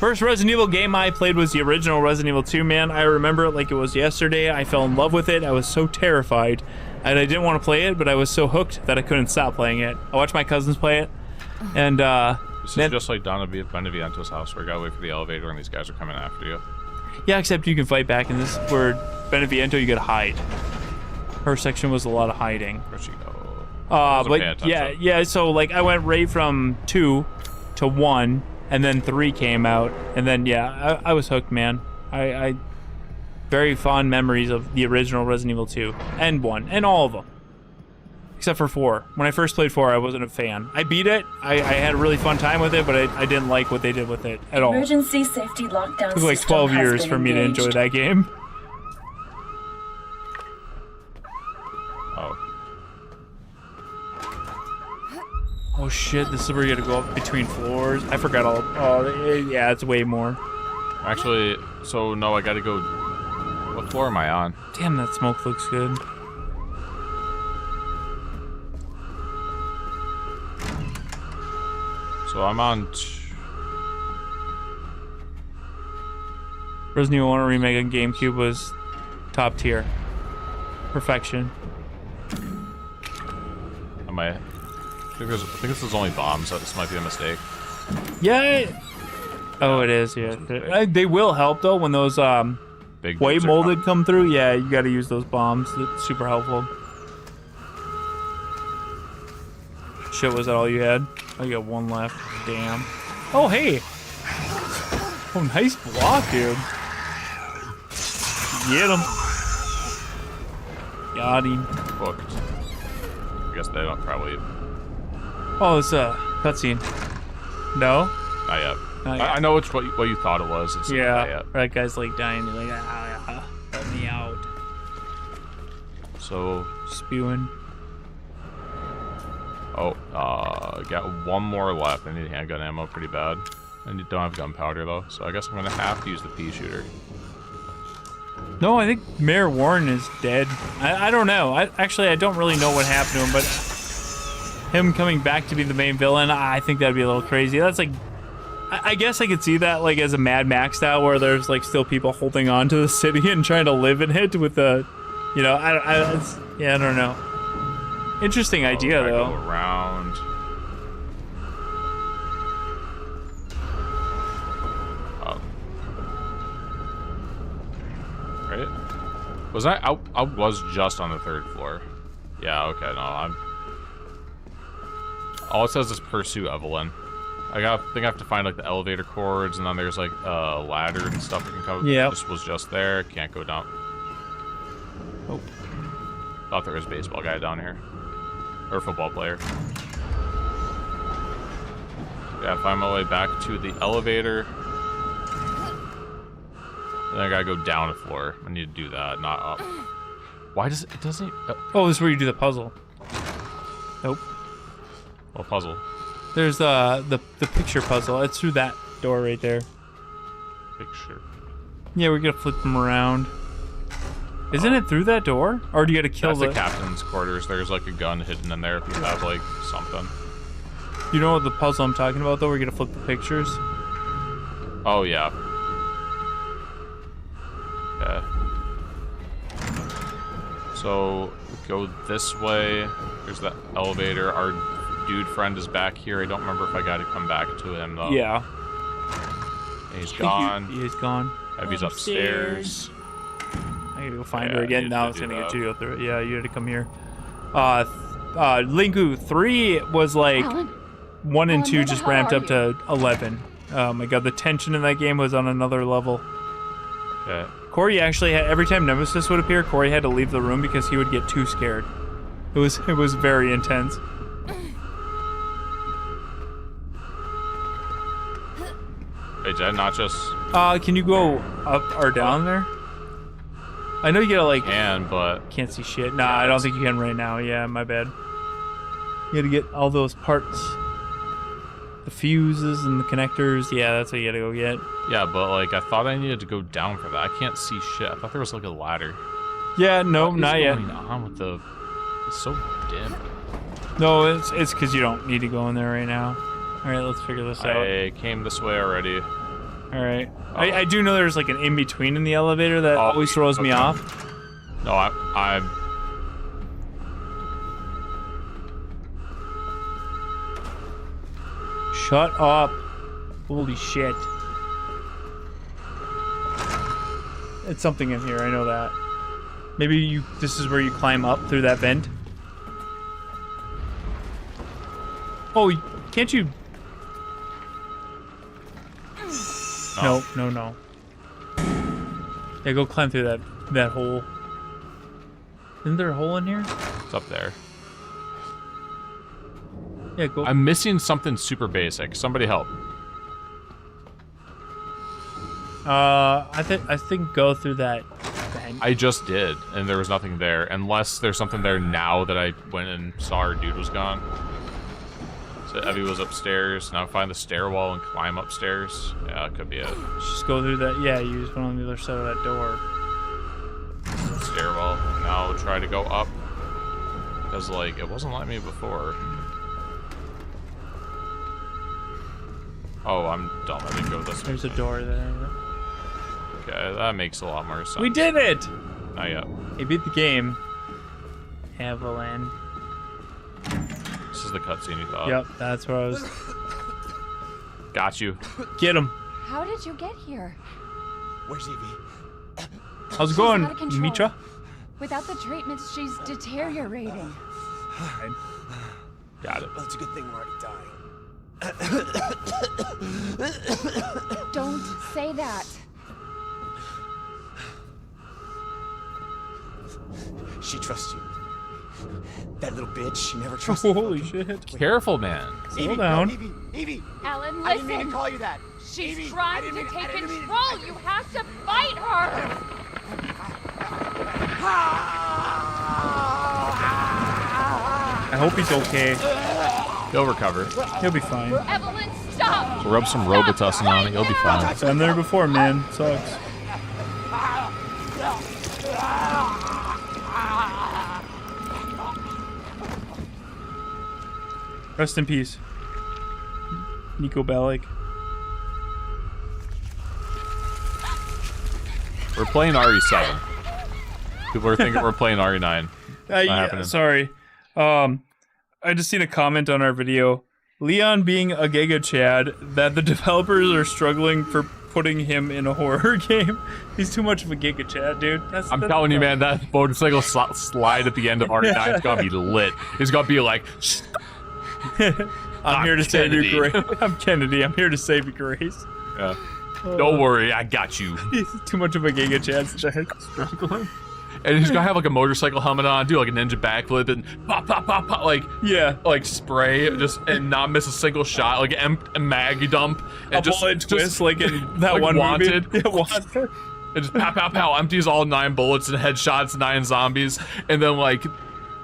First Resident Evil game I played was the original Resident Evil 2, man. I remember it like it was yesterday. I fell in love with it. I was so terrified. And I didn't want to play it, but I was so hooked that I couldn't stop playing it. I watched my cousins play it. And, This is just like down at Beneviento's house where you gotta wait for the elevator and these guys are coming after you. Yeah, except you can fight back in this where Beneviento you could hide. Her section was a lot of hiding. Where'd she go? But yeah, so like I went right from 2 to 1 and then 3 came out and then yeah, I was hooked, man. I very fond memories of the original Resident Evil 2 and 1 and all of them. Except for 4. When I first played 4, I wasn't a fan. I beat it. I had a really fun time with it, but I didn't like what they did with it at all. Emergency safety lockdown. It took like 12 years for me to enjoy that game. Oh. Oh shit, this is where you gotta go up between floors. I forgot all. Oh, yeah, it's way more. Actually, so no, I gotta go. What floor am I on? Damn, that smoke looks good. So I'm on. Resident Evil 1 remake on GameCube was top tier. Perfection. I think this is only bombs, so this might be a mistake. Yeah. Oh, it is. Yeah. They will help though when those Big white molded come through. Yeah, you got to use those bombs. It's super helpful. Shit, was that all you had? Oh, you got one left. Damn. Oh, hey. Oh, nice block, dude. Get him. Got him. Booked. I guess they don't probably. Oh, it's a cutscene. No? Not yet. Not yet. I know what you thought it was. It's yeah. not yet. That guy's like dying. You're like, help me out. So. Spewing. Oh, got one more left. I need handgun ammo pretty bad. I don't have gunpowder though, so I guess I'm gonna have to use the pea shooter. No, I think Mayor Warren is dead. I don't know. I don't really know what happened to him, but him coming back to be the main villain, I think that'd be a little crazy. That's like, I guess I could see that like as a Mad Max style where there's like still people holding on to the city and trying to live in it with the, you know, I don't know. Interesting idea, though. Go around. Oh. Right? Was I was just on the 3rd floor. Yeah, okay, no, I'm... All it says is pursue Evelyn. I think I have to find, like, the elevator cords, and then there's, like, a ladder and stuff that can come... Yeah. This was just there. Can't go down. Oh. Thought there was a baseball guy down here. Or football player. Yeah, find my way back to the elevator. And then I gotta go down a floor. I need to do that, not up. Why does it doesn't? Oh, this is where you do the puzzle. Nope. What puzzle? There's the picture puzzle. It's through that door right there. Picture. Yeah, we're gonna flip them around. Isn't it through that door? Or do you gotta kill the captain's quarters? There's like a gun hidden in there if you have like something. You know what the puzzle I'm talking about though? We're gonna flip the pictures. Oh yeah. Okay. So go this way. There's that elevator. Our dude friend is back here. I don't remember if I gotta come back to him though. Yeah. He's gone. He's gone. He's upstairs. I gotta go find her again. Now it's gonna get you to go through it. Yeah, you had to come here. Linku 3 was like Alan? 1 and 2 where just the hell ramped are up to 11. Oh my god, the tension in that game was on another level. Okay. Corey actually had, every time Nemesis would appear, Corey had to leave the room because he would get too scared. It was very intense. Hey, Jed, not just. Can you go up or down there? I know you gotta like. Can, but can't see shit. Nah, I don't think you can right now. Yeah, my bad. You gotta get all those parts, the fuses and the connectors. Yeah, that's what you gotta go get. Yeah, but like I thought I needed to go down for that. I can't see shit. I thought there was like a ladder. Yeah, no, what not is yet. Going on with the? It's so dim. No, it's because you don't need to go in there right now. All right, let's figure this out. I came this way already. All right. Oh. I do know there's like an in-between in the elevator that always throws me off. No, I'm... Shut up. Holy shit. It's something in here, I know that. Maybe this is where you climb up through that vent. Oh, can't you? No. No. Yeah, go climb through that hole. Isn't there a hole in here? It's up there. Yeah, go. I'm missing something super basic. Somebody help. I think go through that vent. I just did, and there was nothing there. Unless there's something there now that I went and saw our dude was gone. So Evie was upstairs. Now find the stairwell and climb upstairs. Yeah, that could be it. Just go through that. Yeah, you just went on the other side of that door. Stairwell. Now try to go up. Because, like, it wasn't letting me before. Oh, I'm dumb. I didn't go this way. There's a door there. Okay, that makes a lot more sense. We did it! Not yet. He beat the game. Evelyn. This is the cutscene you thought. Yep, that's where I was. Got you. Get him. How did you get here? Where's Evie? How's it She's going, out of control. Mitra? Without the treatments, she's deteriorating. Got it. Well, it's a good thing we're already dying. Don't say that. She trusts you. That little bitch, she never trusted. Holy shit. Careful, man. Slow down. Evie! Alan, listen. I didn't mean to call you that. She's Evie, trying to take control. You have to fight her. I hope he's okay. He'll recover. He'll be fine. Evelyn, stop. Rub some Robitussin on it. You'll be fine. Been there before, man. Sucks. Rest in peace, Nico Bellic. We're playing RE7. People are thinking we're playing RE9. Yeah, sorry. I just seen a comment on our video. Leon being a Giga Chad, that the developers are struggling for putting him in a horror game. He's too much of a Giga Chad, dude. I'm telling you, man, that motorcycle slide at the end of RE9 is gonna be lit. It's gonna be like, I'm here to save Kennedy. you, Grace. I'm Kennedy. I'm here to save you, Grace. Yeah. Don't worry, I got you. He's too much of a Giga Chad. Struggling. And he's gonna have like a motorcycle helmet on, do like a ninja backflip, and pop, pop, pop, pop, like like spray, just and not miss a single shot, like a mag dump, and A bullet twist, like in that like one Wanted. movie. Yeah, Wanted. And just pow, pow, pow, empties all 9 bullets and headshots 9 zombies, and then like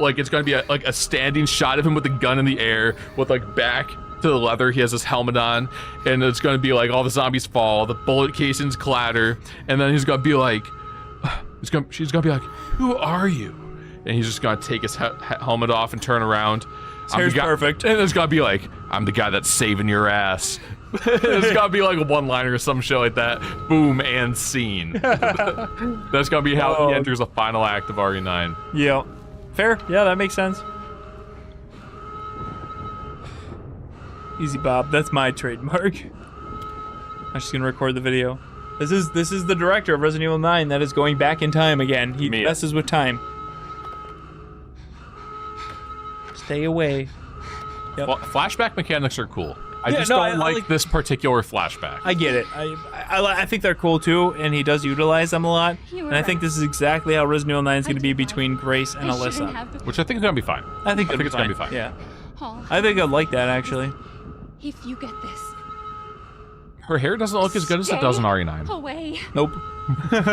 it's gonna be a standing shot of him with the gun in the air, with like back to the leather. He has his helmet on, and it's gonna be like all the zombies fall, the bullet casings clatter, and then he's gonna be like. She's gonna be like, who are you? And he's just gonna take his helmet off and turn around. His hair's perfect. And it's gonna be like, I'm the guy that's saving your ass. It's gonna be like a one-liner or some shit like that. Boom, and scene. That's gonna be how he enters the final act of RE9. Yeah. Fair. Yeah, that makes sense. Easy, Bob. That's my trademark. I'm just gonna record the video. This is the director of Resident Evil 9 that is going back in time again. He messes with time. Stay away. Yep. Well, flashback mechanics are cool. I just don't like this particular flashback. I get it. I think they're cool too, and he does utilize them a lot. And I think this is exactly how Resident Evil 9 is going to be between Grace and Alyssa. Which I think is going to be fine. I think it's going to be fine. Yeah. I think I'd like that, actually. If you get this. Her hair doesn't look as good as it does in RE9. Away. Nope.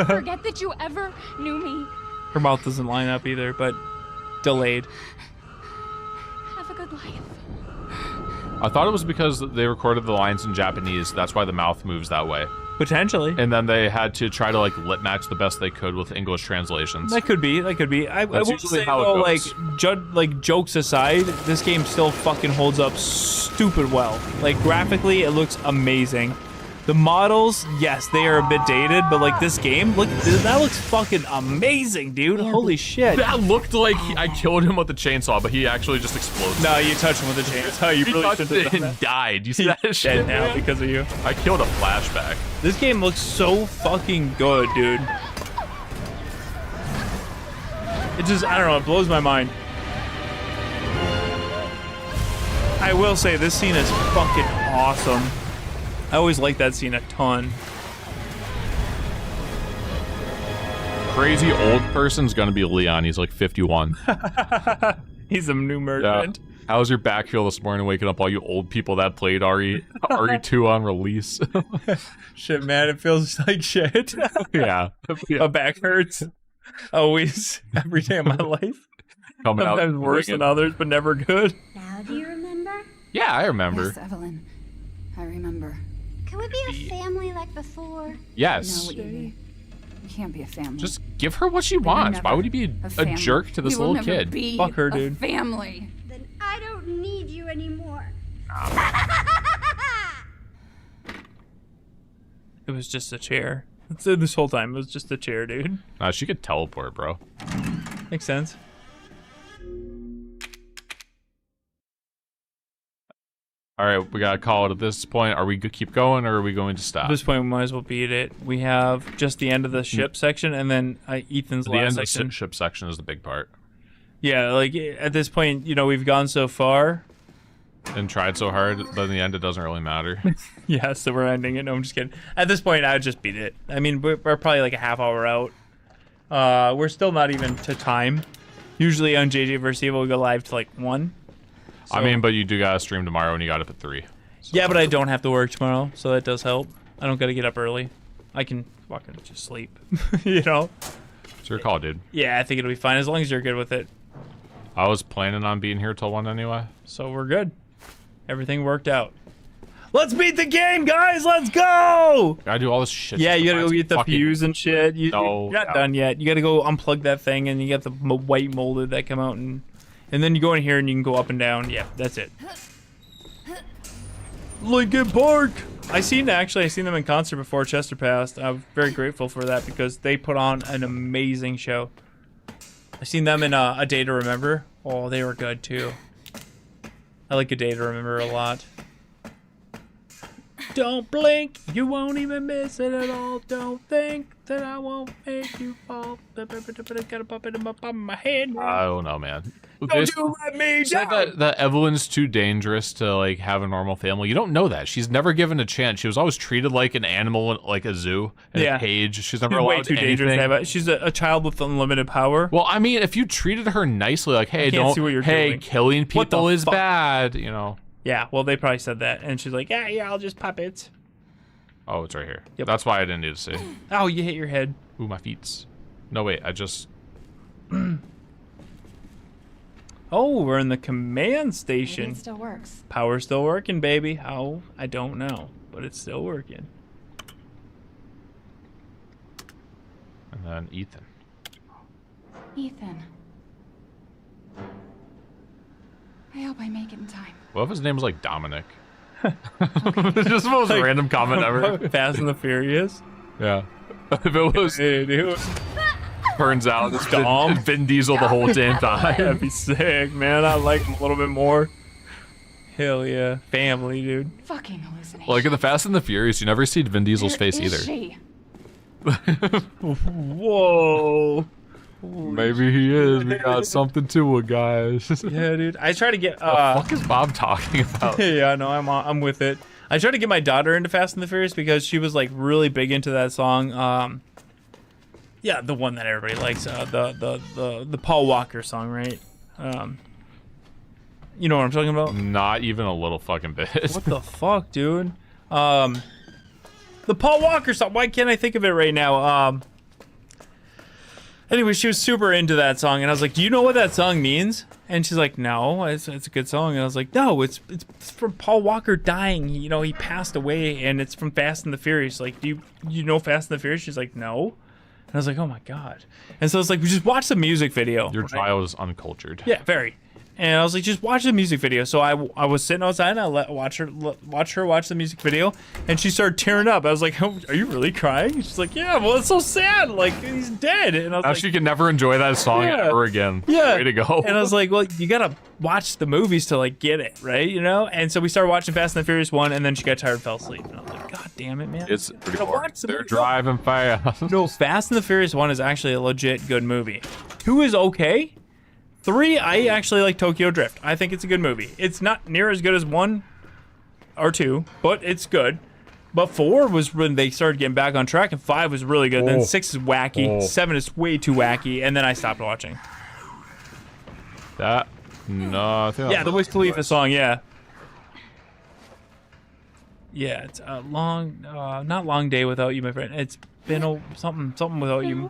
Forget that you ever knew me. Her mouth doesn't line up either, but delayed. Have a good life. I thought it was because they recorded the lines in Japanese. That's why the mouth moves that way. Potentially. And then they had to try to like lip match the best they could with English translations. That could be. That could be. I will say though, like jokes aside, this game still fucking holds up stupid well. Like graphically, it looks amazing. The models, yes, they are a bit dated, but like this game, look, that looks fucking amazing, dude. Holy shit. That looked like I killed him with the chainsaw, but he actually just exploded. No, you touched him with the chainsaw. You really shouldn't have done that. And died. You see that shit? Dead now because of you. I killed a flashback. This game looks so fucking good, dude. It just, I don't know, it blows my mind. I will say this scene is fucking awesome. I always like that scene a ton. Crazy old person's gonna be Leon. He's like 51. He's a new merchant. Yeah. How was your back feel this morning waking up all you old people that played RE2 on release? Shit, man, it feels like shit. Yeah. My back hurts. Always, every day of my life. Coming out sometimes worse than others, but never good. Now do you remember? Yeah, I remember. Yes, Evelyn. I remember. Can we be a family like before? Yes. No, Evie. We can't be a family. Just give her what she wants. Why would you be a jerk to this little kid? Fuck her, dude. Family. Then I don't need you anymore. It was just a chair. This whole time, it was just a chair, dude. She could teleport, bro. Makes sense. All right, we gotta call it at this point. Are we gonna keep going, or are we going to stop? At this point, we might as well beat it. We have just the end of the ship section, and then Ethan's The last end section. of the ship section is the big part. Yeah, like at this point, you know, we've gone so far. And tried so hard, but in the end, it doesn't really matter. Yeah, so we're ending it. No, I'm just kidding. At this point, I'd just beat it. I mean, we're probably like a half hour out. We're still not even to time. Usually on JJ vs. Evil, we go live to like 1. So, I mean, but you do gotta stream tomorrow, and you got up at 3. So. Yeah, but I don't have to work tomorrow, so that does help. I don't gotta get up early. I can fucking just sleep. You know? It's your call, dude. Yeah, I think it'll be fine as long as you're good with it. I was planning on being here till 1 anyway. So we're good. Everything worked out. Let's beat the game, guys! Let's go! Gotta do all this shit. Yeah, you gotta go get the fuse and shit. You're not done yet. You gotta go unplug that thing, and you got the white molded that come out, and then you go in here and you can go up and down. Yeah, that's it. Linkin Park! I seen them in concert before Chester passed. I'm very grateful for that because they put on an amazing show. I seen them in A Day to Remember. Oh, they were good too. I like A Day to Remember a lot. Don't blink, you won't even miss it at all. Don't think that I won't make you fall. Gotta pop it in my head. I don't know, man. Don't you let me down. That Evelyn's too dangerous to like have a normal family. You don't know that. She's never given a chance. She was always treated like an animal, like a zoo, in a cage. She's never allowed way too dangerous to have it. She's a child with unlimited power. Well, I mean, if you treated her nicely, like, hey, doing. Killing people is bad, you know. Yeah, well, they probably said that, and she's like, yeah, I'll just pop it. Oh, it's right here. Yep. That's why I didn't need to see. Oh, you hit your head. Ooh, my feet. No, wait, I just... Oh, we're in the command station. Maybe it still works. Power's still working, baby. How? I don't know, but it's still working. And then Ethan. Ethan. I hope I make it in time. What if his name was like Dominic? It's just the most random comment ever. Fast and the Furious. Yeah. If it was, turns out it's Vin Diesel the whole damn time. That'd be sick, man. I like him a little bit more. Hell yeah, family, dude. Fucking hallucination. Like in the Fast and the Furious, you never see Vin Diesel's face either. She? Whoa. Maybe he is. We got something to it, guys. Yeah, dude. I try to get. What the fuck is Bob talking about? Yeah, no, I'm with it. I tried to get my daughter into Fast and the Furious because she was like really big into that song. Yeah, the one that everybody likes. The Paul Walker song, right? You know what I'm talking about? Not even a little fucking bit. What the fuck, dude? The Paul Walker song. Why can't I think of it right now? Anyway, she was super into that song, and I was like, "Do you know what that song means?" And she's like, "No, it's a good song." And I was like, "No, it's from Paul Walker dying. He passed away, and it's from Fast and the Furious. Like, do you know Fast and the Furious?" She's like, "No." And I was like, "Oh my god!" And so it's like, we just watched the music video. Your child is uncultured. Yeah, very. And I was like, just watch the music video. So I was sitting outside and I watch her watch the music video, and she started tearing up. I was like, oh, are you really crying? She's like, yeah, well, it's so sad. Like, he's dead. And I was now like, she can never enjoy that song ever again. Yeah. Way to go. And I was like, well, you gotta watch the movies to like get it, right? And so we started watching Fast and the Furious 1, and then she got tired and fell asleep. And I was like, God damn it, man. It's pretty You know, boring. They're driving fast. No, Fast and the Furious 1 is actually a legit good movie. 2 is okay. 3, I actually like Tokyo Drift. I think it's a good movie. It's not near as good as 1 or 2, but it's good. But 4 was when they started getting back on track, and 5 was really good. Then 6 is wacky, 7 is way too wacky, and then I stopped watching. That, no, I think Yeah, the Wiz Khalifa song, yeah. Yeah, it's a long, not long day without you, my friend. It's been a something without you,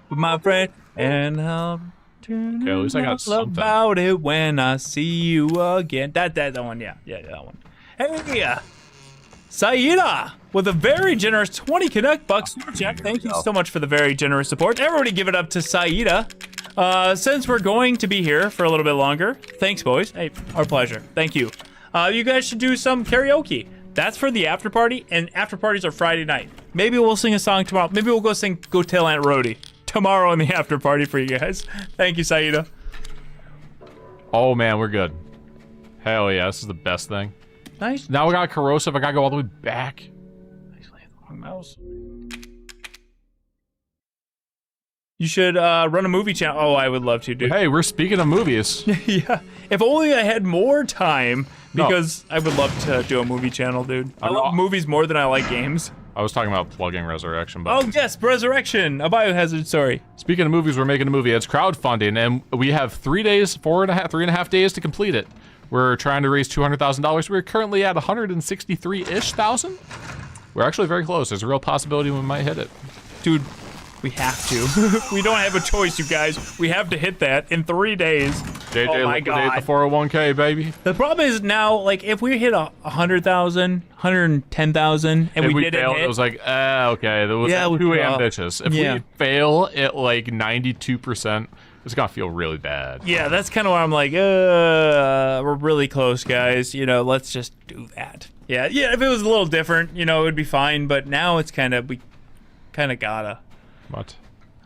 my friend. And I'll turn Okay, at least I got all something. about it when I see you again. That one, yeah, that one. Hey, Saida with a very generous 20 Connect bucks super chat. Thank you so much for the very generous support. Everybody give it up to Saida. Since we're going to be here for a little bit longer, thanks, boys. Hey, our pleasure. Thank you. You guys should do some karaoke. That's for the after party, and after parties are Friday night. Maybe we'll sing a song tomorrow. Maybe we'll go tell Aunt Rhodey tomorrow in the after party for you guys. Thank you, Saida. Oh man, we're good. Hell yeah, this is the best thing. Nice. Now we got corrosive. I gotta go all the way back. Mouse. You should run a movie channel. Oh, I would love to, dude. Hey, we're speaking of movies. Yeah. If only I had more time, because I would love to do a movie channel, dude. I love movies more than I like games. I was talking about plugging Resurrection, but Oh yes, Resurrection, a Biohazard story. speaking of movies, we're making a movie. It's crowdfunding, and we have 3 days, 3.5 days to complete it. We're trying to raise $200,000. We're currently at 163-ish thousand. We're actually very close. There's a real possibility we might hit it. Dude, we have to. We don't have a choice, you guys. We have to hit that in 3 days. JJ, oh my liquidate God. the 401k, baby. The problem is now, like, if we hit 100,000, 110,000, and we didn't failed, hit, it was like, okay, that was too ambitious. If we fail at like 92%, it's gonna feel really bad. yeah, that's kind of why I'm like, we're really close, guys. You know, let's just do that. Yeah, if it was a little different, you know, it would be fine. But now it's kind of, we kind of gotta. What?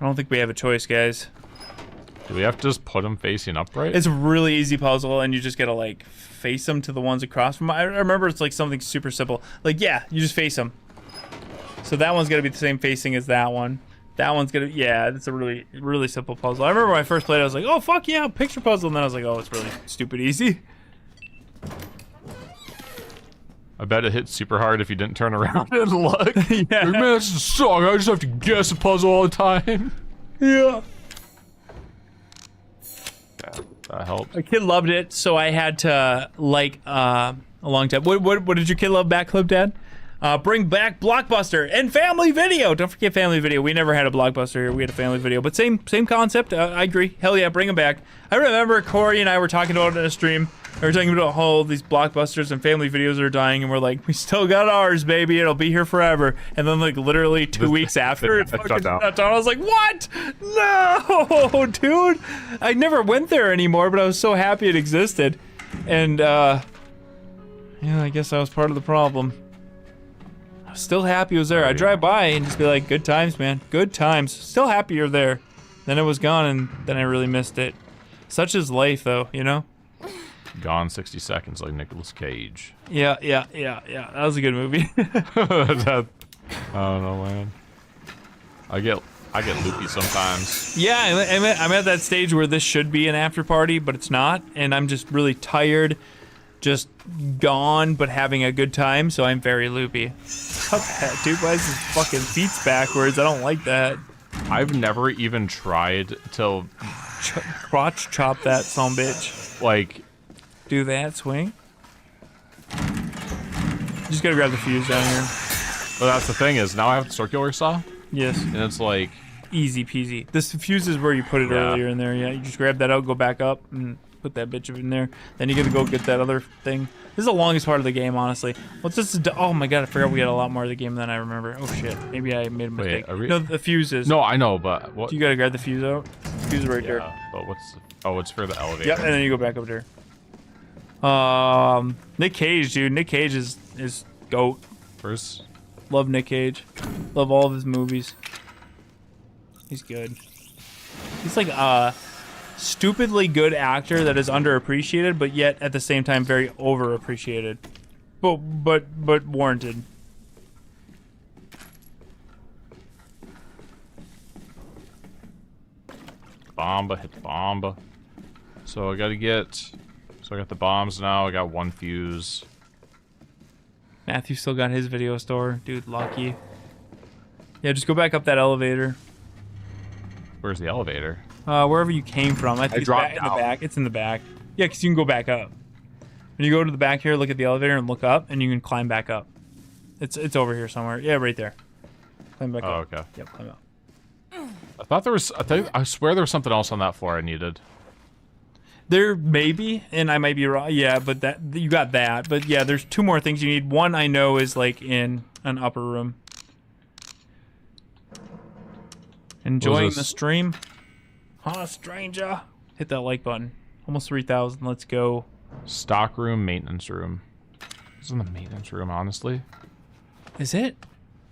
I don't think we have a choice, guys. Do we have to just put them facing upright? It's a really easy puzzle, and you just gotta, like, face them to the ones across from. I remember it's like something super simple. Like, yeah, you just face them. So that one's gonna be the same facing as that one. That one's gonna, yeah, it's a really, really simple puzzle. I remember when I first played it, I was like, oh, fuck yeah, picture puzzle. And then I was like, oh, it's really stupid easy. I bet it hit super hard if you didn't turn around and look. Yeah. Like, man, this is a song. I just have to guess a puzzle all the time. Yeah. That helped. A kid loved it, so I had to, like, a long time. What did your kid love back, Clip Dad? Bring back Blockbuster and Family Video. Don't forget Family Video. We never had a Blockbuster here. We had a Family Video, but same concept. I agree. Hell yeah, bring them back. I remember Corey and I were talking about it in a stream. We were talking about how these Blockbusters and Family Videos are dying, and we're like, we still got ours, baby. It'll be here forever. And then, like, literally 2 weeks after, it fucking shut down. I was like, what? No, dude. I never went there anymore, but I was so happy it existed. And, yeah, I guess I was part of the problem. I was still happy it was there. I'd drive by and just be like, good times, man. Good times. Still happy you're there. Then it was gone, and then I really missed it. Such is life, though, you know? Gone 60 seconds like Nicolas Cage. Yeah. That was a good movie. I don't know, man. I get loopy sometimes. Yeah, I'm at that stage where this should be an after party, but it's not, and I'm just really tired, just gone, but having a good time, so I'm very loopy. Fuck that, dude. Why is his fucking feet's backwards? I don't like that. I've never even tried to crotch chop that sumbitch. Like, do that, swing. Just gotta grab the fuse down here. Well, that's the thing is, now I have the circular saw. Yes. And it's like... easy peasy. This fuse is where you put it earlier in there, yeah. You just grab that out, go back up, and put that bitch in there. Then you gotta go get that other thing. This is the longest part of the game, honestly. What's this? Oh my god, I forgot we had a lot more of the game than I remember. Oh shit, maybe I made a mistake. Wait, no, the fuse is. No, I know, but what? You gotta grab the fuse out. The fuse is right there. But what's... Oh, it's for the elevator. Yep, and then you go back up there. Nick Cage, dude. Nick Cage is GOAT. First. Love Nick Cage. Love all of his movies. He's good. He's like a stupidly good actor that is underappreciated, but yet at the same time very overappreciated. But warranted. bomba, hit the bomba. So I gotta get... So I got the bombs now, I got 1 fuse. Matthew still got his video store. Dude, lucky. Yeah, just go back up that elevator. Where's the elevator? Wherever you came from. I think it's dropped in the down. back. It's in the back. Yeah, because you can go back up. When you go to the back here, look at the elevator and look up, and you can climb back up. It's over here somewhere. Yeah, right there. Climb back up. Oh, okay. Yep, climb up. I thought there was... I swear there was something else on that floor I needed. There may be, and I might be wrong. Yeah, but that you got that. But yeah, there's 2 more things you need. One I know is like in an upper room. Enjoying the stream? Huh, stranger? Hit that like button. Almost 3,000. Let's go. Stock room, maintenance room. This is in the maintenance room, honestly. Is it?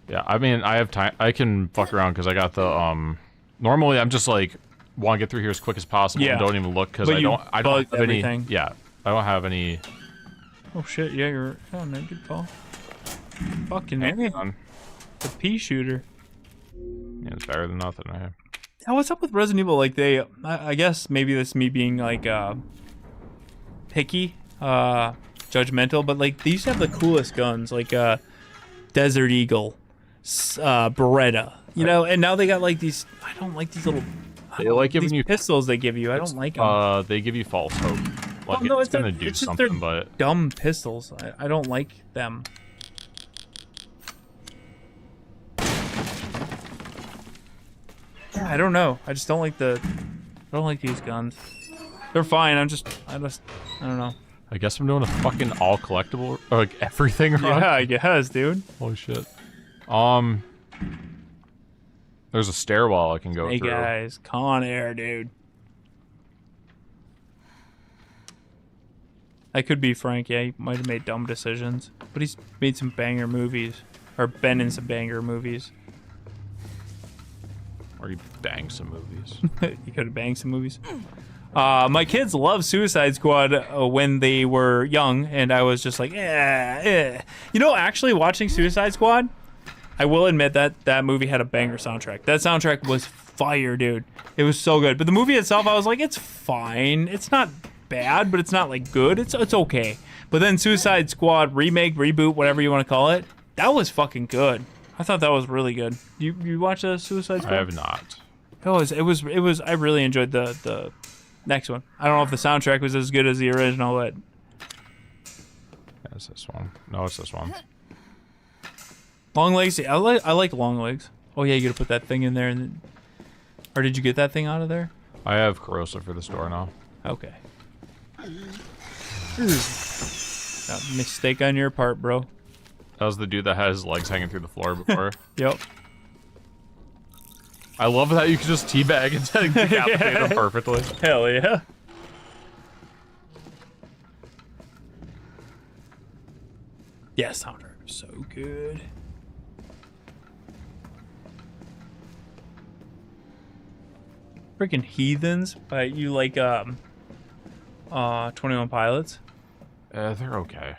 Yeah, I mean, I have time. I can fuck around because I got the, normally I'm just like, want to get through here as quick as possible and don't even look because I don't have everything. any, yeah, I don't have any. Oh shit, yeah, you're, oh man, good call. Fucking Hang on. The pea shooter. Yeah, it's better than nothing. Now, what's up with Resident Evil? Like, I guess maybe this me being like, picky, judgmental, but like, they used to have the coolest guns, like, Desert Eagle, Beretta, you know, and now they got like these, I don't like these little, They like giving these you pistols they give you, I don't like them. They give you false hope. Like, Well, no, it's gonna not- do it's just something, they're but dumb pistols. I don't like them. I don't know. I just don't like I don't like these guns. They're fine. I don't know. I guess I'm doing a fucking all collectible, or like everything wrong. Yeah, I guess, dude. Holy shit. There's a stairwell I can go Hey through. guys, Con Air, dude. I could be frank. Yeah, he might have made dumb decisions, but he's made some banger movies, or been in some banger movies. Or you bang some movies. You could have banged some movies. My kids loved Suicide Squad when they were young, and I was just like, You know, actually watching Suicide Squad, I will admit that that movie had a banger soundtrack. That soundtrack was fire, dude. It was so good. But the movie itself, I was like, it's fine. It's not bad, but it's not like good. It's okay. But then Suicide Squad remake, reboot, whatever you want to call it, that was fucking good. I thought that was really good. You watch the Suicide Squad? I have not. It was. I really enjoyed the next one. I don't know if the soundtrack was as good as the original, but It's this one. No, it's this one. Long Legs. I like Long Legs. Oh yeah, you gotta put that thing in there, and then, or did you get that thing out of there? I have corrosive for the store now. Okay. Mistake on your part, bro. That was the dude that had his legs hanging through the floor before. Yep. I love that you can just teabag and decapitate him perfectly. Hell yeah. Yeah, soundtrack is so good. Freaking Heathens by you like 21 Pilots. They're okay.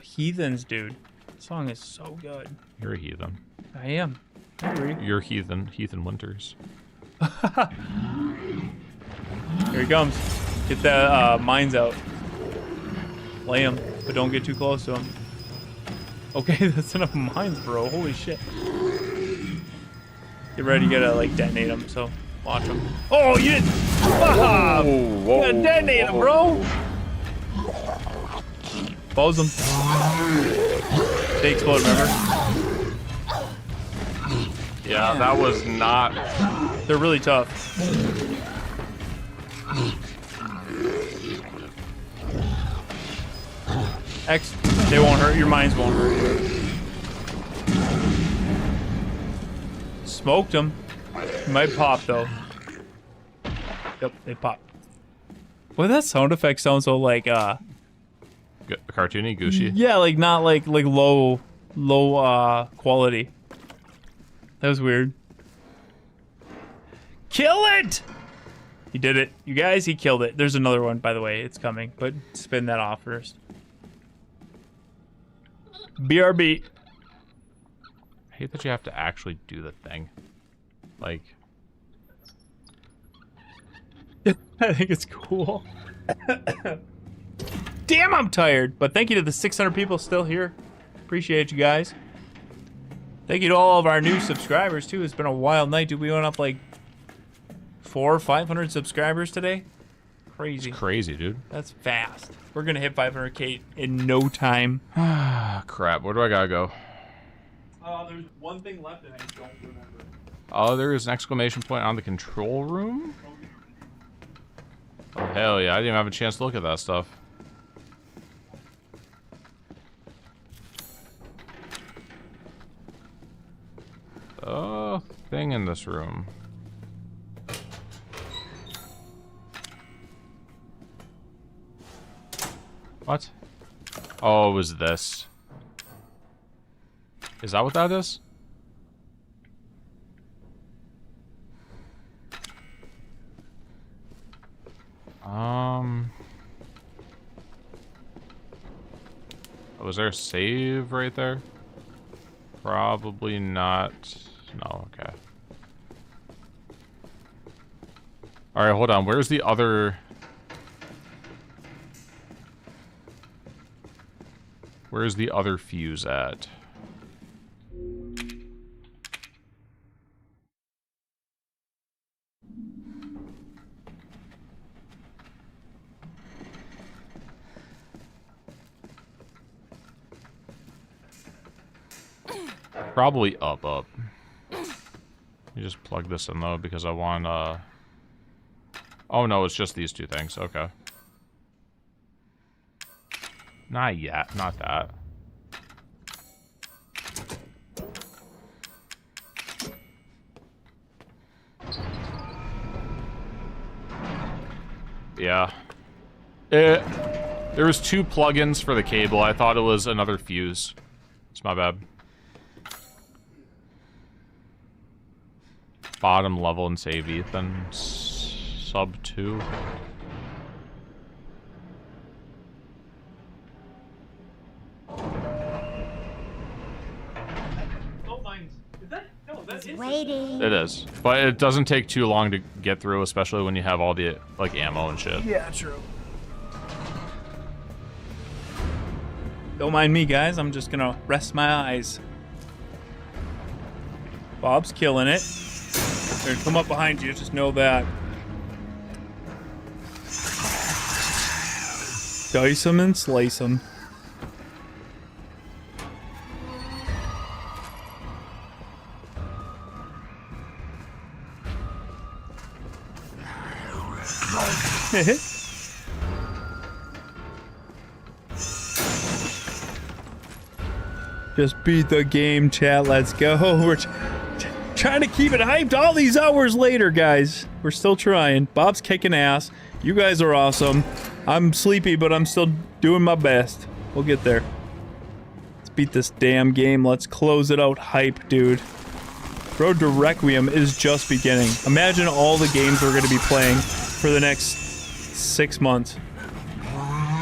Heathens, dude. The song is so good. You're a heathen. I am. I agree. You're heathen. Heathen Winters. Here he comes. Get the mines out. Lay him, but don't get too close to him. Okay, that's enough mines, bro. Holy shit. Get ready, you gotta like detonate him, so watch him. Oh, you didn't! Ah, you gotta detonate him, bro! Buzz him. They explode, remember? Yeah, that was not... They're really tough. They won't hurt. Your mines won't hurt you. Smoked them. Might pop though. Yep, they pop. Well, that sound effect sounds so like cartoony, gooshy. Yeah, like not like low quality. That was weird. Kill it! He did it. You guys, he killed it. There's another one, by the way. It's coming, but spin that off first. BRB. I hate that you have to actually do the thing. Like... I think it's cool. Damn, I'm tired. But thank you to the 600 people still here. Appreciate you guys. Thank you to all of our new subscribers too. It's been a wild night, dude. We went up like 400 or 500 subscribers today. Crazy. It's crazy, dude. That's fast. We're gonna hit 500K in no time. Crap. Where do I gotta go? There's one thing left and I don't remember. Oh, there is an exclamation point on the control room? Oh, hell yeah. I didn't even have a chance to look at that stuff. Oh, thing in this room. What? Oh, it was this. Is that what that is? Was there a save right there? Probably not. No, okay. Alright, hold on. Where's the other... Where's the other fuse at? Probably up. You just plug this in though because I want oh no, it's just these two things. Okay. Not yet, not that. Yeah. There was 2 plugins for the cable. I thought it was another fuse. It's my bad. Bottom level and save Ethan. Sub 2. Waiting. It is. But it doesn't take too long to get through, especially when you have all the, like, ammo and shit. Yeah, true. Don't mind me, guys. I'm just gonna rest my eyes. Bob's killing it. They're gonna come up behind you, just know that. Dice them and slice them. Just beat the game, chat. Let's go. We're trying to keep it hyped all these hours later, guys. We're still trying. Bob's kicking ass. You guys are awesome. I'm sleepy, but I'm still doing my best. We'll get there. Let's beat this damn game. Let's close it out hype, dude. Road to Requiem is just beginning. Imagine all the games we're going to be playing for the next 6 months.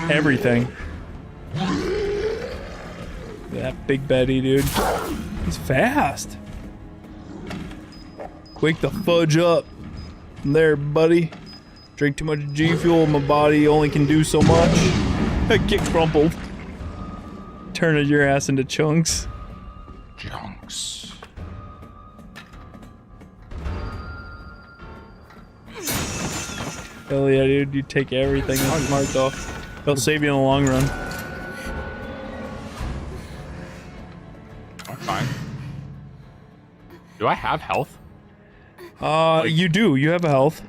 Everything. That Big Betty, dude. He's fast. Wake the fudge up. There, buddy. Drink too much G Fuel, my body only can do so much. Get crumpled. Turning your ass into chunks. Chunks. Hell yeah, dude. You take everything that's marked off. It'll save you in the long run. I'm fine. Do I have health? You do. You have a health.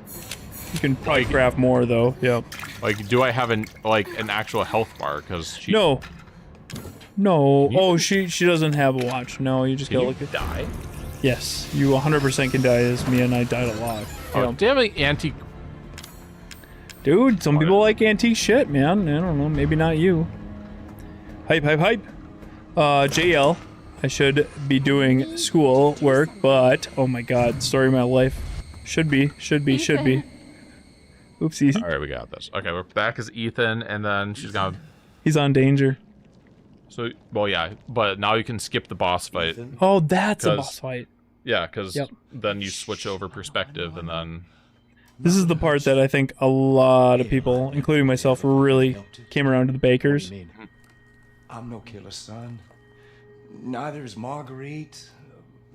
You can probably craft more though. Yep. Like, do I have an actual health bar? Cause she... No. No. Oh, she doesn't have a watch. No, you just gotta look at. Die? Yes, you 100% can die. As me and I died a lot. Oh, Yep. damn it, antique. Dude, some people like antique shit, man. I don't know. Maybe not you. Hype, hype, hype. JL. I should be doing school work, but oh my god, story of my life. Should be. Oopsies. All right, we got this. Okay, we're back as Ethan, and then she's gonna. He's on danger. So, well, yeah, but now you can skip the boss fight. Oh, that's a boss fight. Yeah, because then you switch over perspective, and then This is the part that I think a lot of people, including myself, really came around to the Bakers. I'm no killer, son. Neither is Marguerite,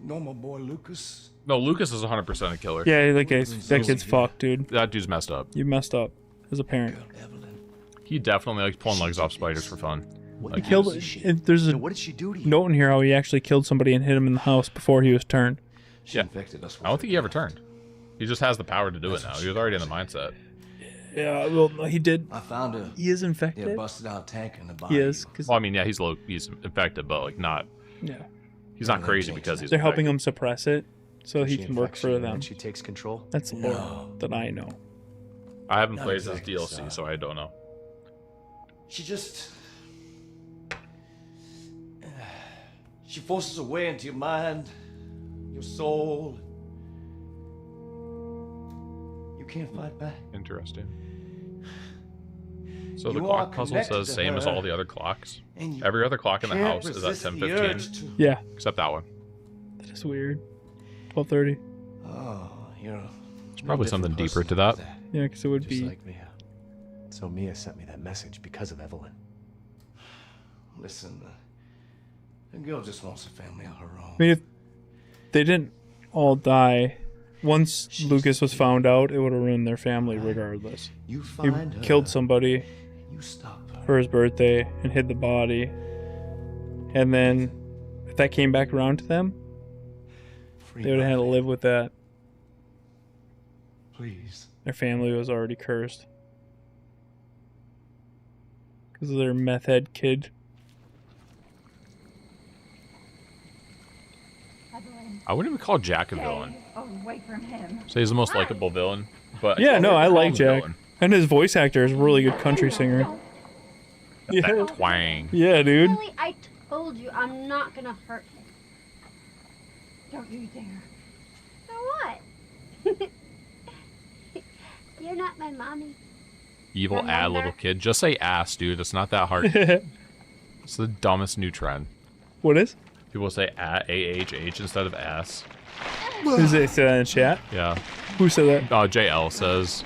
nor my boy Lucas. No, Lucas is 100% a killer. Yeah, that kid's fucked, dude. That dude's messed up. You messed up as a parent. He definitely likes pulling legs off spiders for fun. He killed. There's a what did she do to you? note in here how he actually killed somebody and hit him in the house before he was turned. She infected us. I don't think he ever turned. He just has the power to do it now. He was already in the mindset. Yeah, well, he did. I found a. He is infected. Yeah, busted out tank in the body. He is. Well, I mean, yeah, he's infected, but like not. Yeah. He's not crazy because he's. They're helping him suppress it, so he can work for them. She takes control. That's the lore that I know. I haven't played this DLC, so I don't know. She just. She forces her way into your mind, your soul. You can't fight back. Interesting. So the You clock are puzzle connected says to same as her, all the other clocks. and you Every other clock in the can't house is at resist the 10:15. urge to- Yeah. Except that one. That is weird. 12:30. Oh, you're. There's probably something deeper to that. Yeah, because it would Just be. like Mia. So Mia sent me that message because of Evelyn. Listen, the girl just wants a family of her own. I mean, if they didn't all die, once Lucas was found out, it would have ruined their family regardless. You He find her. killed somebody You stop her. for his birthday and hid the body. And then, if that came back around to them, they would have had to live with that. Please. Their family was already cursed. Because of their meth head kid. I wouldn't even call Jack a villain. Away from him. So he's the most likable villain. But Yeah, no, I like him a Jack. villain. And his voice actor is a really good country singer. Yeah. That twang. Yeah, dude. Really, I told you I'm not gonna hurt him. Don't you dare. For what? You're not my mommy. Evil Remember? little kid. Just say ass, dude. It's not that hard. It's the dumbest new trend. What is? People say A-H-H instead of ass. Who's it say that in the chat? Yeah. Who said that? JL says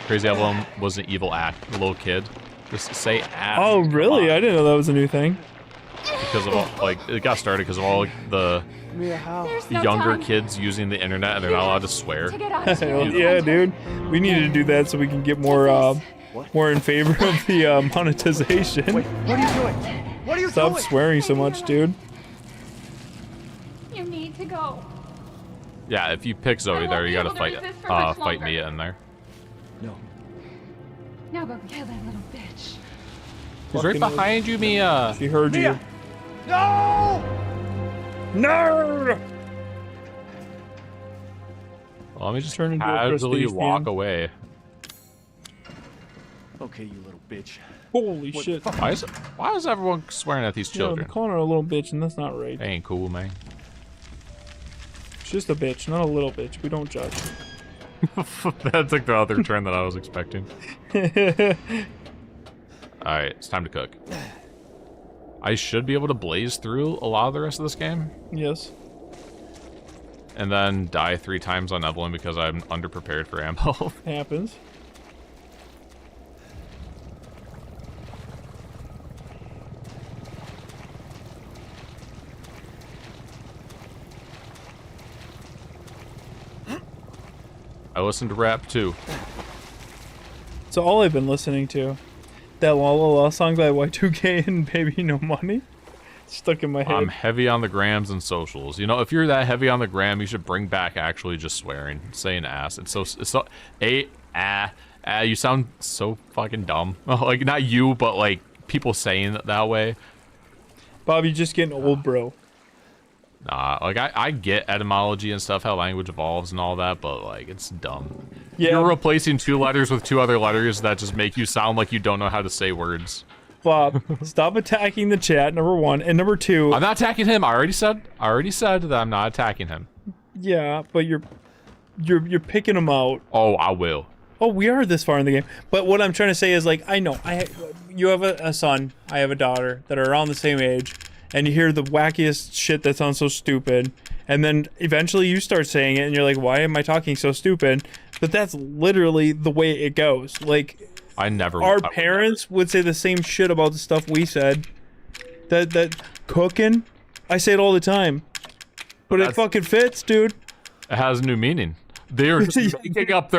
Crazy Evelyn was an evil little kid. Just say ass. Oh, really? I didn't know that was a new thing. Because of all, like, it got started because of all the younger kids using the internet and they're not allowed to swear. Yeah, dude. We need to do that so we can get more more in favor of the monetization. What are you doing? What are you Stop doing? swearing so much, dude. You need to go. Yeah, if you pick Zoe there, you gotta fight fight Mia in there. Now go kill that little bitch. He's right behind you, Mia. She heard you. Mia! No! No! Well, let me just Turn into a casually prestige walk fan. away. Okay, you little bitch. Holy shit. Why is everyone swearing at these Yeah, they're children? calling her a little bitch, and that's not right. That ain't cool, man. She's just a bitch, not a little bitch. We don't judge. That's like the other trend that I was expecting. Alright, it's time to cook. I should be able to blaze through a lot of the rest of this game. Yes. And then die 3 times on Evelyn because I'm underprepared for ammo. Happens. I listen to rap too. So all I've been listening to, that La La La song by Y2K and Baby No Money, stuck in my head. I'm heavy on the grams and socials. You know, if you're that heavy on the gram, you should bring back actually just swearing, saying ass. It's so you sound so fucking dumb. Like not you, but like people saying it that way. Bob, you're just getting old, bro. Nah, like I get etymology and stuff, how language evolves and all that, but like it's dumb. Yeah. You're replacing 2 letters with 2 other letters that just make you sound like you don't know how to say words. Bob, stop attacking the chat, number 1. And number 2... I'm not attacking him. I already said that I'm not attacking him. Yeah, but you're picking him out. Oh, I will. Oh, we are this far in the game. But what I'm trying to say is, like, I know, you have a son, I have a daughter that are around the same age, and you hear the wackiest shit that sounds so stupid, and then eventually you start saying it, and you're like, why am I talking so stupid? But that's literally the way it goes. Like, I never. Our parents would say the same shit about the stuff we said. That cooking, I say it all the time. But it fucking fits, dude. It has new meaning. They're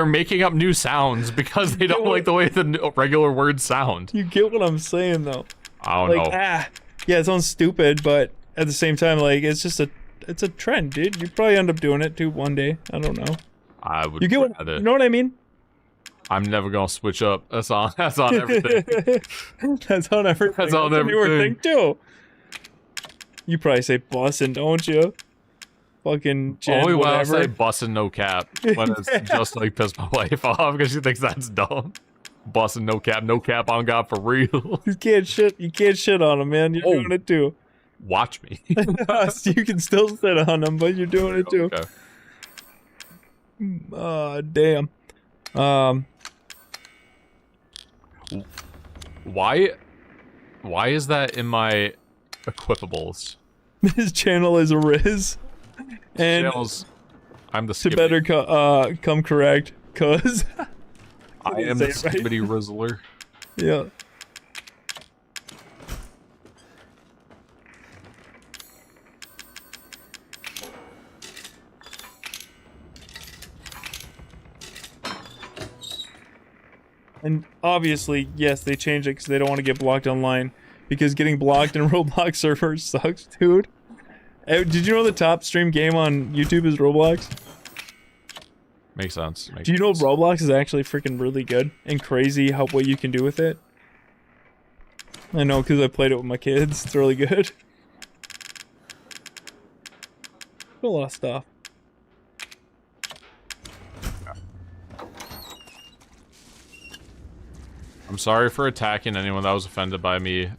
making up new sounds because they don't like the way the regular words sound. You get what I'm saying, though. I don't know. Yeah, it sounds stupid, but at the same time, like, it's a trend, dude. You probably end up doing it too one day. I don't know. I would. You get what? You know what I mean? I'm never gonna switch up. That's on everything. That's on everything. That's on a newer everything. thing too. You probably say bussin', don't you? Fucking Jen, Only when I whatever. say bussin' no cap, when it's just like piss my wife off because she thinks that's dumb. Bussin' no cap on God for real. You can't shit on them, man. You're doing it too. Watch me. You can still sit on them, but you're doing it too. Okay. Damn. Why is that in my equipables? His channel is a Riz. And I'm the to better come correct, cause I am the skibbity rizzler. Yeah. And obviously, yes, they changed it because they don't want to get blocked online. Because getting blocked in Roblox servers sucks, dude. Did you know the top stream game on YouTube is Roblox? Makes sense. Do you know Roblox is actually freaking really good and crazy what you can do with it? I know because I played it with my kids. It's really good. A lot of stuff. I'm sorry for attacking anyone that was offended by me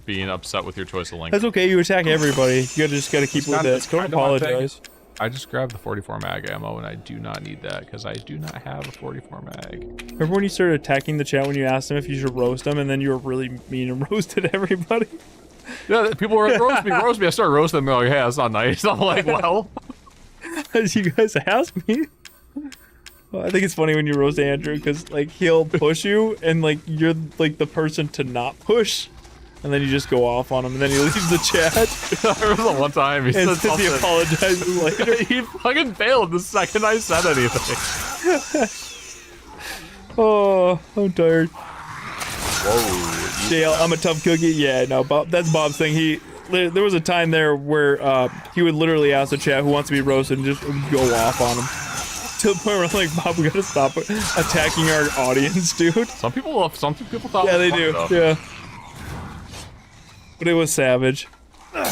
being upset with your choice of link. That's okay. You attack everybody. You just gotta keep with it. Don't apologize. I just grabbed the 44 mag ammo and I do not need that because I do not have a 44 mag. Remember when you started attacking the chat when you asked them if you should roast them and then you were really mean and roasted everybody? Yeah, people were like, roast me. I started roasting them. They're like, hey, that's not nice. I'm like, well. As you guys asked me. Well, I think it's funny when you roast Andrew because like he'll push you and like you're like the person to not push. And then you just go off on him, and then he leaves the chat. I remember the one time he said something. He apologizes later. He fucking failed the second I said anything. Oh, I'm tired. Whoa. Dale, I'm a tough cookie. Yeah, no, Bob. That's Bob's thing. There was a time there where he would literally ask the chat who wants to be roasted and just go off on him. To the point where I'm like, Bob, we gotta stop attacking our audience, dude. Some people thought. Yeah, they do. Though. Yeah. But it was savage. Road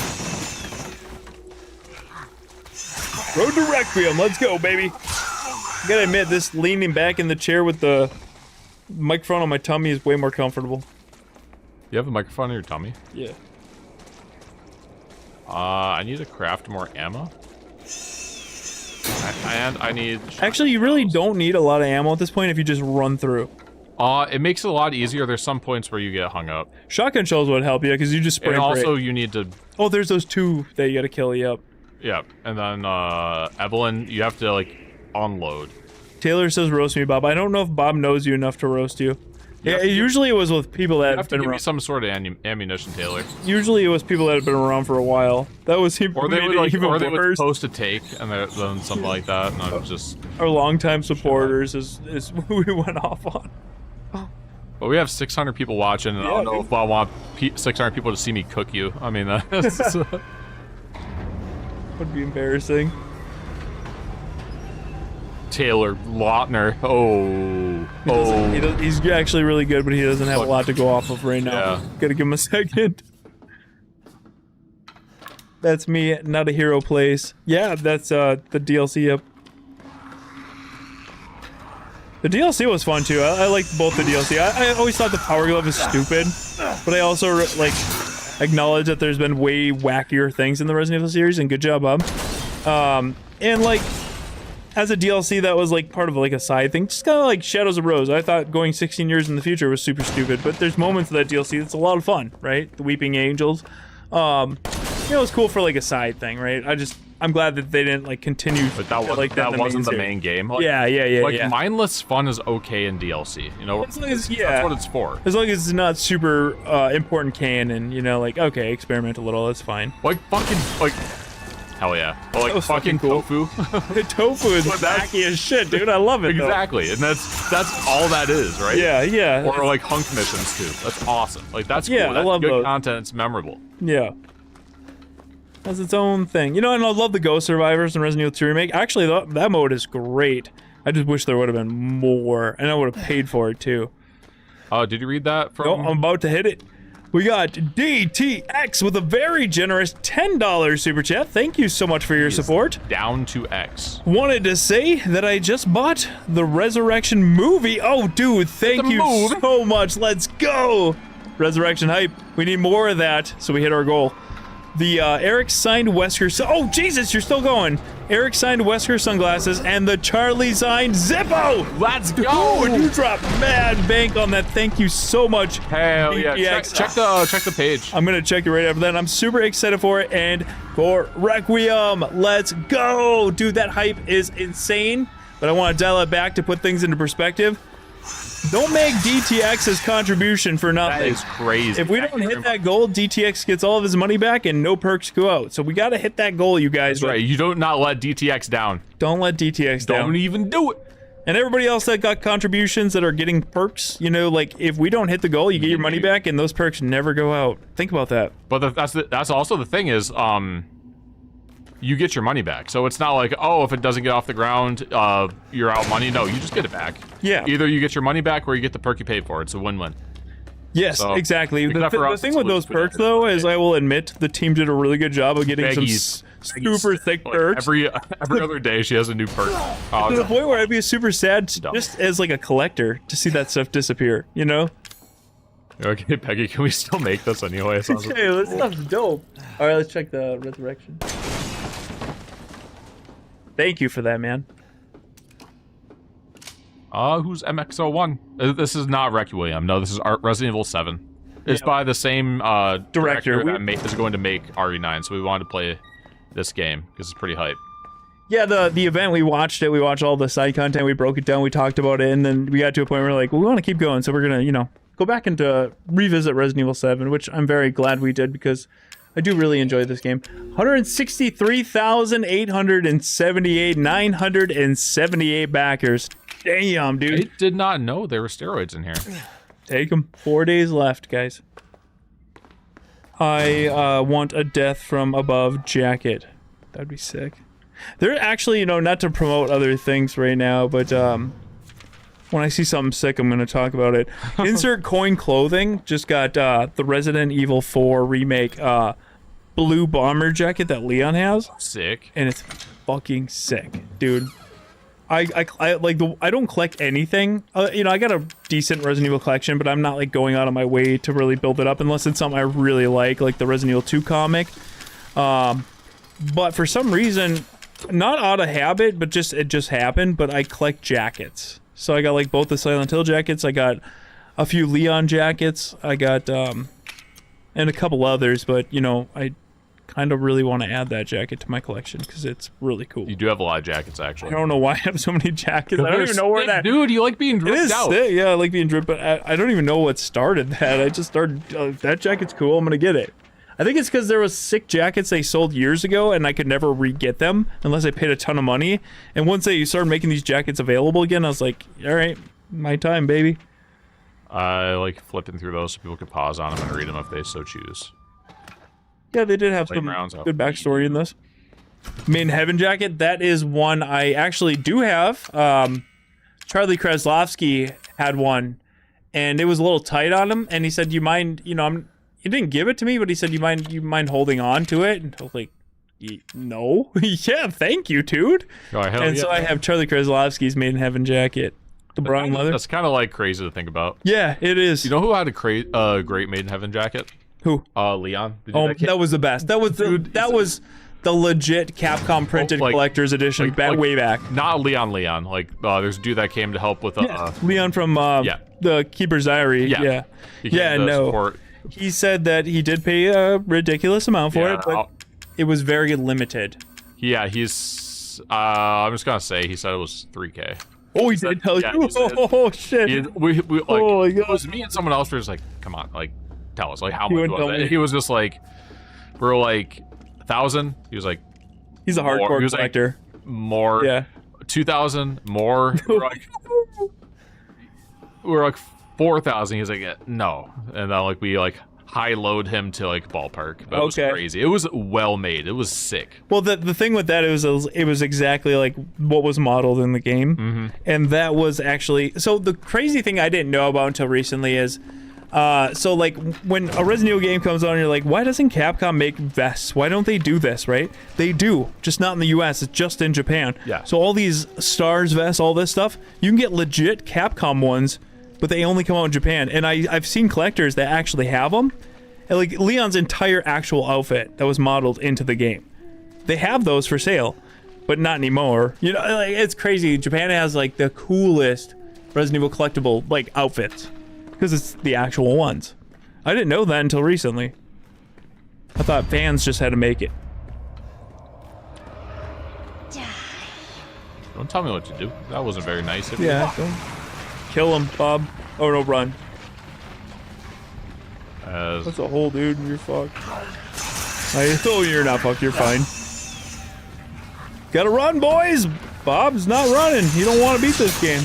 to Requiem, let's go, baby. I gotta admit, this leaning back in the chair with the microphone on my tummy is way more comfortable. You have a microphone on your tummy? Yeah. I need to craft more ammo. And I need... Actually, you really don't need a lot of ammo at this point if you just run through. It makes it a lot easier. There's some points where you get hung up. Shotgun shells would help you because you just spray. And also you need to... Oh, there's those two that you gotta kill, yep. Yeah, and then Evelyn, you have to like unload. Taylor says roast me, Bob. I don't know if Bob knows you enough to roast you. Yeah, usually it was with people that have been around. Some sort of ammunition, Taylor. Usually it was people that had been around for a while. That was or they would like, or they would post a take and then something like that, and I was just our longtime supporters is who we went off on. But we have 600 people watching, and I don't know if I want 600 people to see me cook you. I mean, that's would be embarrassing. Taylor Lautner. He's actually really good, but he doesn't have a lot to go off of right now. Yeah. Gotta give him a second. That's me, not a hero place. Yeah, that's the DLC. Yep. The DLC was fun too. I liked both the DLC. I always thought the Power Glove was stupid, but I also like acknowledge that there's been way wackier things in the Resident Evil series, and good job, Bob. And like as a DLC that was like part of like a side thing, just kind of like Shadows of Rose. I thought going 16 years in the future was super stupid, but there's moments of that DLC that's a lot of fun, right? The Weeping Angels. You know, it's cool for like a side thing, right? I'm glad that they didn't like continue. But that was like that in wasn't the series. main game. Yeah. Mindless fun is okay in DLC. You know, As long as, that's what it's for. As long as it's not super important canon, you know, like okay, experiment a little, that's fine. Like fucking like. Hell yeah. Or like fucking tofu. Tofu is wacky as shit, dude. I love it. Exactly. And that's all that is, right? Yeah. Or like hunk missions too. That's awesome. Like that's cool. Yeah, That's I love good those. content. It's memorable. Yeah. Has its own thing. You know, and I love the Ghost Survivors and Resident Evil 2 Remake. Actually, that mode is great. I just wish there would have been more, and I would have paid for it too. Oh, did you read that from... No, I'm about to hit it. We got DTX with a very generous $10 super chat. Thank you so much for your support. Down to X. Wanted to say that I just bought the Resurrection movie. Oh, dude, thank you so much. Let's go. Resurrection hype. We need more of that so we hit our goal. The Eric signed Wesker. Oh, Jesus, you're still going. Eric signed Wesker sunglasses and the Charlie signed Zippo. Let's go. Dude, you dropped mad bank on that. Thank you so much. Hell yeah. Check the page. I'm going to check it right after that. I'm super excited for it. And for Requiem, let's go. Dude, that hype is insane. But I want to dial it back to put things into perspective. Don't make DTX's contribution for nothing. That is crazy. If we don't hit that goal, DTX gets all of his money back and no perks go out. So we got to hit that goal, you guys. That's right. You don't not let DTX down. Don't let DTX down. Don't even do it. And everybody else that got contributions that are getting perks, you know, like if we don't hit the goal, you get your money back and those perks never go out. Think about that. But that's also the thing is, you get your money back. So it's not like, oh, if it doesn't get off the ground, you're out money. No, you just get it back. Yeah. Either you get your money back or you get the perk you paid for. It's a win-win. Yes, So, exactly. The except for us, thing with those perks, though, is I will admit the team did a really good job of getting some super thick perks. Every other day she has a new perk. Oh, To the point where I'd be super sad just as like a collector to see that stuff disappear, you know? Okay, Peggy, can we still make this anyway? It sounds Okay, this stuff's dope. All right, let's check the resurrection. Thank you for that, man. Who's MX01? This is not Requiem. No, this is Resident Evil 7. It's by the same director that is going to make RE9, so we wanted to play this game because it's pretty hype. Yeah, the event, we watched it. We watched all the side content. We broke it down. We talked about it, and then we got to a point where we're like, well, we want to keep going, so we're gonna, you know, go back and revisit Resident Evil 7, which I'm very glad we did because I do really enjoy this game. 163,878, 978 backers. Damn, dude. I did not know there were steroids in here. Take them. 4 days left, guys. I want a death from above jacket. That'd be sick. They're actually, you know, not to promote other things right now, but when I see something sick, I'm going to talk about it. Insert coin clothing just got the Resident Evil 4 remake blue bomber jacket that Leon has. Sick. And it's fucking sick, dude. I don't collect anything. You know, I got a decent Resident Evil collection, but I'm not like going out of my way to really build it up unless it's something I really like the Resident Evil 2 comic. But for some reason, not out of habit, but it just happened, but I collect jackets. So I got like both the Silent Hill jackets, I got a few Leon jackets, I got and a couple others, but you know, I kind of really want to add that jacket to my collection because it's really cool. You do have a lot of jackets, actually. I don't know why I have so many jackets. I don't even know where that... Dude, you like being dripped out. Sick. Yeah, I like being dripped, but I don't even know what started that. I just started, that jacket's cool, I'm gonna get it. I think it's because there was sick jackets they sold years ago and I could never re-get them unless I paid a ton of money. And once they started making these jackets available again, I was like, all right, my time, baby. I like flipping through those so people could pause on them and read them if they so choose. Yeah, they did have some good backstory in this. Main Heaven jacket, that is one I actually do have. Charlie Kreslowski had one, and it was a little tight on him, and he said, you mind, you know, he didn't give it to me, but he said, you mind holding on to it? And I was like, no. Yeah, thank you, dude. And so I have Charlie Kreslowski's Made in Heaven jacket. The brown leather. That's kind of like crazy to think about. Yeah, it is. You know who had a great Made in Heaven jacket? Who? Leon. That was the best. That was the legit Capcom printed collector's edition way back. Not Leon. Like there's a dude that came to help with Leon from the Keeper's Diary. Yeah. No. Support. He said that he did pay a ridiculous amount for it, but it was very limited. Yeah, he's. I'm just gonna say he said it was 3K. Oh, he did tell you. Oh shit. We like, Oh my God. it was me and someone else. We were just like, come on, like, tell us, like, how He much wouldn't was tell it? me. He was just like, we're like 1,000. He was like, He's a more. hardcore He was collector. Like, more. Yeah. 2,000 more. We're like 4,000. He's like, yeah, no. And then like we like high load him to like ballpark. But it was crazy. It was well made. It was sick. Well, the thing with that is it was exactly like what was modeled in the game, and that was actually so. The crazy thing I didn't know about until recently is, so like when a Resident Evil game comes on, you're like, why doesn't Capcom make vests? Why don't they do this? Right? They do, just not in the U.S. It's just in Japan. Yeah. So all these stars vests, all this stuff, you can get legit Capcom ones, but they only come out in Japan. And I've seen collectors that actually have them. And like Leon's entire actual outfit that was modeled into the game. They have those for sale, but not anymore. You know, like, it's crazy. Japan has like the coolest Resident Evil collectible like outfits because it's the actual ones. I didn't know that until recently. I thought fans just had to make it. Don't tell me what to do. That wasn't very nice of you. Yeah, don't kill him, Bob. Oh no, run. That's a hole, dude. You're fucked. Oh, you're not fucked. You're fine. Gotta run, boys. Bob's not running. He don't want to beat this game.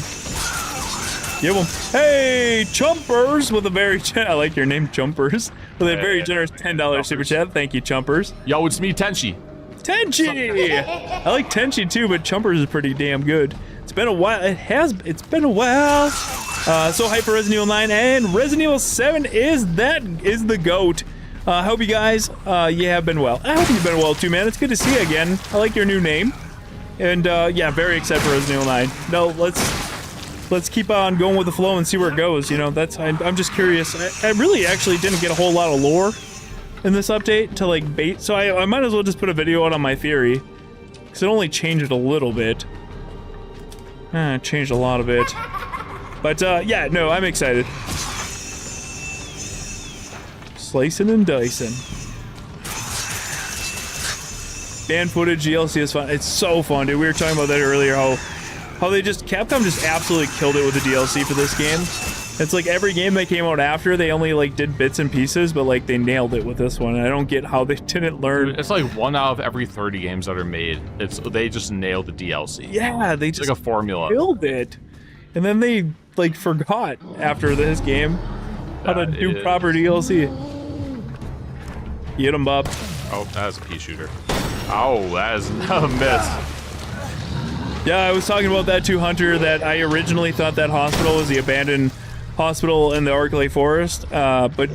Give him. Hey, Chumpers with a very I like your name, Chumpers, with a very generous $10 super chat. Thank you, Chumpers. Yo, it's me, Tenchi. Tenchi. I like Tenchi too, but Chumpers is pretty damn good. It's been a while. It's been a while. So hype for Resident Evil 9 and Resident Evil 7 is the GOAT. I hope you guys, you have been well. I hope you've been well too, man. It's good to see you again. I like your new name. And yeah, very excited for Resident Evil 9. No, let's keep on going with the flow and see where it goes. You know, I'm just curious. I really actually didn't get a whole lot of lore in this update to like bait. So I might as well just put a video out on my theory. Because it only changed it a little bit. It changed a lot of it. But yeah, no, I'm excited. Slicing and dicing. Fan footage DLC is fun. It's so fun, dude. We were talking about that earlier, how they Capcom just absolutely killed it with the DLC for this game. It's like every game that came out after, they only like did bits and pieces, but like they nailed it with this one. And I don't get how they didn't learn. It's like 1 out of every 30 games that are made. They just nailed the DLC. Yeah, they just like a formula. Killed it. And then they like forgot after this game how to do proper DLC. Get him, Bob. Oh, that is a pea shooter. Oh, that is a miss. Yeah, I was talking about that too, Hunter, that I originally thought that hospital was the abandoned hospital in the Arklay Forest, but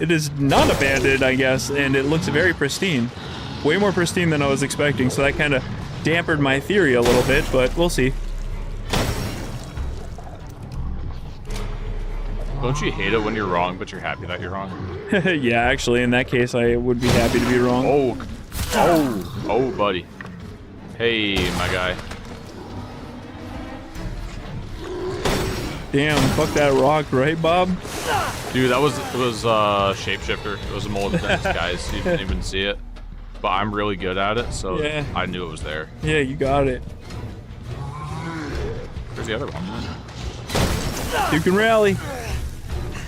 it is not abandoned, I guess, and it looks very pristine. Way more pristine than I was expecting, so that kind of dampened my theory a little bit, but we'll see. Don't you hate it when you're wrong, but you're happy that you're wrong? Yeah, actually, in that case, I would be happy to be wrong. Oh, buddy. Hey, my guy. Damn, fuck that rock, right, Bob? Dude, it was shapeshifter. It was a mold of disguise. You didn't even see it. But I'm really good at it, so yeah. I knew it was there. Yeah, you got it. Where's the other one? You can rally.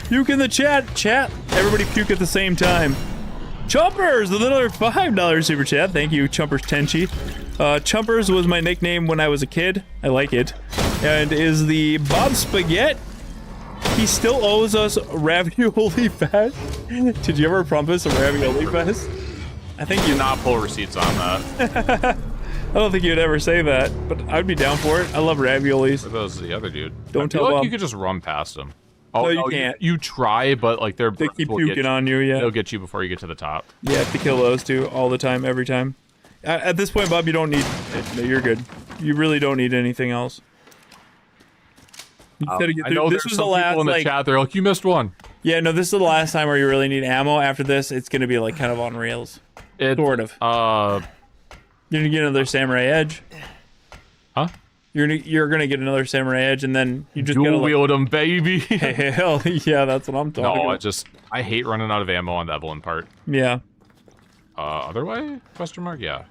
Puke in the chat. Chat. Everybody puke at the same time. Chumpers, the little $5 super chat. Thank you, Chumpers Tenchi. Chumpers was my nickname when I was a kid. I like it. And is the Bob Spaghetti. He still owes us ravioli fest. Did you ever promise a ravioli fest? I think you not pull receipts on that. I don't think you'd ever say that, but I'd be down for it. I love raviolis. That was the other dude. Don't I feel tell like Bob. you could just run past them. Oh, no, you can't. You try, but like they keep puking on you. Yeah, they'll get you before you get to the top. You have to kill those two all the time, every time. At this point, Bob, you don't need. No, you're good. You really don't need anything else. You gotta get I know this there's was some the last, people in the like, chat. They're like, you missed one. Yeah, no, this is the last time where you really need ammo. After this, it's gonna be like kind of on rails. Sort of. You're gonna get another samurai edge. Huh? You're gonna get another samurai edge, and then you just dual gotta wield them, baby. Hell yeah, that's what I'm talking about. I hate running out of ammo on the Evelyn part. Yeah. Other way? Question mark? Yeah.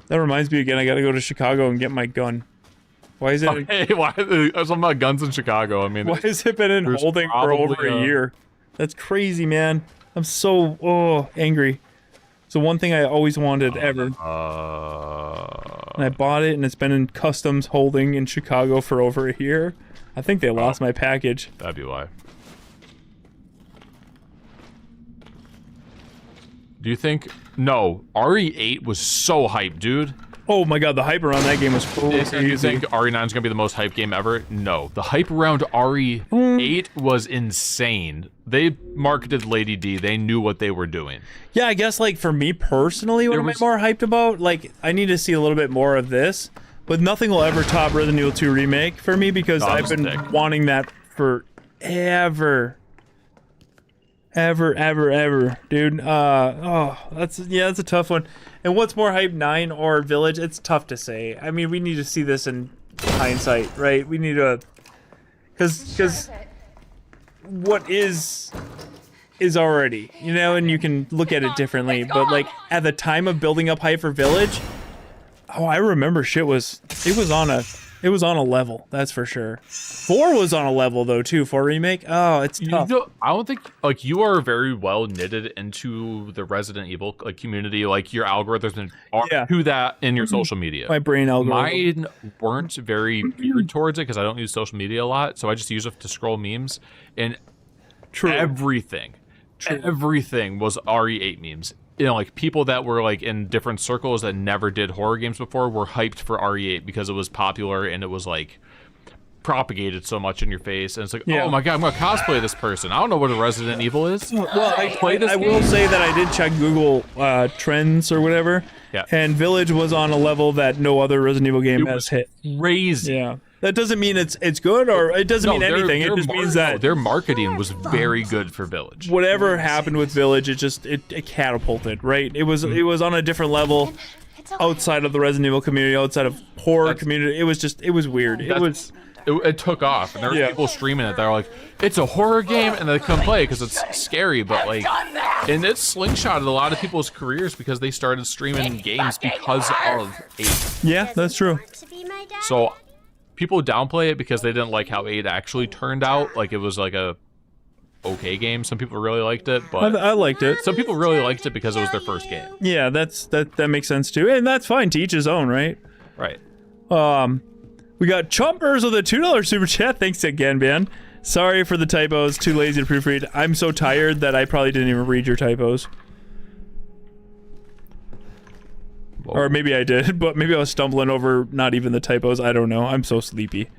That reminds me again, I gotta go to Chicago and get my gun. Why is it... Okay, why something about guns in Chicago? I mean... Why has it been in holding for over a year? That's crazy, man. I'm so, angry. So one thing I always wanted, ever. And I bought it, and it's been in customs holding in Chicago for over a year. I think they lost my package. That'd be why. Do you think... No, RE8 was so hyped, dude. Oh my god, the hype around that game was crazy. Do you think RE9 is going to be the most hyped game ever? No. The hype around RE8 was insane. They marketed Lady D. They knew what they were doing. Yeah, I guess, like, for me personally, what am I more hyped about? Like, I need to see a little bit more of this. But nothing will ever top Resident Evil 2 Remake for me because I've been wanting that forever. Ever, dude. That's a tough one. And what's more hype, 9 or Village? It's tough to say. I mean, we need to see this in hindsight, right? We need to, because what is already, you know, and you can look at it differently. But like at the time of building up hype for Village, oh, I remember shit was on a level, that's for sure. 4 was on a level though too. 4 Remake. Oh, it's tough. I don't think like you are very well knitted into the Resident Evil like community. Like your algorithms are to that in your social media. My brain algorithm. Mine weren't very geared towards it because I don't use social media a lot. So I just use it to scroll memes and everything was RE8 memes. You know, like people that were like in different circles that never did horror games before were hyped for RE8 because it was popular and it was like propagated so much in your face. And it's like, oh my god, I'm gonna cosplay this person. I don't know what a Resident Evil is. Well, I will say that I did check Google trends or whatever. Yeah. And Village was on a level that no other Resident Evil game has hit. Crazy. Yeah. That doesn't mean it's good or it doesn't mean anything. It just means that their marketing was very good for Village. Whatever happened with Village, it catapulted, right? It was on a different level outside of the Resident Evil community, outside of horror community. It was weird. It took off, and there were people streaming it that were like, "It's a horror game," and they couldn't play because it's scary. But like, and it slingshotted a lot of people's careers because they started streaming games because of 8. Yeah, that's true. So people downplay it because they didn't like how 8 actually turned out. Like it was like a okay game. Some people really liked it, but I liked it. Some people really liked it because it was their first game. Yeah, that makes sense too, and that's fine. To each his own, right? Right. We got Chumpers with a $2 super chat. Thanks again, man. Sorry for the typos. Too lazy to proofread. I'm so tired that I probably didn't even read your typos. Whoa. Or maybe I did, but maybe I was stumbling over not even the typos. I don't know. I'm so sleepy.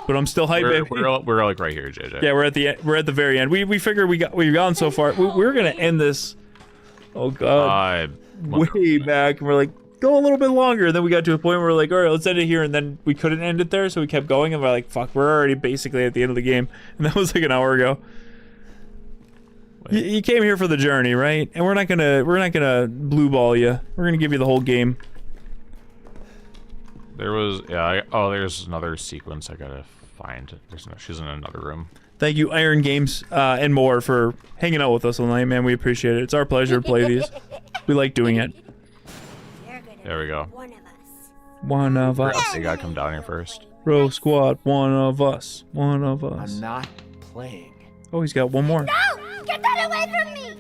But I'm still hyped. We're like right here, JJ. Yeah, we're at the very end. We figured we've gone so far. We're gonna end this. Oh god. Way back, and we're like, go a little bit longer, and then we got to a point where we're like, all right, let's end it here, and then we couldn't end it there, so we kept going, and we're like, fuck, we're already basically at the end of the game, and that was like an hour ago. You came here for the journey, right? And we're not gonna blue ball you. We're gonna give you the whole game. There was there's another sequence I gotta find. She's in another room. Thank you, Iron Games and more, for hanging out with us all night, man. We appreciate it. It's our pleasure to play these. We like doing it. There we go. One of us. You gotta come down here first. Bro squad, one of us. One of us. I'm not playing. Oh, he's got one more. No! Get that away from me!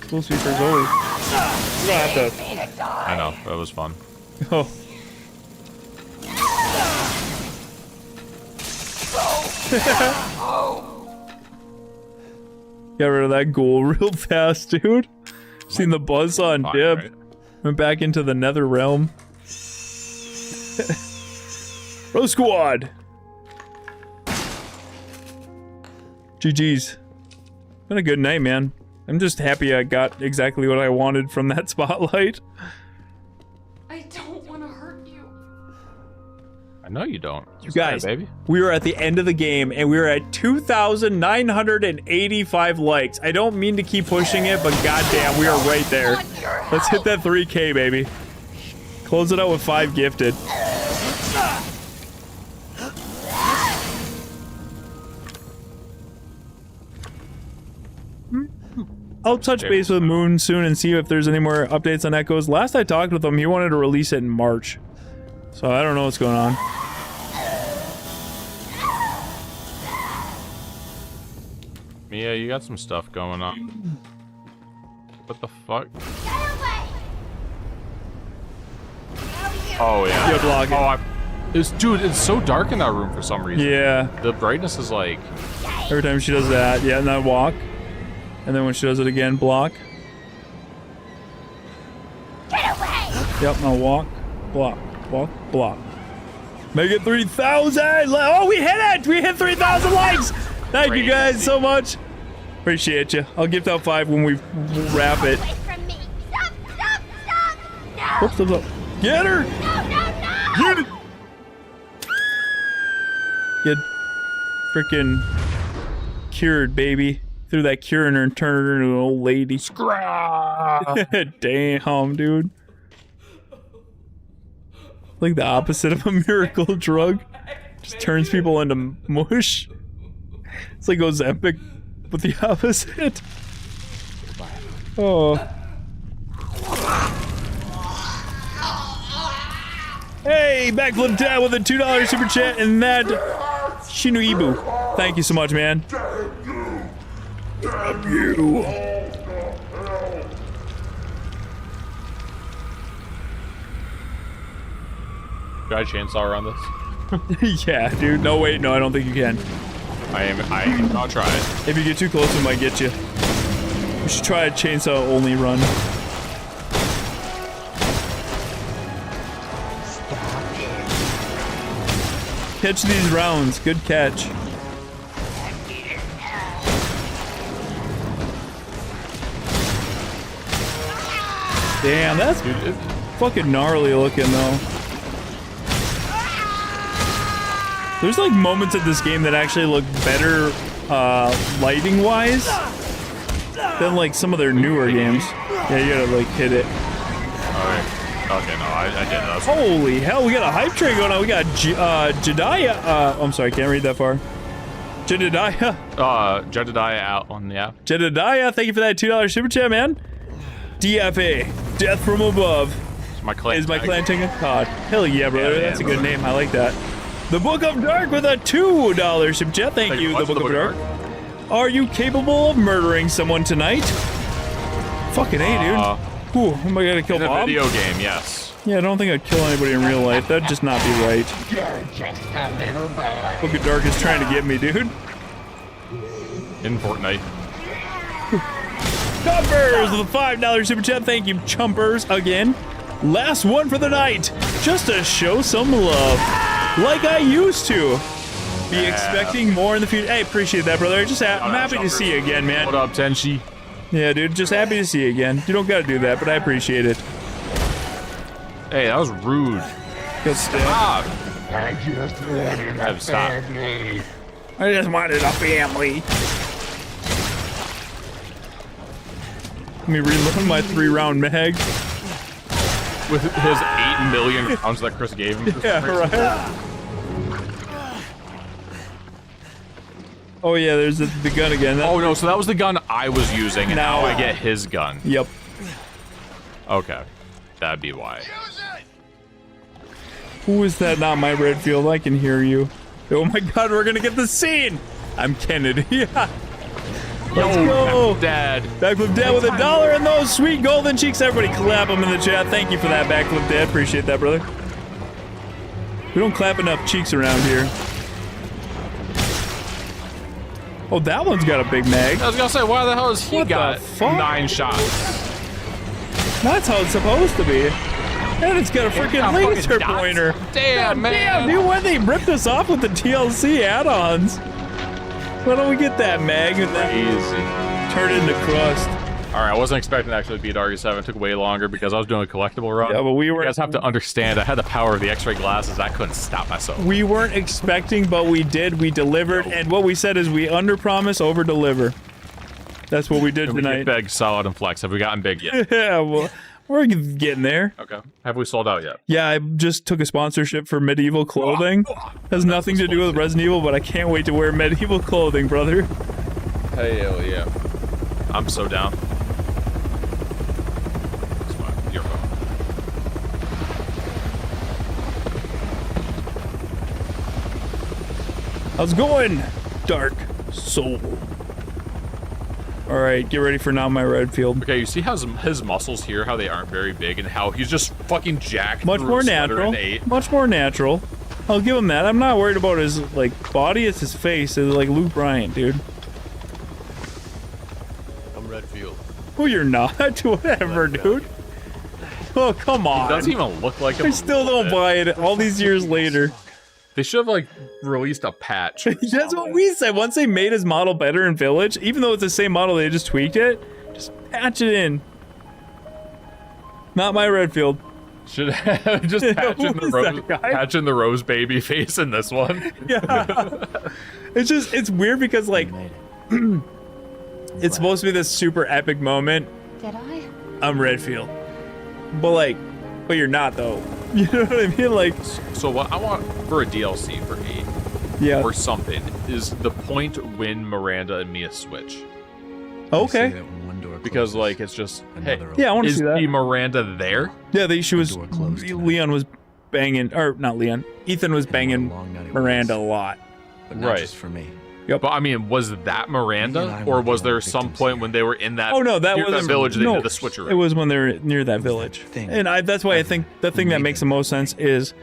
School sweeper's always. You don't have to. I know, that was fun. Oh. Got rid of that ghoul real fast, dude. Seen the buzz on dip. Right. Went back into the nether realm. Bro squad. GG's. Been a good night, man. I'm just happy I got exactly what I wanted from that spotlight. I don't want to hurt you. I know you don't. You guys, we were at the end of the game and we were at 2,985 likes. I don't mean to keep pushing it, but goddamn, we are right there. Let's hit that 3K, baby. Close it out with 5 gifted. I'll touch base with Moon soon and see if there's any more updates on Echoes. Last I talked with him, he wanted to release it in March. So I don't know what's going on. Mia, you got some stuff going on. What the fuck? Oh yeah. You're blocking. Oh, dude, it's so dark in that room for some reason. Yeah. The brightness is like. Every time she does that, yeah, and then walk. And then when she does it again, block. Get away! Yep, now walk, block, walk, block. Make it 3,000! Oh, we hit it! We hit 3,000 likes! Thank you guys so much. Appreciate you. I'll gift out 5 when we wrap it. Away from me! Stop! Stop! Stop! No! Whoops, whoops, whoops. Get her! No! No! No! Get it! Get freaking cured, baby. Threw that cure in her and turned her into an old lady. Damn, dude. Like the opposite of a miracle drug. Just turns people into mush. It's like Ozempic, but the opposite. Oh. Hey, Backflip Dad with a $2 super chat and that Shinuibu. Thank you so much, man. Damn you. Can I chainsaw her on this? Yeah, dude. No, wait, no, I don't think you can. I'll try it. If you get too close, it might get you. You should try a chainsaw only run. Catch these rounds. Good catch. Damn, that's fucking gnarly looking though. There's like moments of this game that actually look better lighting wise than like some of their newer games. Yeah, you gotta like hit it. Alright. Okay, no, I did that. Holy hell, we got a hype train going on. We got Jedediah. I'm sorry, can't read that far. Jedediah. Jedediah out on the app. Jedediah, thank you for that $2 super chat, man. DFA, Death from Above. It's my clan. Is my clan taking a COD? Hell yeah, brother. That's a good name. I like that. The Book of Dark with a $2 super chat. Thank you, The Book of Dark. Are you capable of murdering someone tonight? Fucking A, dude. Ooh, am I gonna kill in Bob? a video game, yes. Yeah, I don't think I'd kill anybody in real life. That'd just not be right. Book of Dark is trying to get me, dude. In Fortnite. Chumpers with a $5 super chat. Thank you, Chumpers, again. Last one for the night. Just to show some love. Like I used to. Be expecting more in the future. Hey, appreciate that, brother. Just I'm happy to see you again, man. What up, Tenshi? Yeah, dude, just happy to see you again. You don't gotta do that, but I appreciate it. Hey, that was rude. Good Stop. I just wanted a family. I just wanted a family. Let me reload my 3-round mag. With his 8 million rounds that Chris gave him. Yeah, right. Oh yeah, there's the gun again. Oh no, so that was the gun I was using, and now I get his gun. Yep. Okay, that'd be why. Who is that? Not my Redfield. I can hear you. Oh my God, we're gonna get the scene. I'm Kennedy. Yeah. Let's go. Dad. Backflip Dad with $1 and those sweet golden cheeks. Everybody clap them in the chat. Thank you for that, Backflip Dad. Appreciate that, brother. We don't clap enough cheeks around here. Oh, that one's got a big mag. I was gonna say, why the hell has he got 9 shots? That's how it's supposed to be. And it's got a freaking laser pointer. Damn, man. Damn, dude, why they ripped us off with the TLC add-ons? Why don't we get that mag and then turn it into crust? Alright, I wasn't expecting to actually beat RE7. It took way longer because I was doing a collectible run. Yeah, but we were. You guys have to understand, I had the power of the X-ray glasses. I couldn't stop myself. We weren't expecting, but we did. We delivered, and what we said is we under-promise, over-deliver. That's what we did tonight. Big, solid, and flex. Have we gotten big yet? Yeah, well, we're getting there. Okay. Have we sold out yet? Yeah, I just took a sponsorship for medieval clothing. Has nothing to do with Resident Evil, but I can't wait to wear medieval clothing, brother. Hell yeah. I'm so down. How's it going, Dark Soul? All right, get ready for Now My Redfield. Okay, you see how his muscles here, how they aren't very big, and how he's just fucking jacked. Much more natural. Much more natural. I'll give him that. I'm not worried about his like body. It's his face. It's like Luke Bryant, dude. I'm Redfield. Oh, you're not. Whatever, dude. Oh, come on. He doesn't even look like him. I still don't buy it. All these years later. They should have like released a patch. That's what we said. Once they made his model better in Village, even though it's the same model, they just tweaked it. Just patch it in. Not my Redfield. Should have just patch in the Rose baby face in this one. Yeah. It's weird because like it's supposed to be this super epic moment. Did I? I'm Redfield. But you're not though. You know what I mean? Like, so what I want for a DLC for 8, yeah, or something, is the point when Miranda and Mia switch. Okay. Because like it's just, hey, yeah, I want to see that. Is Miranda there? Yeah, Leon was banging, or not Leon. Ethan was banging Miranda a lot. But not just for me. Yep. But I mean, was that Miranda, or was there some point when they were in that? Oh no, that was that village. They did the switcheroo. It was when they were near that village, and that's why I think the thing that makes the most sense is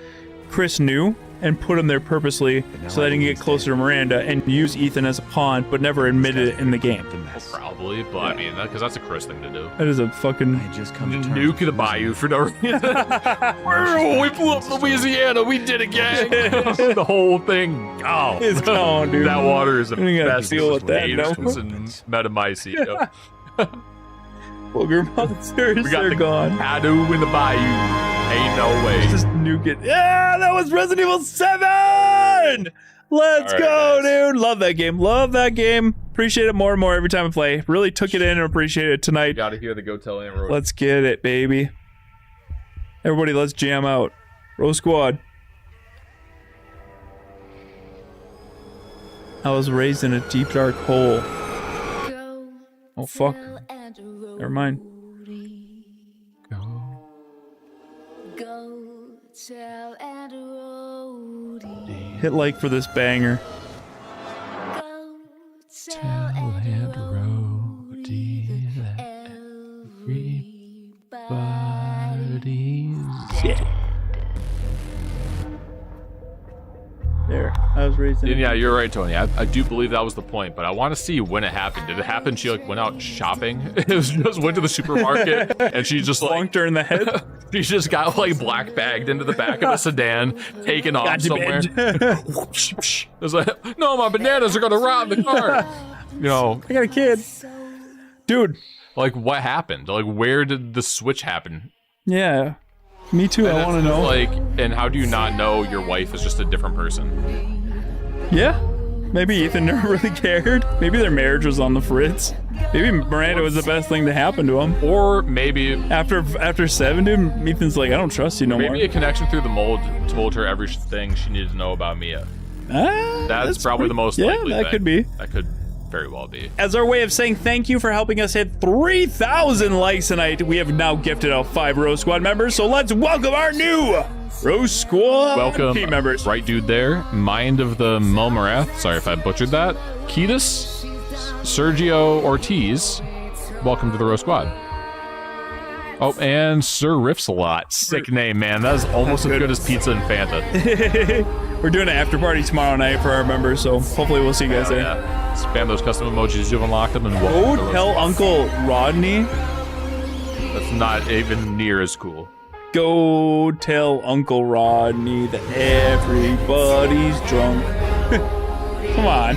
Chris knew and put him there purposely so that he can get closer to Miranda and use Ethan as a pawn, but never admitted it in the game. Well, probably, but I mean, because that's a Chris thing to do. That is a fucking nuke the bayou for no reason. We blew up Louisiana. We did it, gang. The whole thing. Oh, it's gone, dude. That water is the best. Deal with that. No? Metamycete. Booger monsters. We got They're the gone. Caddo in the bayou. Ain't no way. Just nuke it. Yeah, that was Resident Evil 7. Let's go, dude. Love that game. Love that game. Appreciate it more and more every time I play. Really took it in and appreciate it tonight. Gotta hear the Go Tell Aunt Rose. Let's get it, baby. Everybody, let's jam out. Rose Squad. I was raised in a deep, dark hole. Oh, fuck. Never mind. Hit like for this banger. Tell Aunt Rhodey that everybody's dead. There, I was raised in. Yeah, you're right, Tony. I do believe that was the point, but I want to see when it happened. Did it happen? She like went out shopping. It was just went to the supermarket and she just like bonked her in the head. She just got like black bagged into the back of a sedan, taken off somewhere. It was like, no, my bananas are gonna rot in the car. You know, I got a kid, dude. Like, what happened? Like, where did the switch happen? Yeah. Me too, And I want to know. Like, and how do you not know your wife is just a different person? Yeah. Maybe Ethan never really cared. Maybe their marriage was on the fritz. Maybe Miranda was the best thing to happen to him. Or maybe after 7, dude, Ethan's like, I don't trust you no more. Maybe a connection through the mold told her everything she needed to know about Mia. That's probably the most likely that thing. could be. That could very well be. As our way of saying thank you for helping us hit 3,000 likes tonight, we have now gifted out 5 Rose Squad members, so let's welcome our new Rose Squad Welcome, team members. Right dude there, Mind of the Mulmarath, sorry if I butchered that, Ketis, Sergio Ortiz, welcome to the Rose Squad. Oh, and Sir Riffs a lot. Sick name, man. That is almost as good as Pizza and Fanta. We're doing an after party tomorrow night for our members, so hopefully we'll see you guys there. Yeah. Spam those custom emojis. You've unlocked them and go tell Uncle Rodney. That's not even near as cool. Go tell Uncle Rodney that everybody's drunk. Come on.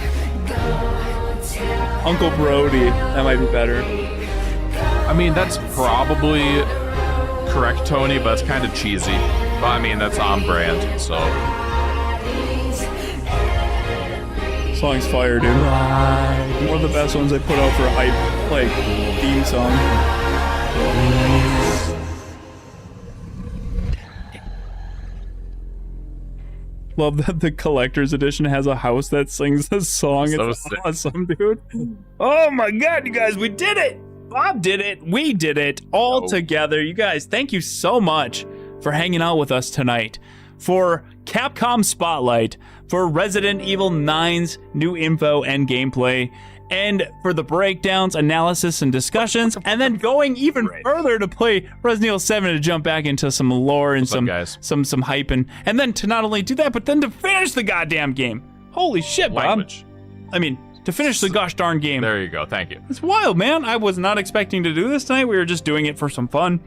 Uncle Brody. That might be better. I mean, that's probably correct, Tony, but it's kind of cheesy. But I mean, that's on brand, so. Song's fire, dude. One of the best ones they put out for a hype, like, theme song. Love that the collector's edition has a house that sings this song. So it's sick. awesome, dude. Oh my god, you guys, we did it! Bob did it. We did it all together. You guys, thank you so much for hanging out with us tonight. For Capcom Spotlight, for Resident Evil 9's new info and gameplay, and for the breakdowns, analysis, and discussions, and then going even further to play Resident Evil 7 to jump back into some lore and some hype, and then to not only do that, but then to finish the goddamn game. Holy shit, Bob. Language. I mean, to finish the gosh darn game. There you go. Thank you. It's wild, man. I was not expecting to do this tonight. We were just doing it for some fun.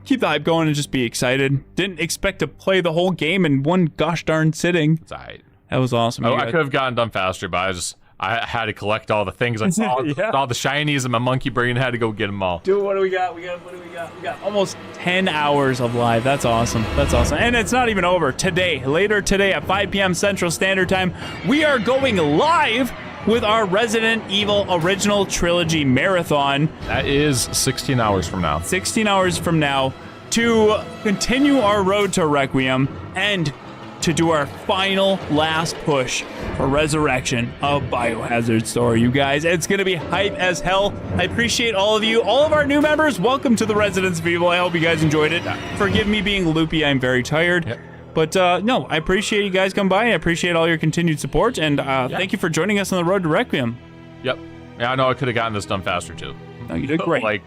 Keep the hype going and just be excited. Didn't expect to play the whole game in one gosh darn sitting. It's all right. That was awesome. I could have gotten done faster, but I had to collect all the things. I saw all the shinies, and my monkey brain had to go get them all. Dude, what do we got? We got almost 10 hours of live. That's awesome. That's awesome. And it's not even over. Later today at 5 p.m. Central Standard Time, we are going live with our Resident Evil Original Trilogy Marathon. That is 16 hours from now. 16 hours from now to continue our road to Requiem and to do our final last push for Resurrection of Biohazard Story, you guys. It's going to be hype as hell. I appreciate all of you. All of our new members, welcome to the Residence of Evil. I hope you guys enjoyed it. Forgive me being loopy. I'm very tired. Yep. But no, I appreciate you guys come by. I appreciate all your continued support, and thank you for joining us on the road to Requiem. Yep. Yeah, I know I could have gotten this done faster, too. No, you did great. Like,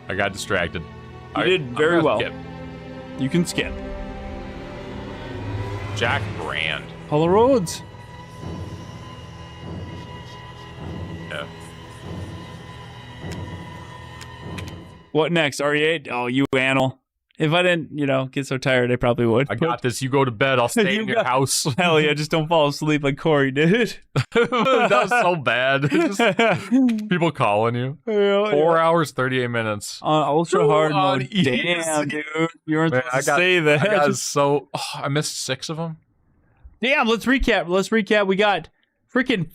I got distracted. You did very well. Skip. You can skip. Jack Brand. Hollow Roads. Yeah. What next? RE8? Oh, you animal. If I didn't, get so tired, I probably would. I got this. You go to bed. I'll stay in your house. Hell yeah, just don't fall asleep like Corey did. That was so bad. Just people calling you. 4 hours, 38 minutes. Ultra hard mode. Damn, dude. You weren't supposed to say that. I missed 6 of them. Damn, let's recap. We got freaking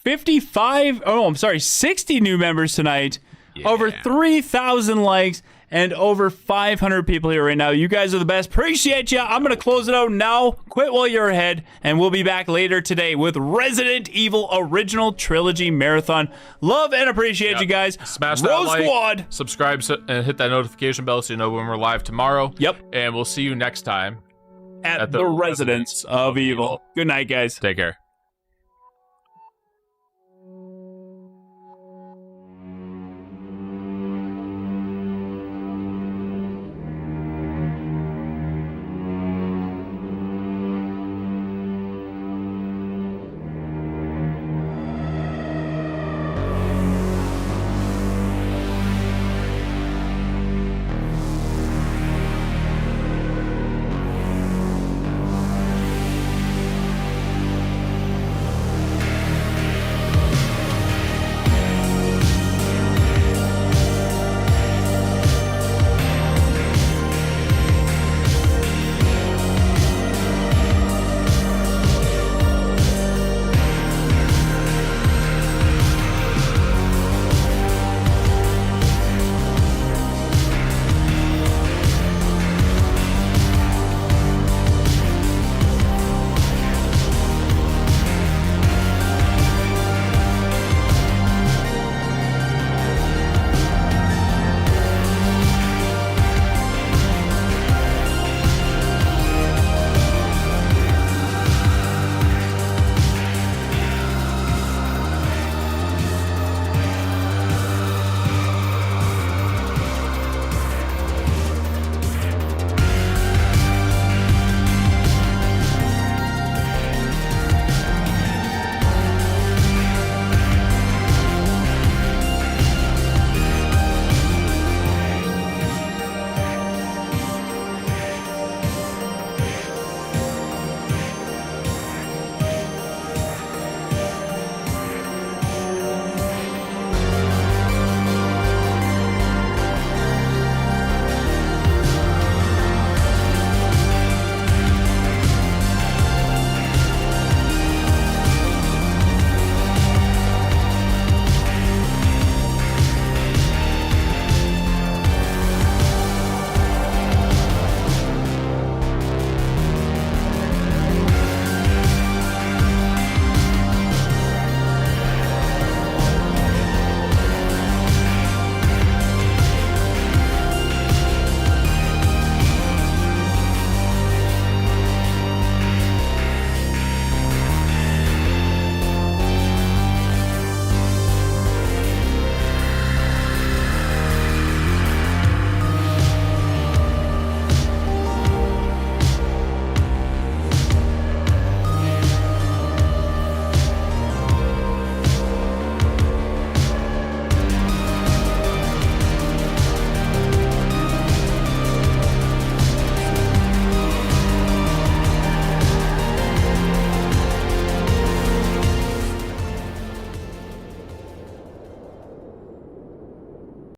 60 new members tonight. Yeah. Over 3,000 likes. And over 500 people here right now. You guys are the best. Appreciate you. I'm going to close it out now. Quit while you're ahead. And we'll be back later today with Resident Evil Original Trilogy Marathon. Love and appreciate you guys. Smash that like, Squad. Subscribe and hit that notification bell so you know when we're live tomorrow. Yep. And we'll see you next time at the Residence of Evil. Good night, guys. Take care.